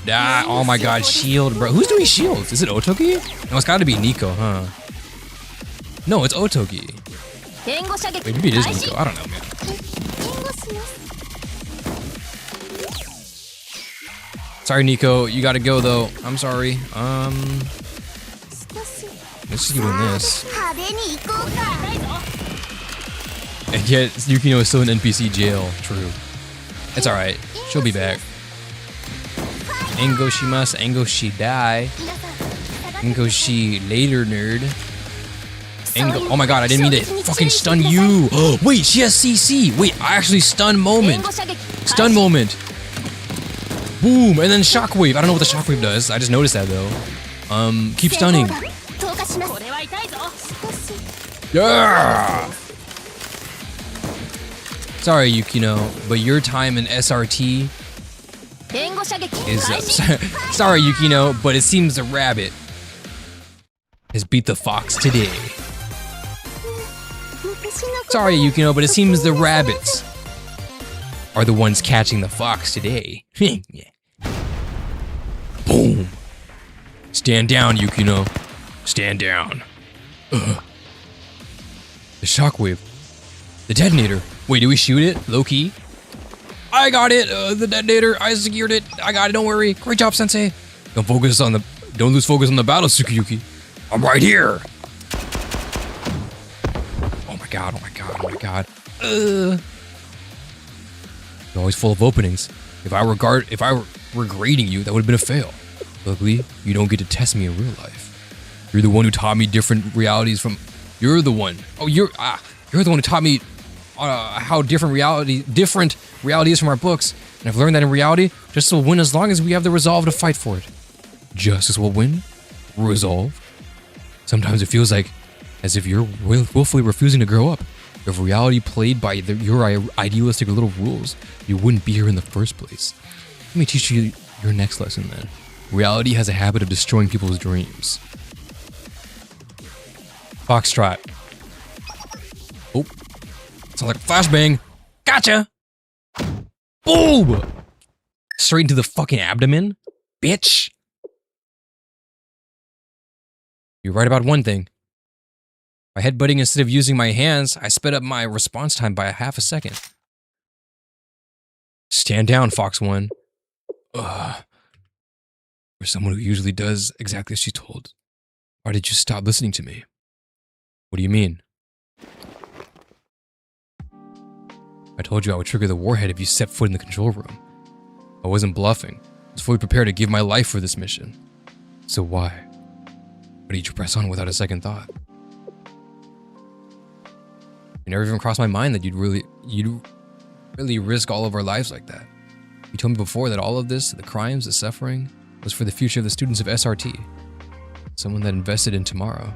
Ah, oh my god, shield, bro. Who's doing shields? Is it Otogi? No, it's gotta be Nico, huh? No, it's Otogi. 援護射撃 Wait, maybe it is Nico. I don't know, man. 援護します Sorry, Nico. You gotta go, though. I'm sorry. 少し Let's just doing this. 派手に行こうか And yet, Yukino is still in NPC jail. True. It's alright. She'll be back. Engo shimasu, Engo shi die. Engo shi later, nerd. Engo. Oh my god, I didn't mean to fucking stun you. Oh, wait, she has CC. Wait, I actually stun moment. Stun moment. Boom, and then shockwave. I don't know what the shockwave does. I just noticed that though. Keep stunning. 投下しますこれは痛いぞ少し Yeah. Sorry, Yukino, but your time in SRT 援護射撃 is 開 up. 始 Sorry, Yukino, but it seems the rabbit has beat the fox today. 私の Sorry, Yukino, but it seems the rabbits are the ones catching the fox today. Yeah. Boom. Stand down, Yukino. Stand down. Ugh. The shockwave. The detonator. Wait, do we shoot it? Low key? I got it. The detonator. I secured it. I got it. Don't worry. Great job, Sensei. Don't lose focus on the battle, Tsukiyuki. I'm right here. Oh my god. Oh my god. Oh my god. You're always full of openings. If I were grading you, that would have been a fail. Luckily, you don't get to test me in real life. You're the one who taught me different realities from. You're the one. Oh, you're the one who taught me how different reality is from our books. And I've learned that in reality, justice will win as long as we have the resolve to fight for it. Justice will win. Resolve. Sometimes it feels like as if you're willfully refusing to grow up. If reality played by your idealistic little rules, you wouldn't be here in the first place. Let me teach you your next lesson then. Reality has a habit of destroying people's dreams. Foxtrot. Oh. Sounds like a flashbang. Gotcha! Boom! Straight into the fucking abdomen. Bitch! You're right about one thing. By headbutting instead of using my hands, I sped up my response time by half a second. Stand down, Fox 1. Ugh. For someone who usually does exactly as she's told. Why did you stop listening to me? What do you mean? I told you I would trigger the warhead if you set foot in the control room. I wasn't bluffing. I was fully prepared to give my life for this mission. So why? Why did you press on without a second thought? It never even crossed my mind that you'd really risk all of our lives like that. You told me before that all of this, the crimes, the suffering, was for the future of the students of SRT. Someone that invested in tomorrow.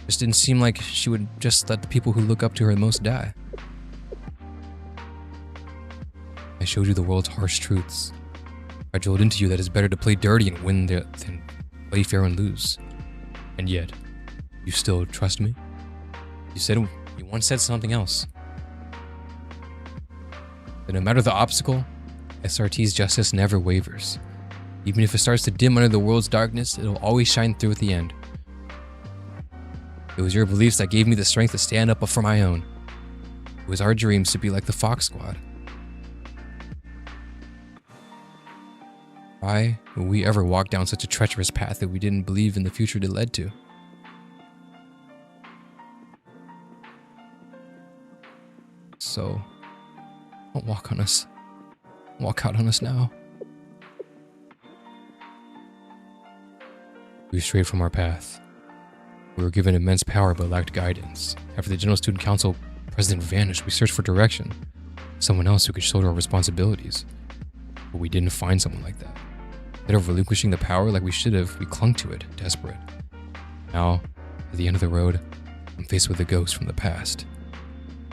Just didn't seem like she would just let the people who look up to her the most die. I showed you the world's harsh truths. I drilled into you that it's better to play dirty and win than play fair and lose. And yet, you still trust me? You once said something else. That no matter the obstacle, SRT's justice never wavers. Even if it starts to dim under the world's darkness, it'll always shine through at the end. It was your beliefs that gave me the strength to stand up for my own. It was our dreams to be like the Fox Squad. Why would we ever walk down such a treacherous path that we didn't believe in the future it led to? So, don't walk on us. Walk out on us now. We strayed from our path. We were given immense power but lacked guidance. After the General Student Council president vanished, we searched for direction. Someone else who could shoulder our responsibilities. But we didn't find someone like that. Instead of relinquishing the power like we should have, we clung to it, desperate. Now, at the end of the road, I'm faced with a ghost from the past.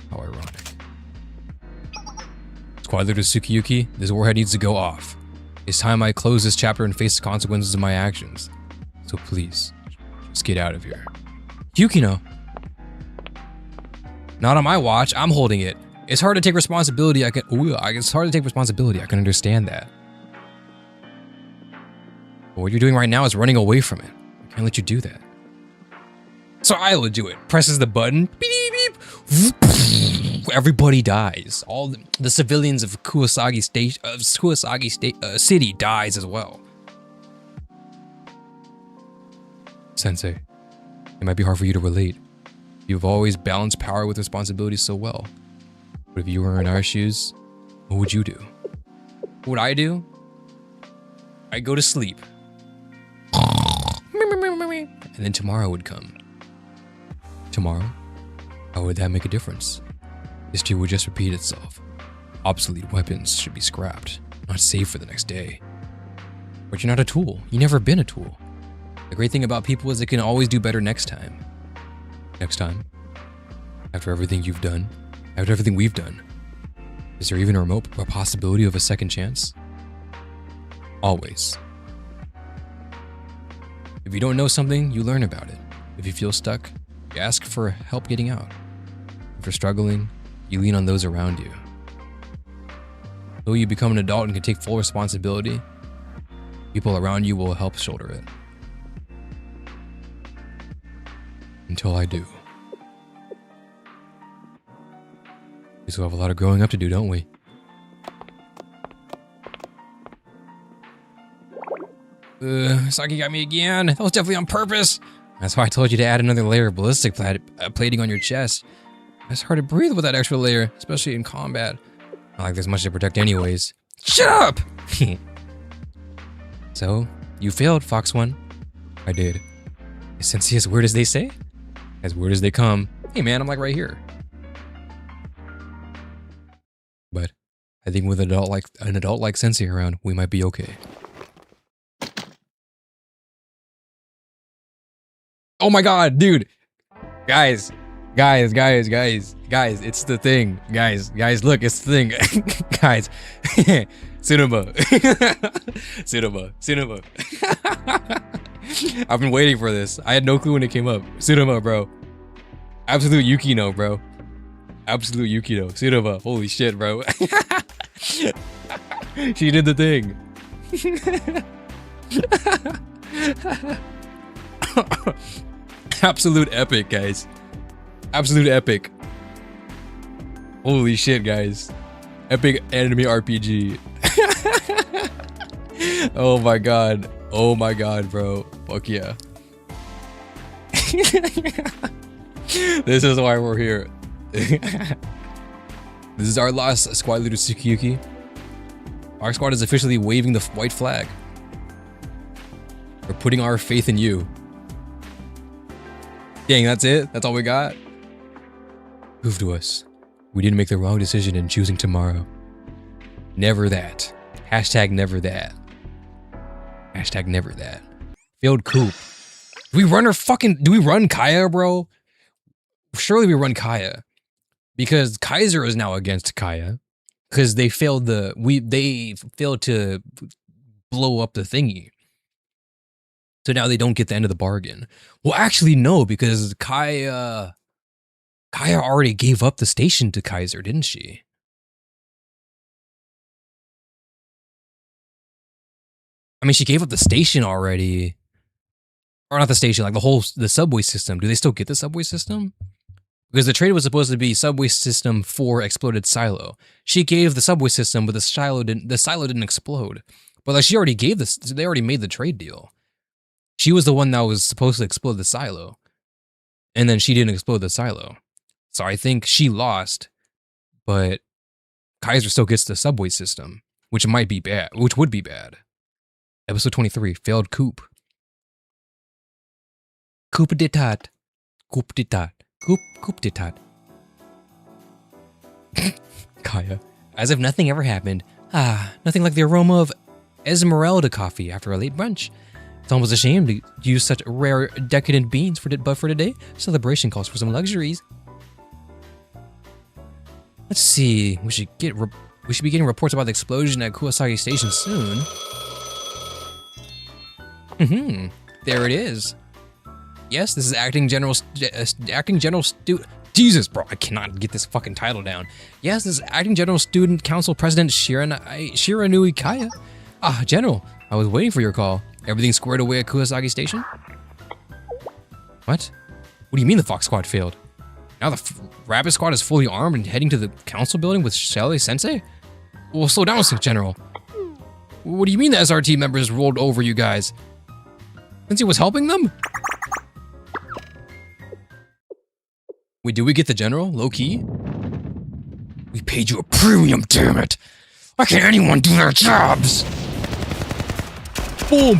How ironic. Squad Leader Tsukiyuki, this warhead needs to go off. It's time I close this chapter and face the consequences of my actions. So please, just get out of here. Yukino. Not on my watch. I'm holding it. It's hard to take responsibility. It's hard to take responsibility. I can understand that. But what you're doing right now is running away from it. I can't let you do that. So I will do it. Presses the button. Beep, beep. Everybody dies. All the civilians of Kuwasagi City dies as well. Sensei, it might be hard for you to relate. You've always balanced power with responsibility so well. But if you were in our shoes, what would you do? What would I do? I'd go to sleep. And then tomorrow would come. Tomorrow? How would that make a difference? History would just repeat itself. Obsolete weapons should be scrapped, not saved for the next day. But you're not a tool. You've never been a tool. The great thing about people is they can always do better next time. Next time? After everything you've done? After everything we've done? Is there even a remote possibility of a second chance? Always. If you don't know something, you learn about it. If you feel stuck, you ask for help getting out. If you're struggling, you lean on those around you. Though you become an adult and can take full responsibility, people around you will help shoulder it. Until I do. We still have a lot of growing up to do, don't we? Saki got me again. That was definitely on purpose. That's why I told you to add another layer of ballistic plating on your chest. It's hard to breathe with that extra layer, especially in combat. Not like there's much to protect anyways. Shut up! So, you failed, Fox One. I did. Is Sensei as weird as they say? As weird as they come. Hey man, I'm like right here. But I think with an adult like Sensei around, we might be okay. Oh my god, dude. Guys, it's the thing. Guys, look, it's the thing. Guys. Cinema. Cinema. I've been waiting for this. I had no clue when it came up. Cinema, bro. Absolute Yukino, bro. Absolute Yukino. Cinema. Holy shit, bro. She did the thing. Absolute epic, guys. Absolute epic. Holy shit, guys. Epic anime RPG. Oh my god. Oh my god, bro. Fuck yeah. This is why we're here. This is our last squad leader, Tsukiyuki. Our squad is officially waving the white flag. We're putting our faith in you. Dang, that's it? That's all we got? Prove to us. We didn't make the wrong decision in choosing tomorrow. Never that. Hashtag never that. Hashtag never that. Failed coup. Do we run Kaya, bro? Surely we run Kaya. Because Kaiser is now against Kaya. Because they failed to blow up the thingy. So now they don't get the end of the bargain. Well, actually, no, because Kaya already gave up the station to Kaiser, didn't she? I mean, she gave up the station already. Or not the station, like the subway system. Do they still get the subway system? Because the trade was supposed to be subway system for exploded silo. She gave the subway system, but the silo didn't explode. But like she already gave this, they already made the trade deal. She was the one that was supposed to explode the silo. And then she didn't explode the silo. So I think she lost, but Kaiser still gets the subway system, which might be bad, which would be bad. Episode 23, failed coup. Coup d'etat. Coup d'etat. Coup d'etat. Kaya, as if nothing ever happened. Nothing like the aroma of Esmeralda coffee after a late brunch. It's almost a shame to use such rare, decadent beans but for today, celebration calls for some luxuries. Let's see. We should be getting reports about the explosion at Kuwasagi Station soon. There it is. Yes, this is acting general student. Jesus, bro, I cannot get this fucking title down. Yes, this is acting general student council president Shiranui Kaya. Ah, General, I was waiting for your call. Everything squared away at Kuwasaki Station? What? What do you mean the Fox Squad failed? Now the Rabbit Squad is fully armed and heading to the council building with Shelley-sensei? Well, slow down, General. What do you mean the SRT members rolled over you guys? Since he was helping them? Wait, did we get the General? Low key? We paid you a premium, damn it! Why can't anyone do their jobs? Boom!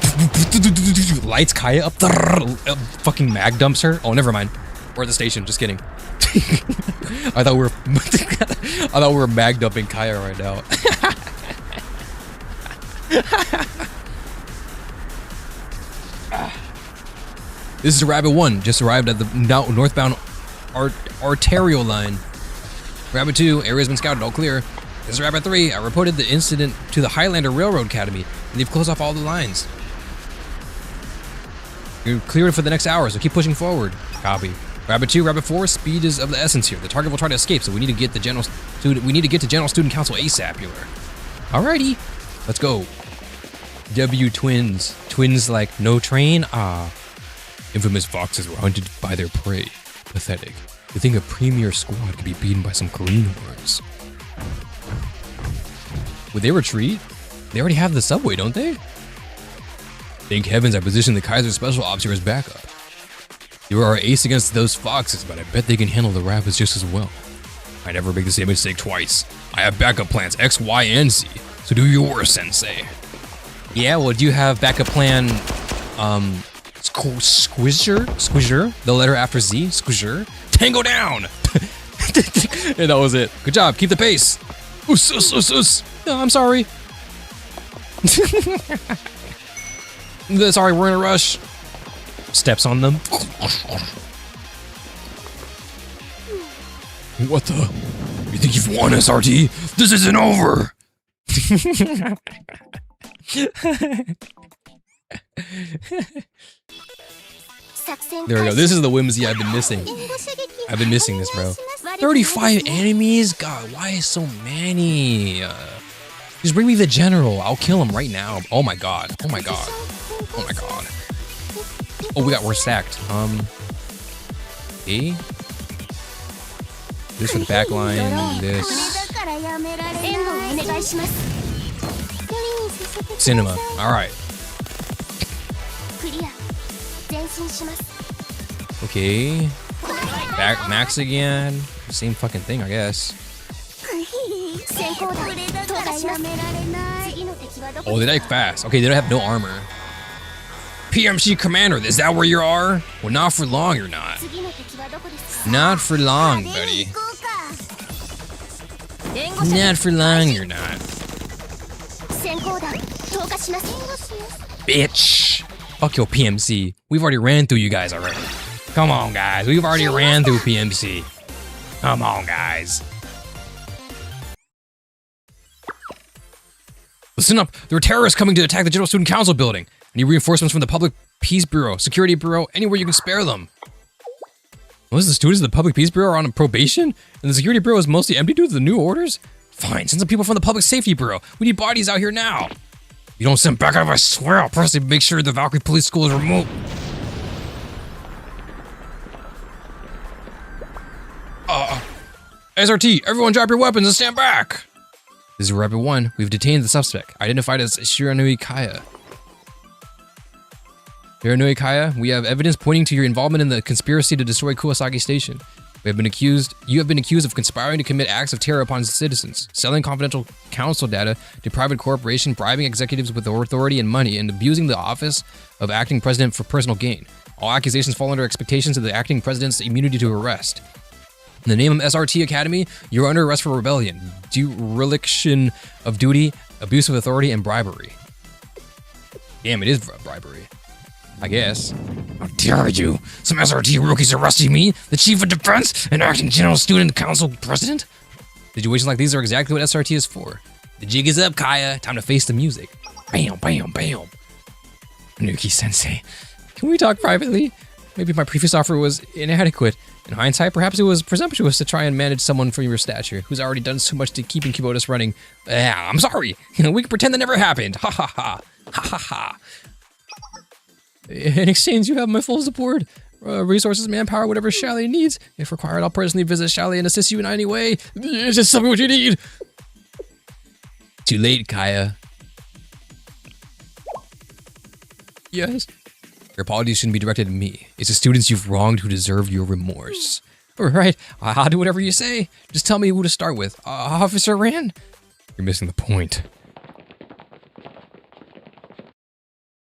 Lights Kaya up the fucking mag dumps her. Oh, never mind. We're at the station. Just kidding. I thought we were mag dumping Kaya right now. This is Rabbit 1. Just arrived at the northbound arterial line. Rabbit 2. Area's been scouted. All clear. This is Rabbit 3. I reported the incident to the Highlander Railroad Academy, and they've closed off all the lines. You're cleared for the next hour, so keep pushing forward. Copy. Rabbit 2, Rabbit 4, speed is of the essence here. The target will try to escape, so we need to get to General Student Council ASAP. Alrighty, let's go. W twins. Twins like no train? Ah. Infamous foxes were hunted by their prey. Pathetic. To think a premier squad could be beaten by some Korean boys. Would they retreat? They already have the subway, don't they? Thank heavens I positioned the Kaiser Special Ops here as backup. You are our ace against those foxes, but I bet they can handle the rapids just as well. I never make the same mistake twice. I have backup plans X, Y, and Z, so do yours, Sensei. Yeah, well, do you have backup plan, Squizzer? The letter after Z? Squizzer? Tango down! And that was it. Good job, keep the pace. Us. No, I'm sorry. Sorry, we're in a rush. Steps on them. What the? You think you've won, SRT? This isn't over! There we go. This is the whimsy I've been missing. I've been missing this, bro. 35 enemies? God, why so many? Just bring me the General. I'll kill him right now. Oh my god. Oh my god. Oh my god. Oh, we're stacked. Okay. This for the back line. This. Cinema. Alright. Okay. Back Max again. Same fucking thing, I guess. Oh, they die fast. Okay, they don't have no armor. PMC Commander, is that where you are? Well, not for long, you're not. Not for long, buddy. Not for long, you're not. Bitch. Fuck your PMC. We've already ran through you guys already. Come on, guys. We've already ran through PMC. Come on, guys. Listen up. There are terrorists coming to attack the General Student Council building. I need reinforcements from the Public Peace Bureau, Security Bureau, anywhere you can spare them. Most of the students of the Public Peace Bureau are on probation, and the Security Bureau is mostly empty due to the new orders? Fine, send some people from the Public Safety Bureau. We need bodies out here now. If you don't send back up, I swear I'll personally make sure the Valkyrie Police School is removed. SRT, everyone drop your weapons and stand back. This is Rabbit 1. We've detained the suspect, identified as Shiranui Kaya. Shiranui Kaya, we have evidence pointing to your involvement in the conspiracy to destroy Kuwasaki Station. You have been accused of conspiring to commit acts of terror upon citizens, selling confidential council data to private corporations, bribing executives with authority and money, and abusing the office of acting president for personal gain. All accusations fall under expectations of the acting president's immunity to arrest. In the name of SRT Academy, you're under arrest for rebellion, dereliction of duty, abuse of authority, and bribery. Damn, it is bribery. I guess. How dare you? Some SRT rookies arresting me, the chief of defense, and acting general student council president? Situations like these are exactly what SRT is for. The jig is up, Kaya. Time to face the music. Bam, bam, bam. Anuki-sensei, can we talk privately? Maybe my previous offer was inadequate. In hindsight, perhaps it was presumptuous to try and manage someone from your stature, who's already done so much to keeping Kibodos running. I'm sorry. We can pretend that never happened. Ha ha ha. Ha ha ha. In exchange, you have my full support. Resources, manpower, whatever Chalet needs. If required, I'll personally visit Chalet and assist you in any way. Just tell me what you need. Too late, Kaya. Yes. Your apologies shouldn't be directed at me. It's the students you've wronged who deserve your remorse. All right, I'll do whatever you say. Just tell me who to start with. Officer Ran? You're missing the point.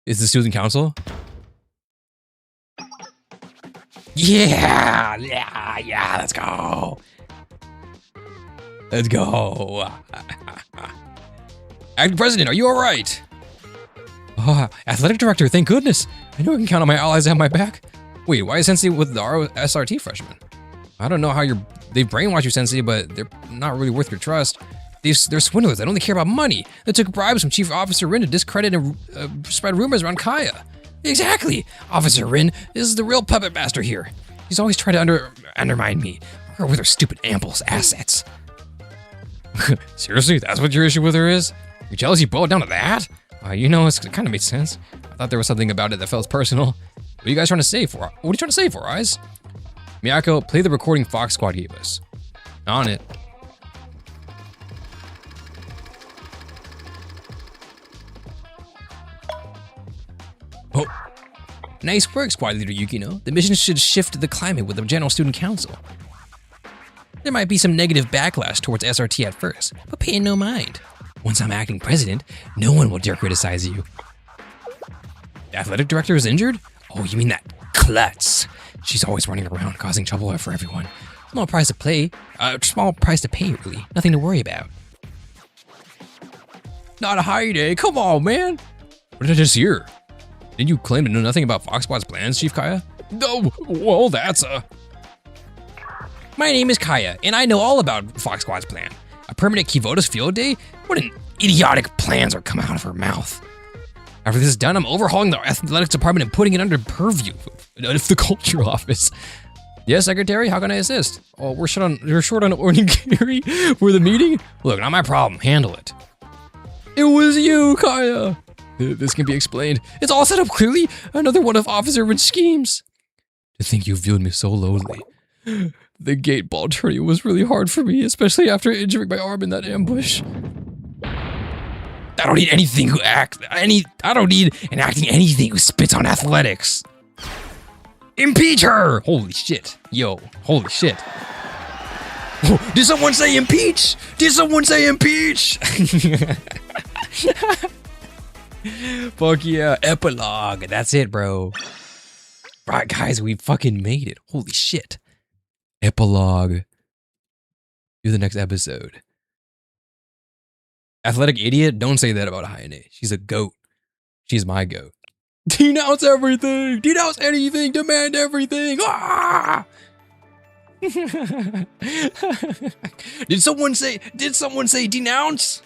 Is the student council? Yeah, let's go. Let's go. Acting President, are you all right? Oh, Athletic Director, thank goodness. I know I can count on my allies to have my back. Wait, why is Sensei with the SRT freshmen? I don't know how they've brainwashed you, Sensei, but they're not really worth your trust. They're swindlers. They only care about money. They took bribes from Chief Officer Rin to discredit and spread rumors around Kaya. Exactly. Officer Rin is the real puppet master here. He's always tried to undermine me, or with her stupid Ample's assets. Seriously, that's what your issue with her is? Your jealousy boiled down to that? It kind of makes sense. I thought there was something about it that felt personal. What are you guys trying to say for? What are you trying to say for, Eyes? Miyako, play the recording Fox Squad gave us. On it. Oh. Nice work, Squad Leader Yukino. The mission should shift the climate with the General Student Council. There might be some negative backlash towards SRT at first, but pay no mind. Once I'm acting president, no one will dare criticize you. The athletic director is injured? Oh, you mean that klutz. She's always running around causing trouble for everyone. Small price to pay, really. Nothing to worry about. Not a high day, come on, man. What did I just hear? Didn't you claim to know nothing about Fox Squad's plans, Chief Kaya? No, well, that's My name is Kaya, and I know all about Fox Squad's plan. A permanent Kivoda's field day? What an idiotic plans are coming out of her mouth. After this is done, I'm overhauling the athletics department and putting it under purview of the culture office. Yes, Secretary, how can I assist? Oh, we're short on onigiri for the meeting? Look, not my problem, handle it. It was you, Kaya. This can be explained. It's all set up clearly. Another one of Officer Rin's schemes. To think you viewed me so lowly. The gate ball turning was really hard for me, especially after injuring my arm in that ambush. I don't need anything who I don't need an acting anything who spits on athletics. Impeach her! Holy shit. Yo, holy shit. Oh, did someone say impeach? Did someone say impeach? Fuck yeah, epilogue. That's it, bro. Right, guys, we fucking made it. Holy shit. Epilogue. Do the next episode. Athletic idiot, don't say that about Hayane. She's a goat. She's my goat. Denounce everything! Denounce anything! Demand everything! Ah! Did someone say denounce?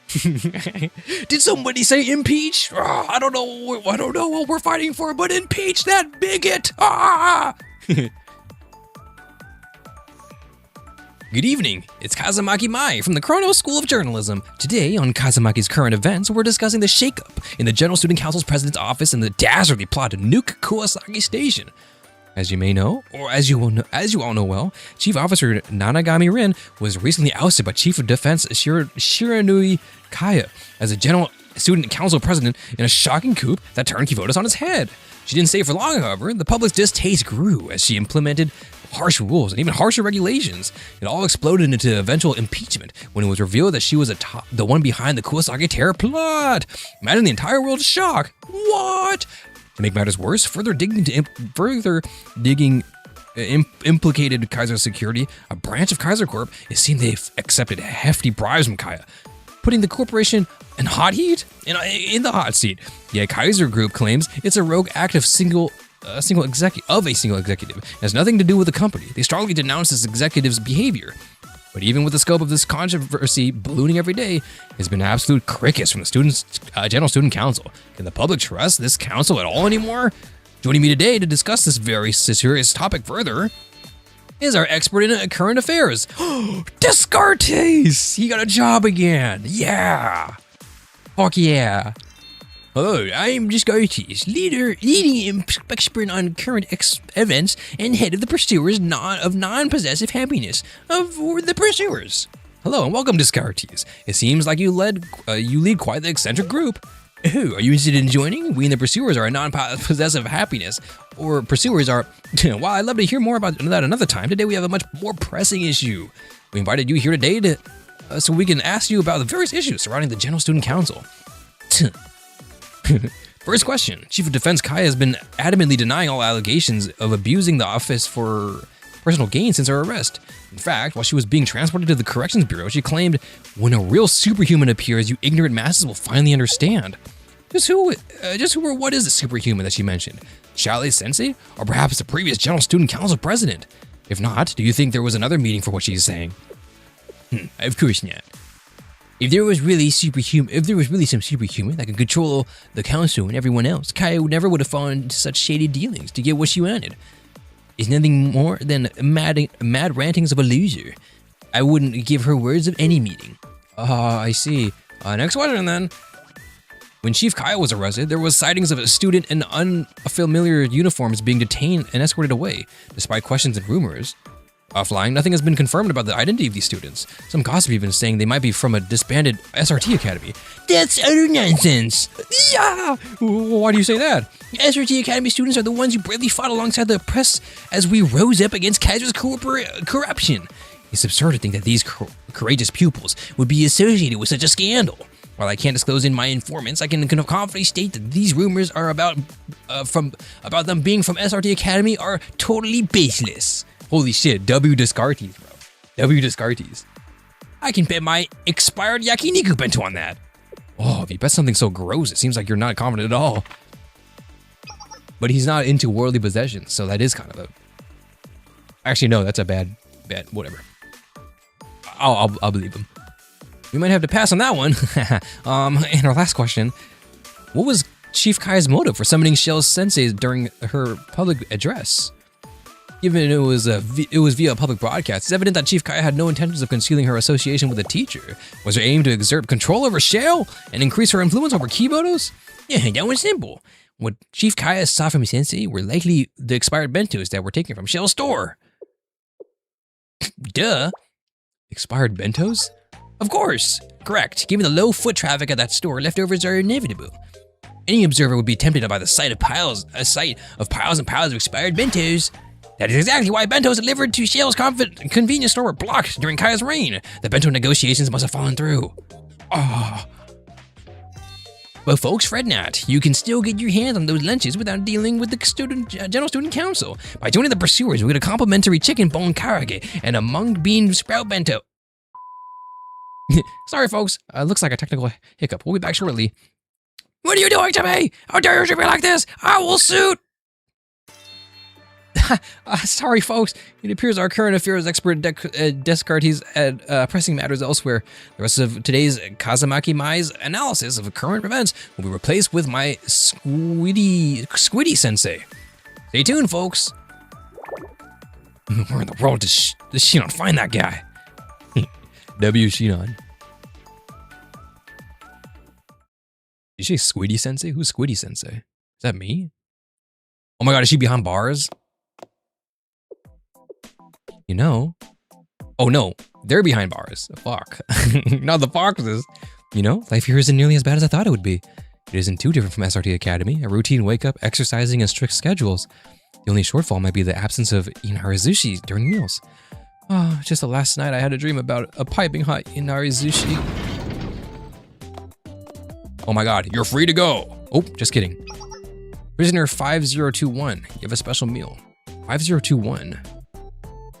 Did somebody say impeach? I don't know what we're fighting for, but impeach that bigot! Ah! Good evening, it's Kazumaki Mai from the Chrono School of Journalism. Today on Kazumaki's Current Events, we're discussing the shakeup in the General Student Council's president's office and the dastardly plot to nuke Kuwasaki Station. As you may know, or as you all know well, Chief Officer Nanagami Rin was recently ousted by Chief of Defense Shiranui Kaya as a General Student Council president in a shocking coup that turned Kivodas on its head. She didn't stay for long, however. The public's distaste grew as she implemented harsh rules and even harsher regulations. It all exploded into eventual impeachment when it was revealed that she was the one behind the Kuwasaki terror plot. Imagine the entire world's shock. What? To make matters worse, further digging implicated Kaiser security, a branch of Kaiser Corp is seen they've accepted hefty bribes from Kaya, putting the corporation in hot heat, in the hot seat. Yet Kaiser Group claims it's a rogue act of a single executive. It has nothing to do with the company. They strongly denounce this executive's behavior. But even with the scope of this controversy ballooning every day, there's been absolute crickets from the General Student Council. Can the public trust this council at all anymore? Joining me today to discuss this very serious topic further is our expert in current affairs, Descartes! He got a job again! Yeah! Fuck yeah! Hello, I'm Descartes, leading expert on current events and head of the pursuers of non-possessive happiness of the pursuers. Hello and welcome, Descartes. It seems like you lead quite the eccentric group. Who are you interested in joining? We and the pursuers are a non-possessive happiness, or pursuers are. Well, I'd love to hear more about that another time. Today we have a much more pressing issue. We invited you here today so we can ask you about the various issues surrounding the General Student Council. First question. Chief of Defense Kai has been adamantly denying all allegations of abusing the office for personal gain since her arrest. In fact, while she was being transported to the Corrections Bureau, she claimed, "When a real superhuman appears, you ignorant masses will finally understand." Just who or what is the superhuman that she mentioned? Chalet Sensei? Or perhaps the previous General Student Council president? If not, do you think there was another meaning for what she's saying? Of course not. If there was really some superhuman that could control the council and everyone else, Kaya never would have fallen into such shady dealings to get what she wanted. It's nothing more than mad rantings of a loser. I wouldn't give her words of any meaning. I see. Next question then. When Chief Kaya was arrested, there was sightings of a student in unfamiliar uniforms being detained and escorted away, despite questions and rumors. Offline, nothing has been confirmed about the identity of these students. Some gossip even saying they might be from a disbanded SRT Academy. That's utter nonsense! Yeah! Why do you say that? SRT Academy students are the ones who bravely fought alongside the press as we rose up against Kaiser's corruption. It's absurd to think that these courageous pupils would be associated with such a scandal. While I can't disclose in my informants, I can confidently state that these rumors are about them being from SRT Academy are totally baseless. Holy shit, W. Descartes, bro. W. Descartes. I can bet my expired yakiniku bento on that. Oh, if you bet something so gross, it seems like you're not confident at all. But he's not into worldly possessions, so that is kind of a... Actually, no, that's a bad bet. Whatever. I'll believe him. We might have to pass on that one. And our last question. What was Chief Kai's motive for summoning Shell Sensei during her public address? Given it was via a public broadcast, it's evident that Chief Kaya had no intentions of concealing her association with a teacher. Was her aim to exert control over Shell and increase her influence over Kibotos? Yeah, that was simple. What Chief Kaya saw from Sensei were likely the expired bentos that were taken from Shell's store. Duh. Expired bentos? Of course. Correct. Given the low foot traffic at that store, leftovers are inevitable. Any observer would be tempted by the sight of piles and piles of expired bentos. That is exactly why bentos delivered to Shell's convenience store were blocked during Kaya's reign. The bento negotiations must have fallen through. Oh. But folks, fret not. You can still get your hands on those lunches without dealing with the General Student Council. By joining the pursuers, we get a complimentary chicken bone karage and a mung bean sprout bento. Sorry, folks. Looks like a technical hiccup. We'll be back shortly. What are you doing to me? How dare you treat me like this? I will suit. Sorry, folks. It appears our current affairs expert Descartes at pressing matters elsewhere. The rest of today's Kazumaki Mai's analysis of current events will be replaced with my Squiddy Sensei. Stay tuned, folks. Where in the world does Shinon find that guy? W. Shinon. Did you say Squiddy Sensei? Who's Squiddy Sensei? Is that me? Oh my god, is she behind bars? You know. Oh no, they're behind bars. Fuck. Not the foxes. You know, life here isn't nearly as bad as I thought it would be. It isn't too different from SRT Academy, a routine wake-up, exercising, and strict schedules. The only shortfall might be the absence of inarizushi during meals. Oh, just the last night I had a dream about a piping hot inarizushi. Oh my god, you're free to go. Oh, just kidding. Prisoner 5021, you have a special meal. 5021.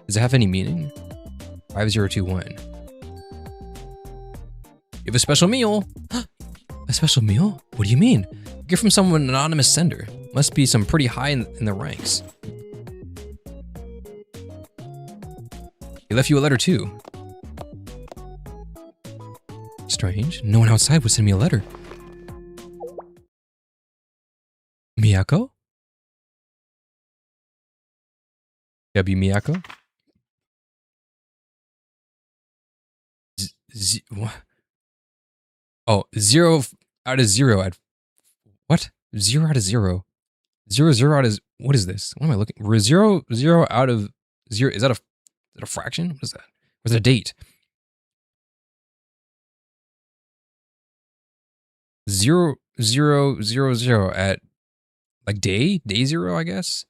Does it have any meaning? 5021. You have a special meal. A special meal? What do you mean? Gift from someone anonymous sender. Must be some pretty high in the ranks. He left you a letter too. strange. No one outside would send me a letter. Miyako? W Miyako? What? Oh, 0 out of 0 at what? 0 out of 0. 0 out of what is this? What am I looking? 0 out of 0. Is that a fraction? What is that? What's a date? 0 0 0 0 at like day 0, I guess.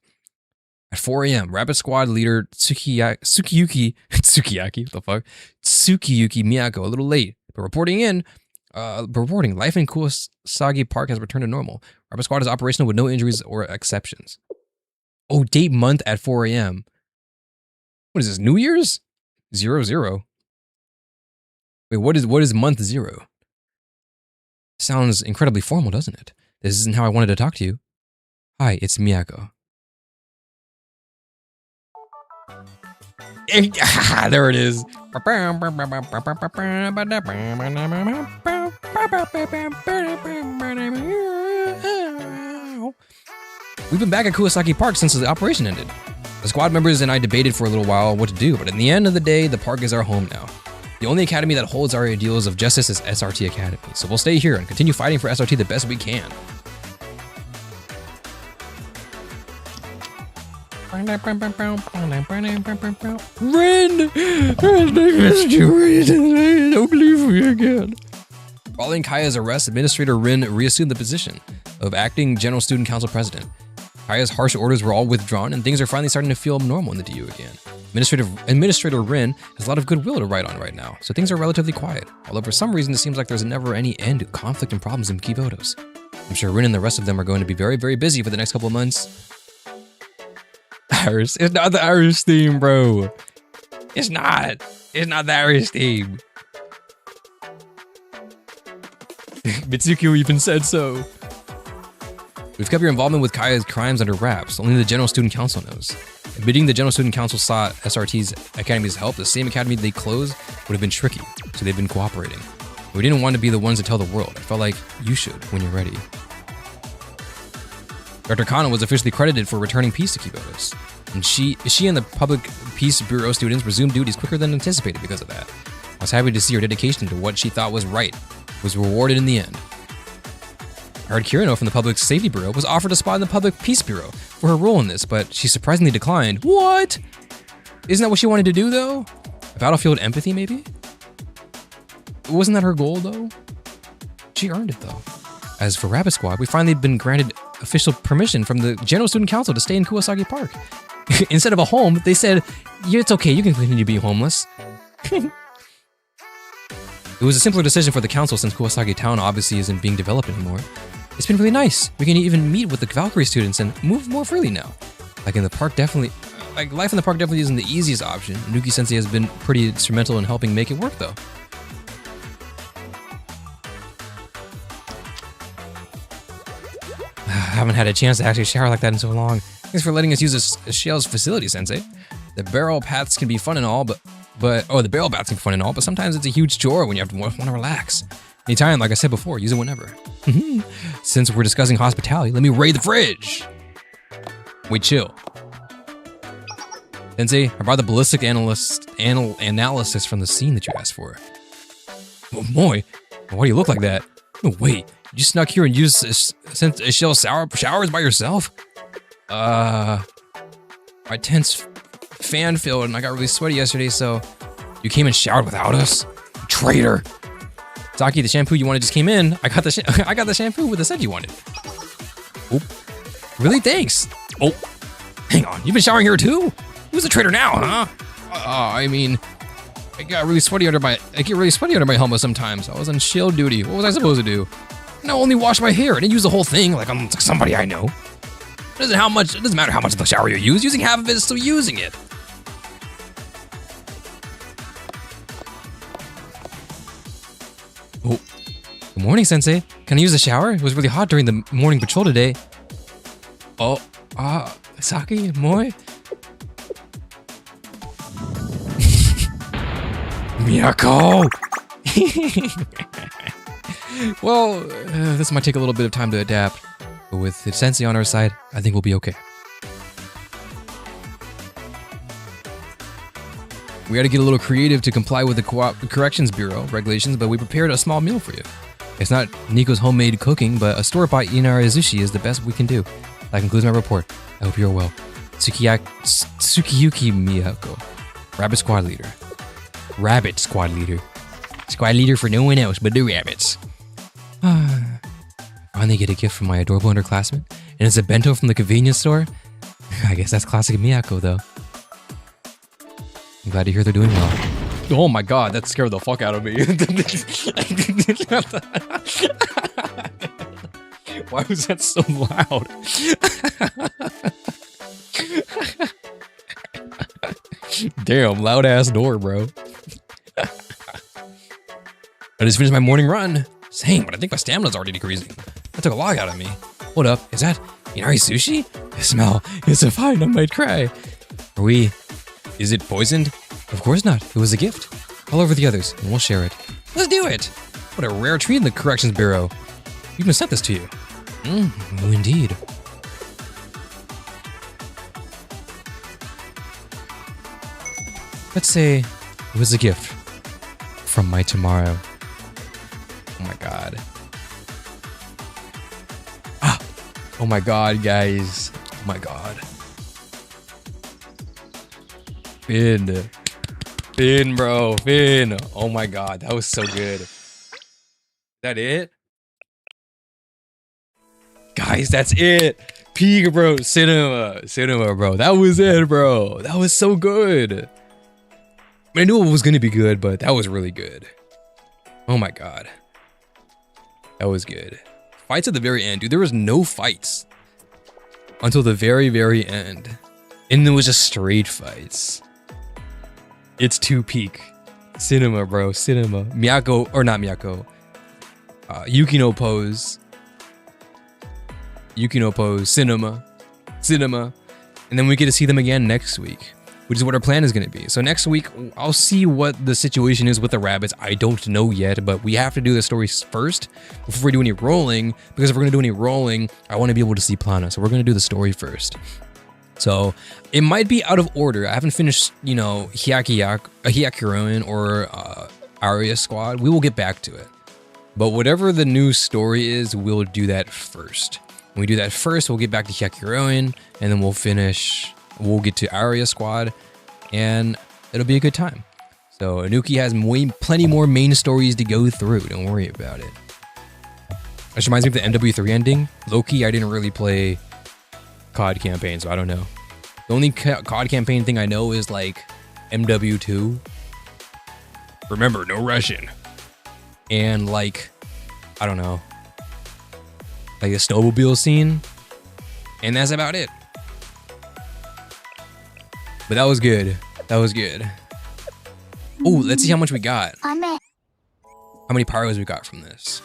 At 4 a.m., Rapid Squad leader Tsukiyuki what the fuck? Tsukiyuki Miyako, a little late, but reporting life in Kuwasagi Park has returned to normal. Rapid Squad is operational with no injuries or exceptions. Oh, date month at 4 a.m. What is this, New Year's? 0 0. Wait, what is month 0? Sounds incredibly formal, doesn't it? This isn't how I wanted to talk to you. Hi, it's Miyako. There it is. We've been back at Kuwasaki Park since the operation ended. The squad members and I debated for a little while what to do, but in the end of the day, the park is our home now. The only academy that holds our ideals of justice is SRT Academy, so we'll stay here and continue fighting for SRT the best we can. Ren! I missed you, Ren. Don't leave me again. Following Kaya's arrest, Administrator Rin reassumed the position of acting General Student Council President. Kaya's harsh orders were all withdrawn, and things are finally starting to feel normal in the DU again. Administrator Rin has a lot of goodwill to write on right now, so things are relatively quiet. Although for some reason it seems like there's never any end to conflict and problems in Kivotos. I'm sure Rin and the rest of them are going to be very, very busy for the next couple of months. Iris. It's not the Irish theme, bro. It's not the Irish theme. Mitsuki even said so. We've kept your involvement with Kaya's crimes under wraps. Only the General Student Council knows. Admitting the General Student Council sought SRT's Academy's help, the same academy they closed would have been tricky, so they've been cooperating. We didn't want to be the ones to tell the world. I felt like you should when you're ready. Dr. Kano was officially credited for returning peace to Kivotos, and she and the Public Peace Bureau students resumed duties quicker than anticipated because of that. I was happy to see her dedication to what she thought was right was rewarded in the end. I heard Kirino from the Public Safety Bureau was offered a spot in the Public Peace Bureau for her role in this, but she surprisingly declined. What? Isn't that what she wanted to do, though? Battlefield empathy, maybe? Wasn't that her goal, though? She earned it, though. As for Rapid Squad, we finally been granted official permission from the General Student Council to stay in Kuwasaki Park. Instead of a home, they said, yeah, it's okay, you can continue being homeless. It was a simpler decision for the council since Kuwasaki Town obviously isn't being developed anymore. It's been really nice. We can even meet with the Valkyrie students and move more freely now. Life in the park definitely isn't the easiest option. Nuki Sensei has been pretty instrumental in helping make it work, though. I haven't had a chance to actually shower like that in so long. Thanks for letting us use a Shell's facility, Sensei. The barrel baths can be fun and all, but sometimes it's a huge chore when you want to relax. Anytime, like I said before, use it whenever. Since we're discussing hospitality, let me raid the fridge. Wait, chill. Sensei, I brought the ballistic analysis from the scene that you asked for. Oh, boy, why do you look like that? No, wait, you snuck here and used a shell showers by yourself? My tent's fan filled and I got really sweaty yesterday, so you came and showered without us? You traitor! Saki, the shampoo you wanted just came in. I got the shampoo with the scent you wanted. Oop. Really? Thanks. Oh, hang on. You've been showering here too? Who's the traitor now, huh? I mean, I get really sweaty under my helmet sometimes. I was on shield duty. What was I supposed to do? No, only wash my hair. I didn't use the whole thing like I'm somebody I know. It doesn't matter how much of the shower you use. Using half of it is still using it. Oh, good morning, Sensei. Can I use the shower? It was really hot during the morning patrol today. Oh, Saki, moi. Miyako! Well, this might take a little bit of time to adapt, but with the sensei on our side, I think we'll be okay. We had to get a little creative to comply with the Corrections Bureau regulations, but we prepared a small meal for you. It's not Nico's homemade cooking, but a store-bought Inara sushi is the best we can do. That concludes my report. I hope you're well. Tsukiyuki Miyako, Rabbit Squad Leader. Rabbit Squad Leader. Squad Leader for no one else but the rabbits. Finally get a gift from my adorable underclassmen, and it's a bento from the convenience store? I guess that's classic Miyako, though. I'm glad to hear they're doing well. Oh my god, that scared the fuck out of me. Why was that so loud? Damn, loud ass door, bro. I just finished my morning run. Same, but I think my stamina's already decreasing. That took a lot out of me. Hold up, is that Inari sushi? The smell is so fine, I might cry. Is it poisoned? Of course not, it was a gift. Call over the others, and we'll share it. Let's do it! What a rare treat in the Corrections Bureau. We even sent this to you. Oh, indeed. Let's say it was a gift from my tomorrow. Oh my god. Oh my god, guys. Oh my god. Finn, bro. Finn. Oh my god, that was so good. Is that it? Guys, that's it. Peak, bro. Cinema, bro. That was it, bro. That was so good. I knew it was gonna be good, but that was really good. Oh my god. That was good. Fights at the very end, dude. There was no fights until the very, very end. And it was just straight fights. It's 2 peak. Cinema, bro. Cinema. Miyako, or not Miyako. Yukino pose. Yukino pose. Cinema. And then we get to see them again next week, which is what our plan is going to be. So next week, I'll see what the situation is with the rabbits. I don't know yet, but we have to do the stories first before we do any rolling, because if we're going to do any rolling, I want to be able to see Plana. So we're going to do the story first. So it might be out of order. I haven't finished, you know, Hyakuroin or Aria Squad. We will get back to it. But whatever the new story is, we'll do that first. When we do that first, we'll get back to Hyakuroin, and then we'll get to Aria Squad, and it'll be a good time. So Anuki has plenty more main stories to go through. Don't worry about it. This reminds me of the MW3 ending. Loki, I didn't really play COD campaign, so I don't know. The only COD campaign thing I know is like MW2. Remember, no Russian. And like, I don't know, like the snowmobile scene. And that's about it. But that was good. That was good. Oh, let's see how much we got. How many pyros we got from this?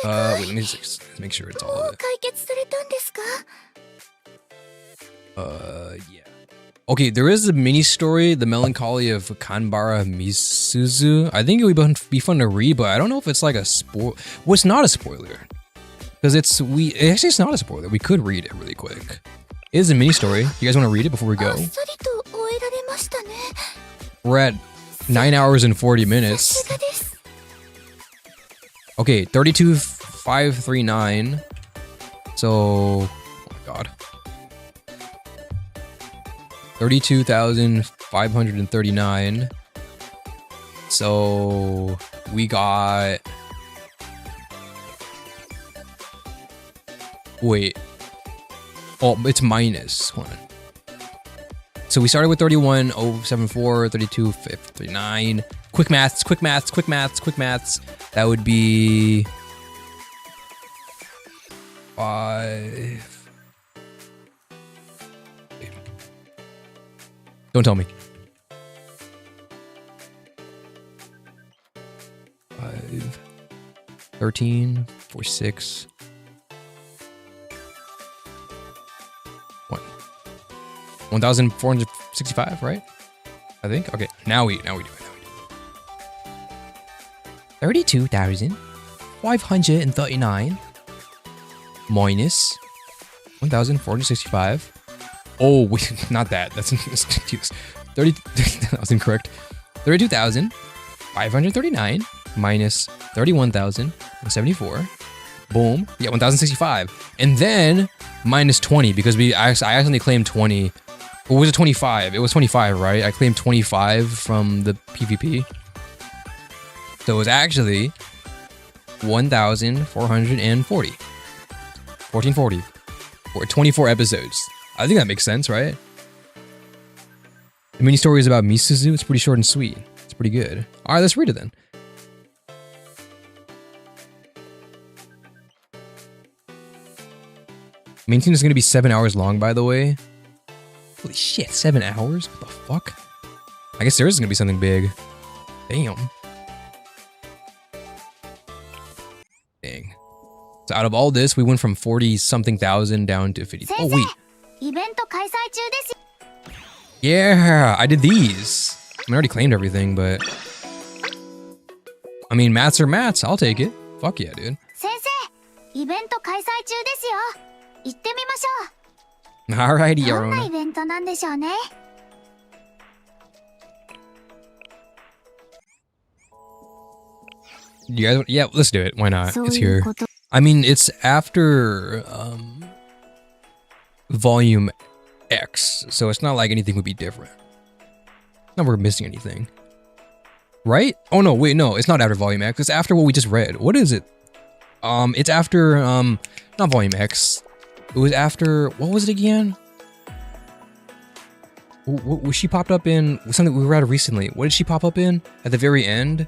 Wait, let me just make sure it's all of it. Yeah. Okay, there is a mini story, The Melancholy of Kanbara Misuzu. I think it would be fun to read, but I don't know if it's like a spoil. Well, it's not a spoiler. Because actually it's not a spoiler. We could read it really quick. It is a mini story. You guys want to read it before we go? We're at 9 hours and 40 minutes. Okay, 32,539. So, oh my god. 32,539. So, we got... Wait. Oh, it's minus 1. So we started with 31,074, 32,539. Quick maths. That would be 5. Don't tell me. 5, 13, 46. 1,465, right? I think. Okay, now we do it. 32,539 minus 1,465. Oh, wait, not that. That's 30. That was incorrect. 32,539 minus 31,074. Boom. Yeah, 1,065. And then minus 20 because I accidentally claimed 20. Or was it 25? It was 25, right? I claimed 25 from the PvP. So it was actually 1,440. 1440. Or 24 episodes. I think that makes sense, right? The mini story is about Misuzu. It's pretty short and sweet. It's pretty good. Alright, let's read it then. Main scene is going to be 7 hours long, by the way. Holy shit, 7 hours? What the fuck? I guess there is going to be something big. Damn. Dang. So out of all this, we went from 40-something thousand down to 50. Oh, wait. Yeah, I did these. I already claimed everything, but... I mean, mats are mats. I'll take it. Fuck yeah, dude. Alrighty, Yarona. You guys, yeah, let's do it. Why not? It's here. I mean, it's after volume X, so it's not like anything would be different. Not we're missing anything. Right? Oh no, wait, no, it's not after volume X. It's after what we just read. What is it? It's after not volume X. It was after, what was it again? What she popped up in something we read recently. What did she pop up in at the very end?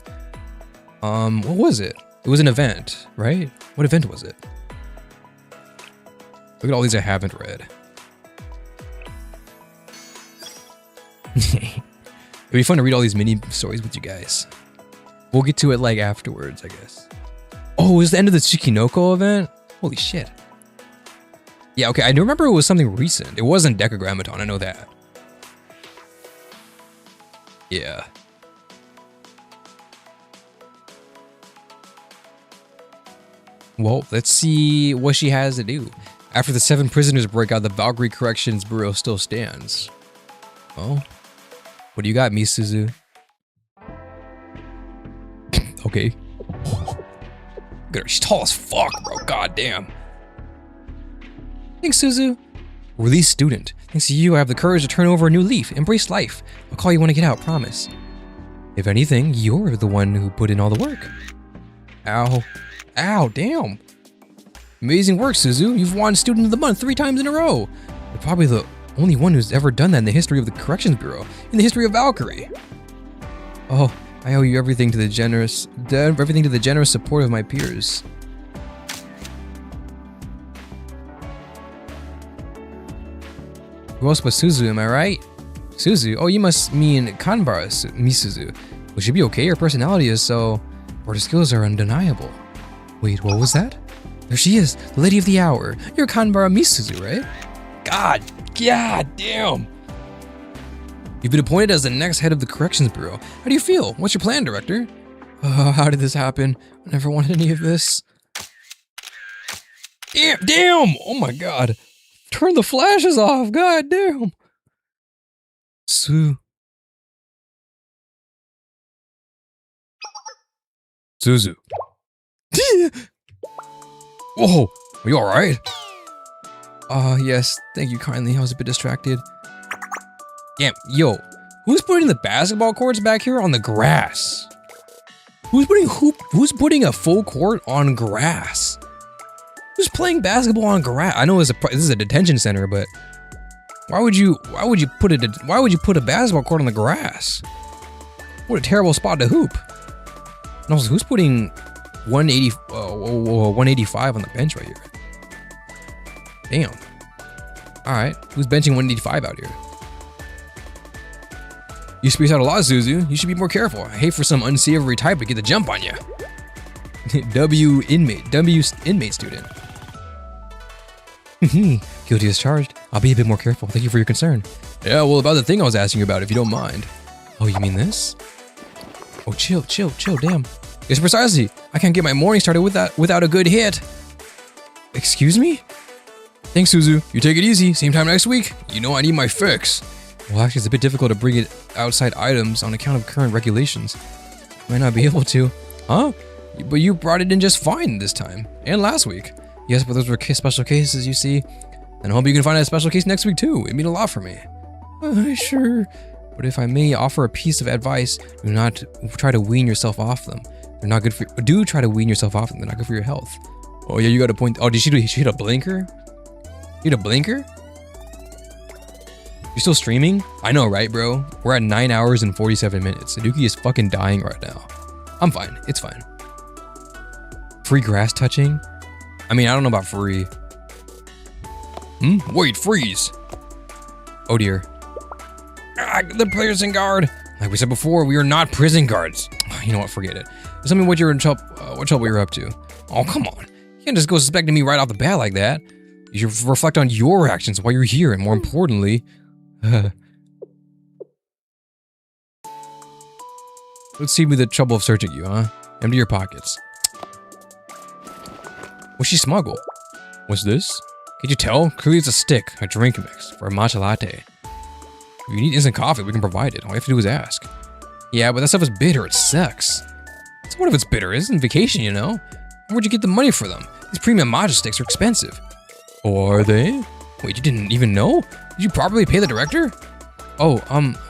What was it? It was an event, right? What event was it? Look at all these I haven't read. It'd be fun to read all these mini stories with you guys. We'll get to it like afterwards, I guess. Oh, it was the end of the Tsukinoko event? Holy shit. Yeah, okay, I remember it was something recent. It wasn't Decagrammaton, I know that. Yeah. Well, let's see what she has to do. After the 7 prisoners break out, the Valkyrie Corrections Bureau still stands. Well, what do you got, Misuzu? Okay. Look at her, she's tall as fuck, bro. God damn. Thanks, Suzu. Release student. Thanks to you, I have the courage to turn over a new leaf. Embrace life. I'll call you when I get out, promise. If anything, you're the one who put in all the work. Ow. Ow, damn. Amazing work, Suzu. You've won Student of the Month 3 times in a row. You're probably the only one who's ever done that in the history of the Corrections Bureau, in the history of Valkyrie. Oh, I owe you everything to the generous support of my peers. Who else but Suzu, am I right? Suzu? Oh, you must mean Kanbara Misuzu. Will she be okay? Her personality is so... Her skills are undeniable. Wait, what was that? There she is, the lady of the hour. You're Kanbara Misuzu, right? God damn. You've been appointed as the next head of the Corrections Bureau. How do you feel? What's your plan, Director? How did this happen? I never wanted any of this. Damn! Oh my god. Turn the flashes off, god damn. Suzu. Whoa, are you alright? Yes, thank you kindly. I was a bit distracted. Damn, yo, who's putting the basketball courts back here on the grass? Who's putting a full court on grass? Who's playing basketball on grass? I know this is a detention center, but why would you put a basketball court on the grass? What a terrible spot to hoop. And also, who's putting 185 on the bench right here? Damn. Alright, who's benching 185 out here? You space out a lot, Suzu. You should be more careful. I hate for some unsavory type to get the jump on you. W inmate student. Guilty as charged. I'll be a bit more careful. Thank you for your concern. Yeah, well, about the thing I was asking you about, if you don't mind. Oh, you mean this? Oh, chill, damn. Yes, precisely. I can't get my morning started without a good hit. Excuse me? Thanks, Suzu. You take it easy. Same time next week. You know I need my fix. Well, actually, it's a bit difficult to bring it outside items on account of current regulations. Might not be able to. Huh? But you brought it in just fine this time. And last week. Yes, but those were special cases, you see. And I hope you can find a special case next week, too. It means a lot for me. Sure. But if I may offer a piece of advice, do not try to wean yourself off them. They're not good for you. Do try to wean yourself off them. They're not good for your health. Oh, yeah, you got a point. Oh, did she hit a blinker? You hit a blinker? You still streaming? I know, right, bro? We're at 9 hours and 47 minutes. Anuki is fucking dying right now. I'm fine. It's fine. Free grass touching? I mean, I don't know about free. Wait, freeze. Oh, dear. The prison guard. Like we said before, we are not prison guards. You know what? Forget it. Tell me what you're in trouble. What trouble you're up to? Oh, come on. You can't just go suspecting me right off the bat like that. You should reflect on your actions while you're here, and more importantly, let's see me the trouble of searching you, huh? Empty your pockets. What'd she smuggle? What's this? Could you tell? Clearly it's a stick, a drink mix for a matcha latte. If you need instant coffee, we can provide it. All you have to do is ask. Yeah, but that stuff is bitter. It sucks. So what if it's bitter? It isn't vacation, you know? Where'd you get the money for them? These premium matcha sticks are expensive. Oh, are they? Wait, you didn't even know? Did you properly pay the director? Oh,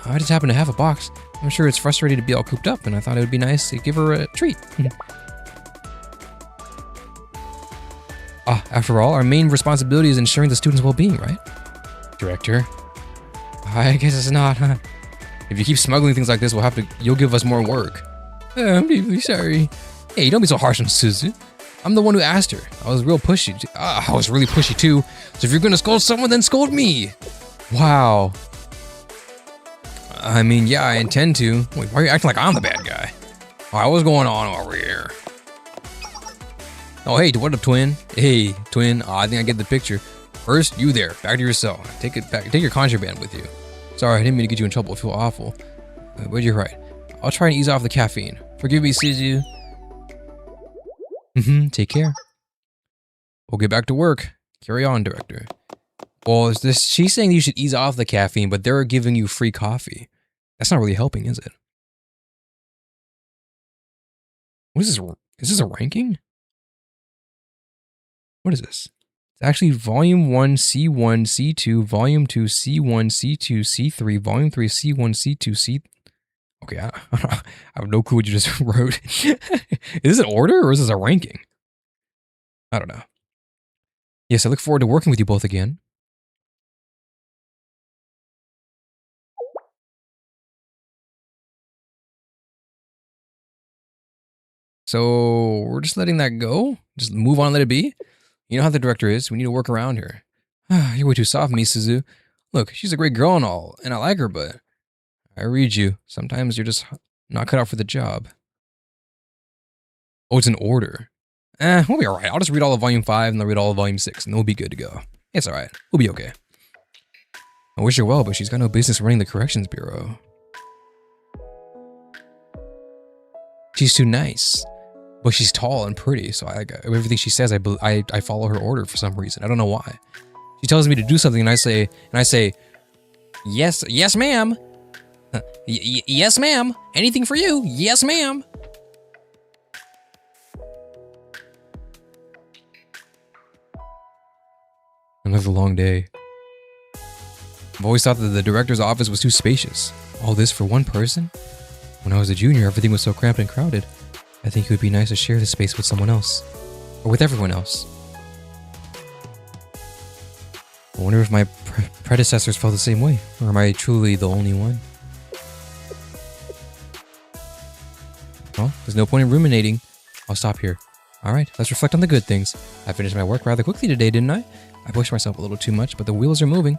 I just happen to have a box. I'm sure it's frustrating to be all cooped up, and I thought it would be nice to give her a treat. After all, our main responsibility is ensuring the students' well-being, right? Director? I guess it's not, huh? If you keep smuggling things like this, you'll give us more work. I'm deeply sorry. Hey, don't be so harsh on Suzu. I'm the one who asked her. I was real pushy. I was really pushy too. So if you're gonna scold someone, then scold me. Wow. I mean, yeah, I intend to. Wait, why are you acting like I'm the bad guy? Alright, what's going on over here? Oh, hey, what up, twin? Hey, twin. I think I get the picture. First, you there. Back to your cell. Take it back. Take your contraband with you. Sorry, I didn't mean to get you in trouble. I feel awful. But you're right. I'll try and ease off the caffeine. Forgive me, Suzu. Take care. We'll get back to work. Carry on, director. Well, she's saying you should ease off the caffeine, but they're giving you free coffee. That's not really helping, is it? What is this? Is this a ranking? What is this? It's actually Volume 1, C1, C2, Volume 2, C1, C2, C3, Volume 3, C1, C2, C... Okay, I have no clue what you just wrote. Is this an order or is this a ranking? I don't know. Yes, I look forward to working with you both again. So, we're just letting that go? Just move on and let it be? You know how the director is. We need to work around her. You're way too soft, Suzu. Look, she's a great girl and all, and I like her, but... I read you. Sometimes you're just not cut out for the job. Oh, it's an order. We'll be alright. I'll just read all of Volume 5 and then read all of Volume 6, and then we'll be good to go. It's alright. We'll be okay. I wish her well, but she's got no business running the Corrections Bureau. She's too nice. Well, she's tall and pretty, so everything she says, I follow her order for some reason. I don't know why. She tells me to do something, and I say, yes, ma'am. Yes, ma'am. Anything for you? Yes, ma'am. Another long day. I've always thought that the director's office was too spacious. All this for one person? When I was a junior, everything was so cramped and crowded. I think it would be nice to share the space with someone else. Or with everyone else. I wonder if my predecessors felt the same way. Or am I truly the only one? Well, there's no point in ruminating. I'll stop here. Alright, let's reflect on the good things. I finished my work rather quickly today, didn't I? I pushed myself a little too much, but the wheels are moving.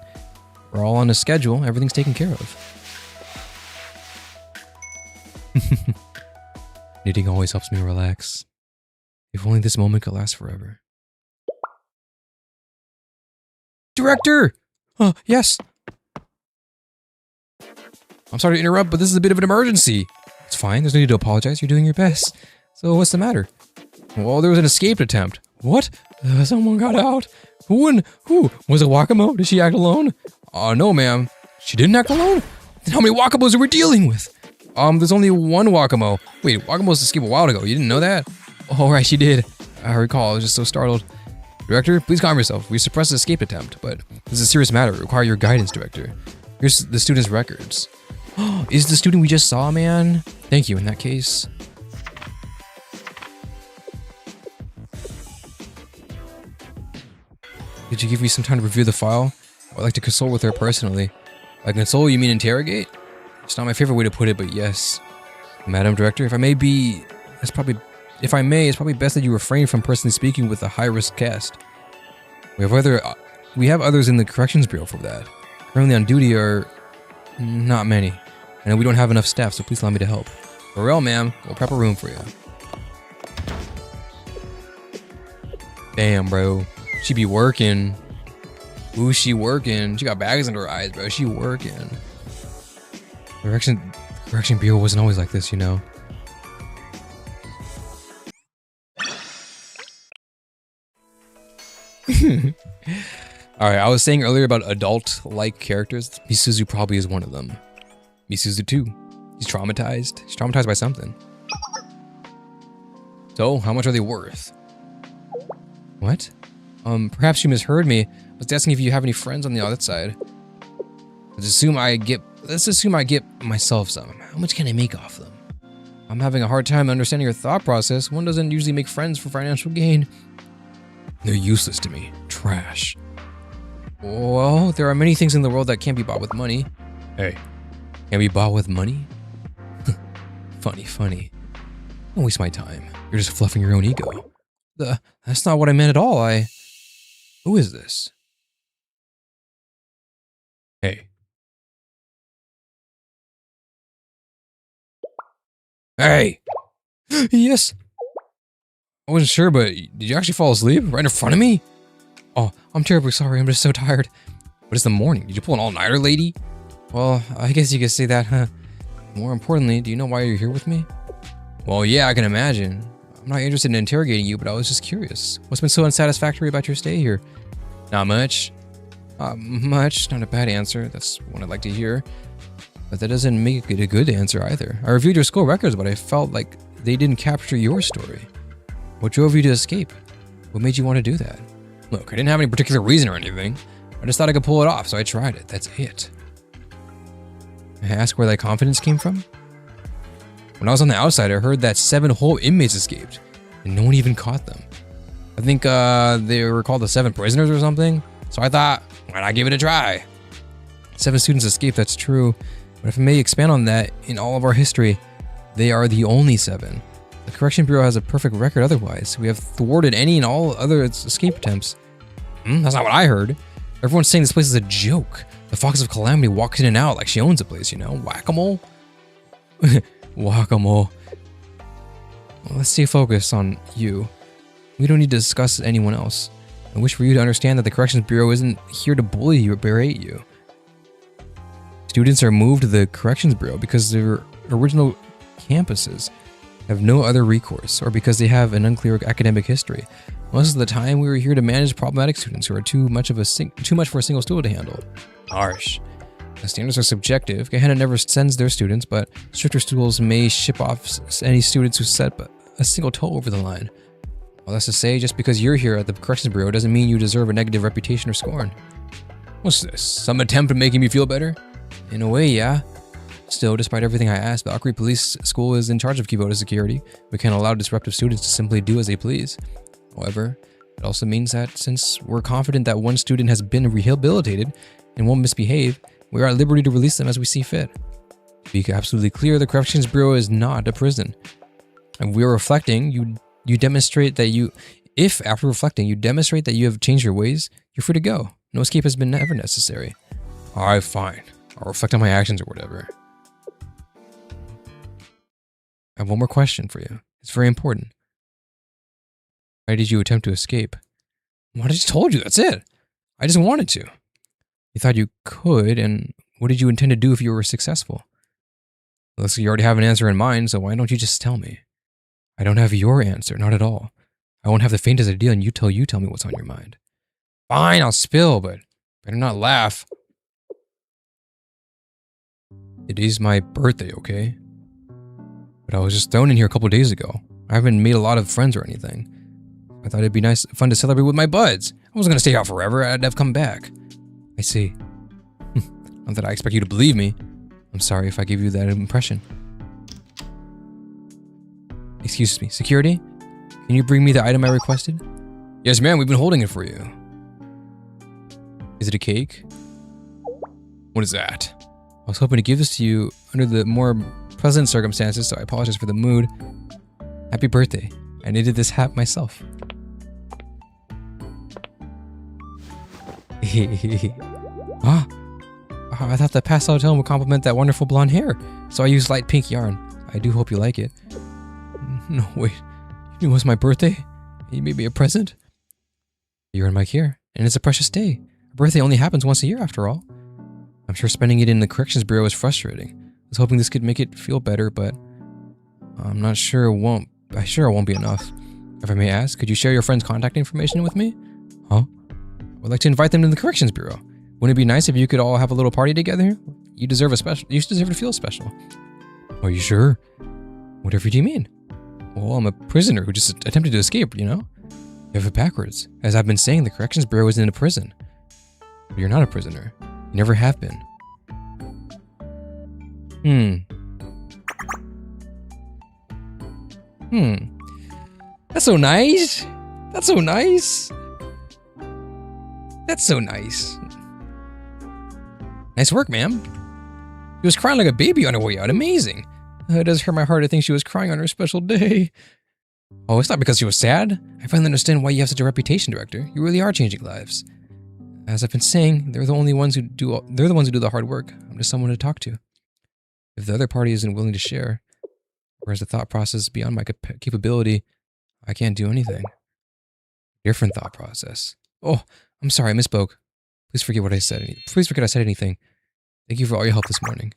We're all on a schedule. Everything's taken care of. Knitting always helps me relax. If only this moment could last forever. Director! Yes. I'm sorry to interrupt, but this is a bit of an emergency. It's fine. There's no need to apologize. You're doing your best. So what's the matter? Well, there was an escape attempt. What? Someone got out. Who? Was it Wakamo? Did she act alone? No, ma'am. She didn't act alone? Then how many Wakamos are we dealing with? There's only one Wakamo. Wait, Wakamo's escaped a while ago. You didn't know that? Oh, right, she did. I recall. I was just so startled. Director, please calm yourself. We suppressed the escape attempt, but this is a serious matter. We require your guidance, Director. Here's the student's records. Is the student we just saw, man? Thank you, in that case. Did you give me some time to review the file? I'd like to consult with her personally. By console, you mean interrogate? It's not my favorite way to put it, but yes. Madam Director, if I may, it's probably best that you refrain from personally speaking with a high-risk cast. We have others in the Corrections Bureau for that. Currently on duty are not many. I know we don't have enough staff, so please allow me to help. For real, ma'am. We'll prep a room for you. Damn, bro. She be working. Ooh, she working. She got bags under her eyes, bro. She working. The Correction Bureau wasn't always like this, you know. Alright, I was saying earlier about adult-like characters. Misuzu probably is one of them. Misuzu too. He's traumatized. He's traumatized by something. So, how much are they worth? What? Perhaps you misheard me. I was asking if you have any friends on the other side. Let's assume I get myself some. How much can I make off them? I'm having a hard time understanding your thought process. One doesn't usually make friends for financial gain. They're useless to me. Trash. Well, there are many things in the world that can't be bought with money. Hey, can't be bought with money? Funny. Don't waste my time. You're just fluffing your own ego. That's not what I meant at all. Who is this? Hey. Hey! Yes! I wasn't sure, but did you actually fall asleep right in front of me? Oh, I'm terribly sorry. I'm just so tired. But it's the morning. Did you pull an all-nighter, lady? Well, I guess you could say that, huh? More importantly, do you know why you're here with me? Well, yeah, I can imagine. I'm not interested in interrogating you, but I was just curious. What's been so unsatisfactory about your stay here? Not much. Much. Not a bad answer. That's one I'd like to hear. But that doesn't make it a good answer either. I reviewed your school records, but I felt like they didn't capture your story. What drove you to escape? What made you want to do that? Look, I didn't have any particular reason or anything. I just thought I could pull it off, so I tried it. That's it. I asked where that confidence came from? When I was on the outside, I heard that 7 whole inmates escaped, and no one even caught them. I think they were called the 7 prisoners or something, so I thought, why not give it a try? 7 students escaped, that's true, but if I may expand on that, in all of our history, they are the only 7. The Correction Bureau has a perfect record otherwise. We have thwarted any and all other escape attempts. That's not what I heard. Everyone's saying this place is a joke. The Fox of Calamity walks in and out like she owns the place, you know? Whack-a-mole? Whack-a-mole. Well, let's stay focused on you. We don't need to discuss anyone else. I wish for you to understand that the Corrections Bureau isn't here to bully you or berate you. Students are moved to the Corrections Bureau because their original campuses have no other recourse, or because they have an unclear academic history. Most of the time, we were here to manage problematic students who are too much for a single student to handle. Harsh. The standards are subjective. Gehenna never sends their students, but stricter schools may ship off any students who set a single toe over the line. Well, that's to say, just because you're here at the Corrections Bureau doesn't mean you deserve a negative reputation or scorn. What's this? Some attempt at making me feel better? In a way, yeah. Still, despite everything I asked, the Akari Police School is in charge of Kibota's security. We can't allow disruptive students to simply do as they please. However, it also means that since we're confident that one student has been rehabilitated and won't misbehave, we are at liberty to release them as we see fit. To be absolutely clear, the Corrections Bureau is not a prison. And we are reflecting, you demonstrate that if after reflecting you demonstrate that you have changed your ways, you're free to go. No escape has been ever necessary. Alright, fine. I'll reflect on my actions or whatever. I have one more question for you. It's very important. Why did you attempt to escape? Well, I just told you, that's it. I just wanted to. You thought you could, and what did you intend to do if you were successful? Looks like you already have an answer in mind, so why don't you just tell me? I don't have your answer, not at all. I won't have the faintest idea until you tell me what's on your mind. Fine, I'll spill, but better not laugh. It is my birthday, okay? But I was just thrown in here a couple days ago. I haven't made a lot of friends or anything. I thought it'd be fun to celebrate with my buds. I wasn't gonna stay out forever, I'd have come back. I see. Not that I expect you to believe me. I'm sorry if I gave you that impression. Excuse me, security? Can you bring me the item I requested? Yes, ma'am, we've been holding it for you. Is it a cake? What is that? I was hoping to give this to you under the more pleasant circumstances, so I apologize for the mood. Happy birthday. I knitted this hat myself. Ah, I thought the pastel tone would complement that wonderful blonde hair, so I used light pink yarn. I do hope you like it. No, wait. It was my birthday? You made me a present? You're in my care, and it's a precious day. A birthday only happens once a year, after all. I'm sure spending it in the corrections bureau is frustrating. I was hoping this could make it feel better, but I'm not sure it won't. I'm sure it won't be enough. If I may ask, could you share your friend's contact information with me? Huh? I would like to invite them to the corrections bureau. Wouldn't it be nice if you could all have a little party together? You deserve to feel special. Are you sure? Whatever do you mean? Well, I'm a prisoner who just attempted to escape, you know? You have it backwards. As I've been saying, the corrections bureau isn't a prison. But you're not a prisoner. You never have been. That's so nice. That's so nice. That's so nice. Nice work, ma'am. She was crying like a baby on her way out. Amazing. It does hurt my heart to think she was crying on her special day. Oh, it's not because she was sad. I finally understand why you have such a reputation, Director. You really are changing lives. As I've been saying, they're the ones who do the hard work. I'm just someone to talk to. If the other party isn't willing to share, whereas the thought process is beyond my capability, I can't do anything. Different thought process. Oh, I'm sorry, I misspoke. Please forget what I said. Please forget I said anything. Thank you for all your help this morning.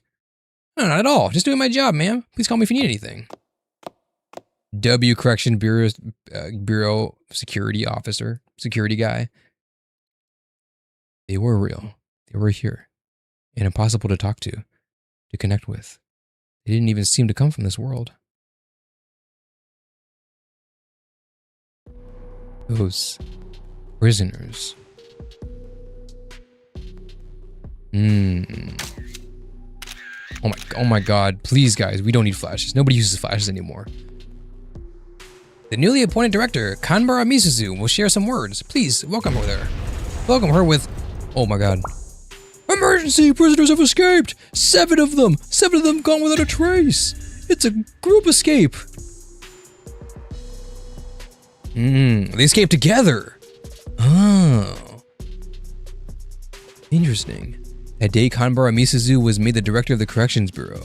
No, not at all. Just doing my job, ma'am. Please call me if you need anything. W Correction Bureau Security Officer. Security guy. They were real. They were here. And impossible to talk to connect with. They didn't even seem to come from this world. Those prisoners. Oh my god. Please, guys, we don't need flashes. Nobody uses flashes anymore. The newly appointed director, Kanbara Misuzu, will share some words. Please, welcome her there. Welcome her with... Oh my god. Emergency! Prisoners have escaped! 7 of them! 7 of them gone without a trace! It's a group escape! They escaped together! Oh. Interesting. That day, Kanbara Misuzu was made the director of the Corrections Bureau.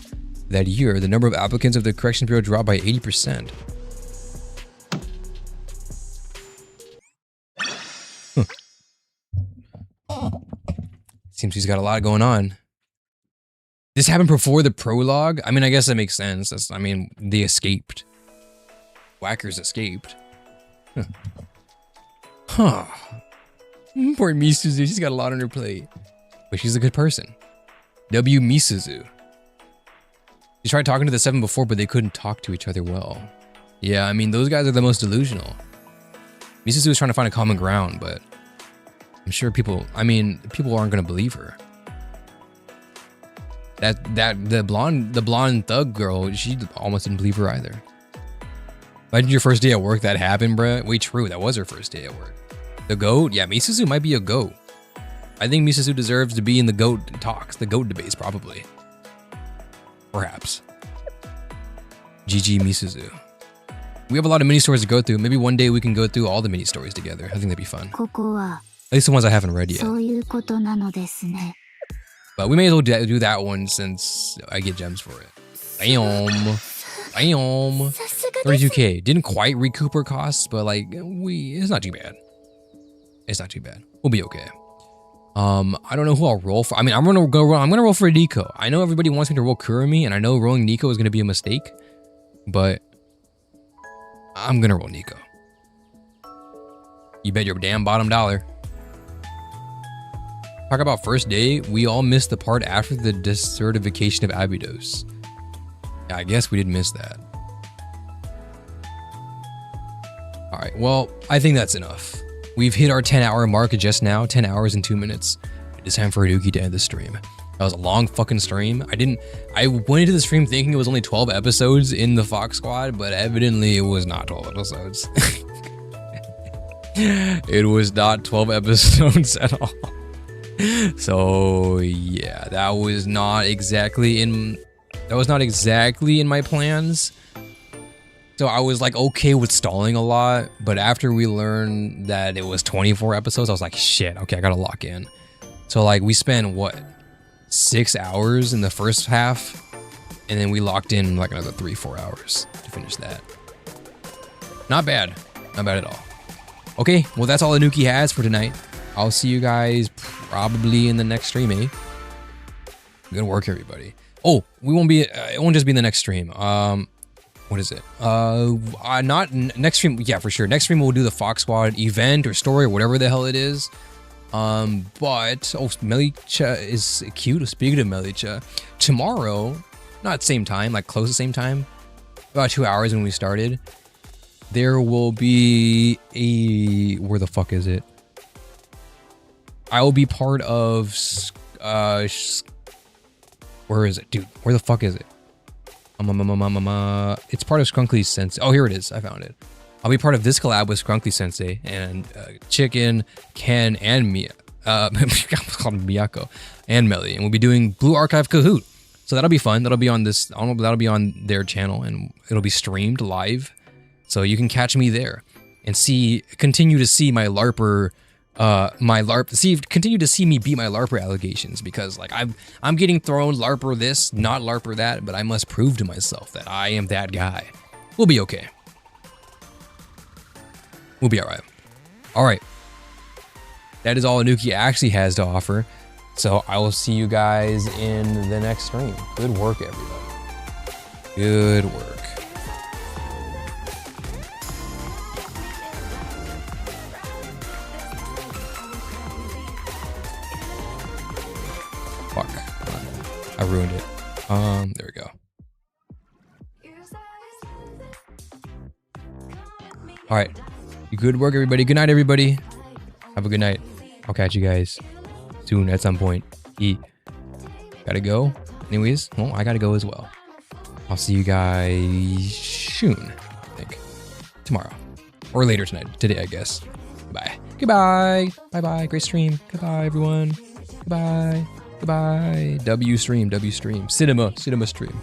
That year, the number of applicants of the Corrections Bureau dropped by 80%. Seems he's got a lot going on. This happened before the prologue? I mean, I guess that makes sense. They escaped. Whackers escaped. Huh. Poor Misuzu, she's got a lot on her plate. But she's a good person. W. Misuzu. She tried talking to the 7 before, but they couldn't talk to each other well. Yeah, I mean, those guys are the most delusional. Misuzu was trying to find a common ground, but I'm sure people aren't gonna believe her. The blonde thug girl, she almost didn't believe her either. Imagine your first day at work that happened, bruh. Wait, true, that was her first day at work. The GOAT? Yeah, Misuzu might be a GOAT. I think Misuzu deserves to be in the GOAT talks, the GOAT debates, probably. Perhaps. GG Misuzu. We have a lot of mini stories to go through. Maybe one day we can go through all the mini stories together. I think that'd be fun. At least the ones I haven't read yet. But we may as well do that one since I get gems for it. Bam. Bam. 32k. Didn't quite recoup her costs, but like, it's not too bad. It's not too bad. We'll be okay. I don't know who I'll roll for. I mean, I'm gonna roll for Nico. I know everybody wants me to roll Kurumi, and I know rolling Nico is gonna be a mistake, but I'm gonna roll Nico. You bet your damn bottom dollar. Talk about first day. We all missed the part after the desertification of Abydos. Yeah, I guess we did miss that. All right, well, I think that's enough. We've hit our 10-hour mark just now, 10 hours and 2 minutes. It is time for Anuki to end the stream. That was a long fucking stream. I went into the stream thinking it was only 12 episodes in the Fox Squad, but evidently it was not 12 episodes. It was not 12 episodes at all. So yeah, that was not exactly in my plans. So I was like okay with stalling a lot, but after we learned that it was 24 episodes, I was like, shit, okay, I gotta lock in. So like we spent what, 6 hours in the first half, and then we locked in like another 3-4 hours to finish that. Not bad at all. Okay, well that's all Anuki has for tonight. I'll see you guys probably in the next stream, eh? Good work, everybody. Oh, it won't just be in the next stream. What is it? Not next stream. Yeah, for sure. Next stream we'll do the Fox Squad event or story or whatever the hell it is. But Melicha is cute. Speaking of Melicha, tomorrow, not same time, like close to the same time, about 2 hours when we started, there will be a, where the fuck is it? I will be part of, where is it, dude? Where the fuck is it? It's part of Skrunkly Sensei. Oh, here it is. I found it. I'll be part of this collab with Skrunkly Sensei and Chicken, Ken, and Mia. I was called Miyako and Melly, and we'll be doing Blue Archive Kahoot. So that'll be fun. That'll be on this. That'll be on their channel, and it'll be streamed live. So you can catch me there and continue to see my LARPer. Continue to see me beat my LARPer allegations, because like I'm getting thrown LARPer this, not LARPer that, but I must prove to myself that I am that guy. We'll be okay. We'll be alright. Alright. That is all Anuki actually has to offer. So I will see you guys in the next stream. Good work, everybody. Good work. Fuck. I ruined it. There we go. Alright. Good work, everybody. Good night, everybody. Have a good night. I'll catch you guys soon at some point. Gotta go. Anyways, well, I gotta go as well. I'll see you guys soon, I think. Tomorrow. Or later tonight. Today, I guess. Bye. Goodbye. Bye-bye. Great stream. Goodbye, everyone. Goodbye. Goodbye. W stream. Cinema stream.